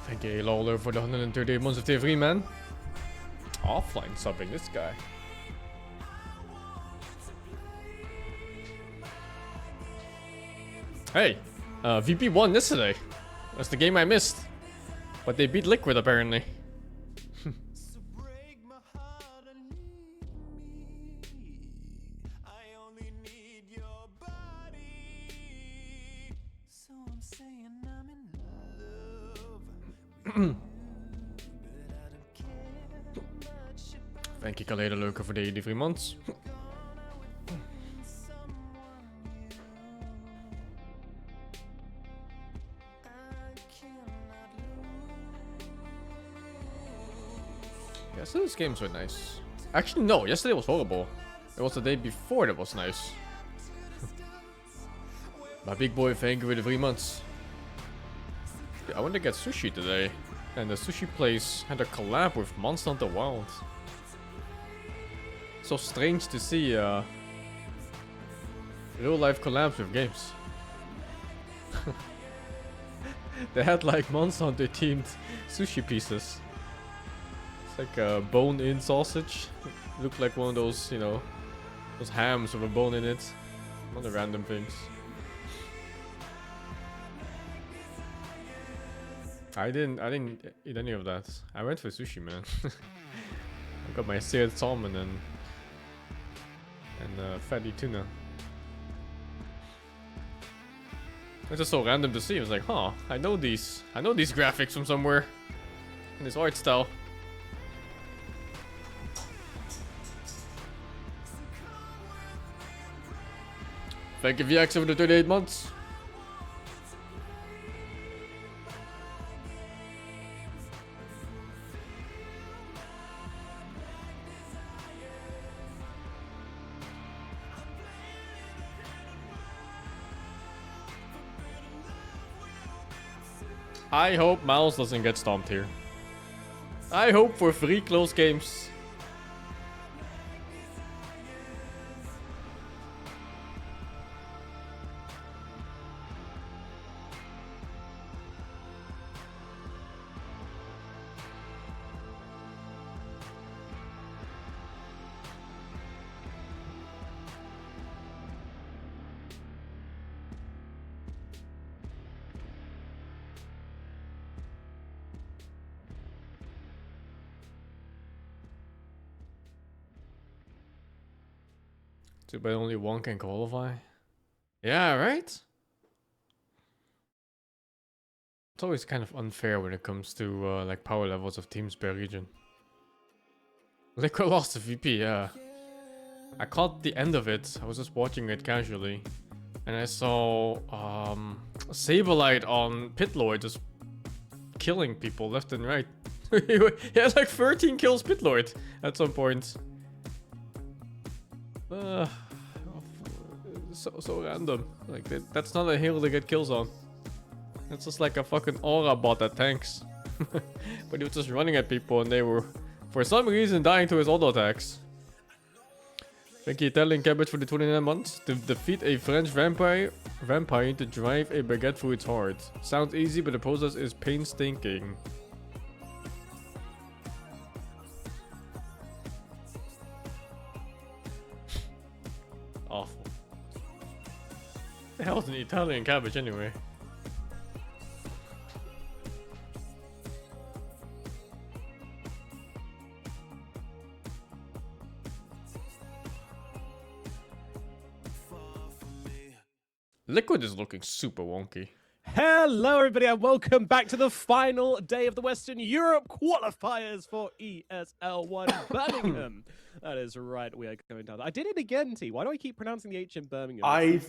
Thank you, Lawler, for the 138 months of tier 3, man. Offline subbing this guy. Hey, VP won yesterday. That's the game I missed. But they beat Liquid apparently. Thank you, Kaleda Lurker, for the 83 months. Yesterday's games were nice. Actually, no, yesterday was horrible. It was the day before that was nice. My big boy, thank you for the 3 months. Yeah, I want to get sushi today. And the sushi place had a collab with Monster Hunter Wild. So strange to see real life collabs with games. They had like Monster Hunter themed sushi pieces. It's like a bone-in sausage. It looked like one of those, you know, those hams with a bone in it. One of the random things. I didn't eat any of that. I went for sushi, man. I got my seared salmon and fatty tuna. It's just so random to see. I was like, huh, I know these graphics from somewhere. And this art style. Thank you, VX, over the 38 months. I hope MOUZ doesn't get stomped here. I hope for 3 close games. Too bad only one can qualify. Yeah, right? It's always kind of unfair when it comes to like power levels of teams per region. Liquid lost the VP, yeah. I caught the end of it. I was just watching it casually. And I saw Saberlight on Pitlord just killing people left and right. He had like 13 kills Pitlord at some point. So random. Like that's not a hero to get kills on. It's just like a fucking aura bot that tanks. But he was just running at people and they were, for some reason, dying to his auto attacks. Thank you, Italian Cabbage, for the 29 months. To defeat a French vampire to drive a baguette through its heart. Sounds easy, but the process is painstaking. Awful. The hell's an Italian Cabbage anyway? Liquid is looking super wonky. Hello everybody and welcome back to the final day of the Western Europe qualifiers for ESL One Birmingham. That is right, we are going down. I did it again, T. Why do I keep pronouncing the H in Birmingham?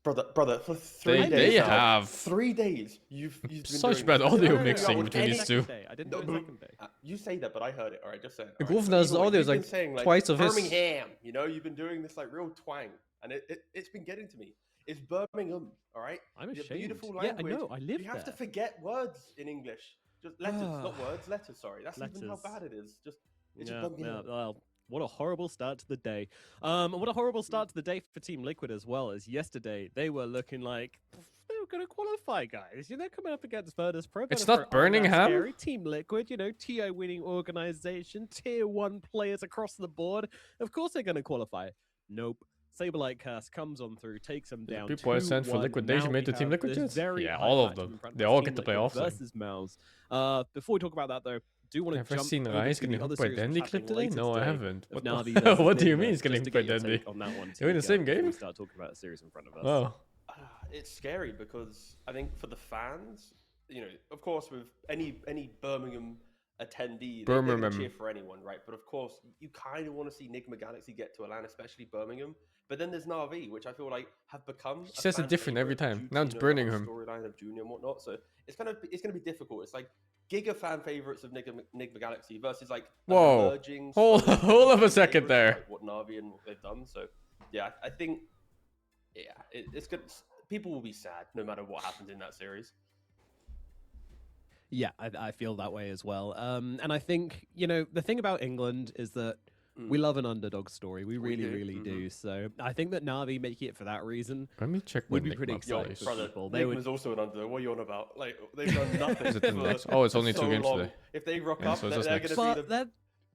Brother, for 3 days. They have 3 days. You've been such doing bad this. audio No, mixing between these two. I didn't do it the second day. You say that, but I heard it. All right, just saying. The Gouverneurs audio is like twice of his. Birmingham. You know, you've been doing this like real twang, and it's been getting to me. It's Birmingham, all right? I'm ashamed. The beautiful language. Yeah, I know. I live You have there. to forget words in English. Just letters, not words. Letters. Sorry, that's even how bad it is. It's just Birmingham. Well, what a horrible start to the day. What a horrible start to the day for Team Liquid as well. As yesterday, they were looking like they were going to qualify, guys. They're coming up against Virtus Pro. It's Virtus not Pro aren't that Birmingham? scary. Team Liquid, TO winning organization, tier 1 players across the board. Of course they're going to qualify. Nope. Saberlight Curse comes on through, takes them down. People I sent for 2-1. liquidation Now made the we team have Liquid this yet? very Yeah, high all of match them. in front of They us, all Team get to play Liquid offlane. versus MOUZ. Before we talk about that, though, do want to Have I jump seen over Rise to getting the other hooked by series Dandy that's clip happening today? later No, I today haven't. of What, Na'Vi the versus what do you Ninja, mean he's just getting to hooked by get your Dandy? take on that one, You're in the Tiga, same before we game? start talking about the series in front of us. Oh. It's scary because I think for the fans, of course, with any Birmingham attendee, they're going to cheer for anyone, right? But of course, you kind of want to see Nigma Galaxy get to a LAN, especially Birmingham. But then there's Na'Vi, which I feel like have become. He says it different every time. Now it's Birmingham. Storyline of Junior and whatnot, so it's going to be difficult. It's like giga fan favorites of Nigma Galaxy versus like Whoa. emerging. Hold up a second there. Like what Na'Vi and what they've done. So yeah, I think it's good. People will be sad no matter what happens in that series. Yeah, I feel that way as well. And I think, the thing about England is that we love an underdog story. We really do. So I think that Na'Vi making it for that reason Let me check would when be pretty Nigma exciting plays. for people. Nigma's also an underdog. What are you on about? Like, they've done nothing. Is it the next? Oh, it's only 2 games long. today. If they rock Yeah, up, so they're it's going just to next. be the...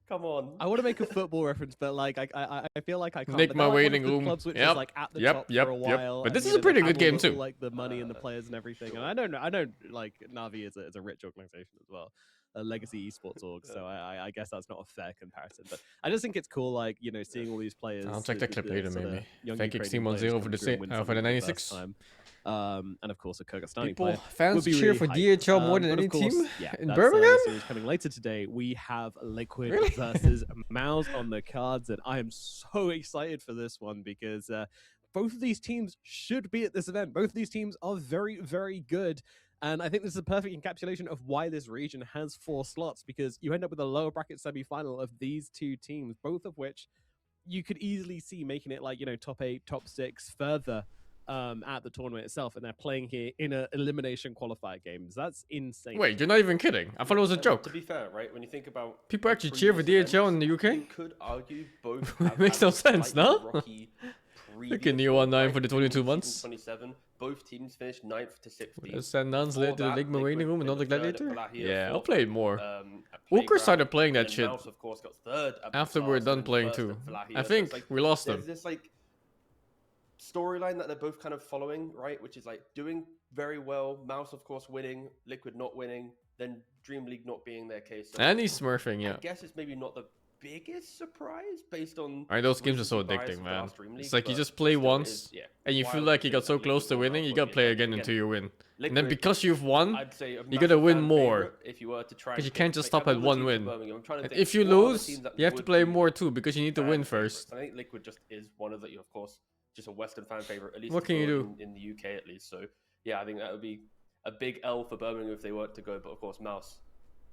Come on. I want to make a football reference, but like I feel like I can't. Nigma But they're like waiting one of the room. clubs which Yep, is like at the yep, top yep, for a yep. while. But this and, is a pretty they good have game all the, too. Like the money and the players and everything. And I know like Na'Vi is a rich organization as well. A legacy esports org, so I guess that's not a fair comparison. But I just think it's cool, like seeing all these players. I'll check that clip later, maybe. Thank you, Team Ukrainian 1-0 players for the come through and win for the something for 96. first time. And of course, a Kyrgyzstani People, player. fans would be cheer really for hyped. DHL more than But any of course, team that's, in the Birmingham. series coming later today. We have Liquid versus MOUZ on the cards, and I am so excited for this one because both of these teams should be at this event. Both of these teams are very, very good. And I think this is a perfect encapsulation of why this region has 4 slots, because you end up with a lower bracket semi-final of these 2 teams, both of which you could easily see making it like, top 8, top 6 further at the tournament itself. And they're playing here in an elimination qualifier games. That's insane. Wait, you're not even kidding. I thought it was a joke. To be fair, right, when you think about... People actually cheer for DHL in the UK? You could argue both It makes no sense, no? Look at Neo 19 for the 22 months. 27. Both teams finished 9th to 16th. Let's send nuns later to the Ligma waiting room, another Gladiator? Yeah, I'll play play it more. Walker started playing that shit MOUZ, of course, got third after we were done playing too. I think we lost them. There's this like storyline that they're both kind of following, right? Which is like doing very well. MOUZ, of course, winning. Liquid not winning. Then Dream League not being their case. So And he's smurfing, yeah. I guess it's maybe not the biggest surprise based on... Those games are so addicting, man. It's like you just play once, and you feel like you got so close to winning, you gotta play again until you win. And then because you've won, you gotta win more. Because you can't just stop at one win. And if you lose, you have to play more too, because you need to win first. I think Liquid just is one of the, of course, just a Western fan favorite, at least what can you do in the UK at least. So yeah, I think that would be a big L for Birmingham if they weren't to go. But of course, MOUZ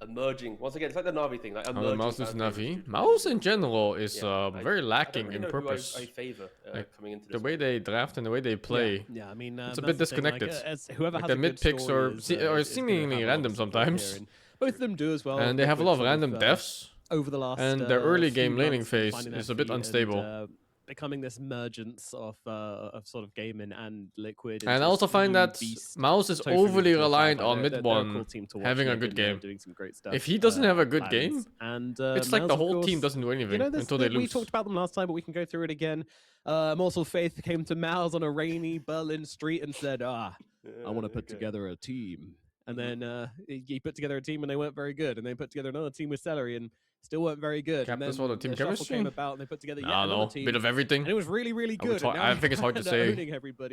emerging once again. It's like the Na'Vi thing. Like MOUZ is Na'Vi. MOUZ in general is very lacking in purpose. I favor coming into the way they draft and the way they play. Yeah, I mean, it's a bit disconnected. Whoever has the mid picks are seemingly random sometimes. Both of them do as well. And they have a lot of random deaths. Over the last and their early game laning phase is a bit unstable. Becoming this emergence of sort of gaming and Liquid. And I also find that MOUZ is overly reliant on mid one having a good game. Doing some great stuff, if he doesn't have a good game, and it's like the whole team doesn't do anything until they lose. We talked about them last time, but we can go through it again. Morsel Faith came to MOUZ on a rainy Berlin street and said, I want to put together a team. And then he put together a team and they weren't very good. And they put together another team with Celery and still weren't very good. And then the team chemistry came about and they put together another team. Bit of everything. And it was really, really good. I think it's hard to say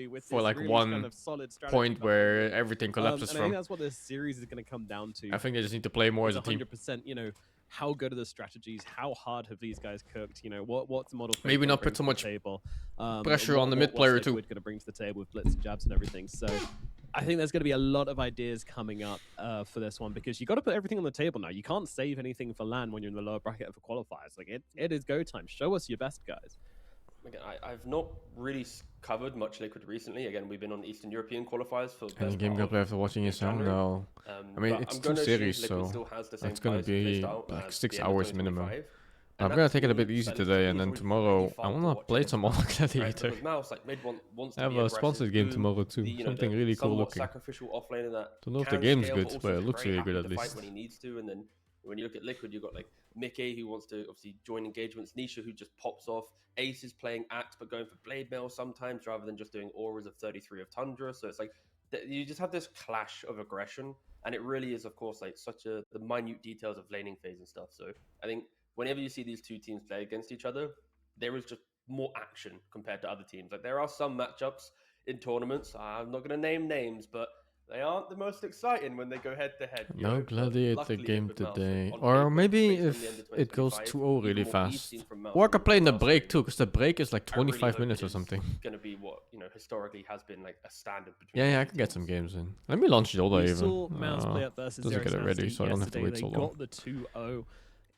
with for like really one kind of solid point where everything collapses and from. I think that's what this series is going to come down to. I think they just need to play more as a team. 100%, how good are the strategies? How hard have these guys cooked? What's the model? Maybe not put so much pressure on the mid player too. Going to bring to the table with blitz and jabs and everything. So I think there's going to be a lot of ideas coming up for this one, because you got to put everything on the table now. You can't save anything for LAN when you're in the lower bracket for qualifiers. Like it is go time. Show us your best, guys. Again, I've not really covered much Liquid recently. Again, we've been on Eastern European qualifiers for the Any game gameplay after watching it, no. I mean, it's 2 series, so it's going to be like 6 hours minimum. I'm And gonna that, take to it a me, bit easy like, today, is and then always tomorrow really I fun to wanna watch play against some more Gladiators, right? Gladiator. Because MOUZ, like, mid wants I to have be a aggressive, sponsored game boom, tomorrow too. the, Something the really cool somewhat looking. sacrificial offlaner that Don't know if the can game's scale, good, but but also it is looks very really good happy at to fight least. when he needs to. And then when you look at Liquid, you've got like Mickey, who wants to obviously join engagements, Nisha, who just pops off, Ace is playing Axe but going for Blade Mail sometimes rather than just doing auras of 33 of Tundra. So it's like you just have this clash of aggression, and it really is, of course, like such the minute details of laning phase and stuff. So I think whenever you see these two teams play against each other, there is just more action compared to other teams. Like there are some matchups in tournaments, I'm not going to name names, but they aren't the most exciting when they go head to head. No Gladiator game Liquid MOUZ, today. on Or paper, maybe based on the if end of it goes 2025, 2-0 really even what we've fast. seen from MOUZ Or I could and play in the MOUZ break Arena, too, because the break is like I really 25 hope minutes it or is something. going to be what historically has been like a standard between. Yeah, I the can two get some teams. games in. Let me launch Yoda We even. saw MOUZ play up versus doesn't Zero get it ready, Nasty so I don't have to yesterday. wait They so long. got the 2-0.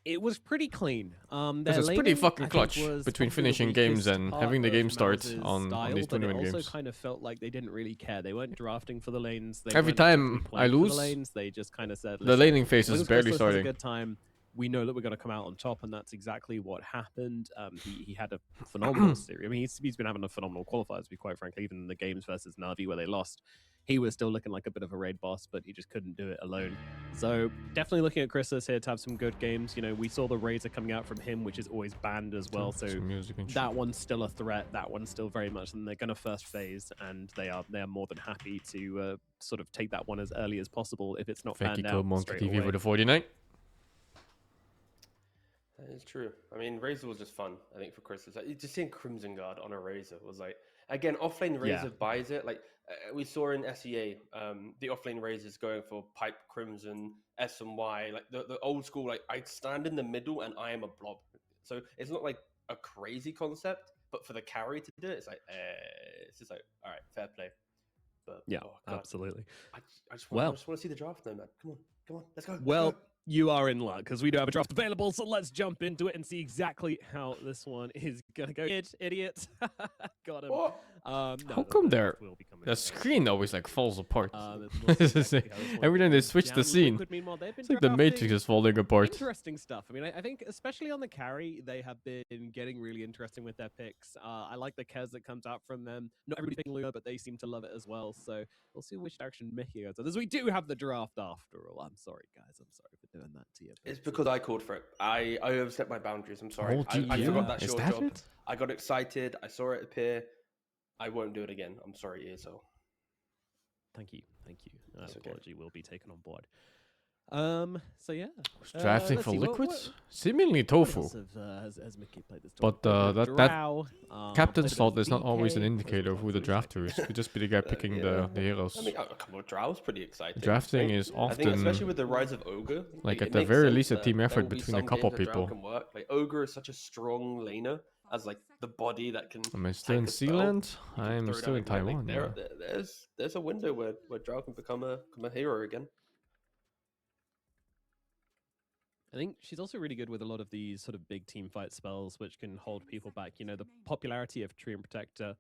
It was pretty clean. Because Their it's pretty laning, fucking I think, clutch was between probably the finishing games weakest and part having the of game start MOUZ's on style, these but it tournament also games. kind of felt like they didn't really care. They weren't drafting for the lanes. They Every weren't time particularly I playing for lose, the lanes. They just kind of said, the "Listen, laning phase as long is as barely Chrysalis has a starting. good time, we know that we're going to come out on top," and that's exactly what happened. He had a phenomenal series. I mean, he's been having a phenomenal qualifiers, to be quite frank. Even in the games versus Na'Vi where they lost, he was still looking like a bit of a raid boss, but he just couldn't do it alone. So definitely looking at Chrysalis here to have some good games. You know, we saw the Razor coming out from him, which is always banned as well. So Some music and shit. that one's still a threat. That one's still very much, and they're going to first phase, and they are more than happy to sort of take that one as early as possible if it's not Thank you, banned Code out Monkey straight TV away. for the 49. That is true. I mean, Razor was just fun, I think, for Chris. Like, just seeing Crimson Guard on a Razor was like, again, offlane Razor buys it. Like, we saw in SEA, the offlane Razors going for Pipe, Crimson, S and Y, like the old school, like, I stand in the middle and I am a blob. So it's not like a crazy concept, but for the carry to do it, it's like, it's just like, all right, fair play. But, Yeah, oh, God. absolutely. I just want to see the draft, though, man. Come on, let's go. Well, let's go. you are in luck because we do have a draft available, so let's jump into it and see exactly how this one is gonna go. Idiot, got him. What? No, How come there the screen always like falls apart? Exactly Every time they switch the scene, it's like the Matrix is falling apart. Interesting stuff. I mean, I think especially on the carry, they have been getting really interesting with their picks. I like the Kez that comes out from them. Not everybody's picking Luna, but they seem to love it as well. So we'll see which direction Mickey goes. As we do have the draft after all. I'm sorry, guys. I'm sorry for doing that to you. It's because I called for it. I overstepped my boundaries. I'm sorry. Oh, I forgot that is short that job. it? I got excited. I saw it appear. I won't do it again. I'm sorry, ESL. Thank you. That That's okay. apology will be taken on board. So yeah. Drafting let's for see, liquids? Seemingly tofu. Has Mickey played this But tournament? that captain's played thought is not always an DK, indicator of who the drafter is. Could just be the guy picking the heroes. I mean, come on, Drow's pretty exciting. Drafting right? is I think especially often with the rise of Ogre, like it at the makes very sense least a that team there effort will be between a some couple games that Drow people. can work. Like Ogre is such a strong laner as like the body that can. Am I still in tank a spell. Sealand? You can I'm throw it still out in again. Taiwan. Like, Yeah. there's a window where Drow can become a hero again. I think she's also really good with a lot of these sort of big team fight spells, which can hold people back. You know, the popularity of Tree and Protector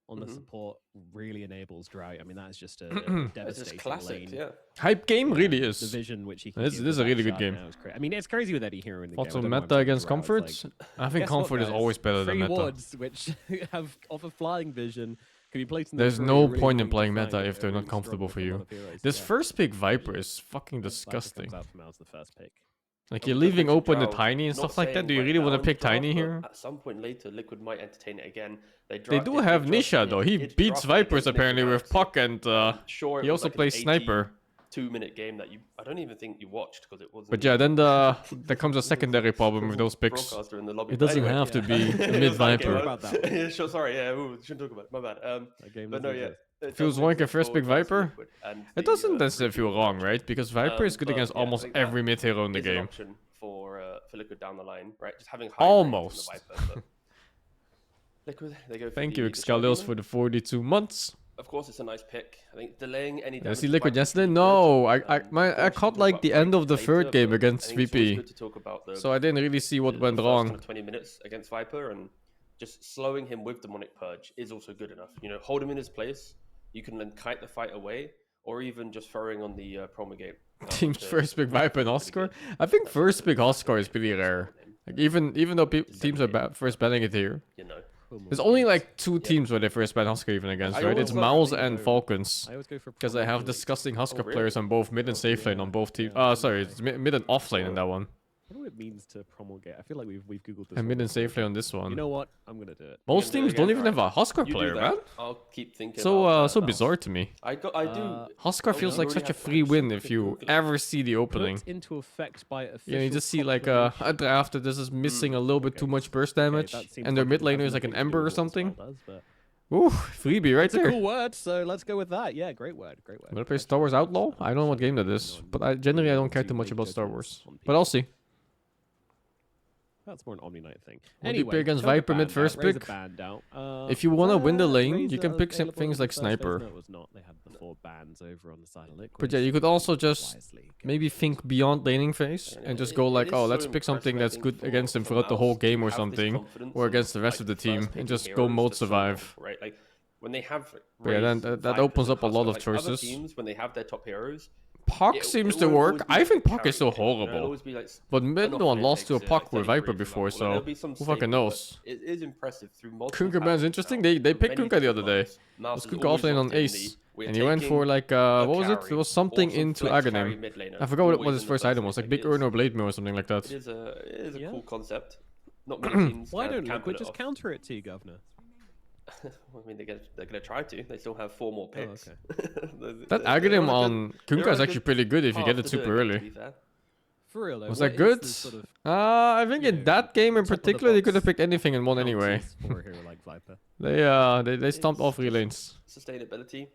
on the support really enables Drought. I mean, that is just a devastating classic, lane. yeah. Hype game really The is. vision which he can This give is with a really that good shot game. now is I mean, it's crazy with any hero in the Also game. I don't know why I'm meta saying against Drow, it's comforts. like, I think guess what, comfort is guys? always better than Free meta. wards which have offer flying vision can be placed in the There's tree, no really point in annoying to playing find meta if if they're not really comfortable strong for with a you. lot of heroes. This Yeah. first pick Viper is fucking Viper disgusting. comes out from MOUZ the first pick. Like I'm you're gonna leaving pick some open the Drow. tiny and Not stuff like that. saying Do you right really now want to in pick draft, tiny but here? At some point later, Liquid might entertain it again. They drafted- do have drafted Nisha though. He It beats drafted Vipers against apparently with Galaxy. Puck and Sure, it he was also like an plays Sniper. 2-minute game that I don't even think you watched because it wasn't. But yeah, then there comes a secondary problem with those picks. Broadcaster in the lobby. It But doesn't anyway, have to be Yeah. a mid Viper. About that. Yeah, sure. Sorry. Yeah, shouldn't talk about it. My bad. That game But no, doesn't yeah. exist. it Feels does like make a first sense pick for Liquid Viper. and It the, doesn't necessarily feel Liquid wrong, option. right? Because Viper is good but against yeah, I almost think that every mid hero in the is an game. option for Liquid down the line, right? Just having high Almost. range on the Viper, but Liquid, they go for Thank the you, Shadow Excalios, Demon. for the 42 months. Of course, it's a nice pick. I think delaying any Did I damage. see to Liquid Viper is yesterday? pretty No, good. I Of course, caught we'll talk like about the end of the later, third game but against I think it's always VP. good to talk about the, So I didn't really see what the went first wrong. kind of 20 minutes against Viper, and just slowing him with Demonic Purge is also good enough. You know, hold him in his place. You can then kite the fight away, or even just throwing on the Promulgate. Team's first pick Viper and Oscar. I think first pick Oscar is pretty rare. Like even though teams are first banning it here, You know. there's only like 2 teams where they first ban Husker even against, right? It's MOUZ and Falcons. I always go for Because I have Premier League. disgusting Husker really? players on both mid and safe lane on both teams. Yeah. Sorry, it's mid and off lane in that one. I don't know what it means to promulgate. I feel like we've googled this. And mid one and before. safe lane on this one. You know what? I'm gonna do it. Most do it teams don't again, even have a Husker You do player, that, man. I'll keep thinking. So about so that. bizarre to me. I do. Husker Oh, feels we like already such a have free patch. win if you ever see the opening. Put into effect by official. Yeah, you just see like a draft that this is missing a little bit too much burst damage, and their mid laner is like an Ember or something. Ooh, freebie right It's a there. cool word, so let's go with that. Yeah, great word, great word. I'm gonna play Star Wars Outlaw. I don't know what game that is, but I generally don't care too much about Star Wars. But I'll see. That's more an Omni Knight thing. Multiplayer against Choke a Viper mid band first out, Razor pick. band out. If you wanna win the lane, you Razor can pick some available things in like the first phase. Sniper. No, it was not. They had the 4 bands over on the side of Liquid. But yeah, you could also just Wisely go. maybe think beyond laning phase and just go like, oh, let's pick something that's good against him throughout the whole game or something, or against the rest of the team, and just go mode survive. Right, like when they have. But yeah, then that opens up a lot of choices. Other teams, when they have their top heroes, Puck seems to work. I think Puck is so horrible. But mid one lost to a Puck with Viper before, so who fucking knows? It is impressive through multiple. Kunkka ban's interesting. They picked Kunkka the other day. Was Kunkka offlane on Ace, and he went for like what was it? There was something into Aghanim. I forgot what his first item was, like Big Urn or Blade Mill or something like that. It is a Yeah. cool concept. Not many teams. Why don't can Liquid pull it just off. counter it to you, Governor? I mean, they're gonna try to. They still have 4 more picks. That Aghanim on Kunkka is actually pretty good if you get it super early. For real though. Was what that good? is the sort of I think in that game in top of the particular, they box could have picked anything and won anyway. bounties for a hero like Viper? They stomped all 3 lanes. Sustainability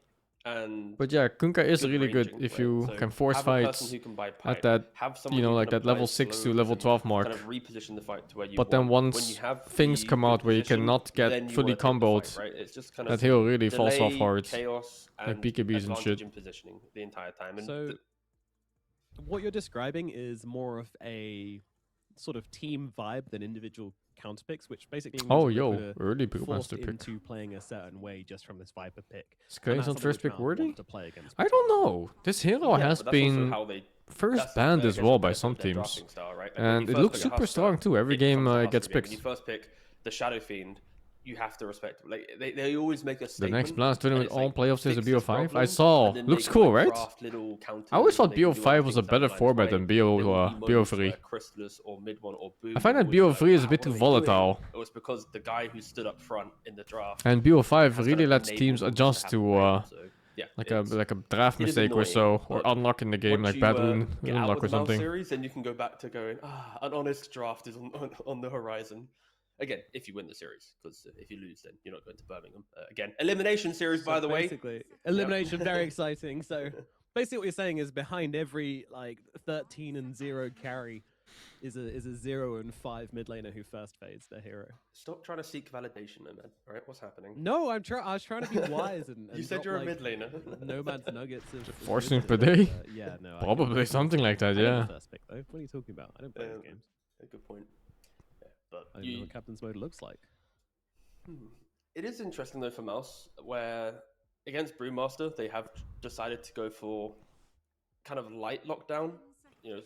and. But yeah, Kunkka is really good ranging, if right? you So can force have a person fights who can buy at pipe, that, have someone you know, who like can that level apply 6 to slows level and 12 mark. Kind of reposition the fight to where you But then want. When once you have things the come out where you position, cannot then get you fully wanna take the comboed, fight, right? It's just kind that of hero really falls off delay, hard. chaos, Like and BKBs and advantage shit. in positioning the entire time. And So, what you're describing is more of a sort of team vibe than individual counterpicks, which basically means Oh, that yo, Liquid are early pick forced master pick. into playing a certain way just from this Viper pick. And Sky's that's on something first which pick Malcolm worthy? want to play against I don't know. This hero Yeah, has but that's also been how they first banned as well by some their teams. drafting style, right? Like when And you it first looks pick a super Husker, strong too. Every it game becomes a it gets Husker game. picked. When you first pick the Shadow Fiend, you have to respect it. Like they always make a The statement. next Blast and tournament it's all like, playoffs is a fix this BO5. I problem, saw. and then they Looks can, cool, like, right? craft little counters I always and thought they can do BO5 other was a things better sometimes format by than little BO3. emotes like Crystallis or mid one or Boom. I find that Always like, BO3 is a bit what too are they doing? volatile. It was because the guy who stood up front in the draft And BO5 has really kind of lets enabled teams them adjust have to a brain. So, yeah, like it's- a draft it is mistake or annoying, so, or but unlock in the game, once like you, bad get out unlock of or the MOUZ something. series, then you can go back to going, an honest draft is on the horizon. Again, if you win the series, because if you lose, then you're not going to Birmingham. Again, elimination series, by the way. Basically, elimination, very exciting. So basically what you're saying is behind every like 13 and 0 carry is a 0 and 5 mid laner who first phased their hero. Stop trying to seek validation, man. All right, what's happening? No, I was trying to be wise and You said drop, you're a like, mid laner. Nomad's nuggets of Forcing wisdom, per day? yeah, no, I Probably didn't. something like that, I didn't yeah. first pick though. What are you talking about? I don't play those games. A good point. Yeah, but I don't know what captain's mode looks like. It is interesting though for MOUZ, where against Brewmaster they have decided to go for kind of light lockdown,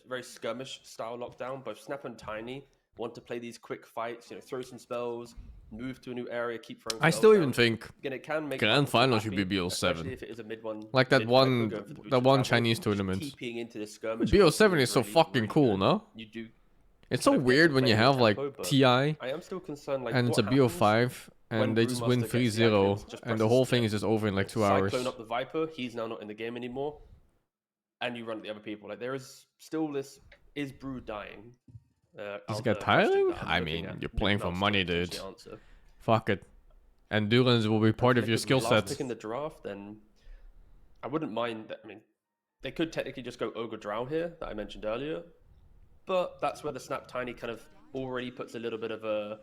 very skirmish style lockdown. Both Snap and Tiny want to play these quick fights, throw some spells, move to a new area, keep throwing. I spells still down. even think Again, it can make Grand people Final should happy, be BO7. especially if it is a mid one. Like that mid one- Viper going for the that boosted one travel, Chinese just tournament. TPing into this skirmish. BO7 is so really, fucking really cool, good. no? You do. It's so kind of get weird to when you play have with like tempo, but TI I am still concerned, like, and it's a what happens BO5 when and they just win Brewmaster gets the 3-0 acronyms, just and the presses whole skip. thing is just over in like 2 hours. Cyclone up the Viper, he's now not in the game anymore, and you run at the other people. Like there is still this: is Brew dying? Does it get tiring? I mean, you're playing for money, dude. Fuck it. Endurance will be part of your skill set. Pick in the draft, then I wouldn't mind that. I mean, they could technically just go Ogre Drow here that I mentioned earlier, but that's where the Snap Tiny kind of already puts a little bit of a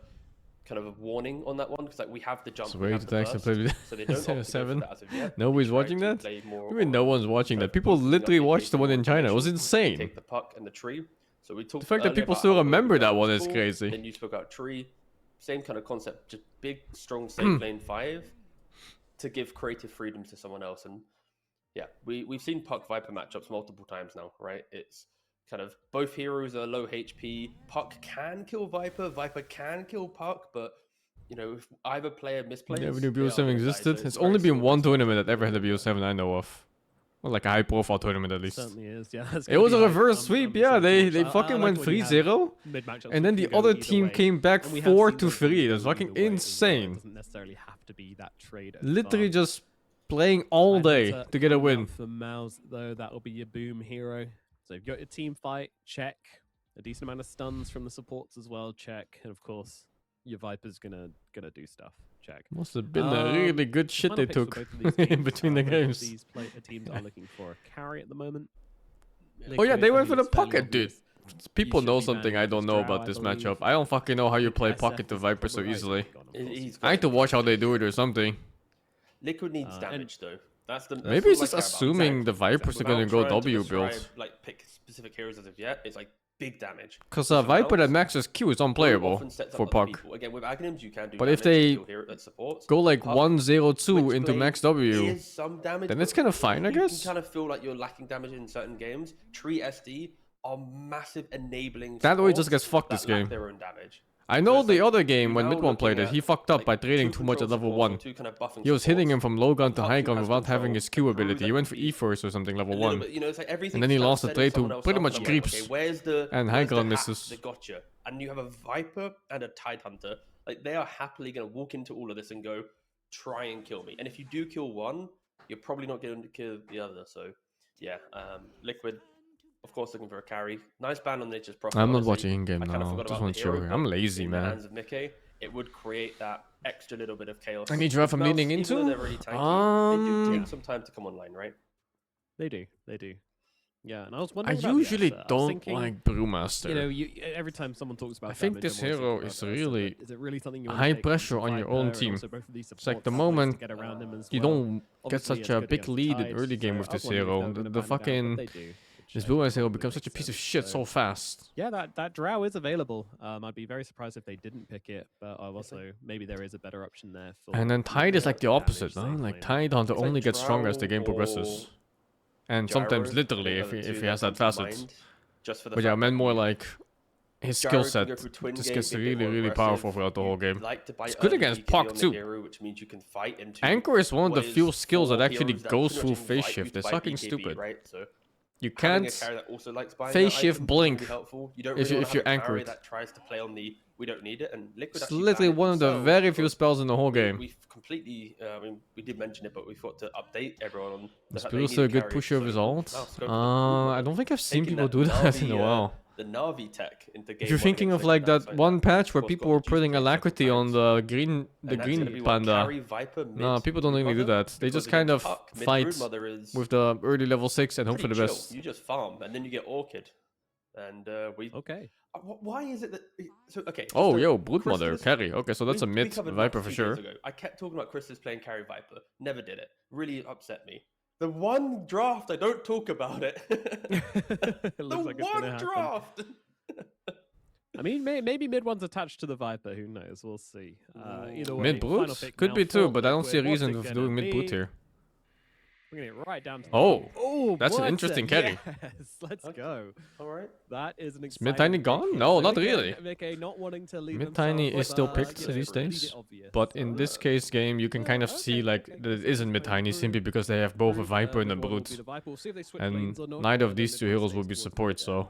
warning on that one, because like we have the jump, So we wait, have it the actually burst, played so they don't opt to go for 7. that as of yet. Nobody's They try watching to that? play more I mean, on no one's watching kind that. of People boosting up literally in watched case the one more in China. It was information. They insane. take the puck and the tree. So we talked The fact that earlier people about still how remember Ogre that Drow one was is cool, crazy. Then you spoke about tree, same kind of concept, just big, strong, safe lane 5 to give creative freedoms to someone else. And yeah, we've seen Puck Viper matchups multiple times now, right? It's kind of both heroes are low HP. Puck can kill Viper. Viper can kill Puck, but you know, if either player misplays, Never knew they are BO7 gonna die, existed. so It's very only been similar one to tournament that ever had a Viper. BO7 I know of. Well, like a high profile tournament at least. Certainly is. Yeah, that's It gonna was be a hype. reverse sweep, I'm yeah. so They fortunate. I fucking like went when you have 3-0. mid-matchups And then which the can go other either team way. came back And we have 4 seen to those 3. ones That's go fucking either way as well. It insane. doesn't necessarily have to be that trade. Literally just playing all day to get a win. For MOUZ, though, that'll be your boom hero. So you've got your team fight, check. A decent amount of stuns from the supports as well, check. And of course, your Viper's gonna do stuff, check. Must have been a really good The shit final they picks for took both of these in teams, between the both of games. These teams are looking for a carry at the moment. Oh yeah, Liquid, they I went for mean, the it's fairly pocket, dude. obvious. People should know be something banning I him don't as know Drow, about I this believe. matchup. I don't fucking know how you play SF pocket to is Viper so probably easily. gone, of course. He's I need to got watch how they do it or something. Liquid needs and- damage though. That's the Maybe all it's I just care about. assuming the Vipers are gonna Without go trying to W describe, build. like pick specific heroes as of yet. It's like big damage. Because For Viper that MOUZ, maxes Q is Blue unplayable often sets up for other Puck. people. Again, with Aghanims, you can do But damage if they to hero that supports. Go like Puck, 1-0-2 into max W. is some damage, then but it's kinda fine, I you guess. can kind of feel like you're lacking damage in certain games. Tree SD are massive enabling. That way just supports gets fucked that this lack game. Their own damage. I So know it's the like, other game you're when now Midone played looking it, at, he fucked up like, by trading two too much at control level supports 1. or two kind of buffing He was hitting him supports. from low gun And to Puck, high who gun has without having control, his Q a ability. crew He that went can for be E first or something level a little 1. bit, you know, it's like everything. And then he kind of lost the set trade to someone else pretty up, much and I'm like, creeps. okay, where's the And where's high the ground hat misses. that gotcha? And you have a Viper and a Tide Hunter. Like they are happily going to walk into all of this and go try and kill me. And if you do kill one, you're probably not going to kill the other. So yeah, Liquid, of course, looking for a carry. Nice ban on Nature's Prophet. I'm not honestly. watching in-game I kind of now. forgot Just about want the to show hero, you. I'm but lazy, in the man. hands of Mickey, it would create that extra little bit of chaos. Any draft I'm MOUZ, leaning even though into? they're really tanky, they do Yeah. take some time to come online, right? They do. Yeah, and I was I wondering. about usually the asset. I was don't thinking, like Brewmaster. You know, every time someone talks about I think damage, this I'm always hero thinking is about really is it really something you wanna high take pressure into on your Viper, own and team. also both of these It's like the supports have ways to moment get around him as you well. don't get Obviously, such it's a good big against lead in Tide, early game so with I was this wondering if hero, they were gonna the ban it out, but fucking they do, which, this yeah, Blue Eyes hero probably becomes makes such a piece of sense. shit so fast. Yeah, that Drow is available. I'd be very surprised if they didn't pick it, but I also maybe there is a better option there. For And then Tide is like the damage opposite, no? safely. Like Tide Hunter It's like only gets stronger as the Drow game progresses. or And Gyro, sometimes I literally think if are the he two has that that come to facet. mind, just for the But yeah, I fact meant that more you- like his Gyro skill can set go through twin just gate, gets be a bit really, more really powerful aggressive. throughout the whole You game. like to bite It's good early, against you can be Puck, on the too. hero, which means you can fight into Anchor is one of the what few is skills that four actually heroes that goes pretty through much phase invite you shift. to It's bite fucking BKB, stupid. right? So You having a can't carry that also likes buying phase that shift item is blink really helpful. You don't if really you- want if to you're have a carry anchored. that tries to play on the we don't need it, and Liquid It's actually literally ban it one of the themselves very few because spells in the whole game. We've completely, I mean, we did mention it, but we thought to update everyone on the Is fact that Blue you still a need good carry, pusher of his so, ult? let's go for the Blue I Mother. don't think I've seen Taking people that do that in Na'Vi, a while. The Na'Vi tech into game If you're one thinking against of like Liquid that outside one that, patch where of course, people got were reduced putting pace several alacrity on times. the green And that's gonna green be what, panda. carry Viper No, mid people don't really do Broodmother? that. They Because just kind against of Puck, mid fight Broodmother is with the early level 6 and hope for pretty the chill. best. You just farm, and then you get Orchid. And we... Okay. Why is it that... So, okay. just Oh, to- yo, Broodmother, Chris is- carry. Okay, so that's a we mid covered Viper Max for 2 years sure. ago. I kept talking about Chris is playing carry Viper. Never did it. Really upset me. The one draft, I don't talk about it. It The looks like it's gonna one happen. draft! I mean, maybe mid one's attached to the Viper. Who knows? We'll see. Either way, Mid final Brute? pick Could now be too, for but I don't see a Liquid. What's reason it of gonna doing mid Brute be? here. We're gonna get right down to Oh, that's an what interesting a- carry. Yes, let's Okay. go. All right. That is an Mid exciting Tiny pick gone? here. No, So not again, really. Mickey not wanting to leave Mid Tiny himself, is still but, picked you know, these pretty days. obvious. But in this case game, you can kind of see like that it isn't mid Tiny simply because they have both a Viper and a Brute. And neither of these two heroes will be support, so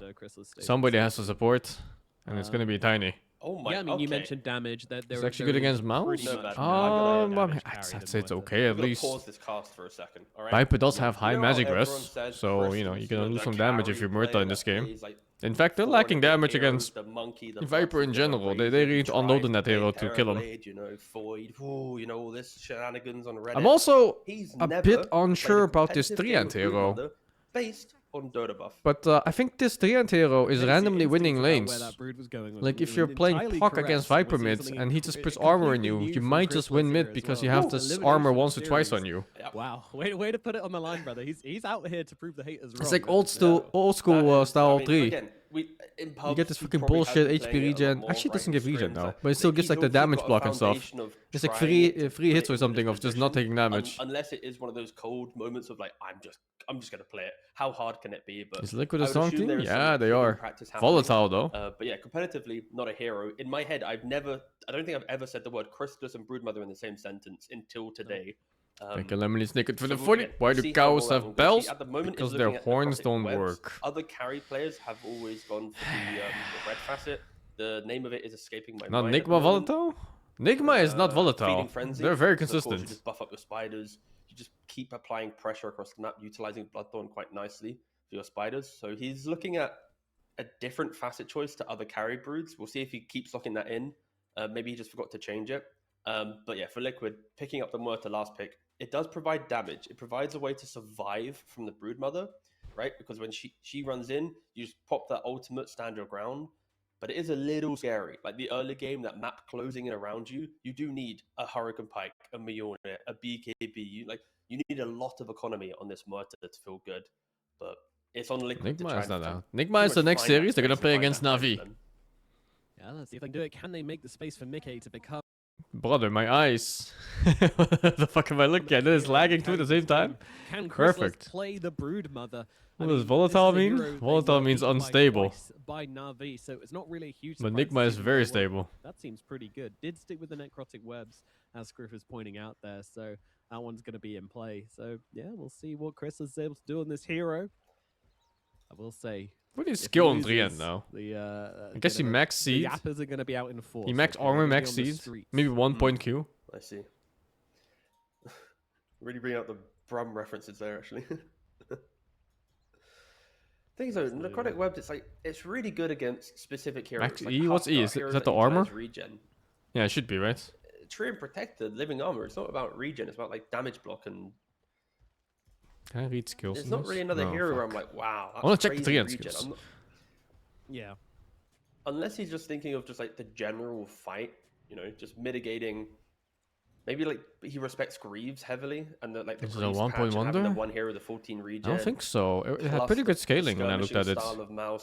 somebody has to support, and it's gonna be Tiny. Oh my... Yeah, I mean, you okay. mentioned damage. That It's actually good against MOUZ? No, but It's okay I'm at gonna least. pause this cast for a second, all right? Viper does have You high know how magic everyone rest, says so Chris you know is you're gonna the lose some damage if carry you're Murta player in this that game. plays, like, In fact, they're four lacking different damage heroes, against the monkey, the Viper fox, in the general. They razor, reach the unloading drive, that the hero to kill him. Terrorblade, you know, Void, ooh, you know, all this shenanigans on Reddit. I'm also He's a never bit played unsure a about this competitive game with Triant hero. Broodmother based on Dota buff. But I think this Triant hero is randomly winning lanes. Like if you're playing Puck against Viper mid and he just puts armor on you, you might just win mid because you have this armor once or twice on you. Yep. Wow, way to put it on the line, brother. He's out here to prove the haters wrong. It's like old school That is- style I mean, 3. Again, in You get this fucking bullshit HP regen. Actually, it doesn't give regen now, but it still gives like the damage block and stuff. It's like three hits or something of just not taking damage. Unless it is one of those cold moments of like, I'm just gonna play it. How hard can it be? But is Liquid a strong team? Yeah, they are. Volatile though. But yeah, competitively, not a hero. In my head, I don't think I've ever said the word Chrysalis and Broodmother in the same sentence until today. Thank you, Lemonade Naked for the 40. Why do cows have bells? Because their horns don't work. Other carry players have always gone for the red facet. The name of it is escaping my mind. Not Nigma volatile? Nigma is not volatile. They're very consistent. You just buff up your spiders. You just keep applying pressure across the map, utilizing Bloodthorn quite nicely for your spiders. So he's looking at a different facet choice to other carry broods. We'll see if he keeps locking that in. Maybe he just forgot to change it. But yeah, for Liquid, picking up the Muerta last pick, it does provide damage. It provides a way to survive from the Broodmother, right? Because when she runs in, you just pop that ultimate, stand your ground. But it is a little scary. Like the early game, that map closing in around you, you do need a Hurricane Pike, a Mjolnir, a BKB. You need a lot of economy on this Muerta to feel good. But it's on Liquid. Nigma is not out. Nigma is the next series. They're going to play against Na'Vi. Yeah, let's see if they can do it. Can they make the space for Mickey to become... Brother, my eyes. What the fuck am I looking at? It is lagging too at the same time. Can Perfect. Play the Broodmother? What does volatile mean? Volatile means unstable. By Na'Vi, so it's not really a huge. But Nigma is very stable. That seems pretty good. Did stick with the necrotic webs, as Griff is pointing out there. So that one's going to be in play. So yeah, we'll see what Chris is able to do on this hero. I will say. What is skill on 3 end now? I guess he max seed. The Yappers are going to be out in force. He max armor, max seed. Maybe 1 point Q. I see. Really bring out the Brum references there, actually. Things though, necrotic webs. It's really good against specific heroes. Max E. What's E? Is that the armor? Regen. Yeah, it should be right. Tree and protected living armor. It's not about regen. It's about like damage block and. Can I read skills? There's not really another hero where I'm like, wow. I want to check the 3 end skills. Yeah. Unless he's just thinking of just like the general fight, just mitigating. Maybe like he respects Greaves heavily, and the Greaves a 1 wonder? The one hero, the 14 regen. I don't think so. It had pretty good scaling when I looked at it.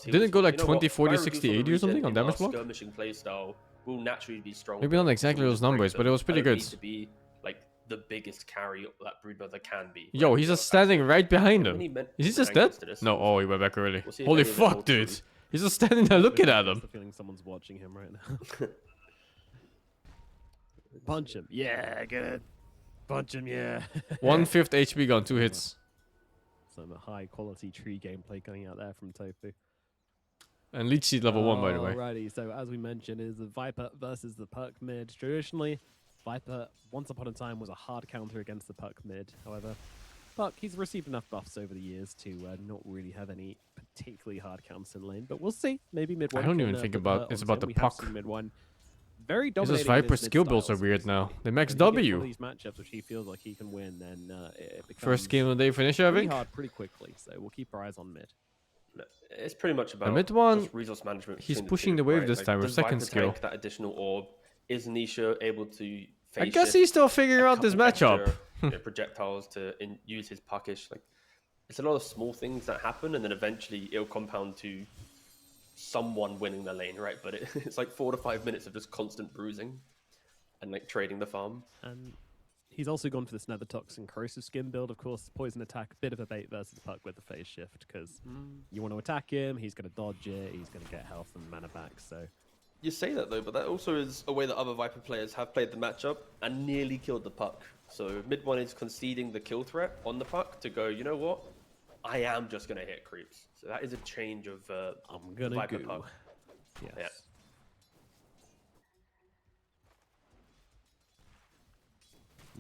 Didn't it go like 20, 40, 60, 80 or something on damage block? Skirmishing playstyle will naturally be strong. Maybe not exactly those numbers, but it was pretty good. To be like the biggest carry that Broodmother can be. Yo, he's just standing right behind him. Is he just dead? No, oh, he went back early. Holy fuck, dude. He's just standing there looking at him. I have a feeling someone's watching him right now. Punch him. Yeah, good. Punch him, yeah. 1/5 HP gun, 2 hits. Some high quality tree gameplay coming out there from Tofu. And Leech Seed level 1, by the way. Alrighty, so as we mentioned, is the Viper versus the Puck mid. Traditionally, Viper, once upon a time, was a hard counter against the Puck mid. However, Puck, he's received enough buffs over the years to not really have any particularly hard counters in lane. But we'll see. Maybe mid 1. I don't even think about it's about the Puck. Mid 1. Very dominating. This Viper skill builds are weird now. They max W. These matchups which he feels like he can win, then it becomes first game of the day finish, I think. Hard pretty quickly, so we'll keep our eyes on mid. It's pretty much about the mid one. Resource management. He's pushing the wave this time with second skill. That additional orb. Is Nisha able to? I guess he's still figuring out this matchup. Projectiles to use his puckish. Like it's a lot of small things that happen, and then eventually it'll compound to someone winning the lane, right? But it's like 4 to 5 minutes of just constant bruising and like trading the farm. And he's also gone for this Nether Toxin Corrosive Skin build, of course. Poison attack, bit of a bait versus Puck with the phase shift, because you want to attack him, he's going to dodge it, he's going to get health and mana back, so... You say that though, but that also is a way that other Viper players have played the matchup and nearly killed the Puck. So mid one is conceding the kill threat on the Puck to go, you know what? I am just going to hit creeps. So that is a change of I'm gonna Viper go. Puck. Yes. Yeah.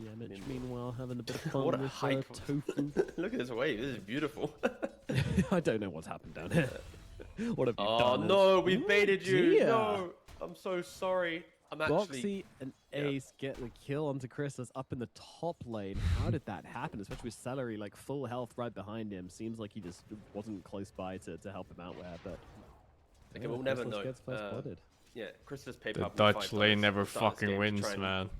Yeah, Mitch, meanwhile, having a bit of fun What a with hike. Tofu. Look at this wave. This is beautiful. I don't know what's happened down here. What have you done? Oh no, we baited you. Dear. No, I'm so sorry. I'm actually... Boxy and Ace get the kill onto Chris that's up in the top lane. How did that happen? Especially with Celery, like full health right behind him. Seems like he just wasn't close by to help him out there, but... Okay, we'll never know. Yeah, Chris has paid The Dutch lane never fucking wins, man.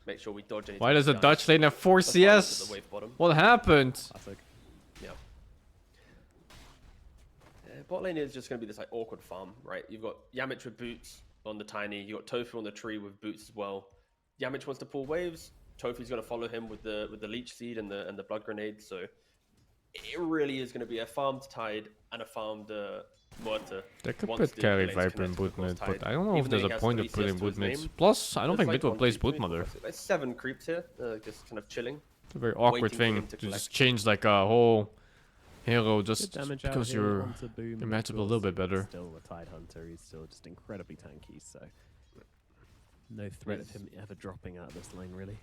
Make sure we dodge anything. Why does the Dutch lane have 4 CS? What happened? Yeah. bot lane is just going to be this like awkward farm, right? You've got Yamich with boots on the tiny. You got Tofu on the tree with boots as well. Yamich wants to pull waves. Tofu's going to follow him with the leech seed and the blood grenade. So it really is going to be a farmed Tide and a farmed Muerta. They could put carry Viper in boot mid, but I don't know if there's a point of putting boot mids. Plus, I don't think mid will place boot mother. There's 7 creeps here, just kind of chilling. It's a very awkward thing to just change like a whole hero just because your matchup a little bit better. Still a Tide Hunter, he's still just incredibly tanky, so no threat of him ever dropping out of this lane, really.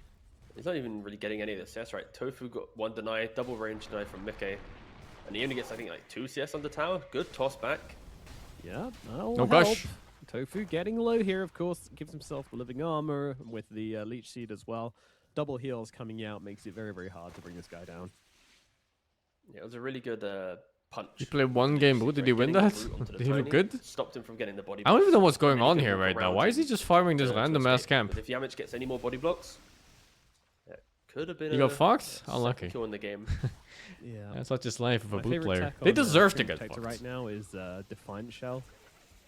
He's not even really getting any of the CS, right? Tofu got 1 deny, double range deny from Mickey. And he only gets, I think, like 2 CS on the tower. Good toss back. Yeah, that'll no help. gush. Tofu getting low here, of course, gives himself living armor with the leech seed as well. Double heals coming out makes it very, very hard to bring this guy down. Yeah, it was a really good punch. He played 1 game boot. Did he win that? Did he look good? Stopped him from getting the body I don't blocks. even know what's going on here right now. Why is he just farming this random ass camp? But if Yamich gets any more body blocks, that could have been He got fucked? Unlucky. Kill in the game. Yeah. That's not just life of a My boot favorite player. tech They on, deserve to Screen get Protector fucked. right now is Defiant Shell.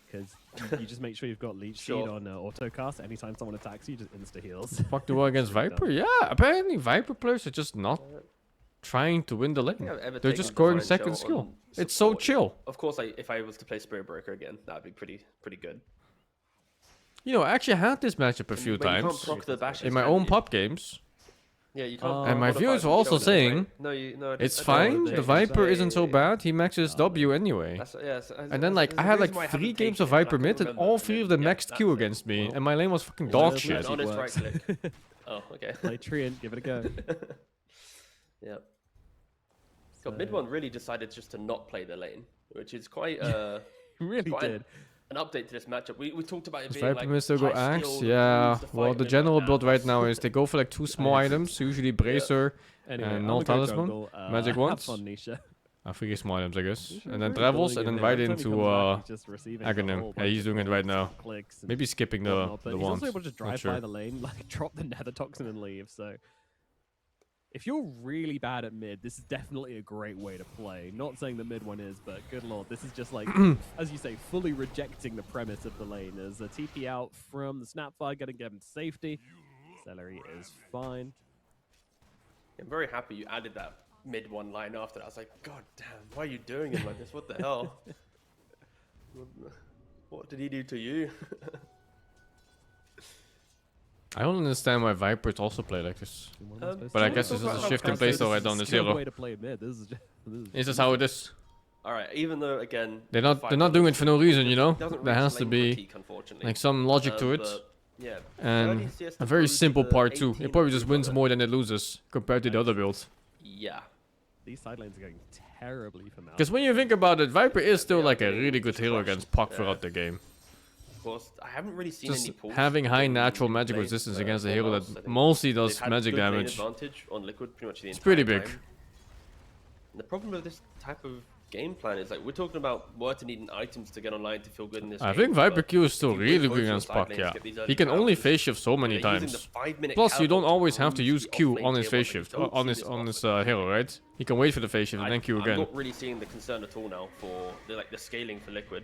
Because you just make sure you've got Leech Sure. Seed on autocast. Anytime someone attacks you, just insta heals. Fuck the war against Viper? Yeah, apparently Viper players are just not trying to win the lane. They're just scoring second skill. It's so chill. Of course, if I was to play Spirit Breaker again, that'd be pretty good. You know, I actually had this matchup a few But you can't times proc the bashes, in my can own you? pop games. Yeah, you can't. And my modify viewers the were also shoulder, saying, right? No, It's I don't fine, know the what Viper they isn't so say. bad, he maxes W anyway. And then like, I had like 3 games of Viper mid and all 3 of them maxed Q against me, and my lane was fucking dog that's shit. it. Honest right works. click. Oh, okay. Play Treant, give it a go. Yeah. God, mid one really decided just to not play the lane, which is quite Really quite did. an update to this matchup. We talked about it Does being Viper like mid still go high axe? skill, Yeah, lose the well fight, the and general then build now right it's- now is they go for like 2 small items, usually Bracer Anyway, and I'm Null gonna go Talisman, jungle. Magic Have Wands. fun, Nisha. 3 small items I guess. Nisha's And then really Travels building and then in there. right Every time he into comes back, he's just receiving a Aghanim. whole Yeah, bunch he's of doing it right now. clicks and Maybe skipping whatnot, the but he's wand. also able to just Not drive sure. by the lane, like drop the nether toxin and leave. So if you're really bad at mid, this is definitely a great way to play. Not saying the mid one is, but good lord, this is just like, as you say, fully rejecting the premise of the lane. As a TP out from the Snapfire, gonna get him to safety. Celery is fine. I'm very happy you added that mid one line after that. I was like, God damn, why are you doing it like this? What the hell? What did he do to you? I don't understand why Vipers also play like this. But I guess this is a shift in playstyle right on this hero. Way to play mid. This is It's just how it is. All right, even though again They're not doing it for no reason, you know. doesn't There reach has to lane be critique, unfortunately. like some logic to it, But, yeah, and 30 CS a to very Bruce simple with the part too. 18 It probably just Bruce wins on it. more than it loses compared to the other builds. Yeah. these side lanes are going terribly for MOUZ. Because when you think about it, Viper is still Yeah, like a getting really good hero crushed. against Puck throughout the game. Of course, I haven't really seen Just any pulls having high in natural magic lane, resistance against a for hero MOUZ. I that think mostly they've does had magic good lane damage. advantage on Liquid pretty much the It's entire pretty big. time. And the problem with this type of game plan is like we're talking about Muerta needing items to get online to feel good in this I game. think Viper but Q is still if you really play good both against your Puck, side lanes, yeah. get these early He can only powers, phase shift so many they're using times. the 5-minute Plus, you don't catapult always have to lose use the Q offlane on his tier one, phase like, you shift, don't on see his this often. hero, right? He can wait for the phase shift and then Q I'm again. not really seeing the concern at all now for the scaling for Liquid.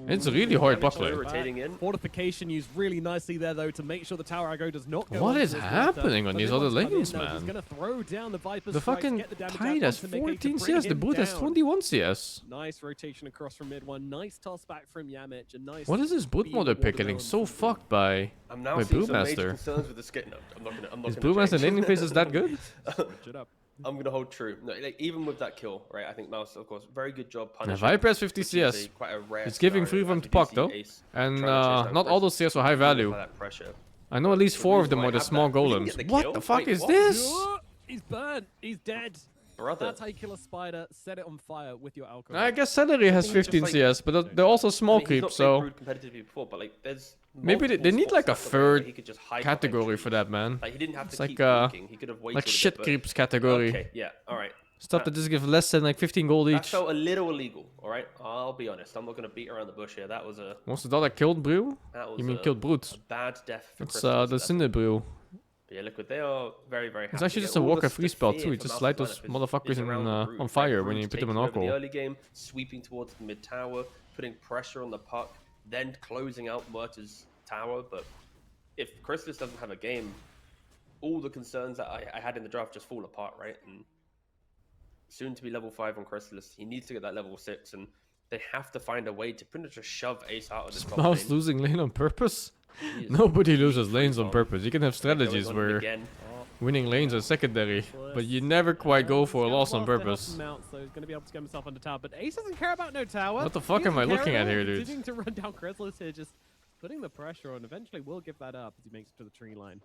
It's a really hard Damage Puck still lane. rotating in. Fortification used really nicely there, though, to make sure the tower aggro does not go What onto is this happening Muerta. on But these they other want to come in, lanes, though. He's man? gonna throw down the Viper's The strikes, fucking get the damage Tide out has onto Mickey to 14 bring CS, the him Boot has down. 21 CS. Nice rotation across from mid one. Nice toss back from Yamich. A nice. What is this Boot being mother pick watered getting down so from fucked by? I'm now By seeing some major Brewmaster. concerns with the skate. No, I'm not gonna Is change. Brewmaster laning phase is that good? Switch it up. I'm gonna hold true. No, like, even with that kill, right? I think MOUZ, of course, very good job Yeah, punishing. Viper has 50 which is CS. quite a rare It's giving scenario, 3 of them as to we do Puck see though. Ace And trying to chase down not all Chris those CS were high value. by that pressure. I know at least 4 of them reason were why I the have small that- we didn't golems. get the What kill? the fuck Wait, is what? this? He's burnt. He's dead. Brother. That's how you kill a spider. Set it on fire with your alcohol. I guess Celery has I think it's just 15 like- CS, but they're also small I mean, he's creeps, not played so Brood competitively before, but like there's maybe they multiple need spots like a left of it where he third could just hide behind category trees. for that, man. Like he didn't have It's to like, keep walking. He could have waited Like a shit bit, but- creeps category. Okay, yeah, all right. Stuff that just give less than like 15 gold That each. felt a little illegal. All right, I'll be honest. I'm not gonna beat around the bush here. That was a Was the that killed Brew? that was You mean a, killed Brute? a bad death for It's Crystals, the that's- Cinder Brew. But yeah, Liquid, they are very, very happy. It's actually just a Walker free spell too. You just light those motherfuckers on fire when you put them in over the Orko. early game, sweeping towards the mid tower, putting pressure on the puck, then closing out Murta's tower. But if Chrysalis doesn't have a game, all the concerns that I had in the draft just fall apart, right? And soon to be level 5 on Chrysalis, he needs to get that level 6, and they have to find a way to pretty much just shove Ace out of this top lane. MOUZ losing lane on purpose? Nobody loses lanes on purpose. You can have strategies where winning lanes are secondary, but you never quite go for a loss on purpose. So he's going to be able to get himself under tower, but Ace doesn't care about no tower. What the fuck am I looking at here, dude? Continuing to run down Chrysalis here, just putting the pressure on. Eventually will give that up as he makes it to the tree line.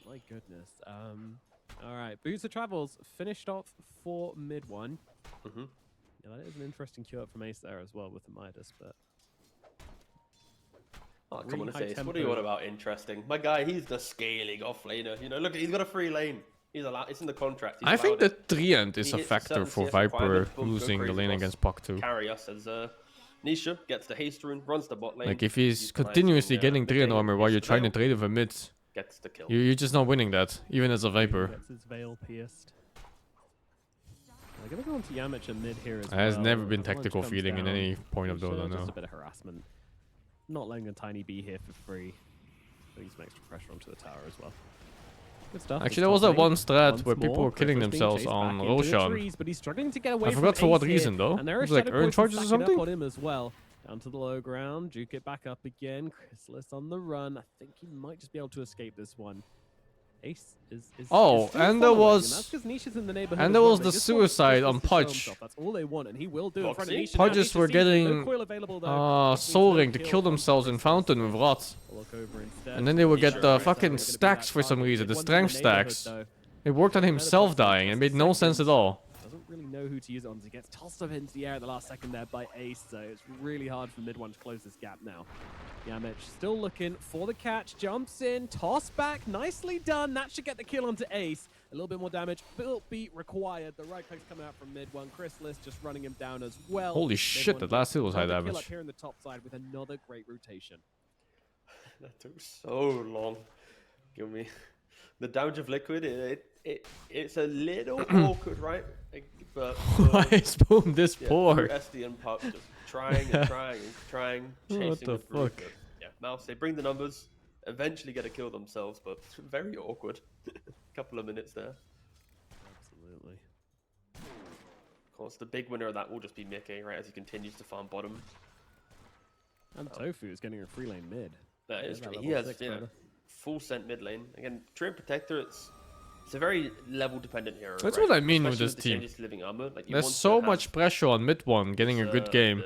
My goodness. All right, Boozer Travels finished off for mid one. Yeah, that is an interesting queue up from Ace there as well with the Midas, but... Oh, come on, Ace. What are you on about interesting? My guy, he's the scaling off laner. You know, look, he's got a free lane. He's allowed. It's in the contract. I think the Treant is a factor for Viper losing the lane against Puck too. Carry us as Nisha gets the haste rune, runs the bot lane. Like if he's continuously getting Treant armor while you're trying to trade with a mid, gets the kill. You're just not winning that, even as a Viper. Gets his veil pierced. They're going to go on to Yamich and mid here as well. Has never been tactical feeding in any point of Dota, no. Just a bit of harassment. Not letting a tiny B here for free. Putting some extra pressure onto the tower as well. Good stuff. Actually, there was that one strat where people were killing themselves on Roshan. But he's struggling to get away. I forgot for what reason though. And there it was like earn charges or something? On him as well. Down to the low ground. Juke it back up again. Chrysalis on the run. I think he might just be able to escape this one. Ace is and there was the suicide on Pudge. That's all they want, and he will do in front of Nisha. Pudges were getting Soul Ring to kill themselves in Fountain with Rot. And then they would get the fucking stacks for some reason, the strength stacks. It worked on himself dying, it made no sense at all. Doesn't really know who to use it on. He gets tossed up into the air at the last second there by Ace, so it's really hard for mid one to close this gap now. Yamich still looking for the catch, jumps in, toss back, nicely done. That should get the kill onto Ace. A little bit more damage, build beat required. The right click's coming out from mid one. Chrysalis just running him down as well. Holy shit, that last hit was high damage. Kill up here in the top side with another great rotation. That took so long. Give me the damage of Liquid. It's a little awkward, right? But why is Boom this poor? SD and Puck just trying and trying and trying, chasing what the fuck? Yeah, MOUZ, they bring the numbers, eventually get a kill themselves, but very awkward. Couple of minutes there. Absolutely. Of course, the big winner of that will just be Mickey, right, as he continues to farm bottom. And Tofu is getting a free lane mid. That is true. He has full scent mid lane. Again, Treant Protector, it's a very level dependent hero. That's right? what I mean Especially with this team. living armor. Like, there's so much pressure on mid one getting a good game.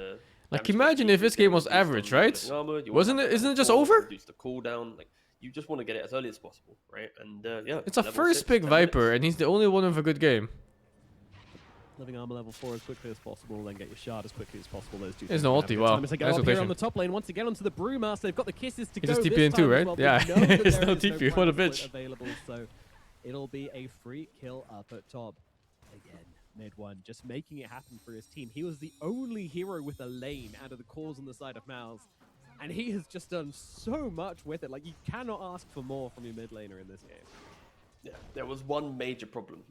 Like imagine if this game was average, right? Isn't it just over? Reduce the cooldown. Like you just want to get it as early as possible, right? And yeah, it's a first pick Viper, and he's the only one with a good game. Living armor level 4 as quickly as possible, then get your shard as quickly as possible. Those two. There's no ulti. Wow. As they go up here on the top lane once again onto the Bruma, so they've got the kisses to go. He's just TP in too, right? Well, yeah. There's no TP. What a bitch. Available, so it'll be a free kill up at top again. Mid one, just making it happen for his team. He was the only hero with a lane out of the cores on the side of MOUZ, and he has just done so much with it. Like, you cannot ask for more from your mid laner in this game. Yeah, there was one major problem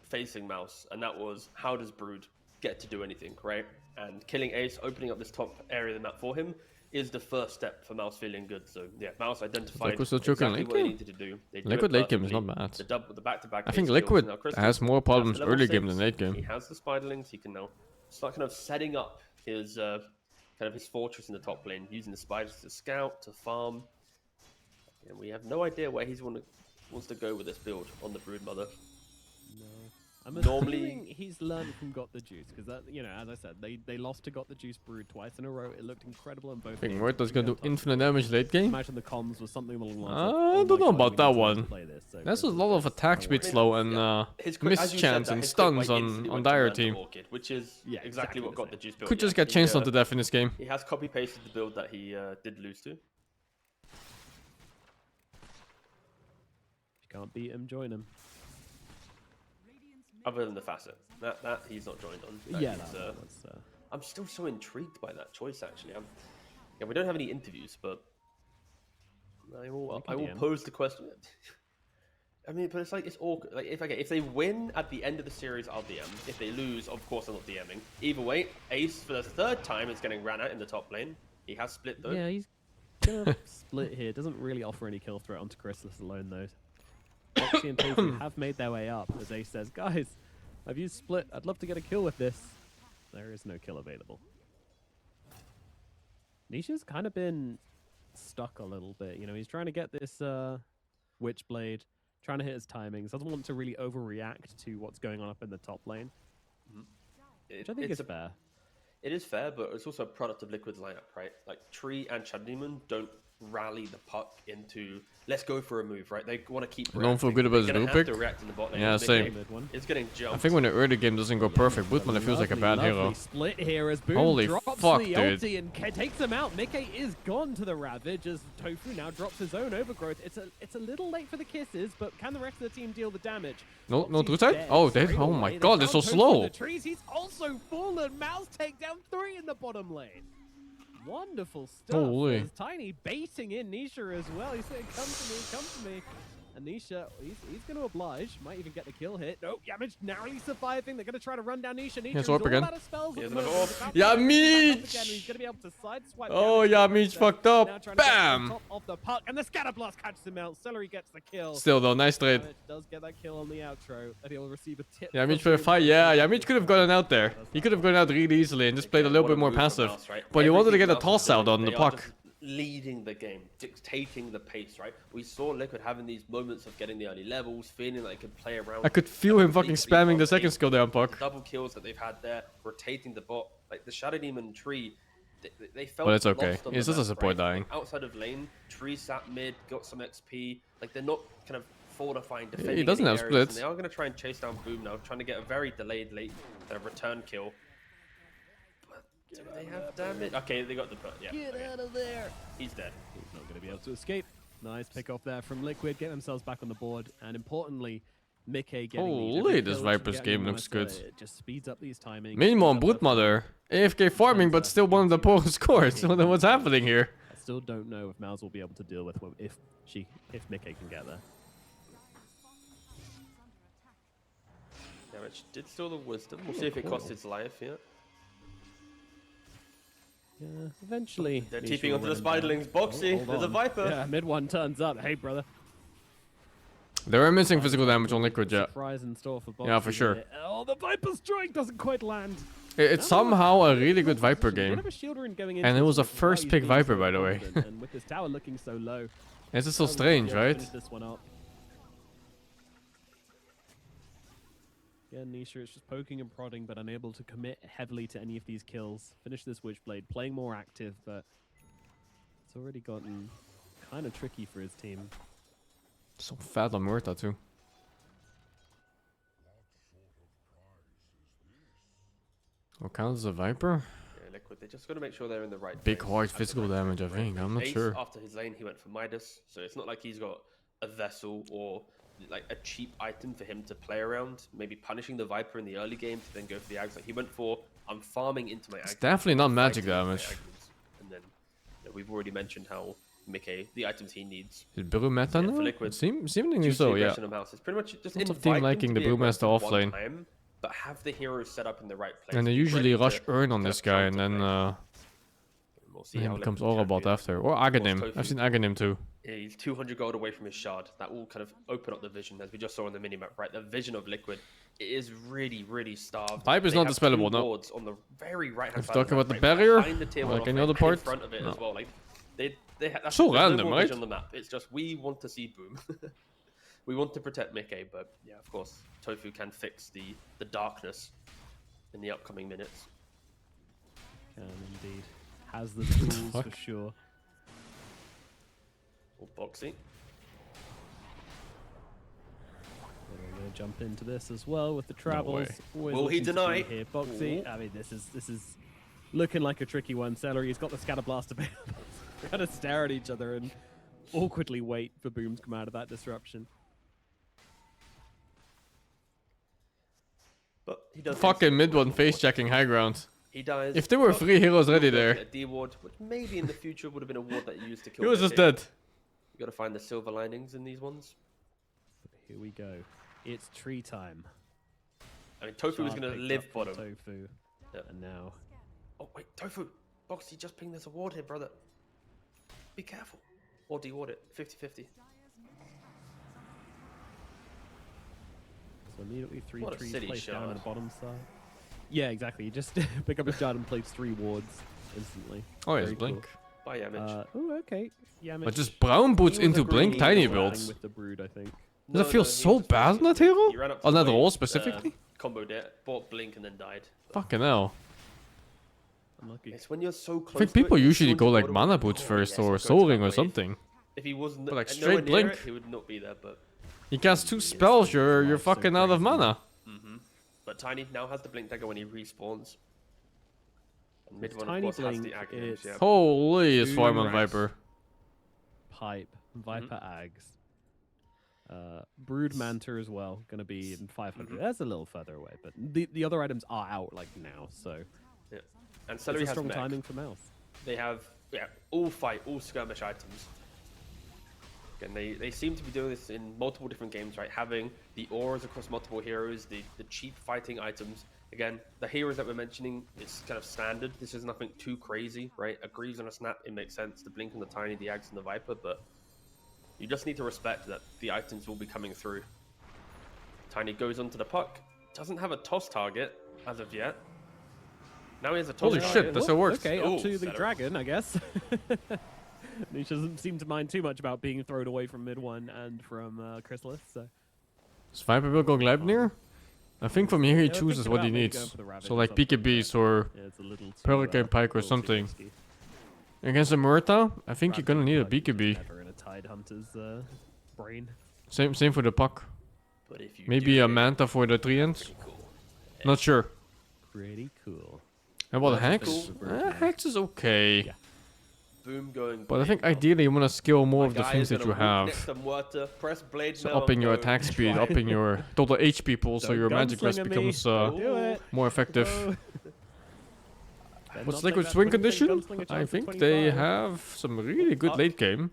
facing MOUZ, and that was how does Brood get to do anything, right? And killing Ace, opening up this top area of the map for him, is the first step for MOUZ feeling good. So yeah, MOUZ identified exactly what they needed to do. Liquid late game is not bad. The back-to-back. I think Liquid has more problems early game than late game. He has the spiderlings. He can now start kind of setting up his kind of his fortress in the top lane, using the spiders to scout, to farm. And we have no idea where he's wants to go with this build on the Broodmother. No. I'm assuming he's learned from Got the Juice, because that, you know, as I said, they lost to Got the Juice Brood twice in a row. It looked incredible in both. I think Murta's gonna do infinite damage late game. Imagine the comms was something along the lines I don't know about that one. There's a lot of attack speed slow and mischance and stuns on Dire team. Which is exactly what Got the Juice built. Could just get chainsawn to death in this game. He has copy-pasted the build that he did lose to. If you can't beat him, join him. Other than the facet, that he's not joined on. Yeah, I'm still so intrigued by that choice. Actually, yeah, we don't have any interviews, but I will pose the question. I mean, but it's like, it's awkward. Like, if they win at the end of the series, I'll DM. If they lose, of course I'm not DMing. Either way, Ace for the 3rd time is getting ran out in the top lane. He has split though. Yeah, he's gonna split here. Doesn't really offer any kill threat onto Chrysalis alone though. Foxy and Tofu have made their way up, as Ace says, guys, I've used split. I'd love to get a kill with this. There is no kill available. Nisha's kind of been stuck a little bit. You know, he's trying to get this Witchblade, trying to hit his timings. Doesn't want to really overreact to what's going on up in the top lane. Which I think is fair. It is fair, but it's also a product of Liquid's lineup, right? Like, Tree and Shadowdemon don't rally the puck into, let's go for a move, right? They want to keep reacting. Don't feel good about his blue pick. React in the bot lane. Yeah, same. It's getting jumped. I think when the early game doesn't go perfect, Bootman feels like a bad hero. Split here as Boom Holy drops fuck, the dude. ulti and takes him out. Mickey is gone to the Ravage as Tofu now drops his own overgrowth. It's a little late for the kisses, but can the rest of the team deal the damage? No true side? Oh, they, oh my god, they're so slow. The trees. He's also fallen. MOUZ take down 3 in the bottom lane. Wonderful stuff. Holy. There's Tiny baiting in Nisha as well. He's saying, come to me, come to me. And Nisha, he's going to oblige. Might even get the kill hit. Nope, Yamich narrowly surviving. They're going to try to run down Nisha. Nisha is all again. out of spells. Yamich! He's going to be able to sideswipe. Oh, Yamich fucked up. Bam! Top of the puck, and the scatter blast catches him out. Celery gets the kill. Still though, nice trade. Yamich does get that kill on the outro, and he'll receive a tip. Yamich for a fight. Yeah, Yamich could have gotten out there. He could have gone out really easily and just played a little bit more passive. But he wanted to get a toss out on the puck. Leading the game, dictating the pace, right? We saw Liquid having these moments of getting the early levels, feeling like they could play around. I could feel him fucking spamming the second skill down puck. Double kills that they've had there, rotating the bot. Like the Shadowdemon Tree, they felt. But it's okay. Lost on It's just a support dying. Like, outside of lane, Tree sat mid, got some XP. Like they're not kind of fortifying, defending. He doesn't have splits. They are going to try and chase down Boom now, trying to get a very delayed late return kill. Do they have damage? Okay, they got the put. Yeah. Get out of there. He's dead. He's not going to be able to escape. Nice pick off there from Liquid. Get themselves back on the board. And importantly, Mickey getting Holy, this Viper's game looks good. It just speeds up these timings. Minimum Broodmother. AFK farming, but still one of the poorest scores. So what's happening here? I still don't know if MOUZ will be able to deal with if Mickey can get there. Damage did steal the wisdom. We'll see if it costs its life. Yeah. Yeah, eventually. They're TPing onto the spiderlings. Boxy, there's a Viper. Yeah, mid one turns up. Hey, brother. They were missing physical damage on Liquid, yeah. Surprise in store for Boxy. Yeah, for sure. Oh, the Viper strike doesn't quite land. It's somehow a really good Viper game. And it was a first pick Viper, by the way. And with this tower looking so low. This is so strange, right? This one up. Yeah, Nisha is just poking and prodding, but unable to commit heavily to any of these kills. Finish this Witchblade, playing more active, but it's already gotten kind of tricky for his team. So fat on Murta too. What counts as a Viper? Yeah, Liquid. They just got to make sure they're in the right. Big hard physical damage, I think. I'm not sure. After his lane, he went for Midas, so it's not like he's got a vessel or like a cheap item for him to play around. Maybe punishing the Viper in the early game to then go for the Ags. Like he went for, I'm farming into my Ags. It's definitely not magic damage. And then we've already mentioned how Mickey, the items he needs. Is Blue Meta now? For Liquid. Seemingly so, yeah. It's pretty much just lots of team liking the Brewmaster offlane. But have the heroes set up in the right place. And they usually rush Earn on this guy, and then it becomes Orabot after. Or Aghanim. I've seen Aghanim too. Yeah, he's 200 gold away from his shard. That will kind of open up the vision, as we just saw on the minimap, right? The vision of Liquid is really, really starved. Viper's not dispellable, no. On the very right-hand side. Talking about the barrier, like any other part? In front of it as well. Like, that's so random, right? On the map. It's just we want to see Boom. We want to protect Mickey, but yeah, of course, Tofu can fix the darkness in the upcoming minutes. Can indeed. Has the tools for sure. Or Boxy. We're going to jump into this as well with the travels. Will he deny? Here, Boxy. I mean, this is looking like a tricky one. Celery, he's got the scatter blast available. We're going to stare at each other and awkwardly wait for Boom to come out of that disruption. But he does fucking mid one face checking high ground. He dies. If there were 3 heroes ready there. A D ward, which maybe in the future would have been a ward that you used to kill. He was just dead. You got to find the silver linings in these ones. Here we go. It's tree time. I mean, Tofu was Shard going to picked live up from bottom. Tofu. Yep. And now... Oh, wait, Tofu. Boxy just pinged this award here, brother. Be careful. Or de-ward it. 50-50. So immediately 3 What a trees silly placed down on shard. the bottom side. Yeah, exactly. You just pick up his shard and place 3 wards instantly. Oh, yeah, Very it's Blink. Bye, Yamage. Oh, okay. Yeah, But just brown boots He was into agreeing Blink tiny with builds. with the brood, I think. Does it feel he so was just bad on waiting. that hero? He ran up to On the that wave, roll specifically? Comboed it, bought Blink, and then died. Fucking hell. Unlucky. It's when you're so close. I think to it, people you're usually go 200 like bottom. mana boots Oh, first yes, or go to Soul that Ring or wave. something. If he wasn't But, like, nowhere straight near Blink. it, he would not be there. But You cast 2 spells, you're Life's so fucking out of crazy. mana. but Tiny now has the Blink dagger when he respawns. And mid It's one, of Tiny course, has Blink, the Aghanim. it's- Yeah. Holy, it's Two Fireman rats. Viper. Pipe, Viper Ags. Brood Manta as well, gonna be in 500. That's a little further away, but the other items are out like now, so Yeah. And it's Celery a has strong mech. timing for MOUZ. They have all skirmish items. Again, they seem to be doing this in multiple different games, right? Having the auras across multiple heroes, the cheap fighting items. Again, the heroes that we're mentioning is kind of standard. This is nothing too crazy, right? A Greaves on a Snap, it makes sense. The Blink and the Tiny, the Ags and the Viper, but you just need to respect that the items will be coming through. Tiny goes onto the puck. Doesn't have a toss target as of yet. Now he has a toss Holy target. shit, that's how it works. Okay, Oh, up to the Celery. dragon, I guess. He doesn't seem to mind too much about being thrown away from mid one and from Chrysalis. So Does Viper will go Gleipnir? I think from here he Yeah, we're chooses thinking what he about maybe needs. going for the Ravage So or like something, BKBs or yeah, it's a little too, Hurricane Pike or little too something. risky. Against a Murta, I think you're gonna Ravage need a Pike is just BKB. Never in a Tidehunter's brain. Same for the puck. But if you Maybe do a it, Manta for the 3 ends. pretty cool. Not sure. Pretty cool. And about That's Hex? cool. Hex is okay. Yeah. Boom going. But I think Blade Mail. ideally you want to skill more of the Guy things is that you gonna walk next have. to Muerta, press Blade So Mail upping and your go. attack speed, upping your total HP pool, so Don't your magic rest gunslinger me. becomes Do it. more effective. Oh. Better What's not Liquid take that Swing 20% condition? gunslinger I chance think at they 25. have some really good late game.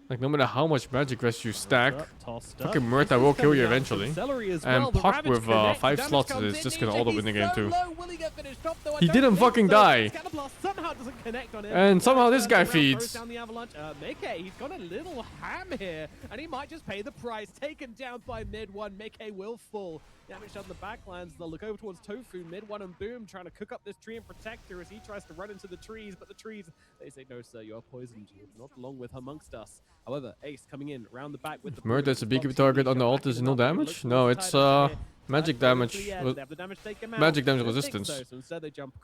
Like no matter how much magic rest you stack, Tossed fucking up. Murta This will is kill you coming out from eventually. Celery as And well. The Puck Ravage with connects. 5 Damage slots comes is in. just gonna Ninja, auto he's win the game so too. low. Will he get finished off, though? I He don't didn't think fucking so. die. Scatterblast somehow doesn't connect on him. And somehow this Turns guy around, feeds. throws down the avalanche. Meke, he's got a little ham here, and he might just pay the price. Taken down by mid one. Meke will fall. Damage on the backlands. They'll look over towards Tofu. Mid one and Boom trying to cook up this tree and protect her as he tries to run into the trees. But the trees, they say, no, sir, you are poisoned. You not long with amongst us. However, Ace coming in around the back with the Murta is a Boom. BKB target on the ult is no damage? No, it's magic damage. Magic damage resistance.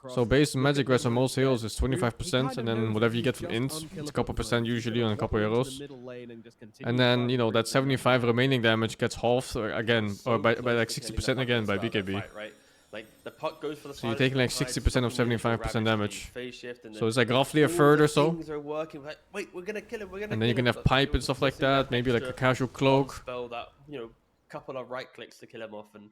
So base magic rest on most heroes is 25%, and then whatever you get from int, it's a couple percent usually on a couple heroes. And then, you know, that 75 remaining damage gets halved again, or by like 60% again by BKB. Right? Like the puck goes for the So you're side, taking like side, 60% of stopping the initial 75% ravage, damage. the phase shift, and So then it's like roughly a all third the or so. things are working. Like, wait, we're gonna kill him. We're gonna. And then you kill can him, have but pipe you're and stuff like missing that, maybe like a extra casual one cloak. spell that, you know, couple of right clicks to kill him off, and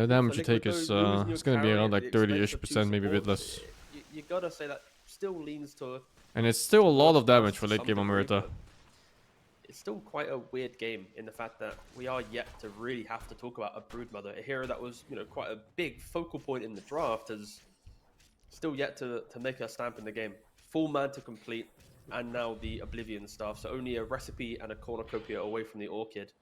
The damage you so take Liquid is Gold losing your it's gonna be carry around at like the 30-ish expense of percent, two maybe a bit supports. less. You gotta say that still leans to. And it's still a lot of damage for some late game on degree, Murta. but it's still quite a weird game in the fact that we are yet to really have to talk about a Broodmother, a hero that was, you know, quite a big focal point in the draft, has still yet to make a stamp in the game. Full Manta complete, and now the Oblivion stuff. So only a recipe and a cornucopia away from the Orchid.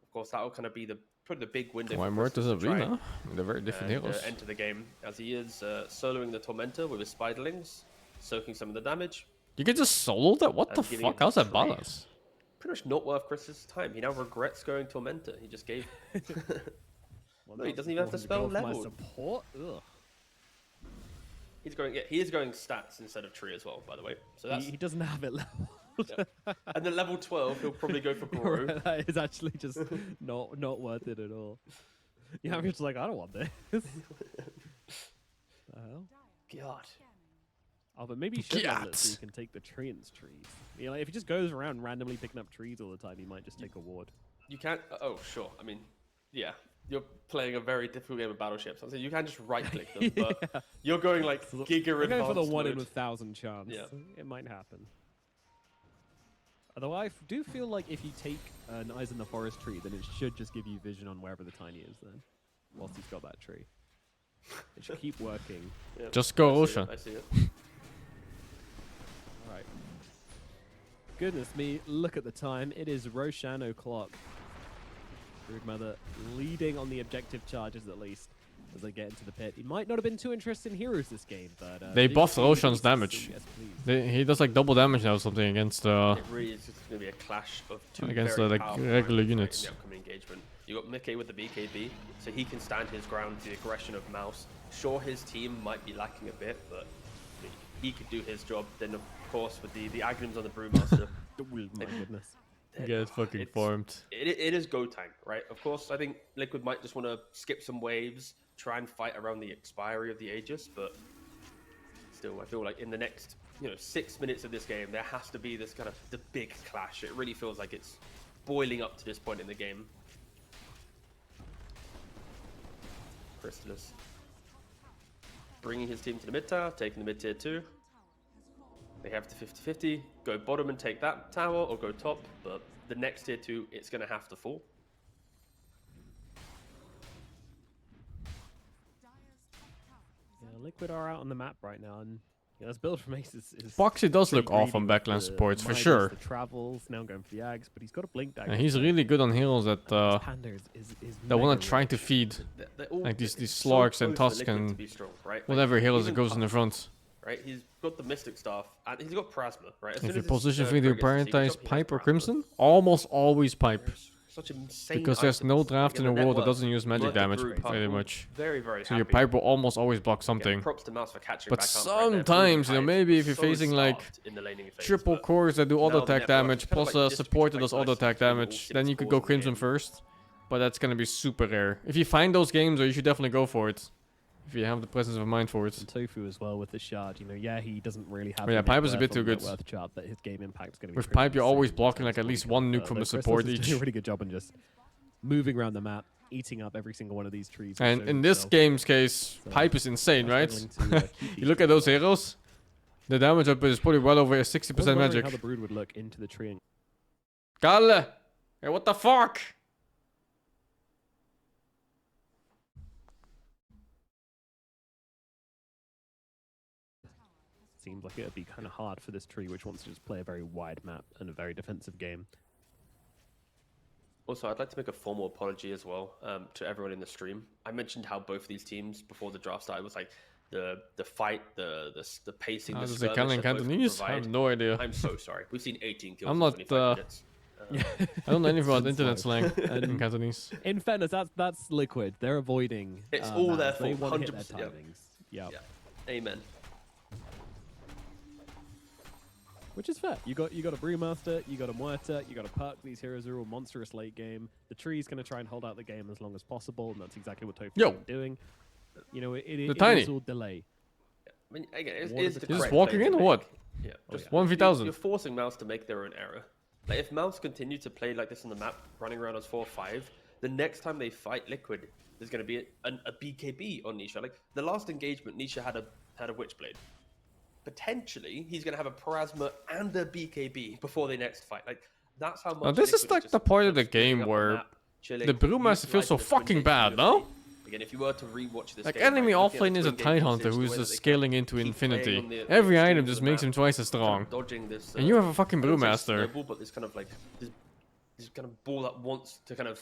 Of course, that will kind of be probably the big window. Why for Murta's Crystal to try Arena? They're very different and, heroes. enter the game, as he is soloing the Tormentor with his Spiderlings, soaking some of the damage. You can just solo that? What the and giving fuck? it to How's that Trey. balance? Pretty much not worth Chris's time. He now regrets going Tormentor. He just gave. No, he doesn't even have to spell level. Support? Ugh. He's going. Yeah, he is going stats instead of tree as well, by the way. So that's He doesn't have it level. yeah. And then level 12, he'll probably go for Grow. That is actually just not worth it at all. Yeah, I'm just like, I don't want this. The hell? God. Oh, but maybe you should level it so Gats. you can take the trees. You know, like, if he just goes around randomly picking up trees all the time, he might just take a ward. You can't. Oh, sure. I mean, yeah. You're playing a very difficult game of battleships. I'm saying you can just right click them, but Yeah. you're going like giga I'm going for the advanced 1 in mode. 1,000 chance. Yeah. It might happen. Although I do feel like if you take an Eyes in the Forest tree, then it should just give you vision on wherever the Tiny is then, whilst he's got that tree. It should keep working. Yeah, Just go I Ocean. see it. Alright. Goodness me, look at the time. It is Roshan o'clock. Broodmother leading on the objective charges at least as they get into the pit. He might not have been too interested in heroes this game, but... They buffed see Roshan's the damage. yes, please. He does like double damage now or something against It really is just going to be a clash of two against very the like powerful regular items, right, units. in the upcoming engagement. You got Mickey with the BKB, so he can stand his ground to the aggression of MOUZ. Sure, his team might be lacking a bit, but he could do his job. Then, of course, with the Aghanim's on the Brewmaster. Oh my goodness. Get fucking formed. It is go time, right? Of course, I think Liquid might just want to skip some waves, try and fight around the expiry of the Aegis, but still, I feel like in the next 6 minutes of this game, there has to be this kind of the big clash. It really feels like it's boiling up to this point in the game. Crystallis bringing his team to the mid tower, taking the mid tier 2. They have the 50-50, go bottom and take that tower, or go top, but the next tier 2, it's going to have to fall. Yeah, Liquid are out on the map right now, and this build from Ace is Foxy does pretty look off greedy on with backline the supports for Midas, sure. The travels, now going for the Ags, but he's got a blink dagger. And he's really good on heroes that Panda is that want mega to try rich. to feed They're all like these so Slarks and close for Tusk Liquid to and be strong, right? Like, whatever heroes that even goes in the Tusk, front. right? He's got the Mystic Staff, and he's got Plasma, right? As soon If you as his, position Krug me to gets the secret prioritize shot, he has Pipe or Plasma. Crimson, almost always Pipe. Such insane Because there's no items. draft Like, in the net world that worth, doesn't use magic worth the damage group are very all much. Very, very So your happy. Pipe will almost always block Yeah, something. props to MOUZ for catching But back up. Right there. sometimes, Really maybe if you're so facing like starved in the laning phase, triple but cores that do now auto the attack network damage is kind of plus like a distributed support that quite does auto nicely attack between all damage, six then you could cores go in the Crimson game. first. But that's gonna be super rare. If you find those games, or you should definitely go for it. If you have the presence of mind for it. And Tofu as well with the shard. Yeah, he doesn't really have. Oh, yeah, the net Pipe is a worth bit too on the good. net worth chart, but his game impact is going to be. With pretty Pipe, you're always insane blocking in like terms at of least pointing one out, nuke from though the Crystallis support is each. doing a really good job and just moving around the map, eating up every single one of these trees. And so in this himself. game's case, So, Pipe is insane, right? struggling to, keep You these look at trees those alive. heroes, the damage output is probably well over I was 60% wondering magic. How the brood would look into the tree. And Galle! Hey, what the fuck? seems like it would be kind of hard for this tree, which wants to just play a very wide map and a very defensive game. Also, I'd like to make a formal apology as well to everyone in the stream. I mentioned how both of these teams before the draft started was like the fight, the pacing, How the does it skirmish in that both could Cantonese? I provide. have no idea. I'm so sorry. We've seen 18 kills I'm in not, 25 minutes. I don't know anything about It's internet slow. slang in Cantonese. In fairness, that's Liquid. They're avoiding. It's all their They fault, want to hit their 100%, timings. Yeah. Amen. Which is fair. You got a Brewmaster, you got a Muerta, you got a Perk. These heroes are all monstrous late game. The tree's going to try and hold out the game as long as possible, and that's exactly what Tofu's Yo. been doing. It Tiny. is all delay. I mean, again, What it's is the it? Just correct walking play in to or what? make. Yeah. Oh, Just yeah. 1v1000. You're forcing MOUZ to make their own error. Like, if MOUZ continue to play like this on the map, running around as 4-5, the next time they fight Liquid, there's going to be a BKB on Nisha. Like, the last engagement, Nisha had a Witchblade. Potentially, he's going to have a Plasma and a BKB before they next fight. Like, that's how much. Now, this is Liquid like just the part of the sort splitting game up where map, chilling, the Brewmaster feels so utilizing the fucking twin bad, gates no? beautifully. Again, if you were to rewatch this Like, game, enemy right, looking at offlane the is a twin Tide gate Hunter usage, the who's way that just they scaling can into keep playing infinity. on the Every extremes item of just the makes map, him twice as kind strong. of dodging this, And you have a fucking I wouldn't say Brewmaster. snowball, but this kind of like this kind of ball that wants to kind of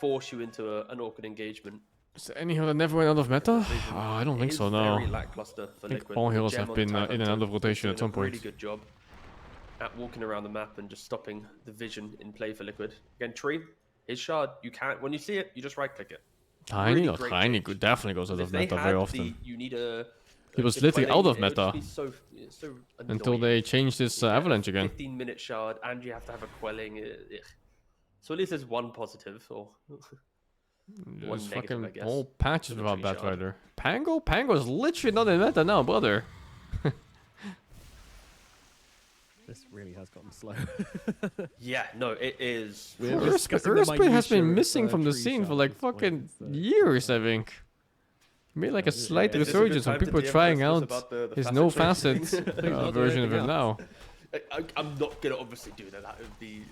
force you into an awkward engagement. Is there any hero that never went out of meta? Vision I don't think is so, no. Very lackluster for I think Liquid. all heroes Gem have on been Tide in and Hunter out of rotation is at some doing a point. really good job at walking around the map and just stopping the vision in play for Liquid. Again, Tree, his shard, you can't, when you see it, you just right click it. Tiny? Really No, great Tiny change. definitely goes out If of they meta had very the, often. you need a He was the literally out of quelling, it would meta just be so until annoying. they changed this Avalanche again. 15-minute shard, and you have to have a quelling. Ugh. So at least there's one positive, or one There's negative, fucking I guess, whole patches for the without tree shard. Batrider. Pango? Pango's literally not in meta now, brother. This really has gotten slow. yeah, no, it is. We're discussing the Earthspin has been minutiae missing of, from the tree scene for shard like at this point. fucking It's, years, I think. Made like a slight Is this a good resurgence when time to people are de-emphasize trying this out about the his facet no trade facet things? not version of anything him now. I'm not gonna obviously do that. That would be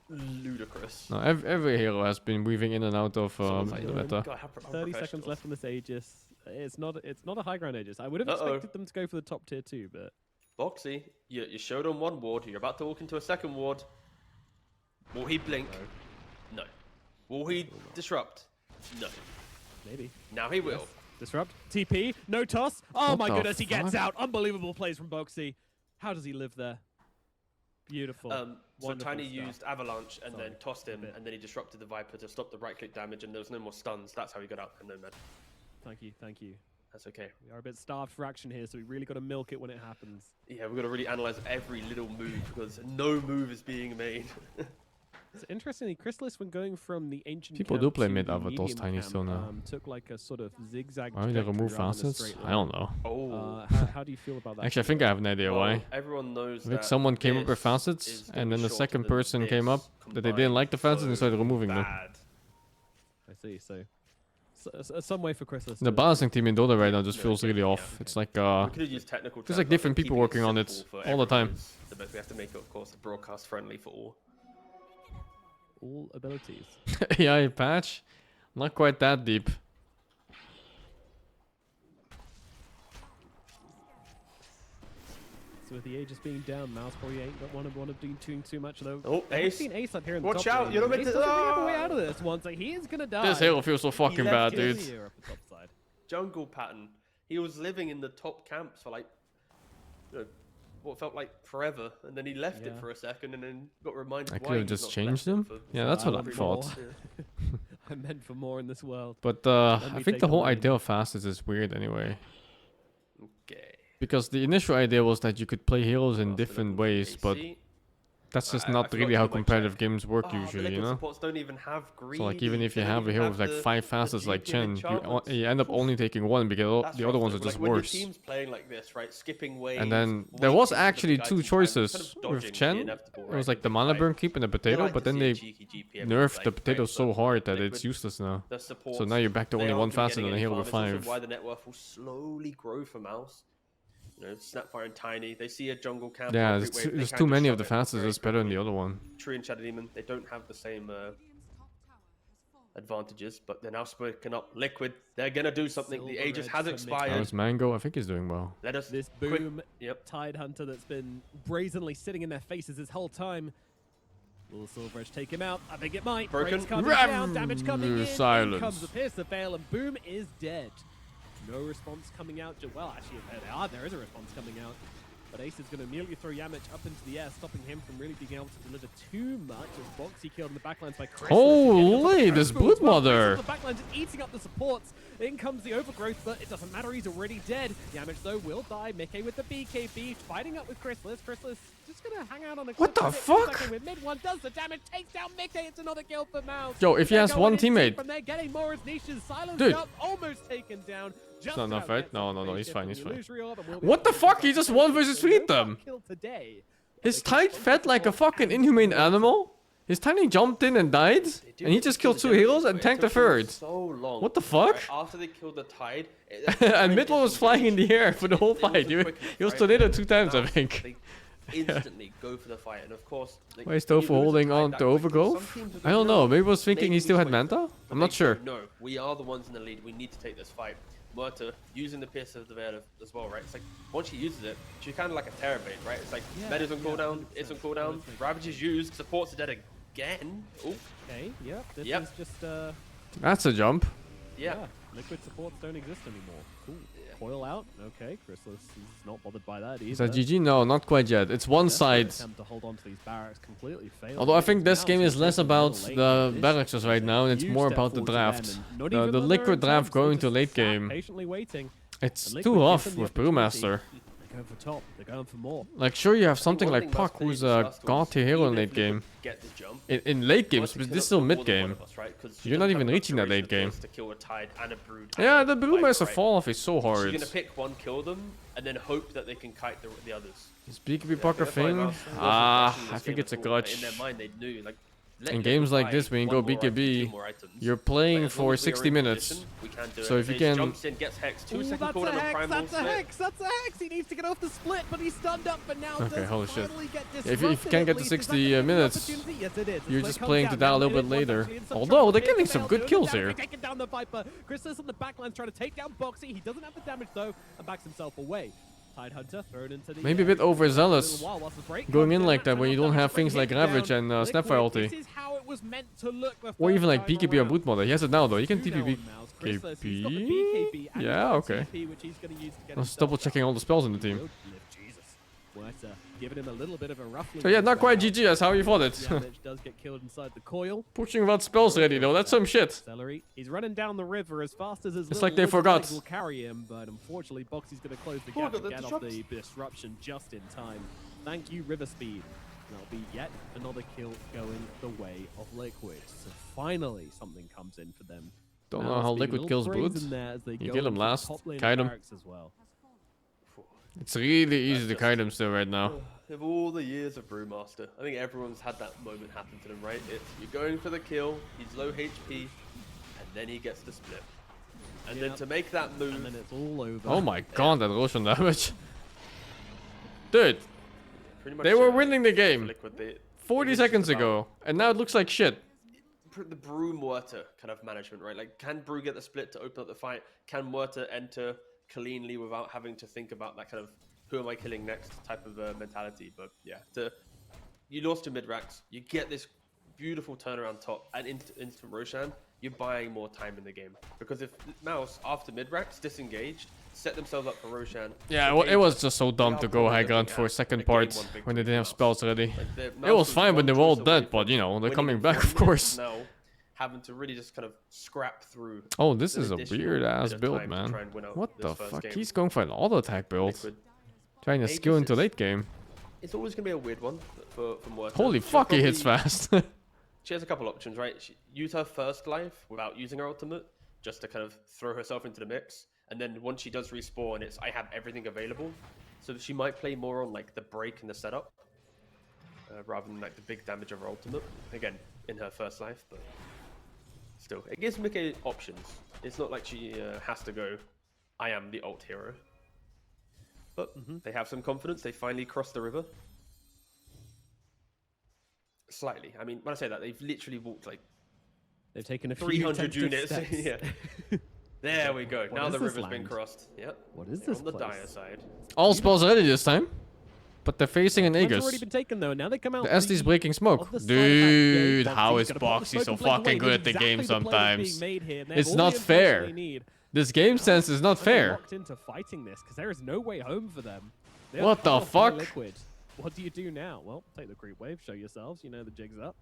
ludicrous. No, every hero has been weaving in and out of Someone's like, the "Oh, meta. God, how 30 seconds left on this Aegis. It's not a high ground Aegis. I would have expected them to go for the top tier 2, but Boxy, you showed on one ward. You're about to walk into a second ward. Will he blink? No. Will he disrupt? No. maybe. Now he will. Yes. Disrupt. TP. No toss. Oh What my the goodness, he gets fuck? out. Unbelievable plays from Boxy. How does he live there? Beautiful. So Wonderful Tiny stuff. used Avalanche and Sorry, then tossed him, bit. and then he disrupted the Viper to stop the right-click damage, and there was no more stuns. That's how he got out, and no med. Thank you, thank you. That's okay. We are a bit starved for action here, so we really got to milk it when it happens. Yeah, we've got to really analyze every little move because no move is being made. So interestingly, Chrysalis, when going from the ancient People camp do play to mid the Avatars medium Tiny camp, still now. took like a sort of zigzag. Why would they trajectory remove rather than a facets? straight I don't line. know. Oh. How do you feel about that? Actually, I think I have an idea why. Everyone knows I think that someone came up with this facets, is gonna and be then the shorter second than person came this up that they didn't like the facets and combined, started removing them. bad. I see. So, some way for Chrysalis. The to- balancing team in Dota right now just No, feels really yeah, off. okay. It's like We could have used technical. there's like terms, different but people keeping working on it simple for all the time. everyone is the best. We have to make it, of course, broadcast friendly for all. all abilities. AI patch, not quite that deep. So with the Aegis being down, MOUZ probably ain't got one of doing too much though. Oh, I've Ace. seen Ace up here in the Watch top out, lane. you're not meant Ace to- doesn't really have a way Ah! out of this one, so he is gonna die. This hero feels so fucking left bad, his- dude. Here up the top side. Jungle pattern. He was living in the top camps for like, what felt like forever, and then he left it Yeah. for a second, and then got reminded. I why could have he's just not changed left them. it for- Yeah, that's what I want thought. more. I meant for more in this world. But Let I me think take the a whole lane. idea of facets is weird anyway. Okay. Because the initial idea was that you could play heroes in Well, different so ways, but AC. that's just I not forgot really to how do my competitive check. games work Oh, the usually, liquid you know? supports don't even have green. So like even if you have a hero with like 5 facets like Chen, you end up only taking one because the other ones are just when worse. Your team's playing like this, right? Skipping waves. And then there was actually 2 choices with Chen. It was like the mana burn keep and the potato, but then they nerfed the potato so hard that it's useless now. So now you're back to only 1 facet and a hero with 5. Why the net worth will slowly grow for MOUZ. You know, Snapfire and Tiny, they see a jungle camp. Yeah, or a creep wave, they there's can too just many of shove the it facets very that's better than the quickly. other one. Tree and Shadow Demon, they don't have the same advantages, but they're now smoking up Liquid. They're gonna do something. The Silver Aegis Edge has for expired. How's Mango? I think he's doing well. Let us This quick- boom Yep. Tide Hunter that's been brazenly sitting in their faces this whole time. Will Silver Edge take him out? I think it might. Broken. Breaks coming down, damage coming in. Silence. In comes the Pierce the Veil, and Boom is dead. No response coming out. Well, actually, there is a response coming out. But Ace is going to immediately throw Yamich up into the air, stopping him from really being able to deliver too much. As Boxy killed in the backlines by Chris. Holy, this Bloodmother! The backline just eating up the supports. In comes the overgrowth, but it doesn't matter. He's already dead. Yamich, though, will die. Mickey with the BKB, fighting up with Chrysalis. Chrysalis just going to hang out on a What the cliff. fuck? With mid one does the damage, takes down Mickey. It's another kill for MOUZ. Yo, if he They're has going one in deep teammate- from there, getting more as niches. Silence Dude. up, almost taken down. Just not enough, about right? gets No, the no, no, he's spaceship fine, from he's the fine. illusory orb and will be What the able to fuck? He take just the 1 versus 3'd no them. kill today. His Tide fed like a fucking inhumane animal. His Tiny jumped in and died, and he just killed 2 heroes and tanked the 3rd. So long. What the fuck? Right, after they killed the Tide, And Midwell was flying in the air for the whole fight. He was tornadoed 2 times, I think. They instantly go for the fight, and of course. Why is Tofu holding on to Overgrowth? I don't know. Maybe he was thinking he still had Manta? I'm not sure. No, we are the ones in the lead. We need to take this fight. Murta using the Pierce of the Veil as well, right? It's like once she uses it, she's kind of like a Terror bait, right? It's like Yeah, Meta's on yeah, cooldown, 100%, it's on cooldown, 100%. Ravage is used, supports are dead again. Oh, Okay, yep, this Yep. is just, That's a jump. yeah. liquid supports don't exist anymore. Cool. Coil out, okay, Chrysalis is not bothered by that either. Is that GG? No, not quite yet. It's one side. Attempt to hold on to these barracks completely failed. Although I think this Now game is she's less taking about middle lane the position. barracks right now, and it's Huge more step about the forward to draft. them, and not The even on their liquid own draft terms, going they to just late sat game. Patiently waiting. It's The too Liquid rough gives them the with opportunity. Brewmaster. They're going for top. They're going for more. Like, sure, you have something One like thing MOUZ Puck, couldn't who's even a discuss was god tier hero in even late if Liquid game. Get this jump, In late games, Murta but can this is up still more mid than game. one of us, right? 'Cause she You're not doesn't even have reaching that duration late game. to kill a Tide and a Brood. Yeah, and the a Brewmaster Viper, fall off is so right? hard. She's gonna pick one, kill them, and then hope that they can kite the others. Is BKB Yeah, Pucker that's why thing? MOUZ wasn't Ah, rushing I this think game it's a at all, but clutch. In their mind, they knew like In games like this, when you go BKB, you're playing for 60 minutes. So if you can... Jumps in, gets Hex, 2 second cooldown on Primal That's a Hex! That's a Hex! He needs to get off the split, but he's stunned up, but now Okay, holy does shit. finally get If you can't get to 60 minutes, yes, it is. you're just playing to die a little bit later. Although, they're getting some good kills here. Taking down the Viper. Chrysalis on the backline trying to take down Boxy. He doesn't have the damage, though, and backs himself away. Tidehunter thrown into the Maybe a bit overzealous going in like that when you don't have things like Ravage and Snapfire ulti. Or even like BKB on boot mode. He has it now though. He can TP BKB. Yeah, okay. I was double checking all the spells in the team. Giving him a little bit of a So yeah, not quite GG as how you thought it. does get killed inside the coil. Pushing without spells ready though, that's some shit. Celery. He's running down the river as fast as his It's like they forgot. will carry him, but unfortunately Boxy's going to close the gap and get off the disruption just in time. Thank you, River Speed. That'll be yet another kill going the way of Liquid. So finally something comes in for them. Don't know how Liquid kills boot. You kill him last, kite him. Well. It's really easy to kite him still right now. Of all the years of Brewmaster, I think everyone's had that moment happen to them, right? It's you're going for the kill, he's low HP, and then he gets the split. And then to make that move, and then it's all over. Oh my god, that Roshan damage. Dude, they were winning the game 40 seconds ago, and now it looks like shit. The Brew Muerta kind of management, right? Like, can Brew get the split to open up the fight? Can Muerta enter cleanly without having to think about that kind of who am I killing next type of mentality? But yeah, you lost to mid-racks, you get this beautiful turnaround top and instant Roshan, you're buying more time in the game. Because if MOUZ, after mid-racks, disengaged, set themselves up for Roshan. Yeah, it was just so dumb to go high ground for a second part when they didn't have spells ready. Like it was fine when they were all dead, but you know, they're coming back, of course. Now, having to really just kind of scrap through. Oh, this is a weird ass build, man. What the fuck? He's going for an auto attack build. Trying to skill into late game. It's always going to be a weird one for Muerta. Holy fuck, he hits fast. She has a couple options, right? She use her first life without using her ultimate, just to kind of throw herself into the mix. And then once she does respawn, it's I have everything available. So she might play more on like the break and the setup, rather than like the big damage of her ultimate. Again, in her first life, but still, it gives Mickey options. It's not like she has to go, I am the ult hero. But they have some confidence. They finally crossed the river. Slightly. I mean, when I say that, they've literally walked like... They've taken a 300 units. Yeah. There we go. What now the river's land? been crossed. Yep. What is this on the place? dire side. All spells ready this time. But they're facing an It's Aegis. already been taken though. Now they come out. The SD's breaking smoke. Dude, how is Boxy so fucking good at the game sometimes? It's not fair. This game sense is not fair. Locked into fighting this because there is no way home for them. What the fuck? Liquid. What do you do now? Well, take the creep wave, show yourselves. You know the jig's up.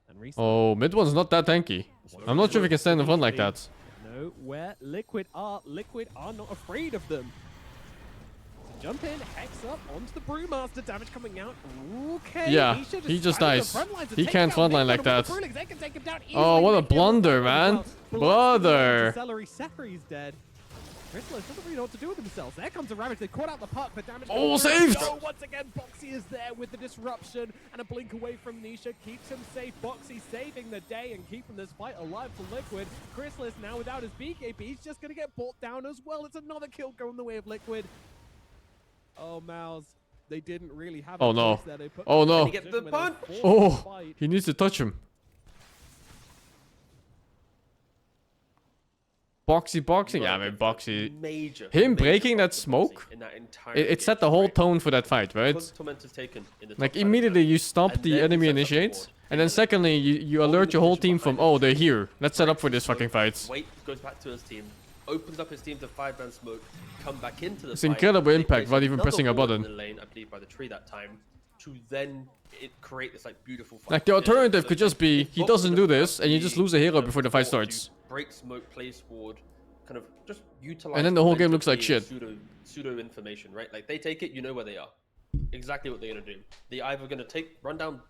And restart. Oh, mid one's not that tanky. I'm not sure if he can stand in front like that. No, where Liquid are not afraid of them. So jump in, hex up onto the Brewmaster. Damage coming out. Okay. Yeah, he just dies. He can't frontline like that. Oh, what a blunder, man. Brother. Celery's dead. Chrysalis doesn't really know what to do with themselves. There comes a Ravage. They caught out the puck, but damage. Oh, saved! So once again, Boxy is there with the disruption and a blink away from Nisha. Keeps him safe. Boxy saving the day and keeping this fight alive for Liquid. Chrysalis now without his BKB. He's just going to get brought down as well. It's another kill going the way of Liquid. Oh, MOUZ. They didn't really have Oh, no. Oh, no. Get the punch. Oh, he needs to touch him. Boxy. Yeah, I mean, Boxy. Him breaking that smoke, it set the whole tone for that fight, right? Like, immediately you stop the enemy initiate, and then secondly, you alert your whole team from, oh, they're here. Let's set up for this fucking fight. Wait, goes back to his team, opens up his team to 5-man smoke, come back into the It's fight. incredible impact without even pressing a button. In the lane, I believe by the tree that time, to then create this like beautiful fight. Like, the alternative could just be, he doesn't do this, and you just lose a hero before the fight starts. Break smoke, place ward, kind of just utilize. And then the whole game looks like shit. Pseudo information, right? Like they take it, you know where they are, exactly what they're gonna do. They're either gonna run down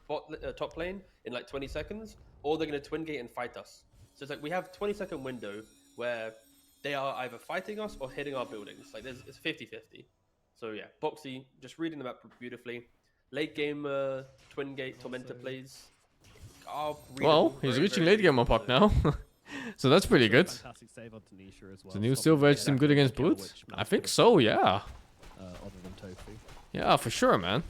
top lane in like 20 seconds, or they're gonna twin gate and fight us. So it's like we have 20-second window where they are either fighting us or hitting our buildings. Like it's 50-50. So yeah, Boxy just reading the map beautifully. Late game twin gate Tormentor plays. are Well, readable, he's very, reaching very late game on readable, puck now. So that's pretty good. Fantastic save on Tanisha as well. The new Stopping Silver Edge the team good against kill, Brute? which I Mouse think could've so, done, yeah. other than Tofu. Yeah, for sure, man.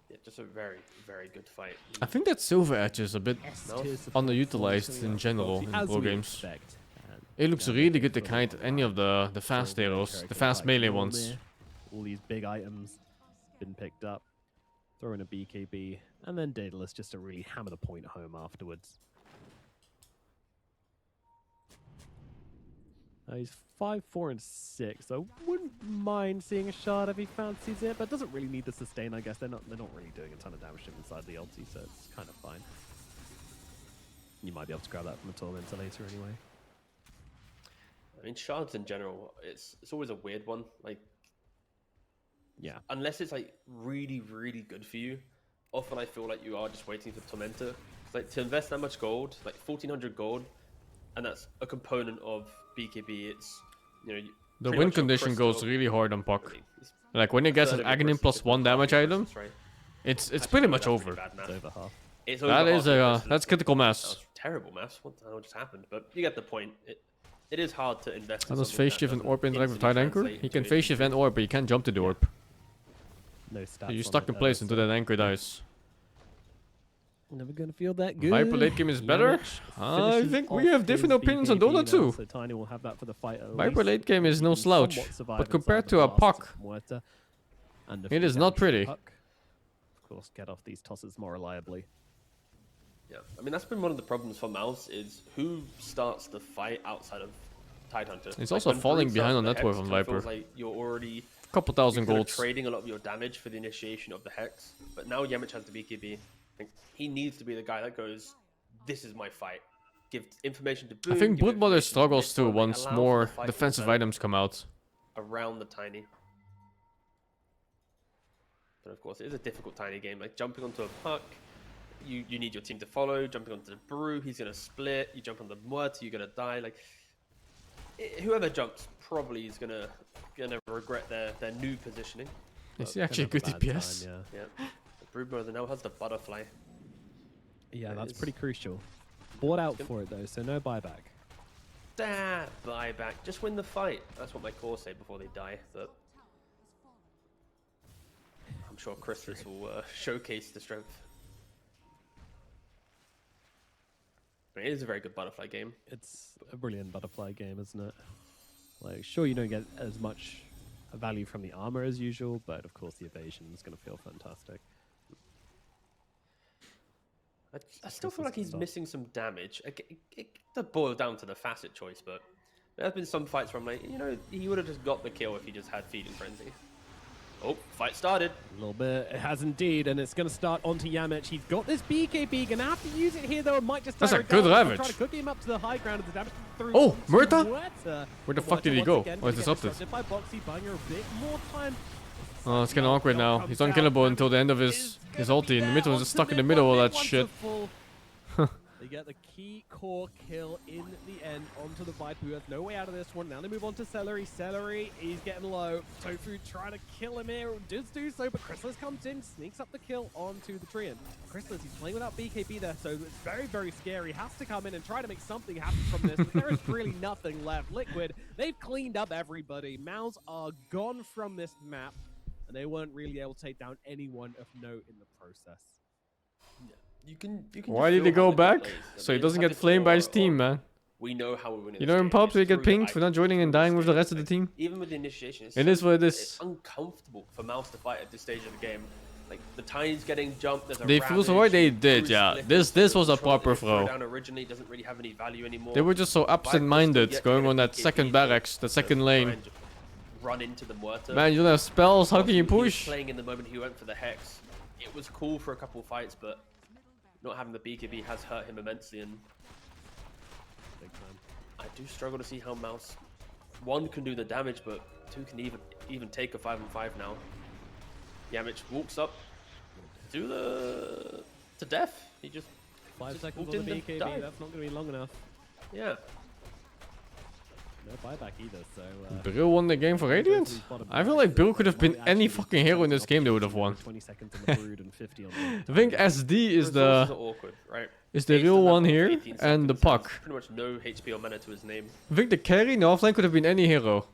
Yeah, just a very, very good fight. I think that Silver Edge is a bit S-tier support underutilized in force, general in as pro we games. expect, and It looks yeah, really they good to put kite on any of the fast Silver arrows, the characters fast like melee Mjolnir, ones. all these big items been picked up. Throw in a BKB, and then Daedalus just to really hammer the point home afterwards. He's 5, 4, and 6. So I wouldn't mind seeing a shard if he fancies it, but doesn't really need the sustain. I guess they're not really doing a ton of damage to him inside the ulti, so it's kind of fine. You might be able to grab that from a tormentor later anyway. I mean, shards in general, it's always a weird one. Like, Yeah. unless it's like really, really good for you, often I feel like you are just waiting for Tormentor. 'Cause, like, to invest that much gold, like 1400 gold, and that's a component of BKB. It's, you know, The pretty win much your condition goes crystal- really hard on I puck. mean, it's Like when it gets third an of your Aghanim crystals, plus if 1 not half damage your item, crystals, right? it's Actually, pretty no, much that's pretty over. bad math. It's over half. It's That over is half your a crystals. that's critical That mass. was terrible maths. What the hell just happened? But you get the point. It is hard to invest. How in does something phase that shift and doesn't orb interact with tight instantly anchor? translate He into can it. phase shift and orb, but he can't jump to the orb. No stats. So you're on stuck it in there, place until so that anchor dies. never gonna feel that good. Viper late game is better? Yamich I finishes think we off have different his opinions on BKB Dota now, too. So Tiny will have that for the fight at Viper least. late game is no He can slouch, somewhat survive but inside compared the to a blast puck, of Muerta and it defeat is not damage pretty. puck. Of course, get off these tosses more reliably. Yeah, I mean that's been one of the problems for MOUZ is who starts the fight outside of Tidehunter. It's also falling behind on net worth on Viper. Feels like you're already Couple thousand kind of golds. trading a lot of your damage for the initiation of the hex. But now Yamich has the BKB. I think he needs to be the guy that goes, "This is my fight." Give information to Boom. I think give Brood Mother information to struggles Missile, too like, once allow for more the fight to defensive develop items come out. around the Tiny. But of course, it is a difficult Tiny game. Like jumping onto a puck, you need your team to follow. Jumping onto the Brew, he's gonna split. You jump on the Muerta, you're gonna die. Like whoever jumps probably is gonna regret their new positioning. Is he Gonna actually have good a bad DPS? time, Yeah, the Brood Mother now has the butterfly. yeah, It that's is. pretty crucial. Bought out for it though, so no buyback. Buyback. Just win the fight. That's what my core say before they die. But I'm sure Christmas will showcase the strength. I mean, it is a very good butterfly game. It's a brilliant butterfly game, isn't it? Like, sure, you don't get as much value from the armor as usual, but of course the evasion is going to feel fantastic. I still feel like he's missing some damage. It does boil down to the facet choice, but there have been some fights where I'm like, you know, he would have just got the kill if he just had Feeding Frenzy. Oh, fight started. A little bit. It has indeed, and it's going to start onto Yamich. He's got this BKB. Going to have to use it here, though. It might just That's tire a it good down. ravage. Try to cook him up to the high ground as the damage through. Oh, onto Muerta? Muerta. Where the Muerta fuck did he once go? again Or is gonna this get up this? disrupted by Boxy, buying her a bit more time. Oh, it's kinda awkward now. He's unkillable until the end of his ulti. In the middle, he's just stuck in the middle of that shit. They get the key core kill in the end onto the Viper, who has no way out of this one. Now they move on to Celery. Celery, he's getting low. Tofu trying to kill him here. Does do so, but Chrysalis comes in, sneaks up the kill onto the Treant. Chrysalis, he's playing without BKB there, so it's very, very scary. Has to come in and try to make something happen from this, but there is really nothing left. Liquid, they've cleaned up everybody. MOUZ are gone from this map, and they weren't really able to take down anyone of note in the process. You can Why just did he feel go how Liquid back? plays. So he They doesn't have get this flamed by his aura team, of, man. We know how we're winning. You this know in game. pubs, It's they get through the pinged for not items, joining and through dying with the skills. rest of the Like, team. Even with the initiation, it's It is what it it's is. uncomfortable for MOUZ to fight at this stage of the game. Like the Tiny's getting jumped. There's a They feel so right, they did, yeah. This was a proper throw. Down originally doesn't really have any value anymore. They were just so absent-minded going on that second barracks, the second lane. Run into the Muerta. Man, you don't have spells, how can you He was push? playing in the moment he went for the Hex. It was cool for a couple of fights, but not having the BKB has hurt him immensely, and Big time. I do struggle to see how MOUZ, one, can do the damage, but two, can even take a 5-on-5 now. Yamich walks up to death. He just 5 seconds walked on the in to BKB, die. that's not going to be long enough. Yeah. No buyback either, so... Brill won the game for Radiant? I feel like Brill could have been any fucking hero in this game they would have won. 20 seconds on the Brood and 50 on the I think SD is Resources are the awkward, right? real doesn't one have here, 18 and the seconds, puck. has pretty much no HP or mana to his name. I think the carry in the offlane could have been any hero.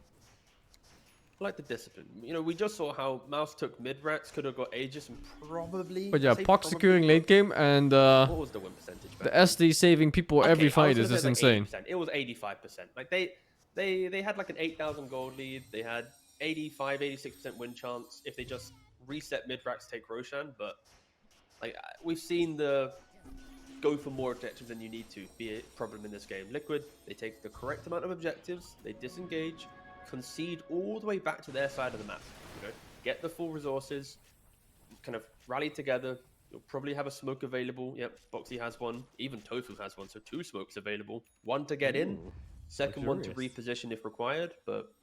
I like the discipline. You know, we just saw how MOUZ took mid-racks, could have got Aegis, and probably... But yeah, say puck probably securing got- late game and What was the win percentage? the back SD saving people then? every Okay, I fight was is gonna just say, like, insane. 80%. It was 85%. Like they had like an 8,000 gold lead. They had 85, 86% win chance if they just reset mid-racks, take Roshan. But like we've seen the go for more objectives than you need to be a problem in this game. Liquid, they take the correct amount of objectives, they disengage, concede all the way back to their side of the map. You know, get the full resources, kind of rally together. You'll probably have a smoke available. Yep, Boxy has one. Even Tofu has one, so 2 smokes available. One to get in, Ooh, second one to luxurious. reposition if required, but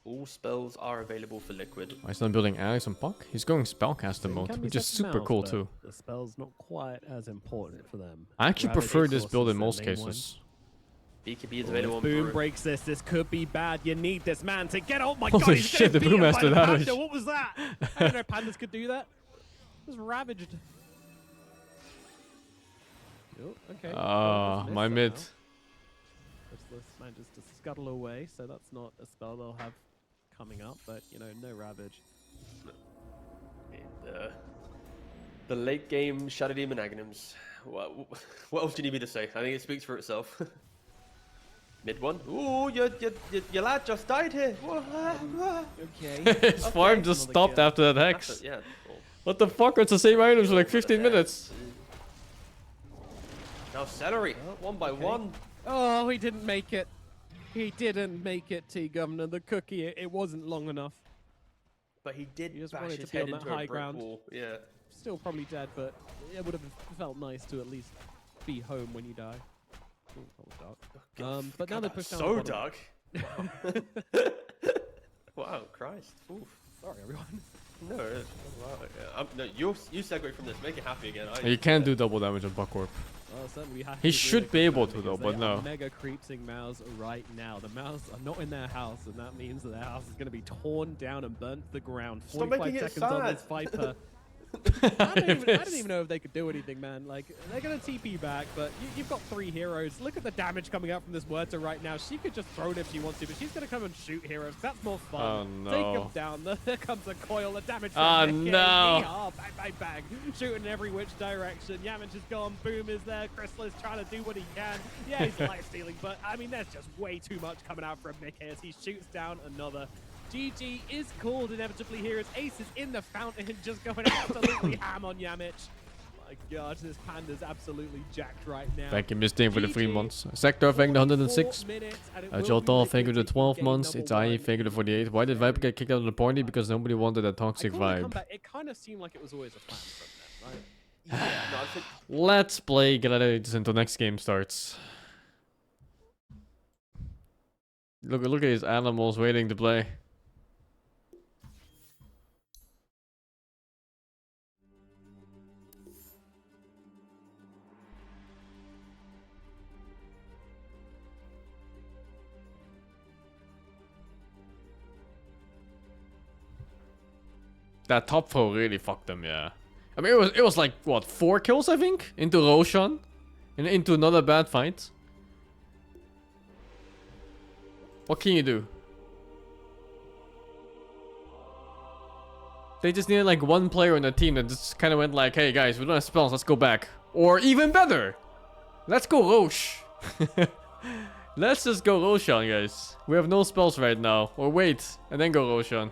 all spells are available for Liquid. He's not building Alex and puck. He's going spellcaster So it mode, can be which is set to super MOUZ, cool but too. The spell's not quite as important for them. I actually Ravage prefer this build in resources most their main one. cases. BKB is Oh, available if on Boom Brew. breaks this could be bad. You need this man to get. Oh my Holy god, he's shit, the getting Boom beaten has by to the damage. Panda. What was that? I didn't know pandas could do that. It was ravaged. Oh, okay. Ah, my mid. Restless manages to scuttle away, so that's not a spell they'll have coming up, but you know, no ravage. And, the late game Shadow Demon Aghanims. What else do you need me to say? I think it speaks for itself. Mid one. Ooh, your lad just died here. Okay. His farm just Another stopped kill. after that That's hex. it, yeah. Cool. What the fuck? It's the same items for like 15 minutes. Now celery, Oh, one by okay. one. Oh, he didn't make it. He didn't make it, T-Governor. The cookie, it wasn't long enough. But he did He just bash wanted his to be head on that into high a brick ground. wall. Yeah. Still probably dead, but it would have felt nice to at least be home when you die. Ooh, that was dark. But now they push down so the bottom. dark. Wow, Christ. Oof. Sorry, everyone. No, wow. Yeah. No, you segue from this. Make it happy again. You can't do double damage on Buckwarp. Well, certainly we have He to do should it be able because to though, they but are no. mega creepsing MOUZ right now. The MOUZ are not in their house, and that means that their house is going to be torn down and burnt to the ground. Stop 45 making it seconds on sad. this Viper. I don't even know if they could do anything, man. Like, they're going to TP back, but you've got 3 heroes. Look at the damage coming out from this Wurter right now. She could just throw it if she wants to, but she's going to come and shoot heroes. That's more fun. Oh, Take no. them down. There comes a coil. The damage Oh, from Nick. no. Yeehaw, bang, bang, bang. Shooting in every which direction. Yamich is gone. Boom is there. Crystal is trying to do what he can. Yeah, he's life stealing, but I mean, there's just way too much coming out from Nick here as he shoots down another. GG is called inevitably here as Ace is in the fountain, just going absolutely ham on Yamich. My god, this Panda's absolutely jacked right now. Thank you, Miss Dane, for the 3 GG. months. Sector, thank you the 106. 4 minutes, and it will be Joltal, thank you the Liquid 12 taking months. game It's number IE, one. thank you the 48. Why did Viper get kicked out of the party? Because nobody wanted that toxic I call it a vibe. comeback. It kind of seemed like it was always a plan from them, right? Yeah, no, I think Let's play Gladiators until next game starts. Look at these animals waiting to play. That top throw really fucked them, yeah. I mean, it was like what, 4 kills I think into Roshan, and into another bad fight. What can you do? They just needed like 1 player on the team that just kind of went like, "Hey guys, we don't have spells, let's go back." Or even better, let's go Rosh. Let's just go Roshan, guys. We have no spells right now. Or wait, and then go Roshan.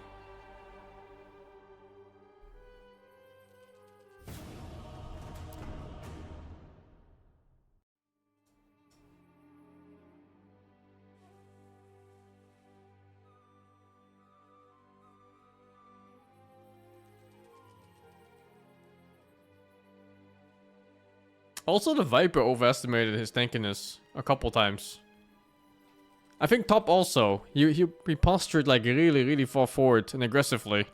Also, the Viper overestimated his tankiness a couple times. I think top also. He postured like really far forward and aggressively.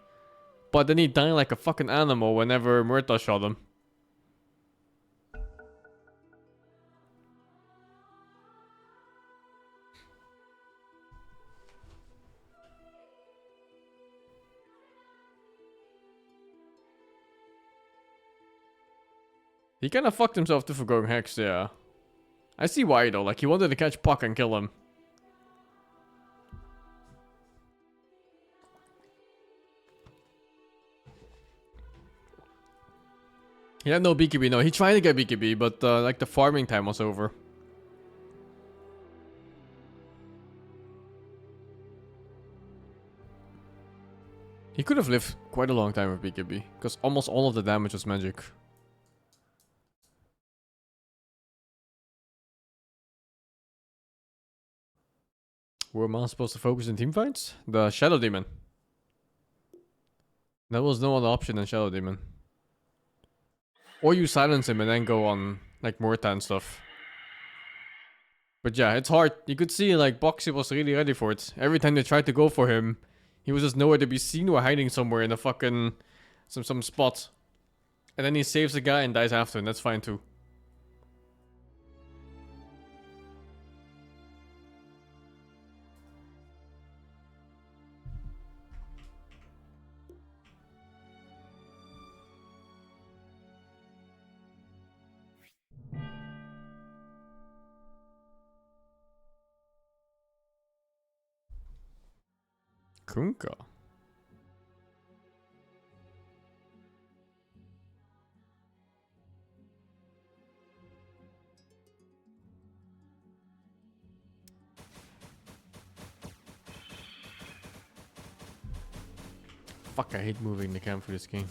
But then he died like a fucking animal whenever Murta shot him. He kind of fucked himself too for going Hex, yeah. I see why though, like he wanted to catch Puck and kill him. He had no BKB, no. He tried to get BKB, but like the farming time was over. He could have lived quite a long time with BKB, because almost all of the damage was magic. Were MOUZ supposed to focus in teamfights? The Shadow Demon. There was no other option than Shadow Demon. Or you silence him and then go on like Morta and stuff. But yeah, it's hard. You could see like Boxy was really ready for it. Every time they tried to go for him, he was just nowhere to be seen or hiding somewhere in a fucking some spot. And then he saves the guy and dies after, and that's fine too. Kunka. Fuck, I hate moving the cam for this game.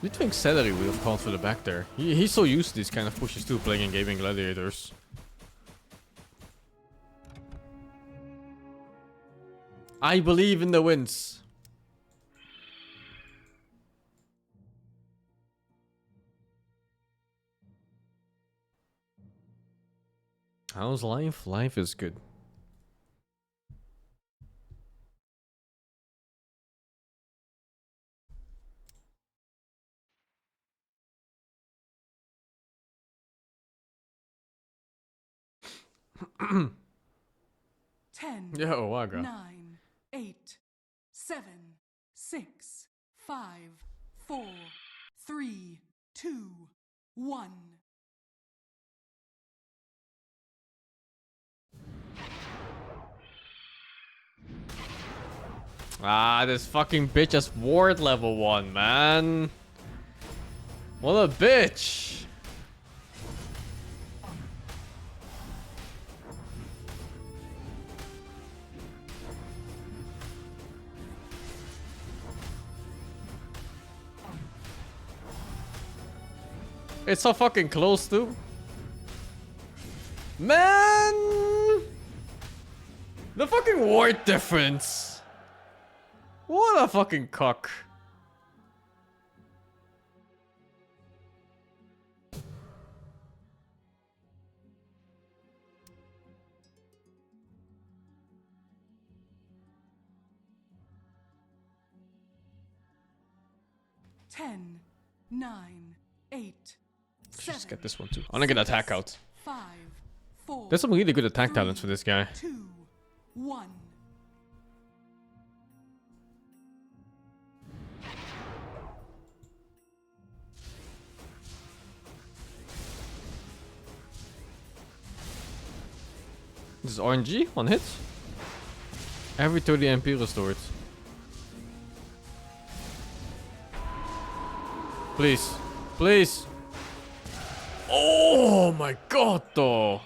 You'd think Celery would have called for the back there. He's so used to these kind of pushes too, playing in gaming Gladiators. I believe in the wins. How's life? Life is good. Ten, Yo, Waga. 9, 8, 7, 6, 5, 4, 3, 2, 1. Ah, this fucking bitch has ward level 1, man. What a bitch. It's so fucking close too. Man! The fucking ward difference. What a fucking cock. Ten, 9, 8, Just get this one too. I'm gonna get attack out. 5, 4. There's some really good attack talents for this guy. 2, 1. This is RNG, one hit. Every 30 MP restored. Please. Please. Oh my god, though.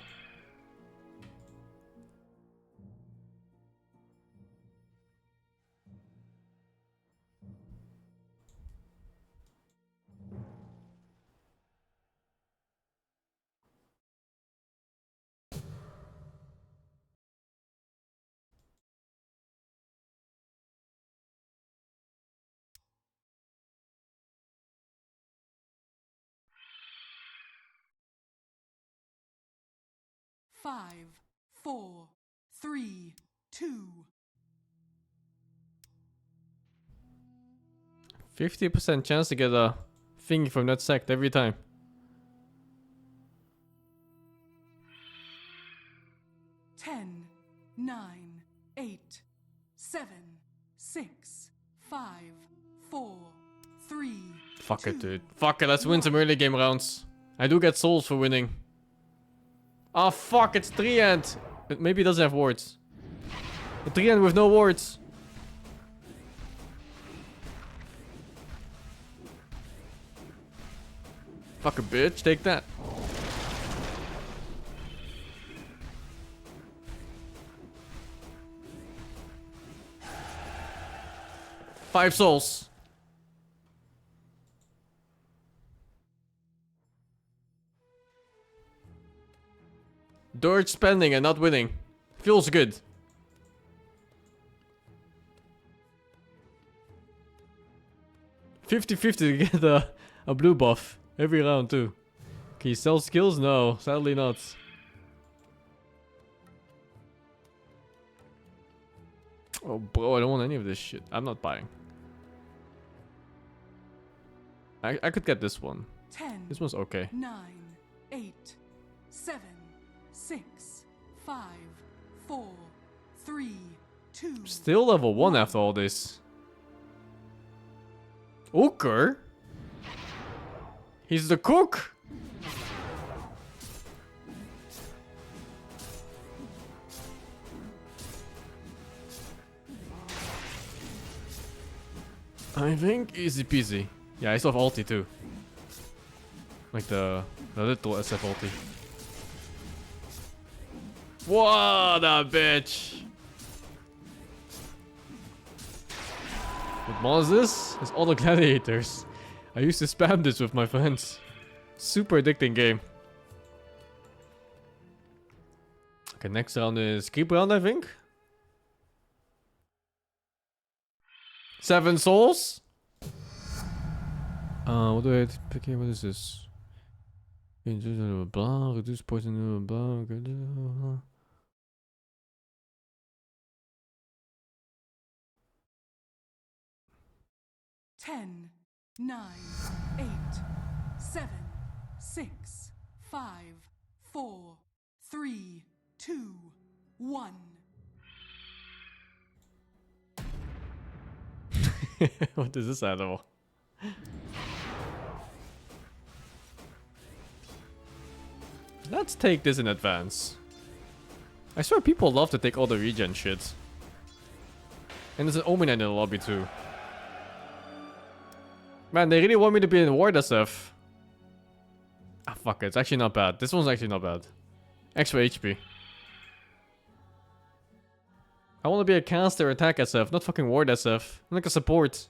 Five, 4, 3, 2. 50% chance to get a thingy from that sect every time. 10, 9, 8, 7, 6, 5, 4, 3. Fuck it, 2, dude. Fuck it, let's win some early game rounds. I do get souls for winning. Oh fuck, it's 3-end. Maybe it doesn't have wards. A 3-end with no wards. Fuck a bitch, take that. Five souls. Dirge spending and not winning. Feels good. $50-50 to get a blue buff every round too. Can you sell skills? No, sadly not. Oh bro, I don't want any of this shit. I'm not buying. I could get this one. 10. This one's okay. 9, 8, 7, 6, 5, 4, 3, 2. Still level 1 after all this. Ooker? He's the cook? I think easy peasy. Yeah, I still have ulti too. Like the little SF ulti. What a bitch! What mod is this? It's all the gladiators. I used to spam this with my friends. Super addicting game. Okay, next round is keep round, I think. 7 souls? What do I pick here? What is this? Reduce poison. Blah. 10, 9, 8, 7, 6, 5, 4, 3, 2, 1. What is this animal? Let's take this in advance. I swear people love to take all the regen shit. And there's an Omen in the lobby too. Man, they really want me to be in Ward SF. Ah, fuck it. It's actually not bad. This one's actually not bad. Extra HP. I want to be a caster attack SF, not fucking Ward SF. I'm like a support.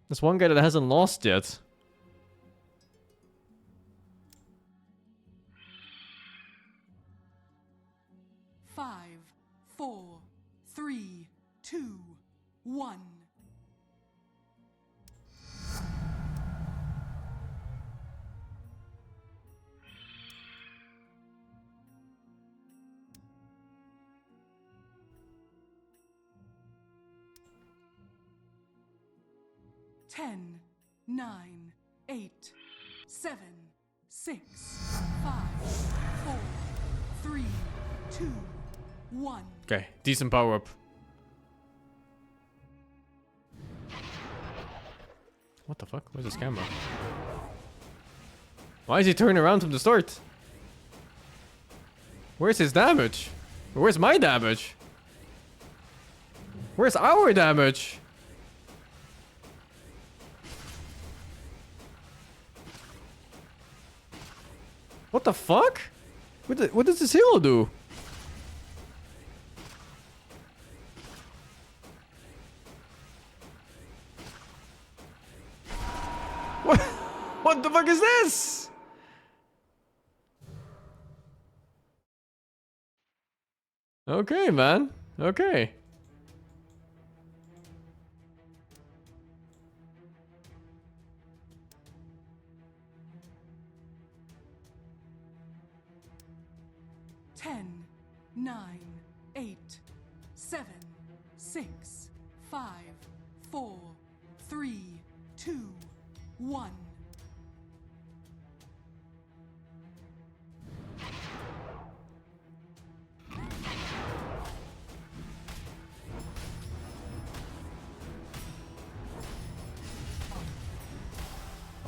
There's one guy that hasn't lost yet. Five, 4, 3, 2, 1. Ten, 9, 8, 7, 6, 5, 4, 3, 2, 1. Okay, decent power up. What the fuck? Where's this camera? Why is he turning around from the start? Where's his damage? Where's my damage? Where's our damage? What the fuck? What does this hero do? What the fuck is this? Okay, man. Okay. Ten, 9, 8, 7, 6, 5, 4,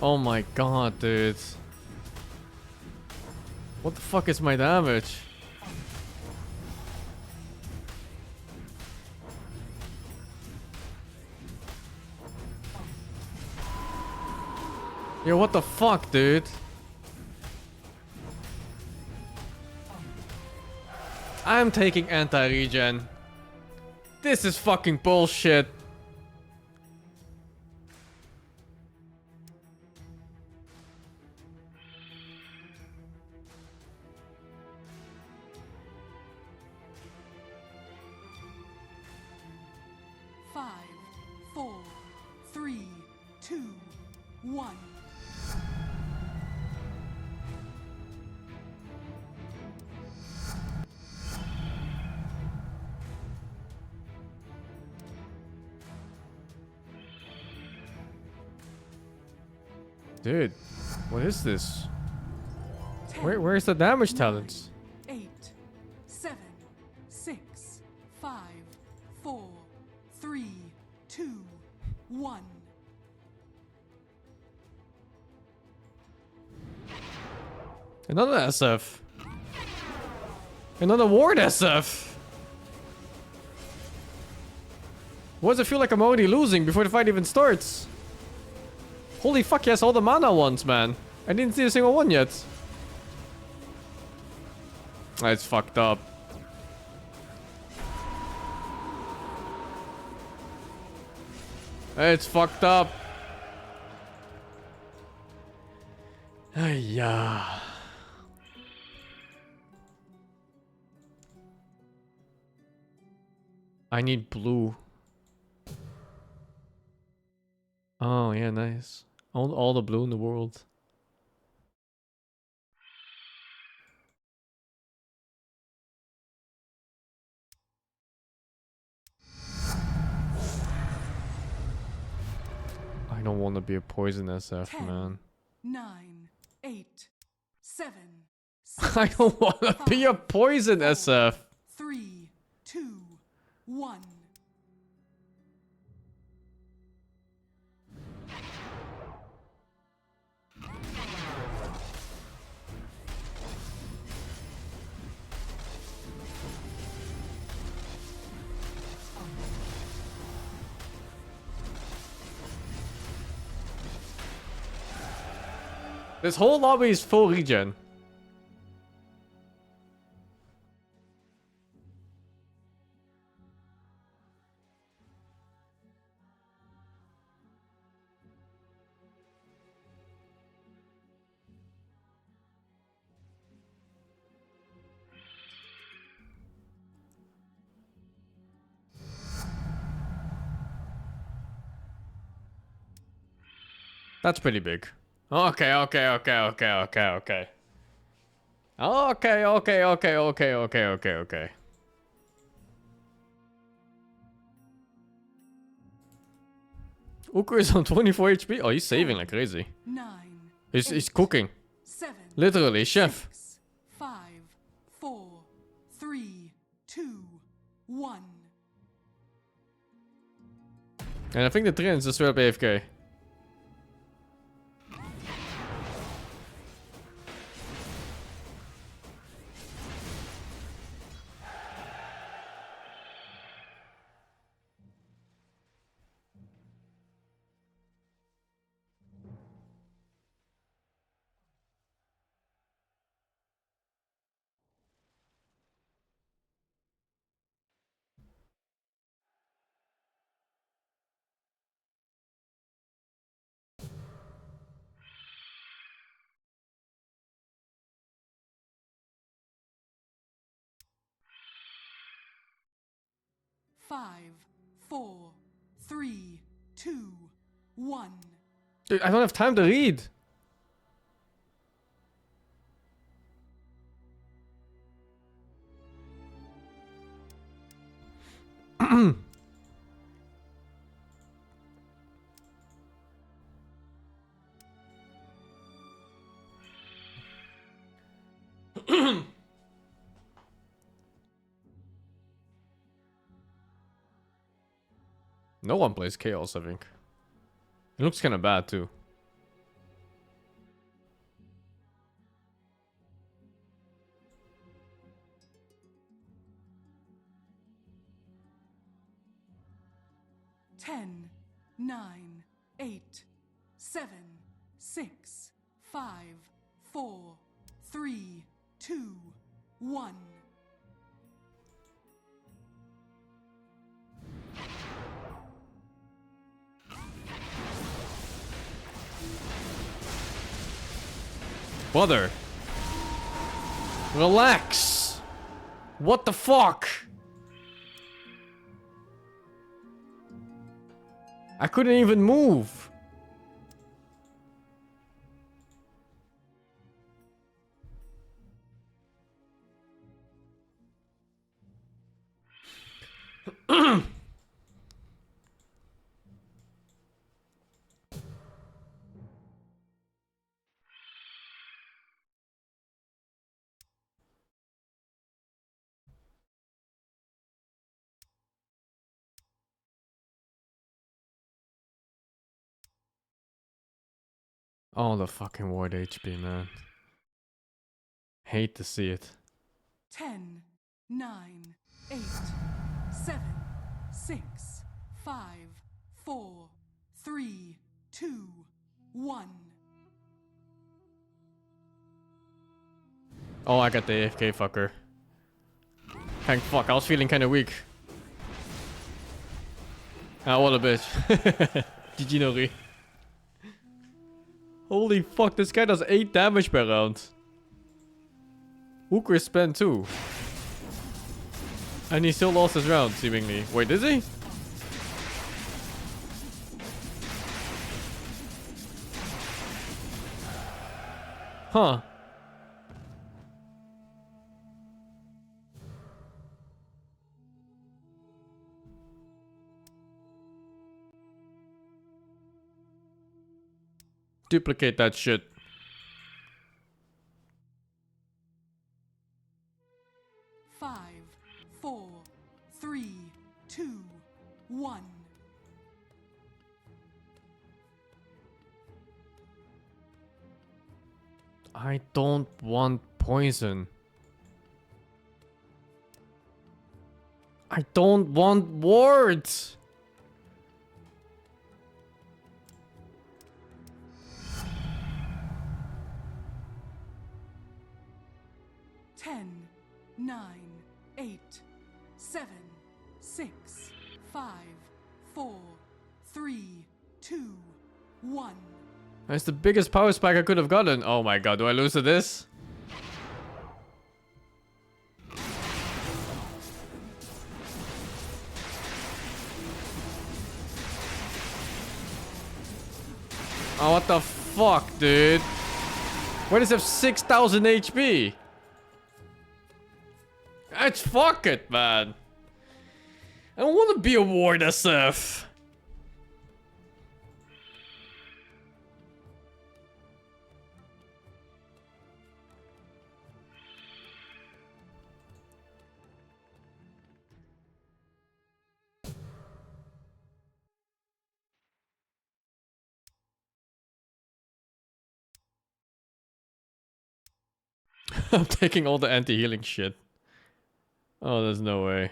Oh my god, dude. What the fuck is my damage? Yo, what the fuck, dude? I'm taking anti-regen. This is fucking bullshit. Five, four, three, two, one. Dude, what is this? 10, Where's the damage 9, talents? 8, 7, 6, 5, 4, 3, 2, 1. Another SF. Another ward SF. Why does it feel like I'm already losing before the fight even starts? Holy fuck, yes, all the mana ones, man. I didn't see a single one yet. That's fucked up. It's fucked up. Yeah. I need blue. Oh, yeah, nice. All the blue in the world. I don't want to be a poison SF, 10, man. 9, 8, 7, I don't want to be a poison SF. 3, 2, 1. This whole lobby is full regen. That's pretty big. Okay. Okay. Uko is on 24 HP. Oh, he's saving like crazy. 9, He's cooking. 7, Literally, chef. 6, 5, 4, 3, 2, 1. And I think the train is just straight up AFK. Five, 4, 3, 2, 1. Dude, I don't have time to read. No one plays Chaos, I think. It looks kind of bad, too. 10, 9, 8, 7, 6, 5, 4, 3, 2, 1. Brother. Relax. What the fuck? I couldn't even move. All the fucking ward HP, man. Hate to see it. 10, 9, 8, 7, 6, 5, 4, 3, 2, 1. Oh, I got the AFK fucker. Thank fuck, I was feeling kinda weak. Ah, what a bitch. GG Nori. Holy fuck, this guy does 8 damage per round. Hooker spent 2. And he still lost his round, seemingly. Wait, is he? Huh. Duplicate that shit. Five, 4, 3, 2, 1. I don't want poison. I don't want wards. 10, 9, 8, 7, 6, 5, 4, 3, 2, 1. That's the biggest power spike I could have gotten. Oh my god, do I lose to this? Oh, what the fuck, dude? Why does it have 6,000 HP? It's fuck it, man. I don't want to be a ward SF. I'm taking all the anti-healing shit. Oh, there's no way.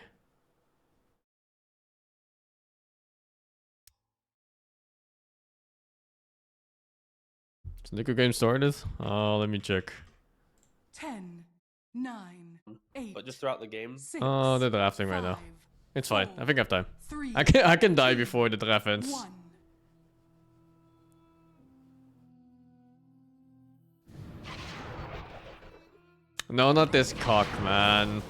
Is Nico game started? Oh, let me check. 10, 9, 8. But just throughout the game. 6, Oh, they're drafting right now. 5, It's fine. I think I have time. 3, I can die before the draft ends. 1. No, not this cock, man.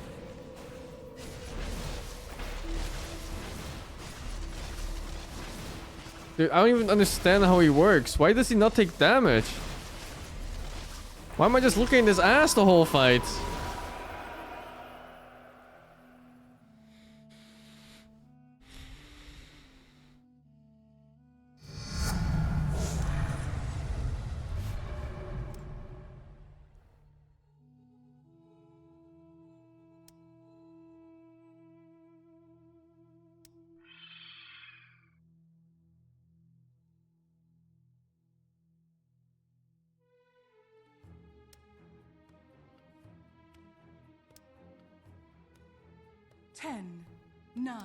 Dude, I don't even understand how he works. Why does he not take damage? Why am I just looking at his ass the whole fight? Ten, 9,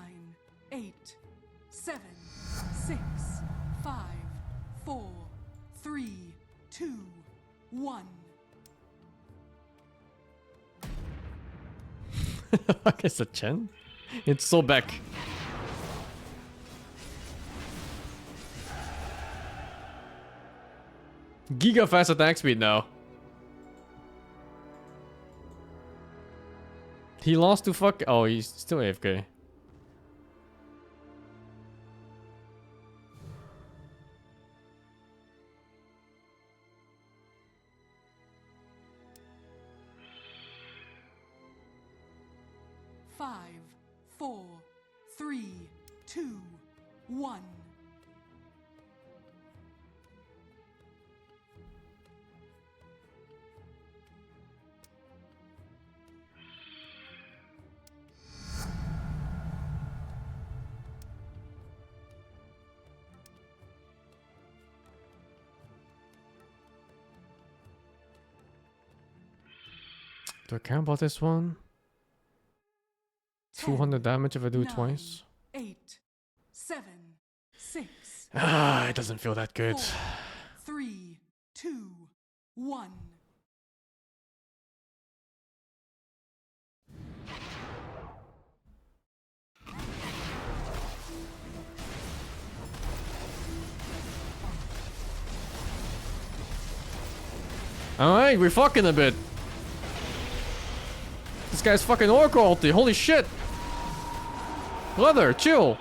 8, 7, 6, 5, 4, 3, 2, 1. What is a Chen? It's so back. Giga fast attack speed now. He lost to fuck. Oh, he's still AFK. Five, 4, 3, 2, 1. Do I care about this one? 200 damage if I do it 9, twice. 8, 7, 6. Ah, it doesn't feel that good. 4, 3, 2, 1. Alright, we're fucking a bit. This guy's fucking Oracle ulti. Holy shit. Brother, chill.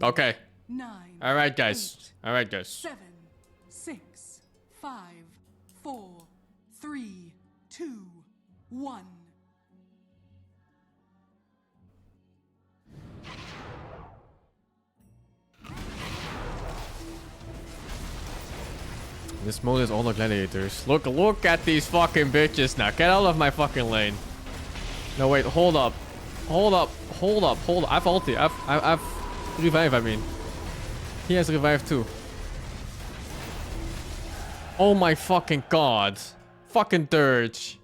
Okay. 9. Alright, guys. 8, Alright, guys. 7, 6, 5, 4, 3, 2, 1. This mode is all the gladiators. Look at these fucking bitches now. Get out of my fucking lane. No, wait. Hold up. Hold up. I've ulti. I've revive, I mean. He has revive too. Oh my fucking god. Fucking dirge.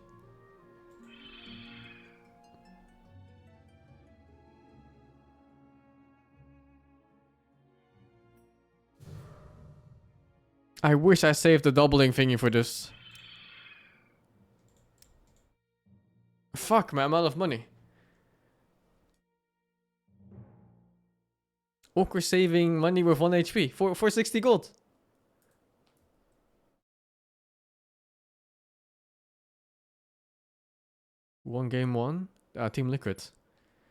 I wish I saved the doubling thingy for this. Fuck, man, I'm out of money. We're saving money with 1 HP for 60 gold. One game one. Team Liquid.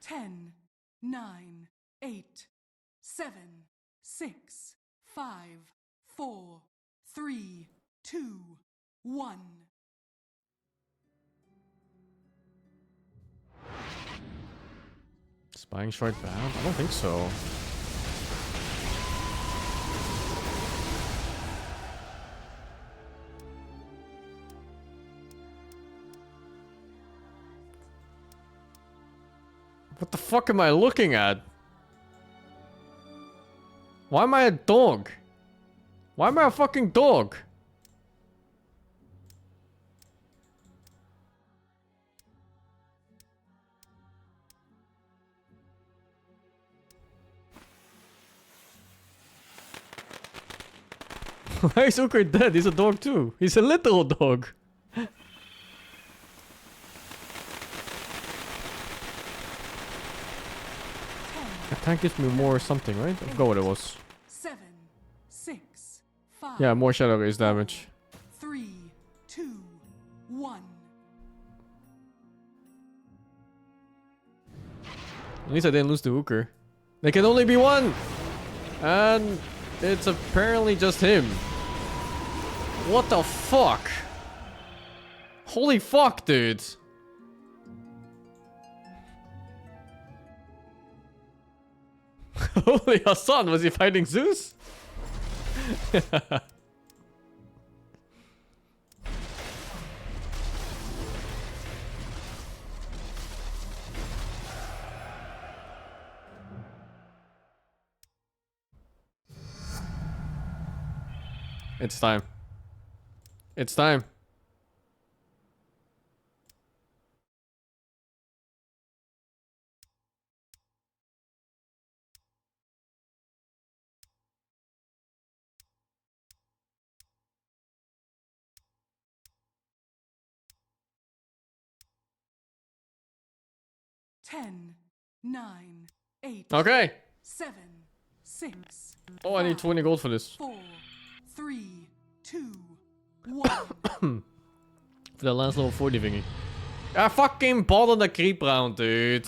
10, 9, 8, 7, 6, 5, 4, 3, 2, 1. Spying short bad? I don't think so. What the fuck am I looking at? Why am I a dog? Why am I a fucking dog? Why is Uker dead? He's a dog too. He's a little dog. Attack gives me more something, right? I forgot what it was. 7, 6, 5. Yeah, more shadow raise damage. 3, 2, 1. At least I didn't lose to Hooker. There can only be one! And it's apparently just him. What the fuck? Holy fuck, dude. Holy Hassan, was he fighting Zeus? It's time. It's time. Ten, nine, eight, Okay. 7, 6. Oh, I need 20 gold for this. 4, 3, 2, 1. For the last level 40 thingy. I fucking bought on the creep round, dude.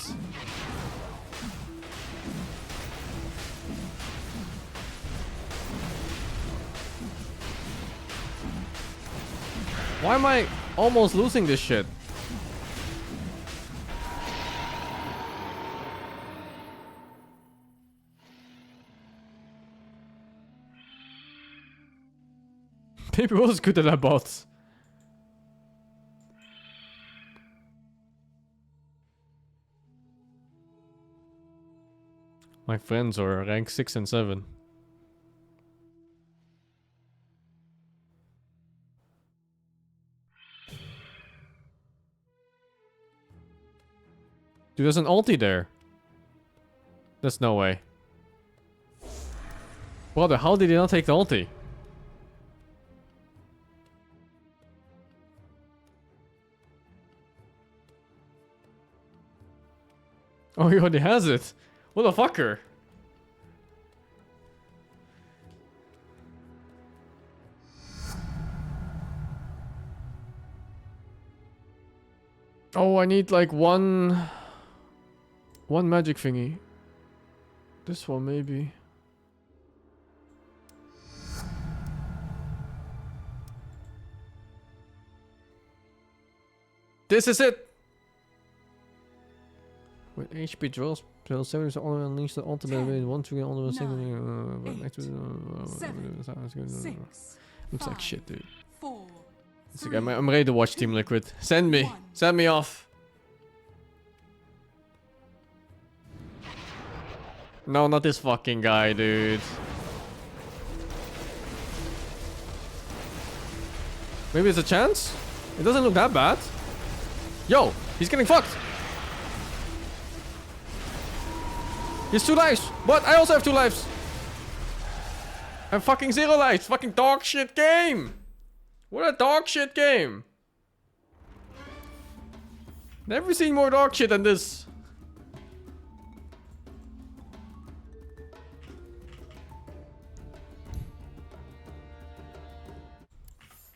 Why am I almost losing this shit? Maybe it was good that I bought. My friends are rank 6 and 7. Dude, there's an ulti there. There's no way. Brother, how did he not take the ulti? Oh, he already has it. What a fucker. Oh, I need like one magic thingy. This one maybe. This is it. With HP draws, plus 7 only unleash the ultimate ability. 1 to get on the single. Looks like shit, dude. 4, It's like, I'm ready to watch Team Liquid. Send me. Send me off. No, not this fucking guy, dude. Maybe it's a chance? It doesn't look that bad. Yo, he's getting fucked. He has 2 lives. What? I also have 2 lives. I have fucking 0 lives. Fucking dog shit game. What a dog shit game. Never seen more dog shit than this.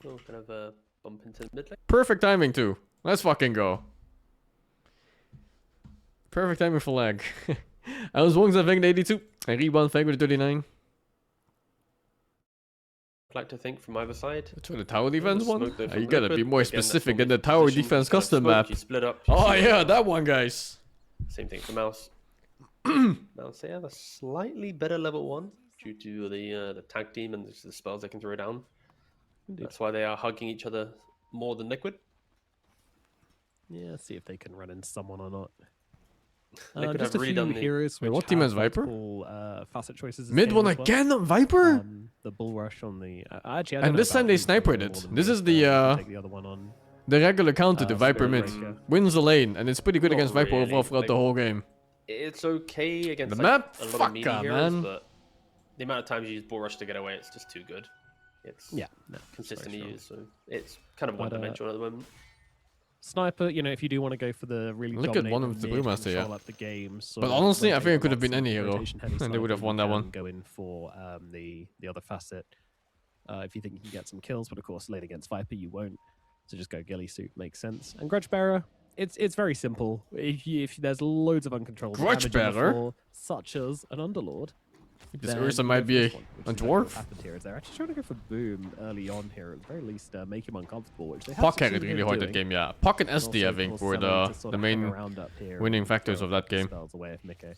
Oh, kind of a bump into mid lane. Perfect timing too. Let's fucking go. Perfect timing for lag. I was Wong's at 82. I rebound Fang with 39. I'd like to think from either side. To the tower defense one? You gotta be Liquid. more Again, that's specific than normally the tower position, defense kind of custom smoke, map. You split up. You Oh see yeah, that one, guys. Same thing for MOUZ. MOUZ, they have a slightly better level 1 due to the tag team and the spells they can throw down. That's why they are hugging each other more than Liquid. Yeah, see if they can run into someone or not. Liquid Just have a really few done the... heroes Wait, which what team have has Viper? multiple, facet choices. Mid one as well. again, Viper? The bull rush on the... actually, I And don't know this about time they who's done snipered more it. than This me, is so the, I can take the other one on. The regular counter to Viper Spirit mid. Breaker. Wins the lane, and it's pretty good Not against Viper really, overall throughout like- the whole game. It's okay against The like, map? a lot Fuck of meaty yeah, heroes, man. but the amount of times you use bull rush to get away, it's just too good. It's Yeah, no, consistently very used, so it's kind of But, one-dimensional at the moment. Sniper, you know, if you do want to go for the really Look at dominate one the of the mid, Brewmaster, yeah. control up the game, But honestly, I think it could have been lots of any hero, rotation-heavy and they would have sniper, won you that can one. Go in for the other facet if you think you can get some kills, but of course, late against Viper, you won't. So just go ghillie suit, makes sense. And Grudge Bearer, it's very simple. If there's loads of uncontrollable Grudge damage on the Bearer? floor, such as an Underlord, This then Ursa you might go for be this a one, which is exactly dwarf. what happened here, is they're actually trying to go for Boom early on here, at the very least make him uncomfortable, which they have Puck carried succeeded really in hard doing. that game, yeah. Puck and And SD, also, I of think, course, were Sally to sort the of hang main around up here winning and factors throw of that game. spells away of Miko.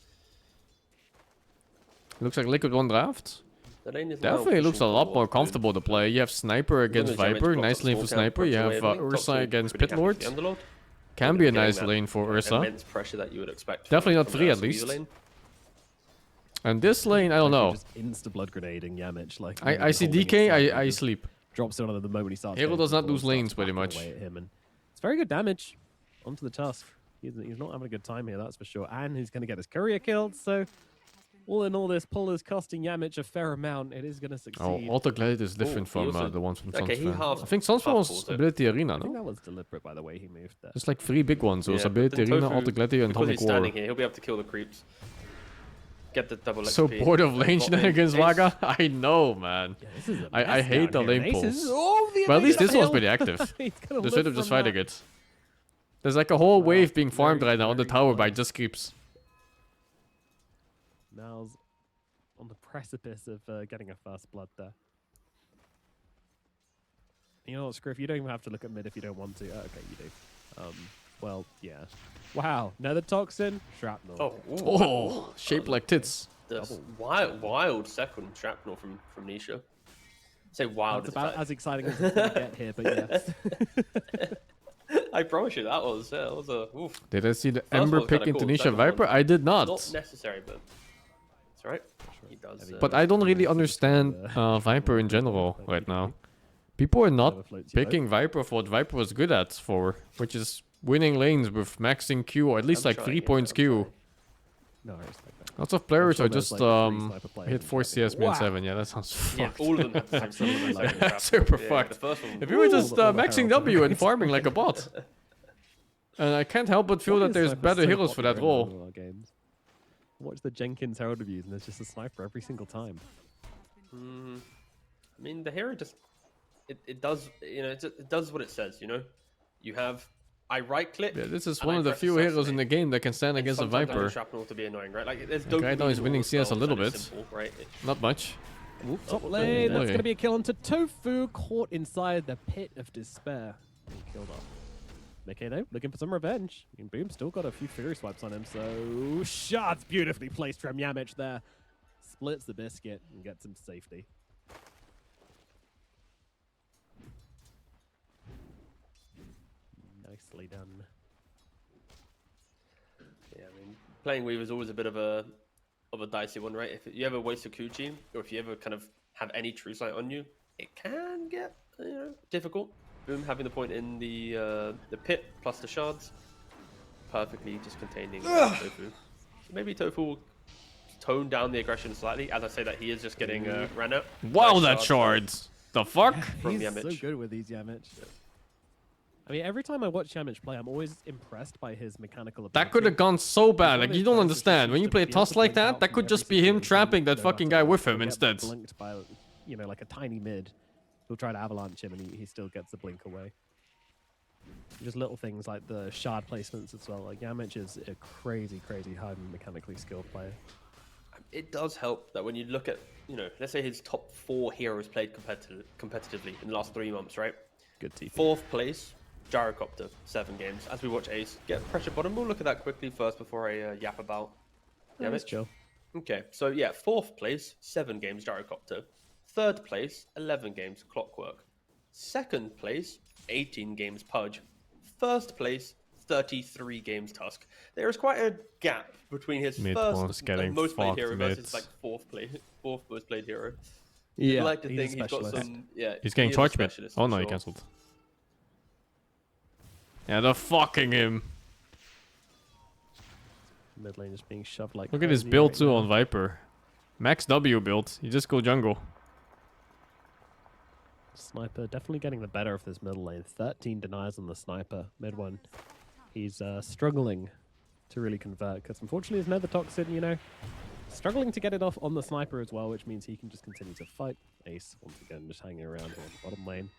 Looks like Liquid won draft. The lane is now Definitely looks a pushing lot towards more Boom. comfortable to play. You have Sniper against As long as Viper, Jamin's nice got lane the for small camp, Sniper. You punch away, have I think Ursa Toxic against pretty happy with Pitlord. the Underlord. Can be a Getting nice that lane for Ursa. Immense pressure that you would expect. Definitely not from free, the at Ursa least. lane. And this lane, I don't know. Just insta blood grenading Yamich. Like I see DK, I sleep. Drops it on him the moment he starts. Hero going does for the not ball, lose starts lanes pretty whacking much. away at him, and it's very good damage onto the Tusk. He's not having a good time here, that's for sure. And he's going to get his courier killed. So all in all, this pull is costing Yamich a fair amount. It is going to succeed. Oh, Auto Gladiators is different he from also- the ones from Okay, he Sunsfan. half- I think Sunsfan half was pulls it. Ability Arena, I think no? that was deliberate by the way he moved there. There's like 3 big ones. It was Yeah, but Ability then Arena, Tofu, Auto Gladiator, and because Tonic he's War. standing here, he'll be able to kill the creeps. Get the double XP. So bored of lane Bot lane, shenanigans, Ace. Vaga. I know, man. Yeah, this is a I mess hate the down here, lane and Ace is- pulls. Oh, the But at least evade this was uphill. pretty active. He's gonna Instead live of just from fighting that. it. There's like a whole Well, wave being farmed very, right now on the very tower by close. just creeps. MOUZ on the precipice of getting a first blood there. You know what, Scriff? You don't even have to look at mid if you don't want to. Oh, okay, you do. Well, yeah. Wow, Nether Toxin, Shrapnel. Oh, ooh, Oh, shaped like tits. this wild second shrapnel from Nisha. Say wild. That's it's about like- as exciting as it's going to get here, but yes. I promise you that was a oof. Did I see the one Ember was pick kinda into cool, Nisha second one- Viper? I did Not not. necessary, but it's right. He does. But I don't really understand Viper in general right now. People are not picking Viper for what Viper was good at for, which is winning lanes with maxing Q or at least I'm like trying, 3 yeah, points I'm Q. No, I respect that. Lots of players sure are there's, just like, 3 sniper players hit in 4 CS Champions. min Wow. 7. Yeah, that sounds Yeah, fucked. all of them have the same Absolutely. second That's shrapnel. super Yeah, fucked. The first one. If you were just all the maxing heralds. W and farming like a bot. And I can't help but feel Why that is there's sniper better so heroes for that popular in role. all our games? Watch the Jenkins Herald reviews and there's just a sniper every single time. I mean, the hero just it does it does what it says. You have I right click. Yeah, this is and one I of the press few heroes in assassinate, the game that can stand and against a sometimes I use Viper. Shrapnel to be annoying, right? Like there's Okay, now he's winning CS a little bit. Simple, right? Not much. Top lane, that's okay. going to be a kill onto Tofu, caught inside the pit of despair. And killed off. Okay, though, looking for some revenge. And Boom still got a few Fury swipes on him, so shots beautifully placed from Yamich there. Splits the biscuit and gets him to safety. Nicely done. Yeah, I mean, playing Weaver is always a bit of a dicey one, right? If you ever waste a Kuchi, or if you ever kind of have any true sight on you, it can get difficult. Boom, having the point in the pit plus the shards, perfectly just containing Tofu. So maybe Tofu will tone down the aggression slightly. As I say that, he is just getting ran out. Wow, Nice that shards. The fuck? From He's so Yamich. good with these Yamich. I mean, every time I watch Yamich play, I'm always impressed by his mechanical ability. That could have gone so bad. One Like, of you his don't players understand. just When you seems play a to be able toss to like blink out that, that from could just every be him single trapping enemy, that no fucking matter guy what. with him He'll get instead. blinked by, like a tiny mid. He'll try to avalanche him and he still gets the blink away. Just little things like the shard placements as well. Like Yamich is a crazy, crazy high mechanically skilled player. It does help that when you look at, let's say his top 4 heroes played competitively in the last 3 months, right? Good TP. 4th place, Gyrocopter, 7 games. As we watch Ace get pressure bottom, we'll look at that quickly first before I yap about Yeah, that's Yamich. chill. Okay, so yeah, 4th place, 7 games Gyrocopter. 3rd place, 11 games Clockwork. 2nd place, 18 games Pudge. 1st place, 33 games Tusk. There is quite a gap between his Mid first one's getting most played fucked hero mid. versus like 4th most played hero. Yeah, I'd like to he's think a he's got specialist. some. Yeah, He's getting he is a charge mid. specialist Oh for no, he sure. cancelled. Yeah, they're fucking him. Mid lane just being shoved like Look at his crazy build right too now. on Viper. Max W build. You just go jungle. Sniper definitely getting the better of this middle lane. 13 denies on the sniper. Mid one. He's struggling to really convert because unfortunately his Nether Toxin, struggling to get it off on the sniper as well, which means he can just continue to fight. Ace, once again, just hanging around here on the bottom lane.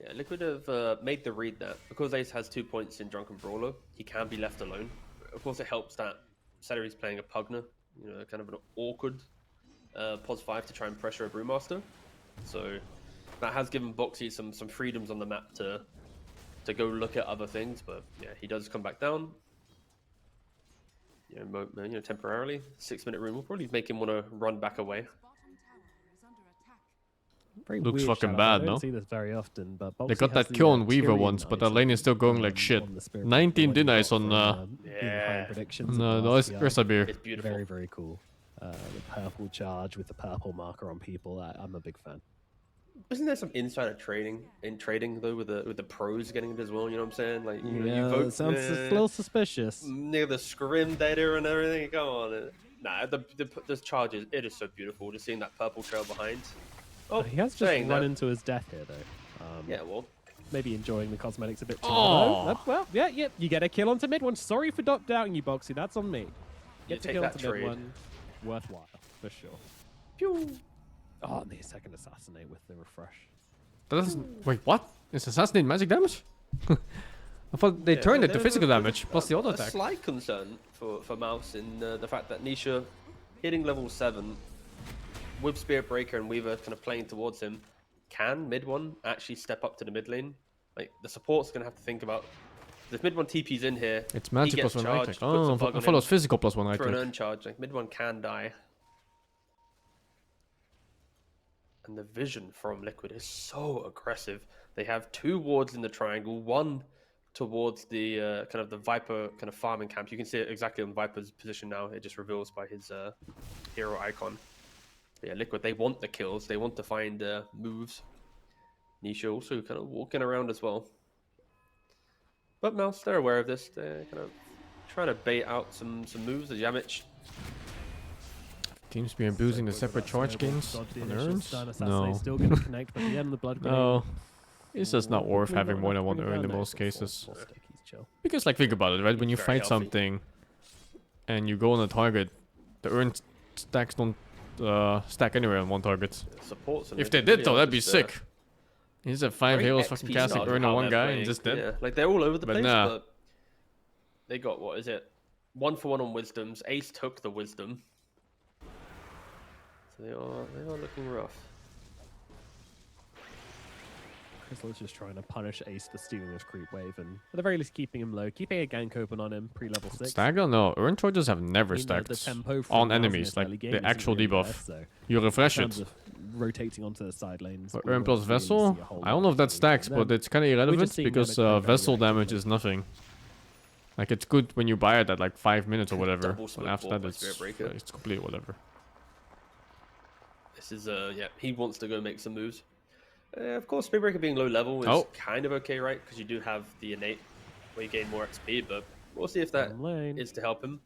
Yeah, Liquid have made the read that because Ace has 2 points in Drunken Brawler, he can be left alone. Of course, it helps that Celery's playing a Pugner, kind of an awkward pos 5 to try and pressure a Brewmaster. So that has given Boxy some freedoms on the map to go look at other things. But yeah, he does come back down. Temporarily. 6-minute room will probably make him want to run back away. Very Looks weird fucking shout-out. bad, I don't no? see this very often, but They Boxy got has that the, kill on Weaver Tyrion once, but that Knight lane is still going like on shit. the Spirit 19 Board denies from, on being high in predictions. no, and no, it's RCR. Ursa beer. It's beautiful. Very, very cool. The purple charge with the purple marker on people. I'm a big fan. Isn't there some insider trading though with the pros getting it as well? You know what I'm saying? Like you It sounds a little suspicious. Near the scrim data and everything. Come on. Nah, the charges. It is so beautiful just seeing that purple trail behind. Oh, he has just run into his death here though. Yeah, well, maybe enjoying the cosmetics a bit too. Oh. Well, yeah, you get a kill onto mid one. Sorry for doubting you, Boxy. That's on me. Get to take kill that onto mid trade. one. Worthwhile for sure. pew. Oh, and the second assassinate with the refresh. That doesn't... Wait, what? Is assassinate magic damage? I thought they turned it to physical damage, plus the auto A attack. slight concern for MOUZ in the fact that Nisha hitting level 7 with Spirit Breaker and Weaver kind of playing towards him. Can mid one actually step up to the mid lane? Like, the support's going to have to think about... If mid one TP's in here, It's magic he plus gets one right charged, click. puts a Oh, bug I on thought it was him physical plus one right for an click. uncharge. Like, mid one can die. And the vision from Liquid is so aggressive. They have 2 wards in the triangle, one towards the kind of the Viper kind of farming camp. You can see it exactly on Viper's position now. It just reveals by his hero icon. But yeah, Liquid, they want the kills. They want to find moves. Nisha also kind of walking around as well. But MOUZ, they're aware of this. They're kind of trying to bait out some moves. The Yamich. Teams be abusing the separate charge gains on urns? No. Still going to connect, but the end of the blood No. It's just not worth having more than one urn in most cases. Because, like, think about it, right? When you Very fight healthy. something and you go on a target, the urn stacks don't stack anywhere on one target. Supports. If they did, though, that'd be sick. You just have 5 heroes fucking casting urn on one guy and just dead. Yeah, like they're all over the But place, nah. but they got, what is it? 1-for-1 on wisdoms. Ace took the wisdom. So they are looking rough. Crystal's just trying to punish Ace for stealing this creep wave and at the very least keeping him low, keeping a gank open on him pre-level 6. Stagger? No, urn charges have never stacked the tempo from on MOUZ in enemies, this like early game the isn't actual really debuff. there, so You refresh in terms it. of rotating onto the side lanes. But we urn won't plus really vessel? see a whole I don't lot know if that coming stacks, from but them. it's kind of We're irrelevant just seeing them because at very, very vessel damage actively. is nothing. Like, it's good when you buy it at like 5 minutes or whatever, Double but smoke after ball that by it's, Spirit Breaker. it's completely whatever. This is, yeah, he wants to go make some moves. Of course, Spirit Breaker being low level is Oh. kind of okay, right? Because you do have the innate where you gain more XP, but we'll see if that Bottom lane. is to help him.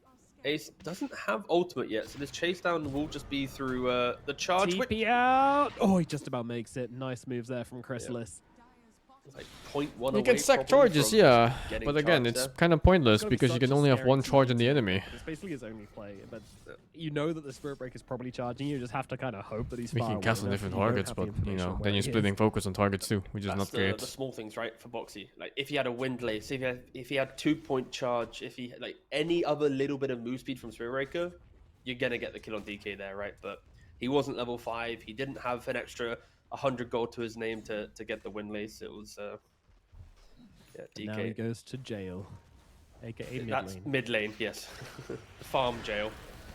Ace doesn't have ultimate yet, so this chase down will just be through the charge. TP out! Oh, he just about makes it. Nice moves there from Chrysalis. Like 0.1 You away can stack probably charges, from yeah, getting but again, charged it's there. kind of pointless Gotta be because you such can a only have scary one charge on the team. enemy. It's basically his only play, but you know that the Spirit Breaker is probably charging. You just have to kind of hope that he's We far can away cast on enough different that you don't targets, have the but you information know, where then you're he is. splitting focus on targets too, which is That's not great. the small things, right, for Boxy. Like if he had a wind lace, if he had 2-point charge, if he like any other little bit of move speed from Spirit Breaker, you're gonna get the kill on DK there, right? But he wasn't level 5. He didn't have an extra 100 gold to his name to get the wind lace. It was yeah, DK. Now he goes to jail, aka mid That's lane. mid lane, yes. Farm jail.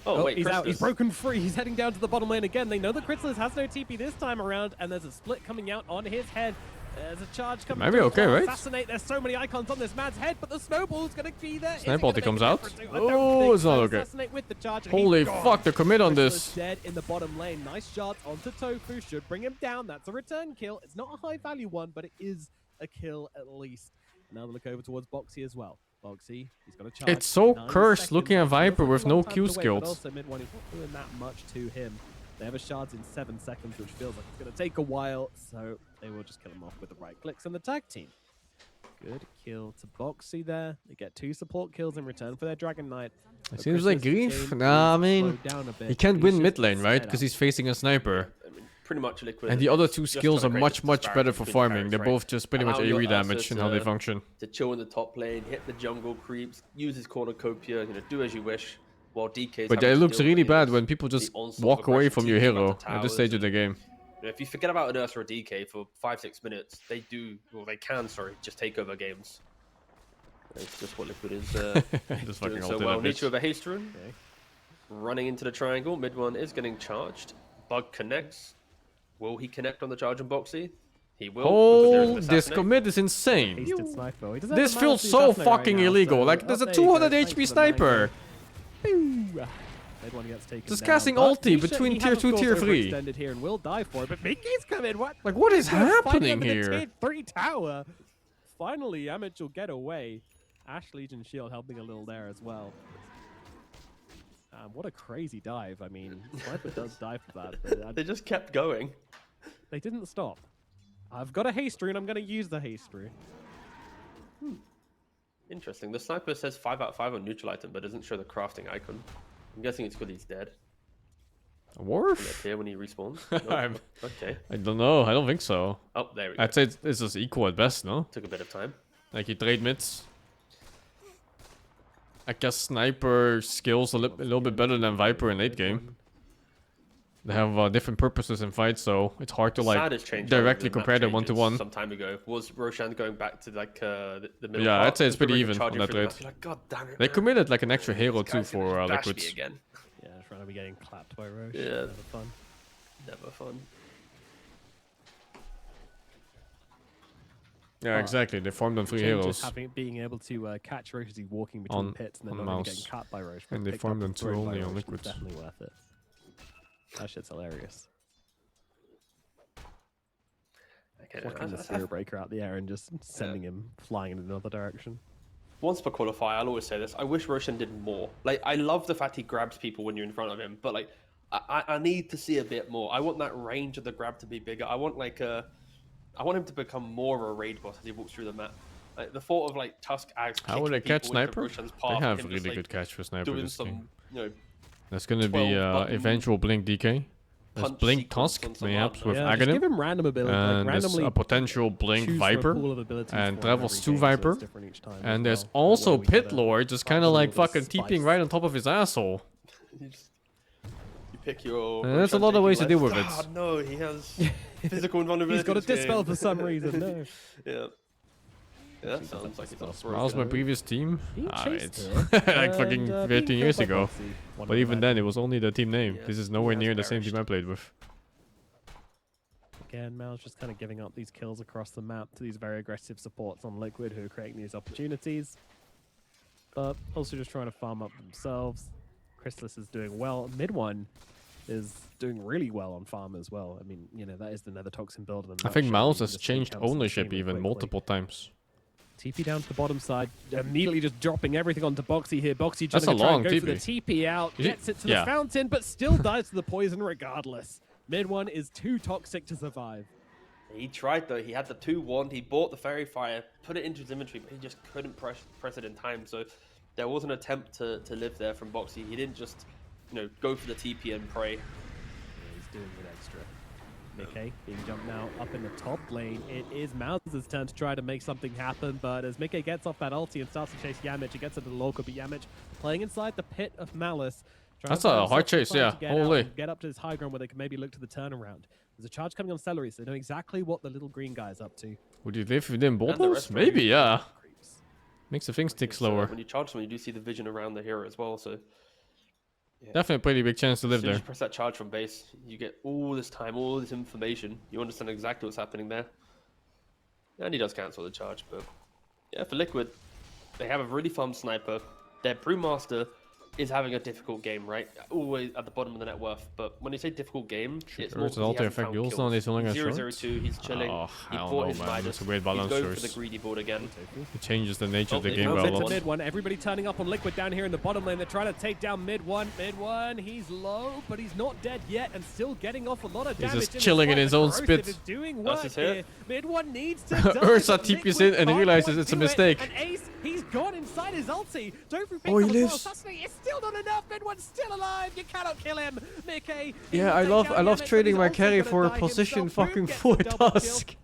Oh, wait, he's out. He's Christus. broken free. He's heading down to the bottom lane again. They know that Chrysalis has no TP this time around, and there's a split coming out on his head. There's a charge coming. Might be through. okay, right? Assassinate. There's so many icons on this man's head, but the snowball's going to be there. Is it Sniper gonna ulti make comes a out. difference? I don't Oh, think it's not so. okay. Assassinate with the charge, and Holy he's gone. fuck, the commit on Chrysalis this. dead in the bottom lane. Nice shot onto Tofu. Should bring him down. That's a return kill. It's not a high value one, but it is a kill at least. Now they look over towards Boxy as well. Boxy, he's got a charge. It's so 9 cursed seconds. looking at Feels like Viper a with long no time Q to wait, but skills. also mid one, he's not doing that much to him. They have a shards in 7 seconds, which feels like it's going to take a while, so they will just kill him off with the right clicks and the tag team. Good kill to Boxy there. They get 2 support kills in return for their Dragon Knight. It But seems like Chrysalis' Grief. game Nah, I is mean, slowed down a bit. he can't He win should mid lane, right? sped Because up. he's facing a sniper. I mean, pretty much Liquid. And the other two just skills are trying to create much this better disparity for between farming. carries, They're right? both just pretty much Allow your AoE damage Ursus in how they to- function. To chill in the top lane, hit the jungle creeps, use his cornucopia, do as you wish, while DK's But yeah, it looks really bad when people just walk away from your hero at this stage of the game. If you forget about an Ursa or a DK for 5-6 minutes, they can just take over games. It's just what Liquid is Just fucking doing so ulted well. that Nietzsche bitch. with a haste rune, Okay. running into the triangle. Mid one is getting charged. Bug connects. Will he connect on the charge on Boxy? He will. because there is Oh, an this assassinate. commit is insane. Hasted sniper. He doesn't have This the feels mana to so assassinate right fucking now, illegal. so Like, there's a up there you go. 200 Thanks HP for the mango. sniper. Boo! Mid-1 gets taken Just down, casting but ulti Misha, between he tier has, of 2, course, tier 3. overextended here and will die for it, but Mickey's coming. What? Like, what is Fighting happening under the here? tier 3 tower. Finally, Yamich will get away. Ash Legion Shield helping a little there as well. What a crazy dive. I mean, Sniper does die for that. But They just kept going. they didn't stop. I've got a hastery and I'm going to use the hastery. Interesting. The sniper says 5 out of 5 on neutral item, but doesn't show the crafting icon. I'm guessing it's because he's dead. A Will Worf? it appear when he respawns? I'm- No? Okay. I don't know. I don't think so. Oh, there we go. I'd say it's just equal at best, no? Took a bit of time. Like, he trade mids. I guess Sniper skills a little bit better than Viper in late game. They have different purposes in fights, so it's hard to like Saddest change directly over the map compare them changes 1-to-1. some time ago was Roshan going back to like the middle. Yeah, part, I'd say it's because pretty we were even charging on that through the trade. map. You're like, God damn it, They man. committed like an extra hero This too guy's gonna for just bash me Liquids. again. Yeah, trying to be getting clapped by Roche. Yeah. Never fun. Never fun. Yeah, exactly. They formed on 3 heroes. Just being able to catch Roche as he's walking between On- pits and then on not even MOUZ. getting cut by Roche. And but they picked farmed up on and 2 thrown by only on Roche is Liquids. Definitely worth it. That shit's hilarious. Okay, Plucking the Sphere Breaker out the air and just sending him flying in another direction. Once per qualifier, I'll always say this. I wish Roshan did more. Like, I love the fact he grabs people when you're in front of him, but like, I need to see a bit more. I want that range of the grab to be bigger. I want him to become more of a raid boss as he walks through the map. Like, the thought of like Tusk as How would they kicking catch people into Sniper? Roshan's They path, have him really just, like, good catch for Sniper doing this game. some, you know, There's gonna be 12 button eventual Blink DK. There's punch Blink sequence Tusk, on some mayhaps, hard with Yeah, just give Aghanim. him random ability, like And there's randomly a potential Blink choose from a Viper. pool of abilities and for Travels every 2 game, so it's Viper. different each time as And there's well. also That way we get Pit a Lord, just bunch kind of of like little fucking spice. TPing right on top of his asshole. you pick your. And there's a Roshan lot of taking ways to deal with left. it. Ah, no, he has physical invulnerability. He's got a this game. dispel for some reason. No. Yeah. Yeah, that sounds like it's Dispel. That was my previous team. Being Ah, chased it's here, like fucking and, 13 being years killed by ago. Boxy, one But of even the then, it was only the team name. Yeah, This is he nowhere has near the same perished. team I played with. Again, MOUZ just kind of giving up these kills across the map to these very aggressive supports on Liquid who are creating these opportunities. But also just trying to farm up themselves. Chrysalis is doing well. Mid-1 is doing really well on farm as well. I mean, you know, that is the Nether Toxin build. I think MOUZ has changed ownership even multiple times. TP down to the bottom side, immediately just dropping everything onto Boxy here. Boxy That's trying a to try long and go for the TP. TP out, Is it- gets it to yeah. the fountain, but still dies to the poison regardless. Mid-1 is too toxic to survive. He tried though. He had the 2-1. He bought the Fairy Fire, put it into his inventory, but he just couldn't press it in time. So there was an attempt to live there from Boxy. He didn't just, you know, go for the TP and pray. Yeah, he's doing it extra. Mickey being jumped now up in the top lane. It is MOUZ's turn to try to make something happen, but as Mickey gets off that ulti and starts to chase Yamich, he gets into the local, but Yamich playing inside the pit of Malice. trying That's to find a hard himself some chase, time yeah. to get out Holy. and get up to this high ground where they can maybe look to the turnaround. There's a charge coming on Celery, so they know exactly what the little green guy is up to. Would you live if you didn't bolt And the those? rest Maybe, yeah. Creeps. Makes the things tick So slower. when you charge someone, you do see the vision around the hero as well. So Definitely a pretty big chance to as live soon as there. you press that charge from base, you get all this time, all this information. You understand exactly what's happening there. And he does cancel the charge, but yeah, for Liquid, they have a really fun sniper. Their Brewmaster is having a difficult game, right? Always at the bottom of the net worth. But when you say difficult game, it's more It's because he ulti hasn't effect found Yule's kills. on, he's only got 0-0-2, he's chilling. Oh, he hell bought no, his man. Midas. It's a weird He's balance going for choice. the greedy board again. It changes the nature of the Oh, game they by a found Into lot. Mid-1, everybody turning up on Liquid down here in the bottom lane. They're trying to take down Mid-1. Mid-1, he's low, but he's not dead yet and still getting off a lot of He's damage. just and chilling in despite his the own corrosive spit. is doing That's work his hit. here. Mid-1 needs to die, Ursa but TPs Liquid in and can't realizes quite it's a do it. mistake. And Ace, he's gone inside his ulti. Dofu Oh, he picks up lives. as well. Assassinate is still not enough. Mid-1's still alive. You cannot kill him. Mickey. Yeah, I love trading my carry for a position fucking for Tusk.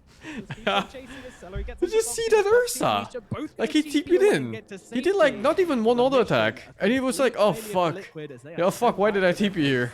Did you see that Ursa? Like he TP'd in. He did like not even one auto attack. And he was like, oh fuck. Yeah, fuck, why did I TP here?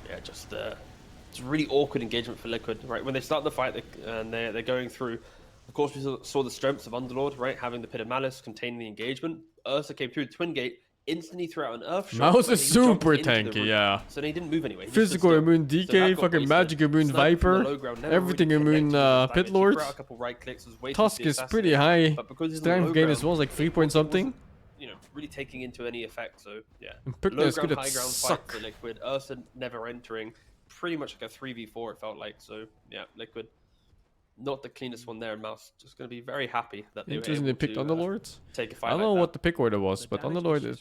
Yeah, just it's a really awkward engagement for Liquid, right? When they start the fight and they're going through, of course we saw the strengths of Underlord, right? Having the Pit of Malice, containing the engagement. Ursa came through Twin Gate, instantly threw out an Earth Shock. MOUZ but is he jumped super into the tanky, room. yeah. So he didn't move anyway. He just stood Physical still. immune So DK, that got fucking wasted. magic immune Sniper from the Viper, low ground never everything really immune connected with Pit damage. He Lord. threw out a couple right clicks, was waiting Tusk for the is pretty assassinate, high. but because he's on the low Strength gain as ground, well, like 3 point something. you know, really taking into any effect. So yeah, And Pickler low is good ground, at high ground suck. fight for Liquid. Ursa never entering, pretty much like a 3v4 it felt like. So yeah, Liquid, not the cleanest one there. And MOUZ just going to be very happy that they were Interesting, able they picked to Underlord. take a I fight don't like know that. what the pick order was, but Underlord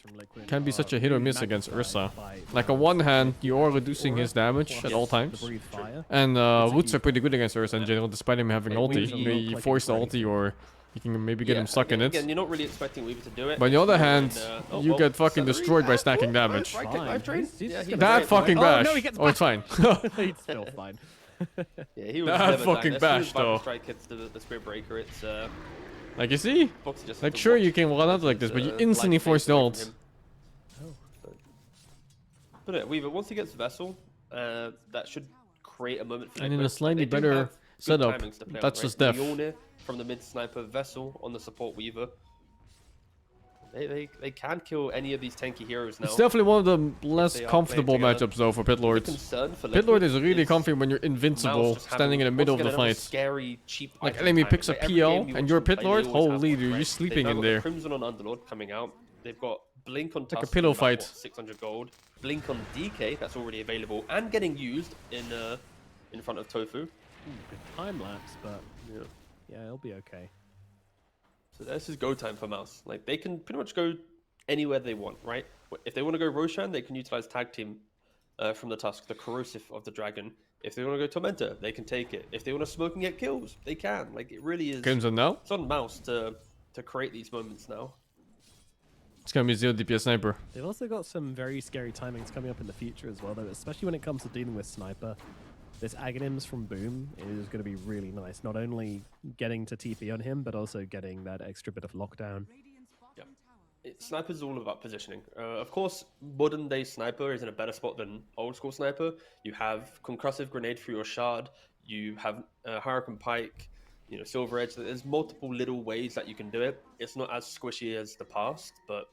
can be such a hit or miss against Ursa. Like on one hand, you are reducing his damage at all times, and Roots are pretty good against Ursa in general, despite him having ulti. He forced the ulti, or you can maybe get him stuck in it. Again, you're not really expecting Weaver to do it. But on the other hand, well, get fucking Celery. destroyed by stacking damage. Right click, live train. Yeah, he That was fucking right. bash. no, he gets Oh, it's fine. He's still fine. Yeah, he was That never fucking dying. bash, As soon as though. Strike hits the Spirit Breaker, it's Like, you see? Boxy just Like, has to sure, watch you can run out like this, but you instantly life force fades the away ult. from him. But yeah, Weaver, once he gets Vessel, that should create a moment for And in Liquid. a slightly They do better have good setup, timings to play that's on, just right? def. Mjolnir from the mid sniper, Vessel on the support Weaver. They can kill any of these tanky heroes now. It's definitely one of the less they are comfortable playing together. matchups, though, for Pit The Lords. concern for Pit Lord Liquid is really is comfy when you're MOUZ invincible, just standing in the having, middle of once the again, another fight. Scary, cheap Like, item enemy timing, picks a right? Every PL, game you and watch you're a them play, Pit they Lord? always have Holy them, dude, you're right? sleeping They've now in got there. the Crimson on Underlord coming out. They've got Blink on Like a Tusk, pillow about, fight. what, 600 gold. Blink on DK, that's already available and getting used in front of Tofu. Good time lapse, but Yeah. yeah, it'll be okay. So this is go time for MOUZ. Like, they can pretty much go anywhere they want, right? If they want to go Roshan, they can utilize Tag Team from the Tusk, the Corrosive of the Dragon. If they want to go Tormentor, they can take it. If they want to smoke and get kills, they can. Like, it really is. Crimson now? It's on MOUZ to create these moments now. It's gonna be 0 DPS sniper. They've also got some very scary timings coming up in the future as well, though, especially when it comes to dealing with Sniper. This Aghanims from Boom is going to be really nice, not only getting to TP on him, but also getting that extra bit of lockdown. Sniper's all about positioning. Of course, modern day Sniper is in a better spot than old school Sniper. You have Concussive Grenade for your Shard, you have Hurricane Pike, you know, Silver Edge. There's multiple little ways that you can do it. It's not as squishy as the past, but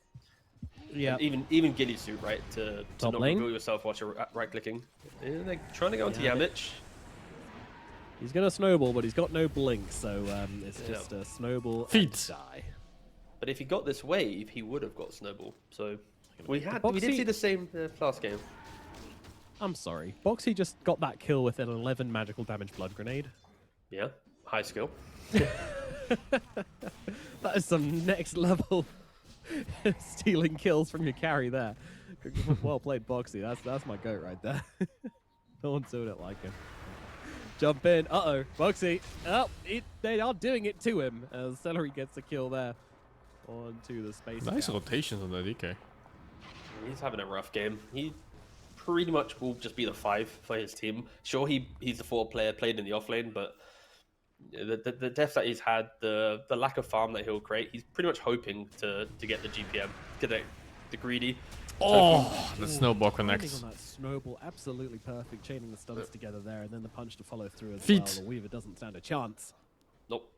Yeah, even Ghillie Suit, right? To Top not lane? reveal yourself while you're right clicking. Yeah, they're trying to go into Yeah, Yamich. he's going to snowball, but he's got no blink, so it's Yeah. just a snowball Feet. and die. But if he got this wave, he would have got Snowball. So we did Boxy- see the same last game. I'm sorry. Boxy just got that kill with an 11 magical damage blood grenade. Yeah, high skill. That is some next level stealing kills from your carry there. Well played, Boxy. That's my goat right there. No one's doing it like him. Jump in. Uh-oh. Boxy. Oh, they are doing it to him as Celery gets a kill there onto the space. Nice scout. rotations on the DK. He's having a rough game. He pretty much will just be the 5 for his team. Sure, he's the 4 player played in the offlane, but the depth that he's had, the lack of farm that he'll create, he's pretty much hoping to get the GPM, get the greedy. Oh, the snowball Landing connects. on that snowball, absolutely perfect, chaining the stuns together there, and then the punch to follow through as Feet. well. The Weaver doesn't stand a chance. Nope.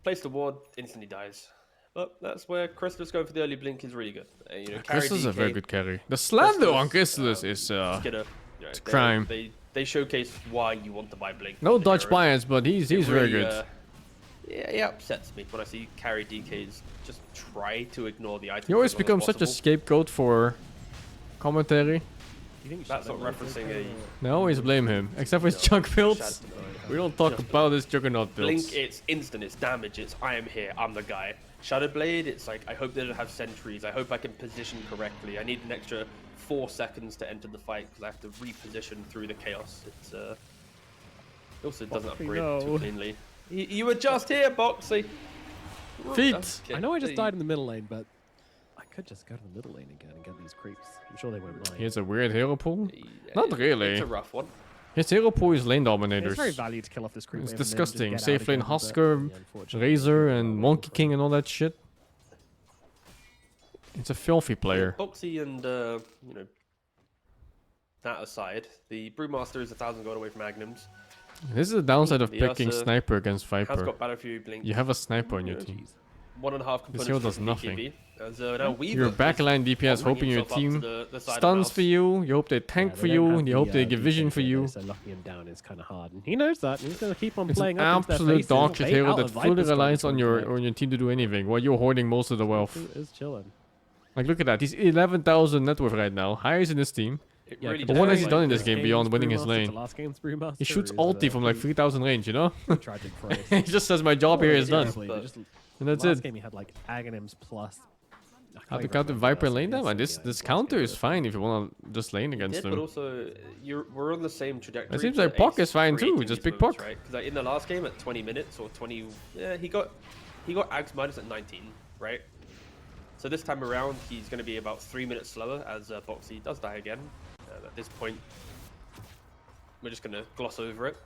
Place the ward, instantly dies. But that's where Crystal's going for the early blink is really good. You know, carry Crystal's a DK, very good carry. The slander on Crystal's, Crystalus is get a, you know, it's they- crime. They showcase why you want to buy blink. no from the dodge hero. bias, but he's It very really, good. Yeah, it upsets me when I see carry DKs just try to ignore the item. He always as long as becomes such a possible. scapegoat for commentary. Do you think That's Shadow not Blade referencing is a- I always blame him, except for his chunk builds. Shadow- We don't talk about his juggernaut builds. Blink, it's instant, it's damage, it's I am here, I'm the guy. Shadowblade, it's like, I hope they don't have sentries, I hope I can position correctly. I need an extra 4 seconds to enter the fight because I have to reposition through the chaos. It's it also doesn't Boxy, upgrade no. too cleanly. You were just here, Boxy! Feet. Okay. I know I just died in the middle lane, but I could just go to the middle lane again and get these creeps. I'm sure they won't mind. He has a weird hero pool. Yeah, Not really. It's a rough one. His hero pool is lane It's dominators. very value to kill off this creep It's wave and then just disgusting. get out Safe lane again, but, Husker, yeah, unfortunately, Razor, and Monkey King and all that shit. It's a filthy player. Boxy and, you know, that aside, the Brewmaster is 1,000 gold away from Magnums. This is the downside of The picking Ursa Sniper against Has Viper. got Battlefield Blink. You have a Sniper on your Yeah, team. 1.5 components. hero does for nothing. BKB. As, now Weaver Your is backline DPS offering hoping your himself up team to the side of stuns MOUZ. for you. You hope they tank Yeah, for they don't you. have You hope the, they give vision DK for here, you. So locking him down is kind of hard. And he knows that. And he's going to keep on It's playing an up into their absolute faces. dog shit Bait hero out that of fully Viper's relies going on for your it. team to do anything while you're hoarding most of the wealth. He is chilling. Like, look at that. He's 11,000 net worth right now. Highest in his team. It Yeah, really But what has he depends. done in this This game beyond winning his Brewmaster lane? to last game's Brewmaster He shoots is, ulti from like pretty 3,000 range, you know? tragic for Ace. He just says my job here is done. Seriously, they just- And that's last it. game he had like Aghanims plus. I can't How to even counter remember Viper last lane game, them? And it's this last counter game, is but- fine if you want to just lane against Did, but them. also we're on the same trajectory. It seems to like Puck Ace is fine too, creating just these big moments, Puck. right? Because like in the last game at 20 minutes or 20, yeah, he got Ags minus at 19, right? So this time around, he's going to be about 3 minutes slower as Boxy does die again. At this point, we're just going to gloss over it.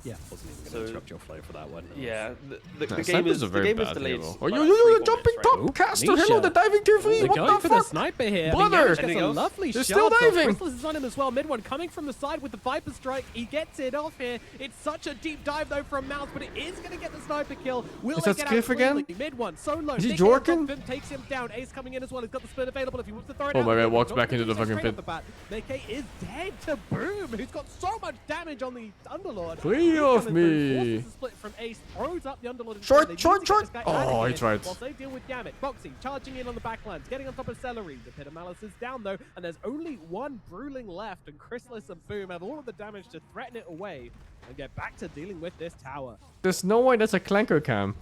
Yeah, wasn't even going to So- interrupt your flow for that one. Yeah, the Nah, game snipers is are very bad delayed. hero. by Oh, yo, like yo, 3-4 yo, jumping minutes, right? top! Caster, Nisha. hello, the diving tier 3! They're What going the for the fuck? sniper here. Brother! Brother! Gets Anything a else? lovely They're shot. still though. diving. Crystallis is on him as well. Mid one coming from the side with the Viper strike. He gets it off here. It's such a deep dive though from MOUZ, but it is going to get the sniper kill. Will Is they that get Skiff out again? cleanly? Mid one, solo. Is he Nick Hayes jorking? off him, takes him down. Ace coming in as well. He's got the split available if he wants to throw it Oh out. my there. God, walks Not back gonna into do the so fucking straight off pit. the bat. Nick Hayes is dead to Boom, who's got so much damage on the Underlord. Free He's of coming through, me. forces the split from Ace, throws up the Underlord. instead. Short, They need short, to get short. this guy Oh, out of he here tried. whilst they deal with Gamut. Boxy charging in on the backlands, getting on top of Celery. The Pit of Malice is down though, and there's only one Bruling left, and Chrysalis and Boom have all of the damage to threaten it away and get back to dealing with this tower. There's no way that's a Clanker cam.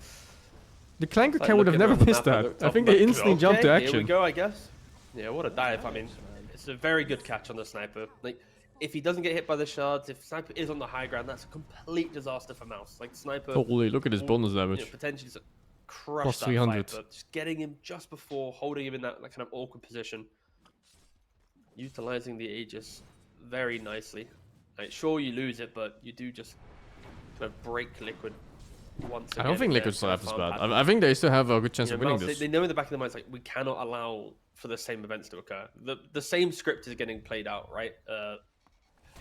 The Clanker Like cam would have looking never around the missed map, I that. looked I up, think I'm they like, instantly jumped to okay, Here we action. go, I guess. Yeah, what a dive. I mean, it's a very good catch on the sniper. Like, if he doesn't get hit by the shards, if sniper is on the high ground, that's a complete disaster for MOUZ. Like sniper, Holy, look at his bonus you know, damage. potentially just crush Plus that 300. fight, but just getting him just before, holding him in that like, kind of awkward position, utilizing the Aegis very nicely. Like, sure, you lose it, but you do just kind of break Liquid once I again. don't think in their Liquid still kind have of as farm bad. pattern. I think they still have a good chance You of know, winning MOUZ, this. they know in the back of their minds, like, we cannot allow for the same events to occur. The same script is getting played out, right?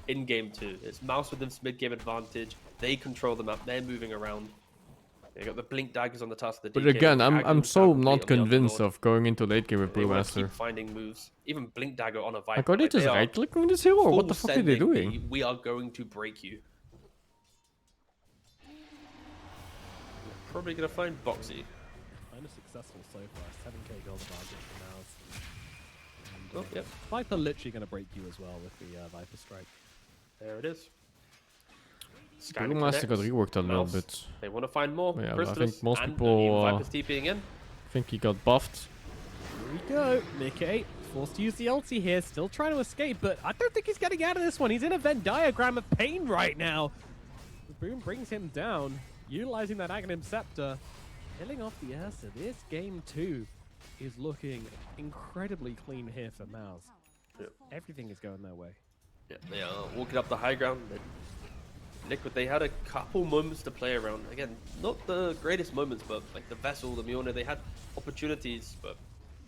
In game 2. It's MOUZ with this mid-game advantage. They control the map. They're moving around. They got the blink daggers on the task of the But DK. again, I'm Aghanim's so now not complete on the convinced Underlord. of going into late game with They want to Brewmaster. keep finding moves. Even blink dagger on a Viper. Like, are they like, just are right clicking with this hero? Or what the full fuck are they sending doing? the, we are going to break you. Probably going to find Boxy. Kind of successful so far. 7k gold advantage for MOUZ. And, Oh, yep. Viper literally going to break you as well with the Viper strike. There it is. Scanning Brewmaster got connects. reworked a little MOUZ. bit. They want to find more. Yeah, but I Crystals think most and people, even Viper's TPing in. I think he got buffed. Here we go. Nick forced to use the ulti here, still trying to escape, but I don't think he's getting out of this one. He's in a Venn diagram of pain right now. Boom brings him down, utilizing that Aghanim Scepter, killing off the Ursa. This game 2 is looking incredibly clean here for MOUZ. Yep. Everything is going their way. Yeah, they are walking up the high ground. Liquid, they had a couple moments to play around. Again, not the greatest moments, but like the Vessel, the Mjolnir, they had opportunities, but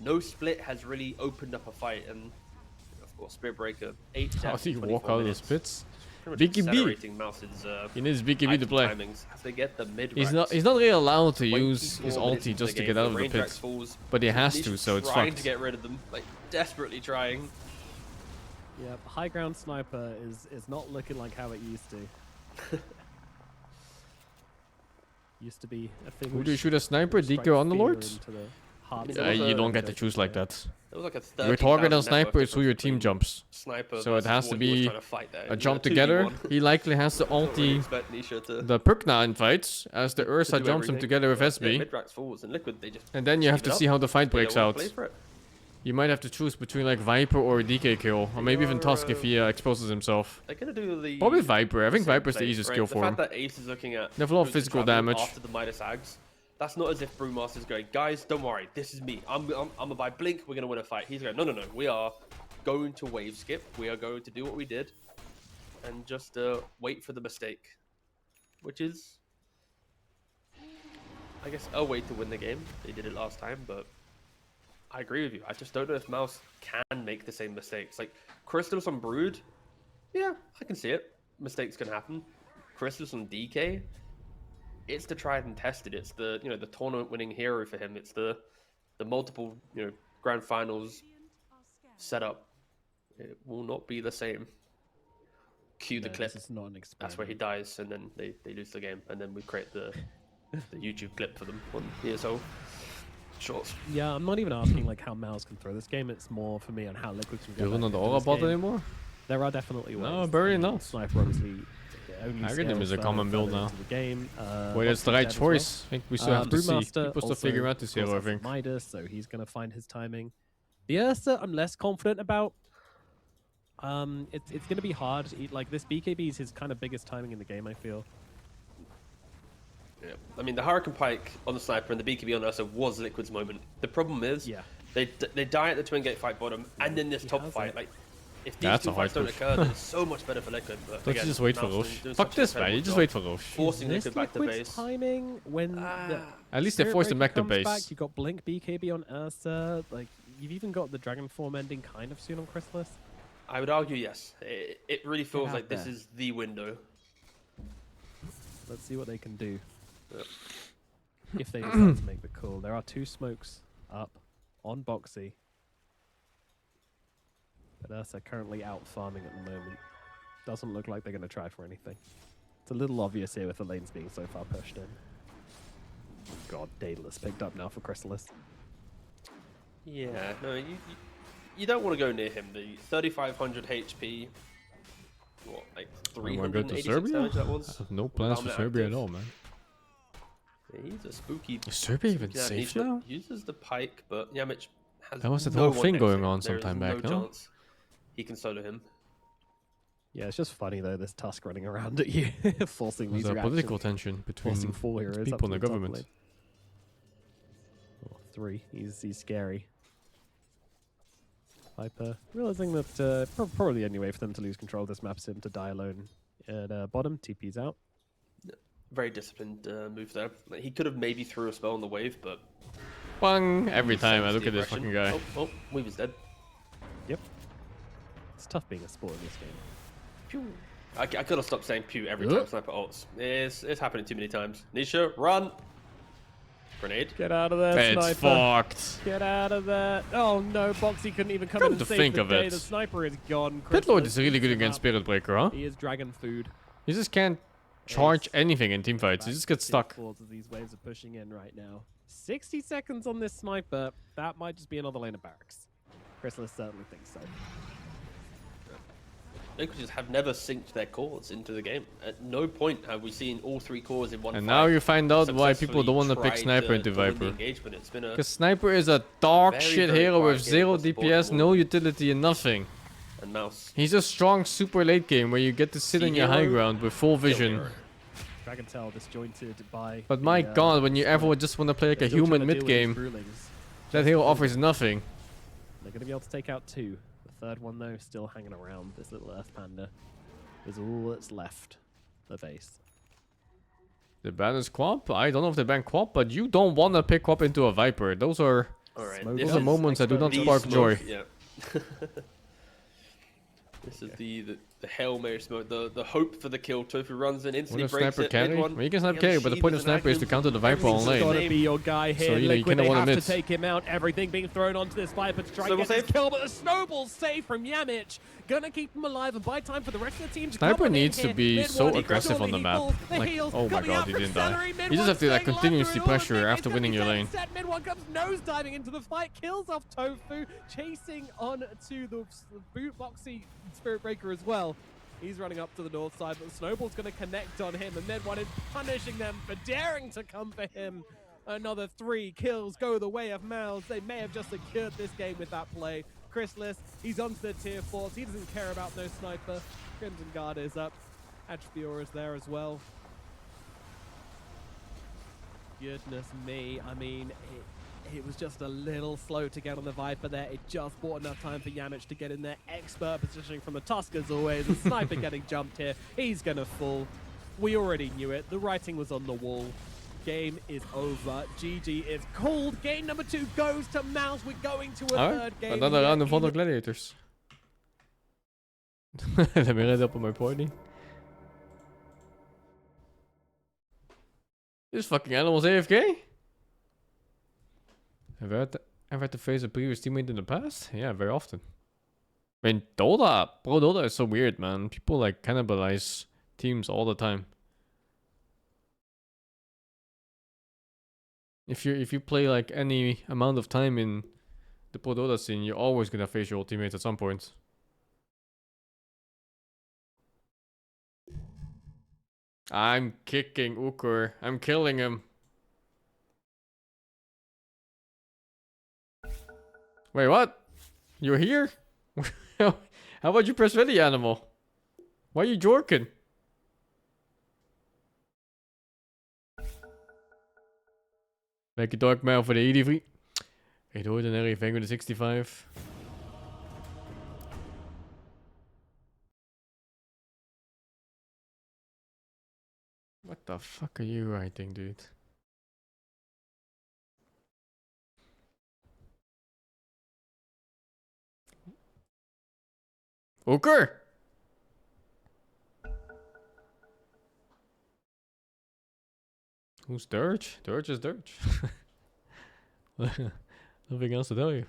no split has really opened up a fight. And of course, Spirit Breaker, 8 How deaths, did he 24 walk out of the minutes. spits? Pretty much BKB. accelerating MOUZ's He needs BKB to item play. timings as they get the mid He's not really allowed to use 24 his minutes ulti into just the to game, get out of the range rax pit. falls. But he has He's to, just so it's trying fucked. to get rid of them, like desperately trying. Yeah, high ground sniper is not looking like how it used to. Used to be a thing. Who which do you shoot a sniper? strike DK on the fear Lords? into the hearts Yeah, of You also- don't get to Joker's choose like player. that. There was like a Your target on 13,000 sniper is who your difference team between jumps. Sniper So it versus has to what he was be trying to fight there. A You know, jump 2v1. together. He likely has to Don't really ulti expect Nisha to the Pukna in fights as the Ursa do jumps him everything. together with Yeah, SB. mid-rax forwards and Liquid, they just And then you have give to it see up. how the fight They breaks don't wanna out. play for it. You might have to choose between like Viper or DK kill, or maybe even are, Tusk if he exposes himself. They're gonna do the Probably Viper. I think same Viper's the thing, easiest right? kill the for him. fact that Ace is looking at They have a lot of going to physical travel damage. after the Midas Ags. That's not as if Brewmaster's going, guys, don't worry, this is me. I'm gonna buy Blink. We're gonna win a fight. He's going, no. We are going to wave skip. We are going to do what we did, and just wait for the mistake, which is, I guess, a way to win the game. They did it last time, but I agree with you. I just don't know if MOUZ can make the same mistakes. Like Crystals on Brood, yeah, I can see it. Mistakes can happen. Crystals on DK, it's the tried and tested. It's the the tournament winning hero for him. It's the multiple grand finals setup. It will not be the same. Cue the No, clip. This is not an experiment. That's where he dies, and then they lose the game, and then we create the YouTube clip for them on ESL. shorts. Yeah, I'm not even asking like how MOUZ can throw this game. It's more for me on how Liquid can You get don't back know the into aura this bot game. anymore? There are definitely ways. No, very not. Sniper obviously only Aghanim is a scales common build further now. into the game. Well, it's the Boxy's right dead as well. choice. I think we still have to see. Brewmaster People still also, figure out this of course, hero, I has the think. Midas, so he's going to find his timing. The Ursa, I'm less confident about. It's going to be hard. Like, this BKB is his kind of biggest timing in the game, I feel. Yeah. I mean, the Hurricane Pike on the Sniper and the BKB on Ursa was Liquid's moment. The problem is, they die at the Twin Gate fight bottom, and then this top fight. Like, if these two fights don't occur, then it's so much better for Liquid. But Don't again, you just wait for MOUZ Roche? doing Fuck such an this, man. You incredible just job wait for Roche. forcing Is Liquid this back to Liquid's base. timing when At least they Spirit forced him Breaker back to comes base. Back, you got Blink BKB on Ursa. Like, you've even got the Dragon Form ending kind of soon on Chrysalis. I would argue yes. It really feels out like this there. is the window. Let's see what they can do. Yep. If they decide to make the call. There are 2 smokes up on Boxy. But Ursa currently out farming at the moment. Doesn't look like they're going to try for anything. It's a little obvious here with the lanes being so far pushed in. God, Daedalus picked up now for Chrysalis. Yeah, no, you don't want to go near him. The 3,500 HP, what, like Am I going to 386 Serbia? damage that I was? have no plans for Dominant Serbia at active. all, man. Yeah, he's a spooky. Is Serbia even spooky safe lad. now? He uses the pike, but Yamich has That was that no whole one thing next to going him. on There is sometime back, no no? chance he can solo him. Yeah, it's just funny though, this Tusk running around at you, forcing There's these a political reactions, tension between forcing 4 heroes up people to in the top government. lane. Oh, 3, he's scary. Viper, realizing that probably the only way for them to lose control of this map is him to die alone at bottom. TP's out. Very disciplined move there. Like, he could have maybe threw a spell on the wave, but Bang! Every time I sense look the at this aggression. fucking guy. Oh, Weave is dead. Yep. It's tough being a sport in this game. Pew. I gotta stop saying pew every time Sniper ults. It's happening too many times. Nisha, run! Grenade. Get out of there, It's Sniper. fucked. Get out of there. Oh no, Boxy couldn't even come Come in and to save think the of day. it. The Sniper is gone. Pitlord Chrysalis is really eats good him against up. Spirit Breaker, huh? He is dragon food. You just can't charge anything in teamfights. You just get stuck. As these waves are pushing in right now. 60 seconds on this Sniper. That might just be another lane of barracks. Chrysalis certainly thinks so. Liquid have never synced their cores into the game. At no point have we seen all 3 cores in one And fight. now you find out why people successfully don't want to pick tried Sniper into to win the Viper. engagement. It's been a Because Sniper is a dog Very, shit very hero quiet with game 0 across the board DPS, for no all. utility and nothing. and MOUZ. He's a strong super late game where you get to sit See in your high hero, ground with full vision. hero. Dragon Tail disjointed by. But my god, when you ever just want to play like a human mid game, that hero offers nothing. They're going to be able to take out 2. The third one, though, still hanging around. This little Earth Panda is all that's left. The base. The ban is Quap? I don't know if they ban Quap, but you don't want to pick Quap into a Viper. Those are Alright, Smoke this those are is moments that do not the spark smoke, joy. Yeah. This is the Hail Mary smoke, the hope for the kill. Tofu runs in, What instantly if breaks Sniper it. carry? Mid-one. Well, you can Sniper He carry, has but the Sheath point of as an Sniper is to Aghanim. counter the Viper on Everything's lane. Gotta name. be your guy here. So, you know, you Liquid, kinda they wanna have to miss. take him out. Everything being thrown onto this Viper to try and Snowball get this save. kill, but the snowball's safe from Yamich. Gonna keep him alive and buy time for the rest of the team to Sniper come in needs to here. be Mid so one, he aggressive surely on the he map. pulls the Like, heals oh my coming god, out he from didn't die. Celery. Mid You just one have to like staying alive continuously through it all. pressure The after big winning your is lane. set. Mid one comes nose diving into the fight, kills off Tofu, chasing on to the boot Boxy Spirit Breaker as well. He's running up to the north side, but Snowball's going to connect on him, and then one is punishing them for daring to come for him. Another 3 kills go the way of MOUZ. They may have just secured this game with that play. Chrysalis, he's onto the tier 4s. He doesn't care about no Sniper. Crimson Guard is up. Attribute is there as well. Goodness me. I mean, it was just a little slow to get on the Viper there. It just bought enough time for Yamich to get in there. Expert positioning from the Tusk as always. The Sniper getting jumped here. He's going to fall. We already knew it. The writing was on the wall. Game is over. GG is called. Game number 2 goes to MOUZ. We're going to a Alright, third game. another round of other Gladiators. Let me read up on my party. This fucking animal's AFK? Have I ever had to face a previous teammate in the past? Yeah, very often. I mean, Dota is so weird, man. People like cannibalize teams all the time. If you play like any amount of time in the pro Dota scene, you're always gonna face your teammates at some point. I'm kicking Ukur. I'm killing him. Wait, what? You're here? How about you press ready, animal? Why are you jorking? Make a dark mail for the 83. It ordinary thing with the 65. What the fuck are you writing, dude? Ukur! Who's Dirge? Dirge is Dirge. Nothing else to tell you.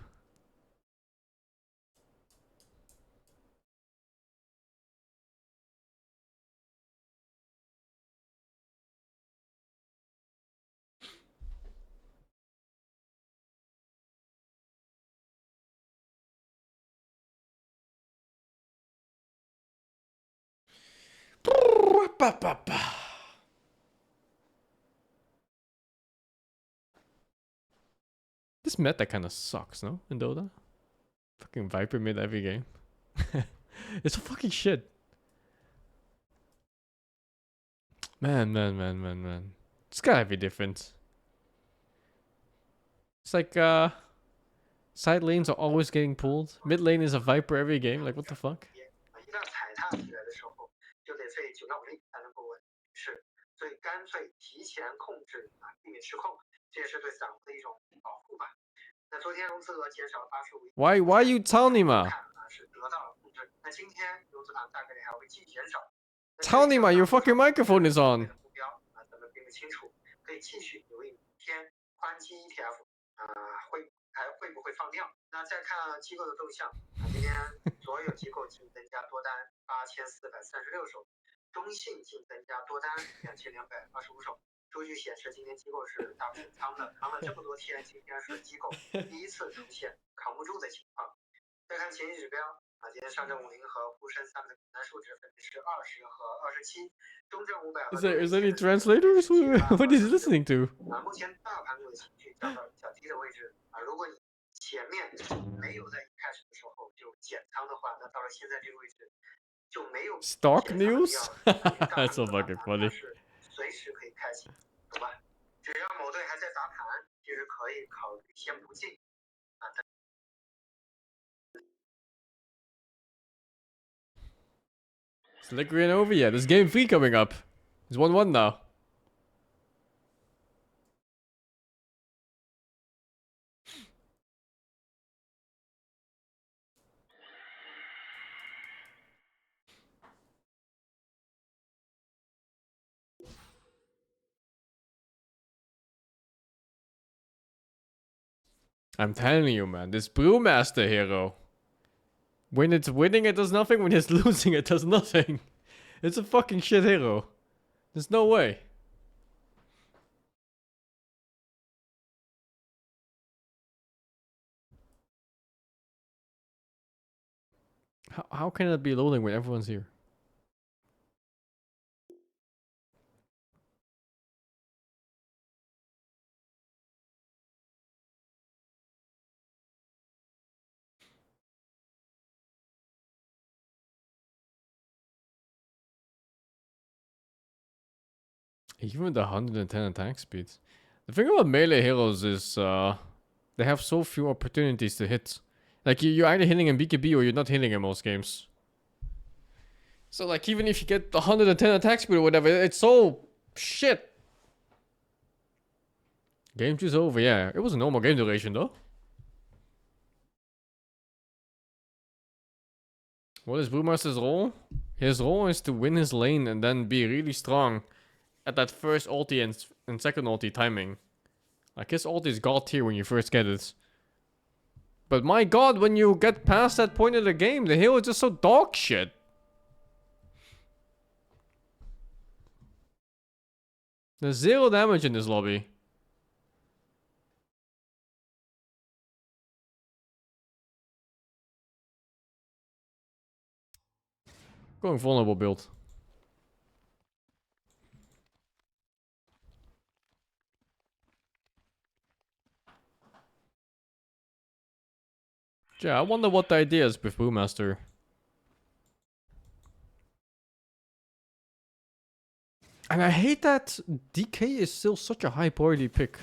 This meta kind of sucks, no? In Dota? Fucking Viper mid every game. It's a fucking shit. Man. It's gotta be different. It's like, side lanes are always getting pulled. Mid lane is a Viper every game. Like, what the fuck? Why you Taonima? Taonima, your fucking microphone is on. Is there any translators? What is he listening to? Stock news? That's so fucking funny. Slicker ain't over yet. There's game 3 coming up. It's 1-1 now. I'm telling you, man, this Brewmaster hero. When it's winning, it does nothing. When it's losing, it does nothing. It's a fucking shit hero. There's no way. How can it be loading when everyone's here? Even the 110 attack speed. The thing about melee heroes is they have so few opportunities to hit. Like you're either hitting in BKB or you're not hitting in most games. So like even if you get the 110 attack speed or whatever, it's so shit. Game 2's over, yeah. It was a normal game duration though. What is Brewmaster's role? His role is to win his lane and then be really strong at that first ulti and second ulti timing. Like his ulti is god tier when you first get it. But my god, when you get past that point of the game, the hero is just so dog shit. There's 0 damage in this lobby. Going vulnerable build. Yeah, I wonder what the idea is with Brewmaster. And I hate that DK is still such a high priority pick.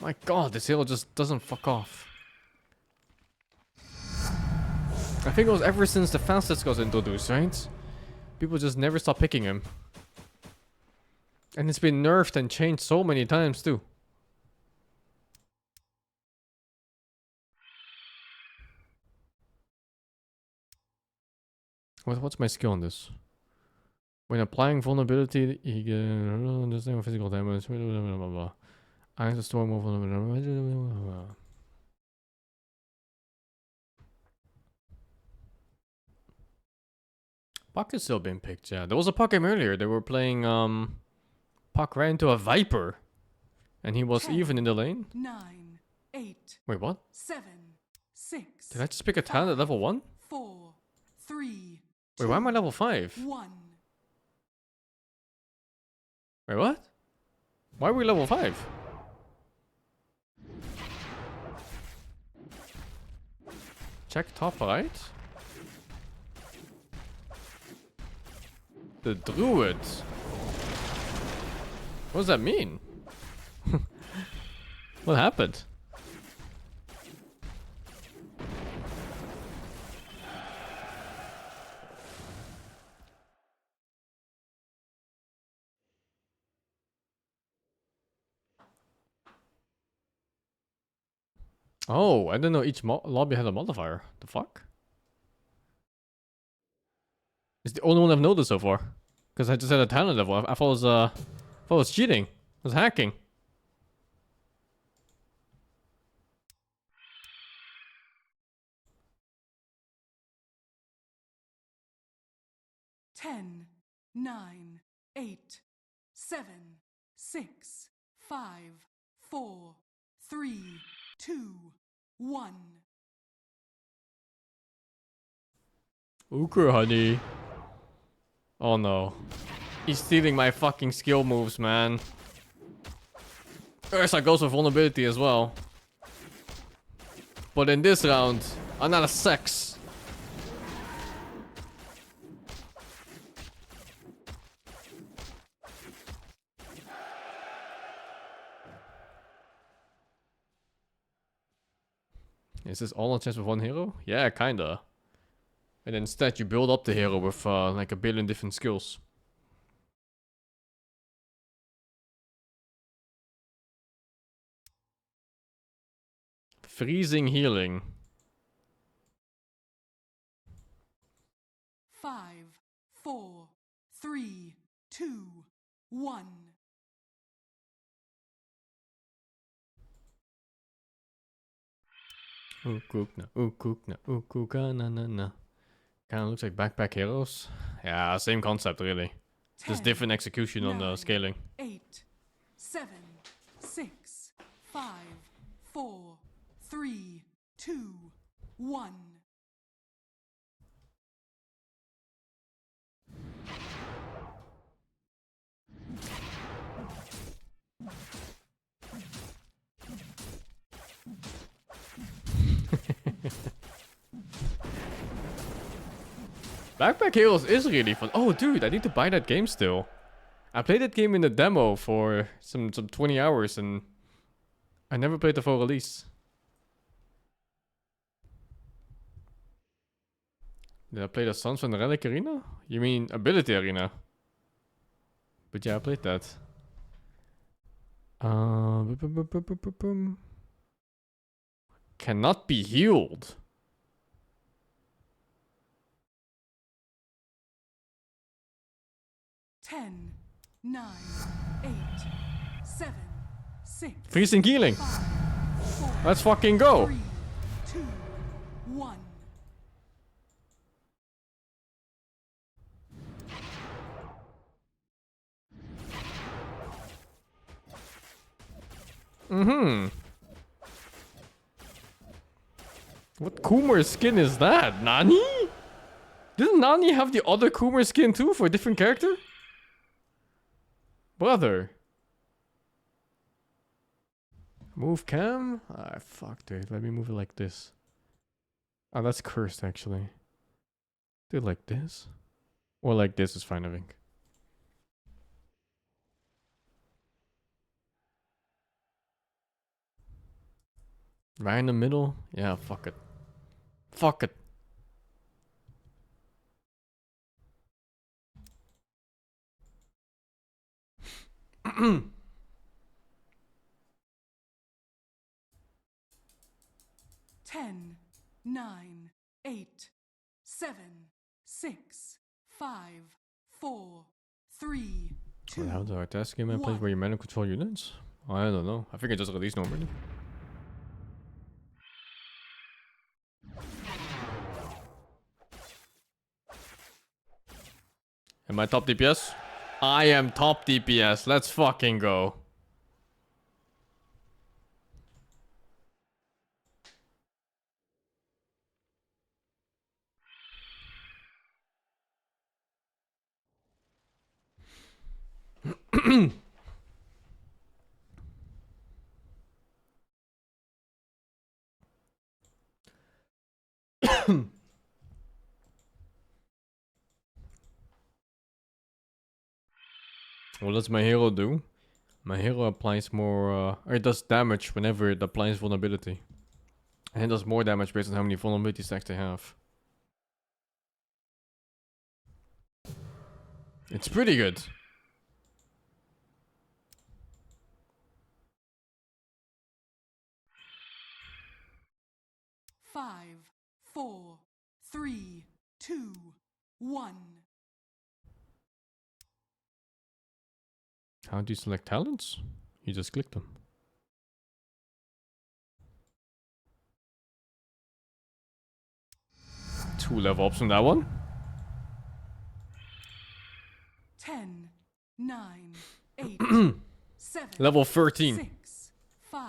My god, this hero just doesn't fuck off. I think it was ever since the fastest got introduced, right? People just never stop picking him. And it's been nerfed and changed so many times too. What's my skill on this? When applying vulnerability, he gets physical damage. Blah, blah, blah, blah. I have to store more vulnerability. Puck is still being picked, yeah. There was a Puck game earlier. They were playing, Puck ran into a Viper. And he was 10, even in the lane. 9, 8. Wait, what? 7, 6. Did I just pick a talent at level 1? 4, 3. Wait, why am I level 5? 1. Wait, what? Why are we level 5? Check top right. The Druid. What does that mean? What happened? Oh, I didn't know each lobby had a modifier. The fuck? It's the only one I've noticed so far. Because I just had a talent level. I thought it was cheating. It was hacking. Ten, 9, 8, 7, 6, 5, 4, 3, 2, 1. Okay, honey. Oh no. He's stealing my fucking skill moves, man. Ursa goes for vulnerability as well. But in this round, I'm not a sex. Is this all on chance with one hero? Yeah, kinda. And instead you build up the hero with like a billion different skills. Freezing healing. 5, 4, 3, 2, 1. Na na na. Kinda looks like backpack heroes. Yeah, same concept really. Just 10, different execution on the 9, scaling. 8, 7, 6, 5, 4, 3, 2, 1. Backpack Heroes is really fun. Oh, dude, I need to buy that game still. I played that game in the demo for some 20 hours and I never played the full release. Did I play the Sons from the Relic Arena? You mean Ability Arena? But yeah, I played that. Cannot be healed. 10, 9, 8, 7, 6. Freezing healing. 5, 4, Let's fucking go. 3, 2, 1. What Kumar skin is that? Nani? Didn't Nani have the other Coomer skin too for a different character? Brother. Move cam? Ah, fuck, dude. Let me move it like this. Oh, that's cursed, actually. Do it like this? Or like this is fine, I think. Right in the middle? Yeah, fuck it. Fuck it. Ten, 9, 8, 7, 6, 5, 4, 3, 2. How do I test game and place where you manually control units? I don't know. I think it just released normally. Am I top DPS? I am top DPS. Let's fucking go. What does my hero do? My hero applies more, or it does damage whenever it applies vulnerability. And it does more damage based on how many vulnerability stacks they have. It's pretty good. Five, 4, 3, 2, 1. How do you select talents? You just click them. Two level ups on that one. 10, 9, 8, 7. Level 13. 6, 5,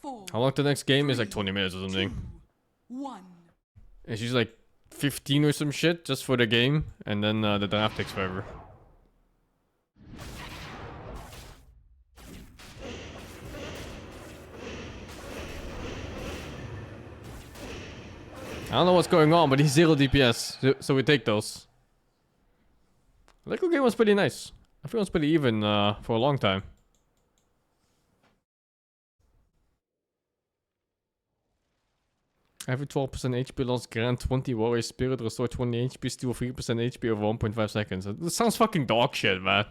4. How long the next game is? Like 20 minutes or something. 2, 1. And she's like 15 or some shit just for the game. And then the draft takes forever. I don't know what's going on, but he's 0 DPS, so we take those. The Lego game was pretty nice. I think it was pretty even for a long time. Every 12% HP loss, grant 20 warrior spirit, restore 20 HP, steal 3% HP over 1.5 seconds. That sounds fucking dog shit, man.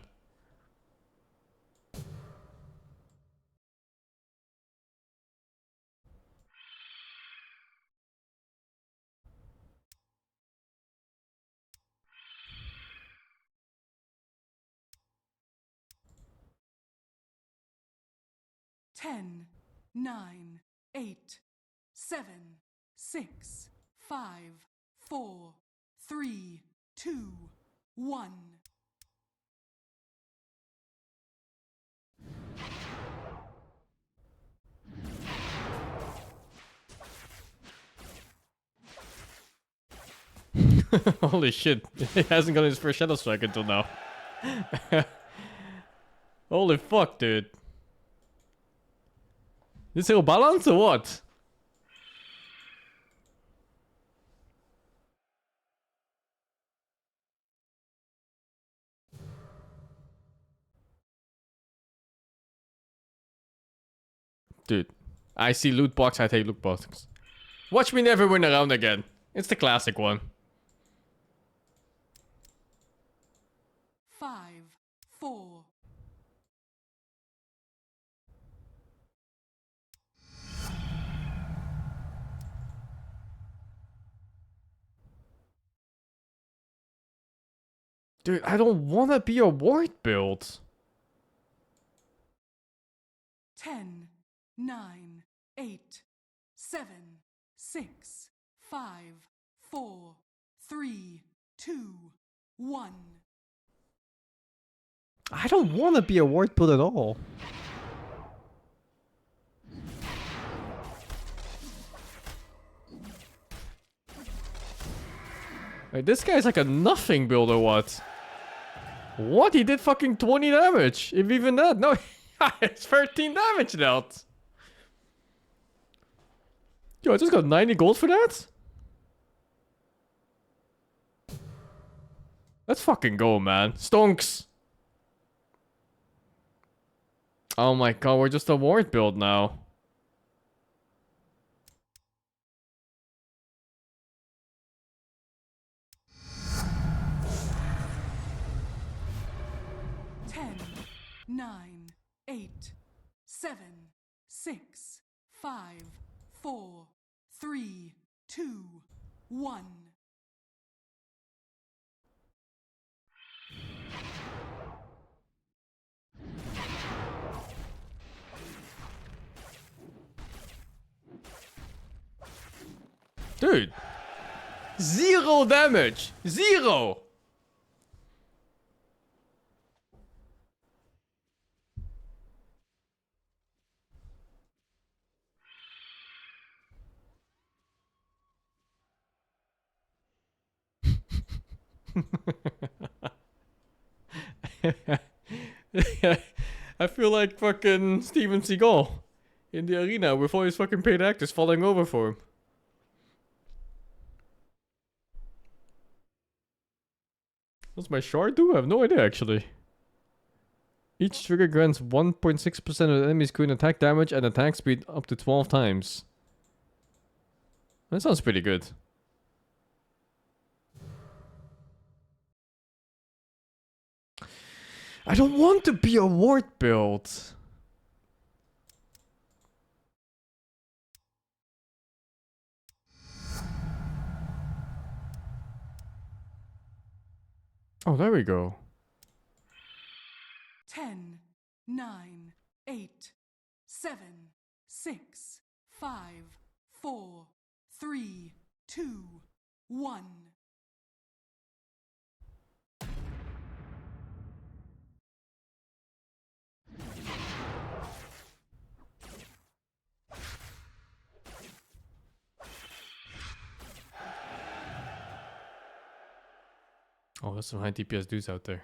Ten, 9, 8, 7, 6, 5, 4, 3, 2, 1. Holy shit, he hasn't got his first Shadow Strike until now. Holy fuck, dude. This hero balance or what? Dude, I see loot box, I take loot box. Watch me never win a round again. It's the classic one. 5, 4. Dude, I don't wanna be a ward build. 10, 9, 8, 7, 6, 5, 4, 3, 2, 1. I don't wanna be a ward build at all. Like, this guy's like a nothing build or what? What? He did fucking 20 damage. If even that. No, it's 13 damage dealt. Yo, I just got 90 gold for that? Let's fucking go, man. Stonks. Oh my god, we're just a ward build now. Ten, 9, 8, 7, 6, 5, 4, 3, 2, 1. Dude. 0 damage. 0. I feel like fucking Steven Seagal in the arena with all his fucking paid actors falling over for him. What's my shard do? I have no idea actually. Each trigger grants 1.6% of the enemy's current attack damage and attack speed up to 12 times. That sounds pretty good. I don't want to be a ward build. Oh, there we go. 10, 9, 8, 7, 6, 5, 4, 3, 2, 1. Oh, there's some high DPS dudes out there.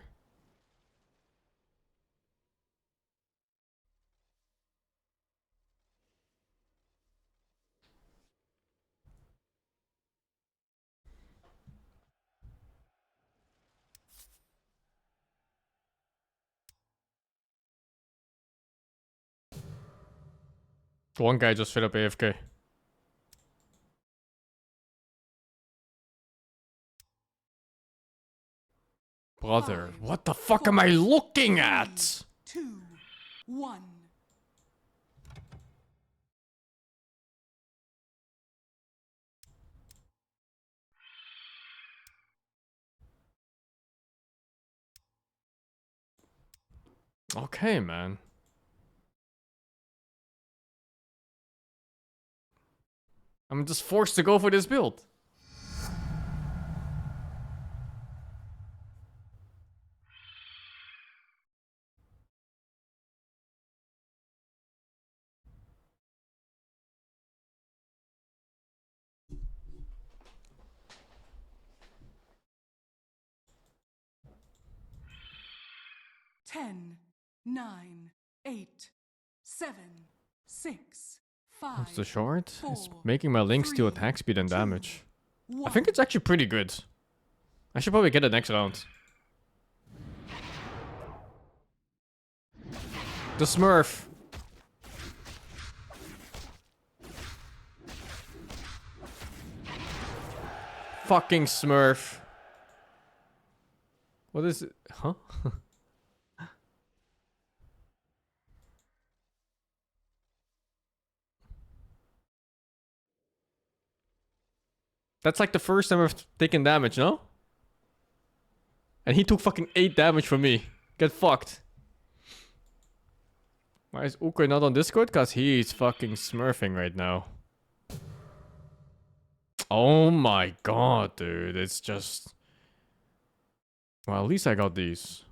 One guy just straight up AFK. Brother, what the fuck am I looking at? 2, 1. Okay, man. I'm just forced to go for this build. Ten, 9, 8, 7, 6, 5. What's the short? It's 4, making my links to 3, attack speed and 2, damage. I 1. think it's actually pretty good. I should probably get it next round. The Smurf. Fucking Smurf. What is it? Huh? That's like the first time I've taken damage, no? And he took fucking 8 damage from me. Get fucked. Why is Uko not on Discord? Cause he's fucking smurfing right now. Oh my god, dude. It's just... Well, at least I got these.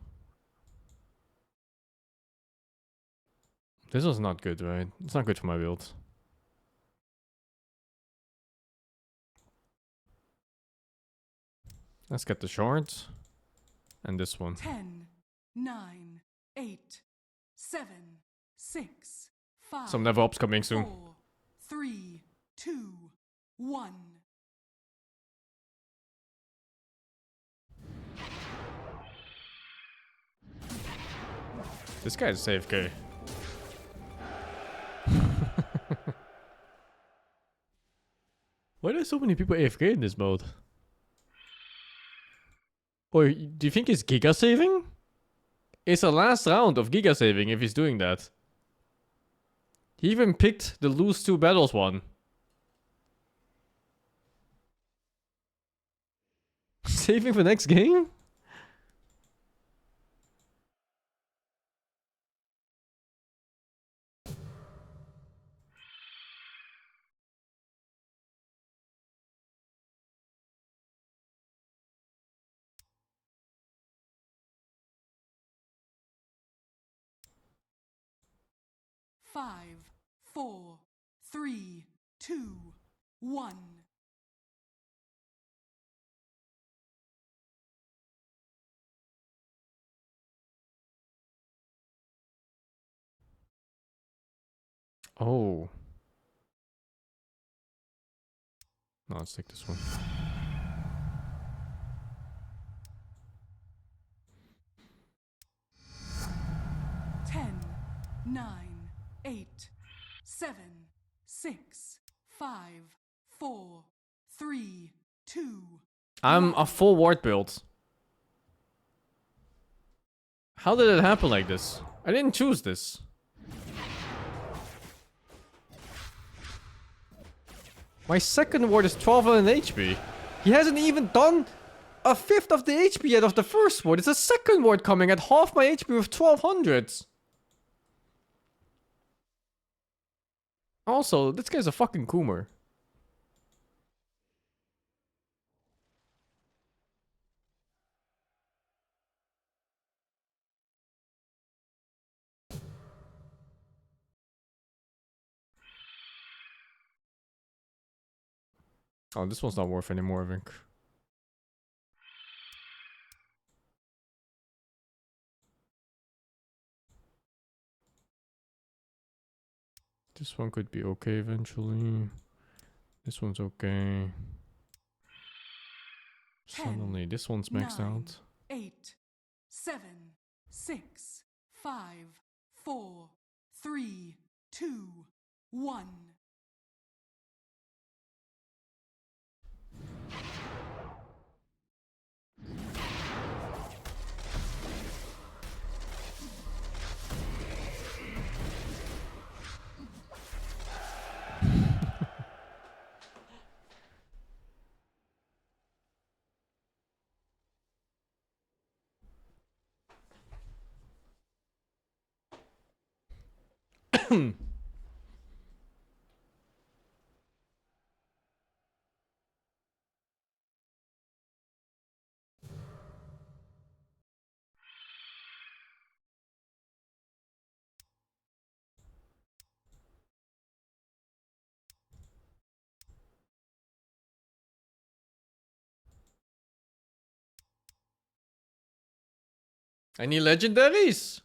This was not good, right? It's not good for my build. Let's get the shorts. And this one. 10, 9, 8, 7, 6, 5. Some level ups coming soon. 4, 3, 2, 1. This guy is AFK. Why are there so many people AFK in this mode? Or do you think he's Giga saving? It's the last round of Giga saving if he's doing that. He even picked the lose 2 battles one. Saving for next game? Five, 4, 3, 2, 1. Oh. No, let's take this one. Ten, 9, 8, 7, 6, 5, 4, 3, 2. I'm a full ward build. How did it happen like this? I didn't choose this. My second ward is 1200 HP. He hasn't even done a fifth of the HP yet of the first ward. It's a second ward coming at half my HP with 1200. Also, this guy's a fucking Coomer. Oh, this one's not worth anymore, I think. This one could be okay eventually. This one's okay. Suddenly, this one's maxed 9, out. 8, 7, 6, 5, 4, 3, 2, 1. I need legendaries.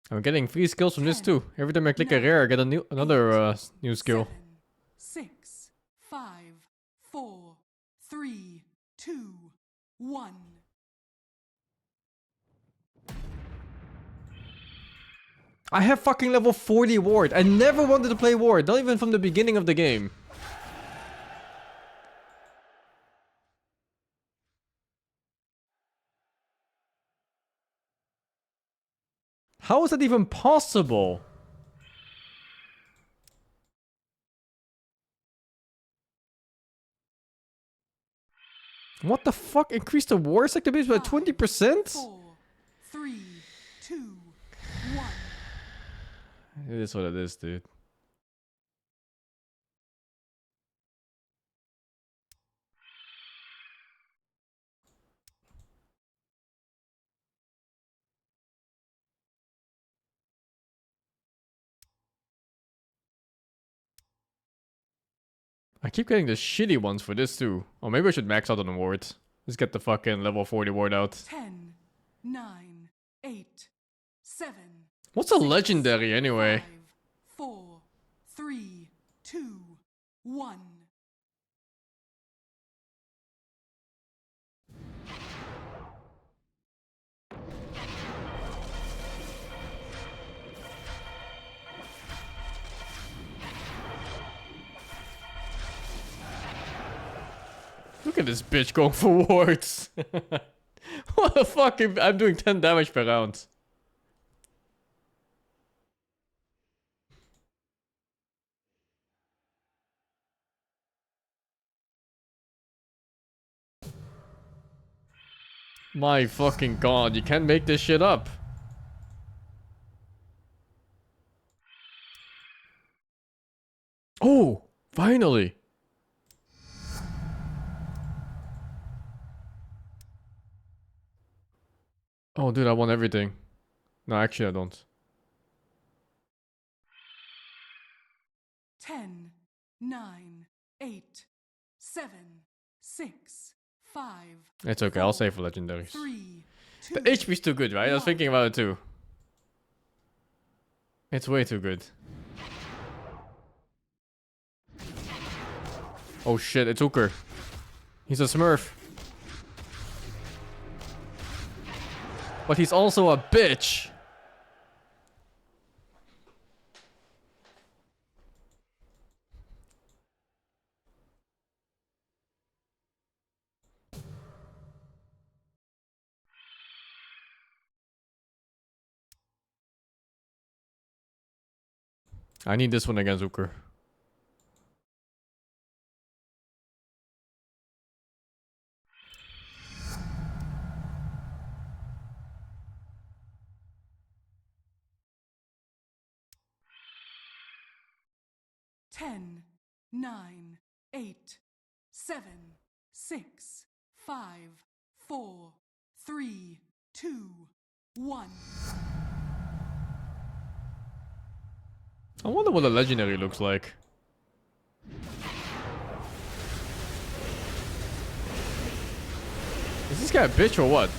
I'm getting 3 skills from this too. Every time I click a rare, I get another new skill. 7, 6, 5, 4, 3, 2, 1. I have fucking level 40 ward. I never wanted to play ward, not even from the beginning of the game. How is that even possible? What the fuck? Increase the war sector base by 20%? 4, 3, 2, 1. It is what it is, dude. I keep getting the shitty ones for this too. Or maybe I should max out on the ward. Let's get the fucking level 40 ward out. 10, 9, 8, 7. What's a legendary anyway? 5, 4, 3, 2, 1. Look at this bitch going for wards. What the fuck? I'm doing 10 damage per round. My fucking god, you can't make this shit up. Oh, finally. Oh, dude, I want everything. No, actually, I don't. 10, 9, 8, 7, 6, 5. It's okay, I'll save for legendaries. 3, 2. The HP's too good, right? I was thinking about it too. It's way too good. Oh shit, it's Hooker. He's a smurf. But he's also a bitch. I need this one against Hooker. Ten, 9, 8, 7, 6, 5, 4, 3, 2, 1. I wonder what a legendary looks like. Is this guy a bitch or what?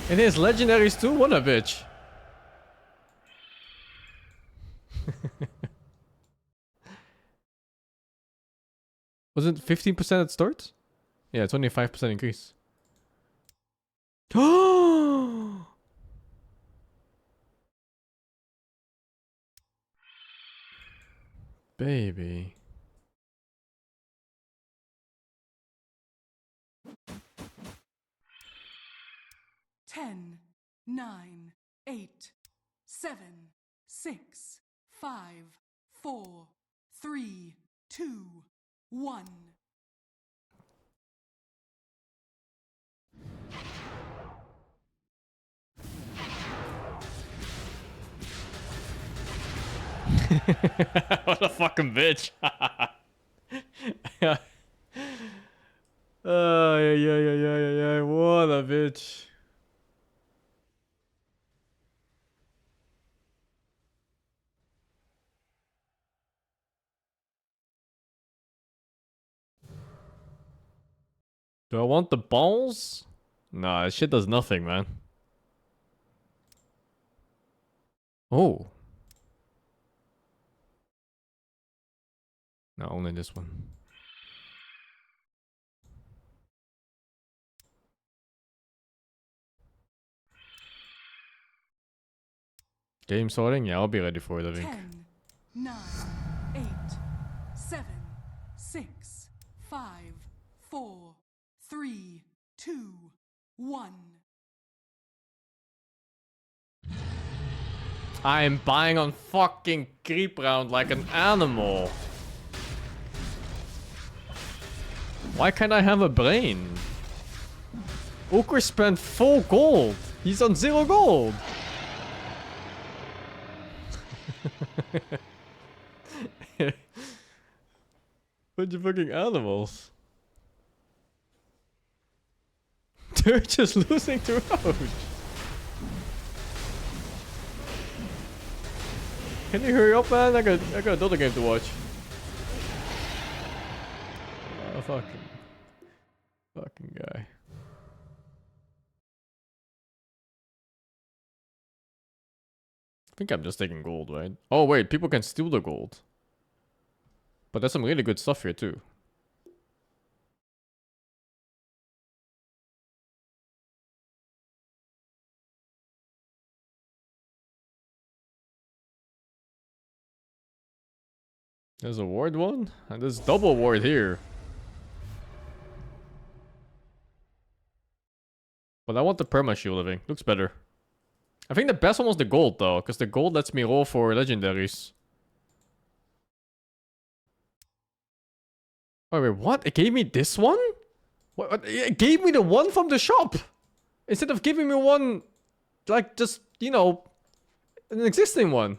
And his legendaries too? What a bitch. Was it 15% at start? Yeah, it's only a 5% increase. Baby. Ten, 9, 8, 7, 6, 5, 4, 3, 2, 1. What a fucking bitch. Yeah. Yeah. What a bitch. Do I want the balls? Nah, this shit does nothing, man. Oh. No, only this one. Game sorting? Yeah, I'll be ready for it, I think. 10, 9, 8, 7, 6, 5, 4, 3, 2, 1. I am buying on fucking creep round like an animal. Why can't I have a brain? Okur spent full gold. He's on 0 gold. Bunch of fucking animals. They're just losing to Roach. Can you hurry up, man? I got another game to watch. Oh, fucking guy. I think I'm just taking gold, right? Oh wait, people can steal the gold. But there's some really good stuff here too. There's a ward one, and there's double ward here. But I want the perma shield living. Looks better. I think the best one was the gold though, because the gold lets me roll for legendaries. Oh wait, what? It gave me this one? What? It gave me the one from the shop! Instead of giving me one, like, just, you know, an existing one.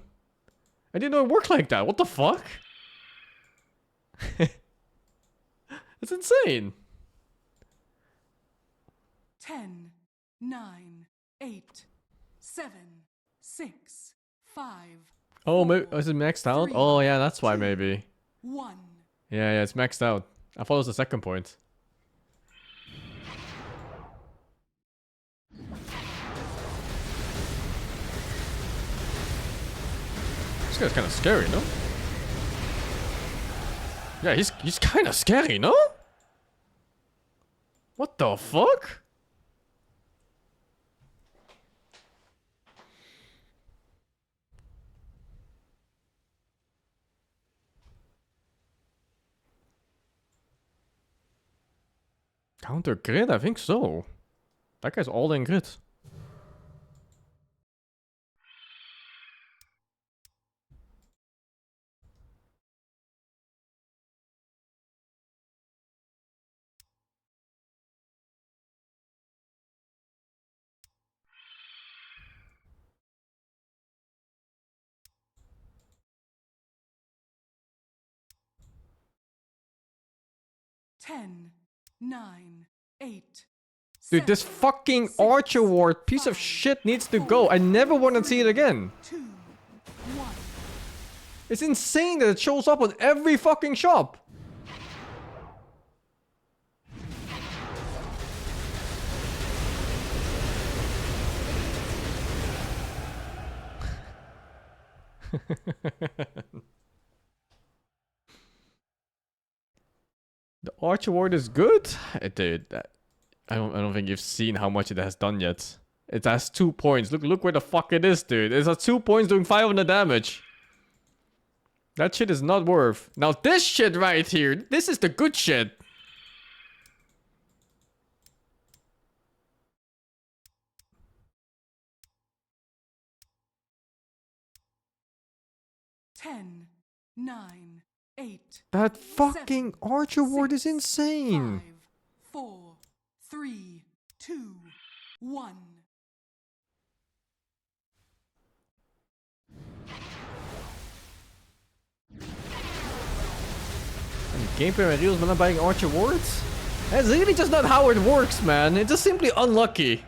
I didn't know it worked like that. What the fuck? It's insane. 10, 9, 8, 7, 6, 5. Oh, maybe, is it maxed out? Oh yeah, that's why maybe. 1. Yeah, it's maxed out. I thought it was the second point. This guy's kind of scary, no? Yeah, he's kind of scary, no? What the fuck? Counter grid? I think so. That guy's all in grid. Ten, 9, 8. Dude, this fucking Archer Ward piece of shit needs to go. I never want to see it again. 2, 1. It's insane that it shows up on every fucking shop. The Archer Ward is good? Dude, I don't think you've seen how much it has done yet. It has 2 points. Look where the fuck it is, dude. It's at 2 points doing 500 damage. That shit is not worth. Now this shit right here, this is the good shit. Ten, 9, 8. That fucking 7, Archer Ward is 6, insane. 5, 4, 3, 2, 1. Gameplay and reels, but not buying Archer Wards? That's really just not how it works, man. It's just simply unlucky.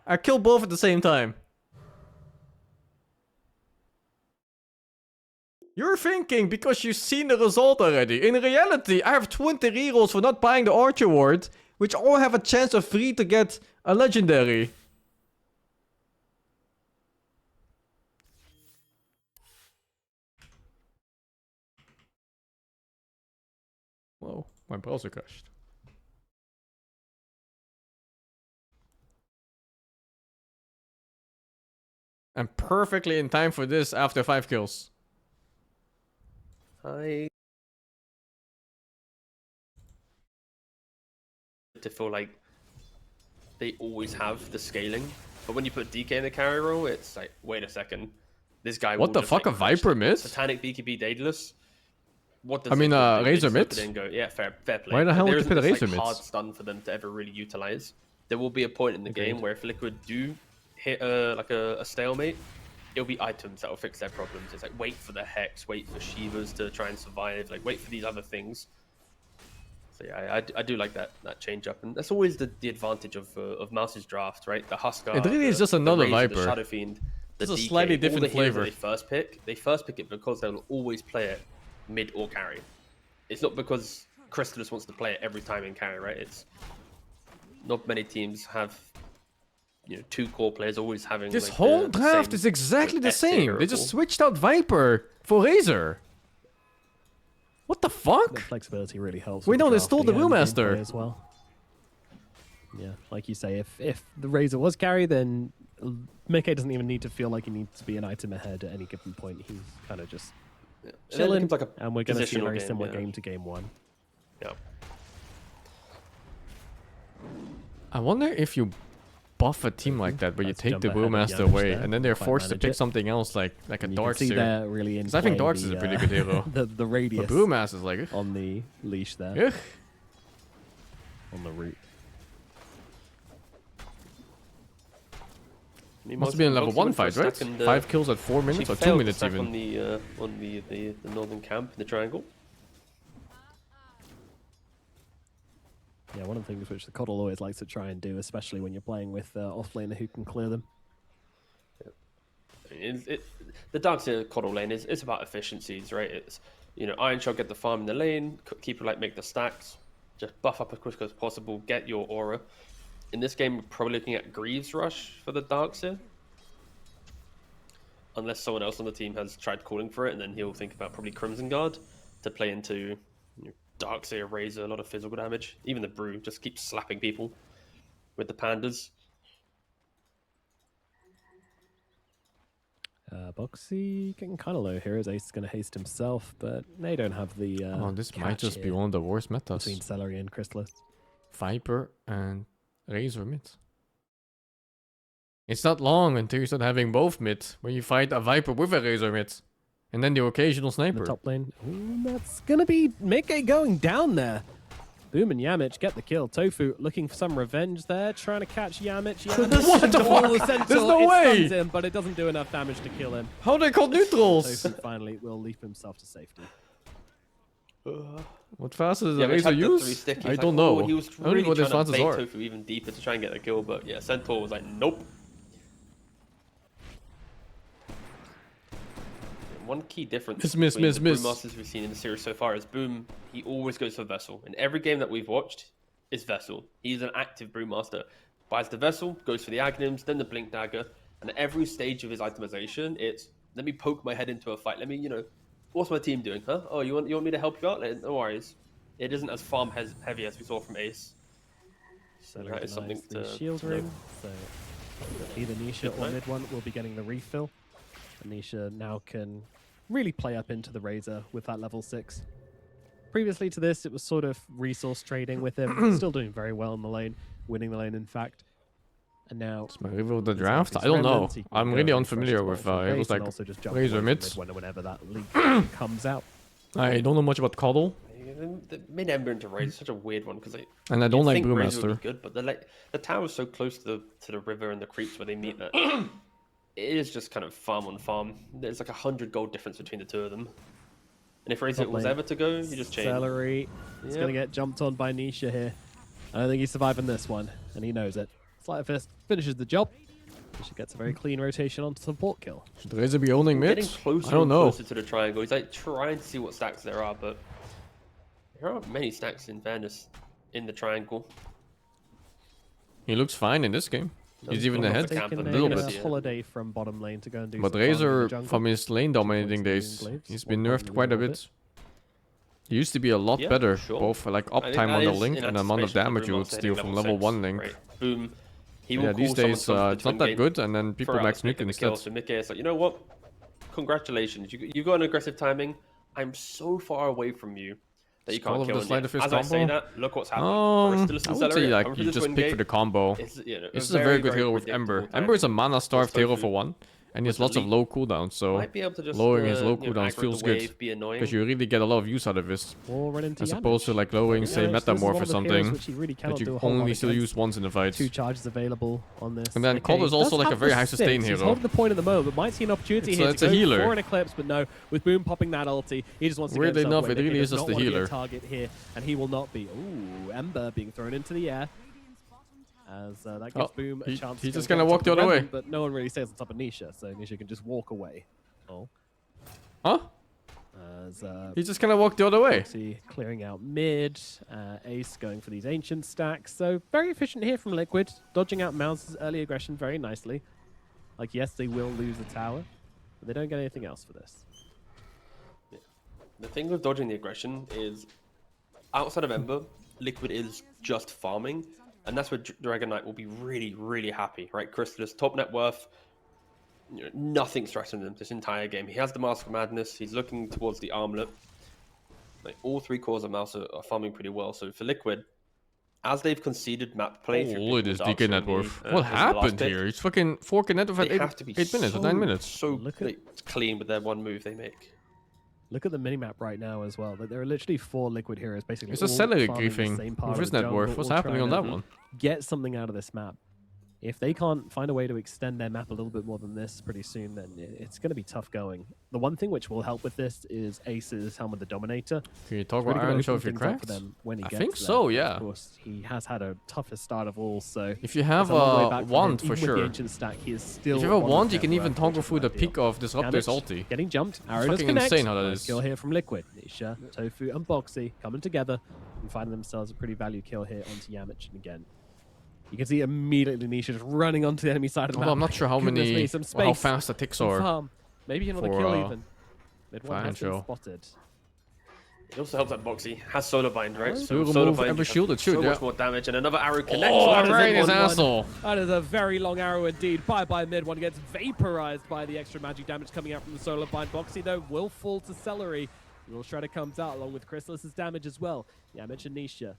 I kill both at the same time. You're thinking because you've seen the result already. In reality, I have 20 rerolls for not buying the Archer Ward, which all have a chance of free to get a legendary. Whoa, my browser crashed. I'm perfectly in time for this after 5 kills. I to feel like they always have the scaling, but when you put DK in the carry role, it's like, wait a second, this guy. What will the just, fuck? like, A Viper mid? Satanic BKB Daedalus. What does I mean, Razor mid? Go, yeah, fair play. Why the hell would you isn't put a this, Razor like, mid? hard stun for them to ever really utilize. There will be a point in the game where if Liquid do hit like a stalemate, it'll be items that will fix their problems. It's like, wait for the Hex, wait for Shivas to try and survive, like wait for these other things. So yeah, I do like that change up, and that's always the advantage of MOUZ's draft, right? The Huskar. It really is just another the Razor, Viper. the Shadow Fiend. the It's a DK, slightly all different the heroes that flavor. they first pick it because they'll always play it mid or carry. It's not because Crystallis wants to play it every time in carry, right? It's not many teams have, you know, 2 core players always having. This like, whole the draft same is exactly the S tier same. hero They just pool. switched out Viper for Razor. What the The fuck? flexibility really helps. Wait, with no, they draft stole the and Brewmaster. gameplay as well. Yeah, like you say, if the Razor was carry, then Mickey doesn't even need to feel like he needs to be an item ahead at any given point. He's kind of just Yeah. And then it chilling, becomes like a and we're going to see a positional very game, similar yeah. game to game 1. Yeah. I wonder if you buff a team like that, where you Let's take jump the ahead of Brewmaster Yamiche away, there, and then they're quite forced to manage pick it. something else, like a And you Dark can see Seer. there really in 'Cause I think play Darks is a pretty good hero. the radius But Brewmaster's like, ugh. on the leash there, Ugh. on the route. Must have been a level 1 fight, right? 5 kills at 4 minutes or 2 minutes even. on the northern camp in the triangle. Yeah, one of the things which the Coddle always likes to try and do, especially when you're playing with offlaner who can clear them. The Darkseer Coddle lane is it's about efficiencies, right? It's, you know, Iron Shot, get the farm in the lane, keep it like, make the stacks, just buff up as quick as possible, get your aura. In this game, we're probably looking at Greaves Rush for the Darkseer. Unless someone else on the team has tried calling for it, and then he'll think about probably Crimson Guard to play into, you know, Darkseer, Razor, a lot of physical damage. Even the Brew just keeps slapping people with the pandas. Boxy getting kind of low here as Ace is going to haste himself, but they don't have the Oh, this might catch just be here one of the worst metas. between Celery and Chrysalis. Viper and Razor mid. It's not long until you start having both mid, where you fight a Viper with a Razor mid. And then the occasional In sniper. the top lane. Ooh, that's going to be Mickey going down there. Boom and Yamiche get the kill. Tofu looking for some revenge there, trying to catch Yamiche. What the fuck? There's no way! It stuns him, but it doesn't do enough damage to kill him. How are they called neutrals? Tofu finally will leap himself to safety. What fast does Yeah, a Mitch Razor had the 3 use? stickies, I like, don't oh, know. he was I don't know really what his trying to stances bait are. Tofu even deeper to try and get the kill, but yeah, Centaur was like, nope. One key difference Miss, between miss, the miss. Brewmasters we've seen in the series so far is Boom, he always goes for Vessel. In every game that we've watched, it's Vessel. He's an active Brewmaster. Buys the Vessel, goes for the Aghanims, then the Blink Dagger, and at every stage of his itemization, it's, let me poke my head into a fight. Let me, you know, what's my team doing, huh? Oh, you want me to help you out? No worries. It isn't as farm heavy as we saw from Ace. So that is something the to shield note. room. So either Nisha or mid one will be getting the refill. And Nisha now can really play up into the Razor with that level 6. Previously to this, it was sort of resource trading with him. Still doing very well in the lane, winning the lane, in fact. And now My review of the he's draft? got I don't his know. remnants, he can I'm go really refresh unfamiliar his with bottom it was base and like also just jump Razor onto mids. whenever that league comes out. I don't know much about Coddle, The mid Ember into Razor is such a weird one because and I don't like think Razor would Brewmaster. be good, but the tower's so close to the river and the creeps where they meet that it is just kind of farm on farm. There's like 100 gold difference between the two of them. And if Razor Top was lane. ever to go, you just change. Celery is Yep. going to get jumped on by Nisha here. I don't think he's surviving this one, and he knows it. Sleight Fist finishes the job. Nisha gets a very clean rotation on support kill. Should Razor be owning mid? Getting closer I don't and know. closer to the triangle. He's like trying to see what stacks there are, but there aren't many stacks in fairness in the triangle. He looks fine in this game. He's No, even not ahead the camp, a but little they're bit. gonna see it. Holiday from bottom lane to go and do But some farming in the Razor, jungle. from his lane dominating 2.2 days, glaives, he's been 1 nerfed quite a little bit. He used to be a lot Yeah, better, sure. both for like I think uptime that on the is link in and the amount of anticipation damage you would Brewmaster steal hitting from level 6, 1 link. right? Boom. He will Yeah, call these someone days to come to it's the not twin that game good, and then people for max us nuke making the kill. instead. So Mickey is like, you know what? Congratulations, you got an aggressive timing. I'm so far away from you that you Skull can't of kill the Sleight me. of Fist As I say combo? that, look what's happened. I would Celery say like coming for you the just twin pick gate. for the combo. It's, you know, This is a very good hero with predictable Ember. time. Ember is a mana starved Tofu hero for one, and he has with the lots of leap. low cooldowns, so Might be able to just lowering his low you know, cooldowns aggro feels the good. wave, be annoying. because you really get a lot of use out of this, Or run into as opposed to Yamiche. like lowering, Yeah, say, this is one Metamorph or of the heroes something which he really cannot that do you a whole lot only still against. use once in the fight. 2 charges available on this. And then Mickey Coddle is also does like a have very the high sustain six. He's hero. holding the point at the moment, but might see an opportunity It's here a- to it's a go healer. for an Eclipse, but no. With Boom popping that ulti, he just wants to Weirdly get himself enough, it away. Mickey really is does just not the want to be a healer. target here, and he will not be. Ooh, Ember being thrown into the air. as that gives Boom a chance. He's to just get gonna on walk top the of other way. Remnant, but no one really stays on top of Nisha, so Nisha can just walk away. Oh. Huh? As He's just gonna walk the other way. Foxy clearing out mid, Ace going for these ancient stacks. So very efficient here from Liquid, dodging out MOUZ's early aggression very nicely. Like, yes, they will lose the tower, but they don't get anything else for this. Yeah. The thing with dodging the aggression is, outside of Ember, Liquid is just farming, and that's where Dragon Knight will be really, really happy, right? Crystallis, top net worth, nothing's threatening him this entire game. He has the Mask of Madness. He's looking towards the armlet. Like, all 3 cores of MOUZ are farming pretty well. So for Liquid, as they've conceded map play, Oh, look at this DK net worth. What happened here? He's fucking 4K net worth at 8 minutes or 9 minutes. So clean with their one move they make. Look at the minimap right now as well. There are literally 4 Liquid heroes basically. It's a celery griefing with his net worth. What's happening on that one? Get something out of this map. If they can't find a way to extend their map a little bit more than this pretty soon, then it's going to be tough going. The one thing which will help with this is Ace's Helm of the Dominator. Can you talk about Iron Show if you're cracked? I think so, yeah. Of course, he has had a toughest start of all, so... If you have a wand, for sure. With the ancient stack, he is still if you have a wand, you can even toggle through the peak of Disruptor's ulti. Getting jumped. Arrow does connect. Insane how that is. Kill here from Liquid. Nisha, Tofu, and Boxy coming together and finding themselves a pretty value kill here onto Yamichin again. You can see immediately Nisha just running onto the enemy side of the map. Well, I'm not sure how many, how fast the ticks are. Maybe another kill even. Mid one has been spotted. It also helps that Boxy has solar bind, right? So solar bind, ever shielded, shoot, so much more damage, and another arrow connects. Oh, right in his asshole. That is a very long arrow indeed. Bye mid one gets vaporized by the extra magic damage coming out from the solar bind. Boxy though will fall to Celery. Little Shredder comes out along with Crystallis' damage as well. Yeah, I mentioned Nisha.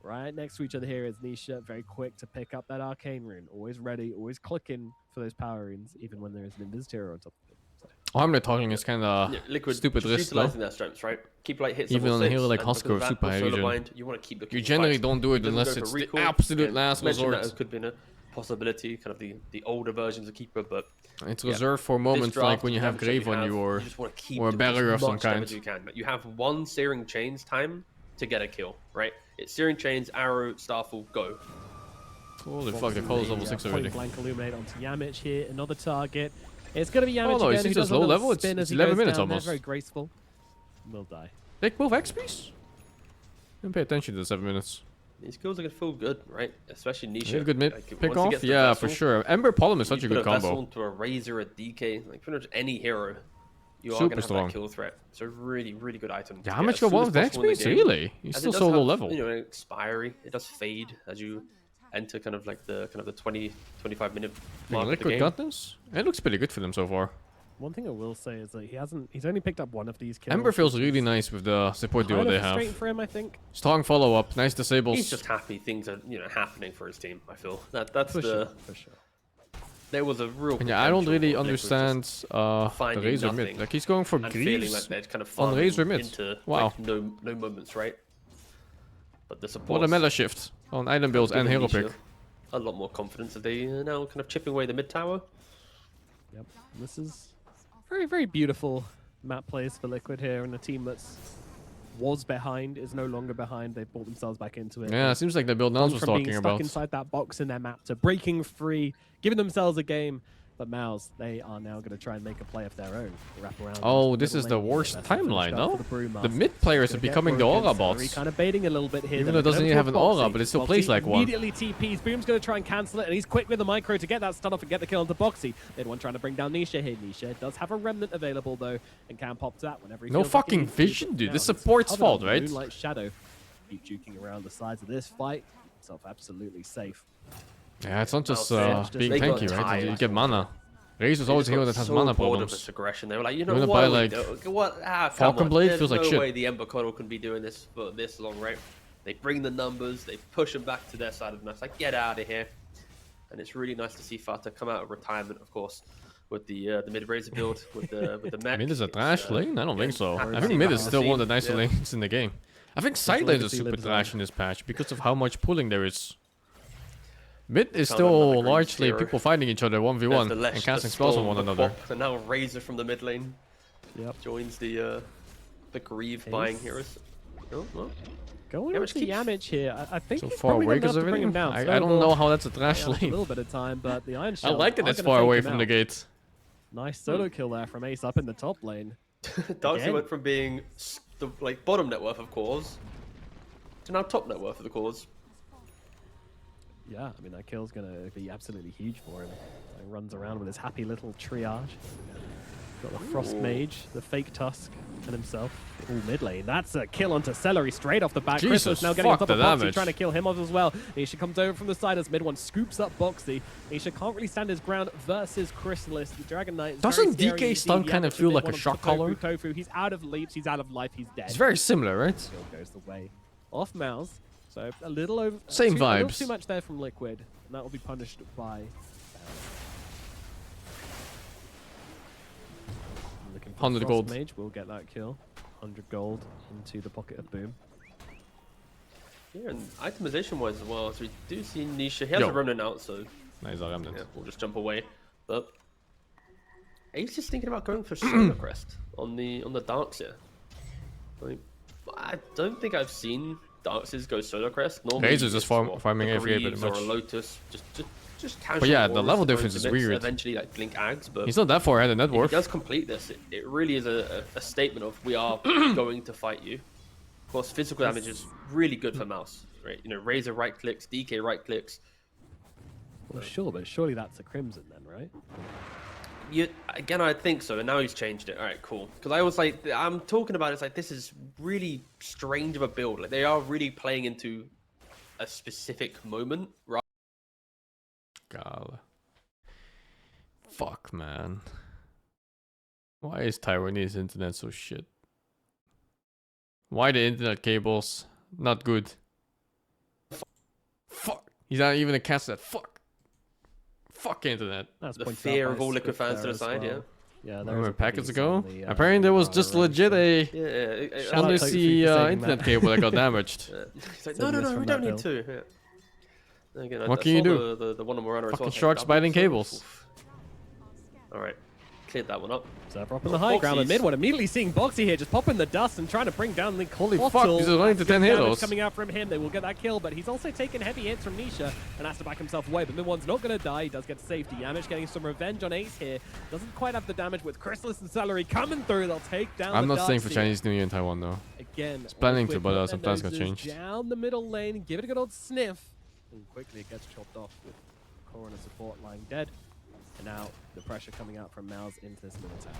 Right next to each other here is Nisha, very quick to pick up that arcane rune. Always ready, always clicking for those power runes, even when there is an Invis hero on top of it. So. Armlet talking is kind of stupid risk, though. Their strengths, right? Keep light hits. Even on a hero like Husker or Super High Region. You want to keep the. You generally don't do it unless it's the absolute last resort. That could be a possibility, kind of the older versions of Keeper, but it's reserved for moments like when you have Grave on you or a barrier of some kind. You have 1 Searing Chains time to get a kill, right? It's Searing Chains, Arrow, Starfall, go. Holy fuck, the call's level 6 already. Blank Illuminate onto Yamich here, another target. It's going to be Yamich again. He's just low level, it's 11 minutes almost. Very graceful. Will die. Take both XPs? Didn't pay attention to the 7 minutes. These kills are going to feel good, right? Especially Nisha. Yeah, good mid pick off? Yeah, for sure. Ember Polym is such a good combo. To a Razor, a DK, like pretty much any hero. You are going to have that kill threat. So really, really good item. Yeah, how much got one with the XP? Really? He's still so low level. You know, an expiry. It does fade as you enter kind of like the 20, 25 minute mark of the game. Got this? It looks pretty good for them so far. One thing I will say is that he's only picked up 1 of these kills. Ember feels really nice with the support duo they have. For him, I think. Strong follow up, nice disables. He's just happy things are happening for his team. I feel that's for the sure. There was a real. Yeah, I don't really understand the Razor mid. Like he's going for Greaves like kind of on Razor mid. Into, wow. Like, no moments, right? But the support. What a meta shift on item builds and hero pick. A lot more confidence that they are now kind of chipping away the mid tower. Yep, this is very, very beautiful map plays for Liquid here, and a team that's was behind is no longer behind. They've brought themselves back into it. Yeah, it seems like the build Nels was talking about. Stuck inside that box in their map to breaking free, giving themselves a game. But MOUZ, they are now going to try and make a play of their own. Wrap around. Oh, this is the worst timeline, no? The mid players are becoming the aura bots. Kind of baiting a little bit here. Even though it doesn't even have an aura, but it still plays like one. Immediately TPs. Boom's going to try and cancel it, and he's quick with the micro to get that stun off and get the kill onto Boxy. They'd one trying to bring down Nisha here. Nisha does have a remnant available though, and can pop that whenever he no fucking vision, dude. This support's fault, right? Moonlight Shadow. Keep juking around the sides of this fight. Himself absolutely safe. Yeah, it's not just being tanky, right? You get mana. Razor's always a hero that has mana problems. This aggression. They were like, you know what? Like what? Falcon Blade feels like shit. There's no way the Ember Coddle can be doing this for this long, right? They bring the numbers, they push them back to their side of the map. Like, get out of here. And it's really nice to see Fata come out of retirement, of course, with the mid Razor build with the mech. Mid is a trash lane? I don't think so. I think mid is still one of the nicer lanes in the game. I think side lanes are super trash in this patch because of how much pulling there is. Mid is still largely people fighting each other 1v1 and casting spells on one another. And now Razor from the mid lane joins the Grieve buying heroes. Oh, well. Going on to Yamich here. I think So he's far probably away going to because have of to bring him everything? down. I don't know how that's a trash A lane. little bit of time, but the Iron I Shells like that are it's gonna far take away him from the out. gate. Nice solo kill there from Ace up in the top lane. Darcy Again. went from being the bottom net worth of cores to now top net worth of the cores. Yeah, I mean, that kill's going to be absolutely huge for him. So he runs around with his happy little triage. Got the Frost Mage, the fake Tusk, and himself. All mid lane. That's a kill onto Celery straight off the bat. Jesus, Chrysalis now getting on fuck top of the Boxy, damage. trying to kill him off as well. Nisha comes over from the side as mid one scoops up Boxy. Nisha can't really stand his ground versus Chrysalis. The Dragon Knight is Doesn't very scary DK stun indeed. kind of Yamich feel with like one a on shock Tofu, collar? Tofu. He's out of leaps, he's out of life, he's dead. It's very similar, right? Kill goes the way off MOUZ. So a little over. Same A little vibes. too much there from Liquid, and that will be punished by. Looking for 100 Frost gold. Mage will get that kill. 100 gold into the pocket of Boom. Yeah, and itemization wise as well, so we do see Nisha. He has Yo. a remnant out, so Nice remnant. yeah, we'll just jump away. But Ace is thinking about going for Solar Crest on the Darks here. Like, I don't think I've seen Darkses go Solar Crest. Normally, Ace is just it's farming a every bit Greaves or a much. Lotus, just casual. yeah, the auras level to go difference into is mix, weird. Eventually, like blink Ags, but He's not that far ahead in net if he worth. does complete this, it really is a statement of we are going to fight you. Of course, physical damage is really good for MOUZ, right? You know, Razor right clicks, DK right clicks. Well, sure, but surely that's a Crimson then, right? Again, I think so, and now he's changed it. All right, cool. Because I was like, I'm talking about it's like this is really strange of a build. Like they are really playing into a specific moment, right? God. Fuck, man. Why is Taiwanese internet so shit? Why the internet cables not good? Fuck. He's not even a cast that. Fuck internet. That's The pointed fear out of by all Liquid Swift fans to there the as side, well. Yeah, there Remember is a packets piece ago? on the, Apparently there was Rara just road, legit so- a Yeah. Shout out undersea Tofu for saving internet that. cable that got damaged. It's like, So no, miss we from don't that need to. Yeah. Again, What I can you saw do? The one on Morano as Fucking well. It's like, sharks biting so- cables. oof. All right, cleared that one up. Server up on the high ground, and Boxies. mid one immediately seeing Boxy here, just popping the dust and trying to bring down the Holy fuck, Portal. he's running to 10 Damage heroes. coming out from him, they will get that kill, but he's also taking heavy hits from Nisha and has to back himself away. But mid one's not going to die, he does get safety. Yamich getting some revenge on Ace here. Doesn't quite have the damage with Chrysalis and Celery coming through, they'll take down I'm the not staying for Darkseid. Chinese New Year in Taiwan though. Again, it's planning to, but some plans got changed. Down the middle lane, give it a good old sniff, and quickly it gets chopped off with Coroner support lying dead. And now the pressure coming out from MOUZ into this middle tower.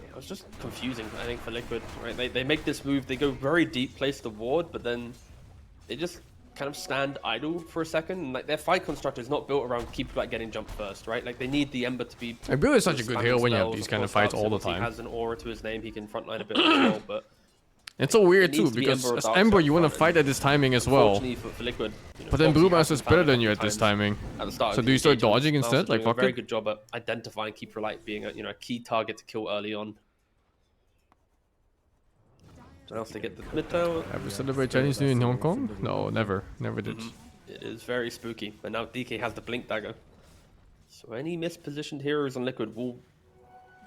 Yeah, it was just confusing, I think, for Liquid. Right, they make this move, they go very deep, place the ward, but then they just kind of stand idle for a second. And like their fight construct is not built around keep like getting jumped first, right? Like they need the Ember to be. I really such a good spamming hero when you have spells. these Of kind of course, fights all the Darkseid, He time. has an aura to his name, he can frontline a bit as well, but It's so weird It too needs to be because Ember or as Dark Ember Side you want to front, fight and at this timing as well. unfortunately for Liquid, you know, But then Foxy Brewmaster's hasn't better found than you enough at this time timing. at the start So of do the you start engagement. dodging Mouse is instead? Like doing a fuck very it? good job at identifying Keeper Light being a key target to kill early on. So else they get the mid tower. Ever celebrate Chinese New Year in Hong Kong? No, never. Never did. It is very spooky, but now DK has the blink dagger. So any mispositioned heroes on Liquid will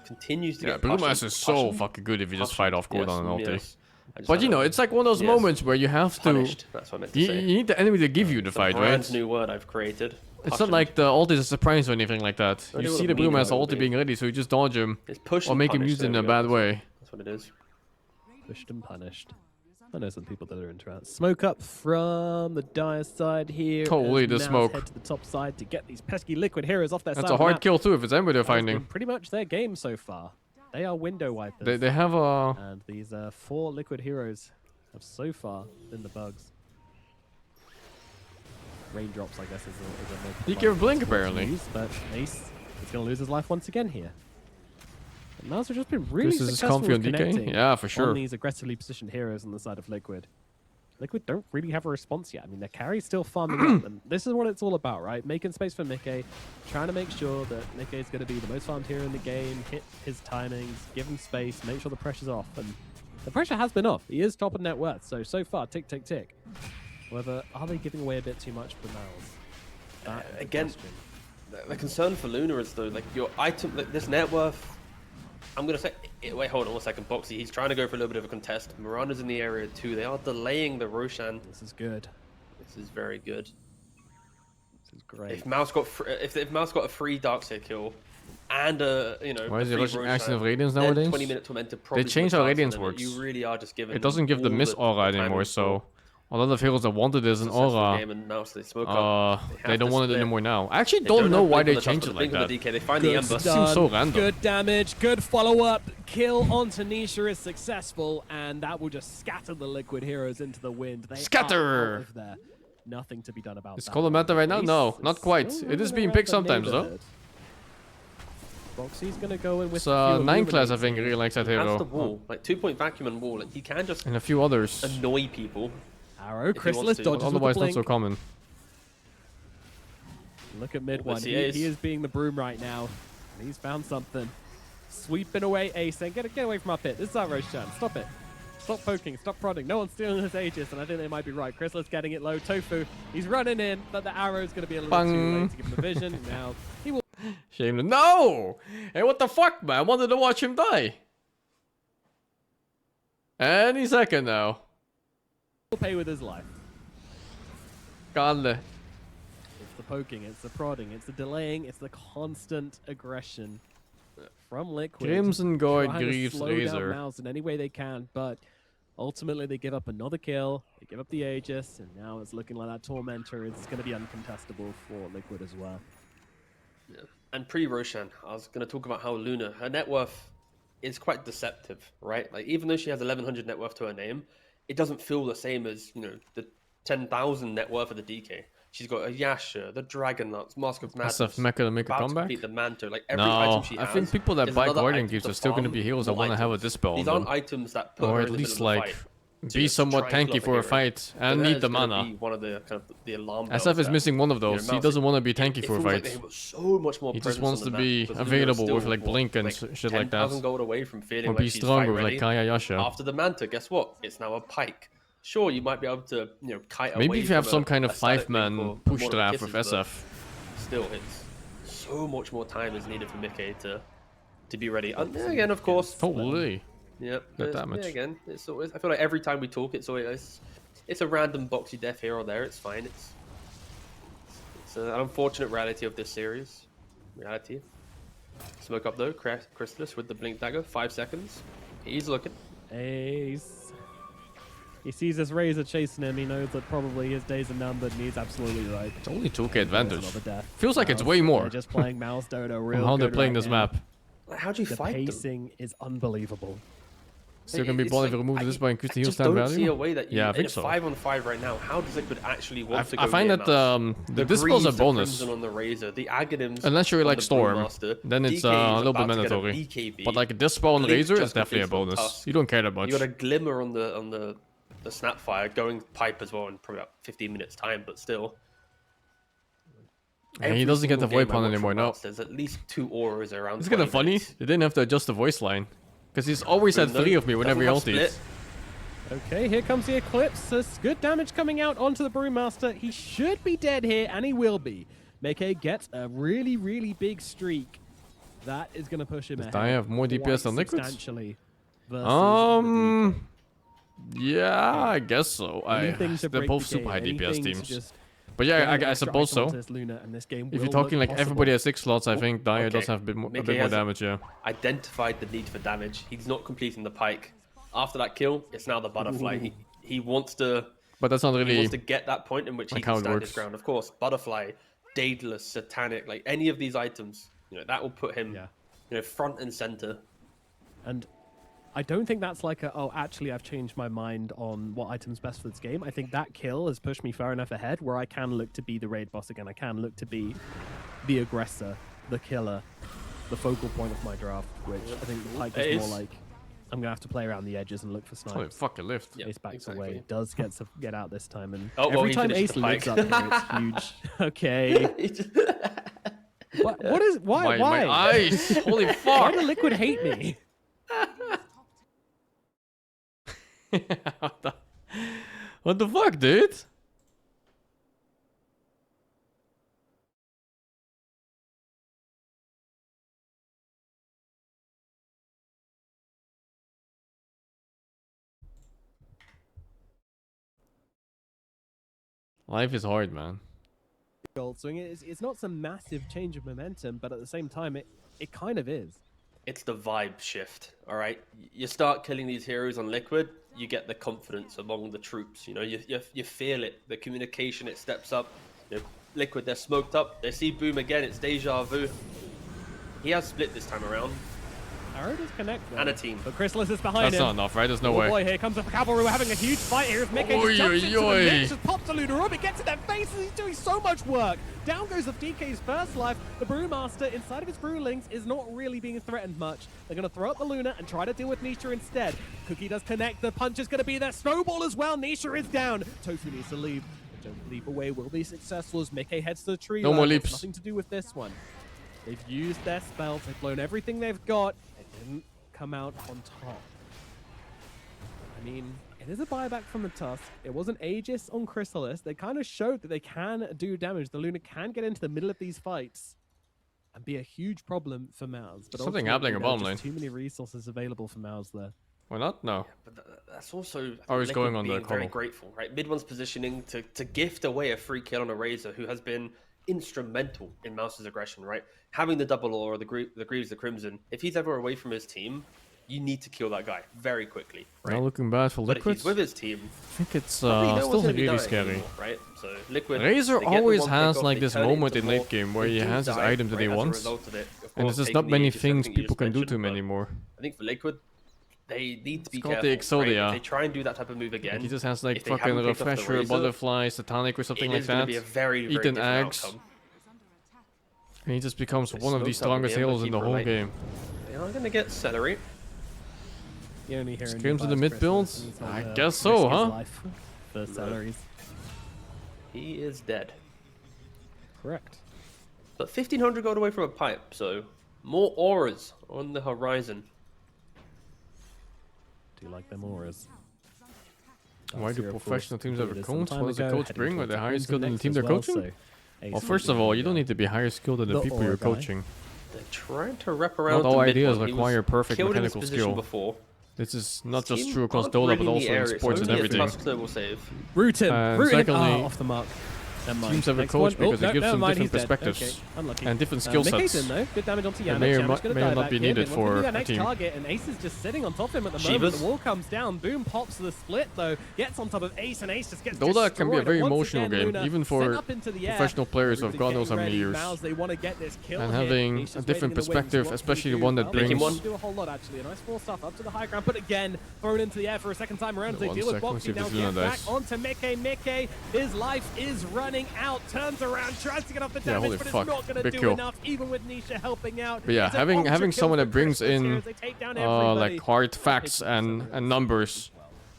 continues to Yeah, get Brewmaster is so cautioned. fucking good if you just Cautioned. fight off cooldown and ulti. Yes. I just But had you know, a it's like one of those yes. moments where you have to. punished. That's what I meant to You say. need the enemy to give you the It's a fight, brand right? new word I've created. It's not Punished. like the ult is a surprise or anything like that. I You know see what the the meaning of Brewmaster it will ulti be. being ready, so you just dodge him It's pushed or and make him punished, use it in there a we go. bad way. That's what it is. Pushed and punished. I know some people that are into that. Smoke up from the Dire side here. Holy, as the MOUZ smoke. Head to the top side to get these pesky Liquid heroes off their side. That's of a the hard map. kill too if it's Ember they're That has been finding. pretty much their game so far. They are window wipers. They have a. And these 4 Liquid heroes have so far been the bugs. Raindrops, I guess, is a more He polite gave a blink, word to apparently. use, but Ace is going to lose his life once again here. And MOUZ have just been really This is successful comfy on with DK? connecting Yeah, for sure. on these aggressively positioned heroes on the side of Liquid. Liquid don't really have a response yet. I mean, their carry's still farming up, and this is what it's all about, right? Making space for Mickey, trying to make sure that Mickey is going to be the most farmed hero in the game, hit his timings, give him space, make sure the pressure's off. And the pressure has been off. He is top of net worth, so far, tick, tick, tick. However, are they giving away a bit too much for MOUZ? That is the Again, question. the concern for Luna is though, like your item, like this net worth I'm gonna say, wait, hold on 1 second, Boxy. He's trying to go for a little bit of a contest. Miranda's in the area too. They are delaying the Roshan. This is good. This is very good. This is great. If MOUZ got if MOUZ got a free Darkseid kill and Why is he rushing Action of Radiance then nowadays? 20-minute tormentor probably They changed how faster Radiance than it. works. You really are just giving. It doesn't give the miss aura anymore, so a lot of heroes that wanted this in aura, they don't want it anymore now. I actually don't know why they changed it like that. They find the Ember. It seems so random. Good damage, good follow-up. Kill on Tanisha is successful, and that will just scatter the Liquid heroes into the wind. They Scatter! are out of there. Nothing to be done about Is that. Colomata right now? No, Ace not quite. still It is running being around picked the sometimes, though. neighborhood. Boxy's gonna go in with It's a few 9 class, I Illuminators. think, really likes that That's the hero. wall, like 2-point vacuum and wall. Like, he can just And a few others. annoy people. Arrow, if he wants Chrysalis to. dodges with Otherwise, the not blink. so common. Look at mid one. Let's He see Ace. is being the broom right now. And he's found something. Sweeping away Ace. And get away from our pit. This is our Roshan. Stop it. Stop poking. Stop prodding. No one's stealing his Aegis, and I think they might be right. Chrysalis getting it low. Tofu, he's running in, but the arrow's going to be a little too late to give him the vision. Now, he will Shame. No! Hey, what the fuck, man? I wanted to watch him die. Any second now. pay with his life. Galle. It's the poking, it's the prodding, it's the delaying, it's the constant aggression from Liquid. Crimson Guard trying to grieves slow down Razor. MOUZ in any way they can, but ultimately they give up another kill, they give up the Aegis, and now it's looking like that Tormentor is going to be uncontestable for Liquid as well. Yeah. And pre-Roshan, I was going to talk about how Luna, her net worth is quite deceptive, right? Like, even though she has 1100 net worth to her name, it doesn't feel the same as, you know, the 10,000 net worth of the DK. She's got a Yasha, the Dragon Lance, Mask of Madness. SF Mecha to make a about to comeback? complete the Manto. Like, every No, item she I has think people that is buy another Guardian item Gifts to are still going to farm be heroes that more want to have a items. Dispel on These them. aren't items that put Or her at in the least, middle of the like, fight be to somewhat try and tanky kill for a hero. fight So and that need is the gonna mana. be one of the kind of the alarm SF bells is that, missing one of you know, those. He Mouse- doesn't want to be tanky it for a feels like fight. they have so much more He just presence wants on to the be map, because Luna's available still, with like what, Blink and like shit like that. 10,000 gold away from feeling Or like be she's stronger fight with like ready. Kaya Yasha. After the Manta, guess what? It's now a Pike. Sure, you might be able to, you know, kite away Maybe if you have from some a- kind of a static link 5-man or push more draft with kisses, but SF. Still, it's so much more time is needed for Mickey to be ready. And again, of course. Holy. Yep. That Yeah, damage. again, it's always, I feel like every time we talk, it's always it's a random boxy death here or there. It's fine. It's an unfortunate reality of this series. Reality. Smoke up though. Chrysalis with the blink dagger. 5 seconds. He's looking. Ace. He sees this Razor chasing him. He knows that probably his days are numbered, and he's absolutely right. It's only 2k There's advantage. another death. Feels like it's MOUZ, way more. They're just playing MOUZ Dodo real From how they're good playing right this now. map. Like, how do you The fight them? pacing is unbelievable. Still gonna be It's balling if you like, remove I- this by increasing I heal just stand don't see a value. way that you, Yeah, I in think a so. 5-on-5 right now, how does Liquid actually want to go I find near that MOUZ? the dispel's a Greaves, the bonus. Crimson on the Razor, the Aghanims Unless you on like the Storm, Brewmaster, then it's DK a is little bit about to get a mandatory. BKB. But like a dispel on Blink Razor is just definitely a completes on bonus. Tusk. You don't care that much. You got a glimmer on the Snapfire going pipe as well in probably about 15 minutes time, but still. And he Every doesn't get the single void game I pun watch anymore, from no. MOUZ, there's at least 2 auras around. It's kind of 20 funny. minutes. They didn't have to adjust the voice line. Because he's always had Bruno 3 of me whenever he doesn't have ulties. split. Okay, here comes the Eclipse. There's good damage coming out onto the Brewmaster. He should be dead here, and he will be. Meke gets a really, really big streak. That is going to push him Does ahead. Dia have more DPS quite than Liquid? substantially versus Yeah, I guess so. anything to They're break both the super game, high DPS anything to teams. just But get yeah, an I extra suppose item onto so. this Luna, and this game If will you're talking look like possible. everybody has 6 slots, I think Dia does okay. have a bit Mickey more has damage, yeah. Identified the need for damage. He's not completing the pike. After that kill, it's now the butterfly. He wants to. But that's not He really... wants to get that point in which like he how can it stand his works. ground. Of course, butterfly, Daedalus, satanic, like any of these items, you know, that will put him, Yeah. you know, front and center. And I don't think that's like a, oh, actually, I've changed my mind on what item's best for this game. I think that kill has pushed me far enough ahead where I can look to be the raid boss again. I can look to be the aggressor, the killer, the focal point of my draft, which I think the Pike It is is. more like, I'm going to have to play around the edges and look for Holy snipes. fuck, it lift. Yeah, Ace backs exactly. away, does get out this time, and Oh, well, every he time finishes Ace the lives Pike. up here, it's huge. Okay. What is, why? My eyes! Holy Why fuck! do Liquid hate me? What the fuck, dude? Life is hard, man. Gold swing. It's not some massive change of momentum, but at the same time, it kind of is. It's the vibe shift, all right? You start killing these heroes on Liquid, you get the confidence among the troops, you know, you feel it, the communication, it steps up. You know, Liquid, they're smoked up, they see Boom again, it's deja vu. He has split this time around. Arrow does connect though. And a team. But Chrysalis is behind That's him. not enough, right? There's no Oh way. boy, here comes the cavalry. We're having a huge fight here. As Mickey just jumps into the mix, just pops the Luna up. It gets in their faces. He's doing so much work. Down goes the DK's first life. The Brewmaster inside of his Brewlings is not really being threatened much. They're going to throw up the Luna and try to deal with Nisha instead. Cookie does connect. The punch is going to be there. Snowball as well. Nisha is down. Tofu needs to leave. The leap away will be successful as Mickey heads to the tree. No more line. leaps. It's nothing to do with this one. They've used their spells. They've blown everything they've got. They didn't come out on top. I mean, it is a buyback from the Tusk. It wasn't Aegis on Chrysalis. They kind of showed that they can do damage. The Luna can get into the middle of these fights and be a huge problem for MOUZ. But Something happening in bottom lane. Too many resources available for MOUZ there. Why not? No. But that's also Oh, he's going on the being very combo. grateful, right? Mid one's positioning to gift away a free kill on a Razor who has been instrumental in MOUZ's aggression, right? Having the double or the Greaves, the Crimson, if he's ever away from his team, you need to kill that guy very quickly, right? Not looking bad for But if Liquid. he's with his team, I think it's probably no one's still gonna be really dying scary. anymore, right? So Liquid, Razor they get the always one has pick off, like they this turn it moment into in more. late game where They he do has his die, item that right, he as a wants. result of it. Of And course, there's just taking not the many Aegis, things everything you people just can do to mentioned, him but anymore. I think for Liquid, they need to be He's got careful. the Exodia. Right? If they try and do that type of move again, He just has like if they fucking haven't picked up the Refresher, Razor, Butterfly, Satanic or something it like is going to that. be a very, very Eat an different eggs. outcome. And he just becomes They one of the smoked up strongest again, but heroes in keep the whole relating. game. They are going to get Celery. You only hear Scream to the mid builds? I guess so, huh? For salaries. He is dead. Correct. But 1,500 gold away from a pipe, so more auras on the horizon. Do you like them auras? Why do Zero professional Force teams ever completed some coach? time What does the ago, coach heading bring? Are towards they the higher Crimson skilled than the next team as they're well, coaching? so Well, Ace first will of be all, the, you don't need to be higher skilled than the the people you're aura guy. coaching. They're trying to wrap around Not all the mid ideas one. He require was perfect killed in his mechanical position skill. Before. This is not just Team true across aren't Dota, really but in the also in area. It's sports and only a everything. Tusk that will save. Root him! And Root him! secondly, Ah, off the mark. Never mind. Teams have a Next coach one. because it gives never them mind, different he's dead. perspectives Okay, unlucky. and different skill Mickey's sets. in though. Good damage onto Yamich. may or Yamich gonna may die not back be in. needed It wants to for be that a next team. target, and Ace is just sitting on top of him at the moment. Shivas. The wall comes down. Boom pops to the split though. Gets on top of Ace, and Ace just gets Dota can be a destroyed. very And once emotional again, game, Luna even sent for up into the air. professional players of Everybody God knows how getting many ready. years. MOUZ, they want to get this kill And here. having Ace a just different waiting in the wings. perspective, What can especially he the do? one that Well, brings- he doesn't do a whole lot actually. A nice full stuff up to the high ground, but again thrown into the air for a second time around as they One deal with sec, let's see Boxy. if Now this Luna get back dies. onto Mickey. Mickey, his life is running out. Turns around, tries to get off the Yeah, damage, holy but fuck. it's not going to Big do kill. enough, even with Nisha helping out. But yeah, It's an having ultra someone kill that for brings Christmas here in as they take down everybody. like hard facts and numbers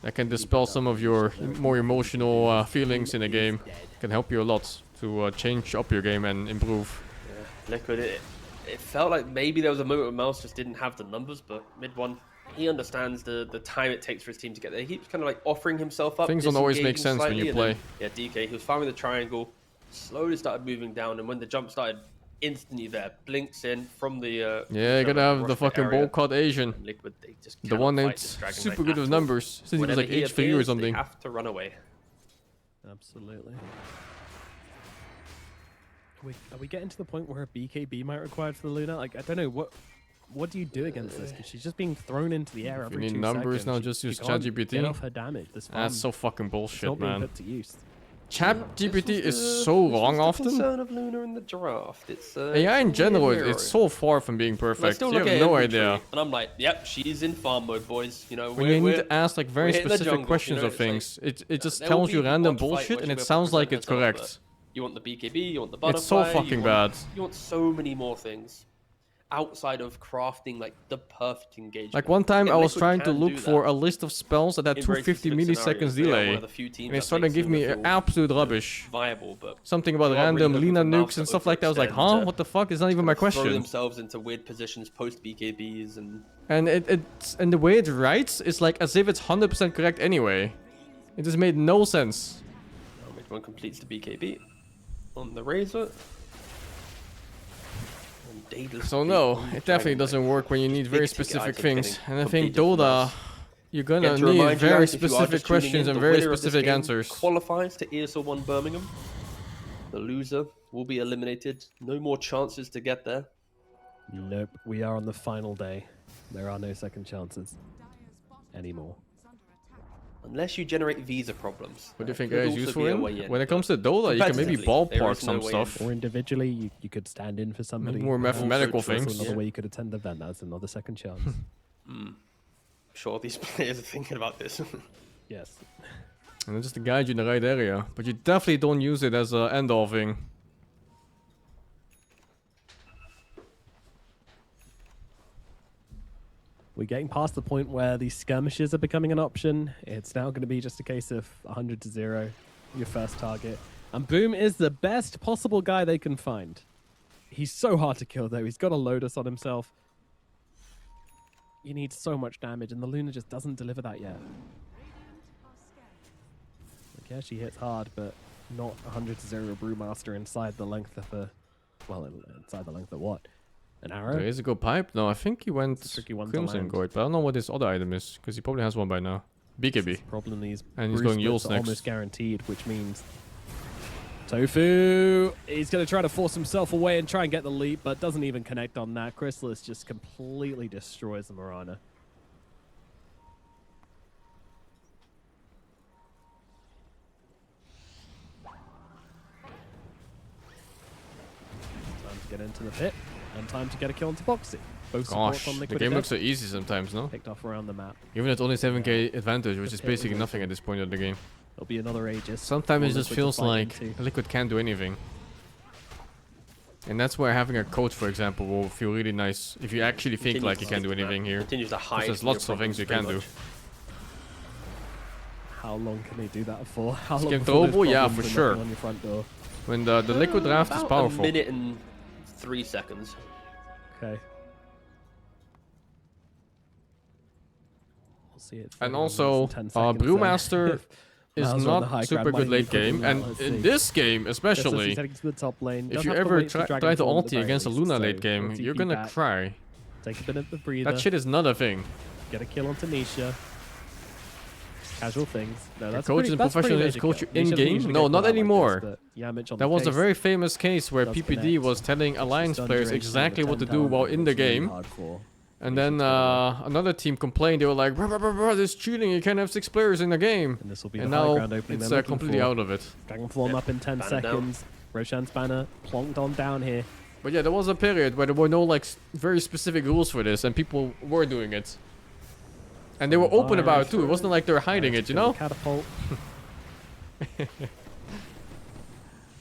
that can dispel some of your more emotional feelings in a game can help you a lot to change up your game and improve. Yeah, Liquid, it felt like maybe there was a moment where MOUZ just didn't have the numbers, but mid one, he understands the time it takes for his team to get there. He keeps kind of like offering himself up. Things don't always make disengaging sense when you slightly, play. and then, yeah, DK, he was farming the triangle, slowly started moving down, and when the jump started, instantly there, blinks in from the... Yeah, you gotta have the fucking bowl cut Asian. And Liquid, they just The cannot one fight that's this Dragon super Knight good at with all. numbers since he was Whenever like he age 3 or appears, something. They have to run away. Absolutely. Are we getting to the point where a BKB might required for the Luna? Like, I don't know, what do you do against this? Because she's just being thrown into the air If you every need 2 numbers seconds. now, She- just she use can't ChatGPT. Get off her damage. This That's so fucking it's bullshit, not being man. put to use. ChatGPT is This so was wrong the often. concern of Luna in the draft. It's AI in it's general, weird it's mirroring. so far from being And I perfect. still You look have at no inventory, idea. and I'm like, yep, she's in farm mode, boys. You know, When you need we're to ask like very we're hitting the specific jungle, questions you know, of it's like, things, it just there will tells be you random one fight bullshit where and she'll it be able to sounds like present it's herself, correct. but you want the BKB, you want the butterfly. It's so fucking bad. You want so many more things outside of crafting like the perfect engagement. Like one time Again, I was Liquid trying to can look do for that a list of spells that had in very 250 specific milliseconds scenarios. They are one delay, of the few teams and it that started makes giving me Luna feel absolute rubbish. viable, but Something about you are really random looking Lina for nukes mouse and that stuff like that. I was like, overextend huh? to What the fuck? Is not even my throw question. themselves into weird positions post BKBs and And and the way it writes is like as if it's 100% correct anyway. It just made no sense. Mid one completes the BKB on the Razor. So no, it definitely doesn't work when you need very specific things. And I think Dota You're gonna Again, to need remind you very guys, if you are specific just tuning questions in, and the very winner of this specific game answers. qualifies to ESL One Birmingham. The loser will be eliminated. No more chances to get there. Nope, we are on the final day. There are no second chances anymore. Unless you generate visa problems. What do you think Could is also useful be a in? way in, When it but comes to Dota, you can maybe competitively, there ballpark is no some way in. stuff. Or individually, you could stand in for somebody. More mathematical true. things. Another Yeah. way you could attend the event. That's another second chance. I'm sure these players are thinking about this. Yes. And it's just to guide you in the right area. But you definitely don't use it as an end-all thing. We're getting past the point where these skirmishes are becoming an option. It's now going to be just a case of 100 to 0, your first target. And Boom is the best possible guy they can find. He's so hard to kill, though. He's got a Lotus on himself. You need so much damage, and the Luna just doesn't deliver that yet. Like, yeah, she hits hard, but not 100 to 0 Brewmaster inside the length of a... Well, inside the length of what? An arrow? There is a good pipe. No, I think he went It's a tricky one to Crimson land. Gold, but I don't know what his other item is, because he probably has one by now. BKB. Problem these And he's brew going Yules splits are next. almost guaranteed, which means Tofu, he's going to try to force himself away and try and get the leap, but doesn't even connect on that. Chrysalis just completely destroys the Mirana. Time to get into the pit, and time to get a kill onto Boxy. Both supports Gosh, on the Liquid game Death, looks so easy sometimes, no? picked off around the map. Even at only 7k advantage, which is It basically was nothing at this point of the game. It'll be another Aegis. Sometimes for it just Liquid to feels fight like into. Liquid can't do anything. And that's where having a coach, for example, will feel really nice if you actually think like you can do anything here. Continues to hide. There's from your lots of things you problems can pretty do. much. How long can they do that for? How long Skip before those Drobo? Yeah, problems for are sure. knocking on your front door? When the Liquid draft is About powerful. A minute and 3 seconds. Okay. We'll see it. And 30 also, minutes and 10 seconds then. Brewmaster is MOUZ are on the high not super ground, good might late be game. pushing And out, let's in see. this game, Chrysalis especially, is heading to the top lane. if Does you have to ever wait for try Dragon to Form at the ulti very against a least, Luna so late game, ulti you're feed gonna back, cry. Take a bit of the breather. That shit is not a thing. Get a kill onto Nisha. Casual things. No, that's coach is professional, major coach kill. you in Nisha doesn't game? usually No, get not caught out like this, anymore. but Yamich on That the was a case. very famous case where Does PPD connect. was telling Alliance Stun players duration exactly of what to 10 do while talent, in the it's really game. hard for And Nisha then to go another team complained. They were like, bruh, bruh, bruh, bruh, this is cheating. You can't have 6 players in the game. And this will be And the high now ground opening it's they're looking completely for. out of it. Dragon Form up in 10 banner down. seconds. Roshan's banner plonked on down here. But yeah, there was a period where there were no like very specific rules for this, and people were doing it. And they were open about it too. It wasn't like they were hiding it, you know? Catapult.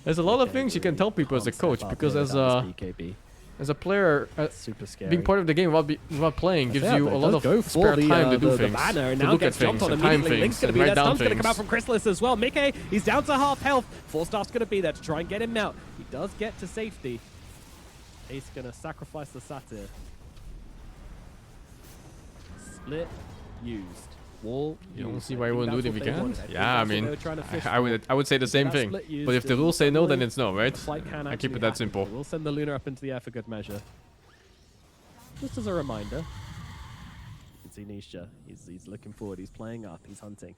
There's a lot of Okay, things you can tell people as a can't coach, step up because here as without a this BKB. as a player, Super scary. being part of the game without playing gives Yeah, you but a it lot does of go spare for the, time to do the things, banner, and to now look at gets jumped things, on and time immediately. Link's things, going to and be write there. down Stun's going to come out things. from Chrysalis as well. Mickey, he's down to half health. 4-star's going to be there to try and get him out. He does get to safety. Ace going to sacrifice the Satyr. Split used. Wall You don't used. see I why you think wouldn't do it that's if what you they can. wanted. I think Yeah, I that's what mean, they were trying to fish I would say the same that thing. split used But if the and rules say no, then suddenly it's no, right? The fight can I keep actually it that happen. simple. We'll send the Luna up into the air for good measure. Just as a reminder. You can see Nisha. He's looking forward. He's playing up. He's hunting.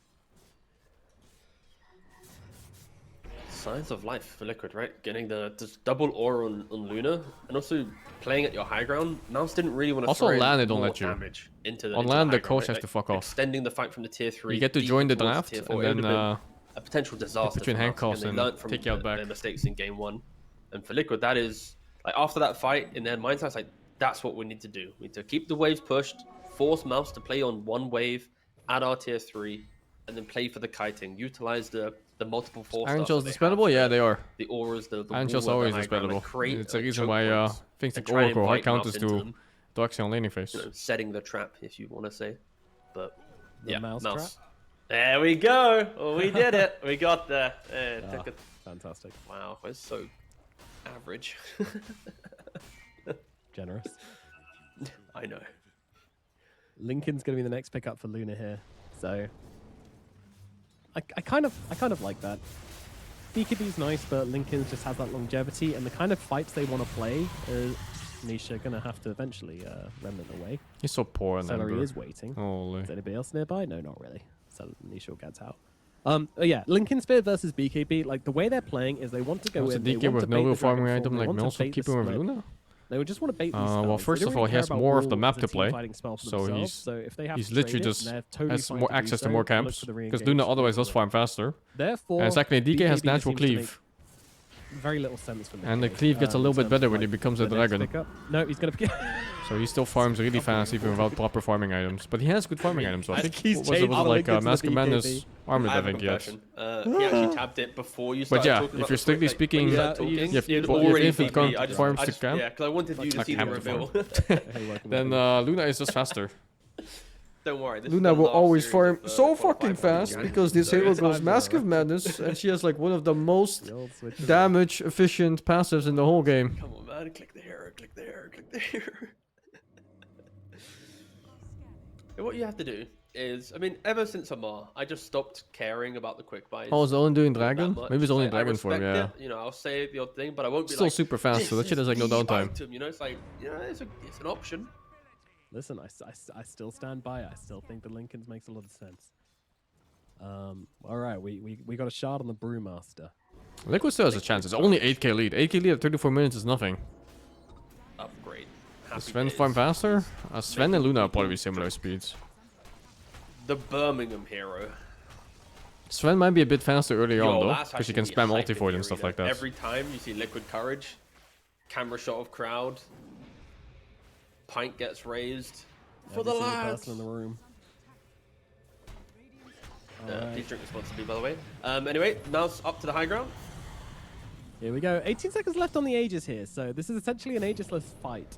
Signs of life for Liquid, right? Getting the double aura on Luna, and also playing at your high ground. MOUZ didn't really want to Also, throw in LAN, they don't more let you. damage into the On into LAN, the high ground, coach right? has to fuck off. Extending the fight from the tier 3. You get to deeper join the towards draft, tier 4. and It would then have been a potential disaster. put you in for MOUZ. handcuffs Again, and they learned from take you out back. their mistakes in game 1. And for Liquid, that is like after that fight in their mindset, it's like that's what we need to do. We need to keep the waves pushed, force MOUZ to play on one wave at our tier 3, and then play for the kiting. Utilize the multiple force. Angels dispellable? Yeah, they are. The auras, the Angels wall are at the always high ground, dispellable. and create It's a reason choke why points things and like try and Oracle high invite MOUZ counters into them, do actually on laning phase. you know, setting the trap, if you want to say. But The yeah, MOUZ MOUZ. trap? There we go. Oh, we did it. We got there. It took Fantastic. wow, we're so average. Generous. I know. Lincoln's going to be the next pickup for Luna here. So I kind of like that. BKB's nice, but Lincoln just has that longevity, and the kind of fights they want to play Nisha gonna have to eventually remnant away. He's so poor on Celery Ember. is waiting. Holy. Is anybody else nearby? No, not really. So Nisha will get out. Yeah, Lincoln Spear versus BKB. Like the way they're playing is they want to go What's in. the they DK want with to no bait real the Dragon farming Form, item they like want to Mills bait keep the him with split. Luna? They would just want to bait these Well, spells. first They don't of all, really he care has about more of the Will map as to a team play, fighting spell for so themselves, he's- so if they have He's to literally trade it, just they're totally has fine more to do access to so. more They'll look camps for the because re-engage Luna to otherwise go does for it. farm faster. Therefore, And secondly, DK has BKB natural seems to make cleave. very little sense for me. And the cleave gets a little bit better when he becomes a dragon. No, he's gonna. So he still farms really fast even without proper farming items. But he has good farming items. So I think He's what was it changed was the like Lincoln to the Mask of Madness BKB. Armored, I I have a think, yes. confession. He actually tabbed it before you started yeah, talking if about you're the strictly quick, speaking, when you Yeah, started talking, you have- it was you have already infinite BKB. count farms to camp. Yeah, because I wanted you to Like see the camp to farm. reveal. Then Luna is just faster. Don't worry. This Luna is the will last always series farm of, so qualified fucking fast January. because this So hero it's goes time Mask for of her. Madness and she has like one of the most The old switch around. damage efficient passives in the whole game. Come on, man. Click the hero. Click the hero. Click the hero. And what you have to do is, I mean, ever since Amar, I just stopped caring about the quick buys. Oh, is it only doing that Dragon? much. Maybe it's only I Dragon form, respect yeah. it, you know, I'll say the odd thing, but I won't be Still like, super fast, so that "This shit has like no is the downtime. item," you know, it's like, you know, it's an option. Listen, I still stand by. I still think the Lincolns makes a lot of sense. All right, we got a shard on the Brewmaster. Liquid still has a chance. It's only 8k lead. 8k lead at 34 minutes is nothing. Upgrade. Does Happy Sven days. farm faster? Sven and Luna are probably similar speeds. The Birmingham hero. Sven might be a bit faster early on though, that's because you can actually spam hype in ulti void the and stuff arena. like that. Every time you see Liquid Courage, camera shot of crowd, pint gets raised for Every the single lads. person in the room. Alright. Please drink responsibly, by the way. Anyway, MOUZ up to the high ground. Here we go. 18 seconds left on the Aegis here, so this is essentially an Aegisless fight.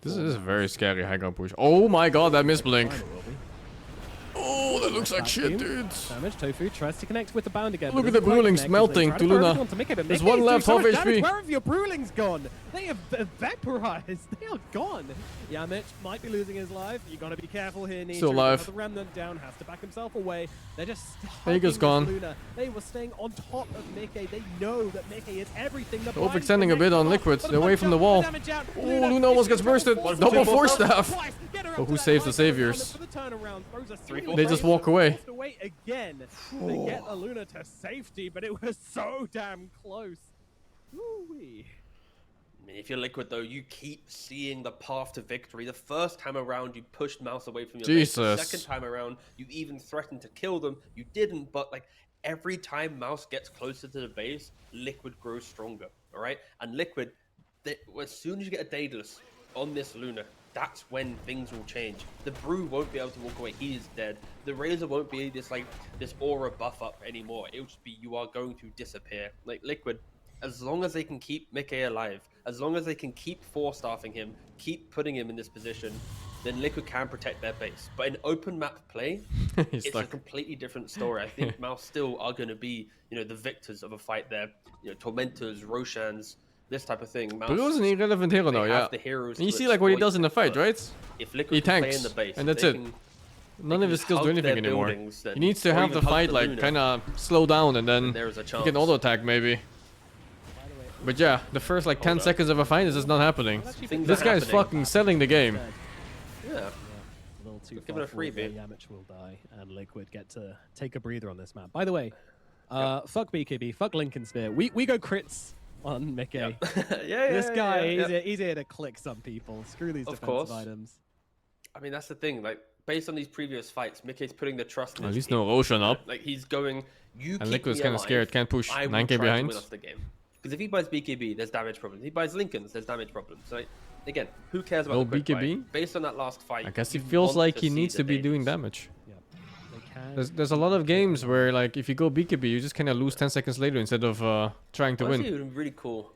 This is a very scary high ground push. Oh my god, that misblink. Fine, it will be. Oh, that looks like Back shit, team. dude. Damage. Tofu tries to connect with the bound again. Look but at the doesn't quite Brewlings connect, melting as to they try Luna. fire onto Mickey, but There's Mickey's one doing left, so half much damage. HP. Where have your Brewlings gone? They have vaporized. They are gone. Yamich might be losing his life. You gotta be careful here, Nisha. Still alive. The remnant down, has to back himself away. They're just There he goes, hugging gone. this Luna. They were staying on top of Mickey. They know that Mickey is everything. They're overextending a bit on Liquid. They're away from the wall. Oh, Luna almost gets bursted. Double force staff. But who saves the saviors? They just walk away. Again. They get the Luna to safety, but it was so damn close. Woo-wee. I mean, if you're Liquid, though, you keep seeing the path to victory. The first time around, you pushed MOUZ away from your base. The Jesus. second time around, you even threatened to kill them. You didn't, but like every time MOUZ gets closer to the base, Liquid grows stronger. All right, and Liquid, as soon as you get a Daedalus on this Luna, that's when things will change. The Brew won't be able to walk away. He is dead. The Razor won't be this aura buff up anymore. It'll just be you are going to disappear. Like Liquid, as long as they can keep Mickey alive, as long as they can keep four-staffing him, keep putting him in this position, then Liquid can protect their base. But in open map play, He's it's a stuck. completely different story. I think MOUZ still are going to be, you know, the victors of a fight there. You know, Tormentors, Roshans, this type of thing. MOUZ, Blue is an irrelevant hero they now, yeah. have the heroes And you to see like what he exploit does in the it, fight, but right? If Liquid He can play tanks, in the base, and that's they it. can- None they of his can skills do hug anything their anymore. buildings then, He needs to or have even the hug fight the like Luna. kind of slow down and then There is a he chance. can auto attack maybe. But yeah, the first like 10 Hold up. seconds of a fight is just not happening. Things This are guy's happening. fucking selling the game. Yeah. A little too Give it a far forward there. freebie. Yamich will die, and Liquid get to take a breather on this map. By the way, fuck BKB, fuck Lincoln Spear. We go crits on Mickey. yeah, This guy, yeah. he's here to click some people. Screw these Of defensive course. items. I mean, that's the thing. Like, based on these previous fights, Mickey's putting the trust in At his least team. no Roshan up. Like, he's going, you And keep Liquid's me kind of alive, scared, can't push. I will 9k try to behind. win us the game. Because if he buys BKB, there's damage problems. If he buys Lincoln's, there's damage problems. So, like, again, who cares about No the quick BKB? buy? Based on that last fight, I guess he you feels want like to he see needs the to be doing Daedalus. damage. Yeah, they can. There's a lot of games where like if you go BKB, you just kind of lose 10 seconds later instead of trying to Honestly, win. it would be really cool.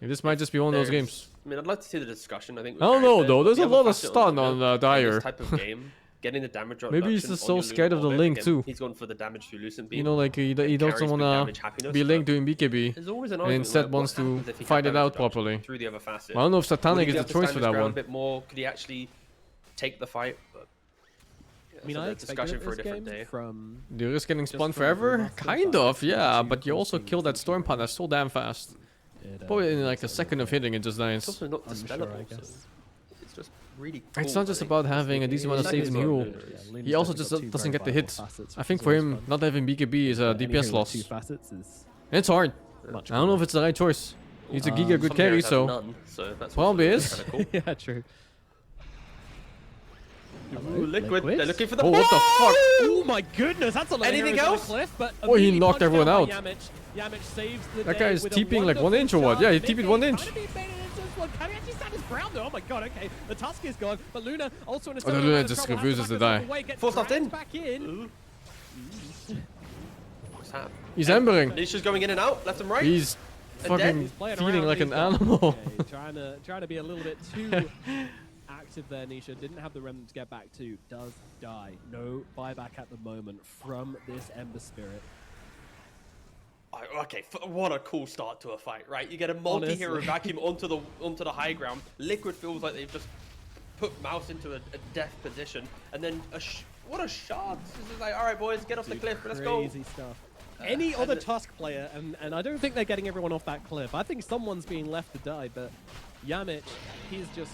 This might just be one of those There's- games. I mean, I'd like to see the discussion. I think. I don't know though. There's a the other lot of facet stun the on in Dyer. This type of game, getting the damage Maybe he's reduction just on so your scared of the Luna Link orbit. too. Again, he's gone for the damage through Lucent Beam. You know, like he It doesn't carries big wanna damage, happiness, be Link but doing BKB. There's always an and argument instead where wants what to happens if he fight had it out damage reduction properly. Through the other facet. I don't know if Would Satanic he is be the able to choice stand for his that ground one. A bit more? Could he actually take the fight? But yeah, I mean, that's I a discussion expected for a this different game day. from. Do you risk getting Just spun from the forever? Brewmaster, Kind but of, yeah. two But you also crossing kill that teams Storm and Partner so damn fast. Probably in like a second of hitting it just dies. It's also not dispellable, I so guess. it's just really cool. It's not just about having a decent amount of saves in hero. He also just doesn't get the hit. I think for him, not having BKB is a DPS loss. Two facets is It's hard. much I don't know if it's the right choice. He's a Giga good carry, so None, so that's probably also is. kinda cool. yeah, true. Ooh, liquid. They're looking for the. Oh, what the fuck? Oh my goodness, that's a lot of Anything heroes on else? the cliff, but Oh, he immediately knocked punched everyone down by out. Yamich saves the That day guy is with a TPing like 1 inch or what? wonderful Yeah, he charge. TP'd 1 inch. Kinda being baited into this one. Can he actually stand his ground though? Oh my god, okay. The Tusk is gone, but Luna also in a Oh, the Luna just refuses to die. Forced off in. Back in. What's happening? He's embering. He's just going in and out, left and right. He's fucking He's playing feeding around, like an he's got- animal. okay, trying to be a little bit too active there, Nisha. Didn't have the remnant to get back to. Does die. No buyback at the moment from this Ember Spirit. Okay, what a cool start to a fight, right? You get a multi-hero Honestly. vacuum onto the high ground. Liquid feels like they've just put MOUZ into a death position, and then what a shot! This is like, all right, boys, get off the cliff, let's go. Crazy stuff. Any other and- Tusk player, and I don't think they're getting everyone off that cliff. I think someone's being left to die, but Yamich, he's just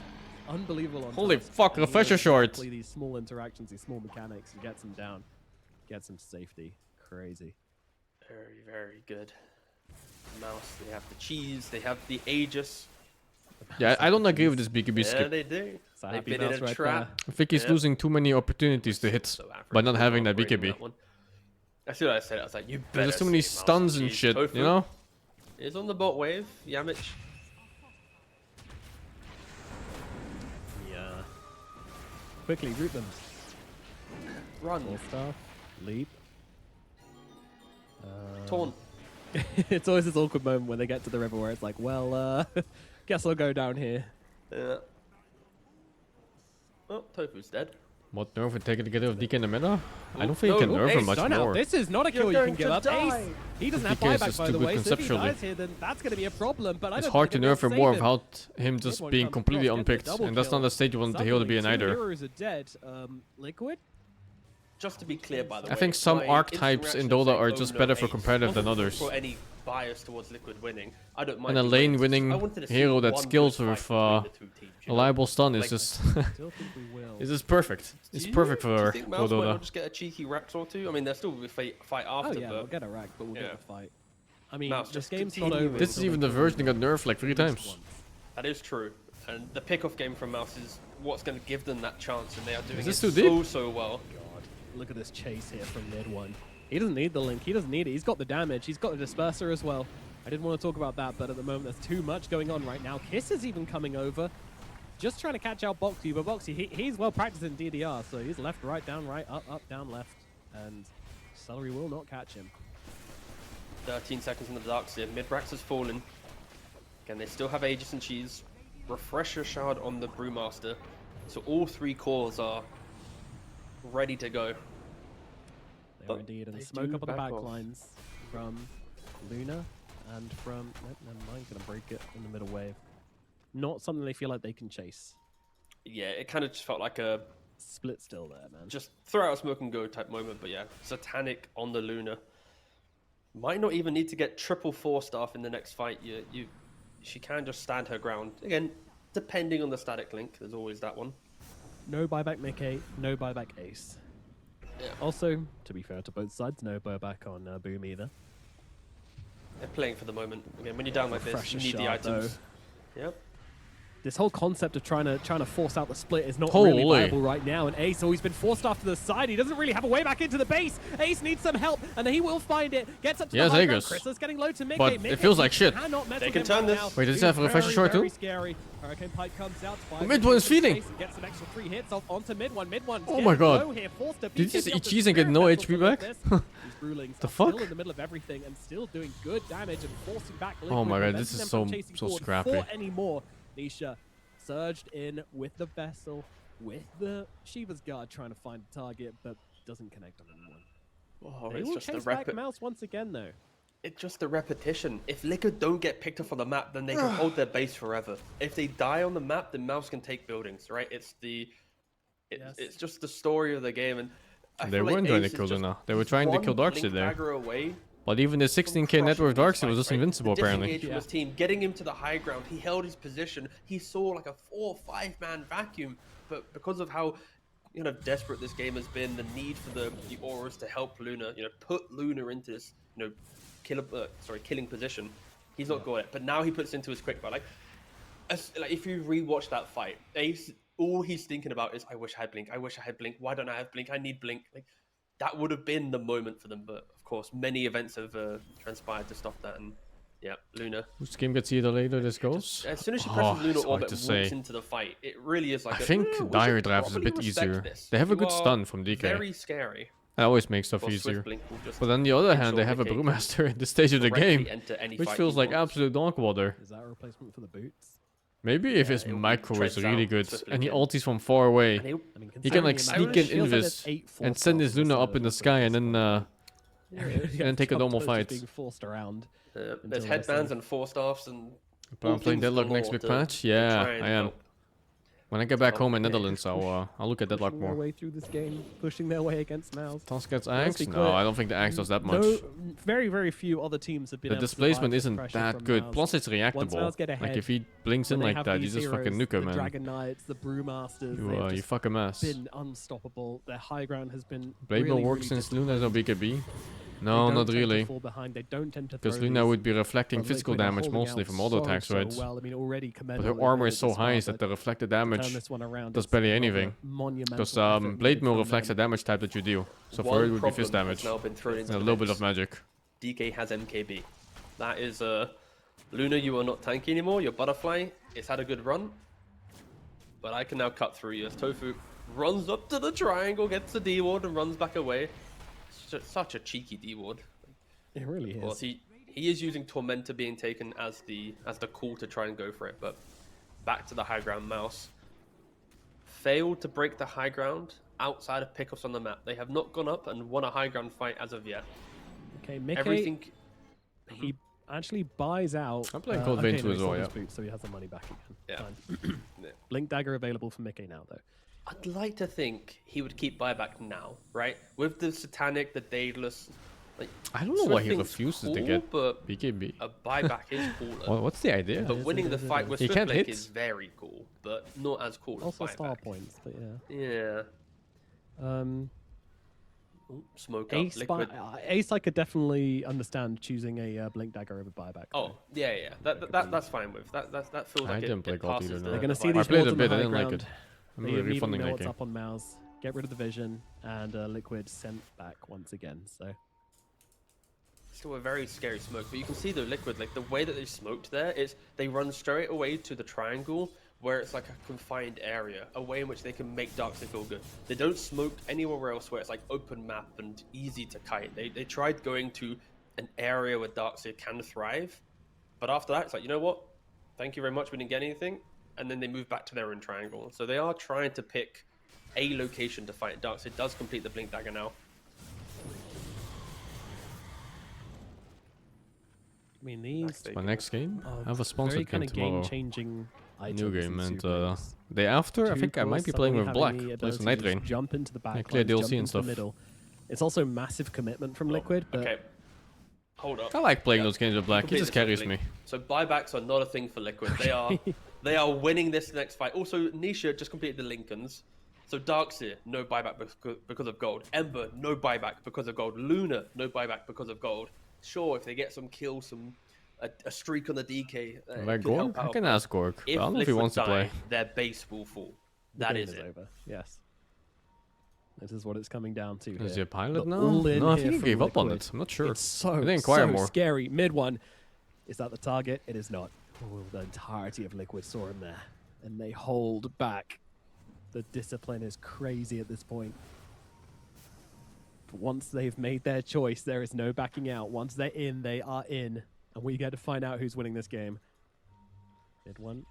unbelievable on Holy Tusk. fuck, And he refresher knows short. exactly these small interactions, these small mechanics, and gets them down. Gets them to safety. Crazy. Very, very good. MOUZ, they have the cheese, they have the Aegis. Yeah, I don't agree with this BKB Yeah, skip. they do. It's a They've happy been in mouse a right trap. I think he's Yeah. losing too many opportunities to hit So by not average, having that operating BKB. one. As soon as I said it, I was like, you better. There's just too many see MOUZ stuns and cheese. shit, Tofu you know? is on the bot wave. Yamich. Yeah. Quickly root them. Run. Full stuff. Leap. Taunt. It's always this awkward moment when they get to the river where it's like, well, guess I'll go down here. Yeah. Oh, Tofu's dead. What nerf would take it to get rid of DK in the meta? I don't think you can no, nerf him Ace, much So now, more. this is not a kill you You're can going give to up. die. Ace, he doesn't have DK is buyback, just by too the good way, so if he conceptually. dies here, then that's going to be a problem. But I It's don't hard to think they're nerf gonna him more save without him just Midone being comes completely across, gets the unpicked, double and that's kill. not the state you want the hero to be in Suddenly, two either. heroes are dead. Liquid? Just to be clear, by the way, I think some my archetypes in instant Dota reaction are of just no better for Ace competitive than wasn't others. For any bias towards Liquid winning, I don't mind. And a the lane wins. winning I wanted to see hero that one skills good with fight between the two teams, you know? reliable stun is Like- just Still think we will. is just perfect. It's Do perfect you for think MOUZ might not Dota. just get a cheeky Rax or two? I mean, they'll still be fight Oh after, yeah, we'll but get a rack, but we'll Yeah. get a fight. I mean, MOUZ this just game's not continue over. This is until even they the can version that got nerfed like 3 lose times. once. that is true. And the pickoff game from MOUZ is what's going to give them that chance, and they are doing this it too deep? so well. God, look at this chase here from mid one. He doesn't need the link. He doesn't need it. He's got the damage. He's got the disperser as well. I didn't want to talk about that, but at the moment there's too much going on right now. Kiss is even coming over, just trying to catch out Boxy, but Boxy, he's well practiced in DDR, so he's left, right, down, right, up, down, left, and Celery will not catch him. 13 seconds in the dark sphere. Mid-Rax has fallen. Again, they still have Aegis and Cheese. Refresher Shard on the Brewmaster. So all 3 cores are ready to go. They But are indeed, and they the smoke do up on the back back off. lines from Luna and from... Nope, never mind, gonna break it in the middle wave. Not something they feel like they can chase. Yeah, it kind of just felt like a Split still there, man. just throw out a smoke and go type moment. But yeah, Satanic on the Luna. Might not even need to get triple 4 staff in the next fight. She can just stand her ground. Again, depending on the static link, there's always that one. No buyback Mickey, no buyback Ace. Yeah. Also, to be fair to both sides, no buyback on Boom either. They're playing for the moment. Again, when you're down like this, Refresher you need the shard, items. Yep. This whole concept of trying to force out the split is not really Holy. viable right now. And Ace, he's been forced off to the side. He doesn't really have a way back into the base. Ace needs some help, and he will find it. Gets up to Yes, the high ground. Aegis. Chris is getting low to Mickey. But it Mickey feels like shit. cannot mess They with can him turn right this. now. Wait, does He's he have a refresher very, short too? very scary. Hurricane Pike comes out. Mid one is feeding. Gets some extra 3 hits onto mid one. Mid one. Oh my God. Here, forced to Did he beat just him eat off the cheese and get spirit no vessel HP to live back? this. These Brewlings The are still fuck? in the middle of everything and still doing good damage and forcing back Liquid, Oh my God, preventing this is them so- from chasing so forward scrappy. for anymore. Nisha surged in with the vessel, with the Shiva's guard trying to find a target, but doesn't connect on anyone. Oh, They it's will just chase a back MOUZ once again, though. It's just a repetition. If Liquid don't get picked up on the map, then they can hold their base forever. If they die on the map, then MOUZ can take buildings, right? It's Yes. it's just the story of the game, and I They feel like weren't trying to Ace is kill just Luna. They were trying to kill one Darkseid blink there. dagger away But even the 16k net worth Darkseid was just invincible apparently. Disengage from his team, getting him to the high ground. He held his position. He saw like a 4 or 5 man vacuum, but because of how desperate this game has been, the need for the auras to help Luna, put Luna into this killing position, he's not got it. But now he puts into his quick fire. Like if you rewatch that fight, Ace, all he's thinking about is, I wish I had Blink. I wish I had Blink. Why don't I have Blink? I need Blink. Like that would have been the moment for them, but of course, many events have transpired to stop that. And yeah, Luna. Which game gets either later this goes? As soon as she presses Luna orbit and walks into the fight, it really is like. I think Dire Drive is a bit easier. They have a good stun from DK. Very scary. That always makes stuff easier. But on the other hand, they have a Brewmaster at this stage of the game, which feels like absolute dog water. Is that a replacement for the boots? Maybe if his micro is really good and he ultis from far away, he can like sneak in invis and send his Luna up in the sky and then take a normal fight. Being forced around. There's headbands and 4-staffs and. But I'm playing Deadlock next big patch. Yeah, I am. When I get back home in Netherlands, I'll look at Deadlock more. Their way through this game, pushing their way against MOUZ. Toss gets Axe? No, I don't think the Axe does that much. No, very few other teams have been. The displacement isn't that good. Plus, it's reactable. Like if he blinks in like that, you just fucking nuke him, man. The Dragon Knights, the Brewmasters. You fuck a mess. Been unstoppable. Their high ground has been. Blade will work since Luna's no BKB. No, not really. Because Luna would be reflecting physical damage mostly from auto attacks, right? But her armor is so high that the reflected damage does barely anything. Because Blade Mill reflects the damage type that you deal. So for her it would be fist damage. And a little bit of magic. DK has MKB. That is Luna, you are not tanky anymore. Your butterfly, it's had a good run. But I can now cut through you as Tofu runs up to the triangle, gets the D-ward and runs back away. Such a cheeky D-ward. It really is. Of course, he is using Tormentor being taken as the call to try and go for it, but back to the high ground. MOUZ failed to break the high ground outside of pickups on the map. They have not gone up and won a high ground fight as of yet. Okay, Mickey, he actually buys out. I'm playing Cold Vein 2 as well, yeah. So he has the money back again. Yeah. Blink Dagger available for Mickey now, though. I'd like to think he would keep buyback now, right? With the Satanic, the Daedalus. Like, I don't know why he refuses to get BKB. A buyback is cooler. Well, what's the idea? But winning the fight with Swiftblink is very cool, but not as cool also as buyback. star points, but yeah. Smoke up, Ace, liquid. Ace, I could definitely understand choosing a Blink Dagger over buyback. Oh, yeah. That's fine with. That feels like I didn't play Gold either. They're going to see these I played wards a bit, on I the didn't high like it. ground. I'm They really immediately refunding know that what's game. up on MOUZ. Get rid of the vision, and Liquid sent back once again. So still a very scary smoke, but you can see the Liquid, like the way that they smoked there is they run straight away to the triangle where it's like a confined area, a way in which they can make Darkseid feel good. They don't smoke anywhere else where it's like open map and easy to kite. They tried going to an area where Darkseid can thrive, but after that it's like, you know what? Thank you very much, we didn't get anything. And then they move back to their own triangle. So they are trying to pick a location to fight. Darkseid does complete the Blink Dagger now. I mean, these My next game, I have a sponsored very kind game of tomorrow. game-changing New game, items and Super day after, I Two think I might be suddenly playing with having Black. the Play ability some Night to Rain. just jump into the back, clear jump DLC and into stuff. the middle. It's also massive commitment from Liquid, but Okay, hold up. I like playing those games with Black. He just carries me. So buybacks are not a thing for Liquid. They are winning this next fight. Also, Nisha just completed the Lincolns. So Darkseid, no buyback because of gold. Ember, no buyback because of gold. Luna, no buyback because of gold. Sure, if they get some kills, a streak on the DK. Like Gorg? I can ask Gorg, but I don't know if he wants to play. Their base will fall. the That game is it. over. Yes. This is what it's coming down to. Is he here. a pilot The now? all-in No, I here think he from gave up on Liquid. it. I'm not sure. It's so, I didn't inquire so more. scary. Mid one. Is that the target? It is not. Oh, the entirety of Liquid saw him there. And they hold back. The discipline is crazy at this point. But once they've made their choice, there is no backing out. Once they're in, they are in. And we get to find out who's winning this game. Mid one.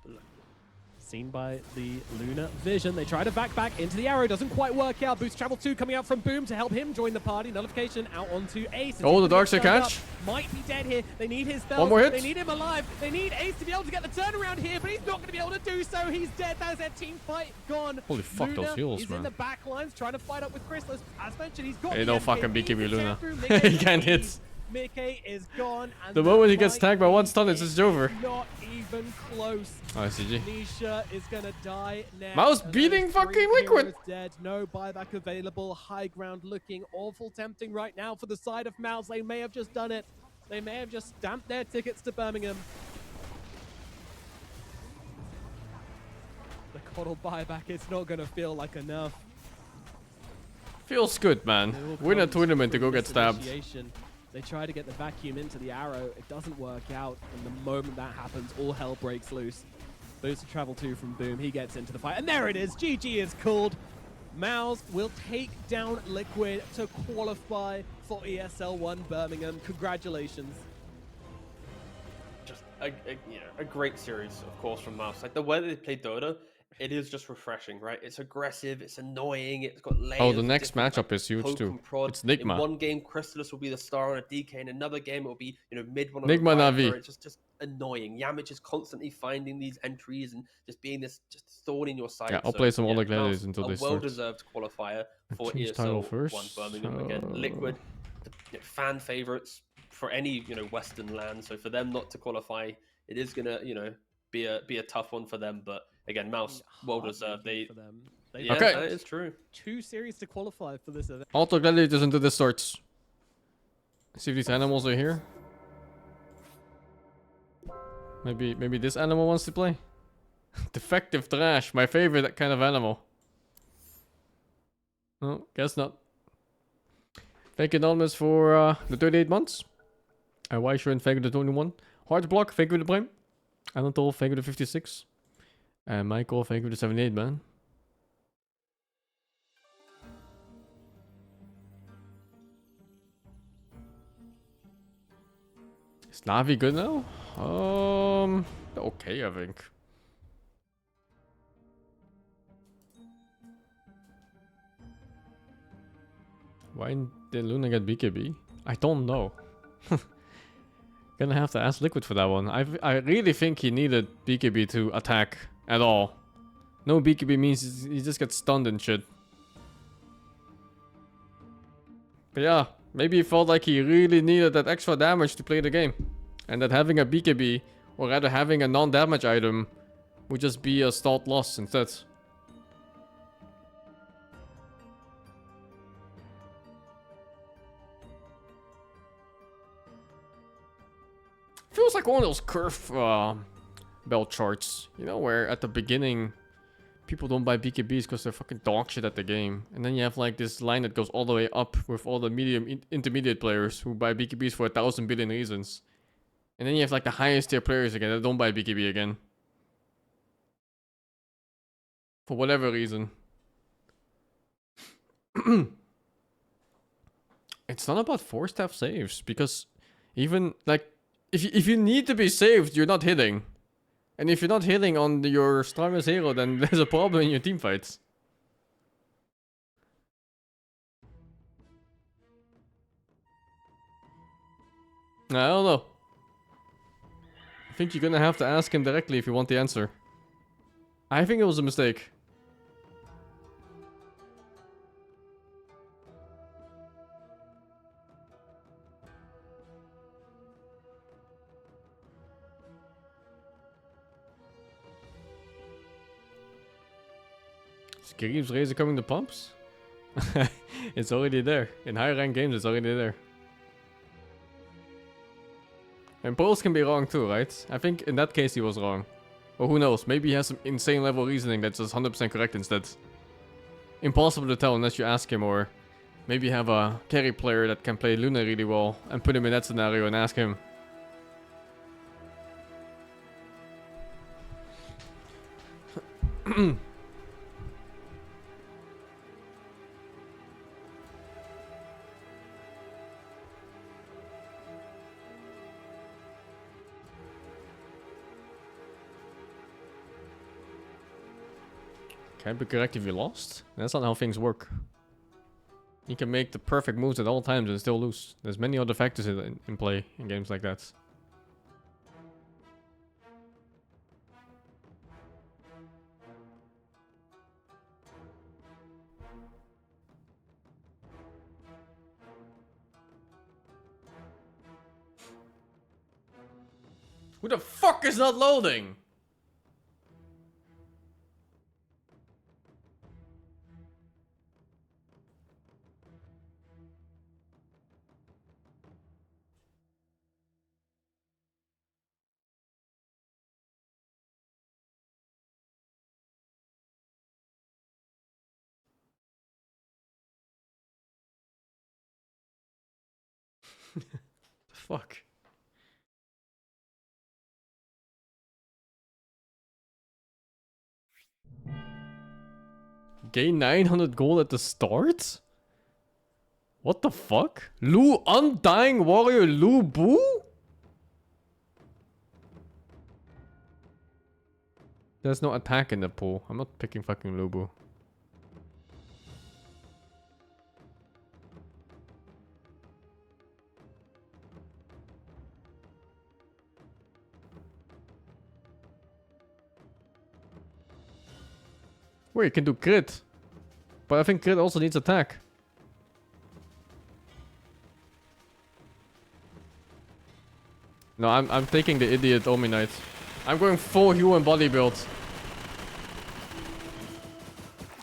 Seen by the Luna Vision. They try to back into the arrow. Doesn't quite work out. Boost Travel 2 coming out from Boom to help him join the party. Nullification out onto Ace. Oh, the Darkseid catch. Might be dead here. They need his spell. One more hit. They need him alive. They need Ace to be able to get the turnaround here, but he's not going to be able to do so. He's dead. That is their team fight gone. Holy fuck, Luna those heals, is man. in the back lines trying to fight up with Chrysalis. As mentioned, he's got Hey, the no MKB fucking to BKB tear Luna. through Mega He can't Speed. hit. Mickey is gone. And The that moment he gets might tagged by one be stun, it's it. just over. Not even close. Oh, CG. Nisha is gonna die next. MOUZ and beating those fucking three Liquid. heroes dead. No buyback available. High ground looking awful tempting right now for the side of MOUZ. They may have just done it. They may have just stamped their tickets to Birmingham. The Coddle buyback, it's not gonna feel like enough. Feels good, man. Win a tournament to go get stabbed. Initiation. They try to get the vacuum into the arrow. It doesn't work out. And the moment that happens, all hell breaks loose. Those to travel to from Boom. He gets into the fight. And there it is. GG is called. MOUZ will take down Liquid to qualify for ESL One Birmingham. Congratulations. Just a great series, of course, from MOUZ. Like the way they play Dota, it is just refreshing, right? It's aggressive, it's annoying, it's got layers. Oh, the of next different, matchup is huge poke too. and prod. It's Nigma. In one game, Crystallis will be the star on a DK. In another game, it will be mid one. Nigma Navi. It's just annoying. Yamich is constantly finding these entries and just being this just thorn in your side. Yeah, I'll play some other Gladiators MOUZ, until they a start. well-deserved qualifier for Change title ESL first. One Birmingham again. Liquid, fan favorites for any Western land. So for them not to qualify, it is gonna be a tough one for them. But again, MOUZ, well deserved. For them. They Okay. That is true. 2 series to qualify for this event. Auto Gladiators until this starts. See if these animals are here. Maybe this animal wants to play. Defective trash, my favorite kind of animal. No, guess not. Thank you, Anonymous, for the 38 months. Why shouldn't thank you the 21? Hard block, thank you the prime. Anatol, thank you the 56. And Michael, thank you the 78, man. Is Navi good now? Okay, I think. Why did Luna get BKB? I don't know. Gonna have to ask Liquid for that one. I really think he needed BKB to attack at all. No BKB means he just gets stunned and shit. But yeah, maybe he felt like he really needed that extra damage to play the game. And that having a BKB, or rather having a non-damage item, would just be a stalled loss instead. Feels like one of those curve belt charts, where at the beginning people don't buy BKBs because they're fucking dog shit at the game. And then you have like this line that goes all the way up with all the medium intermediate players who buy BKBs for 1,000 billion reasons. And then you have like the highest tier players again that don't buy BKB again. For whatever reason. It's not about forced half saves, because even like if you need to be saved, you're not hitting. And if you're not hitting on your strongest hero, then there's a problem in your team fights. I don't know. I think you're gonna have to ask him directly if you want the answer. I think it was a mistake. Is Greaves Razor coming to pumps? It's already there. In high rank games, it's already there. And polls can be wrong too, right? I think in that case he was wrong. Or who knows, maybe he has some insane level reasoning that's just 100% correct instead. Impossible to tell unless you ask him, or maybe have a carry player that can play Luna really well and put him in that scenario and ask him. Can't be correct if you lost? That's not how things work. You can make the perfect moves at all times and still lose. There's many other factors in play in games like that. Who the fuck is not loading? Fuck. Gain 900 gold at the start? What the fuck? Lu Undying Warrior Lu Bu? There's no attack in the pool. I'm not picking fucking Lu Bu. Wait, you can do crit. But I think crit also needs attack. No, I'm taking the idiot Omi Knight. I'm going full human body build.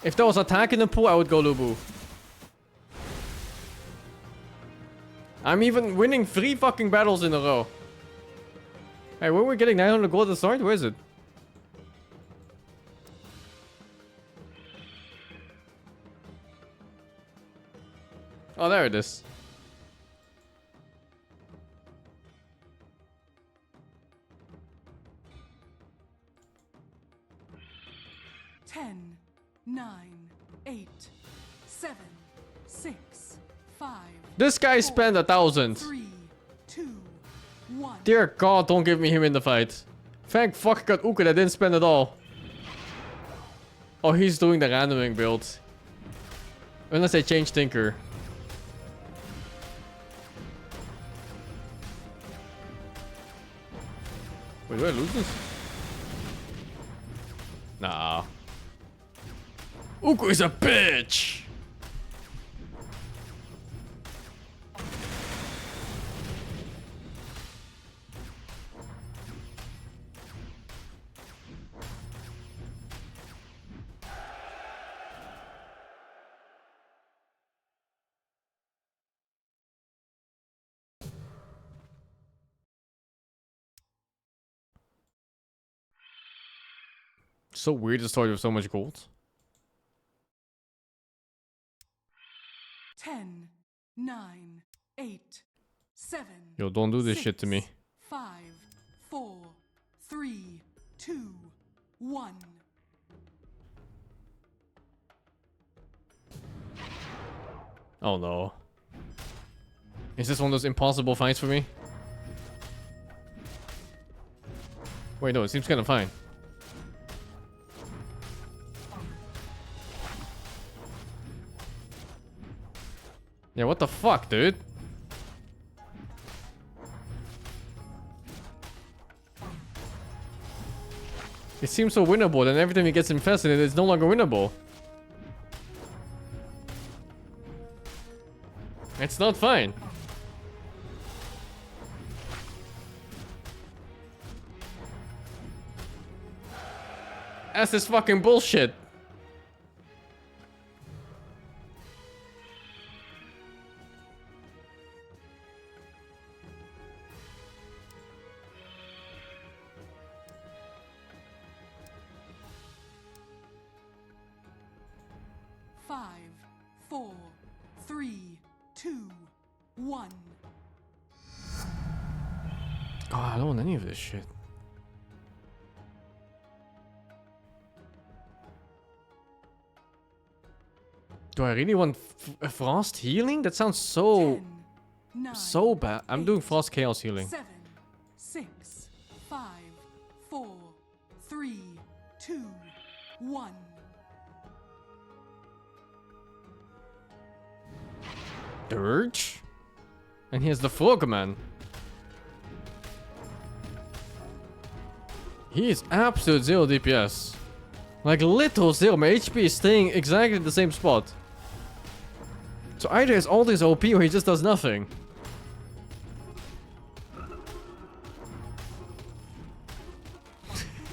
If there was attack in the pool, I would go Lubu. I'm even winning 3 fucking battles in a row. Hey, where we getting 900 gold at the start? Where is it? Oh, there it is. Ten, 9, 8, 7, 6, 5. This guy spent 1,000. 3, 2, 1. Dear God, don't give me him in the fight. Thank fuck I got Uka that didn't spend it all. Oh, he's doing the randoming build. Unless they change Tinker. Wait, do I lose this? Nah. Uku is a bitch! So weird to start with so much gold. 10, 9, 8, 7. Yo, don't do this shit to me. 5, 4, 3, 2, 1. Oh no. Is this one of those impossible fights for me? Wait, no, it seems kind of fine. Yeah, what the fuck, dude? It seems so winnable, and every time he gets infested, it's no longer winnable. It's not fine. That's this fucking bullshit. Oh, I don't want any of this shit. Do I really want frost healing? That sounds so 10, 9, so bad. I'm doing 8, frost chaos healing. 7, 6, 5, 4, 3, 2, 1. Dirge? And he has the Frogman. He is absolute 0 DPS. Like little 0. My HP is staying exactly in the same spot. So either he's all this OP or he just does nothing.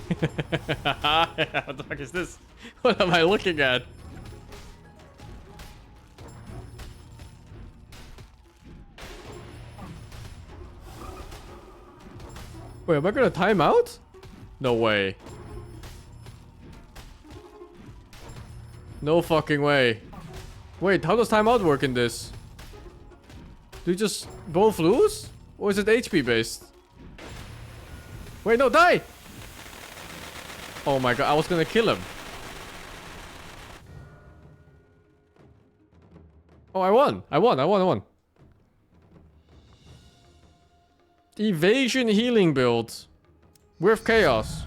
What the fuck is this? What am I looking at? Wait, am I gonna time out? No way. No fucking way. Wait, how does timeout work in this? Do you just both lose? Or is it HP based? Wait, no, die! Oh my god, I was gonna kill him. Oh, I won. I won. Evasion healing build. With chaos.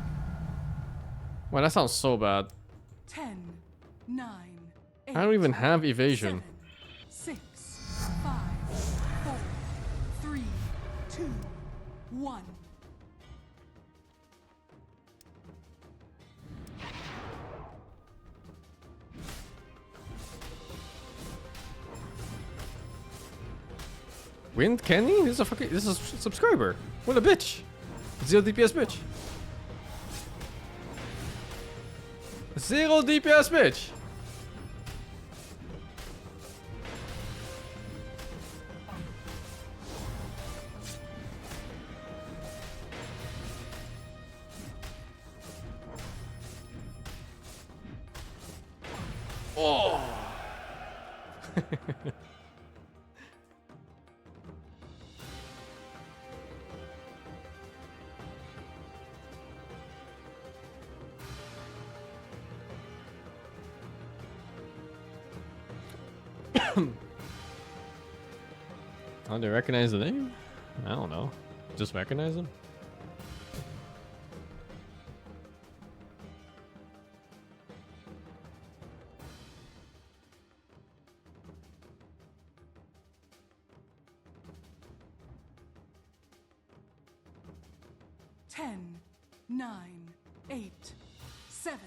Wow, that sounds so bad. 10, 9, 8, I don't even have evasion. 7, 6, 5, 4, 3, 2, 1. Wind Kenny? This is a subscriber. What a bitch. 0 DPS bitch. 0 DPS bitch. Oh. How do they recognize the name? I don't know. Just recognize them? Ten, 9, 8, 7,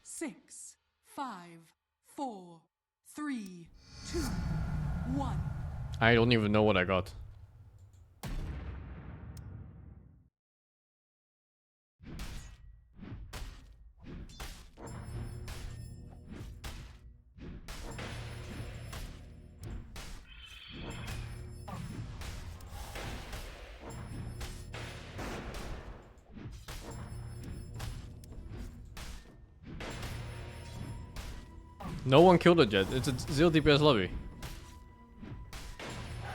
6, 5, 4, 3, 2, 1. I don't even know what I got. No one killed it yet. It's a 0 DPS lobby.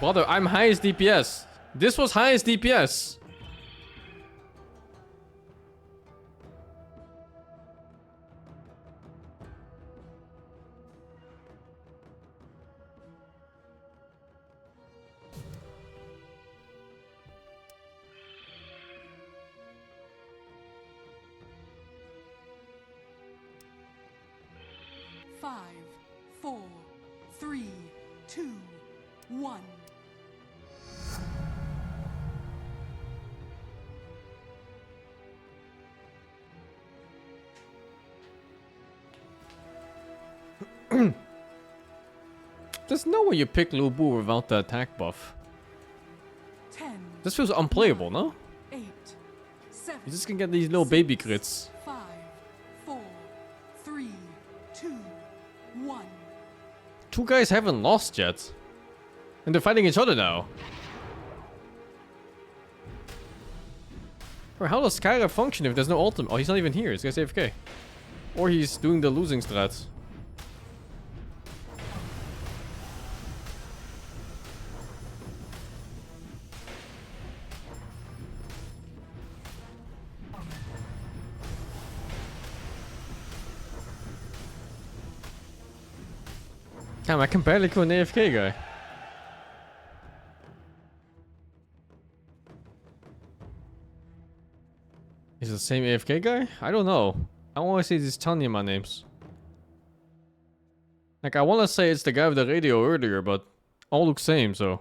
Brother, I'm highest DPS. This was highest DPS. Five, 4, 3, 2, 1. There's no way you pick Lu Bu without the attack buff. 10. This feels unplayable, no? 8, 7. You just can get these little baby crits. 5, 4, 3, 2, 1. Two guys haven't lost yet. And they're fighting each other now. Bro, how does Skylar function if there's no ultimate? Oh, he's not even here. This guy's AFK. Or he's doing the losing strats. Damn, I can barely kill an AFK guy. Is it the same AFK guy? I don't know. I want to say these Tanyama names. Like, I want to say it's the guy with the radio earlier, but all look same, so.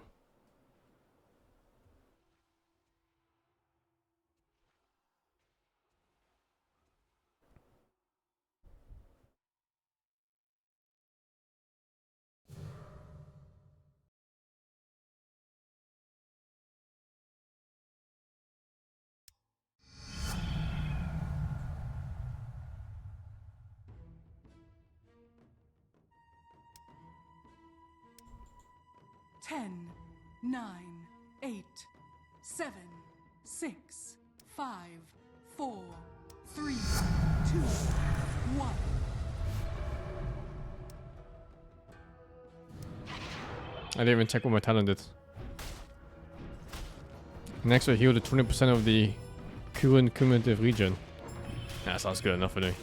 10, 9, 8, 7, 6, 5, 4, 3, 2, 1. I didn't even check what my talent did. Next I heal the 20% of the current cumulative region. That sounds good enough for me.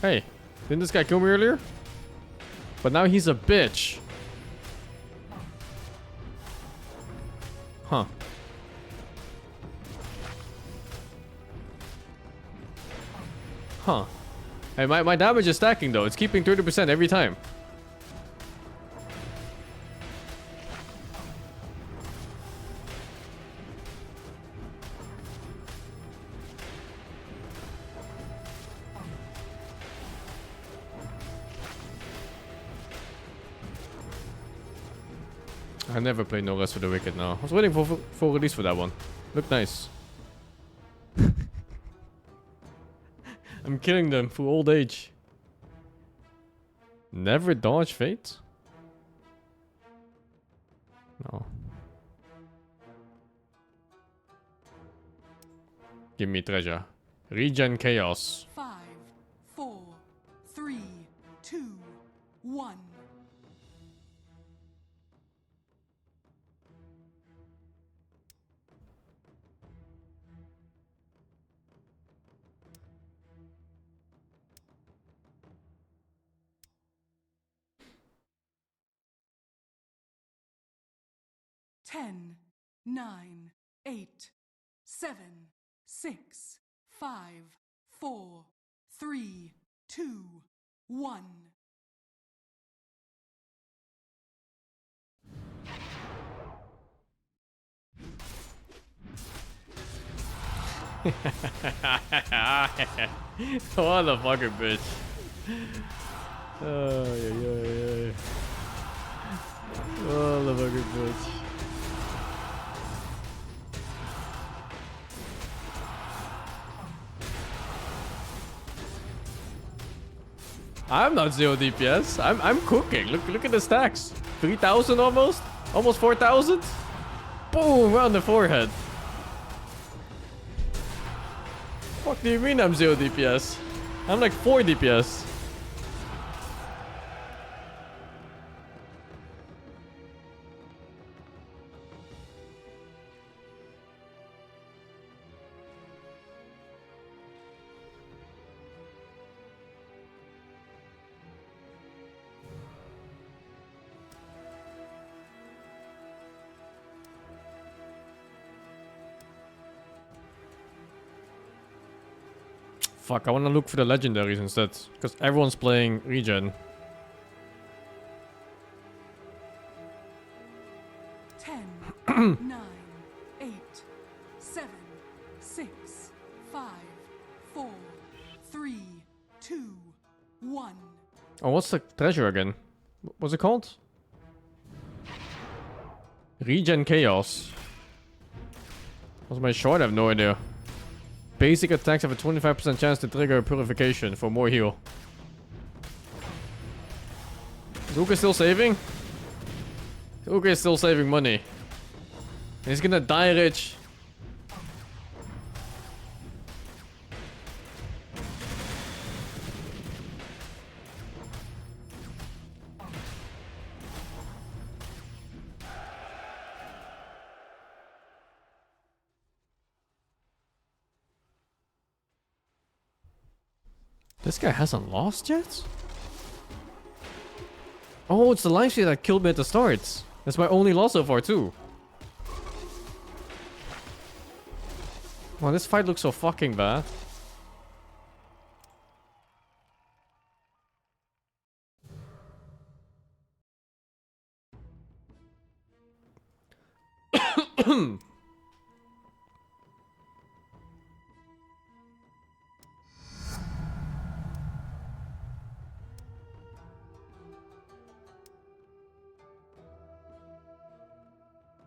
Hey, didn't this guy kill me earlier? But now he's a bitch. Huh. Huh. Hey, my damage is stacking though. It's keeping 30% every time. I never played No Rest for the Wicked now. I was waiting for release for that one. Looked nice. I'm killing them through old age. Never dodge fate? No. Give me treasure. Regen chaos. 5, 4, 3, 2, 1. Ten, 9, 8, 7, 6, 5, 4, 3, 2, 1. What the fucking bitch. Oh, yeah. Oh, the fucking bitch. I'm not 0 DPS. I'm cooking. Look at the stacks. 3,000 almost. Almost 4,000. Boom, right on the forehead. What do you mean I'm 0 DPS? I'm like 4 DPS. Fuck, I wanna look for the legendaries instead. Because everyone's playing regen. 10, 9, 8, 7, 6, 5, 4, 3, 2, 1. Oh, what's the treasure again? What's it called? Regen Chaos. What's my short? I have no idea. Basic attacks have a 25% chance to trigger purification for more heal. Is Uka still saving? Uka is still saving money. He's gonna die rich. This guy hasn't lost yet? Oh, it's the life steal that killed me at the start. That's my only loss so far too. Wow, this fight looks so fucking bad.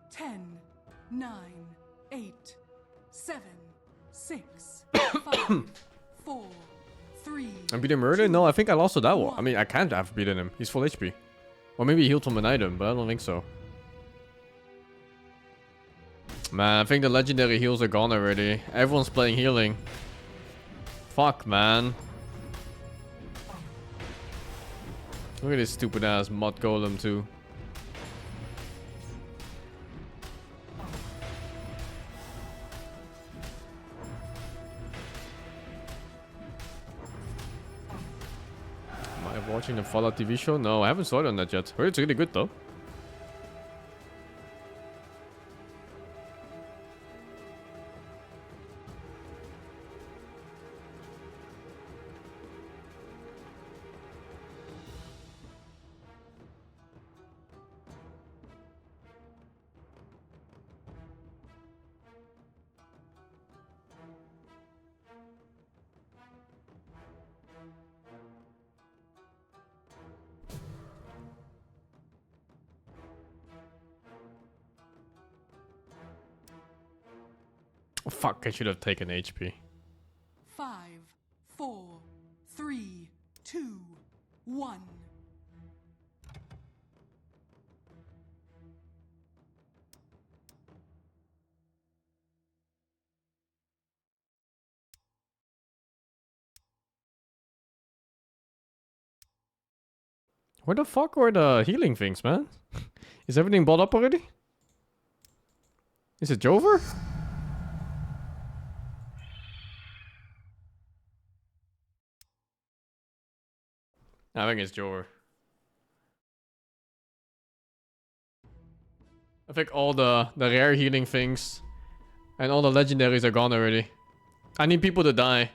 Ten, 9, 8, 7, 6, 5, 4, 3. I'm beating Murder? No, I think I lost to that one. I mean, I can't have beaten him. He's full HP. Or maybe he healed from an item, but I don't think so. Man, I think the legendary heals are gone already. Everyone's playing healing. Fuck, man. Look at this stupid ass mod golem too. Am I watching the Fallout TV show? No, I haven't saw it on that yet. Heard it's really good though. Oh, fuck, I should have taken HP. 5, 4, 3, 2, 1. Where the fuck were the healing things, man? Is everything bought up already? Is it Jover? I think it's Jover. I think all the rare healing things and all the legendaries are gone already. I need people to die.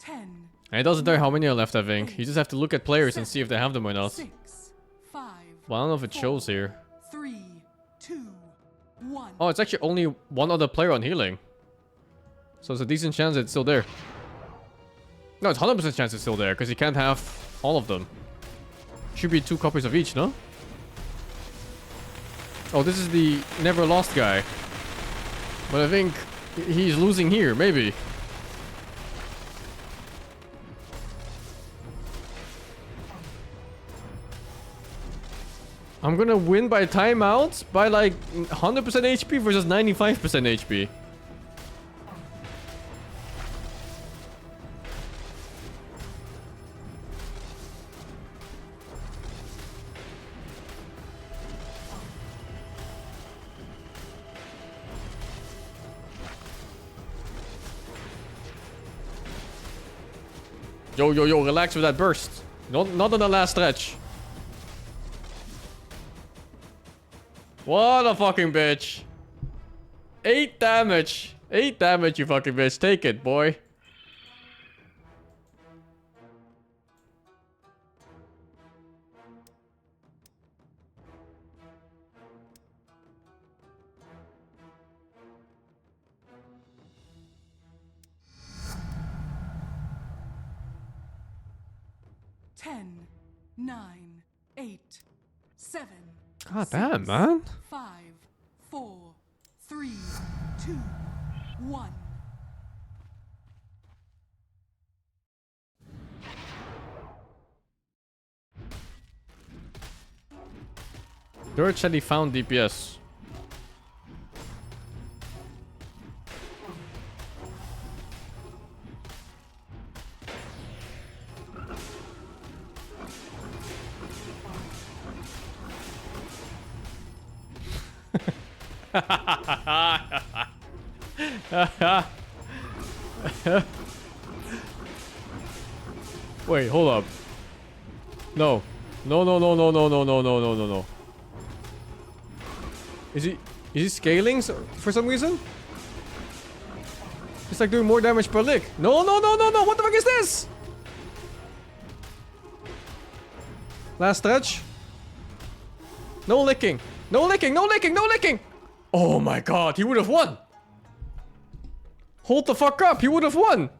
10. And it doesn't tell you how many are left, I think. You just have to look at players and see if they have them or not. 6, 5. Well, I don't know if it shows here. 3, 2, 1. Oh, it's actually only one other player on healing. So it's a decent chance it's still there. No, it's 100% chance it's still there, because you can't have all of them. Should be 2 copies of each, no? Oh, this is the never lost guy. But I think he's losing here, maybe. I'm gonna win by timeouts by like 100% HP versus 95% HP. Yo, yo, yo, relax with that burst. Not on the last stretch. What a fucking bitch. 8 damage. 8 damage, you fucking bitch. Take it, boy. Ten, 9, 8, 7. God damn, man. 5, 4, 3, 2, 1. George said he found DPS. Wait, hold up. No. No, no, no, no, no, no, no, no, no, no, no. Is he scaling for some reason? It's like doing more damage per lick. No, no, no, no, no. What the fuck is this? Last stretch. No licking. No licking, no licking, no licking. Oh my god, he would have won. Hold the fuck up, he would have won.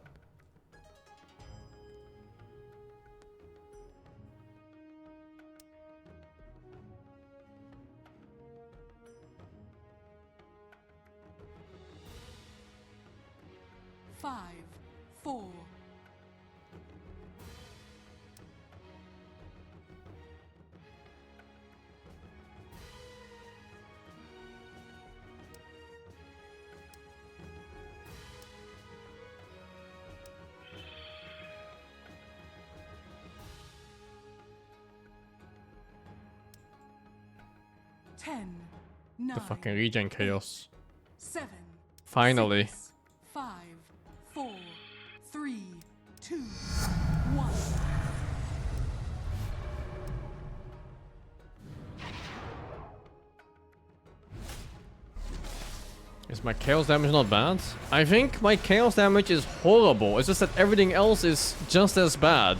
Five, 4, 10, 9, The fucking regen chaos. 7, Finally. 6, 5, 4, 3, 2, 1. Is my chaos damage not bad? I think my chaos damage is horrible. It's just that everything else is just as bad.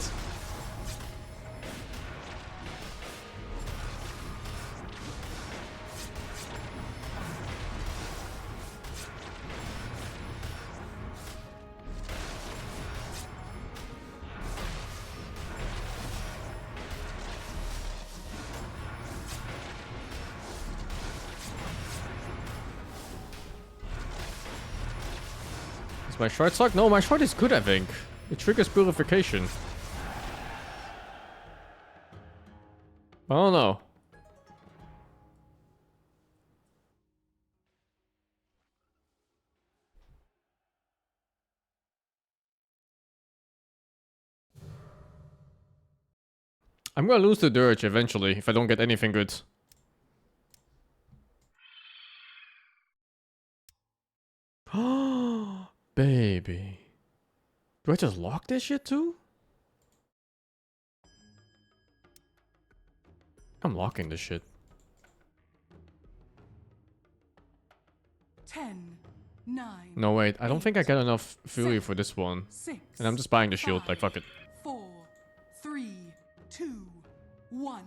My short suck? No, my short is good, I think. It triggers purification. I don't know. I'm gonna lose the Dirge eventually if I don't get anything good. Oh, baby. Do I just lock this shit too? I'm locking this shit. 10, 9. No, wait. I don't think I get enough fury for this one. 6, And I'm just buying the shield. Like, fuck it. 4, 3, 2, 1.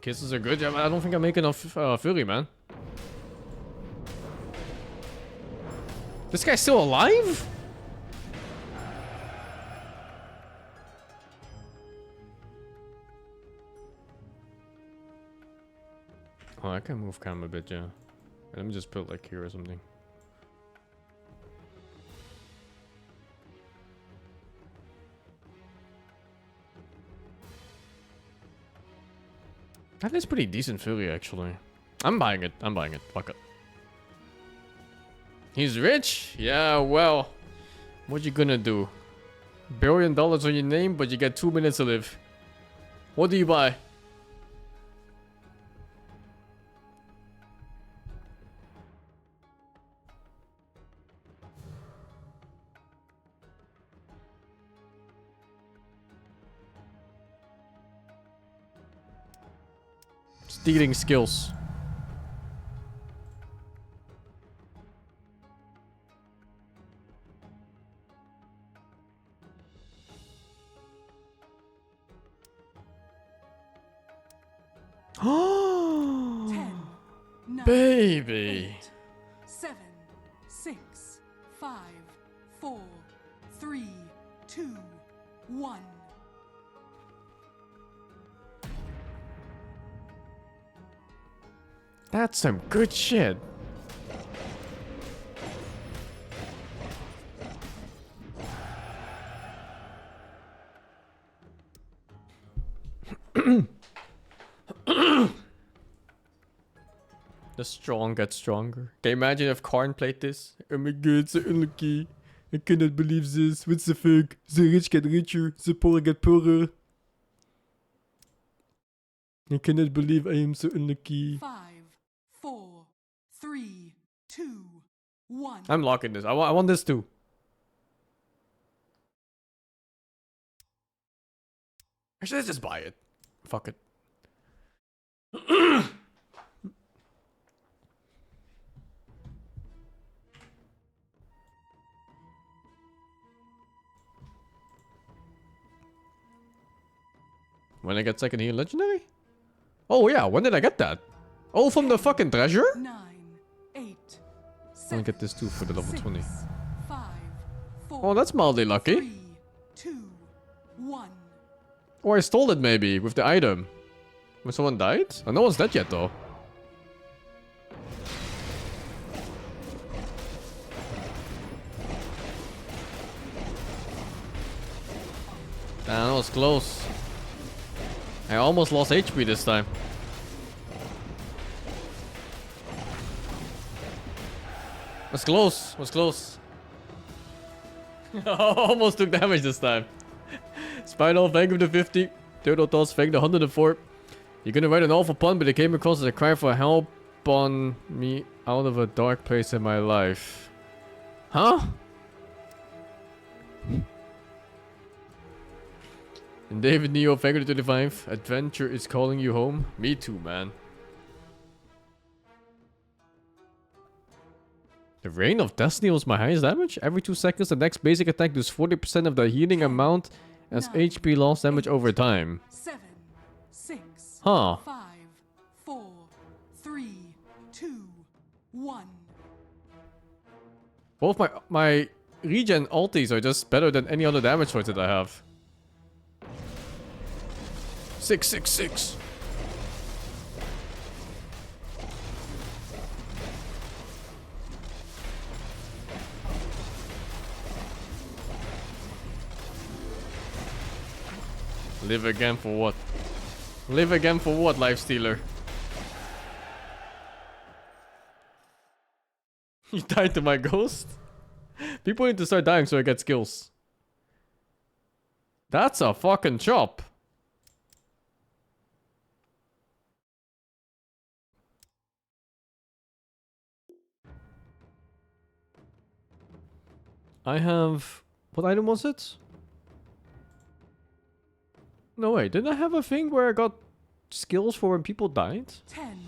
Kisses are good. Yeah, but I don't think I make enough fury, man. This guy's still alive? Oh, I can move cam a bit, yeah. Let me just put like here or something. That is pretty decent fury, actually. I'm buying it. I'm buying it. Fuck it. He's rich? Yeah, well. What you gonna do? $1 billion on your name, but you get 2 minutes to live. What do you buy? Stealing skills. Oh, 10, 9, baby. 8, 7, 6, 5, 4, 3, 2, 1. That's some good shit. The strong get stronger. Can you imagine if Karn played this? Oh my god, so unlucky. I cannot believe this. What the fuck? The rich get richer, the poor get poorer. I cannot believe I am so unlucky. 5, 4, 3, 2, 1. I'm locking this. I want this too. Actually, let's just buy it. Fuck it. When I get second heal legendary? Oh yeah, when did I get that? Oh, from the fucking treasure? 9, 8, I'll get this too for the level 20. 5, 4, Oh, that's mildly lucky. 3, 2, 1. Or I stole it maybe with the item. When someone died? Oh, no one's dead yet though. Damn, that was close. I almost lost HP this time. Was close. Was close. Almost took damage this time. Spinal, thank you for the 50. Turtle Toss, thank you for the 104. You're gonna write an awful pun, but it came across as a cry for help on me out of a dark place in my life. Huh? And David Neo, Figure 25, adventure is calling you home. Me too, man. The Reign of Destiny was my highest damage. Every 2 seconds, the next basic attack does 40% of the healing amount as HP loss damage over time. 7, 6, Huh. 5, 4, 3, 2, 1. Both my regen ultis are just better than any other damage choice that I have. 666. Live again for what? Live again for what, Lifestealer? You died to my ghost? People need to start dying so I get skills. That's a fucking chop. I have... What item was it? No, wait. Didn't I have a thing where I got skills for when people died? 10,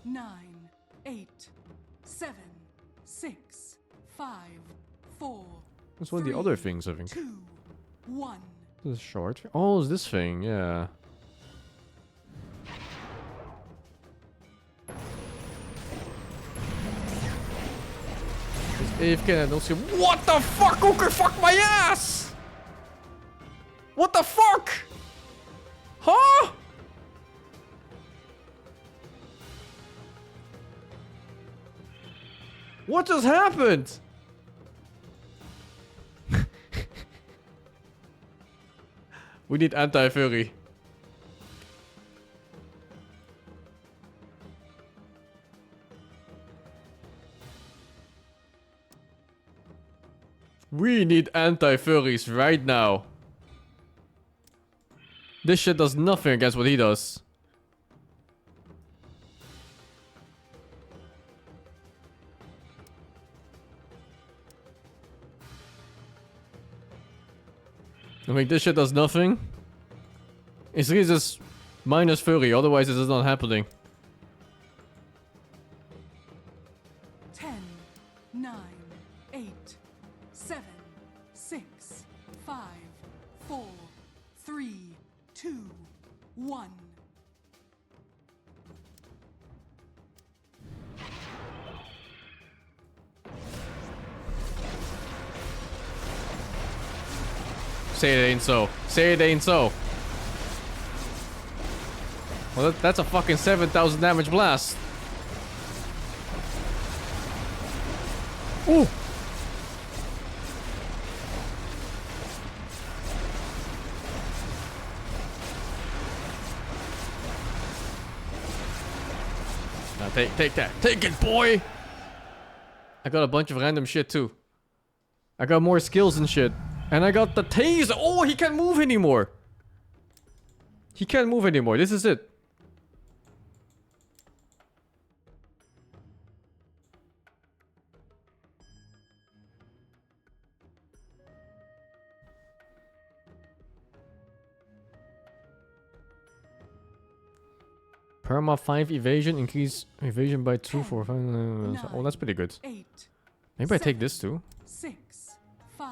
9, 8, 7, 6, 5, 4. That's one of the other things, I think. 2, 1. This is short. Oh, it's this thing, yeah. It's AFK and I don't see. What the fuck? Who could fuck my ass? What the fuck? Huh? What just happened? We need anti-furry. We need anti-furries right now. This shit does nothing against what he does. I mean, this shit does nothing. It's really just minus furry, otherwise this is not happening. 10, 9, 8, 7, 6, 5, 4, 3, 2, 1. Say it ain't so. Say it ain't so. Well, that's a fucking 7,000 damage blast. Ooh. Now take that. Take it, boy. I got a bunch of random shit too. I got more skills and shit. And I got the tase. Oh, he can't move anymore. He can't move anymore. This is it. Perma 5 evasion, increase evasion by 2 for 5. Oh, that's pretty good. 8, Maybe I take this too. 6, 5,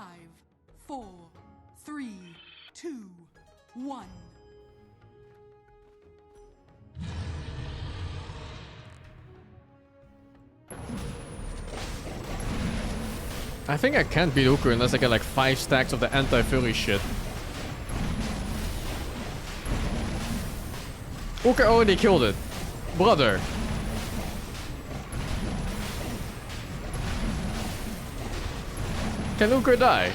4, 3, 2, 1. I think I can't beat Uker unless I get like 5 stacks of the anti-furry shit. Uker already killed it. Brother. Can Uker die?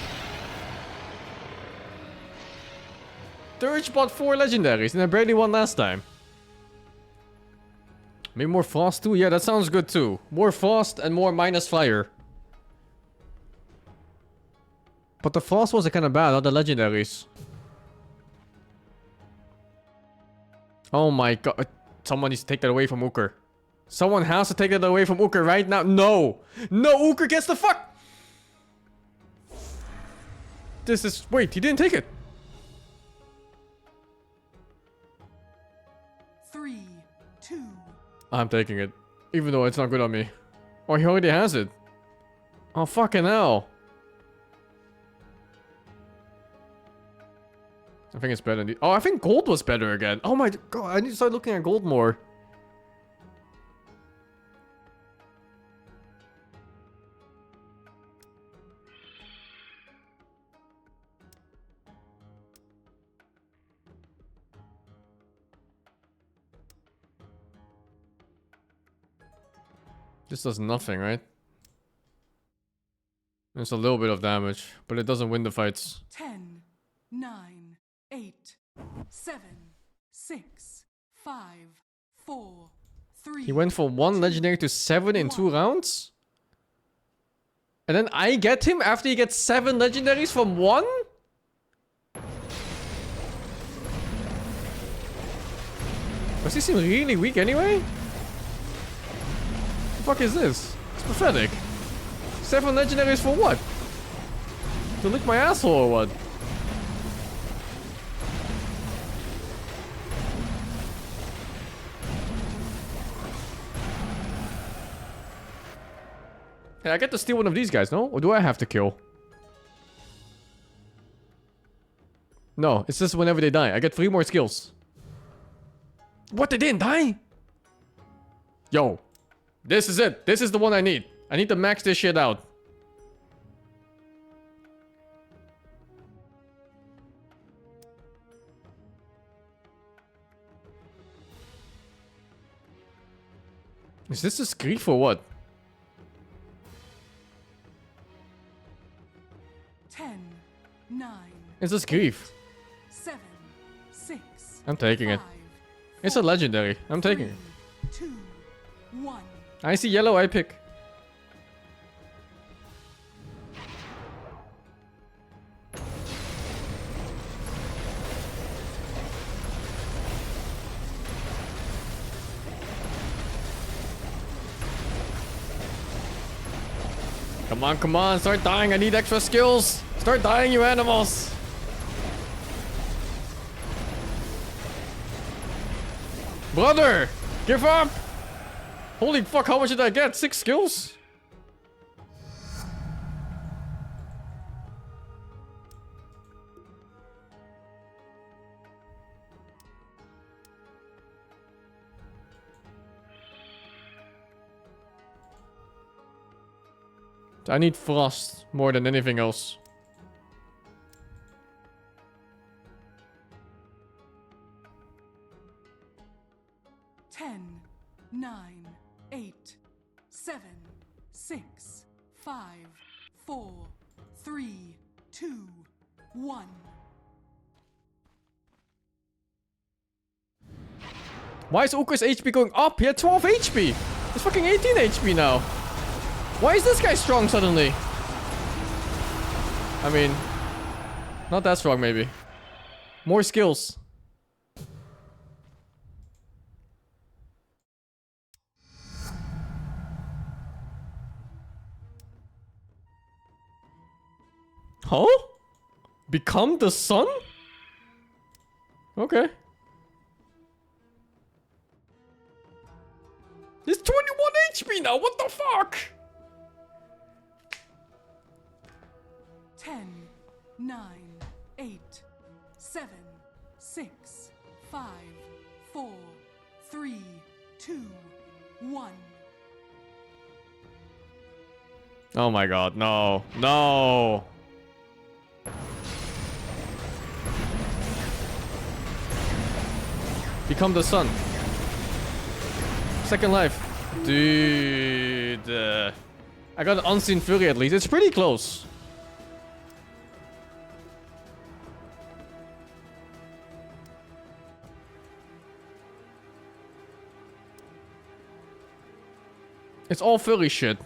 Dirge bought 4 legendaries and I barely won last time. Maybe more frost too? Yeah, that sounds good too. More frost and more minus fire. But the frost was kind of bad, not the legendaries. Oh my god. Someone needs to take that away from Uker. Someone has to take that away from Uker right now. No! No, Uker gets the fuck! This is... Wait, he didn't take it. 3, 2. I'm taking it. Even though it's not good on me. Oh, he already has it. Oh, fucking hell. I think it's better than the... Oh, I think gold was better again. Oh my god, I need to start looking at gold more. This does nothing, right? It's a little bit of damage, but it doesn't win the fights. 10, 9, 8, 7, 6, 5, 4, 3. He went from 1 legendary to 7 in 2 rounds? And then I get him after he gets 7 legendaries from 1? Does he seem really weak anyway? What the fuck is this? It's pathetic. 7 legendaries for what? To lick my asshole or what? Hey, I get to steal one of these guys, no? Or do I have to kill? No, it's just whenever they die. I get 3 more skills. What, they didn't die? Yo. This is it. This is the one I need. I need to max this shit out. Is this a grief or what? 10, 9. It's a grief. 7, 6. I'm taking it. 5, It's a legendary. I'm taking it. 2, 1. I see yellow, I pick. Come on, start dying. I need extra skills. Start dying, you animals. Brother, give up. Holy fuck, how much did I get? 6 skills? I need frost more than anything else. Ten, 9, 8, 7, 6, 5, 4, 3, 2, 1. Why is Uker's HP going up? He had 12 HP. He's fucking 18 HP now. Why is this guy strong suddenly? I mean, not that strong maybe. More skills. Huh? Become the sun? Okay. He's 21 HP now, what the fuck? 10, 9, 8, 7, 6, 5, 4, 3, 2, 1. Oh my god, no. No! Become the sun. Second life. Dude. I got an Unseen Fury at least. It's pretty close. It's all Fury shit.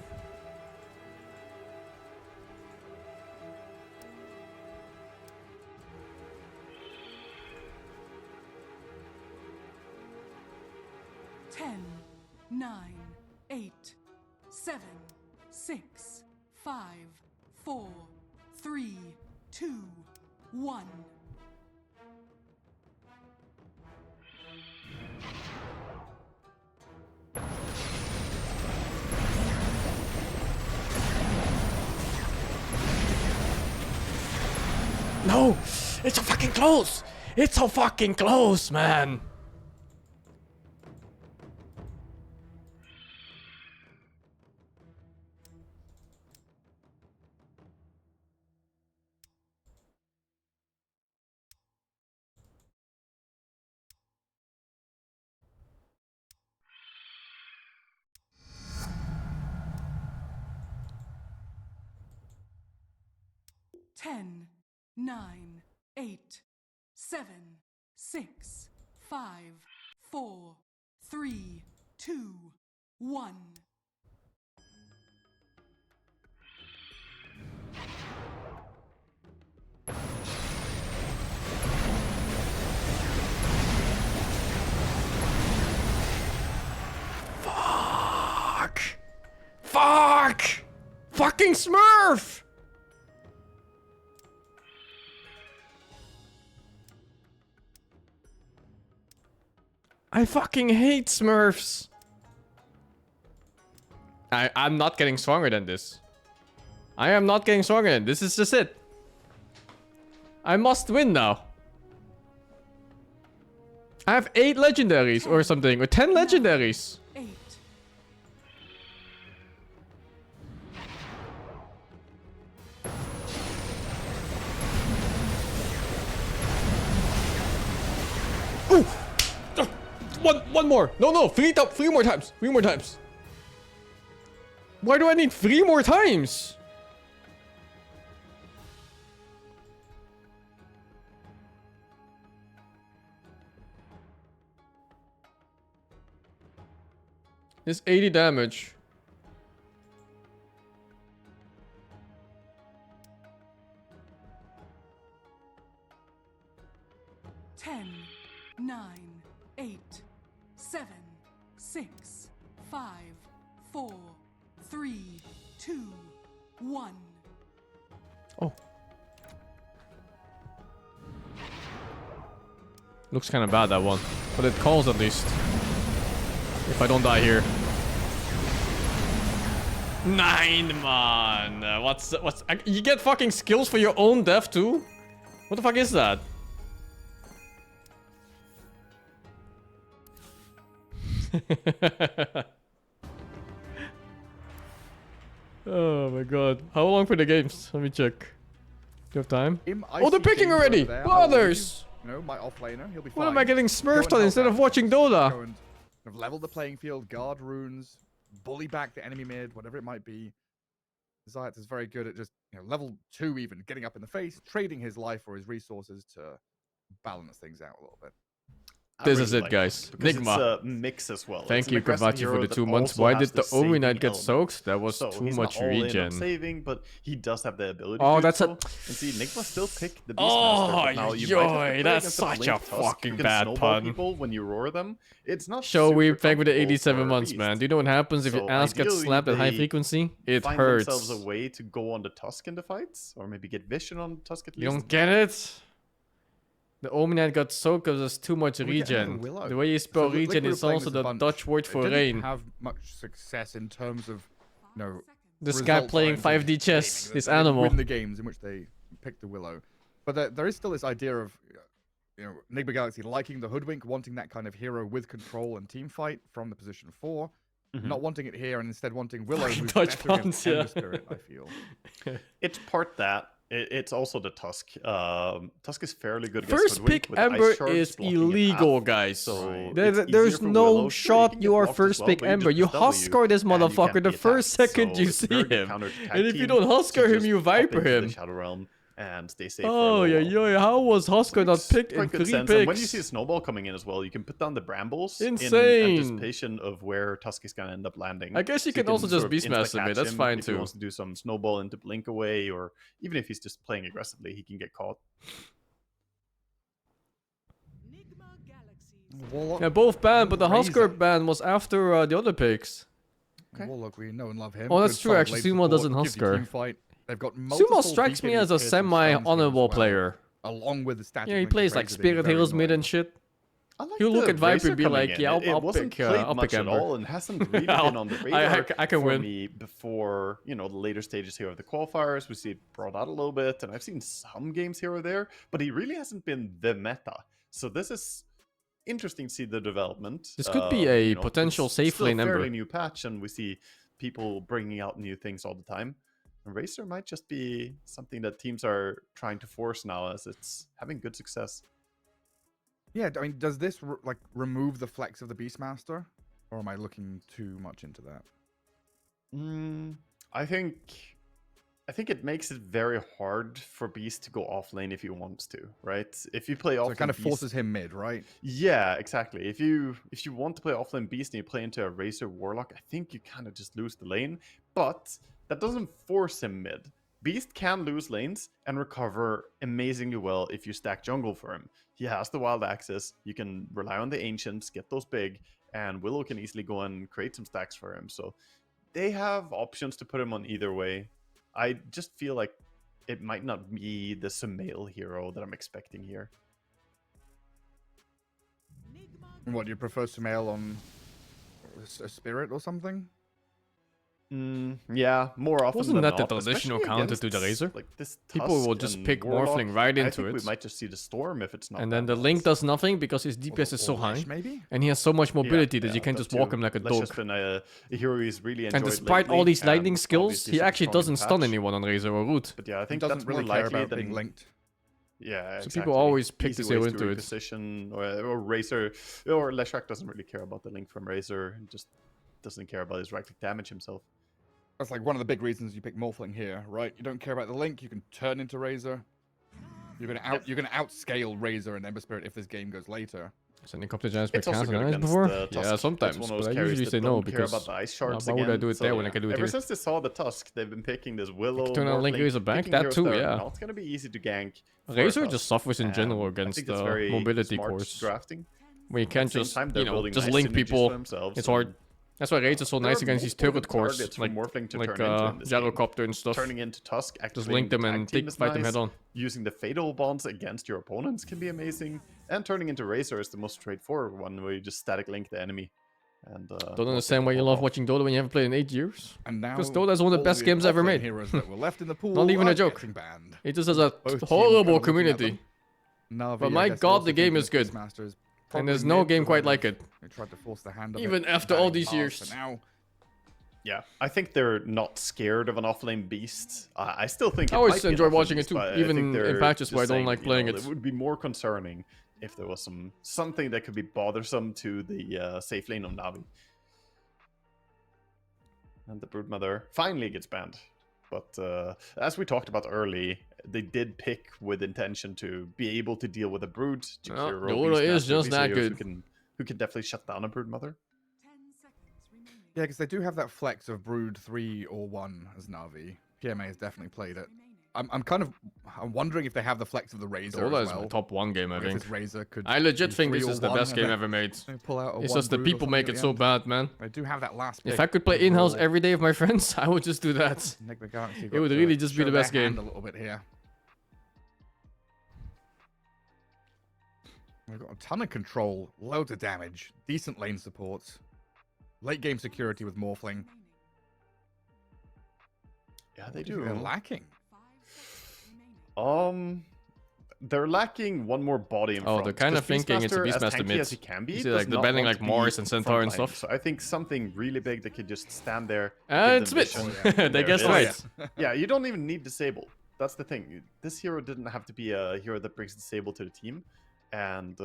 9, 8, 7, 6, 5, 4, 3, 2, 1. No! It's so fucking close! It's so fucking close, man! Ten, 9, 8, 7, 6, 5, 4, 3, 2, 1. Fuck! Fuck! Fucking Smurf! I fucking hate Smurfs. I'm not getting stronger than this. I am not getting stronger than this. Is just it. I must win now. I have 8 legendaries or something, or 10 legendaries. 8. Ooh! One more. No, 3 more times. 3 more times. Why do I need 3 more times? It's 80 damage. Ten, 9, 8, 7, 6, 5, 4, 3, 2, 1. Oh. Looks kind of bad, that one. But it calls at least. If I don't die here. 9, man. What's you get fucking skills for your own death too? What the fuck is that? Oh my god. How long for the games? Let me check. Do you have time? Oh, they're picking already! Brothers! No, my offlaner, he'll be fine. What am I getting smurfed on Go instead of watching Dota? Go and kind of level the playing field, guard runes, bully back the enemy mid, whatever it might be. Zayat is very good at just, level 2 even, getting up in the face, trading his life or his resources to balance things out a little bit. This is it, guys. Because Nigma. it's a mix as well. Thank It's you, an aggressive Kavachi, for hero the that 2 months. also Why has did the saving Omi Knight get element. soaked? That was So too he's much not all in on regen. saving, but he does have the ability Oh, to do that's so. a... And see, Nigma still picked the Beastmaster. Oh, but now you might have to play that's against such a Blink Tusk, fucking who can bad snowball pun. people when you roar them. It's not Show we super back with the comfortable 87 for a months, beast. man. Do you know what happens if your So ass gets ideally, slapped at high they frequency? It find hurts. themselves a way to go on the Tusk in the fights, or maybe get vision on Tusk at You least. don't get it? The Omi Knight got soaked because there's too much We get another regen. Willow. The way you spell So regen Liquid is are playing also this a the bunch. Dutch word It for didn't rain. have much success in terms of, This guy playing 5D chess, this animal. Win the games in which they pick the Willow, but there is still this idea of, Nigma Galaxy liking the hoodwink, wanting that kind of hero with control and team fight from the position 4, not wanting it here and instead wanting Willow, Fucking who's Dutch better against puns, yeah. Ember Spirit, I feel. It's part that. It's also the Tusk. Tusk is fairly good against First Hoodwink pick with Ember Ice Shards is blocking it illegal, half. guys. So There's it's easier for no Willow. Sure, shot can get you are blocked as first well, pick but you Ember. just You W, Huskar this and you can't motherfucker be the first attacked. second So you it's see very good him. counter to tag And if you team don't to Huskar him, just you up Viper into the him. Shadow Realm and stay safe Oh, for a yeah, little while. yeah. How was Huskar not Makes picked in quite 3 good sense. picks? And when you see a snowball coming in as well, you can put down the brambles Insane. in anticipation of where Tusk is going to end up landing. I guess you So can also just sort of Beastmaster insta-catch me. That's him fine if he too. wants to do some snowball into blink away, or even if he's just playing aggressively, he can get caught. Warlock. Yeah, both banned, but the Razor. Husker ban was after the other picks. Okay. Warlock, we know and love him. Oh, that's Good true, solid actually, lane Sumo support, doesn't gives you Husker. team fight. They've got Sumo multiple strikes me BKB as a piercing stuns here semi-honorable as well, player. along with the static. Yeah, he link plays of like Razor being Spirit very Heals mid annoying. and shit. I like He'll look the at Viper Razor and be coming like, in. yeah, It I'll wasn't pick much at Ember. all and hasn't really been on the radar I can for win. me before, you know, the later stages here of the qualifiers. We see it brought out a little bit, and I've seen some games here or there, but he really hasn't been the meta. So this is interesting to see the development. This could be a You know, potential it's safe still lane a fairly Ember. new patch, and we see people bringing out new things all the time. And Razor might just be something that teams are trying to force now, as it's having good success. Yeah, I mean, does this like remove the flex of the Beastmaster, or am I looking too much into that? I think it makes it very hard for Beast to go off lane if he wants to, right? If you play off So lane it kind of Beast, forces him mid, right? yeah, exactly. If you want to play offlane Beast and you play into a Razor Warlock, I think you kind of just lose the lane. But that doesn't force him mid. Beast can lose lanes and recover amazingly well if you stack jungle for him. He has the wild access. You can rely on the ancients, get those big, and Willow can easily go and create some stacks for him. So they have options to put him on either way. I just feel like it might not be the Sumail hero that I'm expecting here. What, do you prefer Sumail on a Spirit or something? Yeah, more often Wasn't than that the not, traditional especially counter to the against, Razor? Like this People will Tusk just and pick Warlock. Morphling right I into think it. we might just see the Storm if it's not. And then that the Link balanced. does nothing because his DPS is so high. Lash, maybe? And he has so much mobility that Yeah, you can that just walk too. him like a Lash has dog. been a hero he's really enjoyed And despite all lately, these lightning and skills, obviously he super actually strong in doesn't stun patch. anyone on Razor or Root. But yeah, I He think doesn't that's really more care likely about than being linked. Yeah, So exactly. people always pick Easy to sail ways into it. reposition, or Razor, or Leshrac doesn't really care about the link from Razor. He just doesn't care about his right click damage himself. That's like one of the big reasons you pick Morphling here, right? You don't care about the link, you can turn into Razor. You're gonna outscale Razor and Ember Spirit if this game goes later. Sending up the Giants by It's also cast good and ice against before? the Tusk. Yeah, sometimes, It's one of but those I carries usually that say no don't care because about the ice shards why would I again, do it so there when I yeah. can do it Ever here? since they saw the Tusk, they've been picking this Willow. Turn on Link Morphling, Razor back, picking that heroes too, that are yeah. not gonna be easy to gank. for a Razor Tusk, just suffers in general and I against think that's the very mobility smart cores. drafting. When you At can't the same just, time, they're you know, building just nice link synergies people. for themselves, It's hard. and That's why Razor's so there nice are against these multiple turret good cores, targets for like Morphling to turn into in this game. Gyrocopter and stuff. Turning into Tusk, Just link them and fight them head on. Using the fatal bonds against your opponents can be amazing. And turning into Razor is the most straightforward one, where you just static link the enemy. And Don't understand why you love watching Dota when you haven't played in 8 years. And now, Because Dota is one of the all best games ever offlane made. Heroes that were left in the pool Not even a are joke. getting banned. It just has a Both teams horrible kind of looking at community. them. Na'Vi, But I my guess, god, also the game thinking is good. Beastmaster is And there's probably no mid, game so quite they- like it. They tried to force the hand of it, Even after all banning these MOUZ years. for now. Yeah, I think they're not scared of an offlane beast. I still think I it always might be an enjoy offlane watching it beast, too, but I even think in they're patches just where I don't saying, like you playing know, it. It would be more concerning if there was something that could be bothersome to the safe lane of Navi. And the Broodmother finally gets banned. But as we talked about early, they did pick with intention to be able to deal with a Brood. To Well, clear the rogue order is Beastmaster, just these that heroes good. Who can definitely shut down a Broodmother. 10 seconds remaining. Yeah, because they do have that flex of Brood 3 or 1 as Na'Vi. PMA has definitely played it. I'm wondering if they have the flex of the Razor Dota as is well. my top 1 game, I Or if think. this Razor could I legit be think 3 this or is the 1 best and game then ever made. they pull out a It's 1 just the Brood or people something make at it the so end. bad, man. They do have that last If pick I could play in-house overall. every day with my friends, I would just do that. Enigma Galaxy It got would to really just be show the their best game. hand a little bit here. They've got a ton of control, loads of damage, decent lane supports, late game security with Morphling. Yeah, they What do you think do. they're lacking. 5 seconds remaining. They're lacking one more body in Oh, front. they're kinda 'cause thinking it's a as Beastmaster tanky mid. as he can be, You see, does like, they're not banning, want like, to Morris be and Centaur and frontline. stuff. So I think something really big that could just stand there. And give them it's mid. vision. They There guessed it right. is. Yeah, you don't even need Disable. That's the thing. This hero didn't have to be a hero that brings Disable to the team. And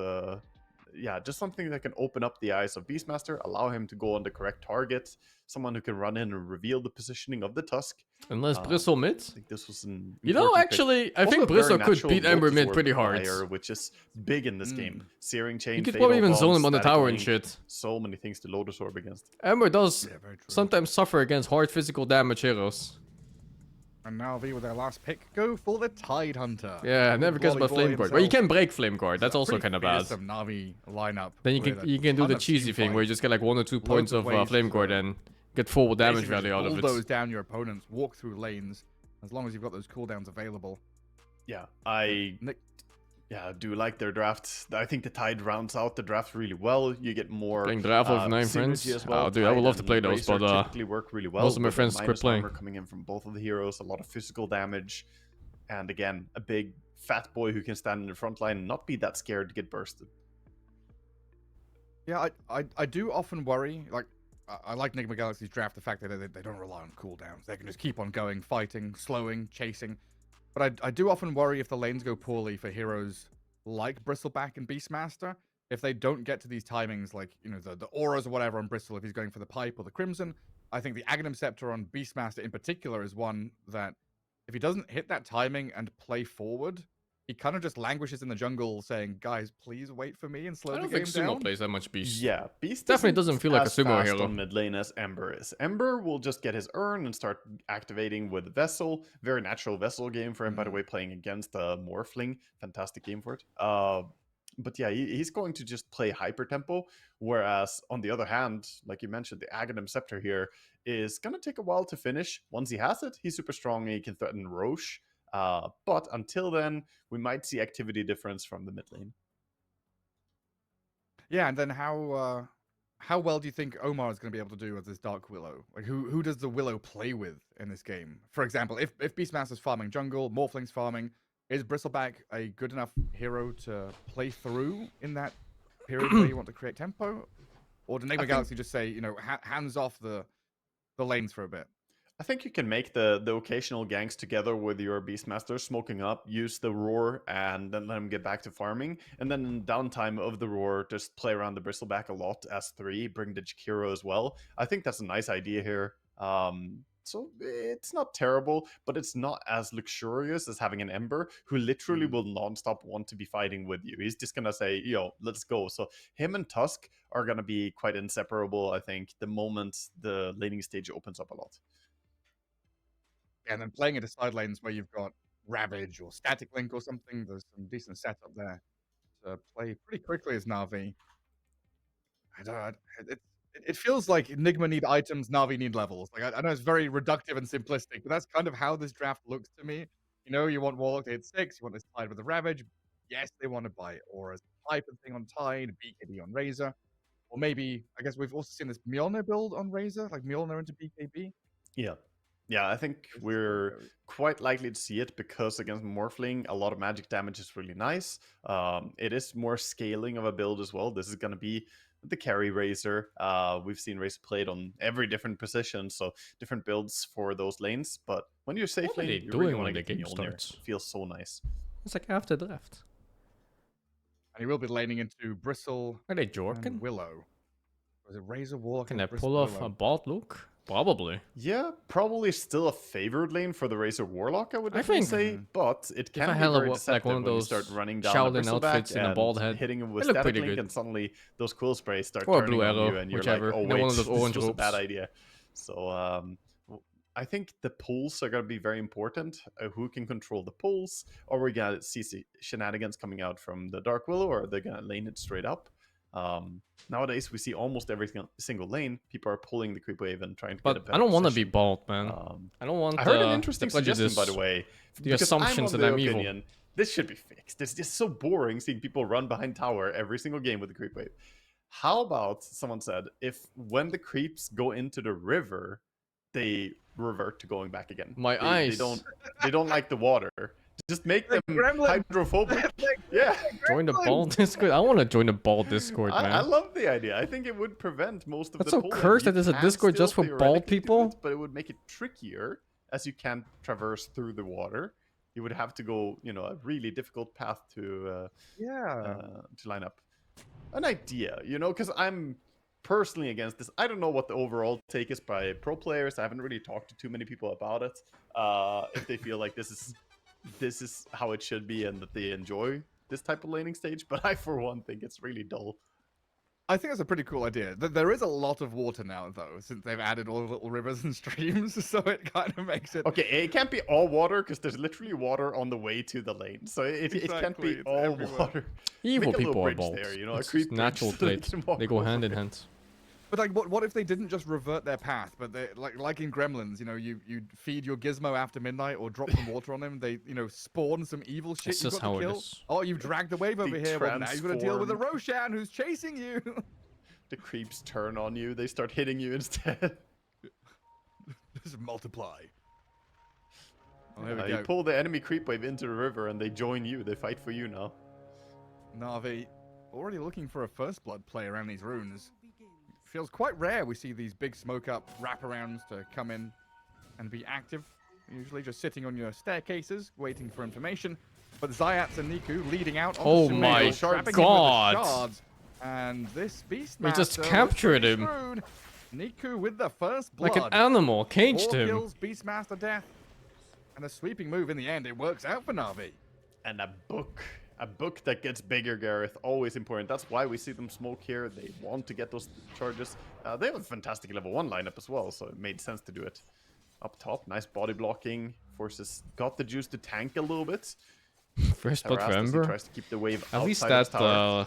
yeah, just something that can open up the eyes of Beastmaster, allow him to go on the correct target, someone who can run in and reveal the positioning of the Tusk. Unless Bristle mid. I think this was an You know, important pick. actually, I Also think a very Bristle could natural beat Ember mid Lotus pretty Orb hard. player, which is big in this game. Searing Chain, You could Fatal probably even zone Bombs, him on the Static tower and Link, shit. So many things to Lotus Orb against. Ember does Yeah, very true. sometimes suffer against hard physical damage heroes. And Na'Vi with their last pick go for the Tide Hunter. Yeah, never cares about Flame Guard. Well, you can break Flame Guard. That's also kind of bad. Some Na'Vi lineup. Then you can do the cheesy thing where you just get like 1 or 2 points of Flame Guard and get full damage value out of it. Bulldoze down your opponents, walk through lanes, as long as you've got those cooldowns available. Yeah, I do like their draft. I think the Tide rounds out the draft really well. You get more playing draft of 9 friends. as well. Oh, dude, I would love to play those, but typically work really well. most of my friends quit playing. Coming in from both of the heroes, a lot of physical damage, and again, a big fat boy who can stand in the front line and not be that scared to get bursted. Yeah, I do often worry. Like, I like Nigma Galaxy's draft, the fact that they don't rely on cooldowns. They can just keep on going, fighting, slowing, chasing. But I do often worry if the lanes go poorly for heroes like Bristleback and Beastmaster. If they don't get to these timings, like, you know, the auras or whatever on Bristle, if he's going for the Pipe or the Crimson, I think the Aghanim Scepter on Beastmaster in particular is one that, if he doesn't hit that timing and play forward, he kind of just languishes in the jungle saying, guys, please wait for me and slow the game down. I don't think Sumo plays that much Beast. Yeah, Beast definitely doesn't feel like a Sumo fast hero on mid lane as Ember is. Ember will just get his urn and start activating with Vessel. Very natural Vessel game for him, by the way, playing against Morphling. Fantastic game for it. But yeah, he's going to just play hyper tempo. Whereas on the other hand, like you mentioned, the Aghanim Scepter here is going to take a while to finish. Once he has it, he's super strong and he can threaten Roche. But until then, we might see activity difference from the mid lane. Yeah, and then how well do you think Omar is going to be able to do as this Dark Willow? Like, who does the Willow play with in this game? For example, if Beastmaster's farming jungle, Morphling's farming, is Bristleback a good enough hero to play through in that period where you want to create tempo? Or did Nigma Galaxy just say, you know, hands off the lanes for a bit? I think you can make the occasional ganks together with your Beastmaster, smoking up, use the Roar, and then let him get back to farming. And then in downtime of the Roar, just play around the Bristleback a lot as 3, bring the Jakiro as well. I think that's a nice idea here. So it's not terrible, but it's not as luxurious as having an Ember who literally will nonstop want to be fighting with you. He's just going to say, yo, let's go. So him and Tusk are going to be quite inseparable, I think, the moment the laning stage opens up a lot. And then playing into side lanes where you've got Ravage or Static Link or something, there's some decent setup there to play pretty quickly as Na'Vi. It feels like Nigma need items, Na'Vi need levels. Like, I know it's very reductive and simplistic, but that's kind of how this draft looks to me. You know, you want Warlock to hit 6, you want this Tide with the Ravage. Yes, they want to buy Aura's Pipe and thing on Tide, BKB on Razor. Or maybe, I guess we've also seen this Mjolnir build on Razor, like Mjolnir into BKB. Yeah, I think we're quite likely to see it because against Morphling, a lot of magic damage is really nice. It is more scaling of a build as well. This is going to be the carry Razor. We've seen Razor played on every different position, so different builds for those lanes. But when you're safe lane, you really want to get the game starts. It feels so nice. It's like after draft. And he will be laning into Bristle. Are they Jorken? Willow. Was it Razor Warlock? Can I pull off a bot look? Probably. Yeah, probably still a favored lane for the Razor Warlock, I would definitely say, but it can be very deceptive like one of those when you start running down Shaolin outfits in a bald head. Hitting him with Static Link, and suddenly those quill sprays start or turning blue arrow, on you, and you're whichever. like, oh wait, one of those orange this was ropes. a bad idea. So I think the pulls are going to be very important. Who can control the pulls? Are we going to see shenanigans coming out from the Dark Willow, or are they going to lane it straight up? Nowadays, we see almost every single lane. People are pulling the creep wave and trying to get a better I don't want to be position. bald, man. I don't want. I heard an interesting suggestion, by the way. The assumptions that I'm evil. This should be fixed. It's just so boring seeing people run behind tower every single game with the creep wave. How about, someone said, if when the creeps go into the river, they revert to going back again. Eyes. They don't like the water. Just make them hydrophobic. Yeah. Join the ball Discord. I want to join the ball Discord, man. I love the idea. I think it would prevent most of That's the so cursed that there's a Discord just for bald people. But it would make it trickier as you can't traverse through the water. You would have to go, you know, a really difficult path to line up. An idea, you know, because I'm personally against this. I don't know what the overall take is by pro players. I haven't really talked to too many people about it. If they feel like this is how it should be and that they enjoy this type of laning stage, but I for one think it's really dull. I think that's a pretty cool idea. There is a lot of water now, though, since they've added all the little rivers and streams, so it kind of makes it... Okay, it can't be all water, because there's literally water on the way to the lane. So it can't Exactly, be it's all everywhere. water. Evil Make a little people are bridge balls. there, you know, a It's creep bridge natural so they plate. can walk They go over hand in it. hand. But like, what if they didn't just revert their path, but they like in Gremlins, you know, you feed your gizmo after midnight or drop some water on him, they spawn some evil shit It's you've just got how to it kill. is. Oh, you've dragged the wave over here. Well, now you've got to deal with a Roshan who's chasing you. The creeps turn on you. They start hitting you instead. Just multiply. Oh, here we You go. pull the enemy creep wave into the river, and they join you. They fight for you now. Na'Vi already looking for a first blood play around these runes. Feels quite rare we see these big smoke up wraparounds to come in and be active. Usually just sitting on your staircases, waiting for information. But Zayats and Niku leading out. Oh onto my Sumail, trapping him with the God. shards. And this beast We just master captured looks him. pretty screwed. Niku with the first blood. Like an animal, 4 caged him. kills, Beastmaster death. And a sweeping move in the end. It works out for Na'Vi. And a book. A book that gets bigger, Gareth. Always important. That's why we see them smoke here. They want to get those charges. They have a fantastic level 1 lineup as well, so it made sense to do it. Up top, nice body blocking. Forces got the juice to tank a little bit. First blood Harassed as he remember. tries to keep the wave At least outside of his that tower.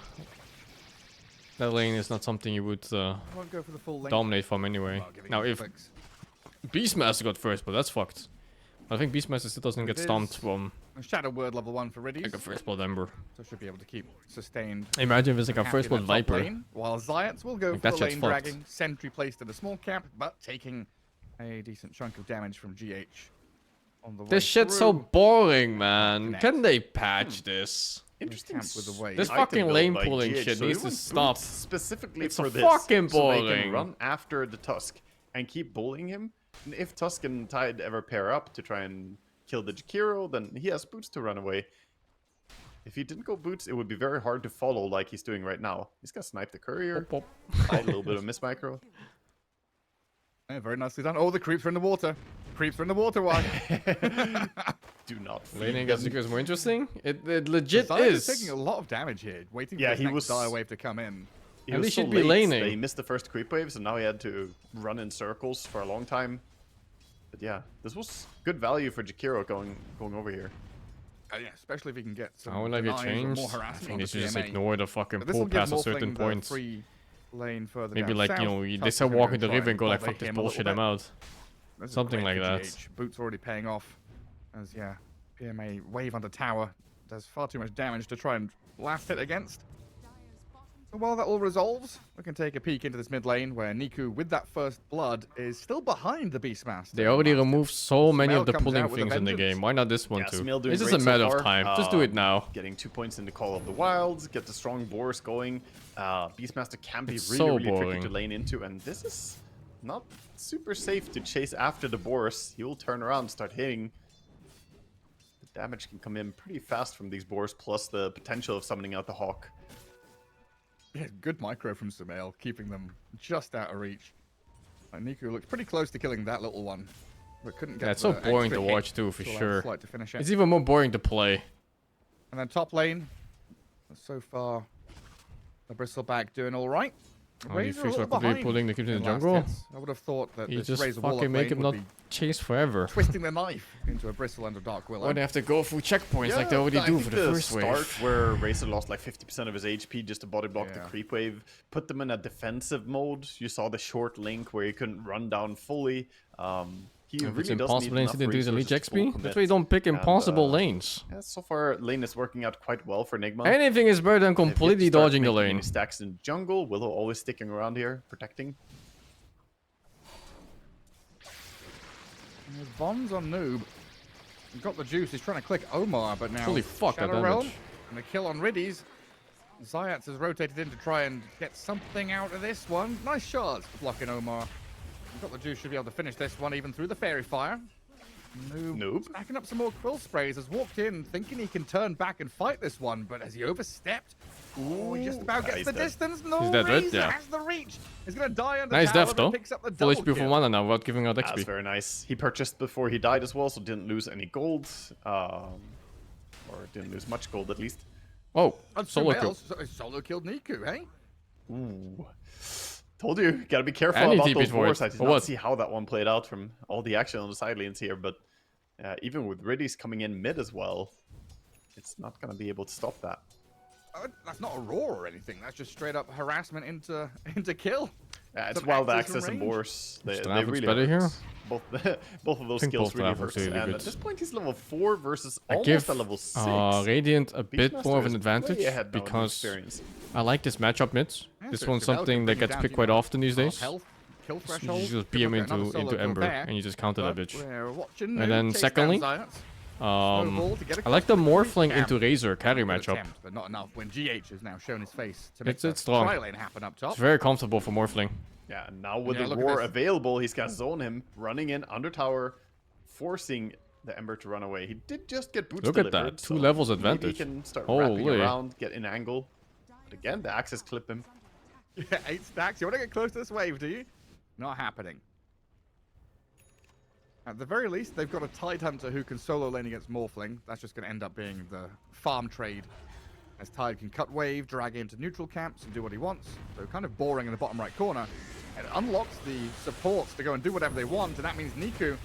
that lane is not something you would Won't go for the full length. dominate from anyway. Well, giving Now him if clicks. Beastmaster got first blood, that's fucked. I think Beastmaster still doesn't get It stumped is from A Shadow Word level 1 for Riddies. like a first blood ember. So should be able to keep sustained. Imagine if it's like a happy first in blood that top viper. lane, while Zayats will go Like, for that the shit's lane fucked. dragging. Sentry placed in a small camp, but taking a decent chunk of damage from GH on the way This shit's so through. boring, man. Connect. Can they patch this? Interesting. camp with the wave. This item fucking build lane by pulling GH. shit So needs they to went stop. boots specifically It's for so this, fucking so they boring. can run after the Tusk and keep bullying him. And if Tusk and Tide ever pair up to try and kill the Jakiro, then he has boots to run away. If he didn't go boots, it would be very hard to follow like he's doing right now. He's gonna snipe the courier. Pop, Hide a little bit of miss micro. Yeah, very nicely done. Oh, the creeps are in the water. Creeps are in the water. Why? Do not feed Laning them. against Jakiro is more interesting. It legit Zayats is. taking a lot of damage here, waiting Yeah, for he the next was- dire wave to come in. He At was least so he'd be late laning. that he missed the first creep wave, so now he had to run in circles for a long time. But yeah, this was good value for Jakiro going over here. Yeah, especially if he can get some How will I get denies or changed? more I harassment think on they the should just PMA. ignore the fucking But this pull will give past a Morphling certain the points. free lane further Maybe down like, south. you know, they Tusk start is gonna walking the try river and go like, bother fuck this him a little bullshit, bit. I'm out. This is Something great like for that. GH. Boots already paying off. As, yeah, PMA wave under tower does far too much damage to try and last hit against. So while that all resolves, we can take a peek into this mid lane where Niku, with that first blood, is still behind the Beastmaster. They already removed so many of the comes pulling out with a things in the vengeance. game. Why not this one Yeah, too? Sumail doing It's just a great so matter of far. time. Just do it now. Getting 2 points in the Call of the Wilds, get the strong boars going. Beastmaster can be It's really, so really tricky boring. to lane into, and this is not super safe to chase after the boars. He will turn around and start hitting. The damage can come in pretty fast from these boars, plus the potential of summoning out the hawk. Yeah, good micro from Sumail, keeping them just out of reach. And Niku looks pretty close to killing that little one, but couldn't get Yeah, it's so the boring extra to hit watch too, for to allow sure. Slight to finish it. It's even more boring to play. And then top lane, so far, the Bristleback doing all right. Oh, Razor the a freaks little are completely behind pulling the creeps in the in last jungle. hits. I would have thought that You this just Razor Warlock fucking make lane him would not be chase forever. twisting the knife into a Bristle and a Dark Willow. Or they have to go through checkpoints like they already I do think for the first start wave. where Razor lost like 50% of his HP just to body block the Yeah. creep wave, put them in a defensive mode. You saw the short link where he couldn't run down fully. He If really it's doesn't impossible need lanes enough to do the elite resources to full XP, commit. that's why you don't pick And, impossible lanes. Yeah, so far lane is working out quite well for Nigma. Anything is better than If you have to completely start dodging the making lane. any stacks in jungle, Willow always sticking around here, protecting. And there's bombs on Noob. He's got the juice. He's trying to click Omar, but now Holy fuck, that Shadow Realm damage. and the kill on Riddies. Zayats has rotated in to try and get something out of this one. Nice shards for blocking Omar. He's got the juice, should be able to finish this one even through the fairy fire. Noob. Stacking up some more quill sprays, has walked in thinking he can turn back and fight this one, but has he overstepped? Ooh, he just about gets he's the dead. distance. No, He's dead, right? Razor Yeah. has the reach. He's gonna die under Nice tower, death but though. picks up the Full double HP for kill. mana now without giving out That's XP. very nice. He purchased before he died as well, so didn't lose any gold. Or didn't lose much gold at least. Oh, And solo kill. Sumail solo killed Niku, hey? Ooh. Told you, gotta be careful And he about TP'd those for it. wars. I did For not what? see how that one played out from all the action on the side lanes here, but even with Riddies coming in mid as well, it's not gonna be able to stop that. That's not a roar or anything. That's just straight up harassment into kill. It's Some wild axes from access and range. boars. They Straven's really better hurt. here? Both of those think skills both really Stravens hurt. really And good. at this point, he's level 4 versus I almost give a level 6. Radiant a bit Beastmaster more of an is advantage way ahead now in because experience. I like this matchup mid. Yeah, This so one's Shabelle something can that bring gets you down picked to, quite often these half days. health, kill You threshold. just Good PM luck at another into solo kill Ember there. and you just counter that But bitch. we're watching And now, then chase secondly, down Zayat. I Snowball to get like the across the morphling camp. into Razor carry Good matchup. attempt, but not enough when GH has now shown his face to make It's strong. the tri-lane happen up top. It's very comfortable for morphling. Yeah, and now with Yeah, the look at roar this. available, he's got zone him, running in under tower, forcing the Ember to run away. He did just get boots Look at delivered, that, 2 so levels maybe advantage. he can start wrapping Holy. around, get in angle. But again, the axes clip him. Yeah, 8 stacks. You want to get close to this wave, do you? Not happening. At the very least, they've got a Tide Hunter who can solo lane against Morphling. That's just going to end up being the farm trade. As Tide can cut wave, drag into neutral camps, and do what he wants. So kind of boring in the bottom right corner. It unlocks the supports to go and do whatever they want, and that means Niku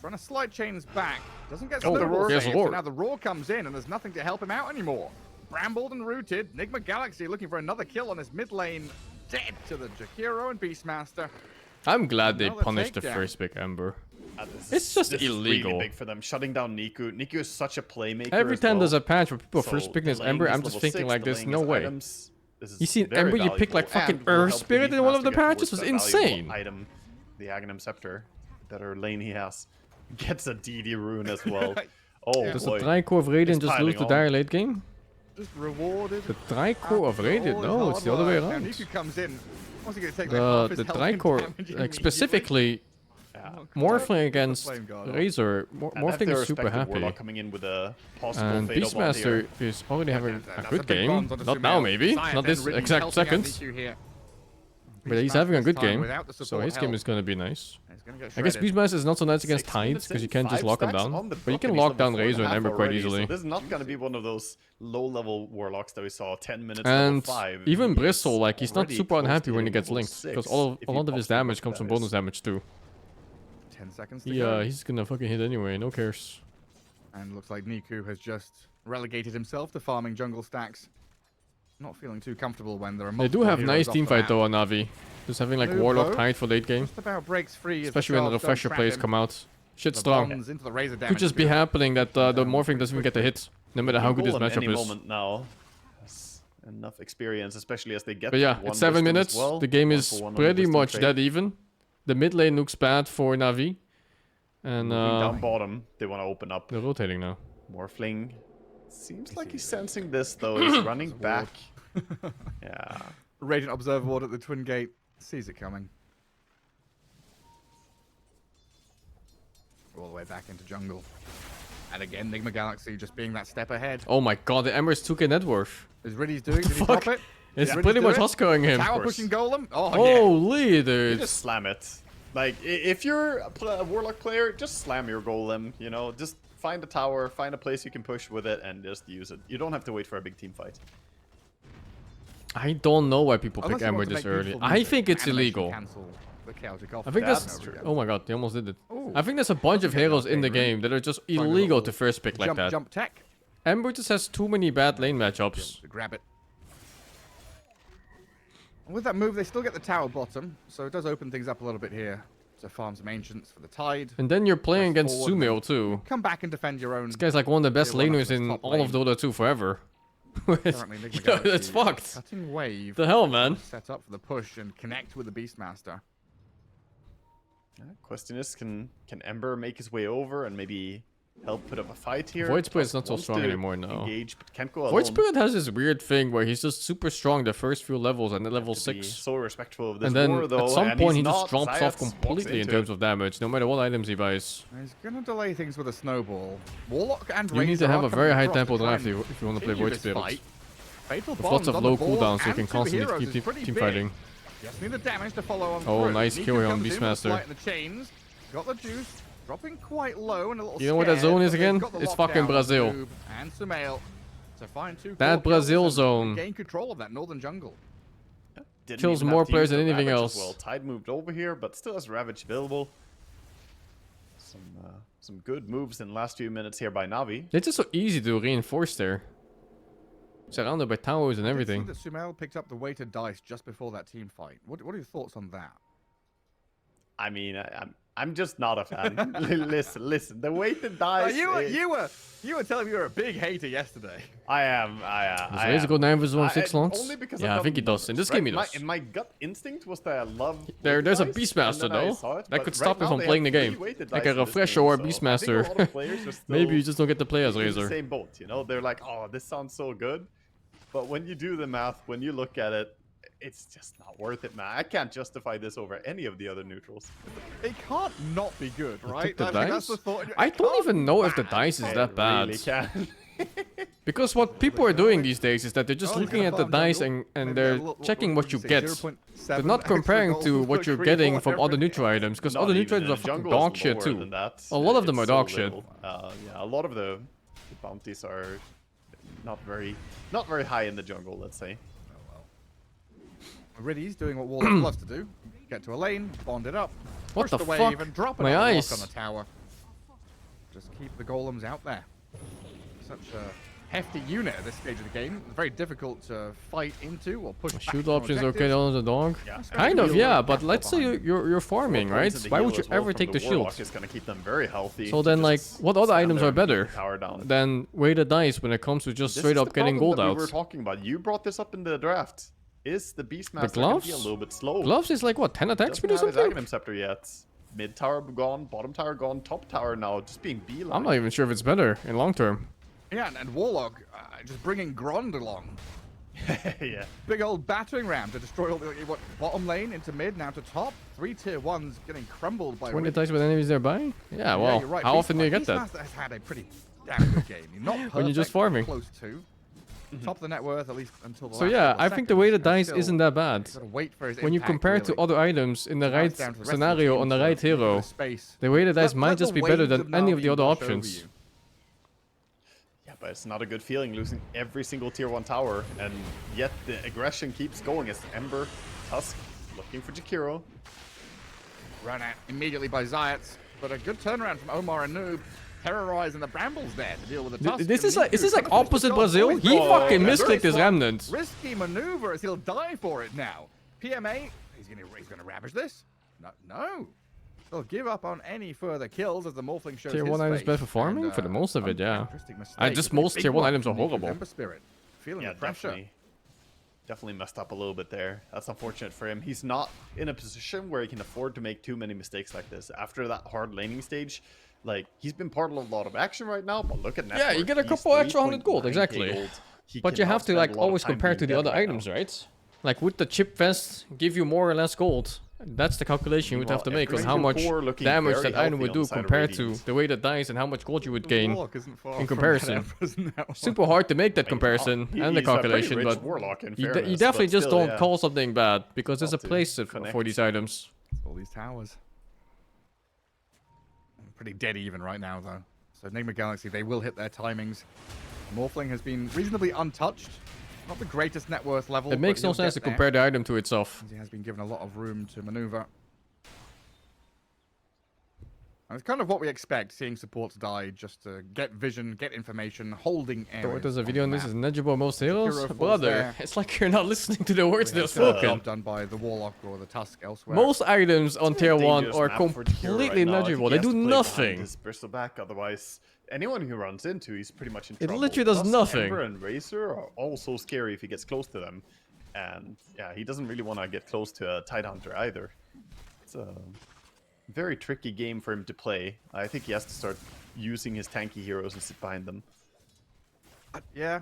trying to slide chains back. Doesn't get Oh, the snowball roar. Yes, saved, roar. so now the roar comes in, and there's nothing to help him out anymore. Brambled and rooted. Nigma Galaxy looking for another kill on his mid lane. Dead to the Jakiro and Beastmaster. I'm glad they Another punished the takedown. first pick Ember. This It's just this is illegal. really big for them, shutting down Niku. Niku is such a playmaker. Every as time well. there's a patch where people So first picking the this lane Ember, is I'm just level thinking 6, like, the there's lane no is way. items. This is You see an very Ember, you pick valuable like fucking and will Earth help the Spirit in one of Beastmaster the get patches. towards It was that valuable insane. Item, the Aghanim Scepter, that our lane he has, gets a DD rune as well. Oh Yeah. Does the boy. Tricore of Radiant It's just lose piling the on. dire late game? Just rewarded. The Tricore of Radiant? All his No, hard it's the other way work. Now around. Niku comes in. What's he going to take like half The his health and Tricore, damage like immediately? specifically, Yeah. Morphling The against Flame Guard. Razor, And they have Morphling their is super respective happy. Warlock coming in with a possible And fade up on here. Beastmaster is already having a That's good big game. bond onto Not now, Sumail. maybe. Zion Not then this really exact helping out second. Niku here. But he's having a Beastmaster good this time game. without the So support his game help. is going to be nice. He's gonna get I guess shredded. Beastmaster is not so nice against 6 Tides minutes because in, you can't just 5 lock him stacks down. on the But you block, can and he's lock down level Razor and 4.5 Ember quite already, so easily. this is not going to be one of those low-level warlocks that we saw 10 minutes And level 5. even He Bristle, is like he's not already super close to unhappy when he hitting gets level linked because 6 a lot if of he his pops the damage hook, comes from that is. bonus damage too. 10 seconds to go. He's gonna fucking hit anyway. No cares. And looks like Niku has just relegated himself to farming jungle stacks. Not feeling too comfortable when there are They multiple do have heroes nice off team the fight map. though on Navi. Just having like Move, Warlock though. tied for late game, Just about breaks free. as especially when the shards don't refresher trap players him. come out. Shit The strong. bonds into the razor Could damage just is be gonna happening that the down Morphing pretty doesn't even get the quickly. hit, no matter how good his Goal in matchup any is. moment now. Has enough experience, especially as they get. But yeah, one it's 7 wisdom as minutes. well. The game 1 is for 1 on the pretty wisdom much trade. dead even. The mid lane looks bad for Navi. And Moving down bottom, they want to open up. they're rotating now. Morphling seems like he's sensing this though. He's running ward. back. Yeah. Radiant Observer Ward at the Twin Gate sees it coming. All the way back into jungle. And again, Nigma Galaxy just being that step ahead. Oh my god, the Ember is 2k net worth. Is Riddy's doing? Did he fuck? pop it? It's Riddy's pretty doing much it? Huskering him. Tower course. pushing Golem? Oh, yeah. Holy You dude. just slam it. Like, if you're a Warlock player, just slam your Golem, you know? Just find a tower, find a place you can push with it, and just use it. You don't have to wait for a big team fight. I don't know why people Unless pick you Ember want to this make early. beautiful I music, think it's animation illegal. cancel the chaotic I offer. think That's that's... true. Oh my god, they almost did it. Ooh. I think there's a bunch of heroes in the game, game that are just a illegal little to first pick like jump, that. Jump tech Ember just has too many bad lane matchups. to grab it. And with that move, they still get the tower bottom, so it does open things up a little bit here. To farm some ancients for the tide. And then you're playing Press against forward, Sumail too. Come back and defend your own. This guy's like one of the best Yeah, one up laners this in top all of lane. Dota 2 forever. Currently, Nigma Yo, Galaxy it's fucked. Cutting wave. The hell, man? Set up for the push and connect with the Beastmaster. Question is, can Ember make his way over and maybe help put up a fight here? Void Spirit's Plus not so wants strong to anymore now. Engage, but can't go alone. Void Spirit has this weird thing where he's just super strong the first few levels and then level To be 6. so respectful of this And then war, though, at some and point he he's just not. drops Zayat off walks completely in into terms it. of damage, no matter what items he buys. He's gonna delay things with a snowball. Warlock and You need Razor to have are a very coming high across tempo to try drive and if you want to play continue Void this Spirit. fight. Fatal With lots bonds of on the low board cooldowns so you and can constantly superheroes keep is pretty team big. fighting. Just need the damage to follow on Oh, through. nice Niku kill here on comes in with Beastmaster. Light in the chains. Got the juice. Dropping quite low and a little You know what that scared, zone is but they've again? got the It's lockdown fucking on Brazil. Noob and Sumail to find two That core kills Brazil and zone. gain control of that northern jungle. didn't kills even have more to players use than the anything Ravage else. as well. Tide moved over here, but still has Ravage available. Some good moves in the last few minutes here by Navi. It's just so easy to reinforce there. Surrounded by towers and I did everything. see that Sumail picked up the weighted dice just before that team fight. What are your thoughts on that? I mean, I'm just not a fan. listen. The weighted dice. You were telling me you were a big hater yesterday. I am. Does Razor go 9 vs 1 6 slots? Only because Yeah, I've I think he done does. In this numbers, game he right? does. My gut instinct was that I love. There's a weighted dice, Beastmaster and then I though. saw it, That but could right stop you now from they playing the have game. 3 weighted Like dice a in this refresher game, or a so I think a Beastmaster. lot of players are still Maybe you just don't get the players, in the Razor. same boat, you know? They're like, oh, this sounds so good. But when you do the math, when you look at it, it's just not worth it, man. I can't justify this over any of the other neutrals. It can't not be good, right? The I think dice? that's the thought. I don't even know if the dice is It that bad. really can. Because what people are doing these days is that they're just Oh, he's looking gonna at the farm dice jungle. and Maybe they're a little- checking what you say, get. 0.7 They're not extra comparing gold to for what you're Kree or getting from whatever other it neutral is. items, because Not other even, neutral items the are fucking jungle is dog shit lower too. than that. A lot of them It's are so dog shit. little. Yeah, a lot of the bounties are not very high in the jungle, let's say. Riddy's doing what Warlock loves to do. Get to a lane, bond it up, What push the the wave, fuck? and drop My another eyes. lock on the tower. Just keep the golems out there. Such a hefty unit at this stage of the game. It's very difficult to fight into or push back Shoot from options okay objectives. on the dog? Yeah. Kind of, Heal yeah, with but capital let's say behind. you're farming, right? Points in the Why would heal you as well ever from take the Warlock shield? is going to keep them very healthy. So then, to like, just what other stand items there are and keep better the tower down. than weighted dice when it comes to just This straight is up the getting problem gold that out? we were talking about. You brought this up in the draft. Is the Beastmaster The going to be a gloves? little bit slow? Gloves is like what, 10 attack Doesn't speed or have his something? Aghanim Scepter yet. Mid tower gone, bottom tower gone, top tower now just being beeline. I'm not even sure if it's better in long term. Yeah, and Warlock just bringing Grond along. Yeah. Big old battering ram to destroy all the what, bottom lane into mid, now to top. 3 tier 1s getting crumbled by 20 Riddy. attacks with enemies nearby? Yeah, well, you're right. how often do you get that? Beastmaster has had a pretty damn good game. Not perfect, When you're just but farming. close to. Top of the net worth, at least until the So last yeah, couple I of think the seconds, weighted and dice still isn't that bad. gotta wait for his When you impact, compare it to really. other items in the Now right it's down to the rest of the scenario team on the to right give it hero, space. the weighted dice Let might just the be better waves than of any of the Navi other wash over options. you. Yeah, but it's not a good feeling losing every single tier 1 tower, and yet the aggression keeps going as Ember, Tusk, looking for Jakiro. Run out immediately by Zayats, but a good turnaround from Omar and Noob. Terrorizing the brambles there to deal with the Tusk. This and is like Niku trying to finish the opposite job. Brazil. he's He got- fucking very misclicked his smart, remnant. Risky maneuver as he'll die for it now. PMA, he's gonna ravage this. No. They'll give up on any further kills as the Morphling shows Tier his 1 items face, better for farming? and, For the most of it, yeah. uncharacteristic mistake. Just A most big tier 1 one items are from Niku's horrible. Ember Spirit. Feeling Yeah, the pressure. definitely messed up a little bit there. That's unfortunate for him. He's not in a position where he can afford to make too many mistakes like this. After that hard laning stage, like, he's been part of a lot of action right now, but look at net Yeah, you worth. get a He's couple extra 100 gold, 3.9k exactly. gold. He But you cannot have to spend like a lot of always time compare being to the dead other right items, now. right? Like would the chip vest give you more or less gold? That's the calculation you would have to make, because how every much core looking damage very that item healthy would on do the side of compared to Radiant. the weighted dice and how much gold you would gain. Warlock isn't far in from comparison. that Emperor's network. Super hard to make that I mean, comparison he- and the he's a pretty calculation, rich but Warlock, in you fairness, definitely but just still, don't yeah. call something bad, because there's a Got to place for connect. these items. All these towers. Pretty dead even right now, though. So Enigma Galaxy, they will hit their timings. Morphling has been reasonably untouched. Not the greatest net worth level. It makes but no he'll sense to get there. compare the item to itself. He has been given a lot of room to maneuver. And it's kind of what we expect, seeing supports die just to get vision, get information, holding So areas. what does a on video on the this map. is negligible most heroes? Hero falls Brother, there. it's like you're not listening to the words that are It's a job spoken. done by the Warlock or the Tusk elsewhere. Most items on It's a very tier 1 dangerous are map for Jakiro completely right now. I think negligible. he They has do to play behind nothing. his bristleback, otherwise anyone who runs into, he's pretty much in It trouble. literally does Plus, nothing. Ember and Razor are also scary if he gets close to them. And yeah, he doesn't really want to get close to a Tidehunter either. It's a very tricky game for him to play. I think he has to start using his tanky heroes and sit behind them. Yeah,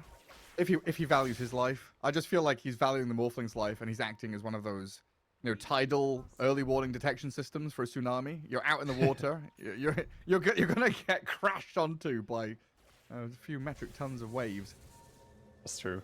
if he values his life. I just feel like he's valuing the Morphling's life, and he's acting as one of those, tidal early warning detection systems for a tsunami. You're out in the water, you're gonna get crashed onto by a few metric tons of waves. That's true.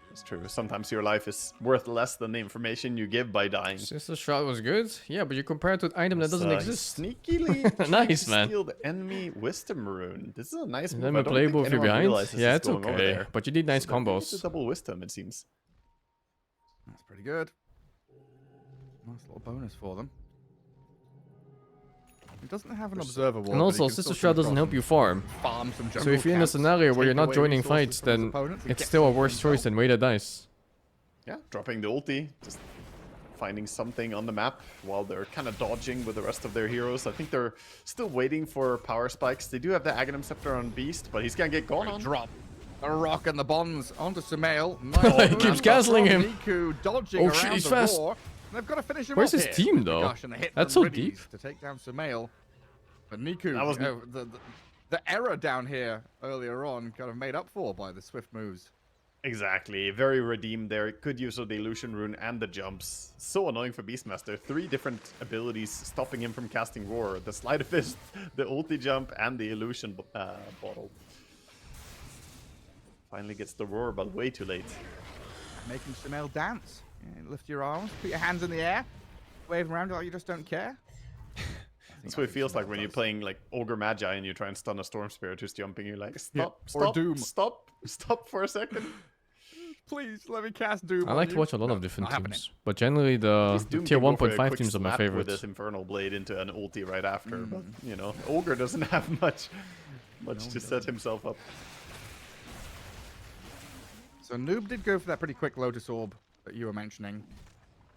That's true. Sometimes your life is worth less than the information you give by dying. Since the shot was good, yeah, but you compare it to an item that doesn't exist. Sneakily Nice, to man. steal the enemy wisdom rune. This is a nice move. Let I me don't play think both you anyone behind. realizes Yeah, it's it's going over okay, there. but you need nice So they're gonna get combos. the double wisdom, it seems. That's pretty good. Nice little bonus for them. He doesn't have an observer wall. And also, Sister Shroud doesn't help you farm. Farm some So if you're in a scenario where you're not joining fights, then it's still a worse choice than weighted dice. Yeah, dropping the ulti, just finding something on the map while they're kind of dodging with the rest of their heroes. I think they're still waiting for power spikes. They do have the Aghanim Scepter on Beast, but he's gonna get gone on. Drop. A rock and the bonds onto Sumail. He keeps castling him. Niku dodging Oh around shit, he's the fast. roar. They've got to finish him Where's off his here. team, though? Gosh, and the hit That's from so deep. Riddies to take down Sumail. But Niku, That was- the error down here earlier on kind of made up for by the swift moves. Exactly, very redeemed there. Good use of the illusion rune and the jumps. So annoying for Beastmaster. 3 different abilities stopping him from casting Roar. The Sleight of Fist, the ulti jump, and the illusion bottle. Finally gets the Roar, but way too late. Making Sumail dance. Yeah, lift your arms, put your hands in the air, wave around like you just don't care. That's what it feels like when you're playing like Ogre Magi and you try and stun a Storm Spirit who's jumping. You're like, stop, or stop, Doom. stop for a second. Please let me cast Doom. I on like to you. watch a lot No, of different not happening. teams, but generally the Doom tier can go for a 1.5 quick teams are my slap favorites. with this Infernal Blade into an ulti right after, but you know, Ogre doesn't have much to set himself up. So Noob did go for that pretty quick Lotus Orb that you were mentioning.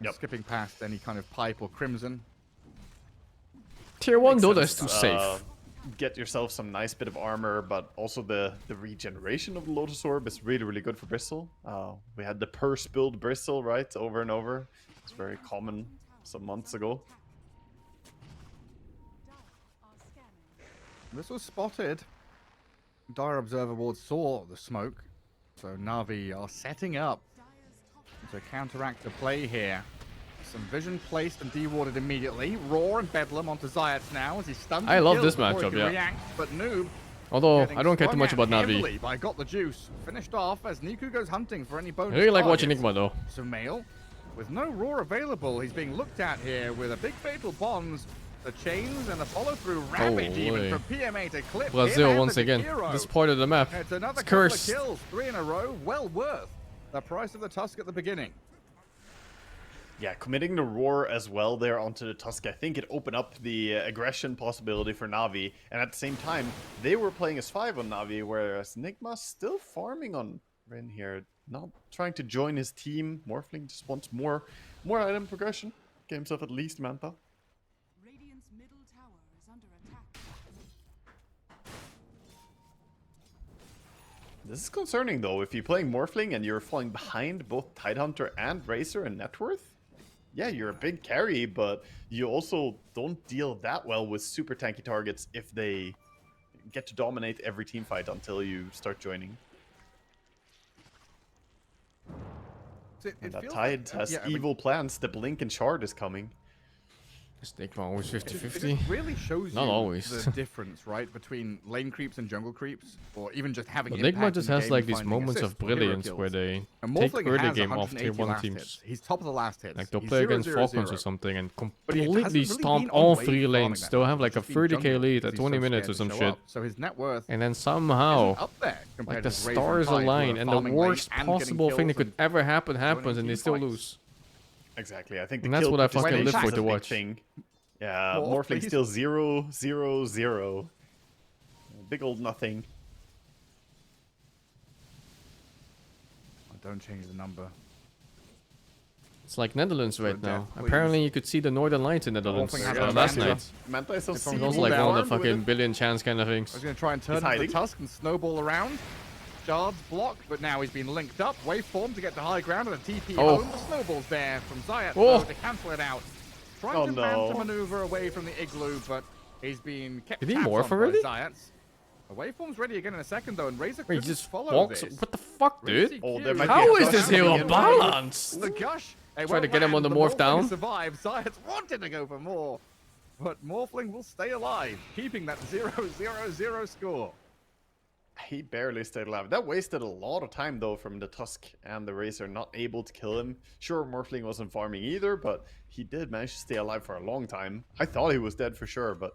Yep. Skipping past any kind of pipe or crimson. Tier 1 though, Makes that's too sense. safe. Get yourself some nice bit of armor, but also the regeneration of the Lotus Orb is really good for Bristle. We had the purse-build Bristle, right, over and over. It's very common some months ago. This was spotted. Dire Observer Ward saw the smoke. So Na'Vi are setting up to counteract the play here. Some vision placed and dewarded immediately. Roar and Bedlam onto Zayat now as he stuns. I and love kills this before he matchup, can yeah. react, but Noob Although getting I don't care too swung much at about Navi. heavily by Got the Juice. Finished off as Niku goes hunting for any bonus I really like watching targets. Enigma though. Sumail, with no Roar available, he's being looked at here with a big fatal bonds, the chains and the follow-through Rampage even Holy. from PMA to clip him Brazil and once the again. Jakiro. This part of the map. It's another It's couple of cursed. kills, 3 in a row, well worth the price of the Tusk at the beginning. Yeah, committing the Roar as well there onto the Tusk, I think it opened up the aggression possibility for Na'Vi. And at the same time, they were playing as 5 on Na'Vi, whereas Nigma's still farming on Rin here. Not trying to join his team. Morphling just wants more item progression. Get himself at least Manta. Radiant's middle tower is under attack. This is concerning though. If you're playing Morphling and you're falling behind both Tidehunter and Racer in net worth, yeah, you're a big carry, but you also don't deal that well with super tanky targets if they get to dominate every team fight until you start joining. And that feels Tide like- has yeah, I mean, evil plans. The Blink and Shard is coming. Is Enigma always It 50-50? really shows Not you always. the difference, right, between lane creeps and jungle creeps, or even just having But impact Enigma in just the has game like and these finding moments of assists, hero brilliance kills. where they And take Morphling early has game off 180 tier 1 last teams. hits. He's top of the last hits. Like they'll He's play 0, against 0, Falcons 0. or something and But he completely hasn't really stomp been all on 3 wave lanes. farming Still that have much. like a He's been 30k jungle lead because at he's 20 so minutes or scared some to show shit. up. So his net worth And then isn't somehow, up there compared like the to Razer stars and Tide, who align are and the farming late worst and getting possible thing that kills could ever happen happens joining and they team still fights. lose. Exactly. I think the And that's kill what I fucking live for participation to is a big watch. thing. Yeah, More, Morphling please. still 0, 0, 0. Big old nothing. Oh, don't change the number. It's like Netherlands right Death, now. please. Apparently you could see the Northern Lights in Netherlands Morphling has a last Manta. night. Manta is so It's from It Evil was like one of the down with fucking it. billion chance kind of I was things. going to try and turn He's into the hiding. Tusk and snowball around. Shards blocked, but now he's been linked up. Waveform to get to high ground and a TP Oh. home. The snowball's there from Zayat Oh. though, to cancel it out. Trying Oh, to no. maneuver away from the igloo, but he's been kept Did he tabs morph on already? by Zayat. The Waveform's ready again in a second though, and Razor Wait, he couldn't just follow walks. this. What the fuck, dude? Racy Oh, Q there might be How a is this gush hero coming in. balanced? The gush. It Try to won't get him on land. the morph Morphling down. Survives. Zayat wanted to go for more, but Morphling will stay alive, keeping that 0-0-0 score. He barely stayed alive. That wasted a lot of time though from the Tusk and the Racer not able to kill him. Sure, Morphling wasn't farming either, but he did manage to stay alive for a long time. I thought he was dead for sure, but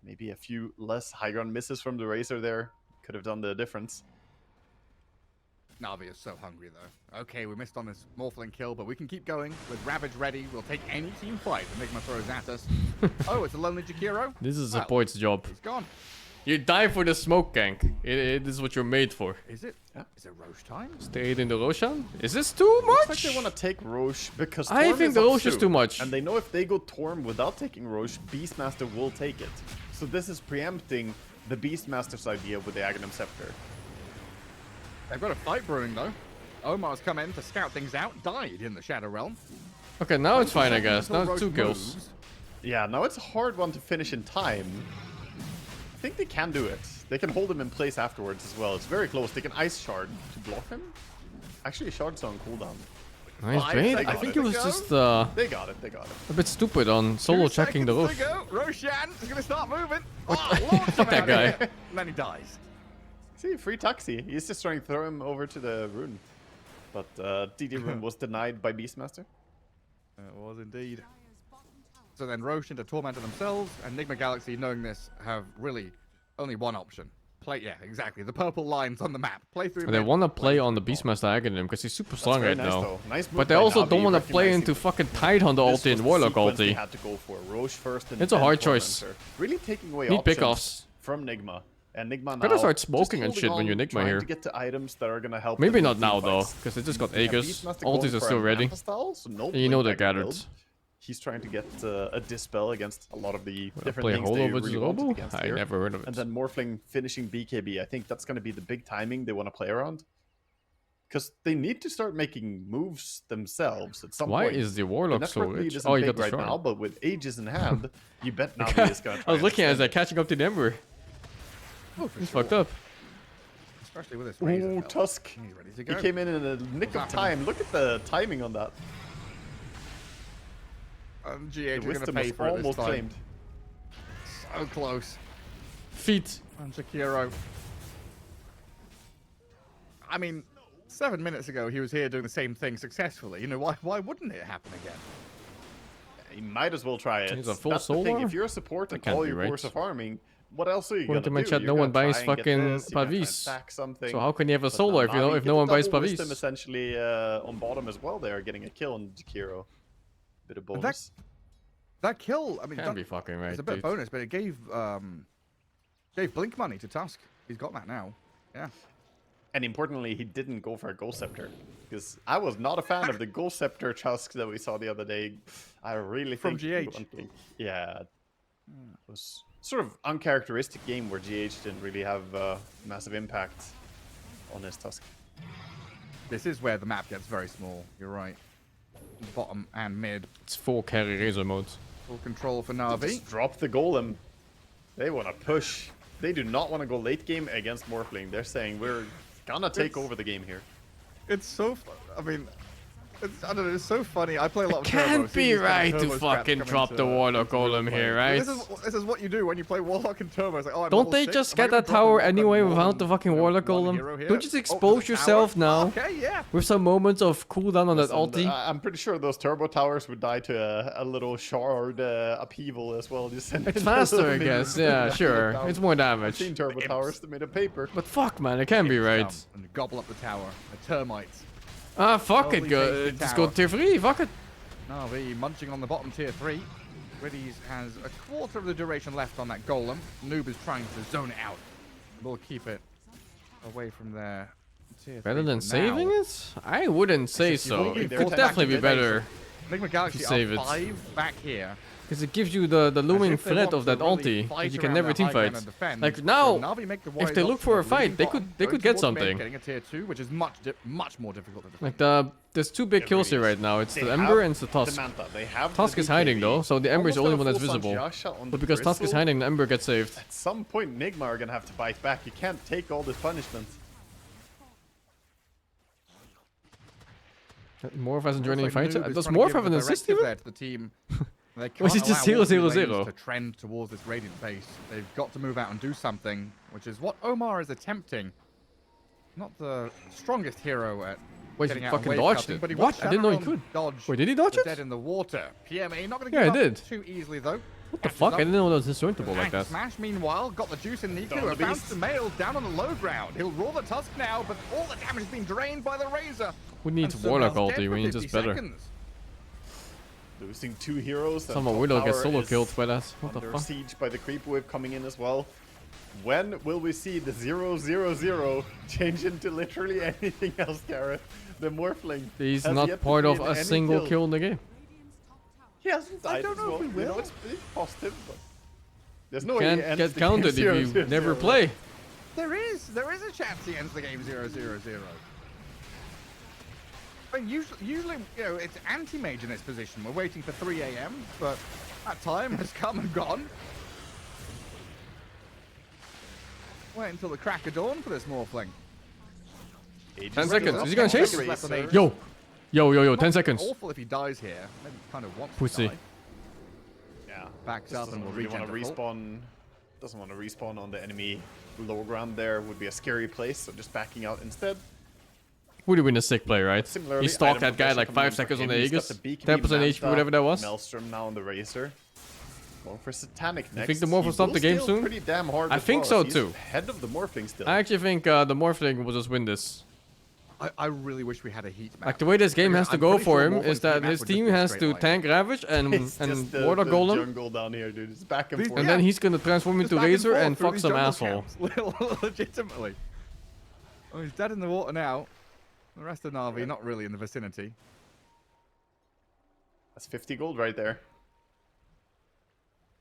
maybe a few less high ground misses from the Racer there could have done the difference. Na'Vi is so hungry, though. Okay, we missed on this Morphling kill, but we can keep going. With Ravage ready, we'll take any team fight Enigma throws at us. Oh, it's a lonely Jakiro. This is a support's job. He's gone. You die for the smoke gank. It is what you're made for. Is it? Is it Roche time? Stayed in the Roshan? Is this too much? Looks like they want to take Roche because I Torm think is the up Roche is soon, too much. And they know if they go Torm without taking Roche, Beastmaster will take it. So this is preempting the Beastmaster's idea with the Aghanim Scepter. They've got a fight brewing, though. Omar's come in to scout things out, died in the Shadow Realm. Okay, now it's fine, I guess. Now Until it's 2 Roche kills. moves. Yeah, now it's a hard one to finish in time. I think they can do it. They can hold him in place afterwards as well. It's very close. They can Ice Shard to block him. Actually, Shard's on cooldown. Nice 5 bait. I seconds think to it was go. just They got it, they got it. a bit stupid on solo 2 checking the seconds roof. to go. Roshan is going to start moving. Oh, launch him Fuck that out guy. of here. And then he dies. See, free Taxi. He's just trying to throw him over to the rune. But DD rune was denied by Beastmaster. It was indeed. So then Roche into Tormentor themselves, and Enigma Galaxy, knowing this, have really only one option. Play, yeah, exactly. The purple lines on the map. Play through. They want to play on the Beastmaster Aghanim because he's super strong very right nice, now. though. Nice move But they by also Navi, don't want to play recognizing into fucking Tidehunter ulti this and was the Warlock sequence they ulti. had to go for. Roche first and It's a then hard choice. Tormentor. Really taking away Need options pickoffs. from Nigma. And Nigma now Better start just smoking and holding shit when you're on, Nigma trying here. to get to items that are gonna help Maybe them not in now though, teamfights. because they just got Yeah, Aegis. Beastmaster going Ultis for are still an ready. Manta style, so no And you know blink they're back build. gathered. He's trying to get a dispel against a lot of the different Play things Holo they versus really wanted Robo? against I here. never heard of it. And then Morphling finishing BKB. I think that's going to be the big timing they want to play around. Because they need to start making moves themselves at some Why point. is the The Warlock so network lead rich? isn't Oh, you big got the right shard. now, but with ages in hand, you bet Navi is going to try I was and looking at it as extend like catching up to the Ember. Oh, for He's sure. fucked up. Especially with this it. Razor Ooh, belt. Tusk. He's ready to He go. came in a nick of What's time. Look at the timing on that. And The GH are going to wisdom pay was for it this almost time. claimed. So close. Feet. And Shakiro. I mean, 7 minutes ago he was here doing the same thing successfully. You know, why wouldn't it happen again? You might as well try it. He's a full That's the thing. solar? If you're a support That and can't all be your right. course of farming, what else are you According going to to my do? chat, You're no gonna one buys try and get fucking this, you're gonna try and Pavis. stack something. So how can you have a But solo now if Navi if get no the one buys double wisdom Pavis? essentially on bottom as well. They are getting a kill on Jakiro. Bit of bonus. That kill, I mean, Can't that, be fucking right, it's a bit dude. bonus, but it gave Blink money to Tusk. He's got that now. Yeah. And importantly, he didn't go for a Ghost Scepter. Because I was not a fan of the Ghost Scepter Tusk that we saw the other day. I really From think... GH. Yeah. It was sort of uncharacteristic game where GH didn't really have massive impact on his Tusk. This is where the map gets very small. You're right. Bottom and mid. It's full carry Razor mode. Full control for They Na'Vi. just drop the Golem. They want to push. They do not want to go late game against Morphling. They're saying we're gonna take over the game here. It's so. I mean, I don't know. It's so funny. I play a lot of. Can't Turbo, be seeing these kind right of to Turbo strats fucking come drop into- the Warlock into real Golem play. here, right? This is what you do when you play Warlock and Turbo. It's like, oh, I'm Don't level they 6. just Am I get gonna that drop a tower Warlock anyway on without one- the fucking you know, Warlock one Golem? hero here? Don't you just Oh, expose there's a yourself tower? now Okay, yeah. with some moments of cooldown on that Listen, ulti? I'm pretty sure those turbo towers would die to a little shard upheaval as well. Just send It's in faster, little I minions guess. Yeah, to sure. down. It's more I've damage. seen turbo Imps. towers that made of paper. But fuck, man, it can't be right. Come and gobble up the tower. The termites. Ah, fuck Only it. Go, takes the just go tower. tier 3. Fuck it. Na'Vi munching on the bottom tier 3. Griddies has a quarter of the duration left on that Golem. Noob is trying to zone it out. We'll keep it away from there. Tier Better 3 than for saving now. it? I wouldn't say Just so. leave It it could back definitely in be the better. Enigma Galaxy save are it. 5 back here. Because it gives you the looming As if they threat want of that to really ulti fight that you can around never their high ground teamfight. and defend. Like So now, Na'Vi make the if wise they look option for a of fight, leaving they bottom, could going get towards mid, something. Getting a tier 2, which is much more difficult to defend. Like there's two big kills here right now. It's They the have Ember and it's the the Tusk. Manta. They have Tusk the is hiding BKB. though, so the Ember is the only Almost one that's got a full visible. Sanjasha on But the because Tusk is Bristle. hiding, the Ember gets saved. At some point, Nigma are gonna have to bite back. You can't take all this punishment. Morph hasn't joined any Looks like fights. Noob is Does trying to Morph give have an the assist directive even? there to the team. They Was can't it just allow all 0-0-0? three lanes to trend towards this Radiant base. They've got to move out and do something, which is what Omar is attempting. Not the strongest hero at Wait, getting he out and fucking wave dodged cutting, it. but he What? I didn't know he Shadow Realm could. Dodge Wait, did he dodge the it? Dead in the water. PMA not going to Yeah, give he up did. too easily though. What the fuck? I didn't know that was disjointable like that. Smash, meanwhile, got the juice in Niku. Down the And found beast. the mail down on the low ground. He'll roar the tusk now, but all the damage has been drained by the Razor. Who needs Warlock ulti? We need just better. Losing 2 heroes. Someone Widow gets solo killed by that. What the Under fuck? siege by the creep wave coming in as well. When will we see the 0-0-0 change into literally anything else, Gareth? The Morphling. He's has not yet to part be of in a any single kill. kill in the game. He hasn't died. I don't as know if well. we You know, will. it's positive, but there's no way he Can't ends get the counted game if you 0-0-0. never play. There is a chance he ends the game 0-0-0. I mean, usually, you know, it's anti-mage in this position. We're waiting for 3 AM, but that time has come and gone. Wait until the crack of dawn for this Morphling. 10 seconds. Is he gonna Seconds chase? left on Aegis. Yo, 10 Not seconds. Awful if he dies here. Maybe he kind of wants Pussy. to die. Yeah. Backs Just up and doesn't will really regen want to to full. respawn. Doesn't want to respawn on the enemy low ground there. Would be a scary place, so just backing out instead. Would have been a sick play, right? Similarly, He stalked item that guy progression like coming 5 in for seconds on him. the He's got Aegis. the BKB 10% HP, Manta, whatever that was. Maelstrom now on the Razor. Going for Satanic next. think the Morph will stop the game soon? Pretty damn hard I as think well, so as he's too. Head of the Morphling still. I actually think the Morphling will just win this. I really wish we had a heat map. Like the way this game has to I'm go pretty for sure him Morphling's is that heat map his would just team be a has straight to line. tank Ravage and It's just the Warlock Golem, jungle down here, dude. It's back and forth. and then he's gonna transform Just into back Razor forth and through fuck these some jungle asshole. camps. Legitimately. Oh, he's dead in the water now. The rest of Na'Vi not really in the vicinity. That's 50 gold right there.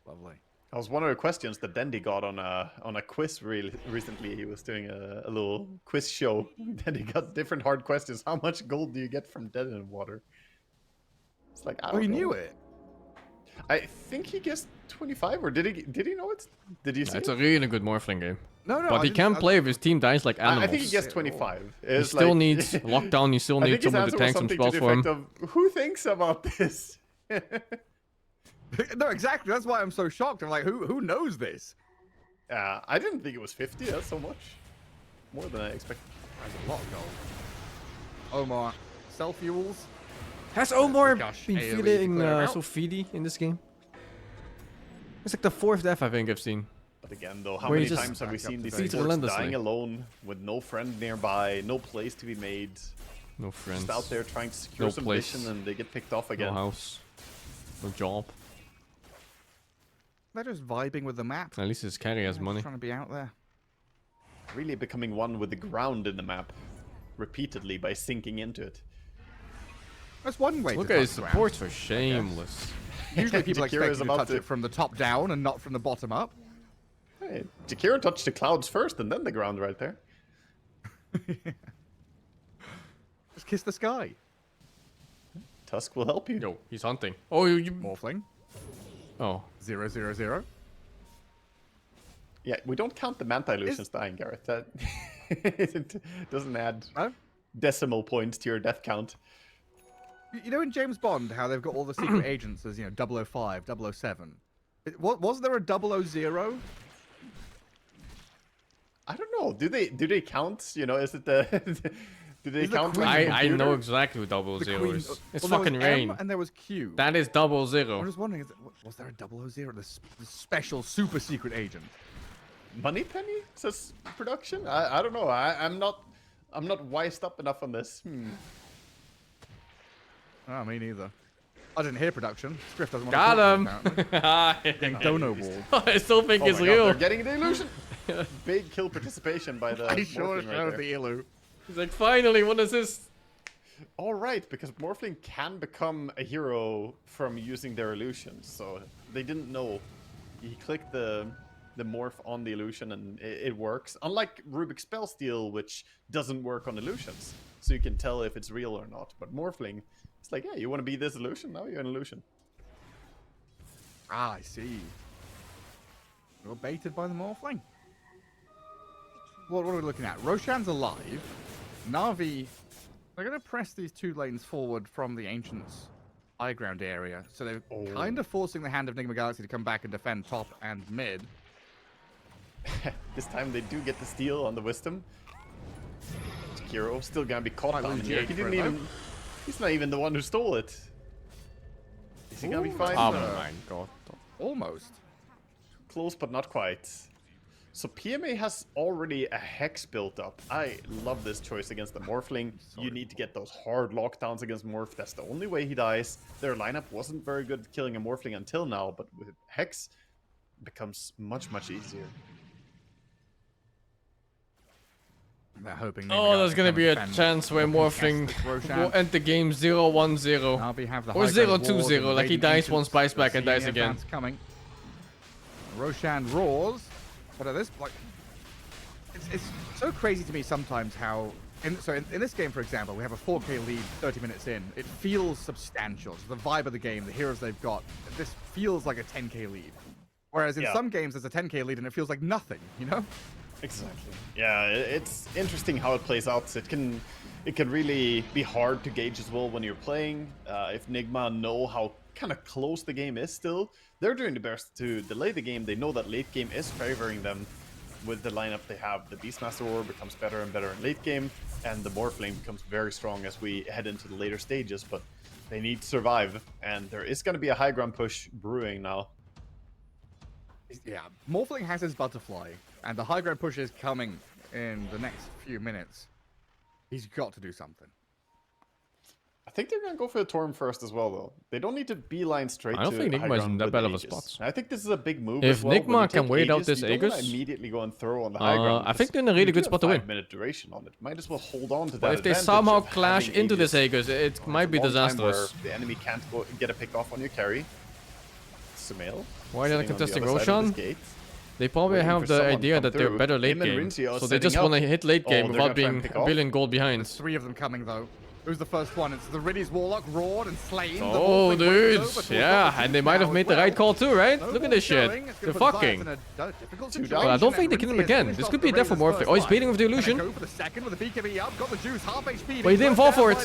Lovely. That was one of the questions that Dendy got on a quiz recently. He was doing a little quiz show. Then he got different hard questions. How much gold do you get from dead in water? It's like, I don't Oh, he know. knew it. I think he guessed 25, or did he know it? Did you see It's it? a really good Morphling game. No, But he can play if his team dies like I animals. think he guessed 25. He It's still like- needs lockdown, he still I needs think his someone to answer was tank some something spells to the for him. effect of, who thinks about this? No, exactly. That's why I'm so shocked. I'm like, who knows this? I didn't think it was 50. That's so much. More than I expected. That's a lot of gold. Omar, self-fuels. Has Omar Gosh, been AoE to feeling clear him out. so feedy in this game? It's like the 4th death I think I've seen. But again, though, how Where he many just times have we back up seen to these base. supports Relentlessly. dying alone with no friend nearby, no place to be made, No friends, just out there trying to secure No some place. position, and they get picked off no again. house, no job. They're just vibing with the map. At least his carry has Just money. trying to be out there. Really becoming one with the ground in the map, repeatedly by sinking into it. That's one way Look to at his touch ground. supports are shameless. Usually people Jakiro expect is you to about touch to- it from the top down and not from the bottom up. Hey, Jakiro touched the clouds first, and then the ground right there. Just kiss the sky. Tusk will help you. Yo, he's hunting. Oh, you. Morphling. Oh, 0-0-0. Yeah, we don't count the Manta illusions dying, Gareth. That it doesn't add No? decimal points to your death count. You know in James Bond how they've got all the secret agents as, 005, 007? Was there a 000? I don't know. Do they count? Is it the? Do they Is the count? Queen like I know computer? exactly who double The zero Queen- is. It's well, there was fucking rain. M and there was Q. That is double I'm zero. just wondering, was there a 000? The special super secret agent? Moneypenny says production. I don't know. I'm not wised up enough on this. Oh, me neither. I didn't hear production. Script doesn't want Got to him. talk to me, apparently. Dono wall. I still think Oh it's my God, real. they're getting the illusion. Big kill participation by the. I sure Morphling right showed there. the Ilu. He's like, finally, one assist. All right, because Morphling can become a hero from using their illusions, so they didn't know. He clicked the morph on the illusion and it works. Unlike Rubik's Spell Steal, which doesn't work on illusions, so you can tell if it's real or not. But Morphling, it's like, yeah, you want to be this illusion? Now you're an illusion. Ah, I see. We were baited by the Morphling. What are we looking at? Roshan's alive. Na'Vi, they're going to press these two lanes forward from the Ancients' high ground area. So they're kind of forcing the hand of Nigma Galaxy to come back and defend top and mid. This time they do get the steal on the Wisdom. Kiro still gonna be caught Might down lose here. Jake He for didn't it, even. He's not even the one who stole it. Is he gonna be fine? Oh for- my God. Almost. Close, but not quite. So PMA has already a Hex built up. I love this choice against the Morphling. You need to get those hard lockdowns against Morph. That's the only way he dies. Their lineup wasn't very good at killing a Morphling until now, but with Hex, it becomes much, much easier. They're hoping. Oh, there's gonna be a chance where Morphling will end the game 0-1-0. Or 0-2-0, like he dies once, buys back, and dies again. Coming. Roshan roars, but at this point, it's so crazy to me sometimes how. In this game, for example, we have a 4K lead 30 minutes in. It feels substantial. So the vibe of the game, the heroes they've got, this feels like a 10K lead. Whereas in some games, there's a 10K lead and it feels like nothing, you know? Exactly. Yeah, it's interesting how it plays out. It can really be hard to gauge as well when you're playing. If Nigma know how kind of close the game is still, they're doing the best to delay the game. They know that late game is favoring them. With the lineup they have, the Beastmaster War becomes better and better in late game, and the Morphling becomes very strong as we head into the later stages, but they need to survive, and there is going to be a high ground push brewing now. Yeah, Morphling has his butterfly, and the high ground push is coming in the next few minutes. He's got to do something. I think they're going to go for the Torm first as well, though. They don't need to beeline straight to I don't think high Nigma is ground in that with bad of a Aegis. spot. I think this is a big move If as well. Nigma can wait out this you don't wanna Aegis, immediately go and throw on the high ground. I think they're in a really good spot to win. 5-minute duration on it. Might as well hold on to that. But if they advantage somehow of clash having into this Aegis. Aegis, it might be It's a long time where disastrous. The enemy can't go get a pick off on your carry. Sumail. Why are they not sitting on the contesting other side of Roshan? this gate. They probably Waiting have for the someone to idea come that they're through. better late Him and game. Rinzi are So they just setting want to up. hit late game Oh, they're without gonna try and being pick a off. billion gold behind. There's 3 of them coming, though. Who's the first one? It's the Riddy's Warlock, roared and slain. The Oh, Morphling dude. waits over towards Yeah, the and they might have now made as the right well. call too, right? No Look at ball this shit. showing. It's They're gonna put Zayas fucking. in a difficult Two down. situation, But I don't and think they kill him Rinzi has again. finished This off could be the a death for Razor's Morphling. first Oh, he's life. baiting with the And illusion. go for the second with the BKB up, got the juice, half HP. But he didn't fall for it.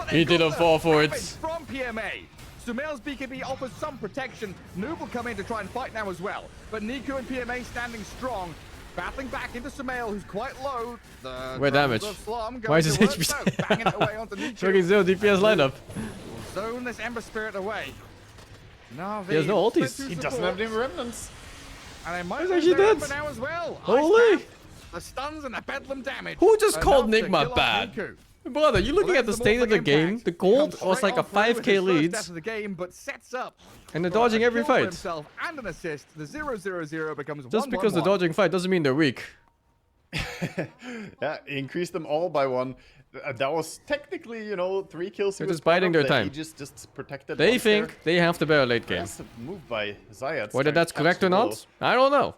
He He didn't fall for it. From PMA. Sumail's BKB offers some protection. Noob will come in to try and fight now as well. But Niku and PMA standing strong. Battling back into Sumail, who's quite low. Where damage? Why is his HP banging it away onto Niku. Fucking 0 DPS lineup. Zone this Ember Spirit away. Na'Vi He has no ultis. split He two doesn't have any supports, remnants. and they might He's lose actually their dead. Ember now as well. Holy. Ice Path, the stuns and the bedlam damage. Who just called enough to Nigma kill off bad? Niku. Brother, you looking Well, at the there's state of the Morphling game. impact. The gold Comes was straight like a on through with his 5k first lead. death of the game, but sets up And they're for a dodging every kill for fight. himself and an assist. The 0-0-0 becomes 1-1-1. Just because they're dodging fight doesn't mean they're weak. Yeah, increased them all by 1. That was technically, 3 kills. They're just biding their time. Just protected. They once there. think they have the better late game. Nice move by Zayat. Whether that's correct or Willow. not, I don't know.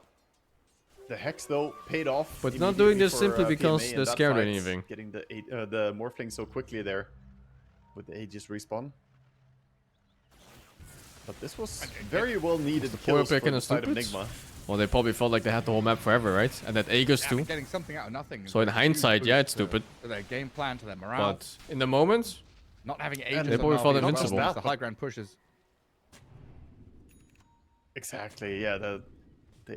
The Hex though paid off. But not doing this immediately simply for, because PMA in they're that scared or fight, anything. Getting the Morphling so quickly there with the Aegis respawn. But this was very well needed poor kills pick for and the a side of stupid? Nigma. Well, they probably felt like they had the whole map forever, right? And that Aegis Yeah, too. but getting something out of nothing. So in is a hindsight, huge yeah, boost it's stupid. To their game plan, to their morale. But in the moment, Not having Aegis they on probably Na'Vi felt as well, invincible. because the high ground pushes. Exactly, yeah. The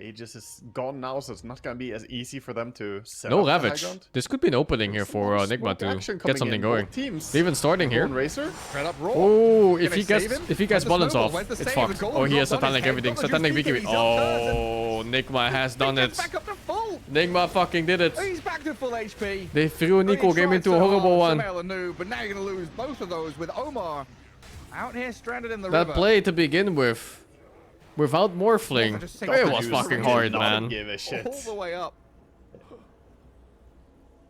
Aegis is gone now, so it's not gonna be as easy for them to set no up the high Ravage. ground. This could be an opening here There's for some Nigma smoke action to coming get something in, going. both teams. They're even starting here. Lone Racer. Straight up raw. Oh, Can if they he gets save him? balance Where's the off, snowball? Where's the it's save? The fucked. gold Oh, he has drop on his satanic head. everything, Got the satanic juice BKB. BKB. He's upturned. Oh, Nigma has done He gets it. back up to full. Nigma fucking did it. He's back to full HP. They threw a Nico He game tried into so a horrible hard, one. Sumail and Noob, but now you're going to lose both of those with Omar out here stranded in the That river. play to begin with, without Morphling, Just it take was the fucking juice. hard, Did not man. give a shit. All the way up.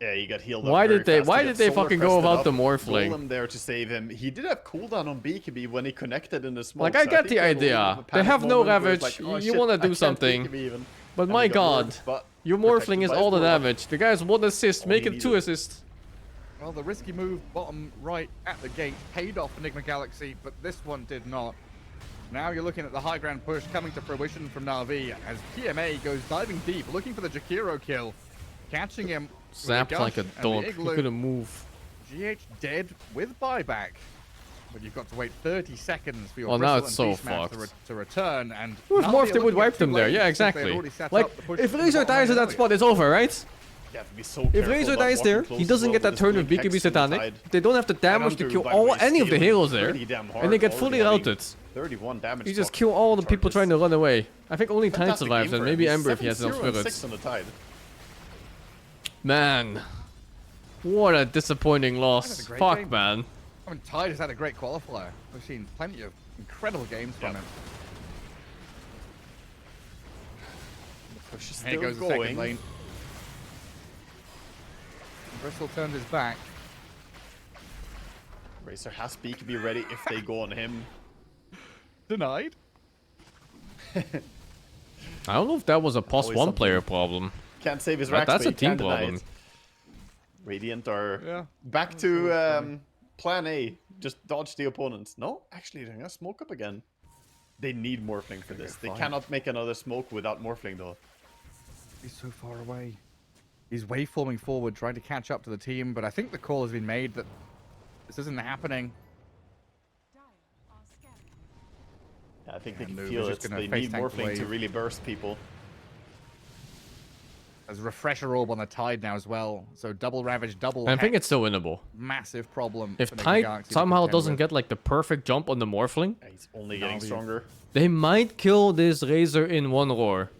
Yeah, he got healed Why up very did they- fast. why He did got they solar fucking go crested without up, the Morphling? Golem there to save him. He did have cooldown on BKB when he connected in the smoke. Like, I so get think the there was a little idea. bit of a They panic have no moment where it's Ravage. like, oh, You shit, wanna I do can't something. BKB even. But And my he got god, word, but your protected Morphling is by all the his warlock. damage. The guy's 1 assist, make he it 2 needed. assists. Well, the risky move bottom right at the gate paid off Enigma Galaxy, but this one did not. Now you're looking at the high ground push coming to fruition from Na'Vi as PMA goes diving deep, looking for the Jakiro kill, catching him. with Zapped gush like a and the dog. He igloo. couldn't move. GH dead with buyback, but you've got to wait 30 seconds for your Well, now Bristle it's and so Beastmaster fucked. to return. And With Na'Vi Morph, are they would looking at wipe too them there. late Yeah, since they'd exactly. already set Like, up the push if from Razor bottom dies lane at that earlier. spot, it's over, right? You have to be so If careful Razor about dies walking there, close he as doesn't well get that with turn this with being BKB hexed on the Satanic. side. They don't have the damage to Hunter kill by all Race any of the stealing heroes there. pretty damn hard And they get already fully on routed. 31 damage. You just stock kill all the people charges. trying to run away. I think only Tide Fantastic survives, game and for him. maybe He's Ember if he has enough 7-0 and spirits. 6 on the Tide. Man. What a disappointing loss. That was a great Fuck, game. man. I mean, Tide has had a great qualifier. We've seen plenty of incredible games from Yeah. him. The push is Here still goes the second going. lane. Bristol turns his back. Racer has BKB ready if they go on him. Denied. I don't know if that was a plus Always one something. player problem. Can't save his That- racks, that's but a he can team deny problem. it. Radiant are Yeah. back to plan A. Just dodge the opponents. No, actually, they're gonna smoke up again. They need Morphling for this. They fine. cannot make another smoke without Morphling, though. He's so far away. He's waveforming forward, trying to catch up to the team, but I think the call has been made that this isn't happening. Dire are scanning. Yeah, I think Yeah, they can Noob feel is it. just gonna They face need tank Morphling to wave. really burst people. There's a refresher orb on the Tide now as well, so double ravage, double. And I think hex, it's still winnable. massive problem. If for Naked Tide Galaxy to somehow contend doesn't with. get like the perfect jump on the Morphling, Yeah, he's only getting Navi. stronger. they might kill this Razor in one roar.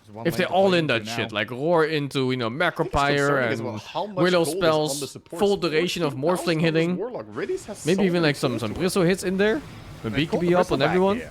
There's one If lane they're to all play in that into shit, now. like roar into, you know, Macropire concerning as and well how much Willow gold is on the spells, support. full duration of 14,000 Morphling on this hitting, Warlock. Riddies has maybe so even many like some kills to it. Bristle hits in there, with They caught the BKB up Bristle on back everyone. here.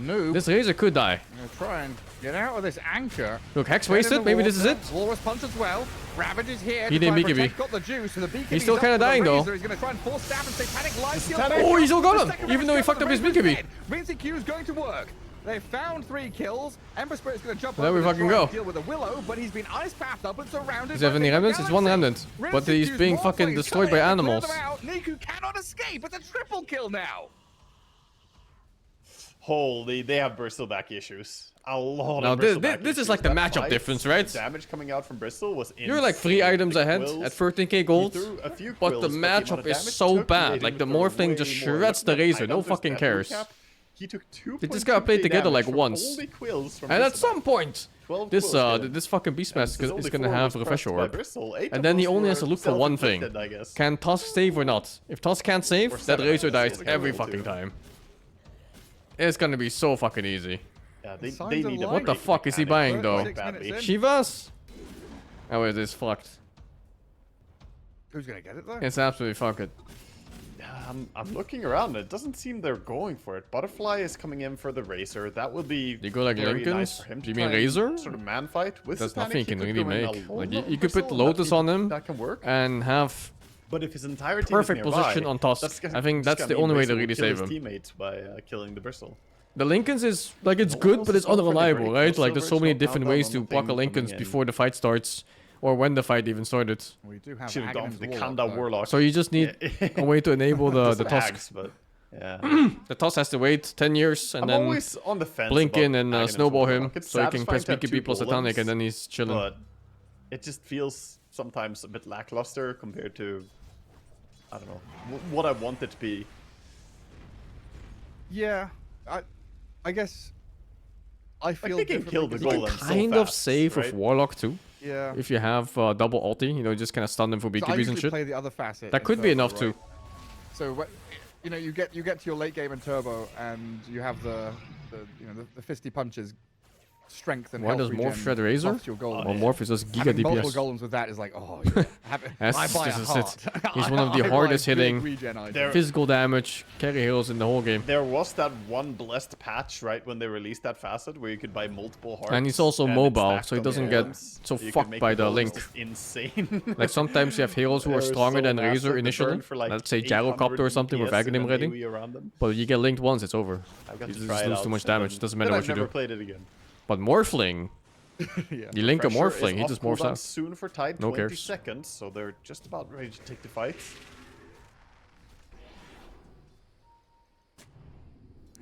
Noob, This Razor could die. gonna try and get out of this anchor. Look, Hex Get in wasted, the maybe this is it. water. Walrus punch as well. Ravage is here. He to try didn't and BKB. protect, got the juice, so the BKB He's still up kinda for the dying, though. Razor. He's gonna try and force stab and satanic life steal. Satanic. Oh, he still got The him, second even though he Ravage fucked comes, up his the Razor's BKB. dead. Vinci Q is going to work. They found 3 kills. Ember Spirit's gonna jump There over we to fucking try and go. deal with the Willow, but he's been ice pathed up and surrounded. Does he have by any Naked remnants? It's one Galaxy. remnant, but Rinse he's Q's being Morphling fucking is destroyed by coming to clear animals. them out. Niku cannot escape. It's a triple kill now. Holy, they have Bristleback issues. A lot Now of this- Bristleback this is issues. like the That matchup fight, difference, right? the damage coming out from Bristol was insane. You're like 3 items The ahead quills, at 13k he gold, threw a few but quills, the amount matchup of is damage so took, bad. made Like him the throw Morphling way just more. shreds the Look at Razor, no items, fucking that cares. recap. He took 2. They just gotta play together like once. Only quills from And at Bristleback. some point, 12 this quills killed him. this fucking Beastmaster There's is only gonna 4 have was a refresher pressed by orb. Bristol. 8 And of then he those only has to were look for one thing. self-inflicted, I guess. Can Tusk save or not? If Tusk can't Or save, that 7 Razor of dies those every will fucking do. time. It's gonna be so fucking easy. Yeah, they Signs need of a life. What the break fuck is he mechanic. buying though? 36 Badly. minutes in. Shivas? Oh, it is fucked. Who's gonna get it though? It's absolutely fucked. Yeah, I'm looking around. It doesn't seem they're going for it. Butterfly is coming in for the Razor. That will be You go like very Lincolns? nice for him Do to you mean try and Razor? Sort of man fight with There's Satanic. nothing you He can could really go in make. alone Like on you could put Bristle, Lotus that on him that can work. and have But if his entire team perfect is nearby, position on Tusk. that's I think that's the only way to really save him. Teammates by killing the Bristle. the Lincolns is like it's No one good, else but is it's not really unreliable, great. right? No Like there's so silvers, many no different countdown ways on to the block a thing Lincolns coming in. before the fight starts, or when the fight even started. We do have Should have gone Aghanim's for the Warlock, Kanda though. Warlock. So you just need a way to enable the Just Tusk. lags, but yeah. The Tusk has to wait 10 years and I'm then always on the fence. blink about in and Aghanim's snowball him, Warlock. It's so he can press satisfying to have BKB plus two Satanic, golems, and then he's chilling. But it just feels sometimes a bit lackluster compared to, I don't know, what I want it to be. Yeah, I guess I feel they can differently kill the 'cause, like, golem so Kind of fast, safe right? with Warlock too. Yeah. If you have double ulti, you know, just kind of stun them for So I BKBs and usually shit. play the other facet. That in could be Turbo, enough right? too. So you know, you get to your late game in Turbo, and you have the fisty punches, strength and Why health does Morph regen shred Razor? plus your golem. Well, Morph is just Giga Having multiple DPS. golems with that is like, oh, yeah. That's I buy a just heart. it. He's one of the I buy hardest big hitting regen items. There- Physical damage, carry heroes in the whole game. There was that one blessed patch, right, when they released that facet where you could buy multiple hearts. And he's also it mobile, stacked so he on the doesn't get golems. so You could fucked make by the golems link. just insane. Like sometimes you have heroes who are They're stronger so than massive, Razor they initially. burn for like Let's say 800 Gyrocopter or something with DPS and Aghanim then ready. AoE around them. But you get linked once, it's over. I've got You to just try it lose out, too much and damage. then- Doesn't then matter I've what you never do. played it again. But Morphling, Yeah. you link a Pressure Morphling, is he off just morphs cooldown out. soon for Tide, No 20 cares. seconds, so they're just about ready to take the fight.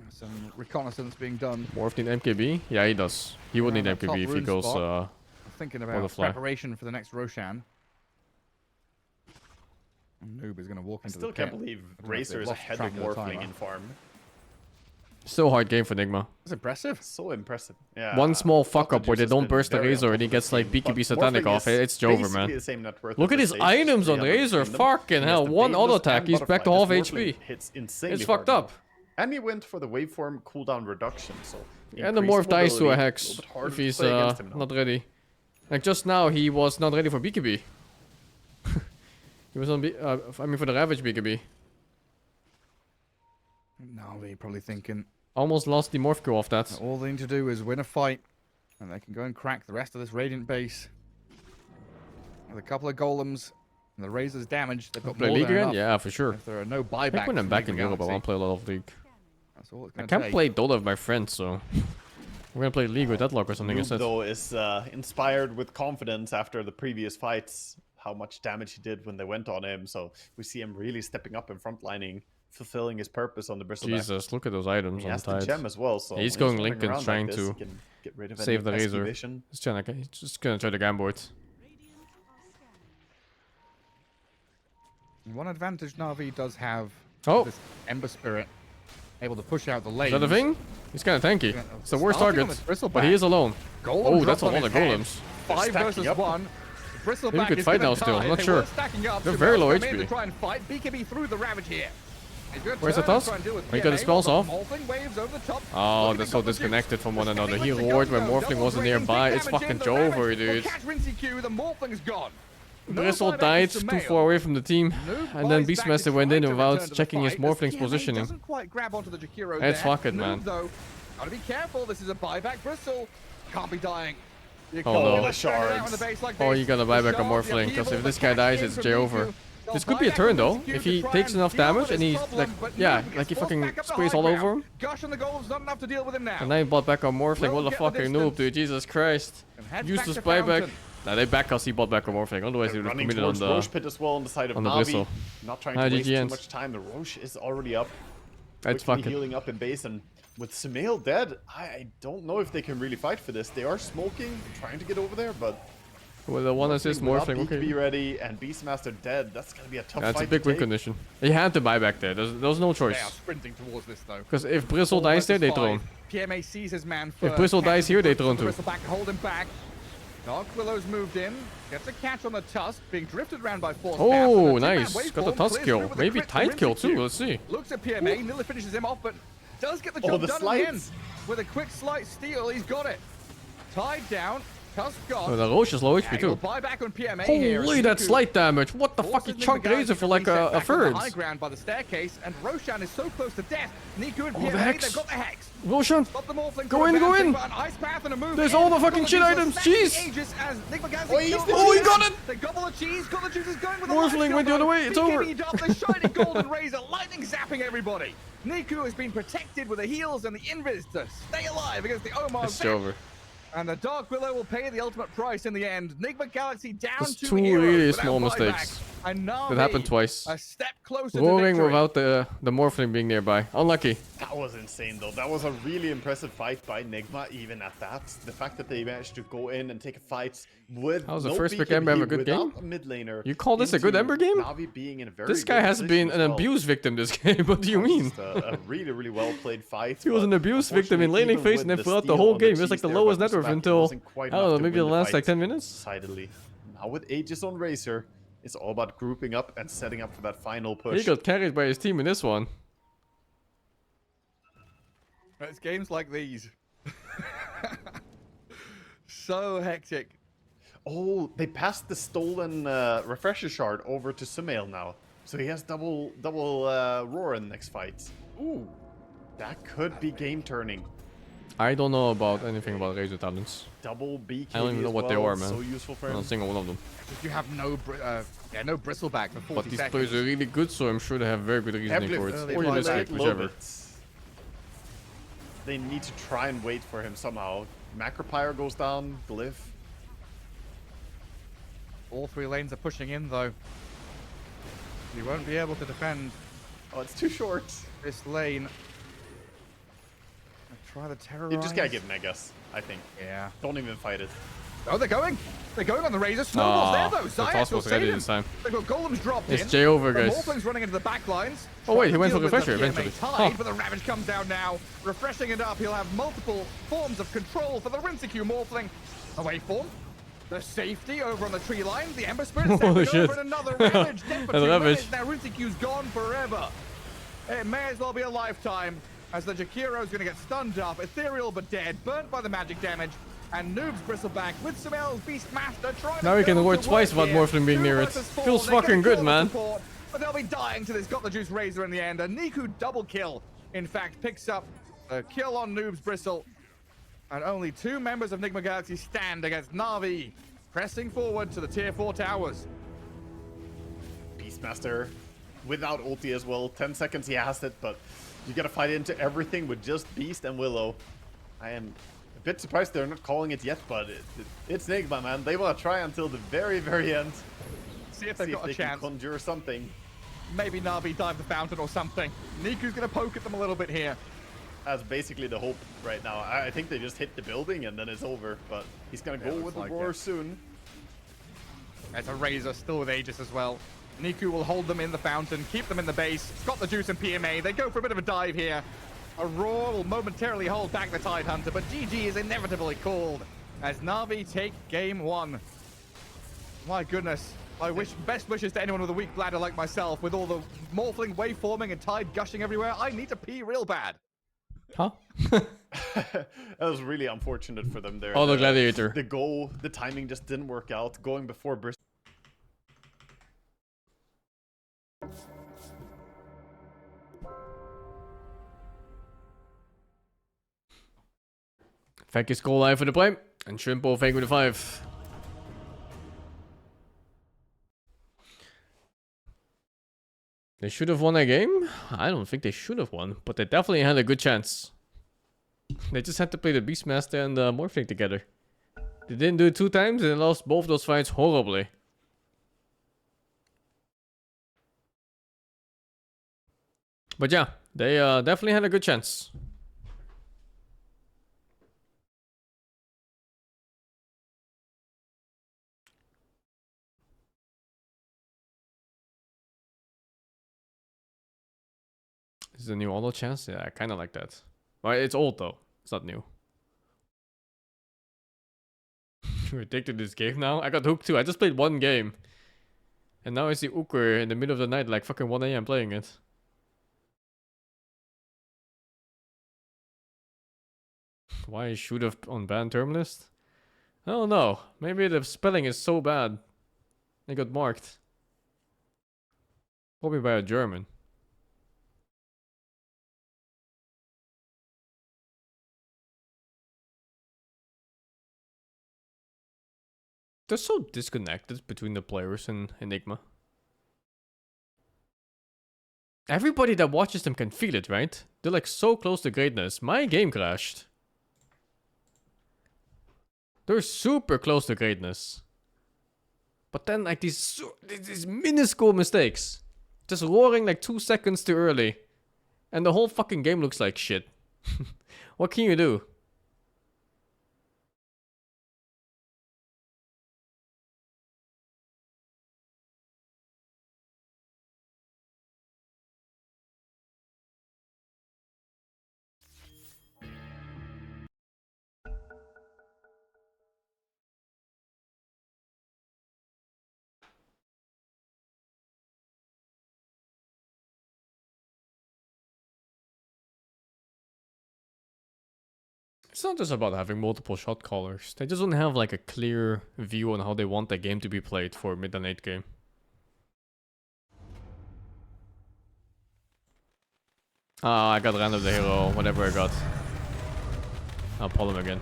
Some reconnaissance being done. Morph need MKB? Yeah, he does. He would Around need that top MKB if he rune goes. spot. Thinking about Butterfly. preparation for the next Roshan. Noob is going to walk I into still the can't pit. believe I don't know if Razor they've is lost ahead track of of the Morphling timer. in farm. Still hard game for Nigma. That's impressive. So impressive. Yeah. One small Thought fuck the up where juice they has don't been burst the very Razor and he helpful gets this like game, but BKB Satanic Morphling off. is It's Jover, basically man. the same net worth Look as at the his Sage, items on 300 Razor. between them. Fucking He has hell. the One Bayless auto and attack, he's Butterfly. back to half This HP. Morphling hits insanely It's hard fucked now. up. And he went for the waveform cooldown reduction, so... And the morph dies to a mobility, hex little bit harder if to he's play against him now. not ready. Like just now, he was not ready for BKB. He was on I mean for the Ravage BKB. Na'Vi probably thinking Almost lost the morph Q off that. all they need to do is win a fight, and they can go and crack the rest of this Radiant base. With a couple of golems and the Razor's damage, they've got Play more League than again? enough. Yeah, for sure. If there are no I think buybacks, when I'm from back in Enigma Europe, I Galaxy, want to play a lot of League. that's all it's I gonna can't take. play Dota with my friends, so we're gonna play League with Deadlock or something MOUZ, instead. though, is inspired with confidence after the previous fights, how much damage he did when they went on him. So we see him really stepping up and frontlining, fulfilling his purpose on the Bristleback. Jesus, look at those items He on has the the tide. gem as well, so He's when going running Lincoln, around trying this, to he can get rid of save any the Razor. excavation. He's just gonna try to gamble it. One advantage Na'Vi does have Oh, this Ember Spirit, able to push out the is lanes. that a thing? He's kind of tanky. Yeah, It's the worst starting on target, this but he is alone. Golem Oh, dropped that's a on lot his of head. golems. 5 stacking versus up. 1. Bristleback Maybe we could is fight gonna now still, I'm die. not They sure. were stacking up. They're Sumail's very low come in HP. to try and fight. BKB through the Ravage here. He's gonna Where's the turn and toss? try and deal with Oh, he got his PMA, spells while off. the Morphling waves over the top. Oh, Look at they're the so double disconnected from one juice. another. He Spending like roared the when go-go. Morphling Double wasn't draining, nearby. big It's damage fucking in. The over, Ravage will dude. catch Rinsey Q. The Morphling's gone. No Bristle buyback died to too Sumail. far away from the team, No and then buys back to Beastmaster went try in to without return to the checking his fight. Morphling's PMA positioning. doesn't quite grab onto the Jakiro That's there. fucked, man. Move, though. Gotta be careful. This is a buyback. Bristle can't be dying. You Oh, can't no. let The it turn it out on shards. the base like Oh, this. you gotta The buy back a shards, the Morphling, because upheaval, if this the guy dies, catch it's in J from over. Miku. They'll This could buy be a back turn from though, Rinsey Q if to he try takes and enough deal damage with and his he's like, problem, but yeah, Nuke like he gets forced fucking back up to sprays high all over ground. him. Gush on the goals, not enough to deal with him now. And then he bought back a Morphling. Will What a get the fucking noob, distance. dude. Jesus Christ. And head back Useless to buyback. Fountain. Nah, they back us. He bought back a Morphling. Otherwise, he They're would have running committed on towards the. Roche Pit as well on the side of on the Na'Vi. Bristle. Not trying Ah, to waste too GGNs. much time. The Roche is already up. That's Quickly fucking. healing up in base, and with Sumail dead, I don't know if they can really fight for this. They are smoking, trying to get over there, but With the one assist Morphling, BKB okay. ready and Beastmaster dead. That's gonna be a tough That's fight a big to win take. condition. He had to buy back there. There was no They are choice. sprinting towards this though. Because if Bristle Four dies there, versus they throw him. five. PMA sees his man first. Bristle dies here, they throw him the too. Bristle back, hold him back. Dark Willow's moved in. Gets a catch on the tusk, being drifted around by Force Oh, nice. Got the tusk kill. Maybe tight kill too. Let's see. Looks at PMA, nearly finishes him off, but does get the Oh, job the done in the end. slides. With a quick slight steal, he's got it. Tied down, tusk gone. Oh, the Roche is low And HP he'll too. buy back on PMA here. Holy, as that Niku slight damage. What the fuck? He forces chunked Niku Razor for to like reset a back on the third. high ground by the staircase, and Roshan is so close to death. Niku and Oh, the PMA, hex. they've got the hex. Roshan. Stop the Morphling Go from in, go advancing, in. but an ice path and a move There's in. all the fucking Got shit juice items, snacking jeez. Aegis as Nick McGann Oh, he's kills the the Oh, he cheese. got it. They gobble the cheese, got the juices going with the Morphling light went the combo. other way, it's over. BKB up the shining golden razor, lightning zapping everybody. Niku has been protected with the heals and the invis to stay alive against the Omar It's Vet. over. And the Dark Willow will pay the ultimate price in the end. Enigma Galaxy down Just 2 two heroes really without small buyback. mistakes. And That happened Na'Vi twice. a step closer to Roaring victory. without the Morphling being nearby. Unlucky. That was insane, though. That was a really impressive fight by Nigma, even at that. The fact that they managed to go in and take a fight with That was the no first pick BKB, Ember have a good without game? a mid laner. You call this a good into Ember game? Na'Vi being in a very This guy good has position been as an well. abuse victim this game. What do you mean? Just a really, really well played fight. He was but an abuse victim in unfortunately, laning even phase with and then the throughout the steal whole on game. It was cheese like the there lowest by net worth Beastmaster until, wasn't I quite don't know, enough to maybe the win last like fight 10 minutes. decidedly. Now with Aegis on Razor, it's all about grouping up and setting up for that final push. He got carried by his team in this one. It's games like these. So hectic. Oh, they passed the stolen refresher shard over to Sumail now. So he has double roar in the next fight. Ooh, that could be game turning. I don't know about anything about Razor talents. Double BKB I don't even know as what they well, are, man. So useful for I him. don't single one of them. If you have no bristleback for 40 But these seconds. players are really good, so I'm sure they have very good reasoning for it. Early Or fly realistic, back, whichever. love it. They need to try and wait for him somehow. Macropyre goes down, Glyph. All 3 lanes are pushing in though. You won't be able to defend Oh, it's too short. this lane. Try the terrorize. You just gotta get Megas, I think. Yeah. Don't even fight it. Oh, they're going. They're going on the Razor. Snowball's there though. the Zayas toss will was save ready him. this time. They've got golems dropped It's in. J over, The guys. Morphling's running into the back lines. Oh, wait, he Trying went to for deal with the refresher PMA eventually. Tide, Huh. but the Ravage comes down now. Refreshing it up. He'll have multiple forms of control for the Rinsecue Morphling. A waveform. The safety over on the tree line. The Ember Spirit Holy stepping shit. over and another Ravage. Dead for That's 2 Ravage. minutes. Now Rinsecue's gone forever. It may as well be a lifetime, as the Jakiro's going to get stunned up, ethereal but dead, burnt by the magic damage, and Noob's Bristleback with some L's Beastmaster trying Now to we can go word to twice work about here. Morphling being 2 near it. versus 4. Feels They get fucking kill good, man. support, but they'll be dying till he's got the Juice Razor in the end. And Niku double kill, in fact, picks up a kill on Noob's Bristle. And only 2 members of Nigma Galaxy stand against Na'Vi, pressing forward to the tier 4 towers. Beastmaster without ulti as well. 10 seconds he has it, but you gotta fight into everything with just Beast and Willow. I am a bit surprised they're not calling it yet, but it's Nigma, man. They want to try until the very, very end. See if they've got a chance. Can conjure something. Maybe Na'Vi dive the fountain or something. Niku's going to poke at them a little bit here. That's basically the hope right now. I think they just hit the building and then it's over, but he's gonna go with the roar soon. There's a Razor still with Aegis as well. Niku will hold them in the fountain, keep them in the base. It's got the juice and PMA. They go for a bit of a dive here. A roar will momentarily hold back the Tidehunter, but GG is inevitably called as Na'Vi take game 1. My goodness. I wish best wishes to anyone with a weak bladder like myself, with all the morphling waveforming and tide gushing everywhere. I need to pee real bad. Huh? That was really unfortunate for them there. Oh, the Gladiator. The goal, the timing just didn't work out. Going before Bristol. Thank you, Skull Live for the play. And Shrimpo, thank you for the 5. They should have won a game? I don't think they should have won, but they definitely had a good chance. They just had to play the Beastmaster and the Morphling together. They didn't do it 2 times and they lost both those fights horribly. But yeah, they definitely had a good chance. Is it a new auto chance? Yeah, I kind of like that. Well, it's old though. It's not new. We're addicted to this game now. I got hooked too. I just played 1 game. And now I see Uker in the middle of the night like fucking 1 AM playing it. Why should have on banned term list? I don't know. Maybe the spelling is so bad. They got marked. Probably by a German. They're so disconnected between the players and Enigma. Everybody that watches them can feel it, right? They're like so close to greatness. My game crashed. They're super close to greatness. But then like these minuscule mistakes. Just roaring like 2 seconds too early. And the whole fucking game looks like shit. What can you do? It's not just about having multiple shot callers. They just don't have like a clear view on how they want the game to be played for mid and late game. Ah, I got random the hero, whatever I got. I'll pull him again.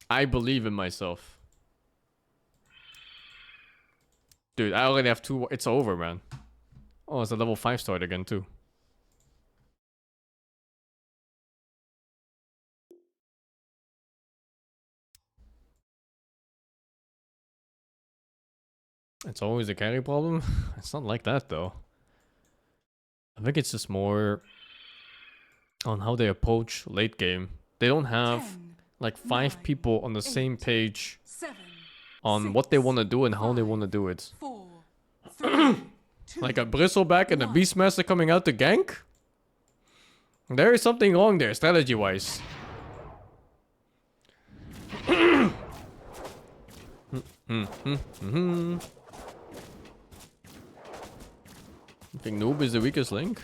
I believe in myself. Dude, I already have 2. It's over, man. Oh, it's a level 5 start again, too. It's always a carry problem. It's not like that, though. I think it's just more on how they approach late game. They don't have 10, like 5 9, people on the 8, same page 7, on what they 6, want to do and how they 5, want to do it. 4, 3, 2, Like a Bristleback and a 1. Beastmaster coming out to gank? There is something wrong there, strategy-wise. You think Noob is the weakest link?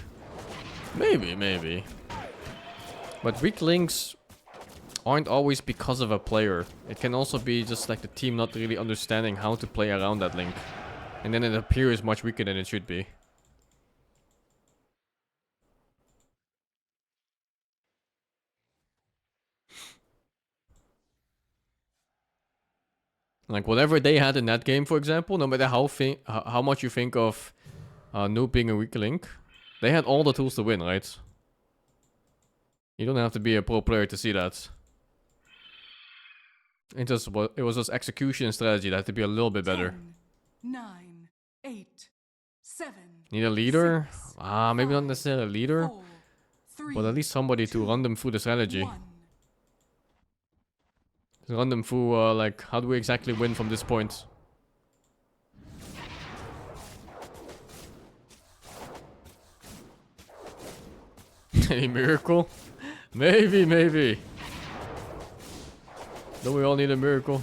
Maybe, maybe. But weak links aren't always because of a player. It can also be just like the team not really understanding how to play around that link. And then it appears much weaker than it should be. Like whatever they had in that game, for example, no matter how much you think of Noob being a weak link, they had all the tools to win, right? You don't have to be a pro player to see that. It was just execution and strategy that had to be a little bit better. 10, 9, 8, 7. Need a leader? 6, Maybe not 5, necessarily a leader, 4, 3, but at least somebody to run them through the strategy. 1. To run them through, like, how do we exactly win from this point? Any miracle? Maybe, maybe. Don't we all need a miracle?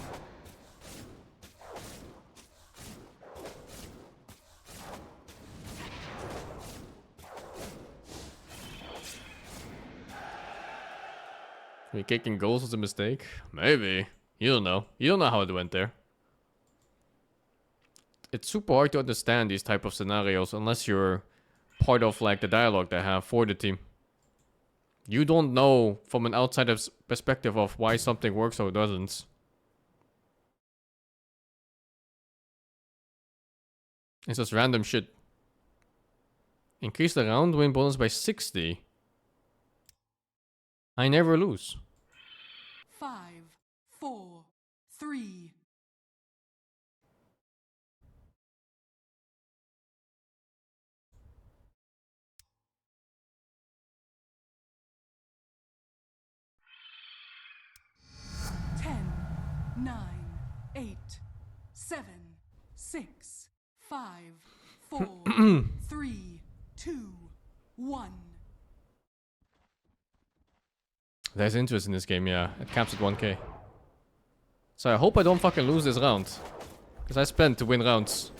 Maybe kicking goals was a mistake? Maybe. You don't know. You don't know how it went there. It's super hard to understand these type of scenarios unless you're part of like the dialogue they have for the team. You don't know from an outsider's perspective of why something works or doesn't. It's just random shit. Increase the round win bonus by 60. I never lose. 5, 4, 3. Ten, 9, 8, 7, 6, 5, 4, 3, 2, 1. There's interest in this game, yeah. It caps at 1k. So I hope I don't fucking lose this round. Because I spent to win rounds.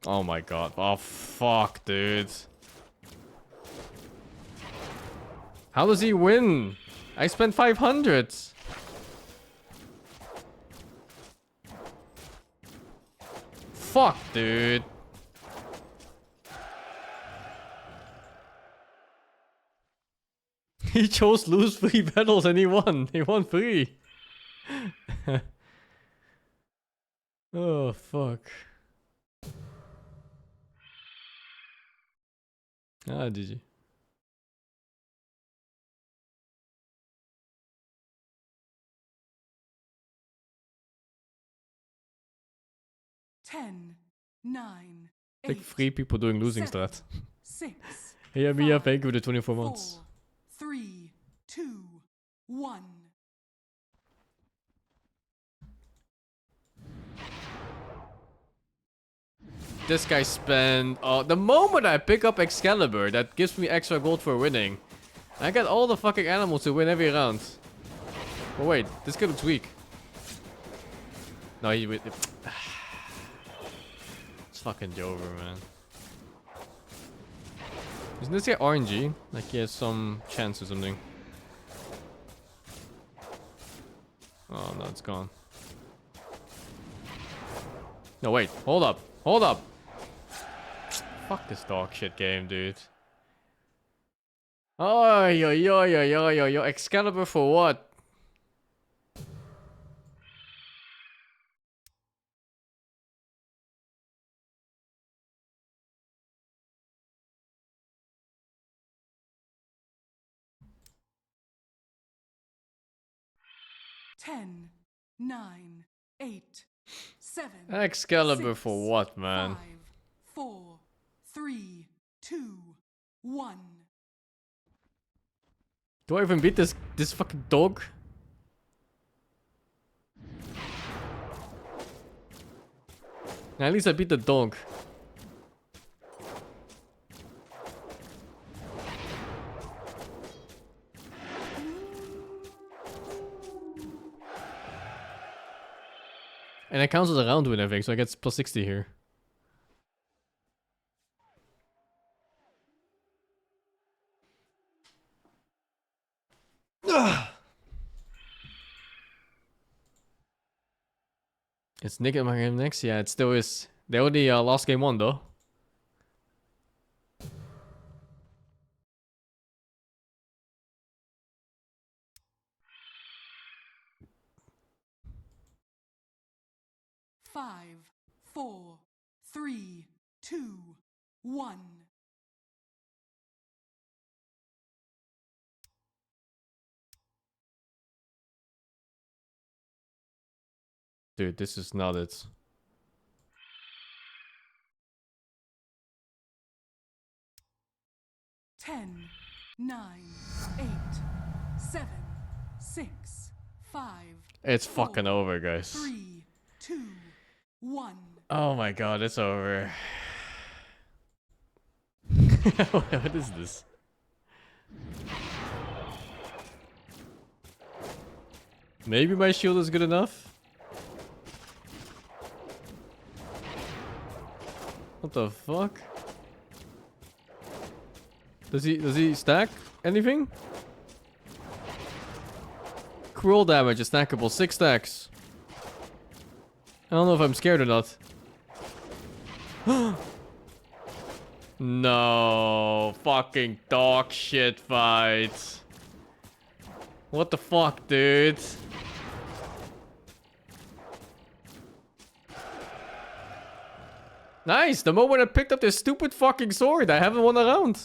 Oh my god. Oh fuck, dude. How does he win? I spent 500. Fuck, dude. He chose lose 3 battles and he won. He won 3. Oh, fuck. Ah, GG. Ten, 9, Like 8, 3 people doing losing 7, strat. 6, Hey, Mia, 5, thank you for the 24 months. 4, 3, 2, 1. This guy spent... the moment I pick up Excalibur, that gives me extra gold for winning. I get all the fucking animals to win every round. But wait, this guy looks weak. No, he... It's fucking Jover, man. Isn't this guy RNG? Like he has some chance or something. Oh no, it's gone. No, wait, hold up, hold up. Fuck this dog shit game, dude. Oh, yo, Excalibur for what? Ten, 9, 8, 7. Excalibur 6, for what, man? 5, 4, 3, 2, 1. Do I even beat this fucking dog? At least I beat the dog. And it counts as a round win, I think, so I get plus 60 here. It's Nick and my game next? Yeah, it still is. They only lost game 1 though. Five, 4, 3, 2, 1. Dude, this is not it. Ten, 9, 8, 7, 6, 5. It's fucking over, guys. 3, 2, 1. Oh my god, it's over. What is this? Maybe my shield is good enough? What the fuck? Does he stack anything? Cruel damage is stackable, 6 stacks. I don't know if I'm scared or not. No, fucking dog shit fight. What the fuck, dude? Nice, the moment I picked up this stupid fucking sword, I haven't won a round.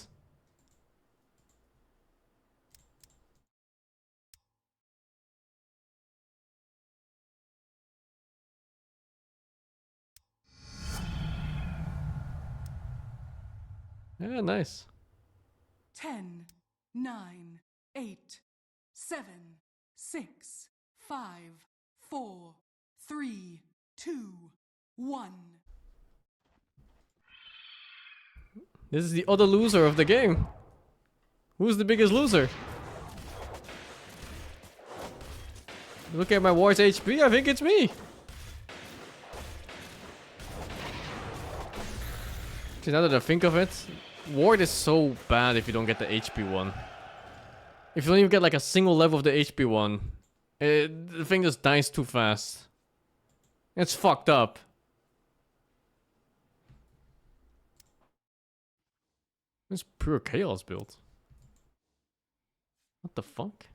Yeah, nice. 10, 9, 8, 7, 6, 5, 4, 3, 2, 1. This is the other loser of the game. Who's the biggest loser? Look at my ward's HP, I think it's me. See, now that I think of it, ward is so bad if you don't get the HP one. If you don't even get like a single level of the HP one, the thing just dies too fast. It's fucked up. It's pure chaos build. What the fuck?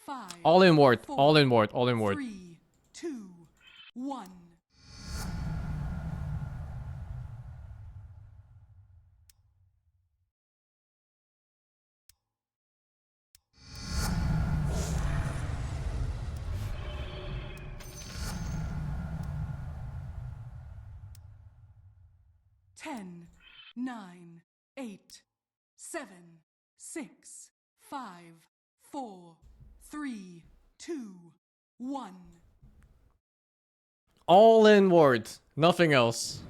Five, All in ward, four, all in ward, all in ward. 3, 2, 1. Ten, 9, 8, 7, 6, 5, 4, 3, 2, 1. All in ward, nothing else.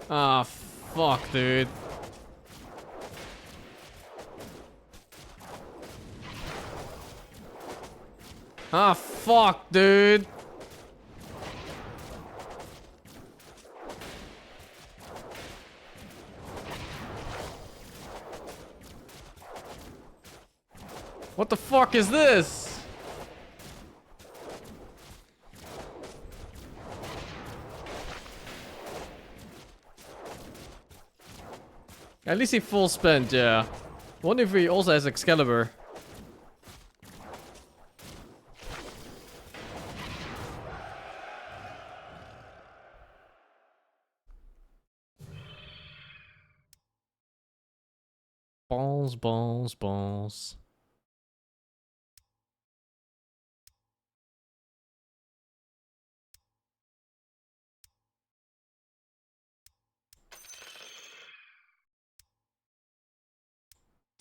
Ah, fuck, dude. Ah, fuck, dude. What the fuck is this? At least he full spent, yeah. Wonder if he also has Excalibur. Balls, balls, balls.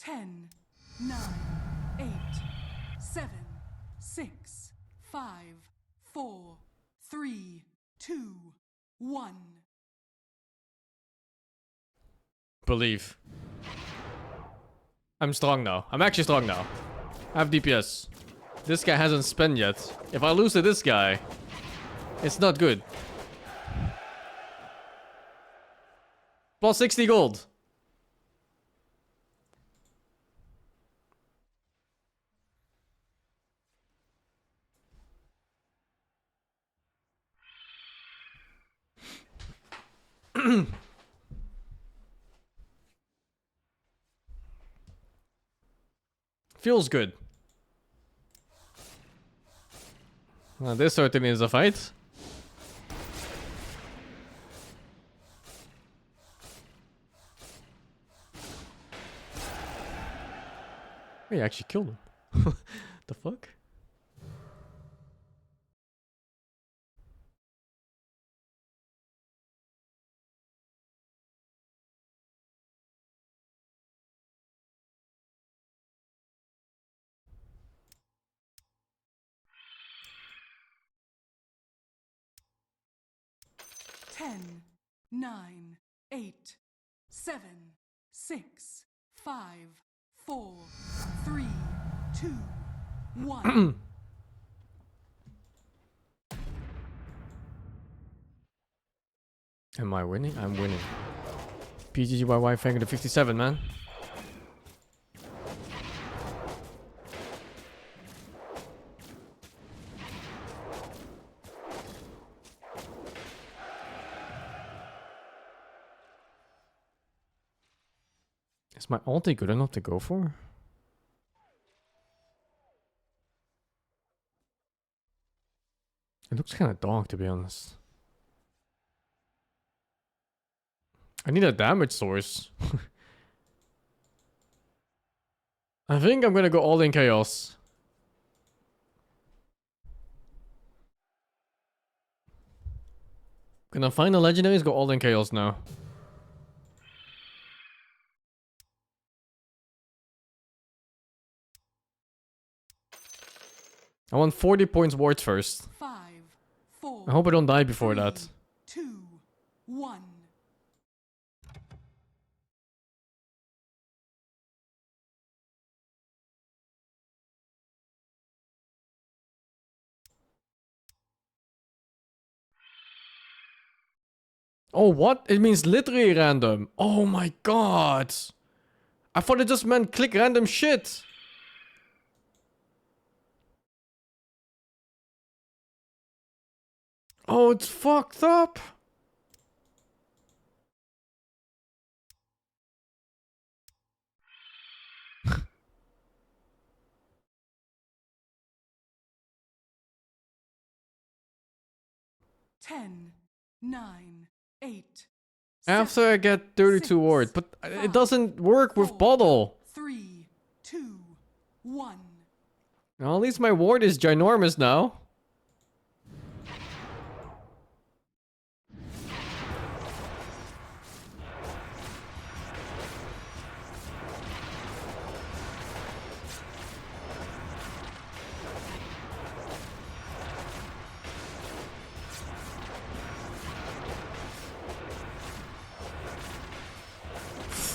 10, 9, 8, 7, 6, 5, 4, 3, 2, 1. Believe. I'm strong now. I'm actually strong now. I have DPS. This guy hasn't spent yet. If I lose to this guy, it's not good. Plus 60 gold. Feels good. Well, this certainly is a fight. He actually killed him. The fuck? Ten, 9, 8, 7, 6, 5, 4, 3, 2, 1. Am I winning? I'm winning. PGGYY thank you to 57, man. Is my ulti good enough to go for? It looks kind of dog, to be honest. I need a damage source. I think I'm gonna go all in chaos. Gonna find the legendaries, go all in chaos now. I want 40 points wards first. 5, 4. I hope I don't die before that. 2, 1. Oh, what? It means literally random. Oh my god. I thought it just meant click random shit. Oh, it's fucked up. 10, 9, 8. After I get 32 wards, but it doesn't work with bottle. 3, 2, 1. Well, at least my ward is ginormous now.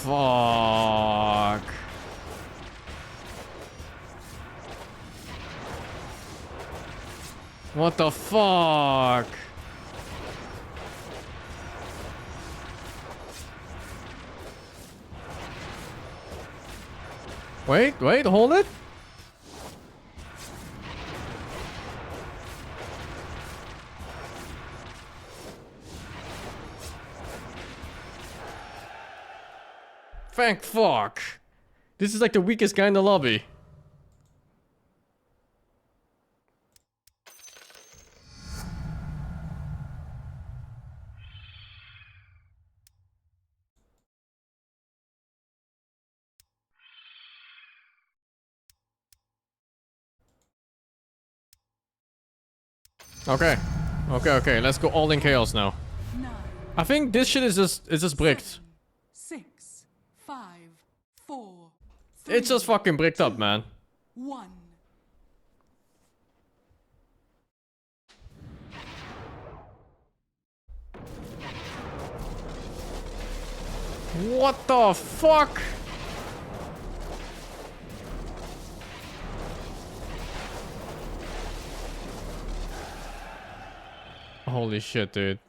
Fuck. What the fuck? Wait, hold it. Thank fuck. This is like the weakest guy in the lobby. Okay. Okay, let's go all in chaos now. 9, I think this shit is just bricked. 6, 5, 4, It's just fucking bricked up, man. 1. What the fuck? Holy shit, dude.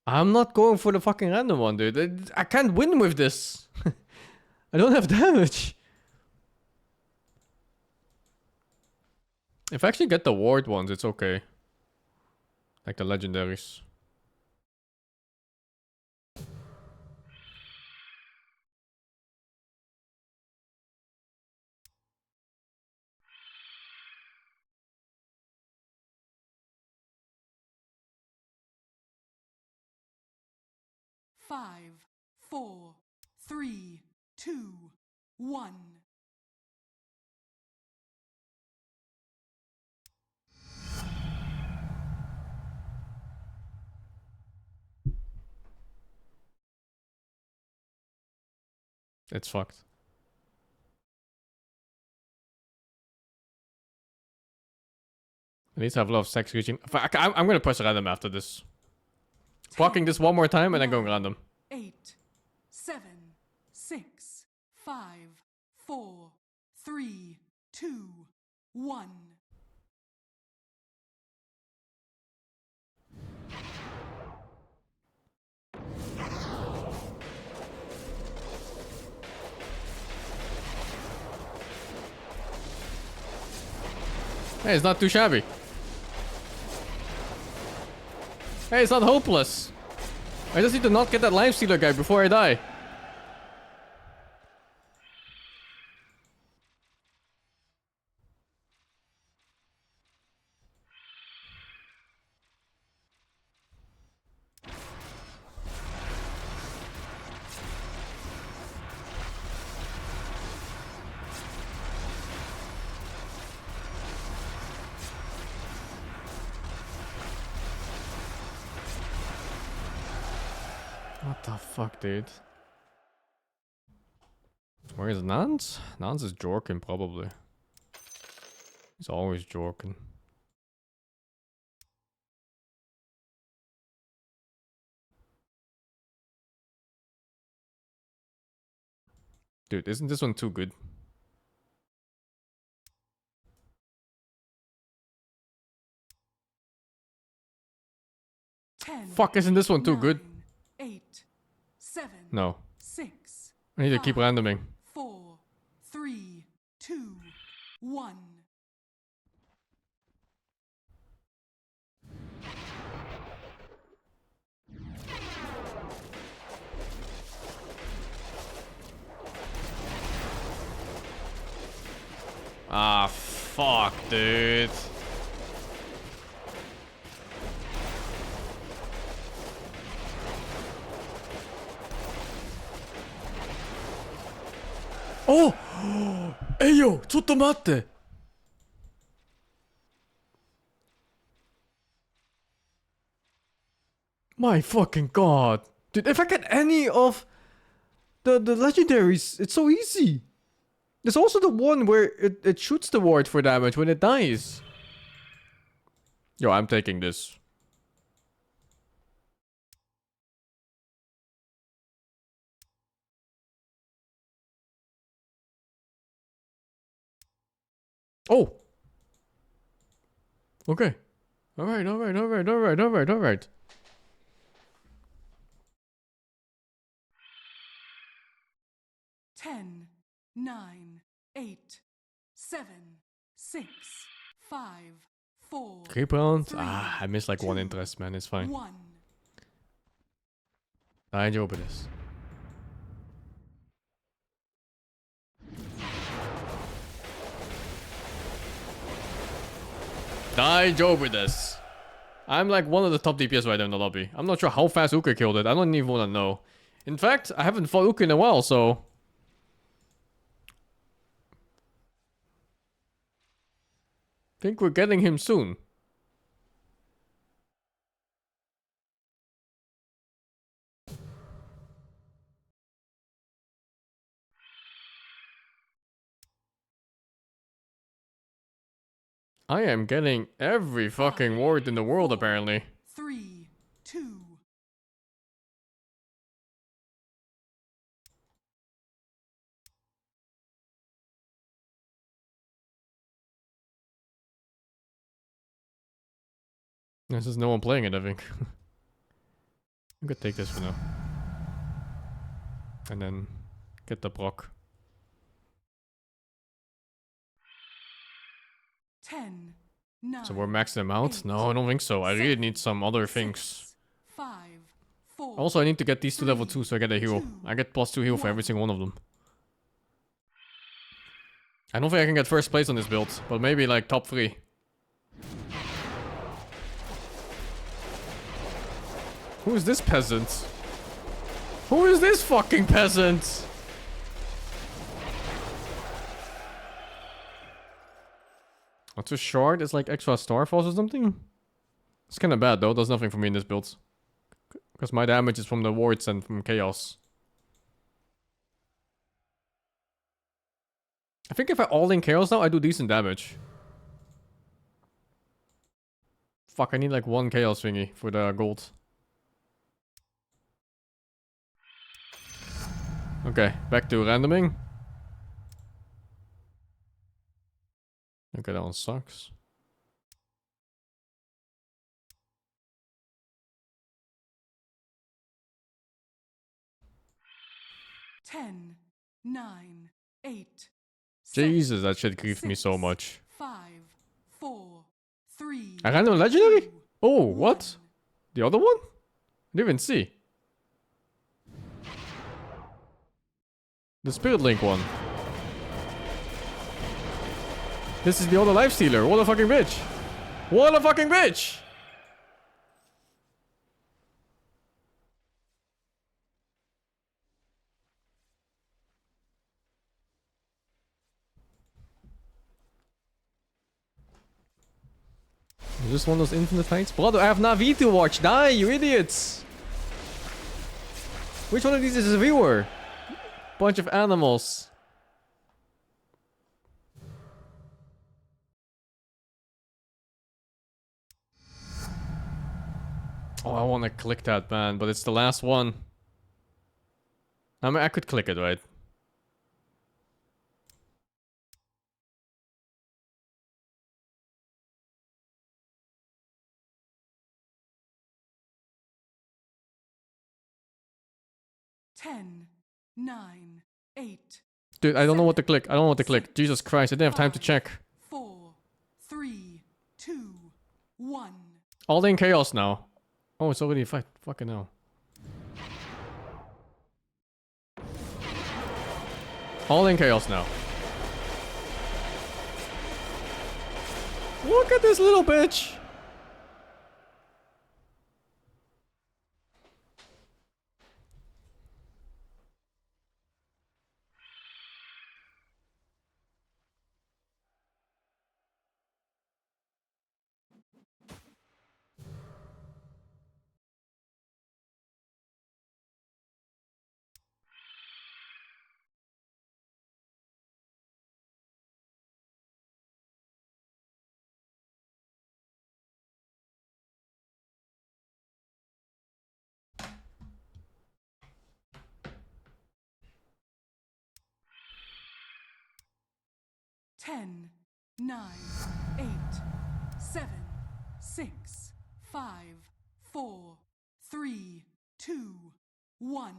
I'm not going for the fucking random one, dude. I can't win with this. I don't have damage. If I actually get the ward ones, it's okay. Like the legendaries. Five, 4, 3, 2, 1. It's fucked. At least I have a lot of sex reaching. I'm gonna press random after this. Blocking this one more time and then going random. 8, 7, 6, 5, 4, 3, 2, 1. Hey, it's not too shabby. Hey, it's not hopeless. I just need to not get that life stealer guy before I die. What the fuck, dude? Where is Nance? Nance is jorking, probably. He's always jorking. Dude, isn't this one too good? Fuck, isn't this one too good? 8, 7, No. 6, I need to keep randoming. 4, 3, 2, 1. Ah, fuck, dude. Oh! Eyo, ちょっと待って. My fucking god. Dude, if I get any of the legendaries, it's so easy. There's also the one where it shoots the ward for damage when it dies. Yo, I'm taking this. Oh! Okay. Alright, alright, alright, alright, alright, alright. Ten, 9, 8, 7, 6, 5, 4. Creep round? 3, Ah, I missed like one 2, interest, man. It's fine. 1. I enjoy this. this. I'm like one of the top DPS right there in the lobby. I'm not sure how fast Uka killed it. I don't even want to know. In fact, I haven't fought Uka in a while, so... think we're getting him soon. I am getting every fucking ward in the world, apparently. 3, 2. This is no one playing it, I think. I could take this for now. And then get the Brock. 10, 9. So we're maxing them out? No, I don't think so. I really need some other things. 5, 4. Also, I need to get these to level 2 so I get a heal. I get +2 heal for every single one of them. I don't think I can get first place on this build, but maybe like top 3. Who is this peasant? Who is this fucking peasant? What's a shard? It's like extra starfalls or something? It's kinda bad though, does nothing for me in this build. Because my damage is from the wards and from chaos. I think if I all in chaos now, I do decent damage. Fuck, I need like 1 chaos thingy for the gold. Okay, back to randoming. Okay, that one sucks. Ten, 9, 8. Jesus, that shit griefed me so much. 5, 4, 3. A random legendary? 2, Oh, what? The other one? I didn't even see. The Spirit Link one. This is the other life stealer. What a fucking bitch. What a fucking bitch. Is this one of those infinite fights? Brother, I have Navi to watch. Die, you idiots. Which one of these is a viewer? Bunch of animals. Oh, I want to click that, man, but it's the last one. I mean, I could click it, right? Ten, 9, 8. Dude, I don't know what to click. I don't know what to click. Jesus Christ, I didn't have time to check. 4, 3, 2, 1. All in chaos now. Oh, it's already a fight. Fucking hell. All in chaos now. Look at this little bitch. Ten, 9, 8, 7, 6, 5, 4, 3, 2, 1.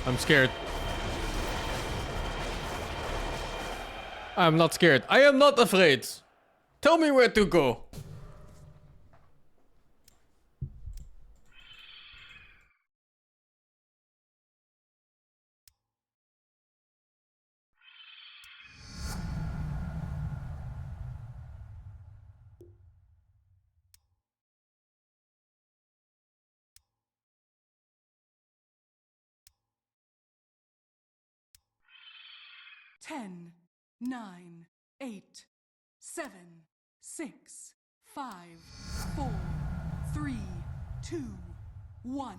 I'm scared. I'm not scared. I am not afraid. Tell me where to go. Ten, 9, 8, 7, 6, 5, 4, 3, 2, 1.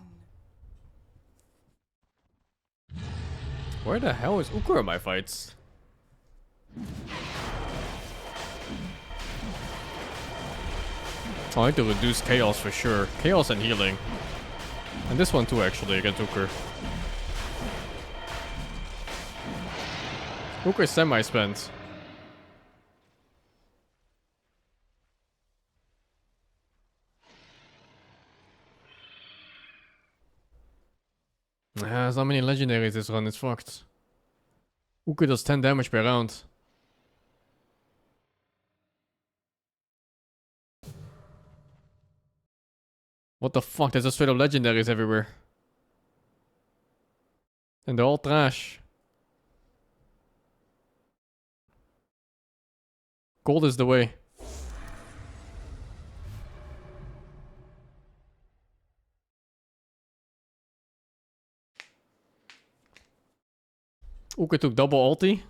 Where the hell is Ukur in my fights? Oh, I need to reduce chaos for sure. Chaos and healing. And this one too, actually, against Ukur. Ukur is semi-spent. There's not many legendaries this run, it's fucked. Ukur does 10 damage per round. What the fuck? There's just straight up legendaries everywhere. And they're all trash. Gold is the way. Ukur took double ulti.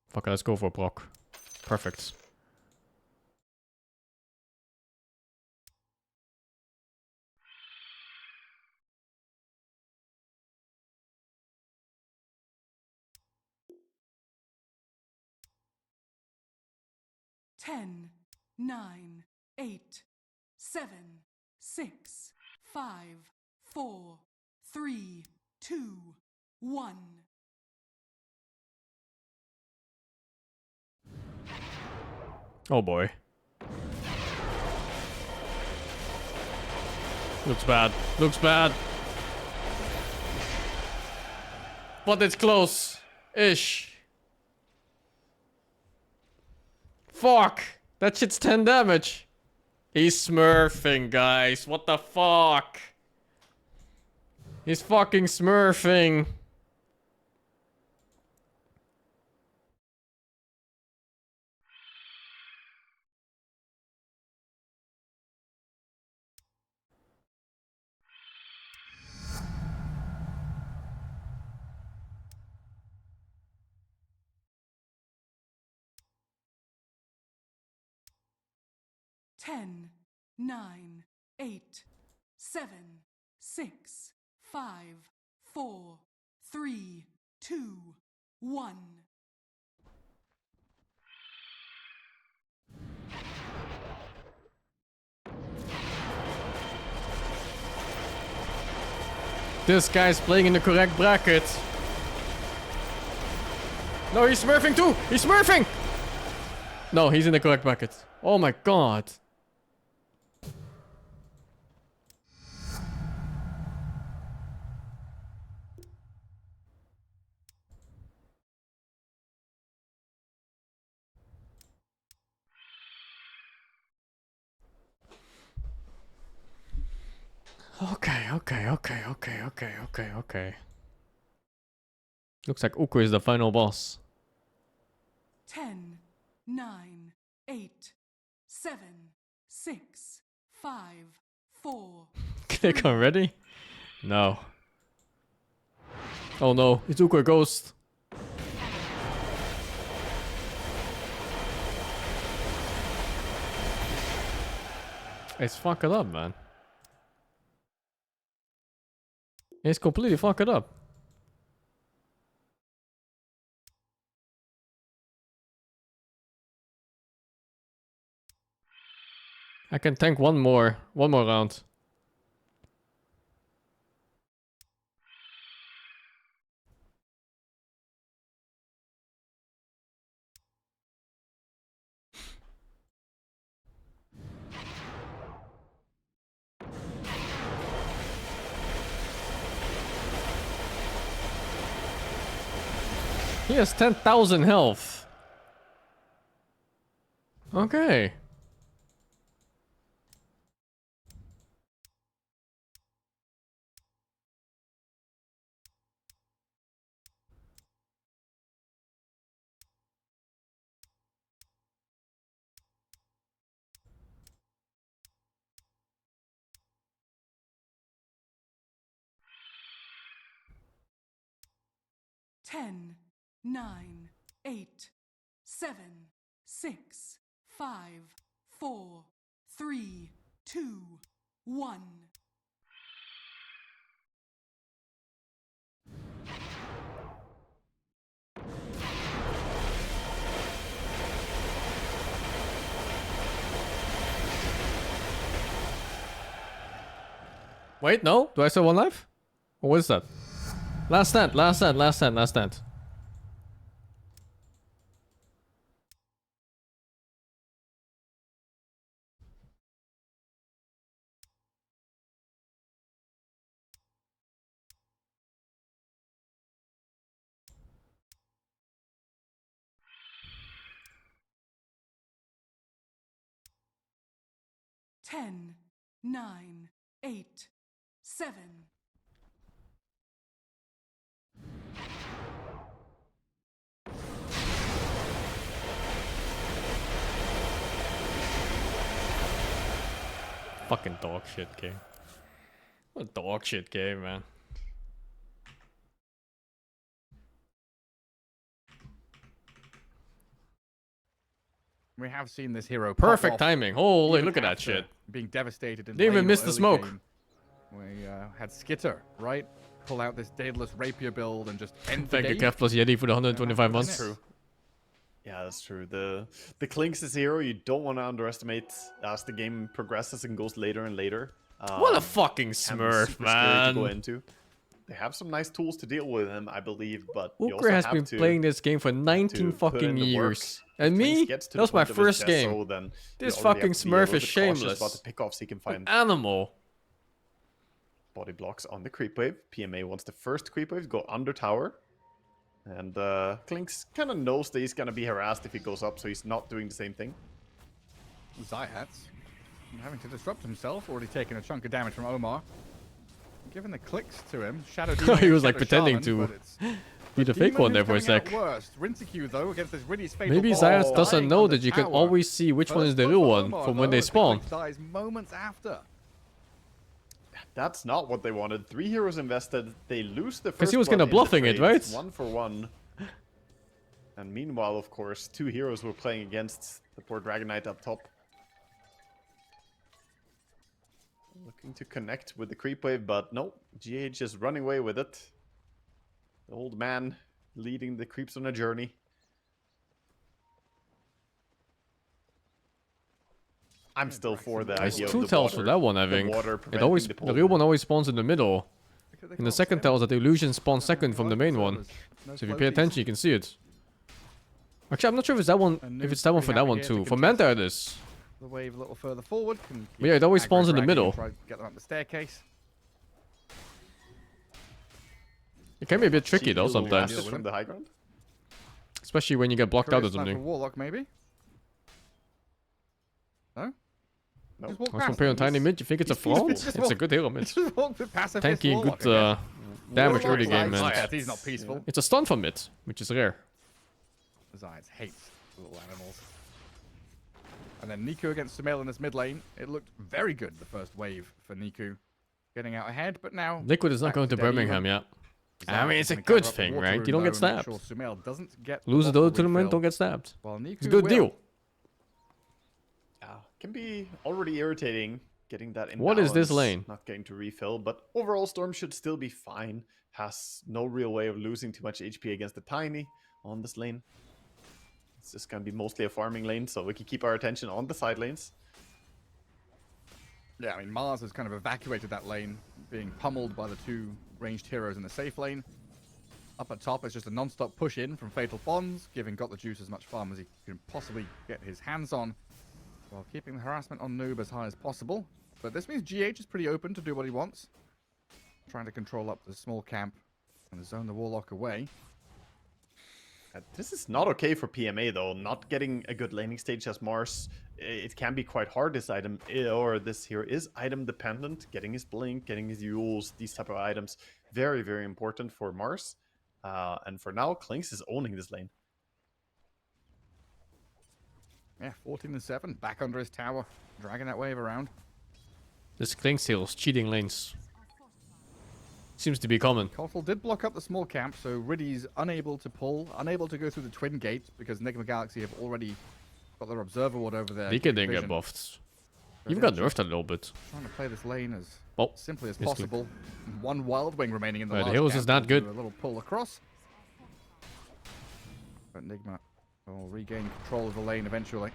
Fuck it, let's go for Brock. Perfect. Ten, 9, 8, 7, 6, 5, 4, 3, 2, 1. Oh boy. Looks bad. Looks bad. But it's close. Ish. Fuck! That shit's 10 damage. He's smurfing, guys. What the fuck? He's fucking smurfing. Ten, 9, 8, 7, 6, 5, 4, 3, 2, 1. This guy's playing in the correct bracket. No, he's smurfing too! He's smurfing! No, he's in the correct bracket. Oh my god. Okay. Looks like Ukur is the final boss. 10, 9, 8, 7, 6, 5, 4. Click already? No. Oh no, it's Ukur Ghost. It's fucked up, man. It's completely fucked up. I can tank one more round. He has 10,000 health. Okay. 10, 9, 8, 7, 6, 5, 4, 3, 2, 1. Wait, no? Do I still have 1 life? Or what is that? Last stand, last stand, last stand, last stand. Ten, 9, 8, 7. Fucking dog shit game. What a dog shit game, man. We have seen this hero pop Perfect off timing. Holy, even look at that after shit. being devastated in Didn't even lane or miss the early smoke. game. We had Skitter, right? Pull out this Daedalus Rapier build and just end the Thank you, game. Kev plus Yeti for the 125 Yeah, months. True. Yeah, that's true. The Clinks is a hero you don't want to underestimate as the game progresses and goes later and later. What a fucking Can be smurf, super scary to go man. into. They have some nice tools to deal with him, I believe, but you Ukra also has have been to playing this game for 19 to put fucking in the work. years. If And Clinks me? gets to That the was my point of his first death, game. so then This you already fucking have to be a smurf little is bit cautious shameless. about the pickoffs he can An find. animal. Body blocks on the creep wave. PMA wants the first creep wave to go under tower. And Clinks kind of knows that he's going to be harassed if he goes up, so he's not doing the same thing. Zayats having to disrupt himself, already taken a chunk of damage from Omar. Given the clicks to him, Shadow Demon He was against like Shadow pretending Shaman, to but it's be the fake Demon one there who's for a coming sec. out worst. Rinseku, though, against this really fatal Maybe ball, Zayas doesn't dying know on the that you can tower. always see which one is the First real blood one for Omar, from though, when they as the spawn. Click dies moments after. That's not what they wanted. 3 heroes invested. They lose the first. Because he was kind of bluffing it, right? 1-for-1. And meanwhile, of course, 2 heroes were playing against the poor Dragon Knight up top. Looking to connect with the creep wave, but no. GH is running away with it. The old man leading the creeps on a journey. I'm still for the It's idea of two the tells water, for that one, I the think. water It preventing always, the the real pole. one always spawns in the middle. Because they And the can't second stand tells it. that the illusion spawns second from the main one. No So if you floaties. pay attention, you can see it. Actually, I'm not sure if it's that one. And If it's Noob's that one for pretty that happy one here to too. For contest Manta, it is. The wave a little further forward. Can But yeah, it always aggro spawns in the dragging middle. and try to get them up the staircase. It can be a bit tricky though Shield sometimes, blasted from the high ground. especially when you get blocked out Career or sniper something. Warlock, maybe? No? No. Just walk Once from past play on him. Tiny Mid, you think it's a he's fraud? peaceful. It's a good hero mid. Just walk with pacifist Tanky, Warlock, good I guess. damage Warlock early game, likes and Zayat, he's not peaceful. it's a stun from mid, which is rare. Zayat hates little animals. And then Niku against Sumail in this mid lane. It looked very good, the first wave for Niku. Getting out ahead, but now... Liquid is not back going to dead Birmingham even. yet. I Zayat mean, is it's a gonna good gather up the thing, water right? rune, You don't though, get and make stabbed. Sure Sumail doesn't get Lose the bottle tournament, refill, don't get stabbed. while Niku It's a good will. deal. Can be already irritating getting that imbalance. What is this lane? Not getting to refill, but overall Storm should still be fine. Has no real way of losing too much HP against the Tiny on this lane. It's just gonna be mostly a farming lane, so we can keep our attention on the side lanes. Yeah, I mean, MOUZ has kind of evacuated that lane, being pummeled by the 2 ranged heroes in the safe lane. Up at top, it's just a non-stop push in from Fatal Bonds, giving Got the Juice as much farm as he can possibly get his hands on, while keeping the harassment on Noob as high as possible. But this means GH is pretty open to do what he wants. Trying to control up the small camp and zone the Warlock away. This is not okay for PMA though. Not getting a good laning stage as Mars. It can be quite hard. This item or this here is item dependent. Getting his blink, getting his Yules, these type of items, very very important for Mars. And for now, Clinks is owning this lane. Yeah, 14-7, back under his tower, dragging that wave around. This Klink steals cheating lanes. Seems to be common. Kotl did block up the small camp, so Riddy's unable to pull, unable to go through the twin gate because Enigma Galaxy have already got their observer ward over there. DK didn't get buffed. You've got nerfed a little bit. Trying to play this lane as Oh, simply as basically. possible. One Wild Wing remaining in the Right, last the heals camp. is not We'll good. do a little pull across. But Enigma will regain control of the lane eventually.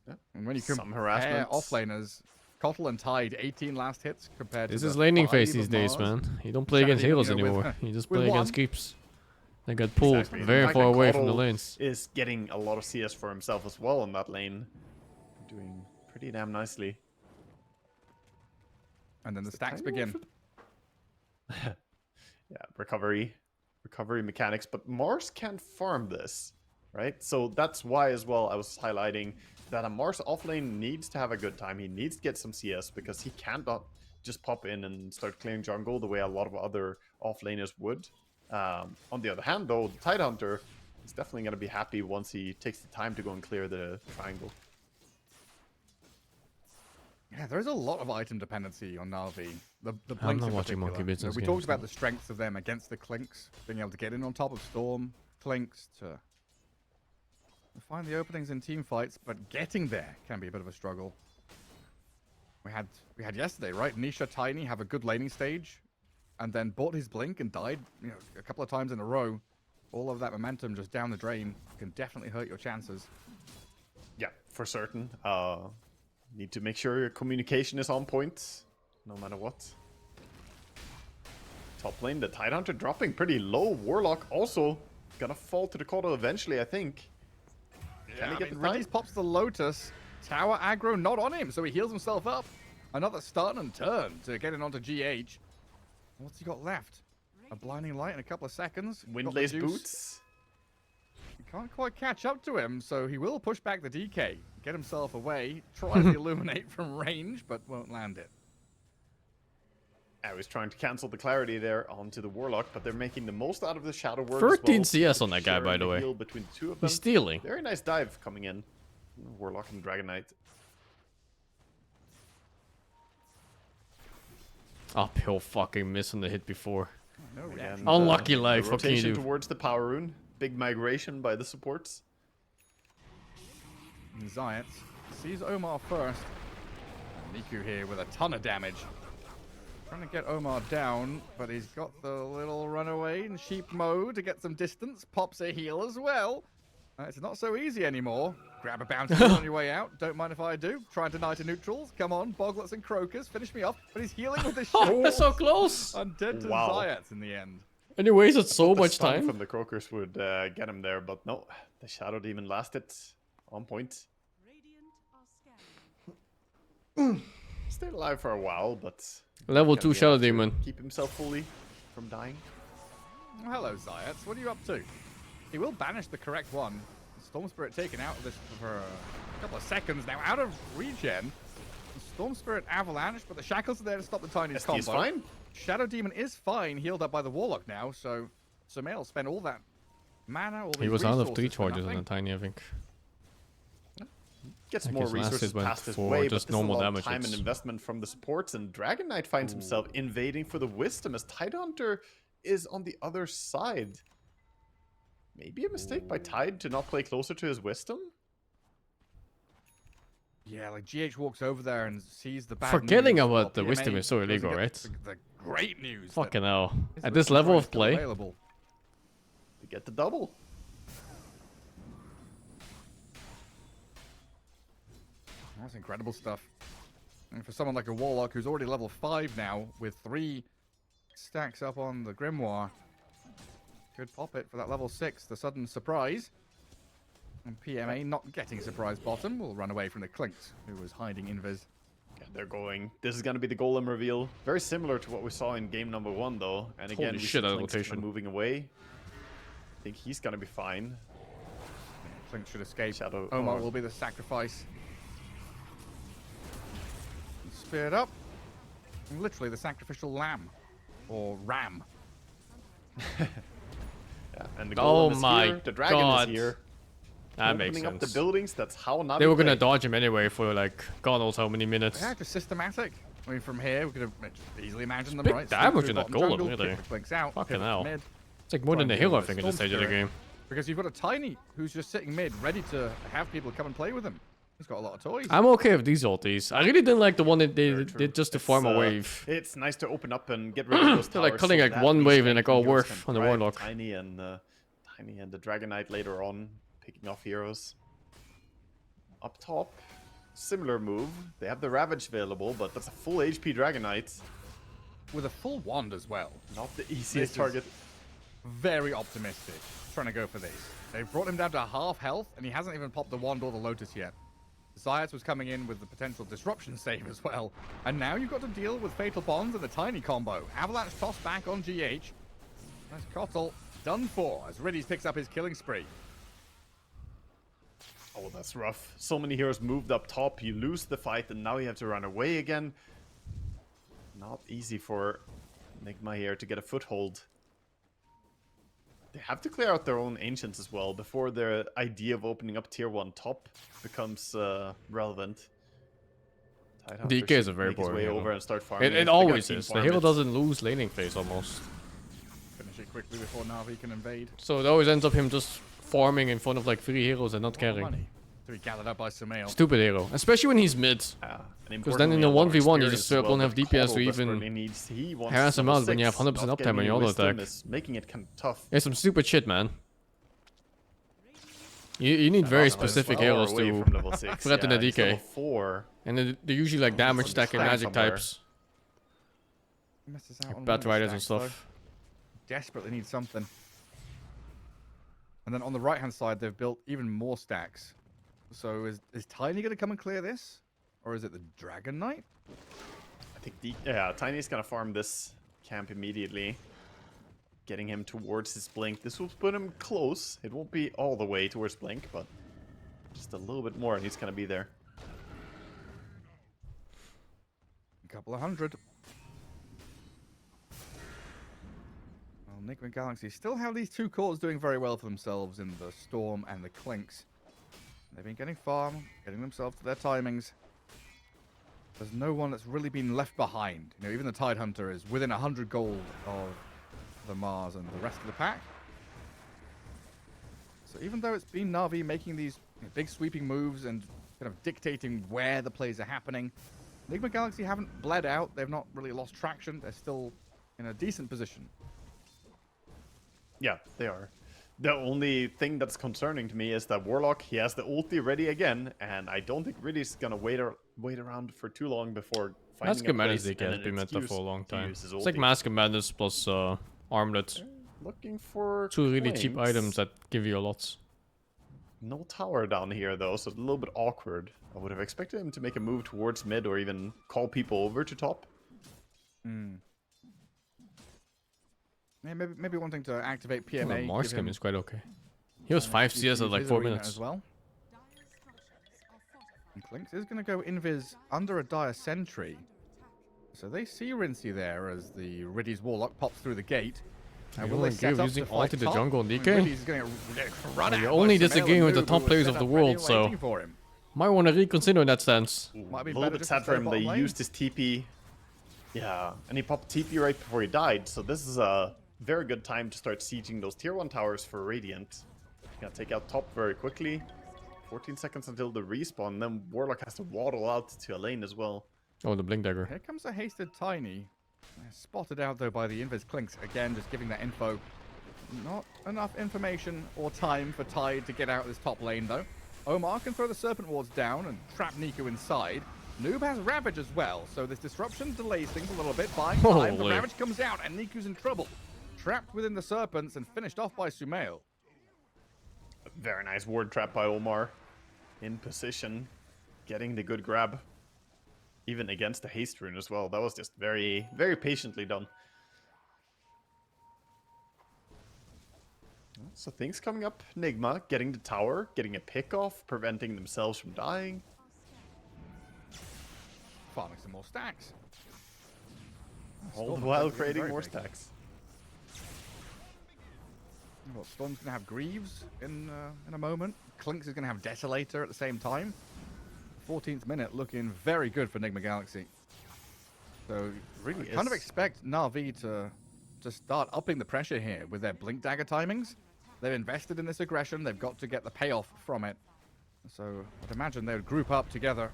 Yeah. And when you Some compare harassment. offlaners, Kotl and Tide, 18 last hits compared This to is the laning 5 phase of these days, Mars. man. You don't play Shiny, against heroes you know, with- anymore. You just with play one. against creeps. They got pulled Exactly. very The fact far that away from the Kotl lanes. Is getting a lot of CS for himself as well in that lane. Doing pretty damn nicely. And then the Is it stacks tiny begin. one Yeah, recovery mechanics, but Mars can't farm this, right? So that's why as well I was highlighting that a Mars offlane needs to have a good time. He needs to get some CS because he cannot just pop in and start clearing jungle the way a lot of other offlaners would. On the other hand, though, the Tidehunter is definitely going to be happy once he takes the time to go and clear the triangle. Yeah, there is a lot of item dependency on Na'Vi. The I'm Blinks not in watching particular. Monkey Business We games, talked about no. the strengths of them against the Clinks, being able to get in on top of Storm, Clinks, to find the openings in team fights, but getting there can be a bit of a struggle. We had yesterday, right? Nisha Tiny have a good laning stage, and then bought his Blink and died, a couple of times in a row. All of that momentum just down the drain can definitely hurt your chances. Yeah, for certain. Need to make sure your communication is on point, no matter what. Top lane, the Tidehunter dropping pretty low. Warlock also gonna fall to the Kotl eventually, I think. Can he get the Ridley's time? pops the Lotus. Tower aggro not on him, so he heals himself up. Another stun and turn to get it onto GH. What's he got left? A blinding light in a couple of seconds. Got the Windlace juice. boots. He can't quite catch up to him, so he will push back the DK. Get himself away. Try to illuminate from range, but won't land it. I was trying to cancel the clarity there onto the Warlock, but they're making the most out of the Shadow Word 13 as well. CS on that guy, by Sharing the way. heal between the two of them. He's stealing. Very nice dive coming in. Warlock and Dragon Knight. Oh, he'll fucking miss on the hit before. No Again, reaction. Unlucky the life, what can you rotation do? towards the Power Rune. Big migration by the supports. And Zayat sees Omar first. And Niku here with a ton of damage. Trying to get Omar down, but he's got the little runaway in sheep mode to get some distance. Pops a heal as well. It's not so easy anymore. Grab a bounty on your way out. Don't mind if I do. Try and deny to neutrals. Come on, Boglets and Crocus. Finish me off. But he's healing with the Oh, shield. that's so close. Undead to Wow. Zayat in the end. And he wasted so The much stun time. from the Croakers would get him there, but no. The Shadow Demon lasted on point. Radiant are scanning. Stayed alive for a while, but Level gonna 2 be Shadow able to Demon. keep himself fully from dying. Oh, hello, Zayat. What are you up to? He will banish the correct one. Storm Spirit taken out of this for a couple of seconds now. Out of regen. Storm Spirit Avalanche, but the Shackles are there to stop the Tiny's combo. ST is fine. Shadow Demon is fine, healed up by the Warlock now, so Sumail spent all that mana, all He these was out of 3 resources for charges on nothing. the Tiny, I think. Gets I more guess last resources hit went past his for way, just but this is a normal lot of damage time and hits. investment from the supports, and Dragon Knight finds himself invading for the Wisdom as Tidehunter is on the other side. Maybe a mistake by Tide to not play closer to his Wisdom? Yeah, like GH walks over there and sees the bad Forgetting news. about while the PMA Wisdom is so doesn't illegal, get right? The great news. that Fucking hell. his At this Wisdom level Core of is still play. available. To get the double. That's incredible stuff. And for someone like a Warlock who's already level 5 now, with 3 stacks up on the Grimoire, could pop it for that level 6, the sudden surprise. And PMA not getting surprise bottom will run away from the Clinks, who was hiding invis. Yeah, they're going. This is going to be the golem reveal. Very similar to what we saw in game number 1, though. And again, Holy we shit, see that Clinks kinda rotation. moving away. I think he's going to be fine. Clinks should escape. Shadow- Omar or- will be the sacrifice. Speared up. And literally the sacrificial lamb. Or ram. Yeah, and the Oh golem is my here. The dragon God. is here. That makes Opening up the sense. buildings, that's how not They were gonna dodge him anyway for like God knows how many minutes. Yeah, just systematic. I mean, from here, we could have easily imagined them, big right? damage Sweep in that through bottom golem, jungle, really. kick the Clinks out, Fucking pivot to hell. mid, It's like more try than the and deal hero, I with think, at Storm this stage of the Spirit. game. Because you've got a Tiny who's just sitting mid, ready to have people come and play with him. He's got a lot of toys. I'm okay with these ultis. I really didn't like the one that they Very true. did just to It's, form a wave. It's nice to open up and get rid of those They're like towers cutting so like that one least wave and strength like all heroes worth can on the thrive. Warlock. Tiny and the Dragon Knight later on, picking off heroes. Up top, similar move. They have the Ravage available, but that's a full HP Dragon Knight. With a full wand as well. Not the This easiest is target. Very optimistic, trying to go for this. They've brought him down to half health, and he hasn't even popped the wand or the Lotus yet. Zayat was coming in with the potential disruption save as well. And now you've got to deal with Fatal Bonds and the Tiny combo. Avalanche toss back on GH. That's Kotal done for as Riddies picks up his killing spree. Oh, that's rough. So many heroes moved up top. You lose the fight, and now you have to run away again. Not easy for Nigma here to get a foothold. They have to clear out their own ancients as well before their idea of opening up tier 1 top becomes relevant. Tidehunter DK is a should very make his boring way hero. over and start farming. It They always got team is. The farm hero it. doesn't lose laning phase almost. Finish it quickly before Na'Vi can invade. So it always ends up him just farming in front of like 3 heroes and not Money. caring. To be gathered up by Sumail. Stupid hero. Especially when he's mid. Because then in the 1v1 you just don't have DPS to even harass him out when you have 100% uptime on your auto attack. Is making it kind of tough. It's some stupid shit, man. You need very specific heroes to threaten a DK. 4. And they're usually like damage stacking stand magic somewhere. types. Misses out Like on Bat one of the Riders and stacks, though. stuff. Desperately need something. And then on the right hand side, they've built even more stacks. So is Tiny going to come and clear this? Or is it the Dragon Knight? I think Tiny's gonna farm this camp immediately. Getting him towards his blink. This will put him close. It won't be all the way towards blink, but just a little bit more and he's gonna be there. A couple of hundred. Well, Enigma Galaxy still have these two cores doing very well for themselves in the Storm and the Clinks. They've been getting farm, getting themselves to their timings. There's no one that's really been left behind. You know, even the Tidehunter is within 100 gold of the MOUZ and the rest of the pack. So even though it's been Na'Vi making these big sweeping moves and kind of dictating where the plays are happening, Enigma Galaxy haven't bled out. They've not really lost traction. They're still in a decent position. Yeah, they are. The only thing that's concerning to me is that Warlock, he has the ulti ready again, and I don't think Riddy's gonna wait around for too long before finding Mask of Madness place DK has and been an meta for a excuse long to time. use his It's like ulti. Mask of Madness plus Armlet. Looking for 2 really cheap Clinks. items that give you a lot. No tower down here though, so it's a little bit awkward. I would have expected him to make a move towards mid or even call people over to top. Hmm. Yeah, maybe wanting to activate PMA. Well, give Marscam him is quite okay. He was 5 CS at like 4 minutes. as well. And Clinks is going to go invis under a dire sentry. So they see Rincey there as the Riddy's Warlock pops through the gate. And will they set up using to fight ulti to top? jungle and I mean, DK? Riddy's going to run Well, out you're by only Sumail disagreeing and with the Noob, top who are players set of the up ready world, and so- waiting for him. Might want to reconsider in that sense. Might be a better little bit just sad to for stay him. They bottom lane. used his TP. Yeah, and he popped TP right before he died, so this is a very good time to start sieging those tier 1 towers for Radiant. Gonna take out top very quickly. 14 seconds until the respawn, then Warlock has to waddle out to a lane as well. Oh, the Blink Dagger. Here comes a hasted Tiny. Spotted out though by the Invis Clinks. Again, just giving that info. Not enough information or time for Tide to get out of this top lane though. Omar can throw the Serpent Wards down and trap Nico inside. Noob has Ravage as well, so this disruption delays things a little bit. Buying time, the Holy. Ravage comes out and Niku's in trouble. Trapped within the Serpents and finished off by Sumail. Very nice ward trap by Omar. In position, getting the good grab. Even against the haste rune as well. That was just very, very patiently done. So things coming up. Nigma getting the tower, getting a pick off, preventing themselves from dying. Farming some more stacks. All Storm the while getting creating very more big. stacks. Well, Storm's going to have Greaves in a moment. Clinks is going to have Desolator at the same time. 14th minute looking very good for Enigma Galaxy. So Really I kind of is. expect Na'Vi to start upping the pressure here with their blink dagger timings. They've invested in this aggression. They've got to get the payoff from it. So I'd imagine they would group up together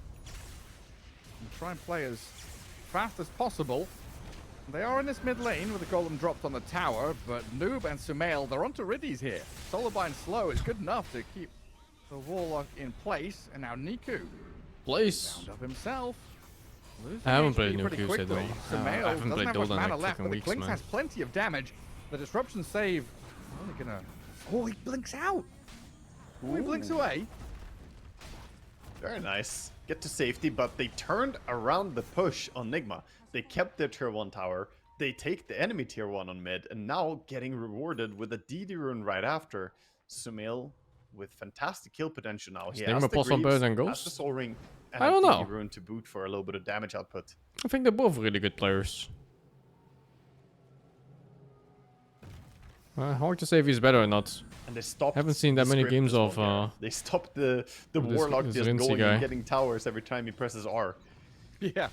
and try and play as fast as possible. They are in this mid lane with the golem dropped on the tower, but Noob and Sumail, they're onto Riddies here. Solarbind slow is good enough to keep the Warlock in place, and now Niku Place. bound up himself. Losing I haven't HP played pretty Nuke Used quickly. though. Sumail I haven't doesn't played have Dota much in mana like left, fucking but the weeks, Clinks man. has plenty of damage. The disruption save only gonna... Oh, he blinks out! Oh, he blinks away. Very nice. Get to safety, but they turned around the push on Nigma. They kept their tier 1 tower. They take the enemy tier 1 on mid, and now getting rewarded with a DD rune right after. Sumail with fantastic kill potential now. He Nigma has the plus one better Greaves, than has Ghost? the Soul Ring, and I a don't DD know. rune to boot for a little bit of damage output. I think they're both really good players. Hard to say if he's better or not. And they stopped. Haven't seen that the many script games as well of, here. They stopped the this- Warlock this just Rincy going guy. and getting towers every time he presses R. Yeah,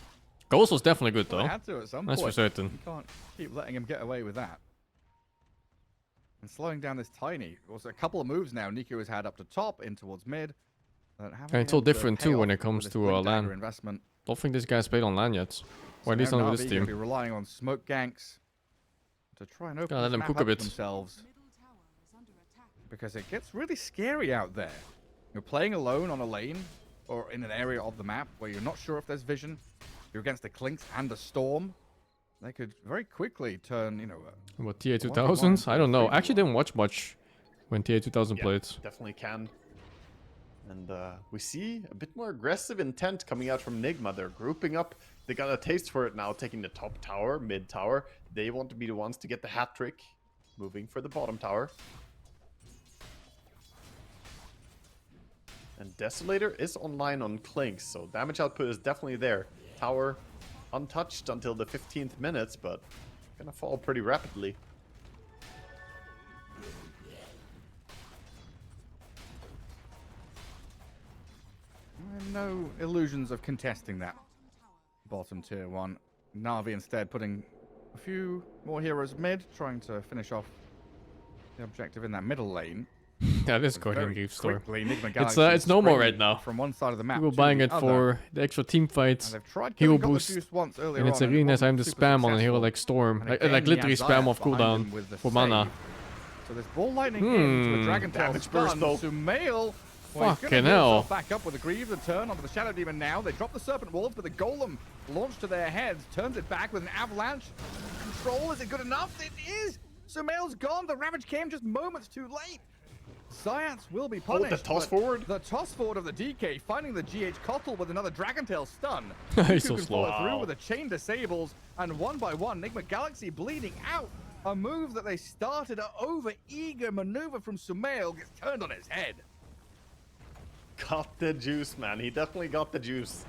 Ghost was definitely good they though. had to at some That's for point. certain. You can't keep letting him get away with that. And slowing down this Tiny. Also, a couple of moves now. Niku has had up to top, in towards mid. And it's all different too when it comes to LAN. LAN. Investment. Don't think this guy's played on LAN yet. Or at least now not Na'Vi with this gonna team. be relying on smoke ganks to try and open Gotta let this them map cook a up bit. themselves, Middle tower is under attack. because it gets really scary out there. You're playing alone on a lane or in an area of the map where you're not sure if there's vision. You're against the Clinks and the Storm. They could very quickly turn, What, TA 1v1 2000s? I don't know. 3v1. Actually didn't watch much when TA 2000 Yeah, played. definitely can. And we see a bit more aggressive intent coming out from Nigma. They're grouping up. They got a taste for it now, taking the top tower, mid tower. They want to be the ones to get the hat trick, moving for the bottom tower. And Desolator is online on Clinks, so damage output is definitely there. Tower untouched until the 15th minutes, but gonna fall pretty rapidly. No illusions of contesting that bottom tier 1. Na'Vi instead putting a few more heroes mid, trying to finish off the objective in that middle lane. That is But Guardian very Greaves store. quickly, Enigma It's Galaxy no more spring right now. From one side of the map People to buying the it other. for the extra team And fights. they've tried hero killing Got the boost, Juice once earlier And it's on, a really nice wasn't time to super spam on a hero successful. like Storm. And Like again, literally he has spam Zayat off behind cooldown him with the for mana. save. So this ball lightning into a Dragon Tail Damage stun. burst though. Sumail. Fucking hell. Back up with the Greaves and turn onto the Shadow Demon now. They drop the Serpent Wolves, but the Golem launched to their heads, turns it back with an avalanche. Control, is it good enough? It is! Sumail's gone. The Ravage came just moments too late. Zayats will be Oh, punished. the toss but forward. The toss forward of the DK, finding the GH Kotl with another Dragon Tail stun. He's Niku so can slow. follow through Wow. with a chain disables, and one by one, Enigma Galaxy bleeding out. A move that they started, an over-eager maneuver from Sumail gets turned on its head. Got the juice, man. He definitely got the juice.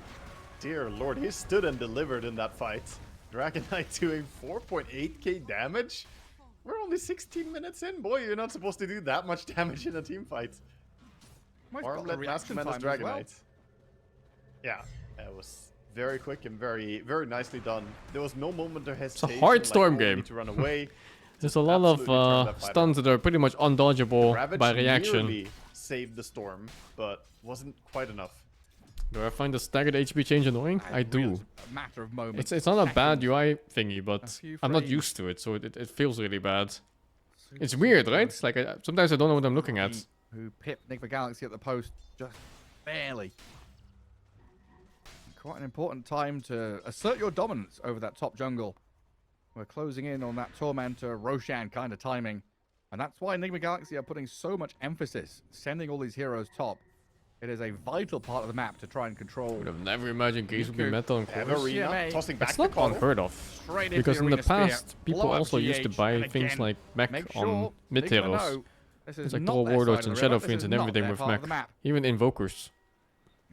Dear lord, he stood and delivered in that fight. Dragon Knight doing 4.8k damage? We're only 16 minutes in, boy. You're not supposed to do that much damage in a team fight. Well, he's got the Armlet reaction Masterman time as as Dragon well. Knight. Yeah, it was very quick and very, very nicely done. There was no moment of hesitation. hard like, Storm oh, we game. need to run away. There's a lot Absolutely turned of that fight stuns that are pretty much undodgeable Ravage by reaction. nearly saved the Storm, but wasn't quite enough. Do I find the staggered HP change annoying? I do. It's a matter of moments. It's not a bad seconds. UI thingy, but few I'm not frames. used to it, so it feels really bad. It's weird, right? Like sometimes I don't know what I'm looking at. Who pipped Enigma Galaxy at the post just barely. Quite an important time to assert your dominance over that top jungle. We're closing in on that Tormentor, Roshan kind of timing. And that's why Enigma Galaxy are putting so much emphasis, sending all these heroes top. It is a vital part of the map to try and control. Would have never imagined Greaves would be metal and Have chorus. Arena CMA. tossing back It's the not Kotl. unheard of. Straight into Because the in the Arena Spear. past, people Blow up also used to GH, buy and things again, like mech make on sure mid Enigma heroes. know this is It's like not Troll their Warlords side and of the Shadow river, this Fiends is and not everything their with part of mech. the map. Even Invokers.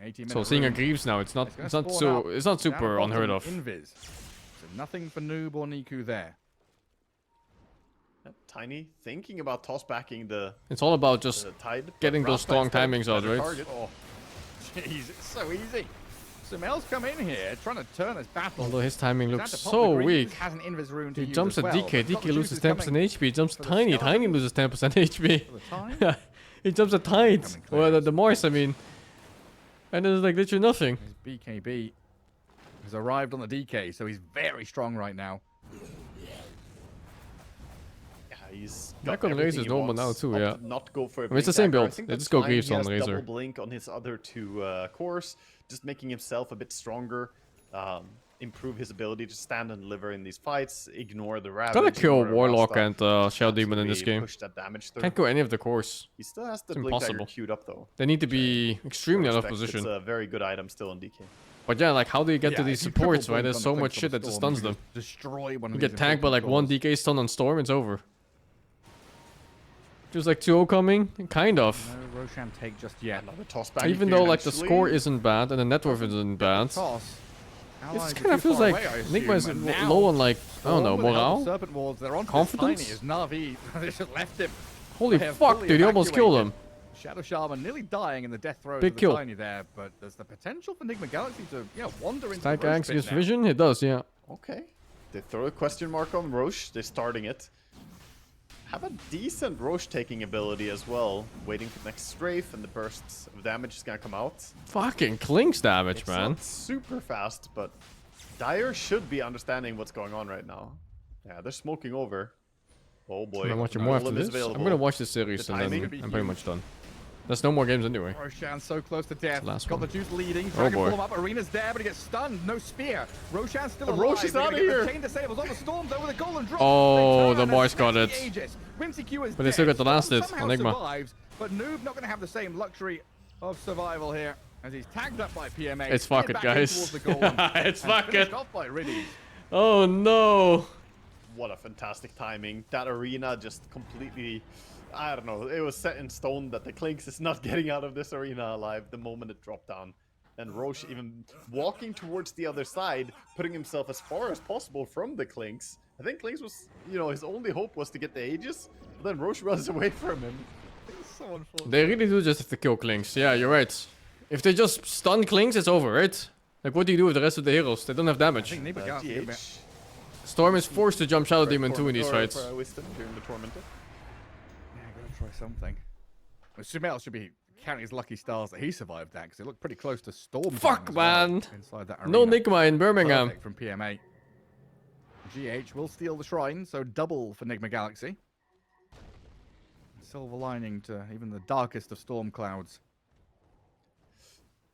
80-minute So seeing a rune. Greaves now, it's not It's gonna spawn out it's not down super bottom unheard of. Invis. So nothing for Noob or Niku there. Tiny thinking about toss backing the It's all about just tide. but getting those Rapha strong instead, timings out, better right? target. Oh, jeez, it's so easy. Sumail's come in here, trying to turn this battle. Although his timing He's looks had to pop the so greens, weak. has an invis rune to He use jumps as at well, DK. but got DK the loses juices 10% coming HP. He jumps for the Tiny. Tiny Scarlet. loses 10% HP. for the time. He jumps at Tide. Coming Or the clearance. Morse, I mean. And there's like literally nothing. His BKB has arrived on the DK, so he's very strong right now. Yeah, he's Back got on Razor's everything he normal now wants. too, Opted yeah. Not go for a I mean, it's the blink same dagger. I build. think They that's just go fine. Greaves He on has Razor. double blink on his other two cores, just making himself a bit stronger. Improve his ability to stand and deliver in these fights. Ignore the Ravage. Gotta kill ignore the Warlock Rasta, and Shadow Demon in this absolutely game. Push that damage through. Can't go any of the cores. He still has the It's blink dagger impossible. queued up though. They need to be extremely out of Respect, position. It's a very good item still on DK. But yeah, like how do you get to Yeah, these if you triple supports, right? blink There's on the so Clinks much of shit the that just Storm, stuns you them. can just destroy one You of get these tagged by like one important DK stun on Storm, it's over. Just like 2-0 coming? Kind of. cores. No Roshan take just yet. Another toss back. Even though like the score isn't bad and the net worth isn't bad. Toss. It Allies just are kind of too feels far like away, I Enigma is assume, and now low on like, I don't know, Storm with the help of morale? Serpent Walls, they're on Confidence? Tiny as Na'Vi. They just left him. Holy They have fuck, fully dude, he almost killed evacuated. him. Shadow Shaman nearly dying in the death throes Big of the kill. Tiny there, but there's the potential for Enigma Galaxy to wander into Stack the Roche Axe pit against now. Vision? It does, yeah. Okay. They throw a question mark on Roche. They're starting it. Have a decent Roche taking ability as well. Waiting for the next strafe and the bursts of damage is gonna come out. Fucking clinks damage, It's man. not super fast, but Dire should be understanding what's going on right now. Yeah, they're smoking over. Oh boy. I'm watching more after Golem is this. I'm available. gonna watch this series The and then timing I'm could be pretty huge. much done. There's no more games anyway. Roshan so close to death. Last Got one. the juice leading. Oh, Dragon boy. pull him up. Arena's there, but he gets stunned. No spear. Roshan's still alive. Roche is They're gonna outta get the here. chain disables on the storm though with a golden drop. Oh, They the turn boys and got snatch it. the Aegis. Whimsy Q is But they still dead. got the last Storm hit, somehow Enigma. survives, but Noob not going to have the same luxury of survival here as he's tagged up by PMA. It's fuck speared it, back in guys. towards the golem, It's and fuck finished it. off by Riddies. Oh no. What a fantastic timing. That arena just completely... I don't know. It was set in stone that the Clinks is not getting out of this arena alive the moment it dropped down. And Roche even walking towards the other side, putting himself as far as possible from the Clinks. I think Clinks was, his only hope was to get the Aegis, but then Roche runs away from him. It's so unfortunate. They really do just have to kill Clinks. Yeah, you're right. If they just stun Clinks, it's over, right? Like, what do you do with the rest of the heroes? They don't have I damage. think Enigma Galaxy could be- GH. Storm is forced to jump Shadow Demon too in these Or fights. for Wisdom during the Tormented. Yeah, gotta try something. Well, Sumail should be counting his lucky stars that he survived that, because it looked pretty close to Storm. Fuck, time as well man. Inside that arena. No Nigma in Birmingham. Perfect from PMA. GH will steal the shrine, so double for Nigma Galaxy. Silver lining to even the darkest of storm clouds.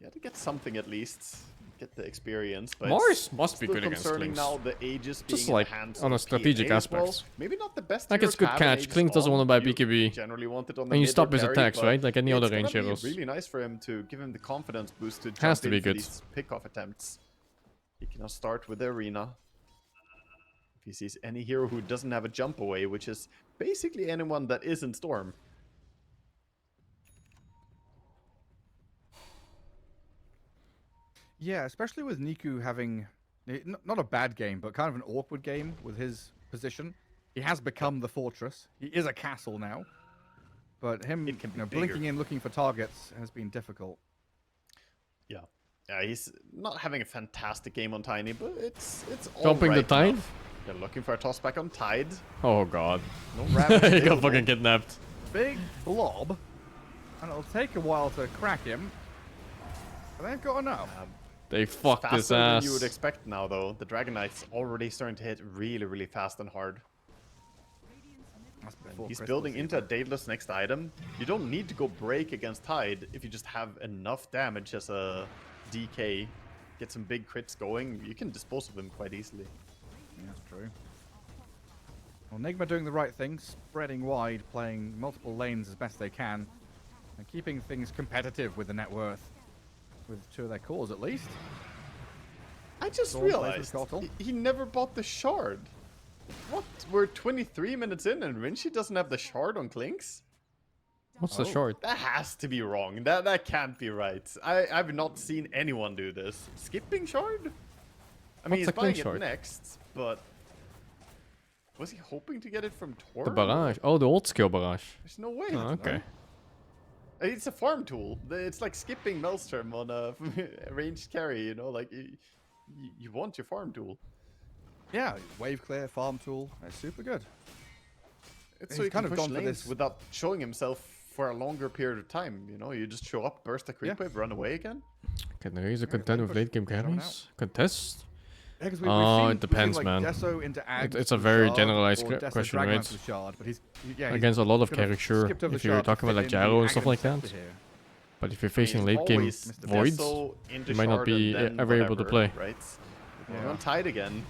Yeah, to get something at least. Get the experience. But Mars it's must be still good against concerning Clinks. now the Aegis being Just in like the hands on a of strategic PMA as well. aspect. Maybe not the best. Like, it's hero to good have an catch. Aegis Clink doesn't on. wanna buy You BKB. generally want it on the And you mid or stop his carry, attacks, but right? Like any it's other gonna range be heroes. really nice for him to give him the confidence boost to jump Has to be in for good. these pick-off attempts. He can now start with the arena. If he sees any hero who doesn't have a jump away, which is basically anyone that isn't Storm. Yeah, especially with Niku having not a bad game, but kind of an awkward game with his position. He has become the fortress. He is a castle now. But him It can be blinking bigger. in looking for targets has been difficult. Yeah. Yeah, he's not having a fantastic game on Tiny, but it's all Jumping the right Tide? enough. They're looking for a toss back on Tide. Oh god. No he Ravage got available. fucking kidnapped. Big blob. And it'll take a while to crack him. But they've got enough. They fucked his Faster than ass. you would expect now, though. The Dragon Knight's already starting to hit really, really fast and hard. That's before He's Crystal building Sea. into a Daedalus next item. You don't need to go break against Tide if you just have enough damage as a DK. Get some big crits going, you can dispose of him quite easily. Yeah, that's true. Well, Nigma doing the right thing, spreading wide, playing multiple lanes as best they can, and keeping things competitive with the net worth. With two of their cores, at least. I just Storm plays with realized Kotl. he never bought the shard. What? We're 23 minutes in and Rinchi doesn't have the shard on Clinks? What's the Oh. short? That has to be wrong. That can't be right. I've not seen anyone do this. Skipping shard? I mean, What's he's a buying Clink it shard? next, but was he hoping to get it from Tor? The barrage. Oh, the old skill barrage. There's no way. Oh, okay. It's a farm tool. It's like skipping Maelstrom on a ranged carry, you know, like you want your farm tool. Yeah, wave clear, farm tool. It's super good. It's so you kind of push lanes without showing himself for a longer period of time, you know? You just show up, burst a creep wave, run away again. Can Razer contend with late game carries? Contest? Yeah, it depends, like man. It's a very generalized question, right? Shard, but Against a lot of characters, sure. If you're talking about like gyro and stuff like that. But if you're facing late game voids, you might not be ever able to play. Right? We're on Tide again.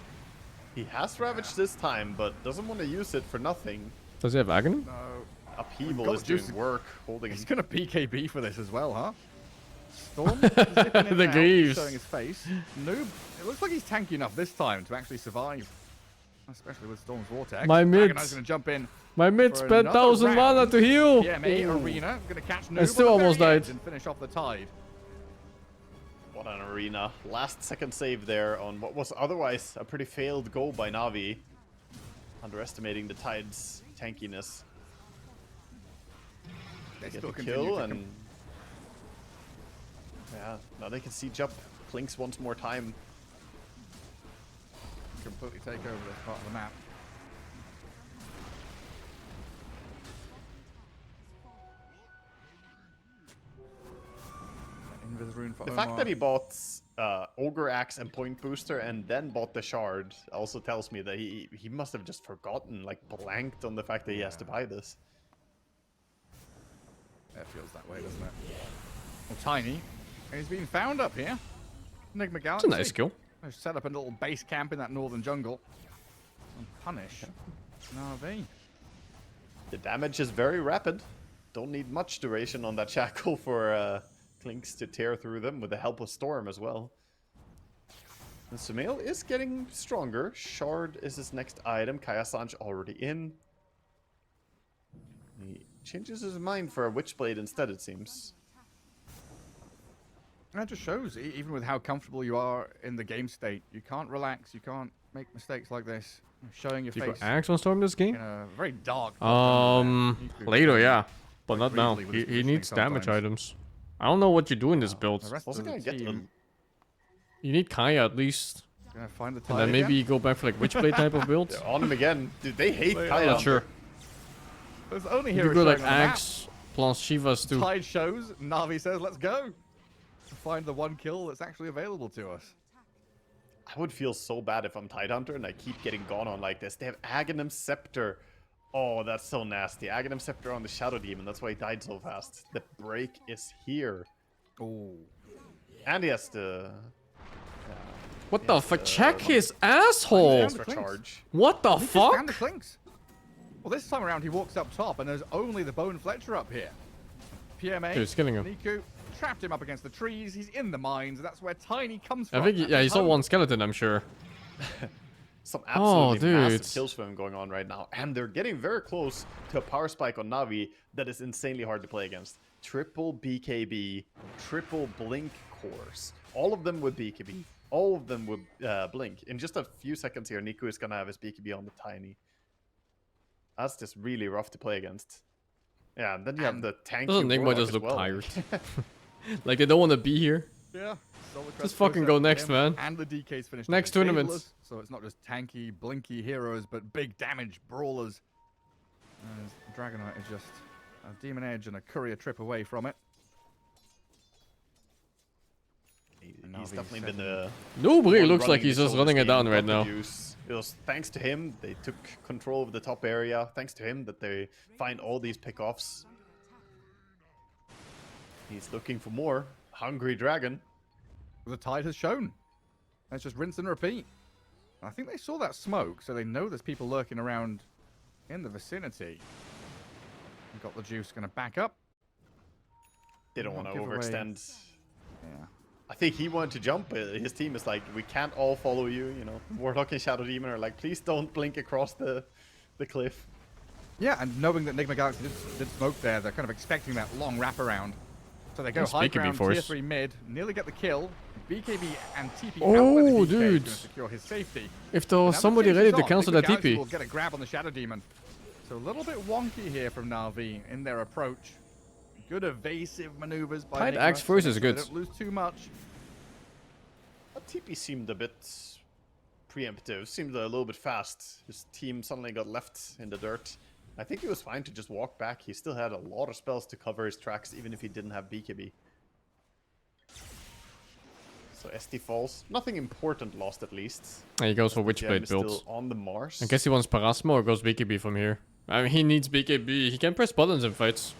He has Ravage this time, but doesn't want to use it for nothing. Does he have Aghanim? No. Upheaval is doing work, holding him. He's gonna BKB for this as well, huh? Storm the Greaves showing his face. Noob, it looks like he's tanky enough this time to actually survive, especially with Storm's Vortex. My mid, gonna jump in. My mid spent 1000 mana to heal. PMA Arena gonna catch Noob. I still almost died. And finish off the Tide. What an Arena! Last second save there on what was otherwise a pretty failed go by Na'Vi. Underestimating the Tide's tankiness. They get the kill and yeah, now they can siege up Clinks once more time. Completely take over this part of the map. The fact that he bought Ogre Axe and Point Booster and then bought the Shard also tells me that he must have just forgotten, like blanked on the fact that he has to buy this. It feels that way, doesn't it? Well, Tiny, he's been found up here. Enigma Galaxy. It's a nice kill. They've set up a little base camp in that northern jungle. And punish Na'Vi. The damage is very rapid. Don't need much duration on that shackle for Clinks to tear through them with the help of Storm as well. And Sumail is getting stronger. Shard is his next item. Kaya Sanj already in. He changes his mind for a Witchblade instead, it seems. That just shows, even with how comfortable you are in the game state, you can't relax, you can't make mistakes like this. Showing your face. You got Axe on Storm this game? In a very dark. Later, yeah. But not now. He needs damage items. I don't know what you do in this build. Also gonna get them. You need Kaya at least. Gonna find the and then maybe you go back for like Witchblade type of build. They're on him again. Dude, they hate Kaya. Not sure. There's only you go like Axe plus Shivas too. Tide shows, Na'Vi says, let's go. To find the one kill that's actually available to us. I would feel so bad if I'm Tidehunter and I keep getting gone on like this. They have Aghanim Scepter. Oh, that's so nasty. Aghanim Scepter on the Shadow Demon. That's why he died so fast. The break is here. Oh. And he has to... what the fuck? Check his asshole! What the fuck? And the Clinks. Well, this time around he walks up top and there's only the Bone Fletcher up here. PMA, dude, killing him. Niku trapped him up against the trees. He's in the mines. That's where Tiny comes from. I think, yeah, he saw one skeleton, I'm sure. Some absolutely massive kills for him going on right now. And they're getting very close to a power spike on Na'Vi that is insanely hard to play against. Triple BKB, triple Blink cores. All of them with BKB. All of them with Blink. In just a few seconds here, Niku is going to have his BKB on the Tiny. That's just really rough to play against. Yeah, and then you have the tanky Doesn't Enigma just look tired? Like they don't want to be here. Yeah. Just fucking go next, man. And the DK's finished. Next tournaments. So it's not just tanky, blinky heroes, but big damage brawlers. Dragonite is just a Demon Edge and a courier trip away from it. He's definitely been the... Nobody looks like he's just running it down right now. It was thanks to him they took control of the top area. Thanks to him that they find all these pickoffs. He's looking for more. Hungry Dragon. The Tide has shown. Let's just rinse and repeat. I think they saw that smoke, so they know there's people lurking around in the vicinity. We've got the Juice going to back up. They don't want to overextend. Yeah. I think he wanted to jump, but his team is like, we can't all follow you, you know. Warlock and Shadow Demon are like, please don't blink across the cliff. Yeah, and knowing that Enigma Galaxy did smoke there, they're kind of expecting that long wraparound. So they go high ground, tier 3 mid, nearly get the kill. BKB and TP oh, dude. To secure his safety. If there was somebody ready to cancel that TP. Will get a grab on the Shadow Demon. So a little bit wonky here from Na'Vi in their approach. Good evasive maneuvers by Tight Enigma, axe first is so good. they don't lose too much. But TP seemed a bit preemptive, seemed a little bit fast. His team suddenly got left in the dirt. I think he was fine to just walk back. He still had a lot of spells to cover his tracks, even if he didn't have BKB. So ST falls. Nothing important lost, at least. And he goes for Gem Witchblade is builds. still on the Mars. I guess he wants Parasmo or goes BKB from here. I mean, he needs BKB. He can press buttons in fights.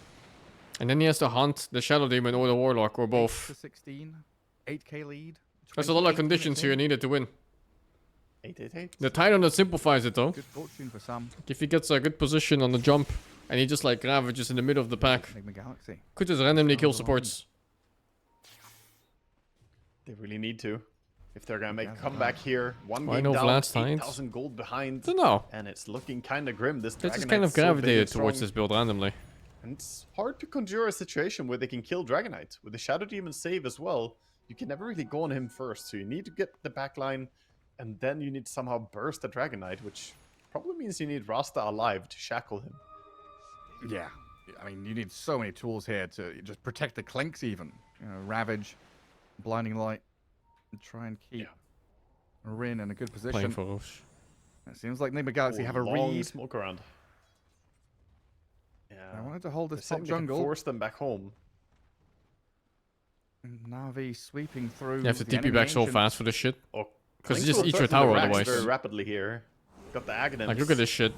And then he has to hunt the Shadow Demon or the Warlock or 8 both. to 16, 8k lead. There's a lot of 28 conditions here minutes needed to win. 888. The Tidal that simplifies it though. in. Good fortune for some. If he gets a good position on the jump and he just like ravages in the middle of the pack, Enigma Galaxy. could just randomly kill Sounds supports. They really need to. If they're gonna make a Yeah. comeback here, one Why game no down, Vlad's tied? 8,000 gold behind, Don't know. and it's looking kind of grim. This They just Dragon kind of Knight's so big and gravitated towards strong, this build randomly. and it's hard to conjure a situation where they can kill Dragon Knight. With the Shadow Demon save as well, you can never really go on him first, so you need to get the backline, and then you need to somehow burst the Dragon Knight, which probably means you need Rasta alive to shackle him. Yeah. I mean, you need so many tools here to just protect the Clinks even. You know, Ravage, Blinding Light, and try and keep Rin in a good Playing position. for Roche. It seems like Enigma Galaxy have a long read. smoke around. Yeah. I wanted to hold They're this saying top they can jungle. force them back home. And Na'Vi sweeping through. You have to the TP back so enemy fast for this shit. Oh, Because you Lynx just will eat your threaten the tower racks otherwise. very rapidly here. Got the Aghanim's. Like, look at this shit.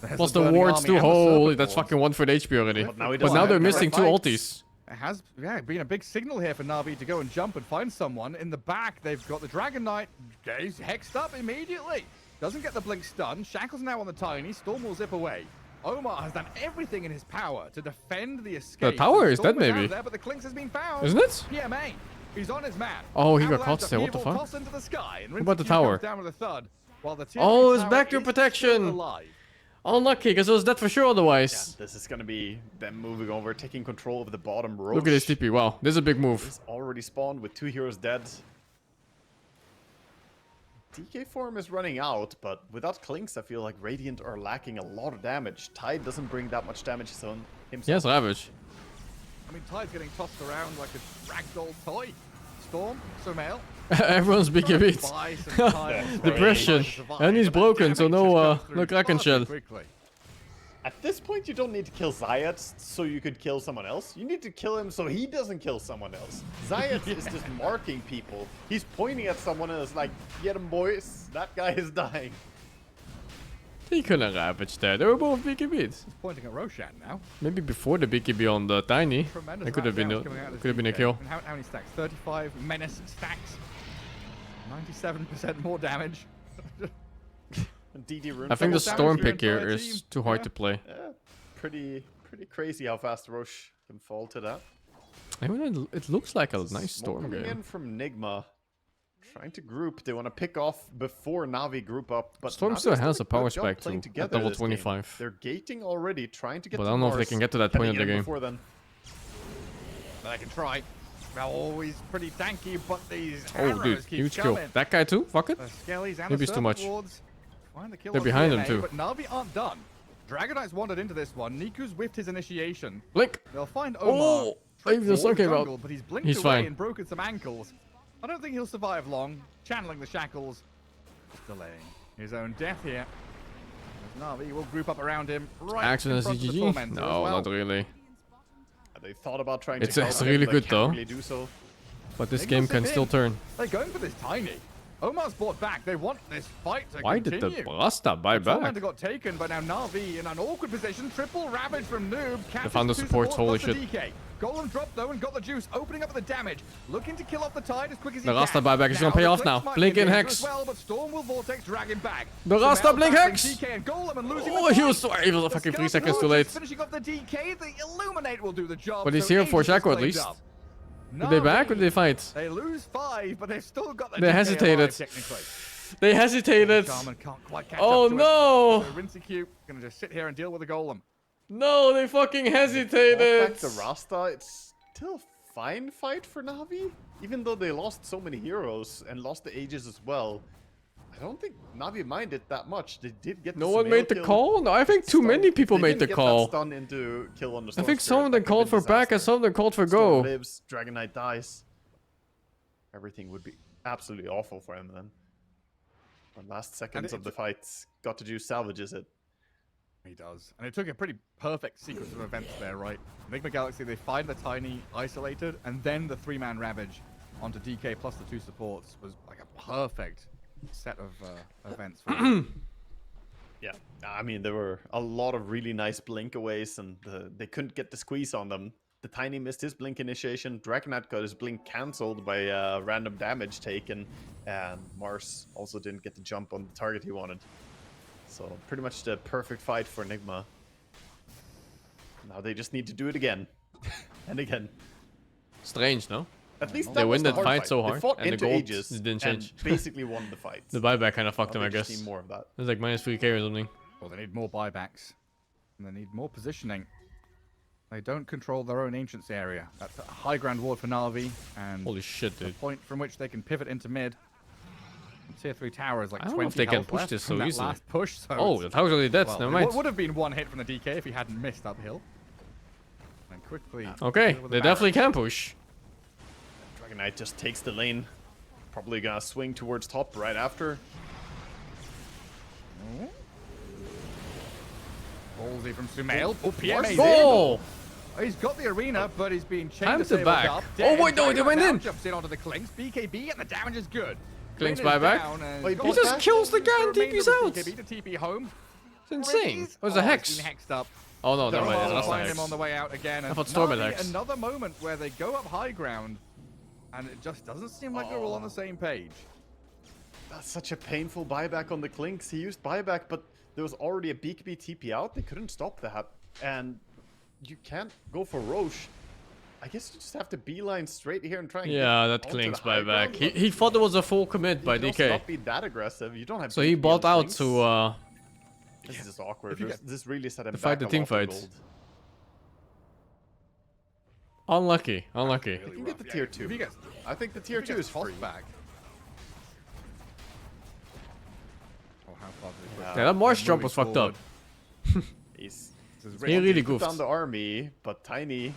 There's Plus the burning wards army too. and the Holy, serpent that's wards. fucking 1 for the HP already. But now he But doesn't now have they're the missing 2 fights. ultis. It has, been a big signal here for Na'Vi to go and jump and find someone. In the back, they've got the Dragon Knight. He's hexed up immediately. Doesn't get the blink stun. Shackle's now on the Tiny. Storm will zip away. Omar has done everything in his power to defend the escape. tower is Storm dead, was out maybe. There, but the Clinks has been found. Isn't it? PMA. He's on his man. Oh, he got Avalanche caught still, what the upheaval fuck? toss into the sky, and What about the Rinse tower? comes down with a thud, while the Oh, TNT it's tower backdoor is protection. still alive. Unlucky, because it was dead for sure Yeah, otherwise. this is gonna be them moving over, taking control of the bottom row. Look at this TP. Wow, this is a big move. He's already spawned with 2 heroes dead. DK form is running out, but without Clinks, I feel like Radiant are lacking a lot of damage. Tide doesn't bring that much damage himself. He has Ravage. I mean, Tide's getting tossed around like a ragdoll toy. Storm, Sumail. Everyone's BKB. Buy some time. Depression. And he's broken, so no Kraken shell. Quickly. At this point, you don't need to kill Zayat so you could kill someone else. You need to kill him so he doesn't kill someone else. Zayat is just marking people. He's pointing at someone and is like, get him, boys. That guy is dying. He couldn't Ravage there. They were both BKB'd. He's pointing at Roshan now. Maybe before the BKB on the Tiny. Tremendous It could have been amount of damage coming out of could have been a DK. kill. And how many stacks? 35 menace stacks. 97% more damage. DD Rune I think the Double damage Storm to your pick here entire is team. too hard Yeah. to play. Yeah, pretty crazy how fast Roche can fall to that. I mean, it looks like a nice Smoke Storm coming game. in from Nigma. Trying to group. They want to pick off before Na'Vi group up. But Storm Navi's still done has a power good job spike playing too, at together level this game. 25. They're gating already, trying to get But to I don't know if they Mars, can get to that point heading of the in game. Before then. But I can try. They're always pretty tanky, but these Oh, arrows dude, keep huge kill. coming. That guy too? Fuck it. The Skellies and Maybe the it's too much. Serpent Wards find the kill They're on behind him PMA, too. But Na'Vi aren't done. Dragon Knight's wandered into this one. Niku's whiffed his initiation. Blink. They'll find Omar. Oh, even the sun came out. jungle, but he's blinked He's away fine. and broken some ankles. I don't think he'll survive long. Channeling the shackles, delaying his own death here. As Na'Vi will group up around him. Right Action in as front of the GG? Tormentor as No, well. not really. They thought about trying It's to help really him, but good, can't though. Really do so. But this They game must can have still been. turn. They're going for this Tiny. Omar's bought back. They want this fight to Why did continue. the Rasta buy back? Tormentor got taken, but now Na'Vi in an awkward position. Triple ravage from Noob. Catches found the two supports, holy plus the shit. DK. Golem dropped though and got the juice, opening up the damage. Looking to kill off the Tide as quick as he The can. Rasta buyback is gonna Now pay the off Clicks now. might Blink be in in danger Hex. as well, but Storm will vortex drag him back. The Rasta Sumail blink battling Hex. DK and Golem and losing Oh, the he fight. was so evil. The Fucking 3 Skeleton seconds too Lord late. just finishing off the DK. The Illuminate will do the job. But he's so here for Aegis Shaco at flames least. up. Did they back or did they Na'Vi, fight? They lose 5, but they've still got the They DK hesitated. alive, technically. They hesitated. Shaman can't quite catch Oh up to no! it. So Rinsey Cube gonna just sit here and deal with the Golem. No, they fucking Brought hesitated. back the Rasta. It's still a fine fight for Na'Vi, even though they lost so many heroes and lost the Aegis as well. I I don't think Navi minded that much. They did get No the one Sumail made the kill. call? No, I think too many people They made the didn't get call. That stun into kill on the I Storm think some Spirit. of them That could've called been for back and disaster. some of them called for Storm go. lives, Dragon Knight dies. Everything would be absolutely awful for him then. The last seconds of the fight, got to do salvages it. He does. And it took a pretty perfect sequence of events there, right? Enigma Galaxy, they find the Tiny isolated, and then the 3-man Ravage onto DK plus the 2 supports was like a perfect set of events for them. Yeah, I mean, there were a lot of really nice blink aways, and they couldn't get the squeeze on them. The Tiny missed his blink initiation. Dragon Knight got his blink cancelled by random damage taken, and Mars also didn't get the jump on the target he wanted. So pretty much the perfect fight for Enigma. Now they just need to do it again. And again. Strange, no? At least They that was win the that hard fight so They hard, fought and the into gold ages didn't and change. basically won the fight. The buyback kind of fucked Now him, I they just guess. need more of that. It's like minus 3k or something. Well, they need more buybacks. And they need more positioning. They don't control their own Ancients area. That's a high ground ward for Na'Vi, and Holy shit, the dude. point from which they can pivot into mid. Tier 3 tower is like I don't 20 know if they can health push left this from so that easily. last push, so Oh, it's- the tower's already dead. well, Never it mind. would have been one hit from the DK if he hadn't missed uphill. And quickly. Okay, over the they barrel. definitely can push. Dragon Knight just takes the lane. Probably gonna swing towards top right after. Ballsy from Sumail. Oh, PMA's in. Goal! Oh, he's got the arena, but he's being chain Time to disabled back. up. Oh, wait, no, Dragon they went now in. Jumps in onto the Clinks. BKB, and the damage is good. Clinks Rin is buyback. down, and Wait, got he just back. kills the guy and Remains TP's with out. BKB to TP home. It's insane. Oh, it's a Oh, hex. he's been hexed up. Oh no, never mind. They'll That's not find hex. him on the way out again. I And thought Storm had Na'Vi, hex. another moment where they go up high ground, and it just doesn't seem like they're all on the same page. That's such a painful buyback on the Clinks. He used buyback, but there was already a BKB TP out. They couldn't stop that. And you can't go for Roche. I guess you just have to beeline straight here and try and Yeah, get that onto clinks the high buyback. ground. He thought it was a full commit You by can also DK. not be that aggressive. You don't have So he BKB bought on out Clinks. to This is awkward. If you get- This really set him to back fight the a team lot of fights. gold. unlucky. Unlucky. You can get the tier 2. If he gets, I think the tier if he 2 gets is free. tossed back. Oh, how far did he push? Yeah, that Marsh Moving jump was fucked up. forward. He's This is He Rin. really put goofed. down the army, but Tiny.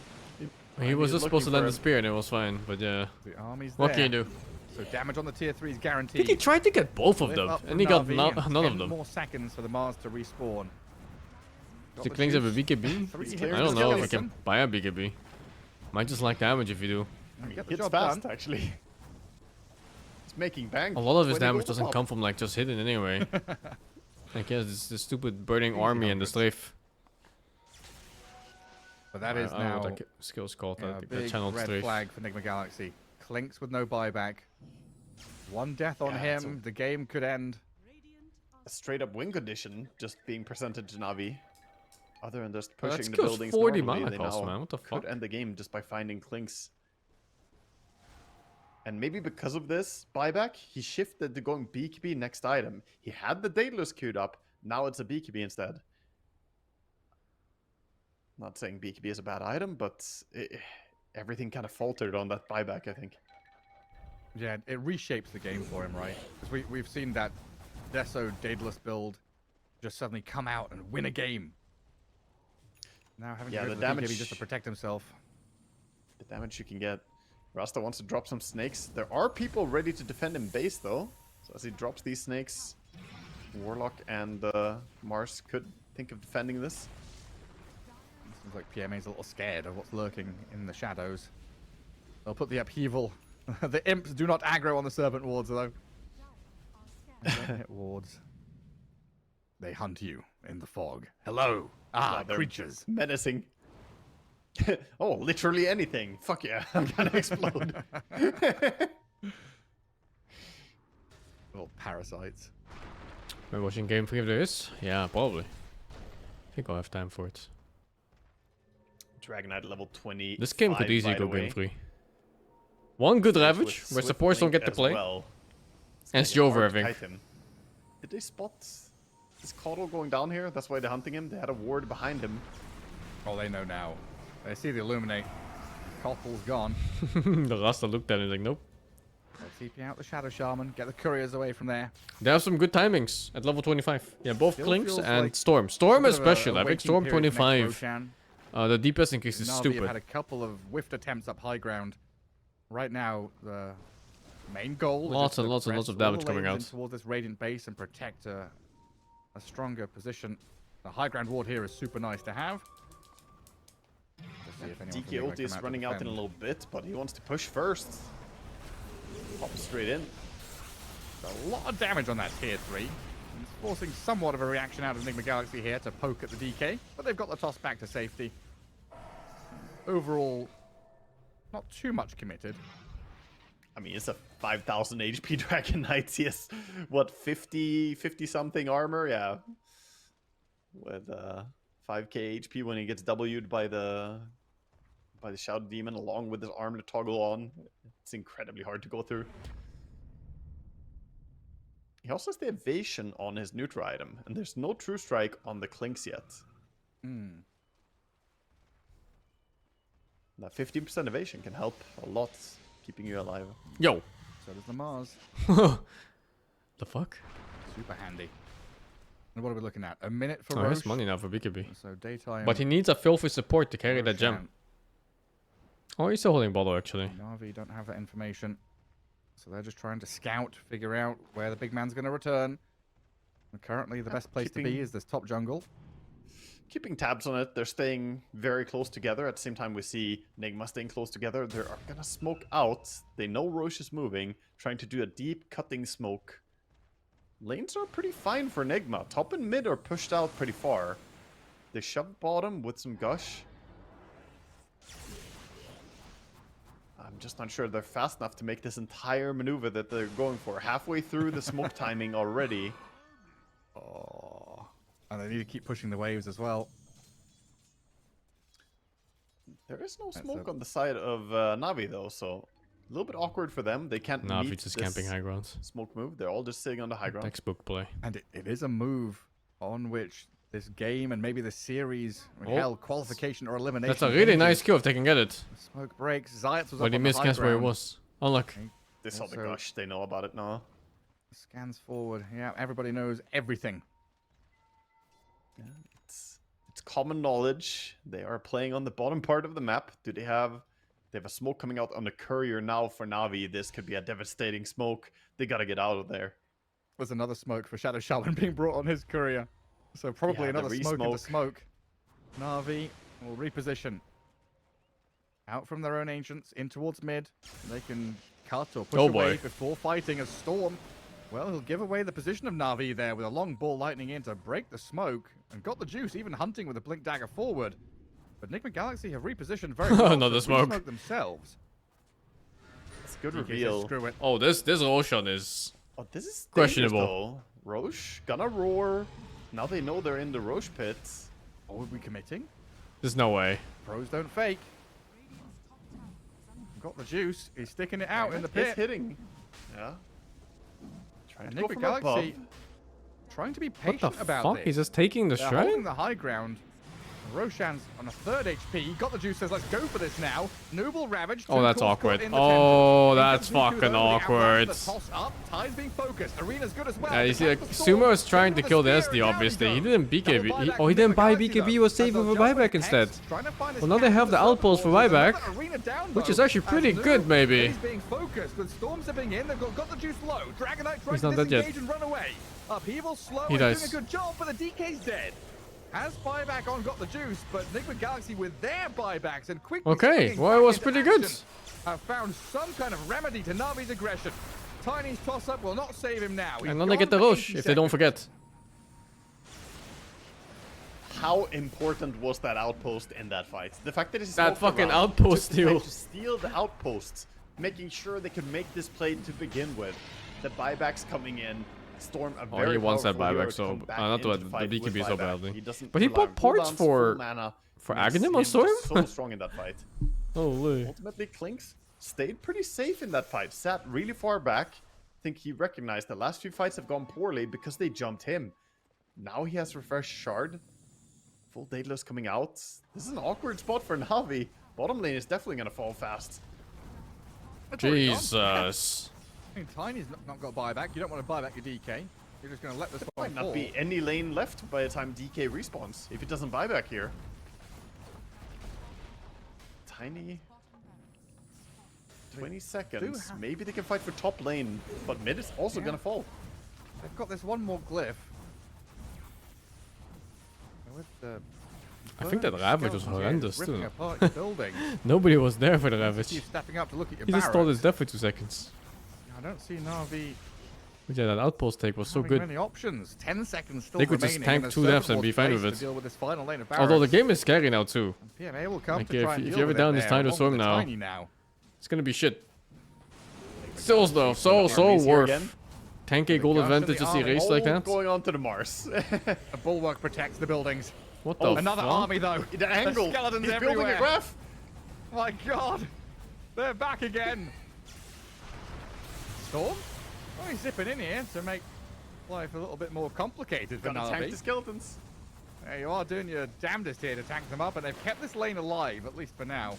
He was just supposed to looking land for the spear and it was fine. But yeah, The army's what there. can you do? So damage on the tier 3 is I guaranteed. think he tried to get both of Lift them, up and from he got Na'Vi none and of 10 them. more seconds for the Mars to respawn. Got The the Klings have a juice. BKB? Three He's hits I clearing don't to know kill if I can him. buy a BKB. Might just lack damage if you do. And get the Hits job fast, done. actually. He's making bank. A lot of his 20 damage gold doesn't up. come from like just hitting anyway. I guess it's the stupid burning army and the strafe. But that is I don't know now what that skill's called. yeah, I a think the big channel red strafe. flag for Enigma Galaxy. Clinks with no buyback. One death on Yeah, it's him, the game could end. A straight up win condition just being presented to Navi. Other than just But that pushing the skill's buildings 40 normally, mana they cost, now man. What the could fuck? end the game just by finding Clinks. And maybe because of this buyback, he shifted to going BKB next item. He had the Daedalus queued up, now it's a BKB instead. Not saying BKB is a bad item, but everything kind of faltered on that buyback, I think. Yeah, it reshapes the game for him, right? Because we've seen that Deso Daedalus build just suddenly come out and win a game. Now having Yeah, to go the for the BKB damage- just to protect himself. The damage you can get. Rasta wants to drop some snakes. There are people ready to defend him base, though. So as he drops these snakes, Warlock and Mars could think of defending this. Seems like PMA's a little scared of what's lurking in the shadows. They'll put the upheaval. The imps do not aggro on the serpent wards, though. They don't hit wards. They hunt you in the fog. Hello. Yeah, they're Creatures. menacing. Oh, literally anything. Fuck yeah, I'm gonna explode. Little parasites. Am I watching game 3 if there is? Yeah, probably. I think I'll have time for it. Dragon Knight level 20. This game could easily go game 3. One good Ravage, where supports don't get to play. Well. And It's gonna be Jover, I hard to think. kite him. Did they spot this Caudal going down here? That's why they're hunting him. They had a ward behind him. Oh, they know now. They see the illuminate. Cottle's gone. The Rasta looked at it like, nope. They'll TP out the Shadow Shaman, get the couriers away from there. They have some good timings at level 25. Yeah, both Still Clinks feels and like Storm. Storm Bit of a especially. I think waiting Storm period for next 25. Roshan. The DPS increase is Na'Vi stupid. have had a couple of whiffed attempts up high ground. Right now, the main goal Lots is and just to lots of press all damage the coming lanes out. in towards this Radiant base and protect a stronger position. The high ground ward here is super nice to have. Let's see if anyone from DK Ligma ulti come is to running out in a defend. little bit, but he wants to push first. Pop straight in. A lot of damage on that tier 3. It's forcing somewhat of a reaction out of Enigma Galaxy here to poke at the DK, but they've got the toss back to safety. Overall, not too much committed. I mean, it's a 5,000 HP Dragon Knight. He has, what, 50 something armor? Yeah. With 5k HP when he gets W'd by the Shadow Demon along with his armor to toggle on. It's incredibly hard to go through. He also has the evasion on his neutral item, and there's no true strike on the Clinks yet. That 15% evasion can help a lot, keeping you alive. Yo. So does the MOUZ. The fuck? Super handy. And what are we looking at? A minute for Oh, Roche. he has money now for BKB. So daytime. But he needs a filthy support to carry that gem. Roshan. Oh, he's still holding bottle actually. Na'Vi don't have that information. So they're just trying to scout, figure out where the big man's going to return. And currently, the best place to be is this top jungle. Keeping tabs on it, they're staying very close together. At the same time, we see Nigma staying close together. They're gonna smoke out. They know Roche is moving, trying to do a deep cutting smoke. Lanes are pretty fine for Nigma. Top and mid are pushed out pretty far. They shove bottom with some gush. I'm just not sure they're fast enough to make this entire maneuver that they're going for. Halfway through the smoke timing already. Oh. And they need to keep pushing the waves as well. There is no smoke on the side of Na'Vi though, so a little bit awkward for them. They can't Nah, if meet it's just this camping high ground. smoke move. They're all just sitting on the high ground. Textbook play. And it is a move on which this game and maybe the series, or Oh. hell, qualification or elimination. That's a really nice kill if they can get it. Smoke breaks. Zayat was But up he on the high miscast where he ground. was. Unluck. They saw the Also- gush. They know about it now. Scans forward. Yeah, everybody knows everything. It's common knowledge. They are playing on the bottom part of the map. Do they have... They have a smoke coming out on the courier now for Na'Vi. This could be a devastating smoke. They gotta get out of there. There's another smoke for Shadow Shaman being brought on his courier. So probably Yeah, the another smoke into re-smoke. smoke. Na'Vi will reposition. Out from their own ancients, in towards mid. They can cut or push Oh, away boy. before fighting a storm. Well, he'll give away the position of Na'Vi there with a long ball lightning in to break the smoke. And got the juice, even hunting with a blink dagger forward. But Enigma Galaxy have repositioned very well. Another to smoke. re-smoke themselves. It's a good DK says, reveal. screw it. Oh, this Roshan is... Oh, this is Questionable. dangerous, though. Roche gonna roar. Now they know they're in the Roche pit. Oh, are we committing? There's no way. Pros don't fake. Got the juice. He's sticking it out in the It's pit. hitting. Yeah. Trying to go Enigma from Galaxy above. trying to be What patient the about fuck? this. He's just taking the They're holding shrine? the high ground. Roshan's on a 3rd HP. He got the juice, says, let's go for this now. Noble Ravage. Oh, two that's cores caught awkward. in the Oh, tendon. that's He comes fucking through, though, with the awkward. outlash, the toss up. Ty's being focused. Arena's good as well. Yeah, you see, like, Attacks the storm. Sumo is trying to With the kill the spear, SD, down he obviously. He goes. didn't Double BKB. buyback Oh, from he didn't Enigma buy Galaxy, BKB. He though. was saving As for they'll jump buyback with instead. Hex, trying to find his Well, now they gap have in the outpost for circle. There's buyback, another arena down, which though, is actually as pretty Noob good, maybe. is being focused with storm zipping in. They've got the juice low. Dragonite trying He's to not dead yet. disengage and run away. Upheaval slow. He and dies. doing a good job, but the DK's dead. Has buyback on, got the juice, but Enigma Galaxy with their buybacks and quickly Okay, swinging well, it back was into pretty good. action, have found some kind of remedy to Navi's aggression. Tiny's toss-up will not save him now. And then they get the rush, if they don't forget. How important was that outpost in that fight? The fact that it's That fucking outpost steal. steal. To steal the outpost, making sure they could make this play to begin with. The buybacks coming in, Storm a Oh, very he wants that powerful hero buyback to come so... back not into the fight with BKB so buyback. badly. He doesn't But he rely on bought parts cooldowns, full for mana. Aghanim Makes on him Storm? so strong in that fight. Holy. Ultimately, Clinks stayed pretty safe in that fight. Sat really far back. I think he recognized the last few fights have gone poorly because they jumped him. Now he has refreshed Shard. Full Daedalus coming out. This is an awkward spot for Na'Vi. Bottom lane is definitely going to fall fast. Jesus. I mean, Tiny's not got buyback. You don't want to buy back your DK. You're just going to let this one Might not fall. be any lane left by the time DK respawns if it doesn't buy back here. Tiny. 20 seconds. Maybe they can fight for top lane, but mid is also gonna fall. They've got this one more glyph. With the I think that Ravage was horrendous ripping too. apart your building. Nobody was there for the Ravage. Keep stepping up to look at your He just stalled barracks. his death for 2 seconds. I don't see Na'Vi But yeah, that outpost take was so having good. many options. 10 seconds still They could just remaining, tank and 2 there's deaths so and much be fine more with space to it. deal with this final lane of Although the barracks. game is scary now too. PMA will come Like, to try and if deal you ever with down it this there, Tidal along Storm with the now. Tiny now. It's gonna be shit. Still though, so Armies here again. worth. 10k gold guns in advantage the just army. erased like All that. going on to the Mars. A bulwark protects the buildings. What the Another fuck? army though. The angle. skeletons He's building everywhere. a graph. My god! They're back again! Storm? Oh, he's zipping in here to make life a little bit more complicated for Gonna tank the Na'Vi. skeletons. There you are doing your damnedest here to tank them up, and they've kept this lane alive, at least for now.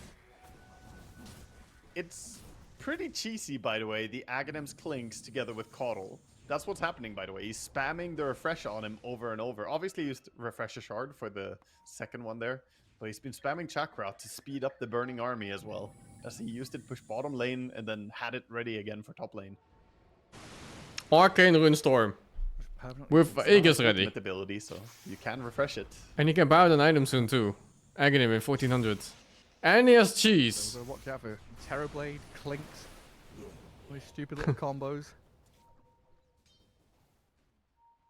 It's pretty cheesy, by the way, the Aghanim's Clinks together with Caudle. That's what's happening, by the way. He's spamming the refresh on him over and over. Obviously, he used Refresher Shard for the second one there, but he's been spamming Chakra to speed up the Burning Army as well, as he used it to push bottom lane and then had it ready again for top lane. Arcane Runestorm. With Aegis ready. Ultimate ability, so you can refresh it. And he can buy out an item soon too. Aghanim in 1400. And he has cheese. So watch out for Terrorblade, Clinks, those stupid little combos.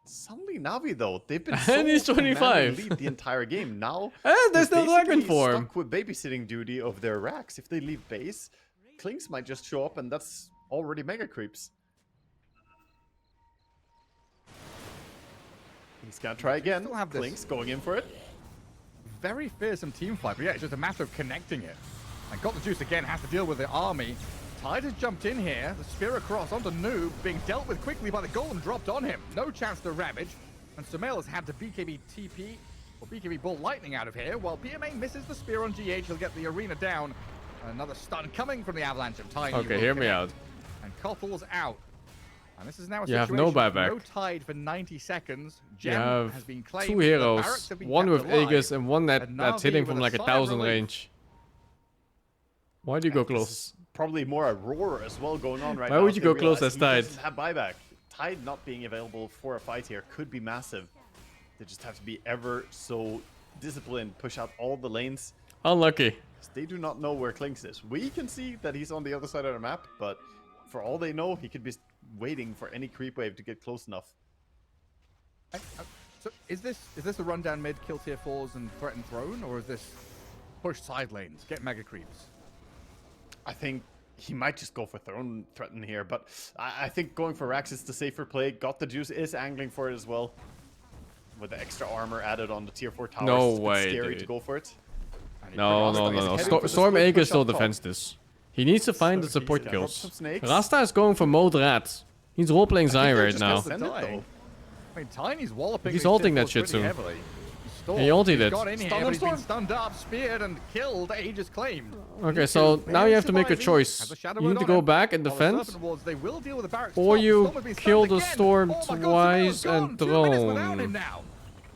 Suddenly Na'Vi though, they've been And he's so command 25. lead the entire game. Now And there's they're no dragon basically form. stuck with babysitting duty of their racks. If they leave base, Clinks might just show up, and that's already mega creeps. He's gonna try again. Still have this. Clinks going in for it. Very fearsome team fight, but yeah, it's just a matter of connecting it. And got the juice again, has to deal with the army. Tide has jumped in here, the spear across onto Noob, being dealt with quickly by the golem dropped on him. No chance to Ravage, and Sumail has had to BKB TP, or BKB Bull Lightning out of here, while PMA misses the spear on GH, he'll get the arena down. Another stun coming from the Avalanche of Tiny. Okay, will hear me connect. out. And Kottle's out. And this is now a You have situation no with buyback. no Tide for 90 seconds. You Gem have has been claimed. 2 the heroes. barracks have been One kept with alive. Aegis and one that's Na'Vi hitting with from a like sigh of 1,000 relief. range. Why do you go This close? is probably more a roar as well going on right Why now. would you They go close realize as Tide? He doesn't have buyback. Tide not being available for a fight here could be massive. They just have to be ever so disciplined, push out all the lanes. Unlucky. They do not know where Clinks is. We can see that he's on the other side of the map, but for all they know, he could be waiting for any creep wave to get close enough. So is this a rundown mid, kill tier 4s and threaten throne, or is this push side lanes, get mega creeps? I think he might just go for Throne Threaten here, but I think going for Rax is the safer play. Got the juice, is angling for it as well. With the extra armor added on the tier 4 towers. No it's a bit way, scary dude. to go for it. No. Storm Aegis still defends this. He needs to find the support Drop kills. some snakes. Rasta is going for mode rat. He's roleplaying Zai right now. Send it, though. I mean, Tiny's walloping. He's these ulting tier that 4s shit pretty soon. heavily. Storm, He ulted he's it. got in here, Stun but on he's been Storm. stunned up, speared, and killed. Aegis claimed. Okay, so now you have to make a choice. You need to go back and defend, They will deal with the barracks or top. you Storm has been kill stunned the again. Storm Oh my God, twice Sumail's gone. and 2 minutes without him drone. now.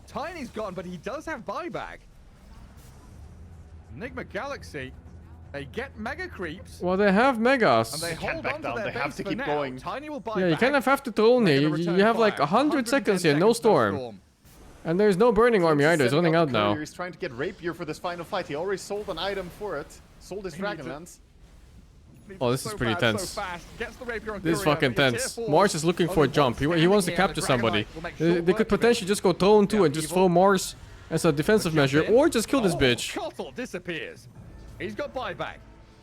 Tiny's gone, but he does have buyback. Enigma Galaxy, they get mega creeps. Well, they have megas. And they can't hold back on down, to their they have base to for keep now. going. Tiny will buy Yeah, you back. kind of have to throne They're here. gonna You return have like fire. 100 seconds here, no seconds, storm. And there's no burning army either, it's running out now. He's trying to get Rapier for this final fight. He already sold an item for it. Sold his He needs Dragonlance. Oh, this is pretty So tense. fast. Gets the rapier on This is Courier, fucking but your tense. tier 4s Mars is looking for a only jump. one He wants to standing here, capture the somebody. Dragonite will make They short could work of it. potentially just go throne 2 and just Evil. throw Mars as a defensive Jump measure, in. or just kill this Oh, bitch. Kotl disappears. He's got buyback.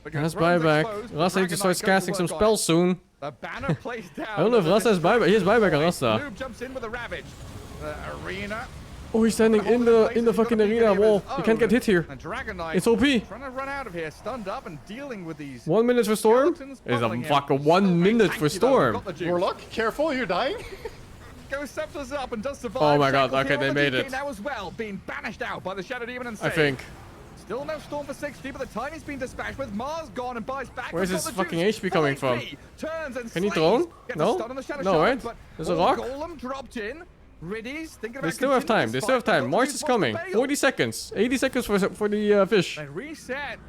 But your Has throne's buyback. exposed, Rasta needs to Dragonite start goes to casting some work on spells it. soon. The banner placed down. I don't know if Rasta has buyback. He has buyback on Rasta. Noob jumps in with a ravage. The arena. Oh, he's standing in the fucking arena wall. He can't get hit here. And Dragonite It's OP. trying to run out of here, stunned up and dealing with these 1 minute for Storm? skeletons Is a pummeling him. fucking So 1 minute thank for you, though. Storm. Got the juice. Warlock, careful, you're dying. Goes Scepters up and does survive. Oh my God, Shackles okay, here they on the made DK it. Now as well, being banished out by the Shadow Demon and I saved. think. Still no Storm for 60, but the Tiny's been dispatched with Mars gone and buys back. Where's We've his got the fucking juice. HP Full coming from? HP, turns and Can he slays. drone? Gets a No? stun on the Shadow No, Shaman, right? but There's a all rock? Golem dropped in. Riddy's thinking about They still have time. continuing They this still have fight. time. They've got Mars the is juice, wants to coming. bail. 40 seconds. 80 seconds for the fish. And reset.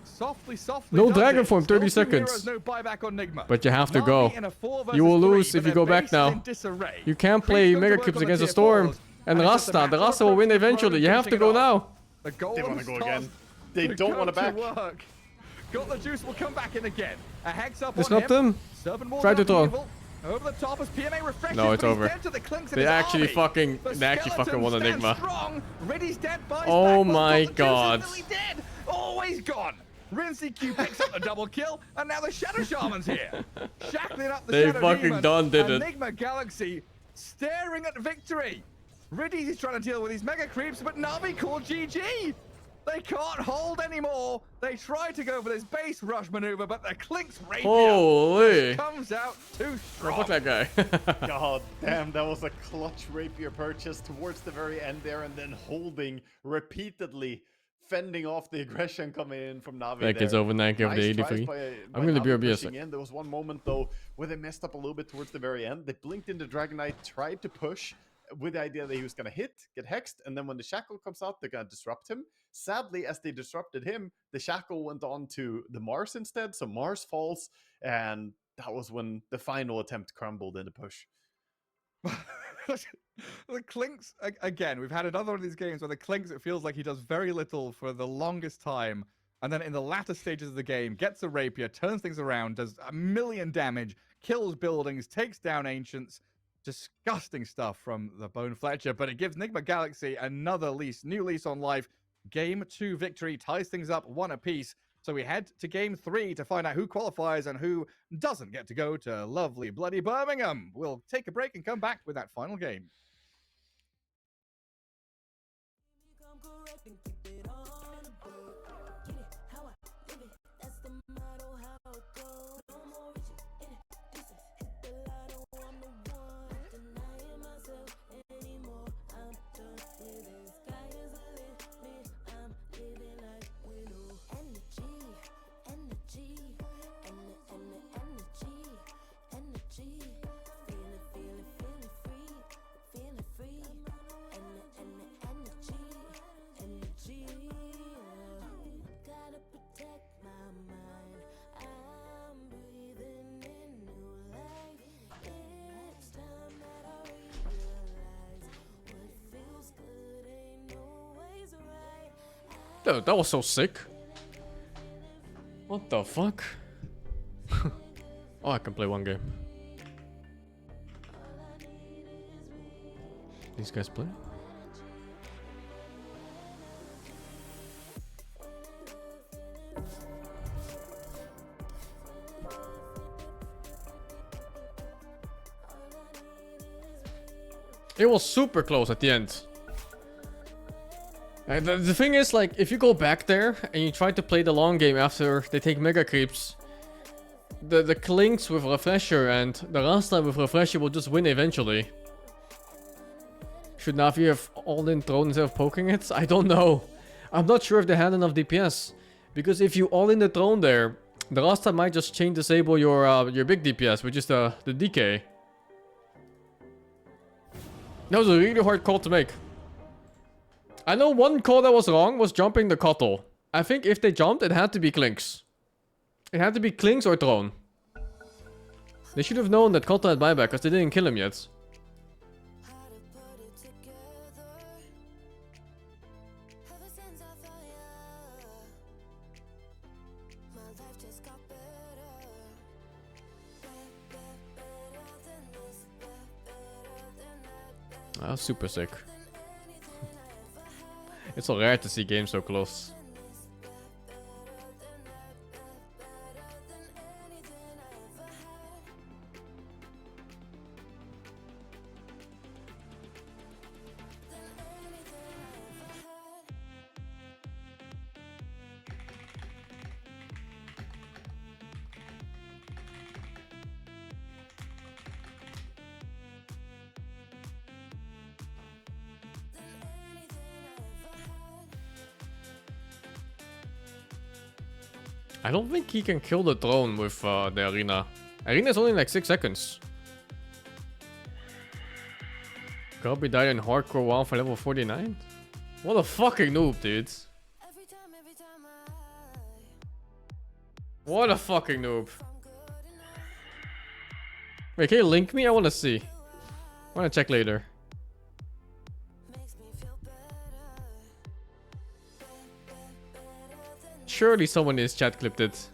Softly, softly. No does Dragon it. Form, Still 30 two seconds. heroes, no buyback on Nigma. But you have to Na'Vi go. in a 4 You will versus lose 3, if but you go their back base is now. in disarray. You can't Creeps play go to Mega work Cubes on the against a tier Storm. 4s, And it's just a Rasta. matter The of Rasta will win approaching the eventually. throne You and have to finishing go it off. now. The They want to Golem's go tossed. again. They The don't want to go-to back. work. Got the juice, will come back in again. A hex up Disrupt on him. him. Serpent Wall Try to down throw. evil. Over the top as PMA refreshes, No, it's but he's over. dead to the clinks in They his actually army. fucking The they actually fucking won skeleton Enigma. stands strong. Riddy's dead, buys Oh back, my but the juice is God. nearly dead. Always gone. Rinsey Q picks up the double kill, and now the Shadow Shaman's here. Shackling up the They Shadow fucking Demon. done did it. Enigma Galaxy staring at victory. Riddy's is trying to deal with these mega creeps, but Na'Vi called GG. They can't hold anymore. They try to go for this base rush maneuver, but the Clink's rapier Holy. comes out too strong. Fuck that guy. God damn, that was a clutch rapier purchase towards the very end there, and then holding repeatedly, fending off the aggression coming in from Na'Vi. That kid's over 9k of the Nice tries 83. by I'm gonna Na'Vi BRB a pushing in. There was one moment though where they messed up a little bit towards the very end. They blinked into Dragon Knight, tried to push with the idea that he was gonna hit, get hexed, and then when the shackle comes out, they're gonna disrupt him. Sadly, as they disrupted him, the shackle went on to the Mars instead, so Mars falls, and that was when the final attempt crumbled in the push. The Clinks, again, we've had another one of these games where the Clinks, it feels like he does very little for the longest time. And then in the latter stages of the game, gets a rapier, turns things around, does a million damage, kills buildings, takes down ancients. Disgusting stuff from the Bone Fletcher, but it gives Nigma Galaxy another new lease on life. Game 2 victory ties things up 1 apiece. So we head to Game 3 to find out who qualifies and who doesn't get to go to lovely bloody Birmingham. We'll take a break and come back with that final game. Dude, that was so sick. What the fuck? Oh, I can play one game. These guys play? It was super close at the end. The thing is, like, if you go back there and you try to play the long game after they take mega creeps, the Clinks with Refresher and the Rasta with Refresher will just win eventually. Should Na'Vi have all-in throne instead of poking it? I don't know. I'm not sure if they had enough DPS. Because if you all-in the throne there, the Rasta might just chain disable your big DPS, which is the DK. That was a really hard call to make. I know one call that was wrong was jumping the Cottle. I think if they jumped, it had to be Clinks. It had to be Clinks or Throne. They should have known that Cottle had buyback because they didn't kill him yet. That was super sick. It's so rare to see games so close. I don't think he can kill the throne with the arena. Arena is only like 6 seconds. Kirby died in hardcore WoW for level 49? What a fucking noob, dude. What a fucking noob. Wait, can you link me? I wanna see. I wanna check later. Surely someone in his chat clipped it.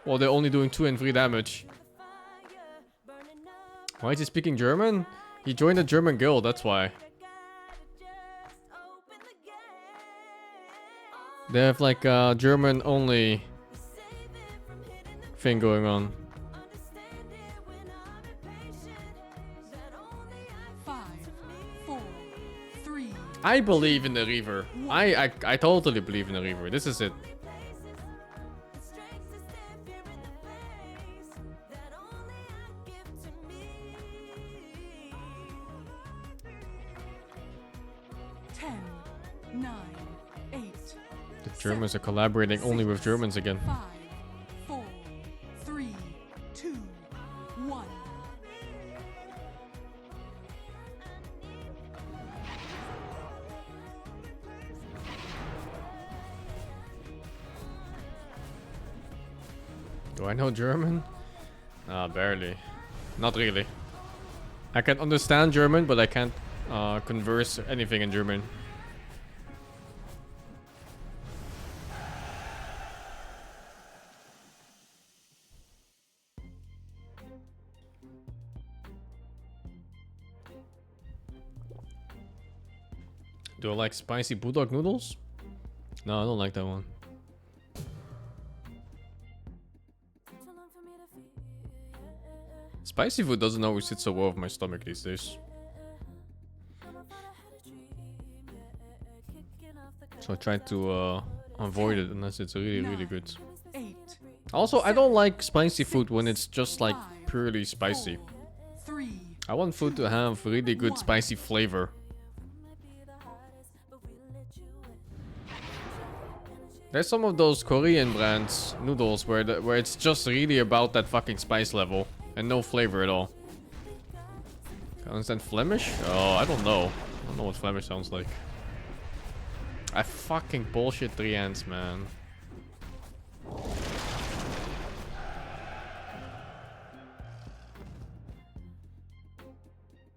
Well, they're only doing 2 and 3 damage. Why is he speaking German? He joined a German guild, that's why. They have like a German only thing going on. 5, 4, 3. I believe in the Reaver. I totally believe in the Reaver. This is it. Germans are collaborating only with Germans again. 5, 4, 3, 2, 1. Do I know German? Barely. Not really. I can understand German, but I can't converse anything in German. Do I like spicy bulldog noodles? No, I don't like that one. Spicy food doesn't always sit so well with my stomach these days. So I try to avoid it unless it's really, really good. Also, I don't like spicy food when it's just like purely spicy. I want food to have really good spicy flavor. There's some of those Korean brands noodles where it's just really about that fucking spice level and no flavor at all. Can I understand Flemish? Oh, I don't know. I don't know what Flemish sounds like. I fucking bullshit 3 ants, man.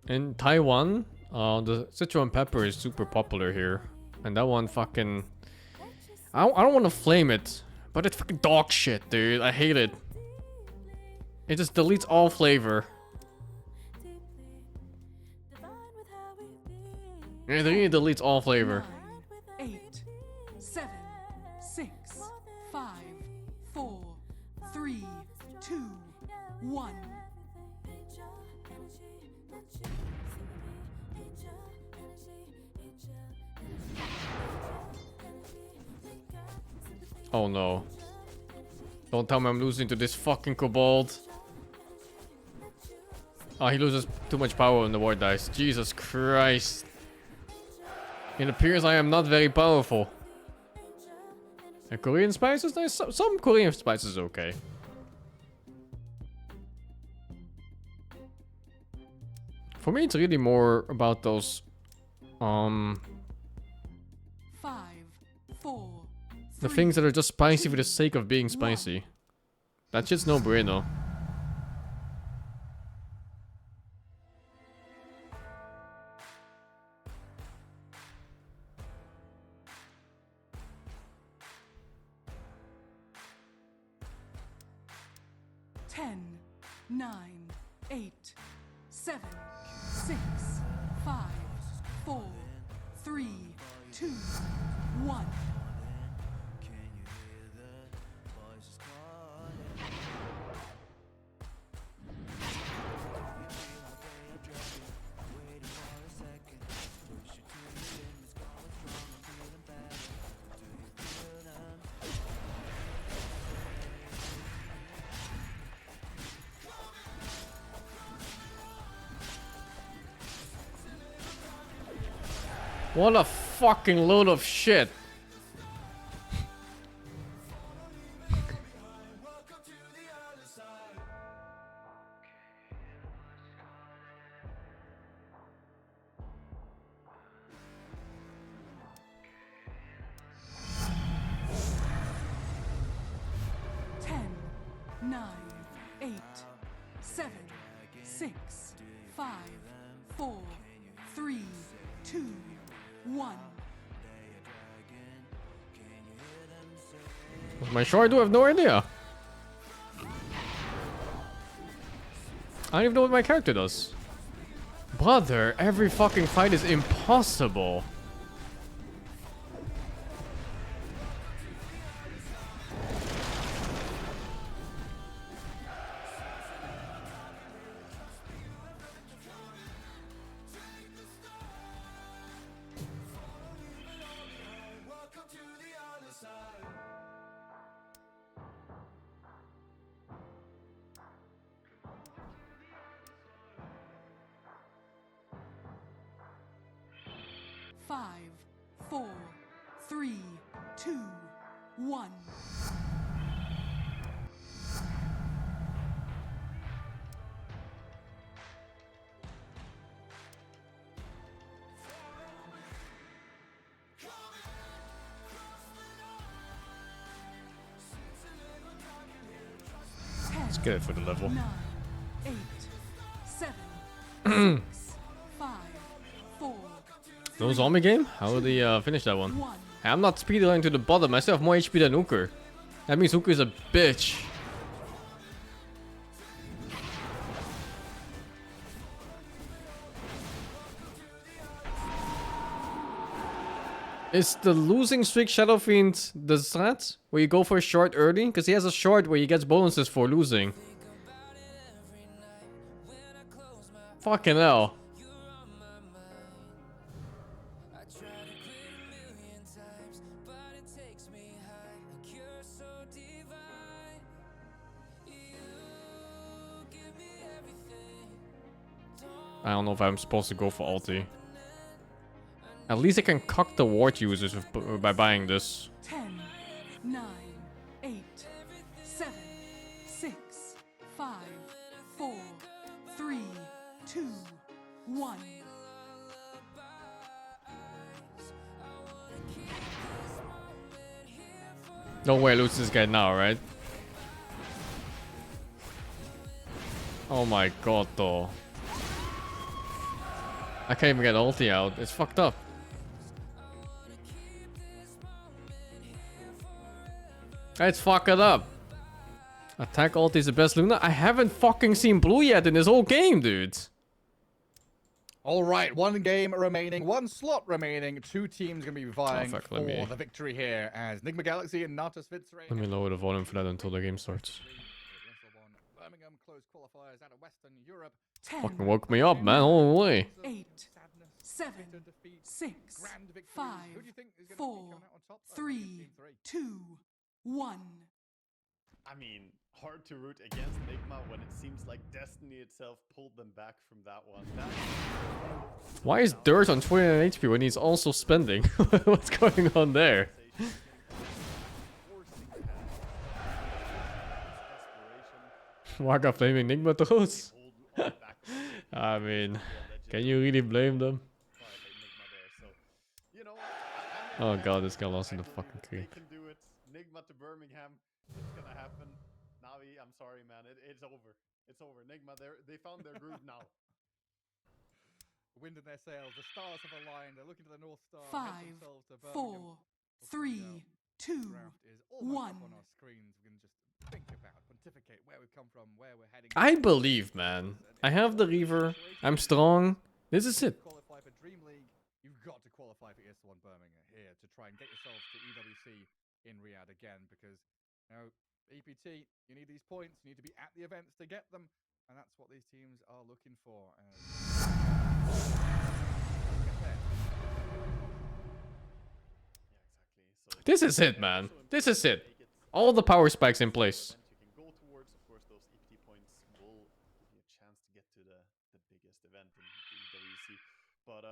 In Taiwan, the Sichuan pepper is super popular here. And that one fucking... I don't want to flame it, but it's fucking dog shit, dude. I hate it. It just deletes all flavor. It really deletes all flavor. 9, 8, 7, 6, 5, 4, 3, 2, 1. Oh no. Don't tell me I'm losing to this fucking kobold. Oh, he loses too much power when the ward dies. Jesus Christ. It appears I am not very powerful. And Korean spices? There's some Korean spices okay. For me, it's really more about those, 5, 4, the things that are just spicy for the sake of being spicy. That shit's no bueno. Ten, 9, 8, 7, 6, 5, 4, 3, 2, 1. What a fucking load of shit. Ten, 9, 8, 7, 6, 5, 4, 3, 2, 1. Am I sure? I do have no idea. I don't even know what my character does. Brother, every fucking fight is impossible. Five, 4, 3, 2, 1. Let's get it for the level. 9, 8, 7, 6, 5, 4. No zombie game? How would he finish that one? 1. Hey, I'm not speedrunning to the bottom. I still have more HP than Hooker. That means Hooker is a bitch. Is the losing streak Shadow Fiend the strat? Where you go for a short early? Because he has a short where he gets bonuses for losing. Fucking hell. I don't know if I'm supposed to go for ulti. At least I can cuck the ward users by buying this. 10, 9, 8, 7, 6, 5, 4, 3, 2, 1. No way I lose this guy now, right? Oh my god, though. I can't even get ulti out. It's fucked up. It's fucked up. Attack ulti is the best Luna. I haven't fucking seen blue yet in this whole game, dude. All right, one game remaining, one slot remaining. Two teams going to be vying fuck, for the victory here as Nigma Galaxy and Natus Fitzray. Let me lower the volume for that until the game starts. Birmingham close qualifiers out of Western Europe. 10, Fucking woke me up, man. Holy. 8, 7, 6, 5, 4, 3, 2, 1. I mean, hard to root against Nigma when it seems like destiny itself pulled them back from that one. Why is Dirt on 29 HP when he's also spending? What's going on there? Waka flaming Nigma throws? I mean, can you really blame them? Oh god, this guy lost in the fucking They tree. can do it. Nigma to Birmingham. It's gonna happen. Navi, I'm sorry, man. It's over. It's over. Nigma, they found their groove now. Wind in their sails. The stars have aligned. They're looking to the North Star. 5, 4, We'll 3, find out. 2, Draft is almost 1. up on our screens. We can just think about, pontificate where we've come from, where we're heading. I believe, man. I have the Reaver. I'm strong. This is it. Qualify for Dream League. You've got to qualify for ESL One Birmingham here to try and get yourselves to EWC in Riyadh again because, you know, EPT, you need these points. You need to be at the events to get them. And that's what these teams are looking for. This is it, man. This is it. All the power spikes in place. You can go towards, of course, those EPT points will give you a chance to get to the biggest event in the EWC. But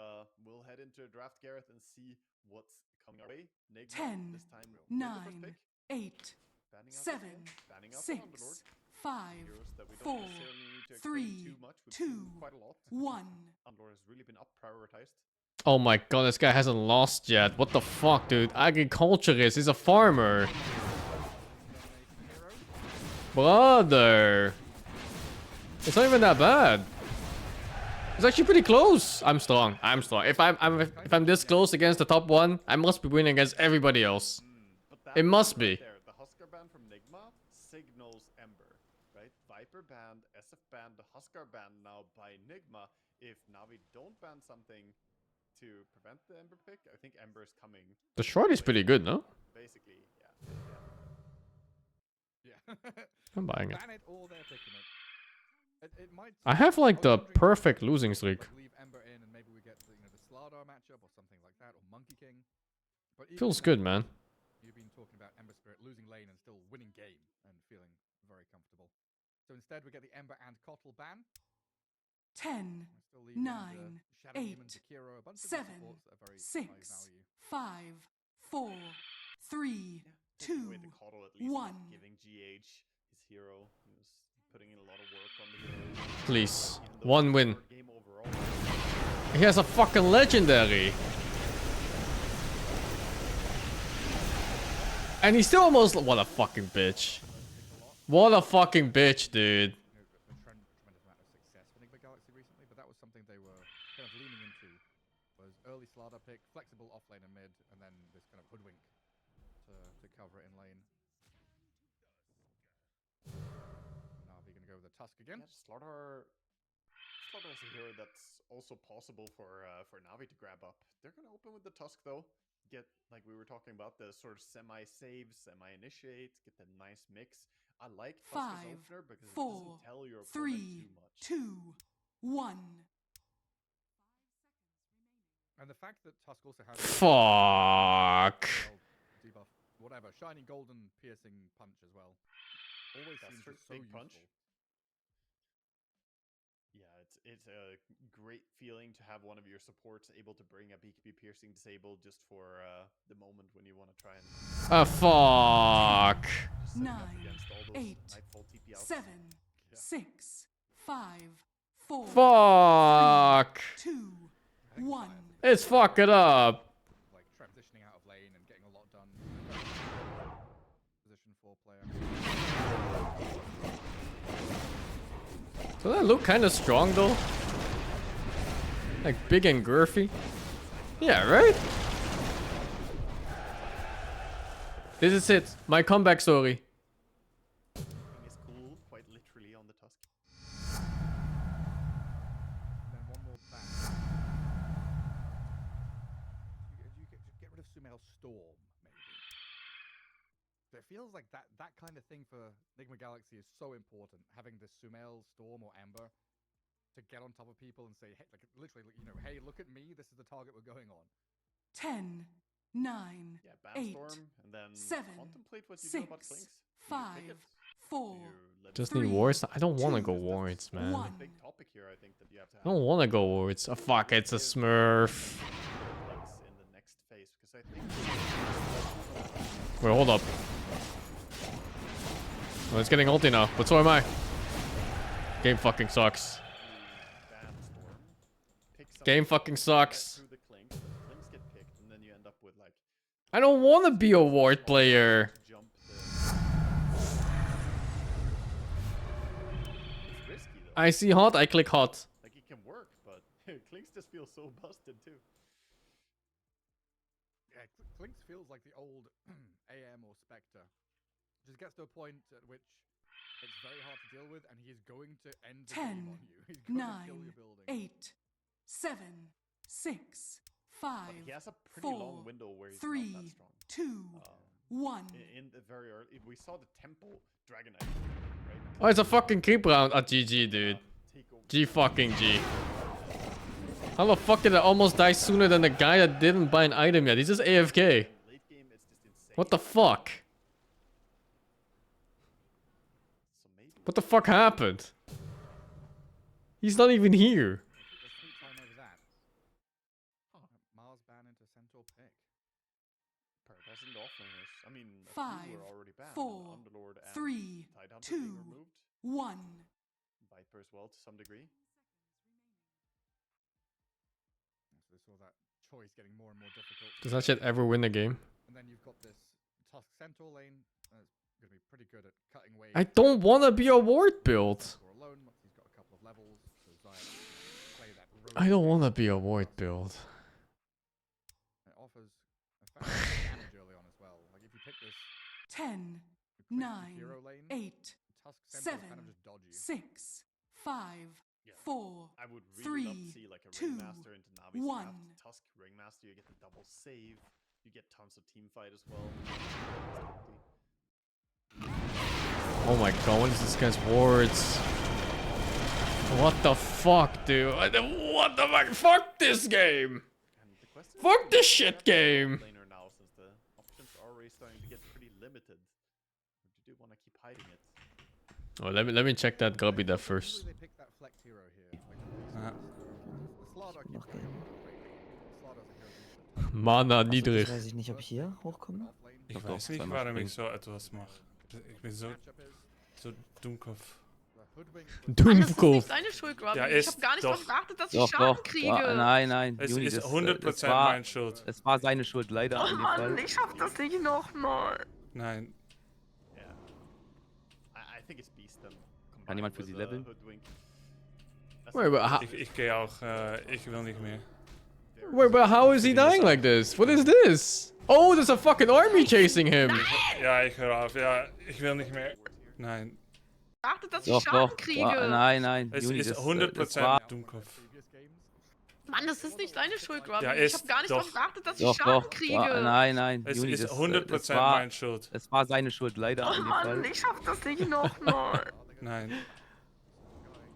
we'll head into a draft, Gareth, and see what's coming our way. Nigma, 10, this time, 9, 8, banning out 7, banning out 6, Underlord. 5, Heroes that we 4, don't necessarily need to explain 3, too much. We've 2, seen quite a lot. 1. Underlord has really been up prioritized. Oh my god, this guy hasn't lost yet. What the fuck, dude? Agriculturist, he's a farmer. Brother. It's not even that bad. It's actually pretty close. I'm strong. I'm strong. If I'm this close against the top one, I must be winning against everybody else. But that It must ban right be. there, the Huskar ban from Nigma signals Ember, right? Viper banned, SF banned, the Huskar ban now by Nigma. If Navi don't ban something to prevent the Ember pick, I think Ember is coming. The short is pretty good, no? Basically, yeah. Yeah. I'm buying it. Ban it or they're picking it. It might. I have like the I was wondering if perfect we losing could, streak. like, leave Ember in and maybe we get the, the Slardar matchup or something like that, or Monkey King. But even Feels then, good, man. You've been talking about Ember Spirit losing lane and still winning game and feeling very comfortable. So instead, we get the Ember and Kotl ban. 10, We're still leaving 9, Shadow Demon, 8, Zakiro, a bunch of 7, supports that are very 6, high value. 5, 4, 3, Take 2, away the Coddle at least, 1. giving GH his hero. He was putting in a lot of work on the hero. Please. Even though One it's a win. hard game overall. He has a fucking legendary. And he's still almost... What a fucking bitch. What a fucking bitch, dude. Tremendous amount of success for Nigma Galaxy recently, but that was something they were kind of leaning into. Was early Slardar pick, flexible off lane and mid, and then this kind of hoodwink to cover it in lane. Now we're gonna go with the Tusk again. Yeah, Slardar is a hero that's also possible for Navi to grab up. They're gonna open with the Tusk though. get, like we were talking about, the sort of semi-save, semi-initiate, get the nice mix. I like Tusk as 5, opener because it 4, doesn't tell your opponent 3, too much. 2, 1. And the fact that Tusk also has Fuck. debuff, whatever, shiny golden piercing punch as well. Always That's seems true. just so Big useful. punch. Yeah, it's a great feeling to have one of your supports able to bring a BKB piercing disable just for the moment when you want to try and Fuck. just setting up 9, against all those 8, Nightfall TP outs. 7, Yeah. 6, 5, 4, Fuck. 2, I think 1. It's fuck it up. Like transitioning out of lane and getting a lot done. Position 4 player. Does that look kind of strong though? Like big and girthy? Yeah, right? This is it. My comeback story. Thing is cool, quite literally on the Tusk. And then one more back. You get rid of Sumail's Storm, maybe. So it feels like that kind of thing for Nigma Galaxy is so important. Having this Sumail, Storm, or Amber to get on top of people and say, hey, like literally, you know, hey, look at me. This is the target we're going on. 10, 9, Yeah, 8, Bandstorm, and then 7, contemplate what you do about 6, Clinks. Do you 5, pick it? 4, Do you let Just it need Three, wards. I don't want to 2, go wards, man. 1. big topic here, I think, that you have to I have. don't want to go wards. Oh, fuck, it's a smurf. Clinks in the next phase, because I think Wait, hold up. Oh, it's getting ulti now, but so am I. Game fucking sucks. Bandstorm, pick Game something fucking get sucks. through the Clinks, but the Clinks get picked, and then you end up with like I don't want to be a ward player. jump the. It's risky though. I see hot, I click hot. Like it can work, but Clinks just feels so busted too. Yeah, Clinks feels like the old AM or Spectre. Just gets to a point at which it's very hard to deal with, and he is going to end the game 10, on you. He's going to kill 9, your building. 8, 7, 6, 5, But he has a pretty long 4, window where he's 3, not that strong. 2, 1. In the very early, we saw the Temple Dragonite, right? Oh, it's a fucking creep round. Ah, GG, dude. Take over. G fucking G. How the fuck did I almost die sooner than the guy that didn't buy an item yet? He's just AFK. Late game, it's just insane. What the fuck? So maybe What the fuck happened? He's not even here. There's free time over that. Mars ban into Centaur pick. Paradise and Offlaners. I mean, a few 5, were already banned. 4, Underlord and 3, Tidehunter 2, being removed. 1. Viper as well to some degree. So they saw that choice getting more and more difficult. Does that shit ever win the game? And then you've got this Tusk Centaur lane. That's going to be pretty good at cutting waves. I don't want to be a ward build. Or alone once he's got a couple of levels. So Zayat play that I don't want to be a ward build. It offers effective damage early on as well. Like if you pick this 10, quick 9, hero lane, 8, Tusk Centaur 7, kind of just dodge you. 6, 5, Yeah. 4, I would really love to 3, see like a 2, Ringmaster into Navi's 1. draft. Tusk Ringmaster, you get the double save. You get tons of team fight as well. Oh my god, what is this guy's wards? What the fuck, dude? What the fuck? Fuck this game! And the question is, Fuck do you this shit have to be a game! laner now since the options are already starting to get pretty limited. Or do you want to keep hiding it? Oh, let me check that Grubby there first. Usually they pick that flex hero here. Like, the Slardar keeps going on great. Slardar's a hero who's a Mana Das niedrig. weiß ich nicht, ob ich hier hochkomme. offlane. Ich Doch, weiß nicht, zweimal warum ich springen. so etwas mache. Ich bin so, Matchup is so Dummkopf. the Hoodwink. Das ist nicht Dummkopf. deine Schuld, Grubby. Ja, Ich ist habe gar nicht doch. darauf geachtet, dass ich Doch, Schaden doch. kriege. Ja, nein, nein. Es Juni, ist das 100% war, meine Schuld. das war seine Schuld, leider. Oh in dem Mann, Fall. ich schaff das nicht nochmal. Nein. Yeah. I think it's Beast then. Kann jemand für sie leveln? Hoodwink. Wait, but how, Ich gehe auch, ich will nicht mehr. wait, but how is he dying like this? What is this? Oh, there's a fucking army chasing him. Ja, ich höre auf. Ja, ich will nicht mehr. Nein. Achtet, dass ich Doch, Schaden doch. kriege. Ja, nein, nein. Es Juni, ist das 100% war, Dummkopf. Previous games. Mann, das ist nicht deine Schuld, Robin. Ja, ich ist habe gar nicht doch. darauf geachtet, dass ich Doch, Schaden doch. kriege. Nein, nein. Es Juni, ist das, 100% war, meine Schuld. es war seine Schuld, leider Oh in dem Mann, Fall. ich schaff das nicht nochmal. Nein.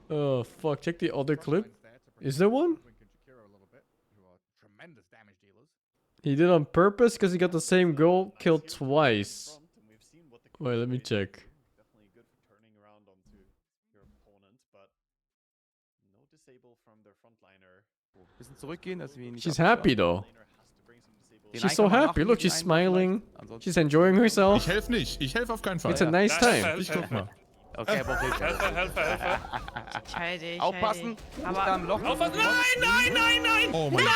Oh, fuck. Check the other clip. Is there one? He did on purpose because he got the same goal killed twice. Wait, let me check. Definitely good for turning around onto your opponent, but no disable from their frontliner. Bisschen zurückgehen, dass wir ihn nicht She's abschlagen. happy though. Den She's einen so kann man happy. machen, Look, den she's einen vielleicht. smiling. Ansonsten- She's enjoying herself. Ich helfe nicht. Ich helfe auf keinen Fall. It's a nice time. Ich guck mal. Okay, aber okay. Helfer. Ich heile dich. Aufpassen. Aber- Aber da im Loch. Aufpassen! Nein! Oh mein Gott.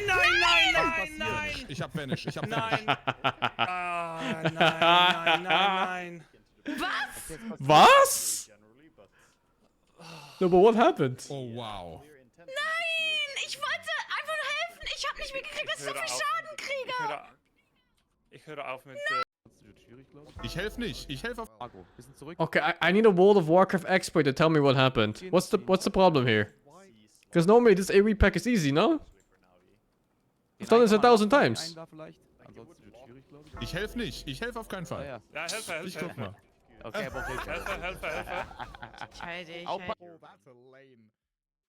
Nein! Ich hab Vanish. Ich hab Nein! Vanish. Ah, nein! Was? Was? No, but what happened? Oh wow. Nein! Ich wollte einfach nur helfen. Ich habe nicht mitgekriegt, dass ich so viel Schaden kriege. Ich höre auf mit... Ich helfe nicht. Ich helfe auf. Agro. Bisschen zurück. Okay, I need a World of Warcraft expert to tell me what happened. What's the problem here? Because normally this AoE pack is easy, no? I've done this 1,000 times. Ansonsten wird schwierig, glaube ich. Ich helfe nicht. Ich helfe auf keinen Ah, Fall. ja. Ja, Ich guck mal. Okay, aber okay. Helfer. Ich heile dich. Aufpassen. Oh, that's a lane.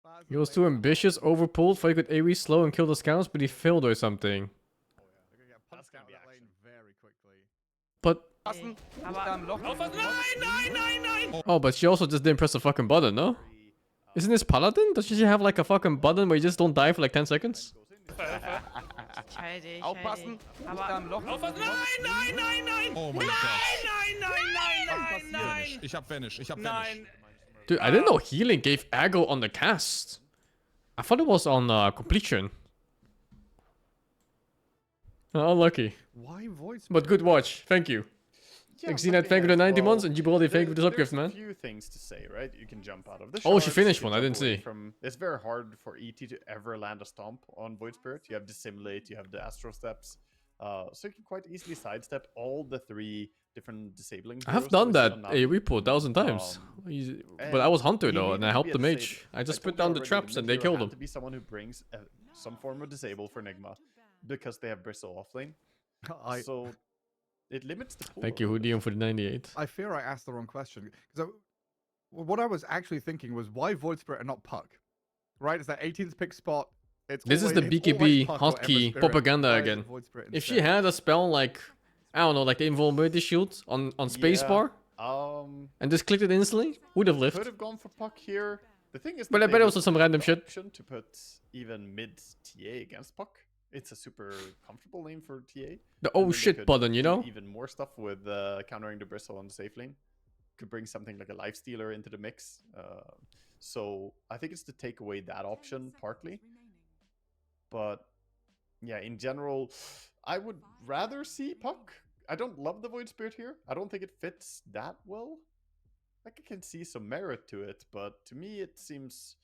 That's He a was lane. too ambitious, overpulled, thought he could AoE slow and kill the scouts, but he failed or something. They're gonna get punched out of that lane very quickly. But, Passen. Aber- Da im Loch. Aufpassen! Nein! oh, but she also just didn't press the fucking button, no? Isn't this Paladin? Doesn't she have like a fucking button where you just don't die for like 10 seconds? Ich heile dich. Aufpassen. Aber- Da im Loch. Aufpassen! Nein! Oh mein Gott. Nein! Ich hab Vanish. Ich hab Vanish. Nein! Dude, I didn't know healing gave aggro on the cast. I thought it was on completion. Unlucky. Why voice? But good watch. Thank you. Xenite, thank you for the 90 months, and Gibraltar, thank you for the subgift, man. There's a few things to say, right? You can jump out of the Oh, she shards, finished you can one, I jump didn't away see. It's very hard for ET to ever land a stomp on Void Spirit. You have Dissimulate, you have the Astro Steps. So you can quite easily sidestep all the 3 different disabling. I have heroes done we see that on AoE pool 1,000 times. But I was Hunter you though, need and to I be helped a the mage. sage. I just put told you down the already, traps and they mid-hero killed had them. to be someone who brings some form of disable for Enigma, because they have Bristle offlane. So it limits the pool. Thank you, Hoodium, for the 98. I fear I asked the wrong question. So, what I was actually thinking was why Void Spirit and not Puck? Right? It's that 18th pick spot. This is the it's always BKB Puck or Ember hotkey Spirit. propaganda Why is it again. Void Spirit If she instead? had a spell like, I don't know, like the invulnerability shield on spacebar, and just clicked it instantly, would have lived. Could have gone for Puck here. The thing is, But that I they bet it would was some have random the shit. option to put even mid TA against Puck. It's a super comfortable name for TA. The And oh then they shit could button, you do know? even more stuff with countering the Bristle on the safe lane. Could bring something like a life stealer into the mix. So I think it's to take away that option partly. But yeah, in general, I would rather see Puck. I don't love the Void Spirit here. I don't think it fits that well. Like, I can see some merit to it, but to me it seems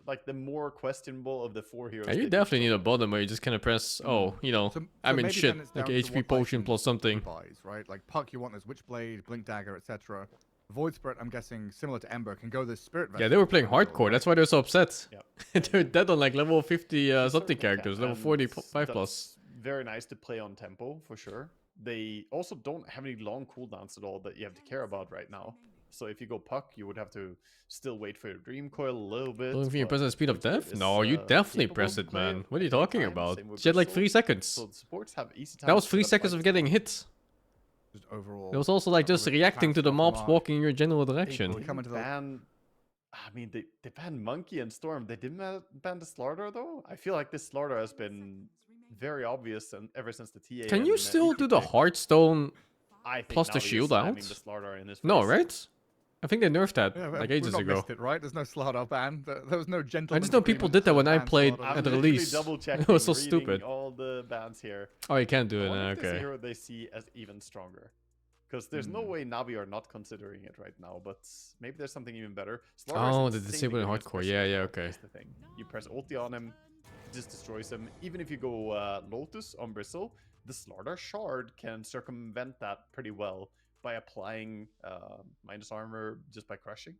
like the more questionable of the 4 heroes. Yeah, you that definitely need a button where you just kind of press, oh, you know, I mean maybe shit, then it's like down to HP what potion item plus something. he buys, right? Like Puck, you want this Witchblade, Blink Dagger, etc. Void Spirit, I'm guessing, similar to Ember, can go this Spirit Yeah, Vessel they were playing angle, hardcore, right? that's why they're so upset. Yep. They're dead on like level 50 something Certainly characters, can, level and 45 plus. that's very nice to play on tempo, for sure. They also don't have any long cooldowns at all that you have to care about right now. So if you go Puck, you would have to still wait for your Dream Coil a little bit. Don't think you but press the speed of Void Spirit death? is, No, you definitely capable press to it, play man. at What are you any talking time, about? same with She had like Bristle. 3 seconds. So the supports have easy That time was to 3 set up seconds of fights. getting hit. Just overall. It was also like just reacting to the mobs walking in your general They direction. didn't Come into the- ban. I mean, they banned Monkey and Storm. They didn't ban the Slardar though. I feel like this Slardar has been very obvious and ever since the TA. Can and, you still EQ do the pick. Hearthstone? I think plus the now he is shield slamming out? the Slardar in his No, face. right? I think they nerfed that Yeah, like we've ages not ago. missed it, right? There's no Slardar ban. There was no I gentleman's just know people agreement did that to when I ban played Slardar. I'm at the literally release. double-checking, It was so reading stupid. all the bans here. Oh, you can't do I it. wonder if there's a Okay. hero they see as even stronger. Because there's no way Navi are not considering it right now, but maybe there's something even better. Slardar is Oh, the insanely disable in good against hardcore. Bristle, Yeah, yeah, though, okay. is the thing. You press ulti on him, it just destroys him. Even if you go Lotus on Bristle, the Slardar Shard can circumvent that pretty well by applying minus armor just by crushing.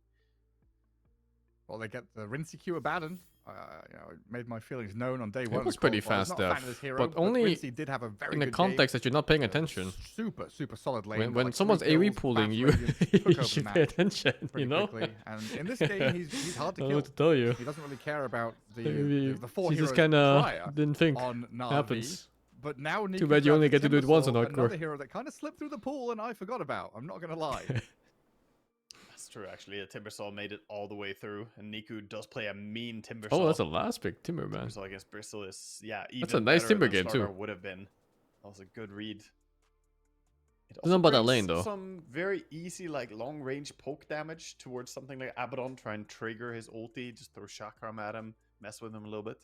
well, they get the Rinsey Q Abaddon. It made my feelings known on day one. It was pretty fast, but only Rinsey did have a very in the good context game. that you're not paying attention. Super solid lane. When like someone's 3 AoE kills, pooling, fast you, radiance, took you over the should match pay attention, pretty you know? quickly. And in this game, he's hard to I don't know kill. what to tell you. He doesn't really care about Maybe the 4 she heroes just kind of prior didn't think on Na'Vi. happens. But now Too bad you only get to do it once on hardcore. Another hero that kind of slipped through the pool and I forgot about. I'm not going to lie. That's true, actually. Timbersaw made it all the way through, and Niku does play a mean Timbersaw. Oh, that's a last pick, Timber, man. Timbersaw against Bristol is, yeah, even That's a nice better Timber than game, too. Starter would have been. That was a good read. It It's not about that brings lane, though. some very easy, like, long-range poke damage towards something like Abaddon. Try and trigger his ulti, just throw chakram at him, mess with him a little bit.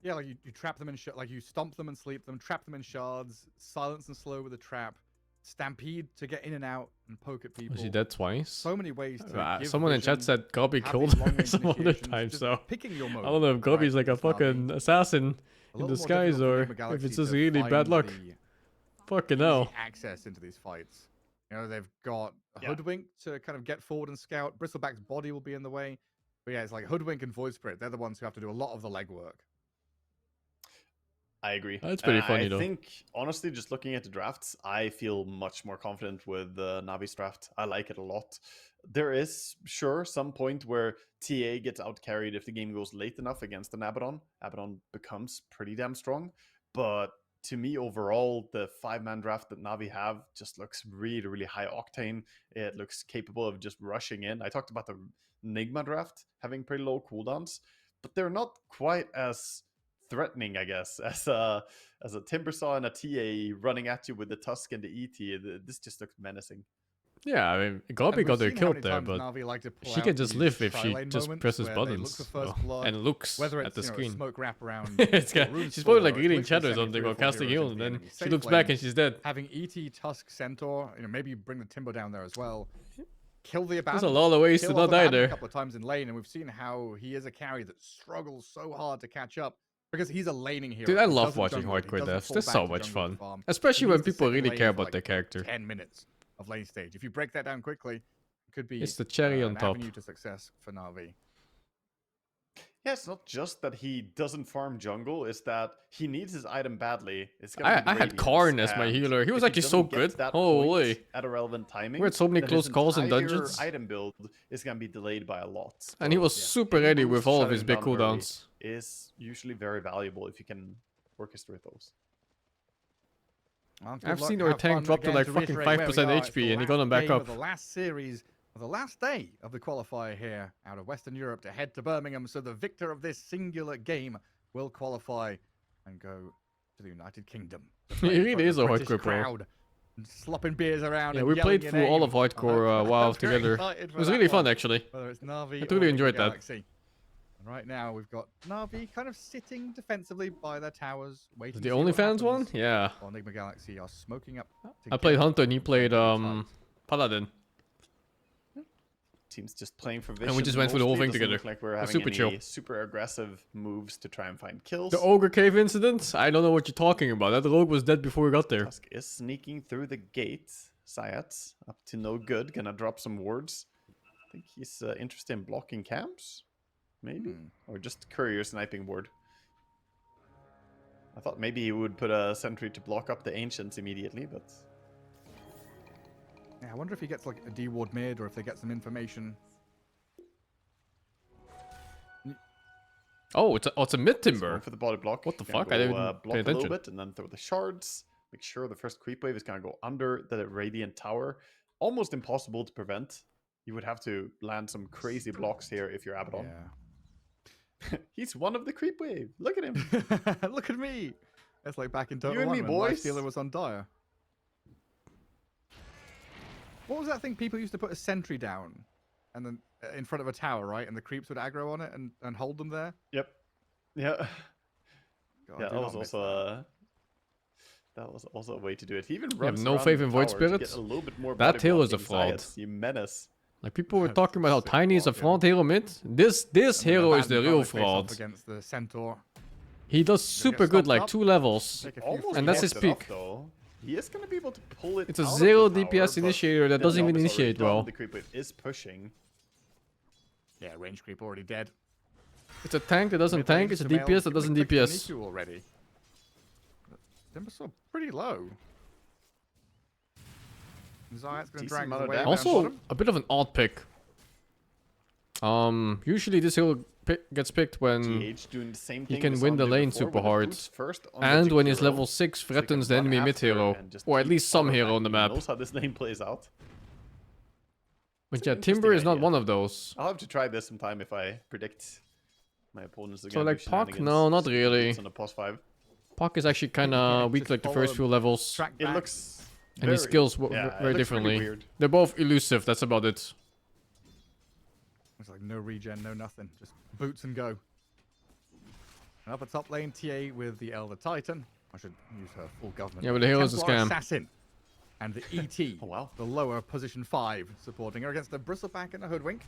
Yeah, like you trap them in like you stomp them and sleep them, trap them in shards, silence and slow with a trap, stampede to get in and out and poke at people. Was he dead twice? So many ways to give someone in chat vision, said Gobi have killed these her long-range some other initiations, time, just so picking your I moment, don't know if Gobi's right, like a with Na'vi. fucking assassin A in little more disguise difficult or for if Galaxy it's just to really find bad luck. the Fucking easy hell. access into these fights. You know, they've got Yeah. Hoodwink to kind of get forward and scout. Bristleback's body will be in the way. But yeah, it's like Hoodwink and Void Spirit. They're the ones who have to do a lot of the legwork. I agree. That's pretty funny, though. I think, honestly, just looking at the drafts, I feel much more confident with Navi's draft. I like it a lot. There is, sure, some point where TA gets out-carried if the game goes late enough against an Abaddon. Abaddon becomes pretty damn strong. But to me, overall, the 5-man draft that Navi have just looks really, really high octane. It looks capable of just rushing in. I talked about the Nigma draft having pretty low cooldowns, but they're not quite as threatening, I guess, as a Timbersaw and a TA running at you with the Tusk and the ET. This just looks menacing. Yeah, I mean, Gobi got her killed there, but like she can just live if she just presses buttons and looks whether at the it's, screen. Smoke wrap around. She's probably like reading chat or something or casting heal, and then she looks back and she's dead. Having ET, Tusk, Centaur, maybe bring the Timber down there as well. Kill the Abaddon. There's a lot of ways to not die there. A couple of times in lane, and we've seen how he is a carry that struggles so hard to catch up. Because he's a laning hero. Dude, I love watching hardcore devs. They're so much fun. Especially when people really care about their character. 10 minutes of lane stage. If you break that down quickly, it could be it's the cherry on top. Avenue to success for Na'Vi. Yeah, it's not just that he doesn't farm jungle, it's that he needs his item badly. It's I had Karn as my healer. He was actually so good. Holy. At a relevant timing. We had so many close calls in dungeons. Item build is going to be delayed by a lot. And he was super ready with all of his big cooldowns. Is usually very valuable if you can orchestrate those. Well, I've seen our tank drop to like fucking 5% HP and he got him back up. The last series, the last day of the qualifier here out of Western Europe to head to Birmingham. So the victor of this singular game will qualify and go to the United Kingdom. He really is a hardcore pro. Slopping beers around. Yeah, we played through all of hardcore WoW together. It was really fun, actually. Whether it's Na'Vi I really enjoyed that. And right now, we've got Na'Vi kind of sitting defensively by their towers, waiting. The OnlyFans one? Yeah. While Enigma Galaxy are smoking up. I played Hunter and he played Paladin. Teams just playing for vision. And we just went through the whole thing together. Like we're having super chill. Super aggressive moves to try and find kills. The Ogre Cave incident? I don't know what you're talking about. That rogue was dead before we got there. Tusk is sneaking through the gate. Sayat up to no good. Gonna drop some wards. I think he's interested in blocking camps. Maybe. Or just courier sniping ward. I thought maybe he would put a sentry to block up the ancients immediately, but... Yeah, I wonder if he gets like a D ward mid or if they get some information. Oh, it's a mid timber. For the body block. What the Gonna fuck? go, I didn't block pay a attention. little bit and then throw the shards. Make sure the first creep wave is gonna go under the Radiant Tower. Almost impossible to prevent. You would have to land some crazy blocks here if you're Abaddon. Yeah. He's one of the creep wave. Look at him. Look at me. It's like back in Total You and 1 me, when boys. Lifestealer was on Dire. What was that thing people used to put a sentry down and then in front of a tower, right? And the creeps would aggro on it and hold them there? Yep. Yeah. God, Yeah, do that not was miss also a way to do it. He even You have runs no around faith the in Void tower to get Spirits? a little bit more That body tail is a blocking fraud. sides. You menace. Like people were talking about how tiny is a fraud hero mid. This hero is the real fraud. Against the Centaur. He does super good, like 2 levels. Almost And that's his walked it off, peak. Though. He is going to be able to pull it. It's a out of 0 the tower, DPS but initiator that the doesn't job even is already initiate done. well. The creep wave is pushing. Yeah, range creep already dead. It's a tank that doesn't tank. It's a DPS that doesn't DPS. Already. Timbersaw pretty low. Zayat's going to drag amount of away. damage. Also, a bit of an odd pick. Usually this hero gets picked when TH doing the same thing he can we win saw the him do lane before, super when it hard. boots first on the And when his Jakiro, level 6 so he can threatens the run enemy mid after hero. and just Or at keep least some power hero back. on the He map. knows how this lane plays out. But It's yeah, an interesting Timber is not idea. one of those. I'll have to try this sometime if I predict my opponents again. So like Puck, no, not really. On the pos 5. Puck is actually kind of weak just like the follow first few levels. Track It back. looks And his skills yeah, it very looks really differently. weird. They're both elusive, that's about it. It's like no regen, no nothing. Just boots and go. And up at top lane, TA with the Elder Titan. I should use her full government. Yeah, but the hero's a Templar scam. Assassin. And the ET, Oh, wow. the lower position 5, supporting her against the Bristleback and the Hoodwink.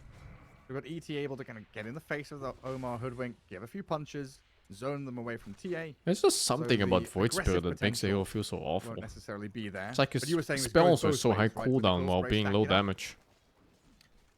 We've got ET able to kind of get in the face of the Omar Hoodwink, give a few punches, zone them away from TA. There's just something the about Void aggressive Spirit that makes the potential hero feel so awful. Won't necessarily be there. It's like But his you were saying this spells goes are both so ways, high right? With the cooldown kill while spray being low stacking up. damage.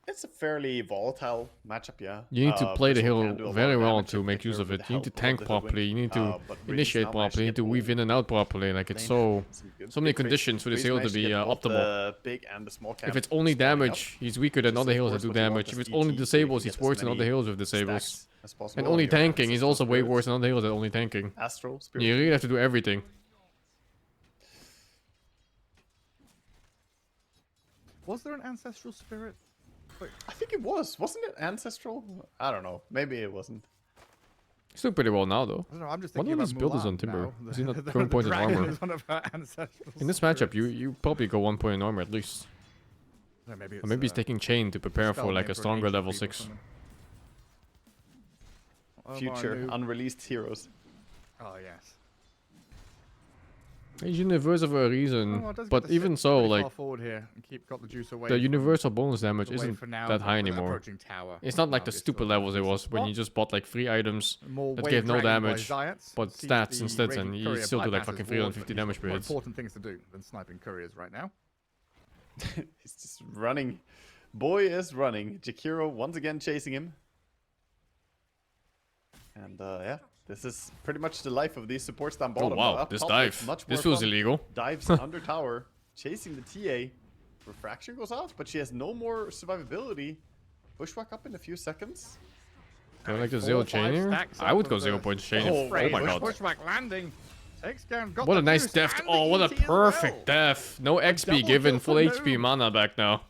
It's a fairly volatile matchup, yeah. You need to play the Bristle hero can do a lot very of well damage to if make they use clear of with it. the You need to help of tank the properly, you Hoodwink. need to But really initiate now properly, you need managed to get weave in and out properly. Like it's so some many good trades. conditions for this Reese hero to managed be get both optimal. the big and the small If camp it's only scaling up. damage, he's weaker than Just other of heroes that course do what you want damage. is If it's ET, only so you disables, can he's get as worse than other many heroes with disables. stacks as possible And on only your tanking, he's ancestral also way spirits. worse than other heroes that only tanking. Astral spirit. You really have to do everything. Was there an ancestral spirit? Wait, I think it was. Wasn't it ancestral? I don't know. Maybe it wasn't. He's doing pretty well now though. I don't know. I'm just One thinking of his about build is Mulan on Timber. now. Is he not The throwing points in dragon armor? is one of her ancestral In this matchup, spirits. you probably go 1 point in armor at least. No, maybe Or maybe he's taking chain to prepare for like a stronger level 6. Future unreleased heroes. Oh yes. He's universal for a reason, but even so, like forward here and got the juice away the from- universal bonus damage away isn't for now, that but high with that anymore. approaching tower, It's not like the Navi stupid still levels it has was when spot. you just bought like 3 items More that wave gave no dragon by damage, Zayats, but sees stats the instead, raging and you courier still do like bypasses fucking forward, 350 but damage he's per got more hit. important things to do than sniping couriers right now. He's just running. Boy is running. Jakiro once again chasing him. And yeah, this is pretty much the life of these supports down Oh bottom. wow, Up this top, dive. it's much This more feels fun. illegal. Dives under tower, chasing the TA. Refraction goes out, but she has no more survivability. Bushwhack up in a few seconds. Do I like the 4 0 or 5 chain here? stacks I up would of go the 0 points chain. Oh, Oh right, my god. Bushwhack landing. Takes down, got What the a nice juice, death. and Oh, what a the ET as perfect well. death. No XP double given, kill full for HP Noob. mana back now.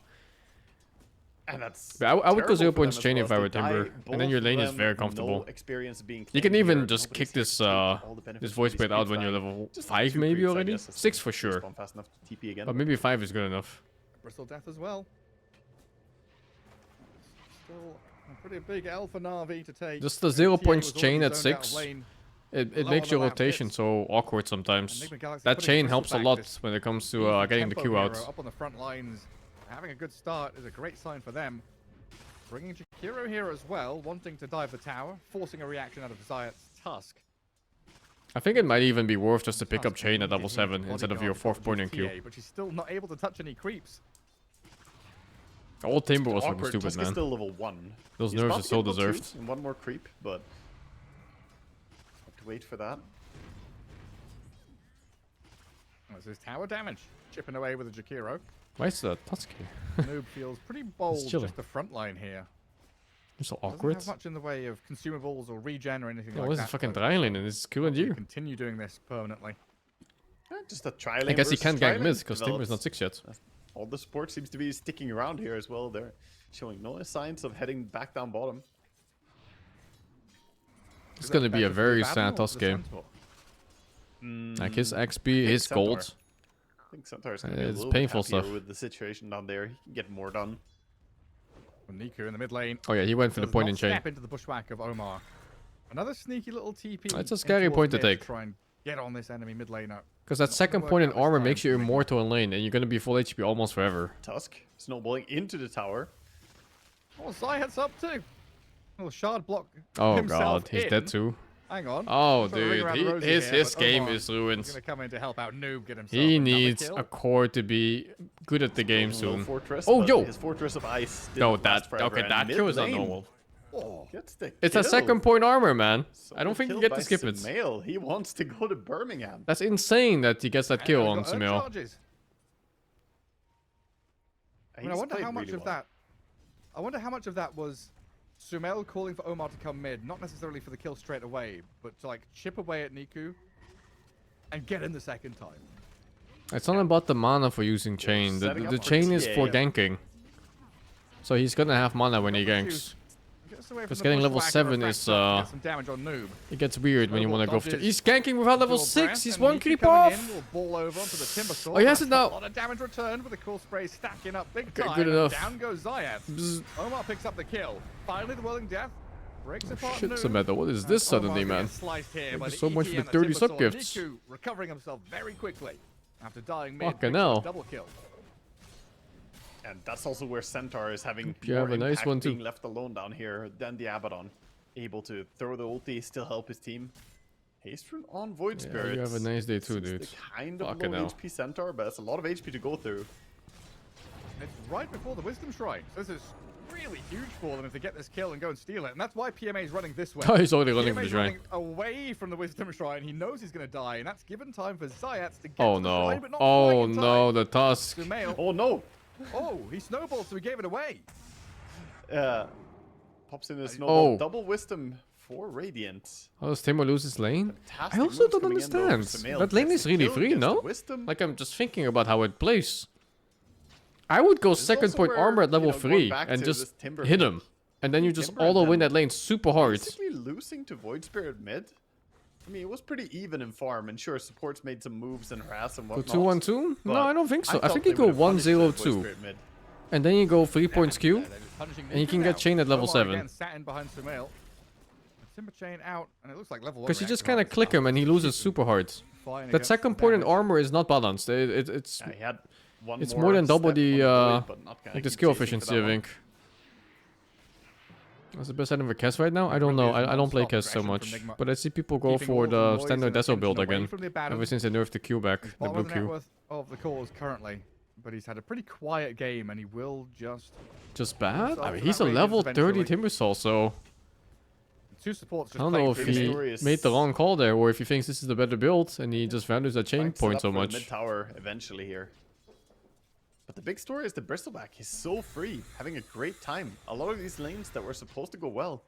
And that's But I would go terrible 0 for points them as chain well, if I they were Timber. die, And then your both lane of is them, very no comfortable. experience being You can claimed even here. just Nobody's kick here this to take all the benefits this of voice these blade out creeps when you're dying. level Just 5 2 maybe creeps, I already? guess, as 6 they for sure. respawn fast enough to TP again. But maybe 5 is good enough. Bristle death as well. Still a pretty big L for Na'Vi to take. Just the And 0 TA points was chain already at zoned out of 6. lane. It Low makes on your the map rotation hits. so awkward sometimes. Enigma Galaxy That putting chain Bristle helps a back lot this when it comes to easy getting the tempo Q hero out. Up on the front lines. Having a good start is a great sign for them. Bringing Jakiro here as well, wanting to dive the tower, forcing a reaction out of Zayat's Tusk. I think it might even be worth just to pick up Tusk chain at needed level his 7 instead of your bodyguard 4th point in to queue. TA, but she's still not able to touch any creeps. Old Timber was looking Awkward. stupid, Tusk is man. still level 1. Those He's nerfs about are to so get level 2 deserved. and one more creep, but have to wait for that. This is tower damage. Chipping away with a Jakiro. Why is that Tusk here? Noob feels pretty bold chilling. just the front line here. It's so Doesn't awkward. have much in the way of consumables or regen or anything Yeah, like what is that. this fucking so dry lane and it's Q and we'll you? continue doing this permanently. Just a tri I guess he can't gank mid because Timber's not 6 yet. All the support seems to be sticking around here as well. They're showing no signs of heading back down bottom. It's gonna be a Better for very the sad Babel or Tusk the game. Centaur? Like his XP, his Centaur. gold. I think Centaur's gonna be a It's little painful bit happier stuff. with the situation down there. He can get more done. With Niku in the mid lane. Oh yeah, he went for the Does point not in chain. Step into the bushwhack of Omar. Another sneaky little TP. It's a in scary towards point to mid take. try and get on this enemy mid laner. Because that Not second gonna point in work out this armor time makes you for Niku. immortal in lane, and you're gonna be full HP almost forever. Tusk snowballing into the tower. Oh, Zayat's up too. Little shard block. Oh himself god, he's in. dead too. Hang on. Oh I'm trying to ring dude, around the rosy his here, but game Omar is ruined. He's gonna come in to help out Noob get himself He another needs kill. a core to be good at the game Low soon. fortress, Oh, but yo! his fortress of ice. No, didn't last that forever, okay, and that mid kill is not lane, normal. Oh, Gets the It's a kill. second point armor, man. I Solid don't think you kill get by to skip it. Sumail. He wants to go to Birmingham. That's insane that he gets that and kill he's on got earned Sumail. charges. I mean, I He's wonder played how much really of well. that. I wonder how much of that was Sumail calling for Omar to come mid, not necessarily for the kill straight away, but to like chip away at Niku and get in the second time. It's not about the mana for using chain. The, setting the, up the for chain is TA. for ganking. So he's gonna have mana when he ganks. Because getting level 7 is some damage on Noob. it gets weird when you Snowball want to go for. dodges He's ganking without level Dual 6. breath, He's and one Niku creep coming off. in will ball over onto the Timber Sword. Oh, he has it That's now. A lot of damage returned with the cool spray stacking up big Okay, time. good and enough. Down goes Zayat. Bzz. Omar picks up the kill. Finally, the Whirling Death breaks apart Shit's Noob. the matter. What is And this Omar suddenly, gonna man? get sliced here Thank by you the so much ET for and the the 30 Timber Sword. sub-gifts. Niku recovering himself very quickly after dying mid. Fucking picks up hell. a double kill. And that's also where Centaur is having You more have a nice impact one too. being left alone down here than the Abaddon. Able to throw the ulti, still help his team. Haste Rune on Void Yeah, Spirit. you have a nice day too, dude. The kind of Fucking low hell. HP Centaur, but it's a lot of HP to go through. It's right before the Wisdom Shrine. So this is really huge for them if they get this kill and go and steal it. And that's why PMA is running this way. Oh, he's already running for PMA the is shrine. running away from the Wisdom Shrine. He knows he's going to die, and that's given time for Zayats to get Oh to the shrine, no. but not Oh quite in no, time. the tusk. Sumail. Oh no! Oh, he snowballed, so he gave it away. Pops in a snowball. Oh. Double wisdom for Radiant. How does Timber lose his lane? Fantastic I also moves don't coming in, though. understand. Sumail That lane gets is the really kill, free, gets the no? Wisdom. Like, I'm just thinking about how it plays. I would go This is second also point where, armor at level you know, going 3 back and to just this Timber hit thing. him. And then you just Timber auto win then that lane super hard. Basically losing to Void Spirit mid. I mean, it was pretty even in farm, and sure, supports made some moves and harass and Go whatnot. 2-1-2? No, but I don't think so. I felt think they you go would've punished that Void 1-0-2. Spirit mid. And then you go 3 points Q. They're just punishing And you Niku can now. get chain at level Omar 7. Again, sat in behind Sumail. Timber chain out, and it looks like level 1. Because you just kind of click him and he loses super hard. That second point in armor is not balanced. It's Yeah, he had one It's more than double step the, on Void, but not gonna like the keep skill chasing for efficiency, that I one. think. That's the best item for Kess right now? I don't know. I don't play Kess so much. But I see people go for the standard Deso build again. Ever since they nerfed the Q back, the Bottom blue of the net Q. worth of the cause currently, but he's had a pretty quiet game, and he will just Just bad? I After mean, he's a that level Radiance 30 eventually. Timbersaw, so two supports. I Just don't know if playing he Gladiators. made the wrong call there, or if he thinks this is the better build, and he just values that chain Trying to set point up so for the much. Mid tower eventually here. But the big story is the Bristleback. He's so free, having a great time. A lot of these lanes that were supposed to go well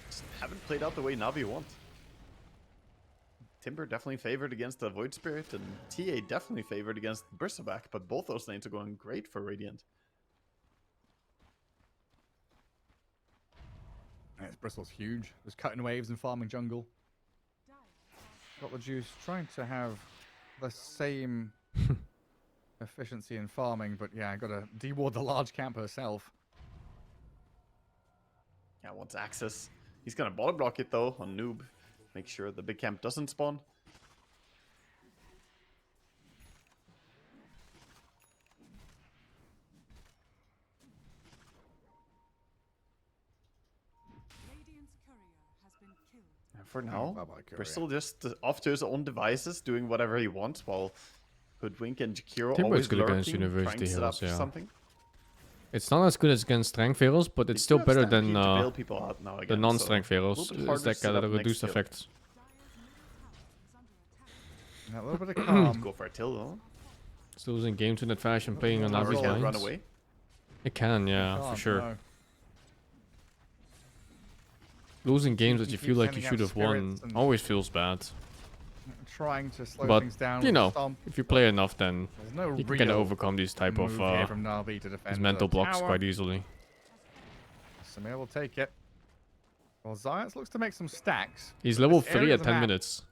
just haven't played out the way Navi want. Timber definitely favored against the Void Spirit, and TA definitely favored against the Bristleback, but both those lanes are going great for Radiant. Yeah, his Bristle's huge. Just cutting waves and farming jungle. Got the juice, trying to have the same efficiency in farming, but yeah, got to deward the large camp herself. Yeah, wants access. He's gonna bottom block it though on Noob. Make sure the big camp doesn't spawn. Radiant's courier has been killed. And for now, Bye-bye, Courier. Bristol just off to his own devices, doing whatever he wants, while Hoodwink and Jakiro Timber is always good against lurking, University trying to set Heroes, up yeah. something. It's not as good as against strength heroes, but it's They still do have better Stampede than to bail people out now the again, non-strength so a heroes. little bit It's harder to that set got a up next reduced kill. effect. Yeah, a little bit of calm. Go for a till though. It's losing games in that fashion, playing on Tower Navi's Can't run lines. away. It can, yeah, for Can't, sure. no. Losing games that He you keeps feel like you sending should out have won spirits and- always feels bad. Trying to slow But, things down. you with a know, stomp. if you play enough, then There's no you can real kind of overcome these type of move here from Navi to defend these mental the blocks tower. quite easily. Samir will take it. Well, Zayats looks to make some stacks. He's but level this 3 area at of the 10 map, minutes.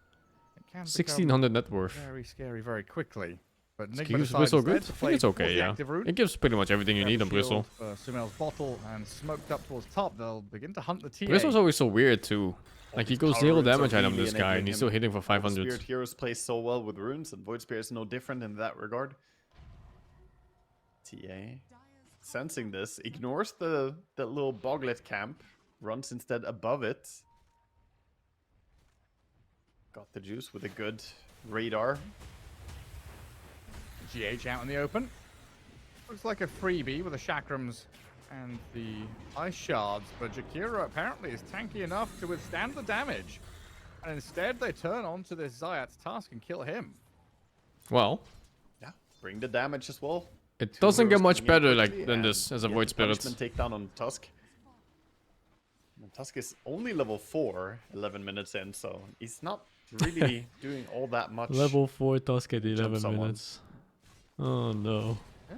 it can become 1600 net worth. Very scary very quickly. But Is Enigma Q's decides Bristle instead good? to I play think it's towards okay, the yeah. active route. It gives pretty much everything you Grab need a on Bristle. shield for Sumail's bottle and smoked up towards top. They'll begin to hunt the TA. Bristle's always so weird too. Like he goes Power 0 runes are damage at him, really this guy, and he's enabling still him. hitting for All the 500. Spirit Heroes play so well with runes, and Void Spirit is no different in that regard. TA sensing this, ignores the little boglet camp, runs instead above it. Got the juice with a good radar. GH out in the open. Looks like a freebie with the chakrams and the ice shards, but Jakiro apparently is tanky enough to withstand the damage. And instead, they turn onto this Zayat's tusk and kill him. Well, Yeah, bring the damage as well. it 2 doesn't get heroes much coming in better quickly, than and this as a get Void the Spirit. punishment takedown on Tusk. And Tusk is only level 4, 11 minutes in, so he's not really doing all that much. Level 4 Tusk at 11 someone. minutes. Oh no. Yeah,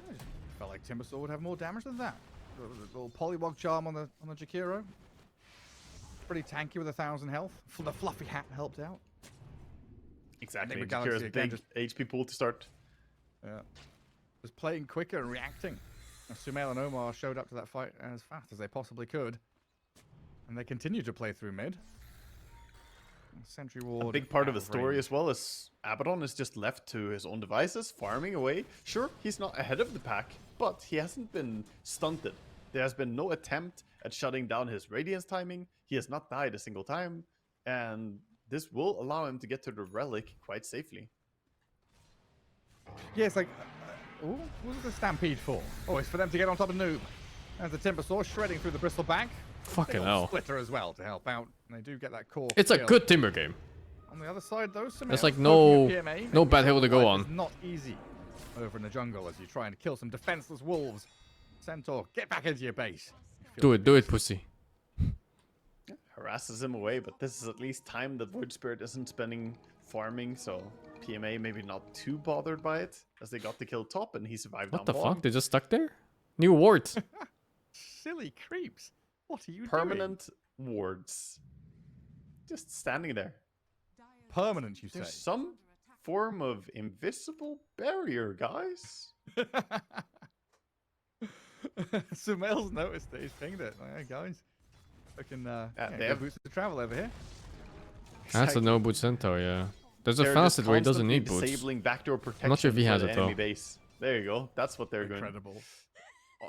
felt like Timbersaw would have more damage than that. A little polywog charm on the Jakiro. Pretty tanky with 1,000 health. The fluffy hat helped out. Exactly. Enigma Galaxy Jakiro's again, big HP pool to start. Yeah. Just playing quicker and reacting. And Sumail and Omar showed up to that fight as fast as they possibly could. And they continue to play through mid. Sentry Ward. A big part of the out story range. as well is Abaddon is just left to his own devices, farming away. Sure, he's not ahead of the pack, but he hasn't been stunted. There has been no attempt at shutting down his Radiance timing. He has not died a single time, and this will allow him to get to the Relic quite safely. Yeah, it's like, ooh, what was the Stampede for? Oh, it's for them to get on top of Noob. And the Timbersaw shredding through the Bristol back. Fucking Big old hell. Splitter as well to help out. And they do get that core. It's a kill. good Timber game. On the other side, though, There's like Sumail no poking at PMA, no making bad sure hill to go life on. is not easy over in the jungle as you try and kill some defenseless wolves. Centaur, get back into your base. Do it, pussy. Harasses him away, but this is at least time that Void Spirit isn't spending farming, so PMA maybe not too bothered by it, as they got the kill top and he survived What down the bottom. fuck? They just stuck there? New wards. Silly creeps. What are you Permanent wards. Just standing there. doing? Permanent, you say? There's some form of invisible barrier, guys. Sumail's noticed that he's pinged it. Like, hey, guys. Fucking, they they have- boots to travel over here. That's a no boot Centaur, yeah. There's a They're facet just where he doesn't constantly need boots. disabling backdoor protection not sure if he for has the it, enemy though. base. There you go. That's what they're going. Incredible.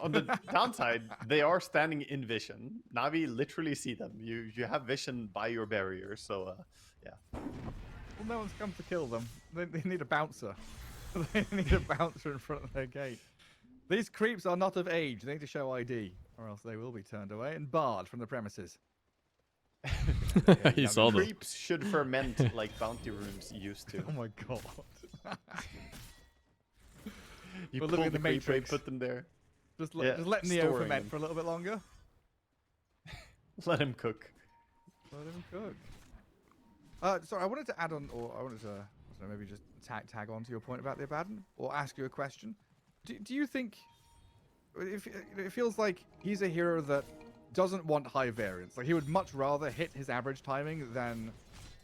On the downside, they are standing in vision. Navi literally see them. You have vision by your barrier, so yeah. Well, no one's come to kill them. They need a bouncer. They need a bouncer in front of their gate. These creeps are not of age. They need to show ID, or else they will be turned away and barred from the premises. He saw them. Creeps should ferment like bounty runes used to. Oh my god. You We're pull living in the the creep rate, Matrix. put them there. Just Yeah, let Neo storing ferment them. for a little bit longer. Let him cook. Let him cook. Sorry, I wanted to add on, or I wanted to, I don't know, maybe just tag on to your point about the Abaddon, or ask you a question. Do you think it feels like he's a hero that doesn't want high variance? Like he would much rather hit his average timing than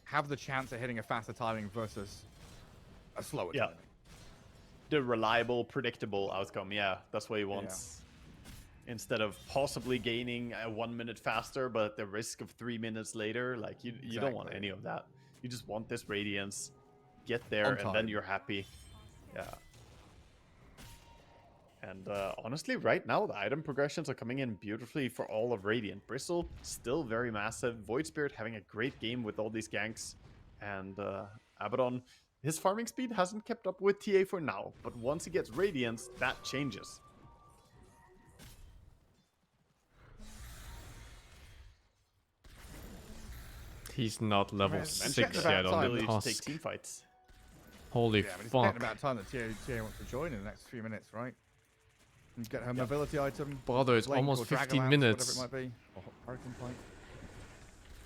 have the chance of hitting a faster timing versus a slower Yeah. timing. The reliable, predictable outcome. Yeah, that's what he wants. Instead of possibly gaining 1 minute faster, but at the risk of 3 minutes later, like you don't want Exactly. any of that. You just want this radiance, get there, On and time. then you're happy. Yeah. And honestly, right now, the item progressions are coming in beautifully for all of Radiant. Bristle, still very massive. Void Spirit having a great game with all these ganks. And Abaddon, his farming speed hasn't kept up with TA for now. But once he gets Radiance, that changes. He's not level Man, 6 getting yet about on time. the Ability to take Tusk. team fights. Holy Yeah, but it's getting fuck. about time that TA wants to join in the next few minutes, right? And get her mobility item. Brother, it's Blink almost or 15 Dragonlance, minutes. Whatever it might be. Or Hurricane Point.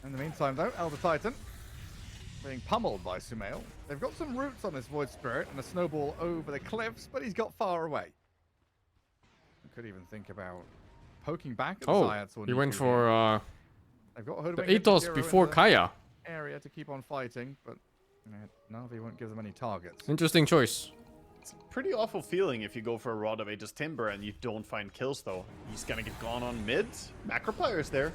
In the meantime, though, Elder Titan being pummeled by Sumail. They've got some roots on this Void Spirit and a snowball over the cliffs, but he's got far away. I could even think about poking back at the Oh, Zayats or he went Niku for here. They've got the Hoodwink and Atos Jakiro in before the Kaya. area to keep on fighting, but Navi won't give them any targets. Interesting choice. It's a pretty awful feeling if you go for a Rod of Aegis Timber and you don't find kills, though. He's gonna get gone on mid. Macroplayer's there.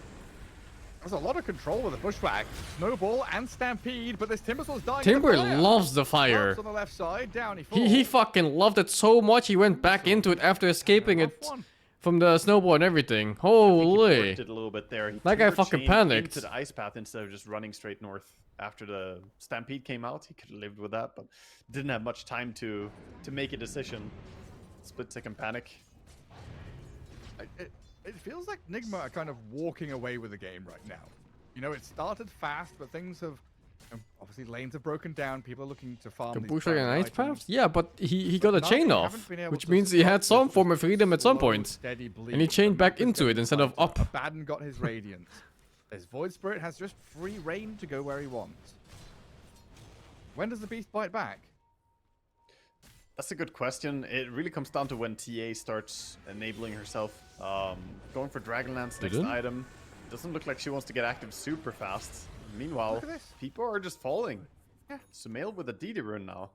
There's a lot of control with the Bushwhack, Snowball, and Stampede, but this Timbersaw's dying. Timber in the fire. loves the fire. Bumps on the left side, down he falls. He fucking loved it so much he went back into it after escaping Rough it one. from the snowball and everything. I think he Holy. pushed it a little bit there. He That guy timber fucking chained panicked. into the ice path instead of just running straight north. After the Stampede came out, he could have lived with that, but didn't have much time to make a decision. Split second panic. It feels like Nigma are kind of walking away with the game right now. You know, it started fast, but things have... obviously, lanes have broken down. People are looking to farm these Kabushak and primary Ice Path? items. Yeah, but he got a But chain Na'Vi off, haven't been able which to means he stop had this some just form of freedom at some slow, point. steady bleed. And he chained The back map is into getting it instead of tighter. up. Abaddon got his Radiance. This Void Spirit has just free reign to go where he wants. When does the Beast bite back? That's a good question. It really comes down to when TA starts enabling herself. Going for Dragonlance next item. Doesn't look like she wants to get active super fast. Meanwhile, Look at this. people are just falling. Yeah. Sumail with a DD rune now.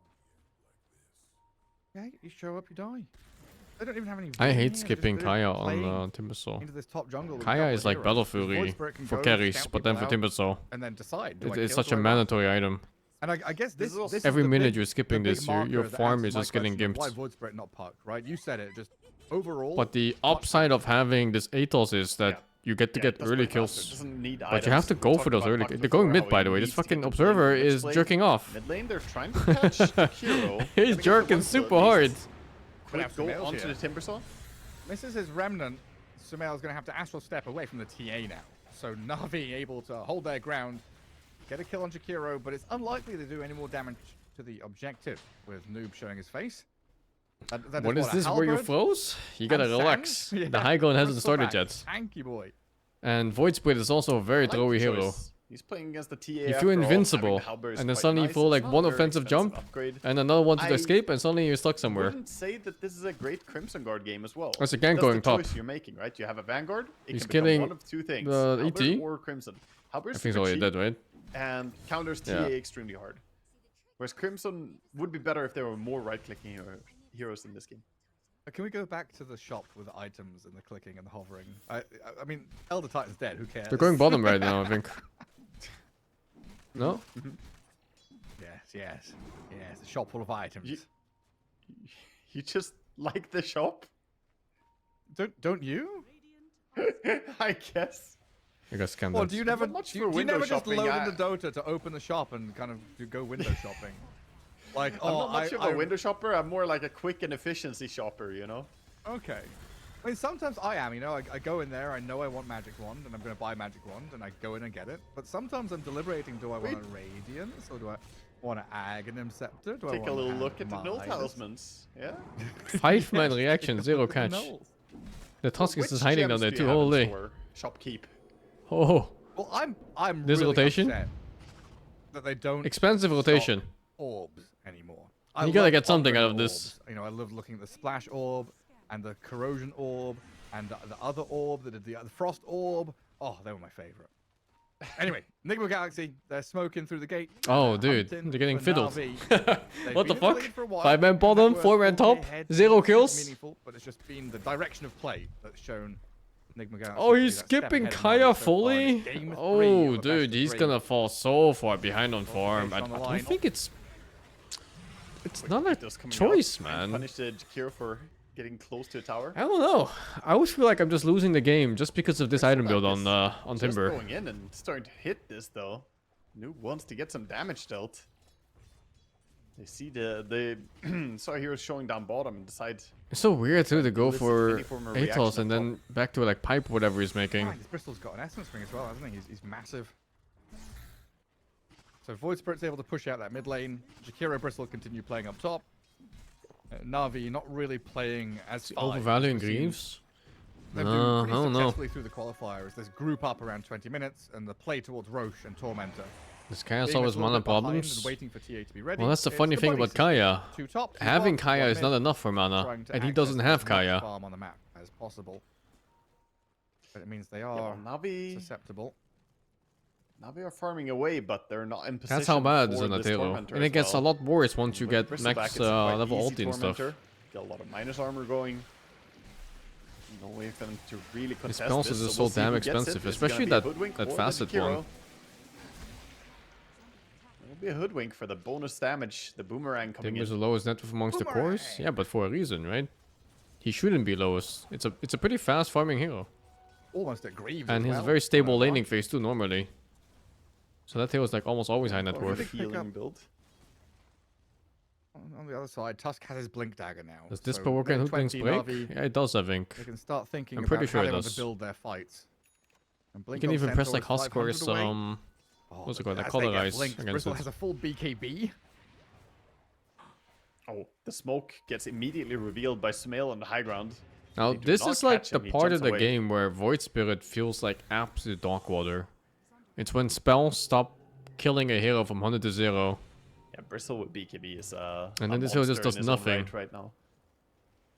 Yeah, you show up, you die. They don't even have any. I win hate here, skipping just Kaya playing on Timbersaw. into this top jungle with a Kaya couple is of like heroes. Battle This Void Fury Spirit can for go, carries, scout but then for people out, Timbersaw, and then decide. Do I it's kill, such do a I run? mandatory item. And I guess this is Every the minute big- you're skipping the big this, marker your that farm answers is my just getting question of Why gimped. Void Spirit not puck, right? You said it. Just overall. But the upside of having this Atos is that Yeah. you get to get it does early play faster. It kills. doesn't need But you have items. to We go talked for those about early Puck kills. They're before, going mid, how by he the way. This needs to get fucking the observer lane. Mid is lane- jerking off. Mid lane, they're trying to catch Jakiro. He's Getting jerking the super one kill at hard. least. Gonna Quick have some go nails onto here. the Timbersaw. Misses his remnant. Sumail's going to have to astral step away from the TA now. So Na'Vi able to hold their ground, get a kill on Jakiro, but it's unlikely to do any more damage to the objective with Noob showing his face. That What is a this? Where you halberd froze? You gotta and relax. sand? Yeah. The high ground hasn't Crystal started back. yet. Tanky boy. And Void Spirit is also a very I like throwy the hero. choice. He's playing against the TA. You after feel all. invincible, Having the halberd is and then quite suddenly you nice. feel like It's not one a very offensive expensive jump, upgrade. and another one to I escape, and suddenly you're stuck I somewhere. wouldn't say that this is a great Crimson Guard game as well. That's again That's going the top. choice you're making, right? You have a Vanguard. It He's can become killing one of two things: the Halberd ET. or Crimson. Halberd I is think he's super already cheap dead, right? and counters TA Yeah. extremely hard. Whereas Crimson would be better if there were more right-clicking heroes in this game. Can we go back to the shop with the items and the clicking and the hovering? I mean, Elder Titan's dead. Who cares? They're going bottom right now, I think. No? Yes. The shop full of items. You just like the shop? Don't you? I guess. I guess scam Well, that. do you never much do for you, do you window never just shopping, load I- in the Dota to open the shop and kind of go window shopping? Like, I'm not much of a window shopper. I'm more like a quick and efficiency shopper, you know? Okay. I mean, sometimes I am, you know, I go in there, I know I want Magic Wand, and I'm going to buy Magic Wand, and I go in and get it. But sometimes I'm deliberating, do I want a Radiance, or do I want an Aghanim Scepter? Do I Take want a little an look at the null Midas? talismans. Yeah? 5-man reaction, 0 Look at the catch. nulls. The Tuskis Which is hiding down gems there do too you have in all day. store? Shopkeep. Oh, Well, I'm This really rotation? upset that they don't expensive stock rotation. orbs anymore. You gotta love get something out of offering this. orbs. You know, I love looking at the splash orb and the corrosion orb and the other orb, the frost orb. Oh, they were my favorite. Anyway, Enigma Galaxy, they're smoking through the gate. Oh, dude, hunting they're getting for fiddled. Na'Vi. They've What the been in fuck? lead for a while, 5-man and bottom, they were 4-man okay top, ahead. 0 It's kills. meaningful, but it's just been the direction of play that's shown Enigma Galaxy. Oh, to be he's that step skipping ahead of Kaya Na'Vi so far in fully? game 3 Oh, of a dude, best he's of gonna 3. fall so far behind on farm. I on the don't line. think it's not a Just coming choice, out and man. Punish the Jakiro for getting close to a tower. I don't know. I always feel like I'm just losing the game just because of this item build on Just Timber. going in and starting to hit this though. Noob wants to get some damage dealt. They see the Sorry heroes showing down bottom and decide. It's so weird too to go elicit for any form of reaction Atos and up then back to like pipe whatever he's making. Right, this Bristol's got an Essence Ring as well, hasn't he? He's massive. So Void Spirit's able to push out that mid lane. Jakiro Bristol continue playing up top. Na'Vi not really playing as far. Overvaluing Greaves? They've No, been I pretty don't know. successfully through the qualifiers. There's group up around 20 minutes, and the play towards Roche and Tormentor. This Kaya Being always a little mana bit behind problems. and waiting for TA to be ready. Well, that's the It's funny thing buddy about system. Kaya. Two top, two Having bottom, Kaya one is mid, not enough for mana, trying to and he access doesn't as have much Kaya. farm on the map as possible. But it means they Yeah, are well, Navi are farming away, but they're not in position. That's how bad is for in this Atelo. Tormentor And as it gets well. a lot worse once you With get Bristleback, max it's a quite level easy ulti and stuff. Tormentor. Get a lot of minus armor going. No way for them to really His contest spells this, is so we'll so see damn who gets it. expensive, It's gonna especially be a that Hoodwink or the facet one. Jakiro. It'll be a hoodwink for the bonus damage, the boomerang coming Tim is in. the lowest net worth amongst the cores. Yeah, but for a reason, right? He shouldn't be lowest. It's a pretty fast farming hero. almost at Greaves. And as he has a well. very stable Kinda laning luck. phase too normally. So that hero is like almost always high net Or worth. the healing build. On the other side, Tusk has his Blink Dagger now. Does this so provoke and minute Hoodwings 20 break? Na'Vi, Yeah, it does, I think. they can start thinking I'm about pretty sure how it they want does. to build their fights. And You Blink can on even press Centaur like is 500 Huskers, away. what's it called? Like As they get colorize blinked, against Bristle it. has a full BKB. Oh, the smoke gets immediately revealed by Sumail on the high ground. Now, They do this not is like catch the him, he part of jumps the away. game where Void Spirit feels like absolute dog water. It's when spells stop killing a hero from 100 to 0. Yeah, Bristle with BKB is And then this hero just does nothing. right now.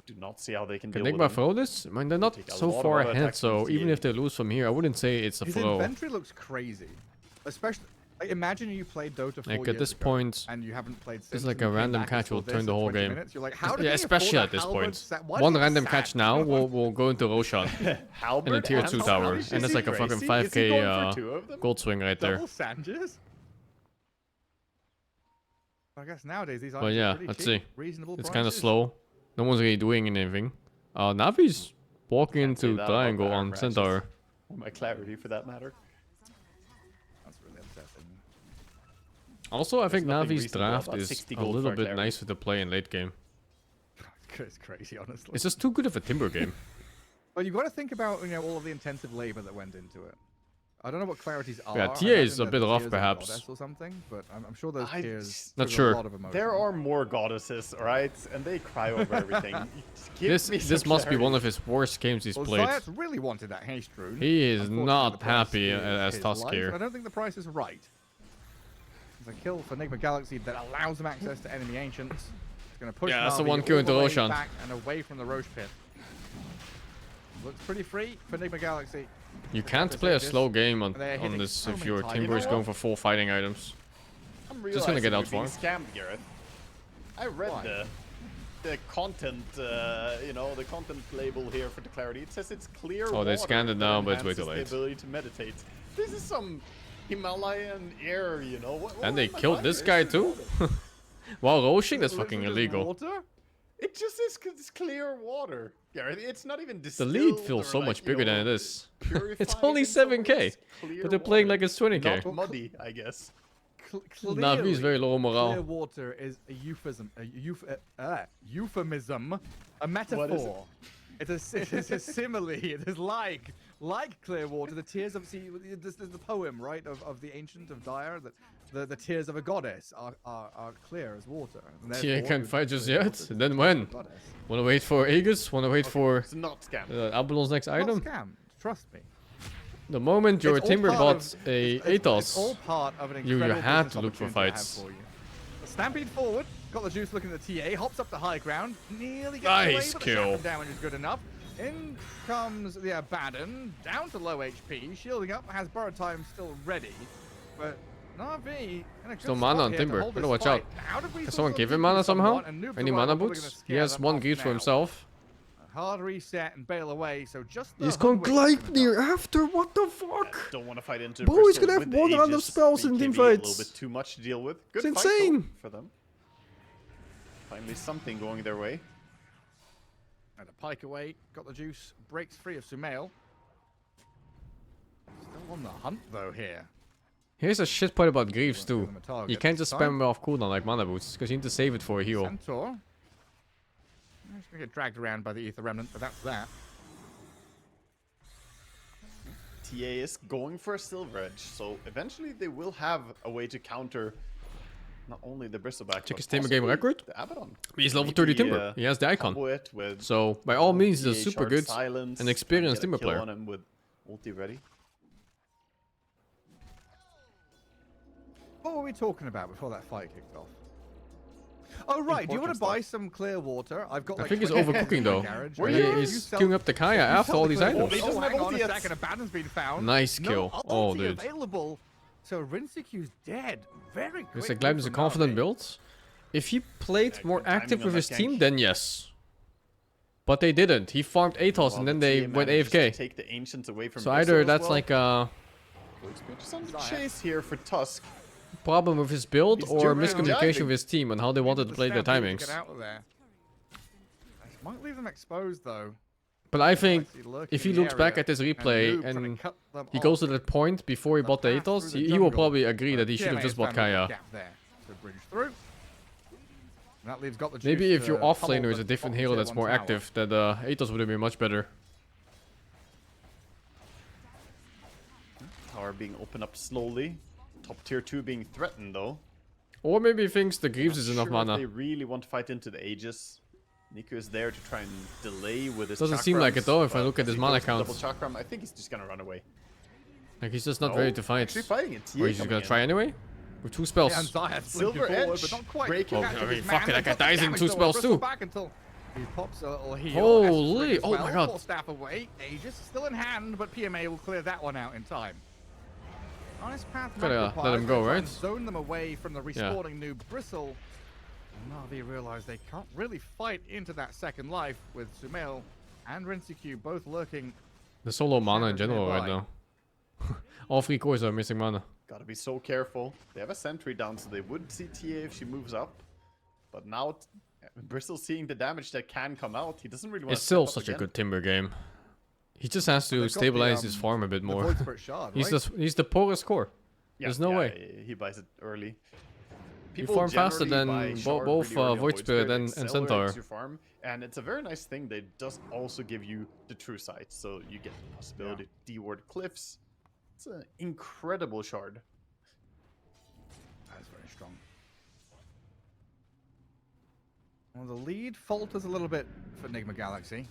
Do not see how they can Can deal Nigma with him. throw this? I mean, they're not Take a so lot of far auto ahead, attacks from so even TA. if they lose from here, I wouldn't say it's a His throw. inventory looks crazy. Especially, like, imagine you played Dota 4 Like, at years this ago, point, and you haven't played since. it's like and a you came random back and catch saw will this turn the in whole 20 game. minutes. You're like, how Yeah, did he especially afford at this a halberd point. set? Why One does he random sat? catch now will go into Roshan Halberd in a tier and 2 Sandwich? tower. Is And that's he like a fucking crazy? Is he going for 5k two of them? gold swing right there. Double Sanges? I guess nowadays these But items are yeah, pretty let's cheap, see. reasonable It's kind of prices. slow. No one's really doing anything. Navi's walking Can't say into that about triangle Fire on Crashes. Centaur. Or my clarity for that matter. That's really upsetting. Also, I think nothing Navi's reasonable draft about is 60 a gold little for a bit clarity. nicer to play in late game. It's crazy, honestly. It's just too good of a Timber game. But you've got to think about, you know, all of the intensive labor that went into it. I don't know what clarities are. Yeah, I TA imagine is a they're bit the rough, tiers of perhaps. Goddess or something, but I'm sure those I- tiers Not trigger sure. a lot of emotion. There are more goddesses, alright? And they cry over everything. Give This me some must be one clarity. of his worst games he's Well, played. Zayat's really wanted that haste rune. He is Unfortunately, not the price happy is as his Tusk life, here. and I don't think the price is right. It's a kill for Enigma Galaxy that allows them access to enemy ancients. It's going to push Yeah, that's the Na'Vi one kill all into the way Roshan. back and away from the Roche pit. Looks pretty free for Enigma Galaxy. You Just can't have to play say a this, slow game and they're on hitting this so if many your times. Timber You is know going what? for 4 fighting items. I'm Just gonna get realizing out we're for being scammed, Gareth. I read Why? the content, you know, the content label here for the clarity. It says it's clear Oh, they water scanned it that now, but it's way enhances too the late. ability to meditate. This is some Himalayan air, you know. What And they am I killed buying? this guy is too? water. While Roshing, that's Is it fucking literally just illegal. water? It just is it's clear water, Gareth. It's not even The distilled. lead feels or so like, much you bigger know, than it is. It's purified only in some way. 7k, It's clear but they're playing water. like it's 20k. Not muddy, I guess. Navi is very low Clear morale. water is a euphemism, euphemism, a metaphor. What is it? It's a simile. It is like clear water. The tears of there's the poem, right, of the ancient of Dire that the tears of a goddess are clear as water. And TA therefore, can't with fight just clear yet. water, Then it's when? a goddess. Wanna wait for Aegis? Wanna wait for It's not scam. Abalon's next Not item? scammed. Trust me. The moment your It's all Timber part bought of- a it's all Atos, part of an you incredible had business to look for opportunity I have fights. for you. Stampede forward, got the juice looking at the TA, hops up to high ground, nearly gets Nice away, but kill. the shackle damage is good enough. In comes the Abaddon, down to low HP, shielding up, has burrow time still ready, but Na'Vi in a good Still spot mana on here to Timber. hold Better this watch fight. out. Out of Can resources someone give him deep mana somehow? somewhat, and Noob Any Derived mana probably boots? gonna He scare has them one off Greaves for now. himself. Hard reset and bail away, so just the He's going Hoodwink is gonna Gleipnir die. after, what the fuck? Don't want to fight into Bro, he's Bristol gonna have with more than enough Aegis spells in team BKB, A little fights. bit too much to deal with. Good It's fight, though, insane. for them. Finally something going their way. And a pike away, got the juice, breaks free of Sumail. Still on the hunt though here. Here's a shit point about Greaves Give too. them a target You can't this just time. spam him off cooldown like mana boots, because you need to save it for a heal. Centaur. He's gonna get dragged around by the Ether Remnant, but that's that. TA is going for a Silver Edge, so eventually they will have a way to counter not only the Bristleback, Check but his Timber game possibly record. the Abaddon. He's level Maybe, 30 Timber. He has the icon. combo it with So, by all means, he's a TA super Shard good Silence, and experienced get a Timber kill player. on him with ulti ready. What were we talking about before that fight kicked off? Oh right, do you want to Important buy stuff. some clear water? I've got I like think he's 20 overcooking in my though. garage. Where And you- if He's sell- queuing up the Kaya if you after sell all the these clear items. water- He doesn't Oh, have hang on ulti a yet. second, Abaddon's been found. Nice No kill. ulti Oh, dude. available. So Rinsekyu's dead. Very quick. Is the Gleipnir a confident build? If he played Yeah, more good timing active on with that his team, gank. then yes. But they didn't. He farmed Atos Well, and then the they TA went manages to AFK. Take the Ancients away from So Bristol either as that's well. like a Just on the chase here for Tusk. problem with his build He's or jumping around miscommunication diving. with his team on how they wanted to play their timings. Get out of there. Might leave them exposed though. But I think Actually lurking if he in the looks back area, at this and replay Noob trying to and cut them he off. goes to that point before he The bought the path Atos, through the he will jungle. probably agree that he TMA should have has just bought found a Kaya. gap there to bridge through. And that leaves got the Maybe juice if your to offlaner pummel is the a different bottom hero tier that's one more tower. active, that Atos would have been much better. Tower being opened up slowly. Top tier 2 being threatened though. Or maybe he thinks the Greaves is enough Sure if mana. they really want to fight into the Aegis. Nico is there to try and delay with his Doesn't seem like it though, if I but look at as his he mana goes to count. double chakram, I think he's just gonna run away. Like he's just not No, ready to fight. Actually fighting it. Or he's just gonna try anyway? With 2 spells. Yeah, and Zayat's Silver looking forward, Edge but not quite. breaking. Catches I mean, his fuck man, it, that guy does the dies in damage 2 though, spells Bristle too. Back until he pops a little heal. Holy, as oh my well. god. Full staff away. Aegis still in hand, but PMA will clear that one out in time. Nice path. Gotta let him go, right? Zone them away from the respawning new Bristle. Na'Vi realize they can't really fight into that second life with Sumail and Rinseku both lurking. The solo mana in Shadows general right nearby. now. All 3 cores are missing mana. Gotta be so careful. They have a sentry down, so they would see TA if she moves up. But now Bristol's seeing the damage that can come out. He doesn't really want It's to still step up such a again. good Timber game. He just has They've to got the, stabilize his farm a bit the more. Void Spirit Shard, right? He's the poorest core. Yeah, There's no yeah, way. He buys it early. You farm faster generally than buy shard both really early on Void Spirit and accelerates Centaur. your farm, and it's a very nice thing. They does also give you the true sight, so you get the possibility to D-ward cliffs. It's an incredible shard. That's very strong. Well, the lead falters a little bit for Enigma Galaxy.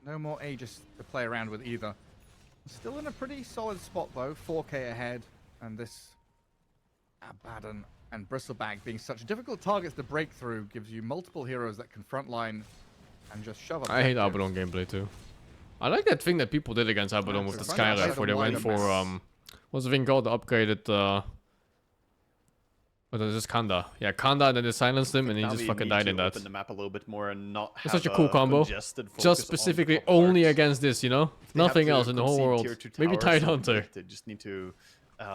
No more Aegis to play around with either. Still in a pretty solid spot though, 4k ahead, and this Abaddon and Bristleback being such difficult targets to break through gives you multiple heroes that can frontline and just shove up. I hate objectives. Abaddon gameplay too. I like that thing that people did against Abaddon with the it's Skylight, Abaddon where they went wide for mess. what's the thing called? The upgraded what is this, Kanda? Yeah, Kanda, and then they silenced him, and he Now just we fucking need died to in that. open the map a little bit more and not It's have such a cool combo. congested focus Just on specifically top only parts. against this, you know? They have Nothing to else in the whole concede world. tier 2 Maybe towers, so Tidehunter. They just need to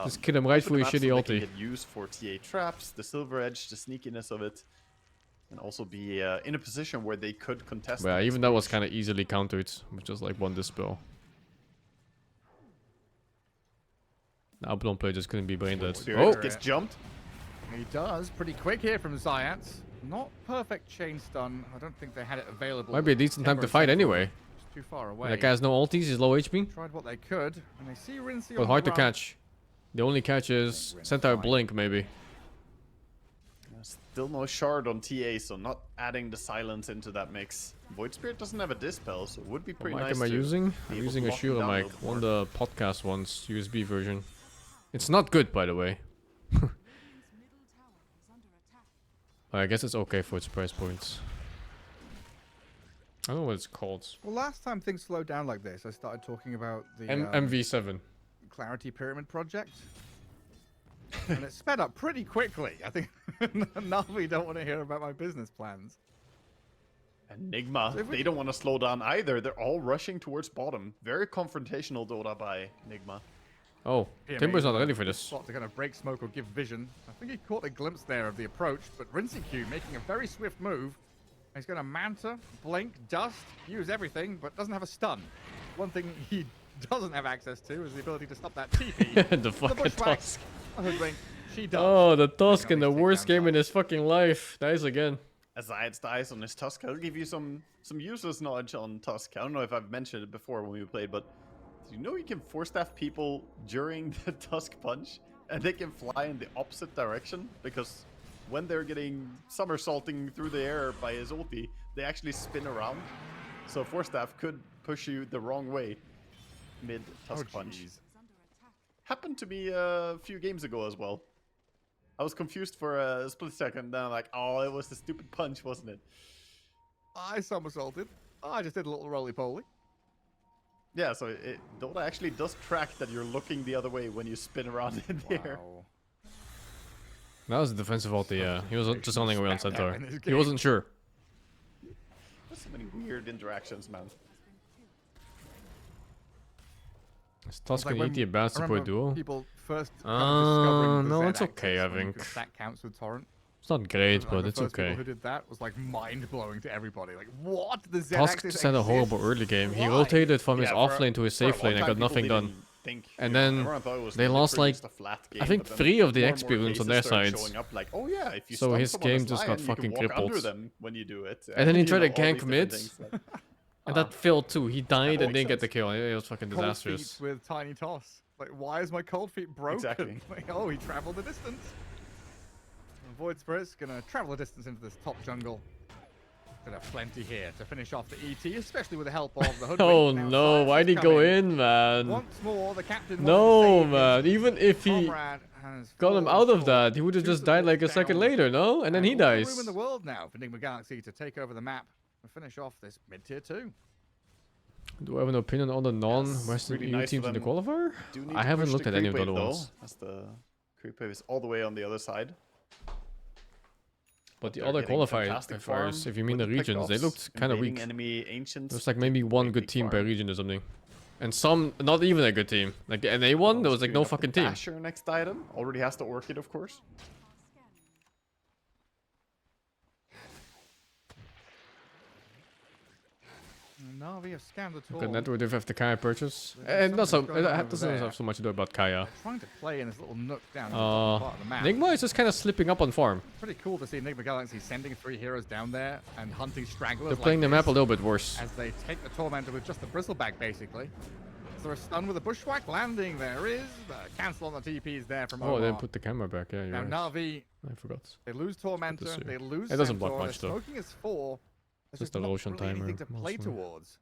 Just kill him right open for the your map so shitty they ulti. can get used for TA traps, the Silver Edge, the sneakiness of it, and also be in a position where they could contest. Yeah, the even next that was push. kind of easily countered with just like one dispel. The Abaddon player just couldn't be brain dead. Spirit Oh! gets jumped. He does pretty quick here from Zayat. Not perfect chain stun. I don't think they had it available. Might be a decent time to Timber fight and Centaur anyway. just too far away. That guy has no ultis, he's low HP. Tried what they could, and they see Rinse But hard to catch. The only catch is Centaur Blink, maybe. Still no shard on TA, so not adding the silence into that mix. Void Spirit doesn't have a dispel, so it would be What pretty mic nice am I to using? be I'm able using to a lock him Shura down a mic, little one more. of the podcast ones, USB version. It's not good, by the way. I guess it's okay for its price points. I don't know what it's called. Well, last time things slowed down like this, I started talking about the MV7. Clarity Pyramid project. And it sped up pretty quickly. I think Na'Vi don't want to hear about my business plans. Enigma, So if we- they don't want to slow down either. They're all rushing towards bottom. Very confrontational Dota by Enigma. Oh, PMA Timber's not in ready a for good this. spot to kind of break smoke or give vision. I think he caught a glimpse there of the approach, but Rinseku making a very swift move. He's going to Manta, Blink, Dust, use everything, but doesn't have a stun. One thing he doesn't have access to is the ability to stop that TP. The fucking Bushwhack, Tusk. Hoodwink, she does. Oh, the Tusk in at the least take worst down game in Tusk. his fucking life. Dies again. As Zayat's dies on his Tusk, I'll give you some useless knowledge on Tusk. I don't know if I've mentioned it before when we played, but do you know you can force staff people during the Tusk punch, and they can fly in the opposite direction? Because when they're getting somersaulting through the air by his ulti, they actually spin around. So force staff could push you the wrong way mid Tusk punch. jeez. Happened to me a few games ago as well. I was confused for a split second, then I'm like, oh, it was the stupid punch, wasn't it? I somersaulted. I just did a little roly-poly. Yeah, so Dota actually does track that you're looking the other way when you spin around in the air. Wow. That was a defensive ulti, yeah. He was just running away on Spat out Centaur. in this He game. wasn't sure. There's so many weird interactions, man. Is Tusk Like and when- ET a bad I support remember duo? People first kind of discovering the no, Z it's okay, axis I when you think. could stack counts with Torrent. It's not great, Like, but the it's first people okay. who did that was like mind-blowing to everybody. Like, what? The Z Tusk axis just had a horrible exists? early game. He Why? rotated from his Yeah, off for- lane to his for a safe long lane and time, got nothing people done. didn't think. And then everyone thought it was they lost, literally like, just a flat I game, think but then 3 of the more and XP more runes on cases their started sides. showing up like, oh yeah, if you So stun his someone game as just got lion, you can fucking walk crippled. under them when you do it. And then he you tried know, to all gank these mid. different things, like- And that failed too. He died and makes didn't get the sense. kill. It was fucking Cold disastrous. feet with tiny toss. Like, why is my cold feet broken? Exactly. Like, oh, he traveled the distance. And Void Spirit's gonna travel the distance into this top jungle. Gonna have plenty here to finish off the ET, especially with the help of the Hoodwink. Oh Now, no, Science why'd he has go come in, man? Once more, the captain No, wanted to save man. his Even if he comrade has got him fallen out of short. that, he would have Shoots just the died ball like a second down. later, no? And then he all the dies. room in the world now for Enigma Galaxy to take over the map and finish off this mid-tier 2. Do I have an opinion on the non-Western really EU nice teams for in the them. qualifier? Do need I to haven't push looked the at any of creep the other wave, ones. though, as the creep wave is all the way on the other side. But the they're other getting qualifiers, fantastic farm if you mean the with regions, they pickoffs, looked kind of invading weak. Enemy ancients. There's like maybe one Big good team per farm. region or something. And some, not even a good team. Like the NA one, there was like no fucking team. Asher next item already has the Orchid, of course. Na'Vi have scanned the tour. Good network if have the Kaya purchase. There's And not so, something going on it over doesn't there. have so much to do about Kaya. Trying to play in this little nook down in the bottom part of the map. Nigma is just kind of slipping up on farm. Pretty cool to see Enigma Galaxy sending 3 heroes down there and hunting stragglers. They're playing like the map a this little bit worse. as they take the Tormentor with just the bristleback, basically. Is there a stun with a bushwhack landing? There is. Cancel on the TPs there from Oh, Omar. they didn't put the camera back. Yeah, you're Now right. Na'Vi, I forgot. they lose Tormentor, see. they lose It doesn't block Centaur, much, they're though. smoking is 4. There's Just just a not Roshan really anything timer, to play mostly. towards.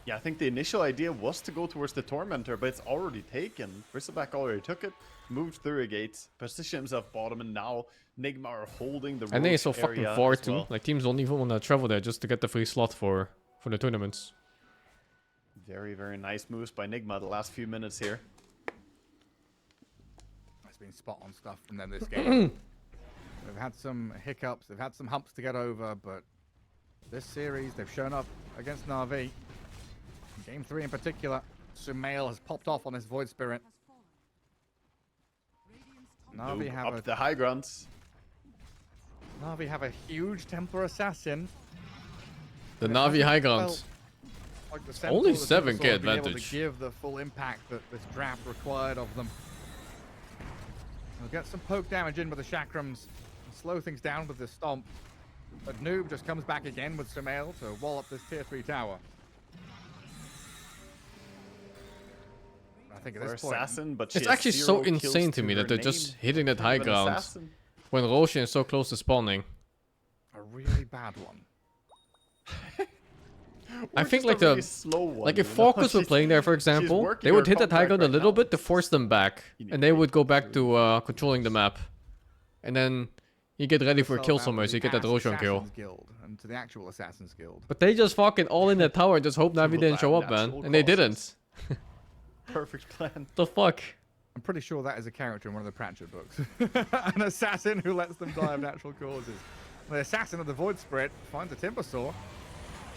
Yeah, I think the initial idea was to go towards the Tormentor, but it's already taken. Bristleback already took it, moved through a gate, positioned himself bottom, and now Nigma are holding the And they are Roche so fucking area far as too. well. Like teams don't even want to travel there just to get the free slot for the tournaments. Very, very nice moves by Nigma the last few minutes here. It's been spot on stuff from them this game. They've had some hiccups, they've had some humps to get over, but this series they've shown up against Na'Vi. Game 3 in particular, Sumail has popped off on his Void Spirit. Na'Vi Noob have up a the high grounds. Na'Vi have a huge Templar Assassin. The It Na'Vi hasn't high felt ground. like the Only Centaur, the 7k Templar have been able advantage. to give the full impact that this draft required of them. They'll get some poke damage in with the Chakrams and slow things down with the stomp. But Noob just comes back again with Sumail to wall up this tier 3 tower. I think at For this point, assassin, but she It's has actually 0 so kills insane to me her that they're name. just hitting that Kind high of an ground assassin. when Roshan is so close to spawning. a really bad one. I Or think just like a the really slow one, like if you know? Focus were She's- playing there, for she's example, working they would her hit that high contract ground a right little now. bit to force them back, You need and they to would go back to controlling the map, and then you get ready for a Sell kill down somewhere, to so you the get that Ass Roshan kill. Assassins Guild and to the actual Assassin's Guild. But they just fucking all in that tower and just hope Navi Triple didn't show down up, man, natural and they didn't. causes. Perfect plan. The fuck? I'm pretty sure that is a character in one of the Pratchett books. An assassin who lets them die of natural causes. The assassin of the Void Spirit finds a Timber Saw,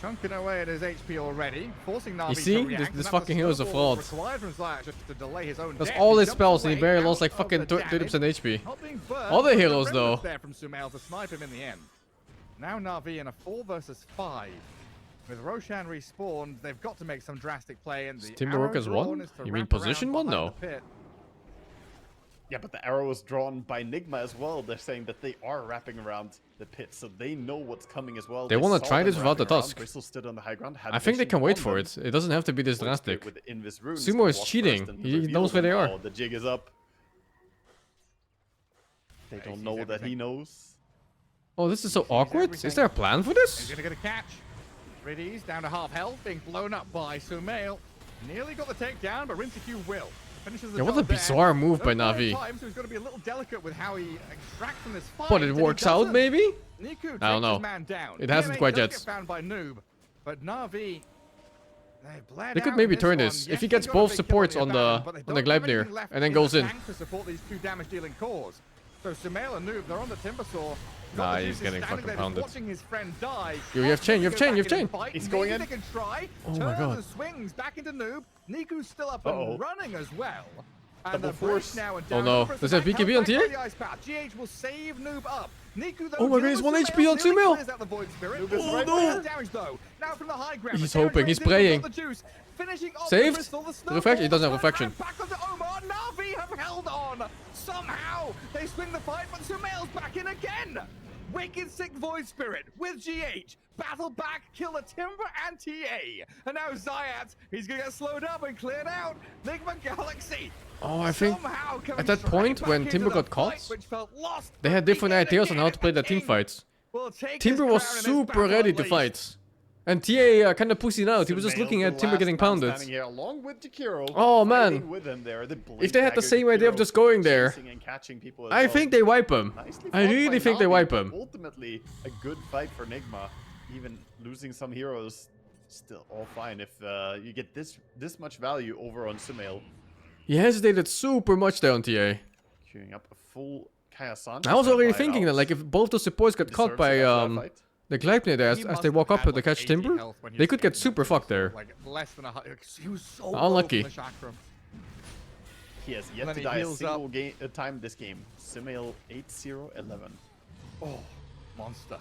chunking away at his HP already, forcing Na'Vi see? to react. This and that's fucking hero's a snowball fraud. required from Zayat just to delay his own That's death. all He his jumps spells, and he away barely out lost like of fucking the 30% damage, HP. not being burned, All the but heroes, remnants though. there from Sumail to snipe him in the end. Now Na'Vi in a 4 versus 5. With Roshan respawned, they've got to make some drastic play, and the Timber arrow Workers drawn won? is to You mean wrap position around won? behind No. the pit. Yeah, but the arrow was drawn by Nigma as well. They're saying that they are wrapping around the pit, so they know what's coming as well. They wanna saw try them this without the wrapping around. tusk. Bristle stood on the high ground. Had I think they vision can wait on for them. it. It doesn't have to be this Void Spirit drastic. with the Invis runes Sumo to is walk cheating. first and He reveal knows where them. they are. Oh, the jig is up. They Yeah, he don't sees know that he everything. knows. Oh, this is so awkward. Is everything. there a plan for He's this? gonna get a catch. Riddy's down to half health, being blown up by Sumail. Nearly got the takedown, but Rinseku will. Finishes the Yeah, what a job there. bizarre move by Doesn't Na'Vi. have time, so he's got to be a little delicate with how he extracts from this fight. But it and he works out, doesn't. maybe? Niku takes I don't know. his man down. It hasn't PMA quite does yet. get found by Noob, but Na'Vi, they've bled They could out maybe in turn one. this. Yes, If he they gets got a both big kill supports on the Abaddon, but they on the don't have Gladiator anything left and then in goes the in. tank to support these 2 damage-dealing cores. So Sumail and Noob, they're on the Timber Saw. Nah, Got the he's juices getting standing fucking there just pounded. Watching his friend die. Yo, you have chain, you have Go chain, you back have in chain. and fight. He's going Maybe in. They can try. Oh my Turns God. and swings back into Noob. Niku's still up Uh-oh. and running as well. And Double the break force. now and Oh down no. to the Does that back, BKB held on back by tier? the ice path. GH will save Noob up. Niku though, Oh my God, he's 1 HP on 2 mil. Clears out the Void Spirit. Noob is Oh, right no. there. Damage though. Now from the high ground. He's the damage hoping, he's rains in, praying. got the juice. Finishing off Saved? the Bristol, the snowball, Reflection. He doesn't have the reflection. back onto Omar. Na'Vi have held on. Somehow they swing the fight, but Sumail's back in again. Wicked Sick Void Spirit with GH. Battle back, Killer Timber and TA. And now Zayat, he's gonna get slowed up and cleared out. Nigma Galaxy. Oh, I think somehow coming at that straight point back when into Timber the got fight, caught, which felt lost, they had but different begin ideas on how again, to play their and team King fights. will take his Timber was crown in this super battle ready at to least. fight. And TA kind of pussied out. He was just Sumail, looking the at Timber last getting man pounded. standing here, along with Jakiro, Oh, man. fighting with him there. The If they had the blink same dagger idea of Jakiro just going there, chasing and catching people as I well. think they wipe him. Nicely I fought by really think they Na'Vi, wipe but him. Ultimately, a good fight for Nigma. Even losing some heroes, still all fine if you get this much value over on Sumail. He hesitated super much there on TA. Queuing up a full Kayasan. I was already thinking that, like, if both those supports got caught by the Gladiators He as must they have walk up had, to like, catch 80 Timber, health when he they was could get getting super that fucked pistol, there. like less than he was so Unlucky. low from the chakram. He has And yet then to he die a heals single time this game. Sumail 8-0-11. Oh, monster.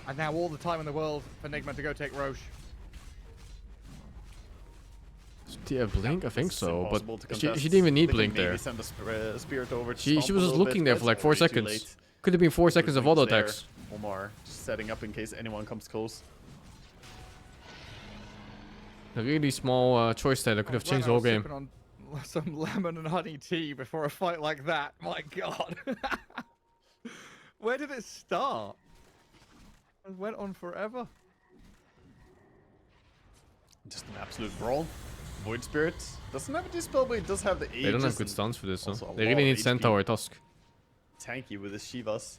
And now all the time in the world for Nigma to go take Roche. Tia Blink? I think It's so, impossible to but she contest. didn't even need They can Blink maybe there. send a spirit over to She stomp was a just little looking bit, there but for like it's 4 already too seconds. late. Could have been 4 seconds of auto Blink's there. attacks. Omar just setting up in case anyone comes close. A really small choice there that could have changed the whole game. On some lemon and honey tea before a fight like that. My God. Where did it start? It went on forever. Just an absolute brawl. Void Spirit doesn't have a dispel, but it does have the Aegis. They don't have good and stuns for this, also though. a They lot really of need HP. Centaur Tusk. Tanky with his Shivas.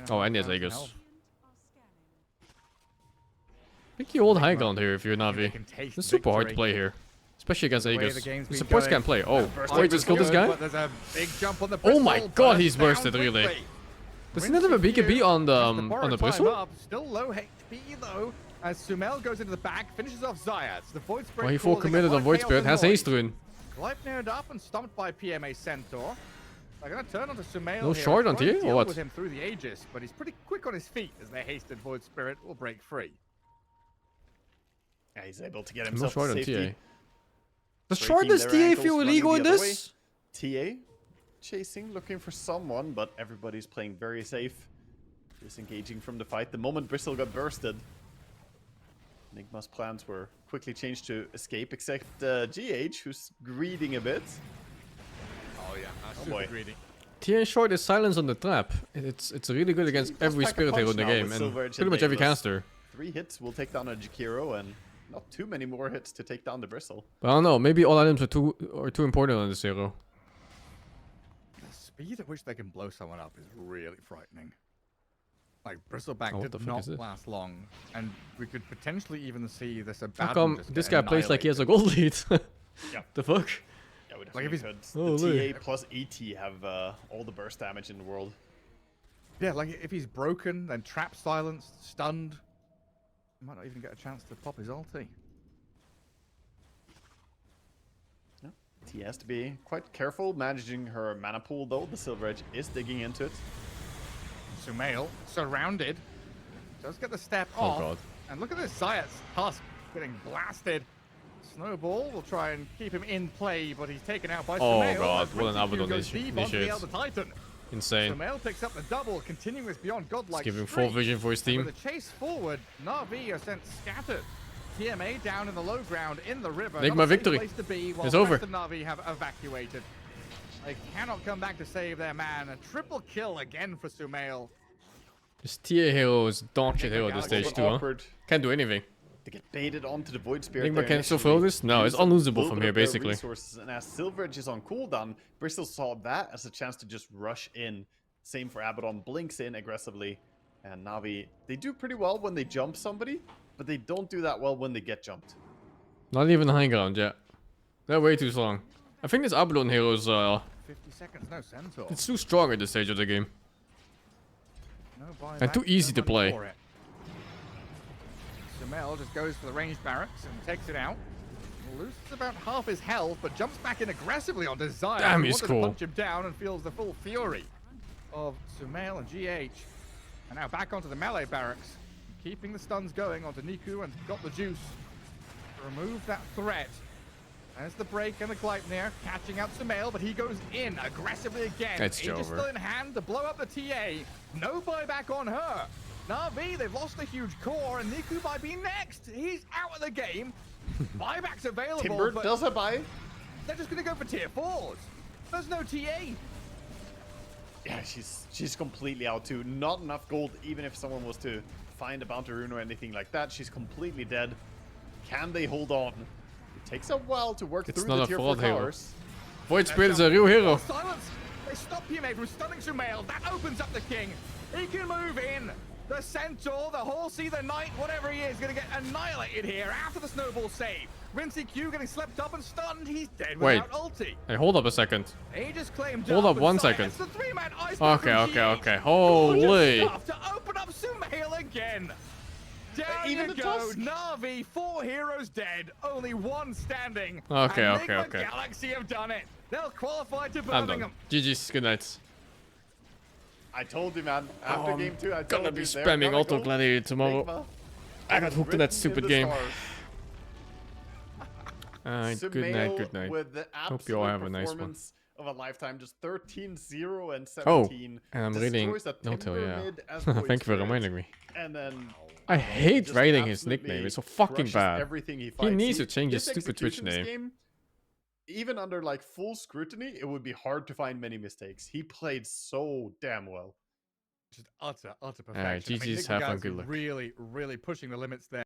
Oh, and he has 3,500 Aegis. health. I think you hold high ground here if you're They Na'Vi. can taste It's super hard to victory. play here. Especially against The way the Aegis. game's The been supports going. can't play. Oh, Burst wait, just killed this good, guy? but there's a big jump on the Oh my Bristol, god, burst he's down bursted, really. quickly. Does he Wins not have a the BKB queue. on the Gets borrowed time bristle? up, still low HP though, as Sumail goes into the back, finishes off Zayat. The Void Spirit Well, he full causing a committed lot on of Void chaos Spirit, and has noise. haste rune. Gleipnired up and stumped by PMA Centaur. They're going to turn onto Sumail No here, shard on try and TA, or deal what? with him through the Aegis, but he's pretty quick on his feet as their hasted Void Spirit will break free. Yeah, he's able to get No himself shard to on safety. TA. Does Breaking shardness their TA ankles, feel running illegal the in other this? TA chasing, looking for someone, but everybody's playing very safe. Disengaging from the fight. The moment Bristle got bursted, Nigma's plans were quickly changed to escape, except GH, who's greeding a bit. Oh yeah, Oh boy. greedy. TA short is silence on the trap. It's really good against every pack a spirit hero in punch the now game, with and Silver Edge pretty and much every Nameless. caster. 3 hits will take down a Jakiro, and not too many more hits to take down the Bristle. But I don't know, maybe all items are too important on this hero. The speed at which they can blow someone up is really frightening. Like, Bristleback Oh, what the did fuck not is this? last long, and we could potentially even see this How Abaddon come just this get guy plays like he has a annihilated. gold lead? Yeah. The fuck? Yeah, we Like, if definitely he's- could. Holy. The TA plus ET have all the burst damage in the world. Yeah, like if he's broken, then trapped, silenced, stunned, he might not even get a chance to pop his ulti. T has to be quite careful managing her mana pool, though. The Silver Edge is digging into it. Sumail, surrounded, does get the step Oh off. god. And look at this Zayat's husk getting blasted. Snowball will try and keep him in play, but he's taken out by Oh Sumail. god, as what an Rinty Abaddon goes deep onto the initiates. Elder Titan. Insane. Sumail picks up the double, continuing this beyond godlike He's giving streak. full vision for his And team. with a chase forward, Na'Vi are sent scattered. PMA down in the low ground in the river. Nigma Not a safe victory. place to be, while It's the over. rest of Na'Vi have evacuated. They cannot come back to save their man. A triple kill again for Sumail. This TA hero is dog shit hero at this A little stage bit too, huh? awkward. Can't do anything. They get baited onto the Void Spirit. Nigma there can still initially, throw this? No, it's use a unlosable little from bit here, of their basically. Resources, and as Silver Edge is on cooldown, Bristol saw that as a chance to just rush in. Same for Abaddon, blinks in aggressively. And Na'Vi, they do pretty well when they jump somebody, but they don't do that well when they get jumped. Not even high ground yet. They're way too strong. I think this Abaddon hero is 50 seconds, no Centaur. it's too strong at this stage of the game. No buyback, And too easy no to money play. for it. Sumail just goes for the ranged barracks and takes it out. Loses about half his health, but jumps back in aggressively on Desire. Damn, who he's wanted cool. to punch him down and feels the full fury of Sumail and GH. And now back onto the melee barracks. keeping the stuns going onto Niku and got the juice to remove that threat. There's the break and the Gleipnir catching out Sumail, but he goes in aggressively again. It's Aegis over. still in hand to blow up the TA. No buyback on her. Na'Vi, they've lost a huge core, and Niku might be next. He's out of the game. Buyback's available. Timber but does a buy. they're just going to go for tier 4s. There's no TA. Yeah, she's completely out too. Not enough gold, even if someone was to find a bounty rune or anything like that. She's completely dead. Can they hold on? It takes a while to work It's through not the a tier 4 fraud hero. towers. Void Spirit is a real hero. Silence. They stop Yume from stunning Sumail. That opens up the king. He can move in. The Centaur, the Horsey, the Knight, whatever he is, going to get annihilated here after the snowball save. Rinsey Q getting slept up and stunned. He's dead without ulti. Hey, hold up a second. He just claimed Hold up 1 second. It's the 3-man ice Okay. Holy. Enough to open up Sumail again. Down Even you the go. Tusk. Na'Vi, 4 heroes dead, only 1 standing. Okay, and okay. Galaxy have done it. They'll qualify to I'm done. Birmingham. GG's, good night. I told you, man. After game 2, I told Gonna you. be they're spamming gonna Auto go Gladiator tomorrow. Sigma. I got hooked in that Written stupid the game. stars. Good Sumail night. With the Hope you all absolute have a nice one. performance of a lifetime, just 13-0 and 17. Oh, and I'm reading. Destroys that No tell, Timber yeah. mid as Thank you Void for Spirit. reminding me. And then I hate just writing his absolutely nickname. It's so fucking crushes bad. everything he He fights. needs to change his His stupid Twitch execution this name. game, even under like full scrutiny, it would be hard to find many mistakes. He played so damn well. Just utter perfection. Alright, I mean, GG's, Nick have fun, McGall's good luck. really pushing the limits there.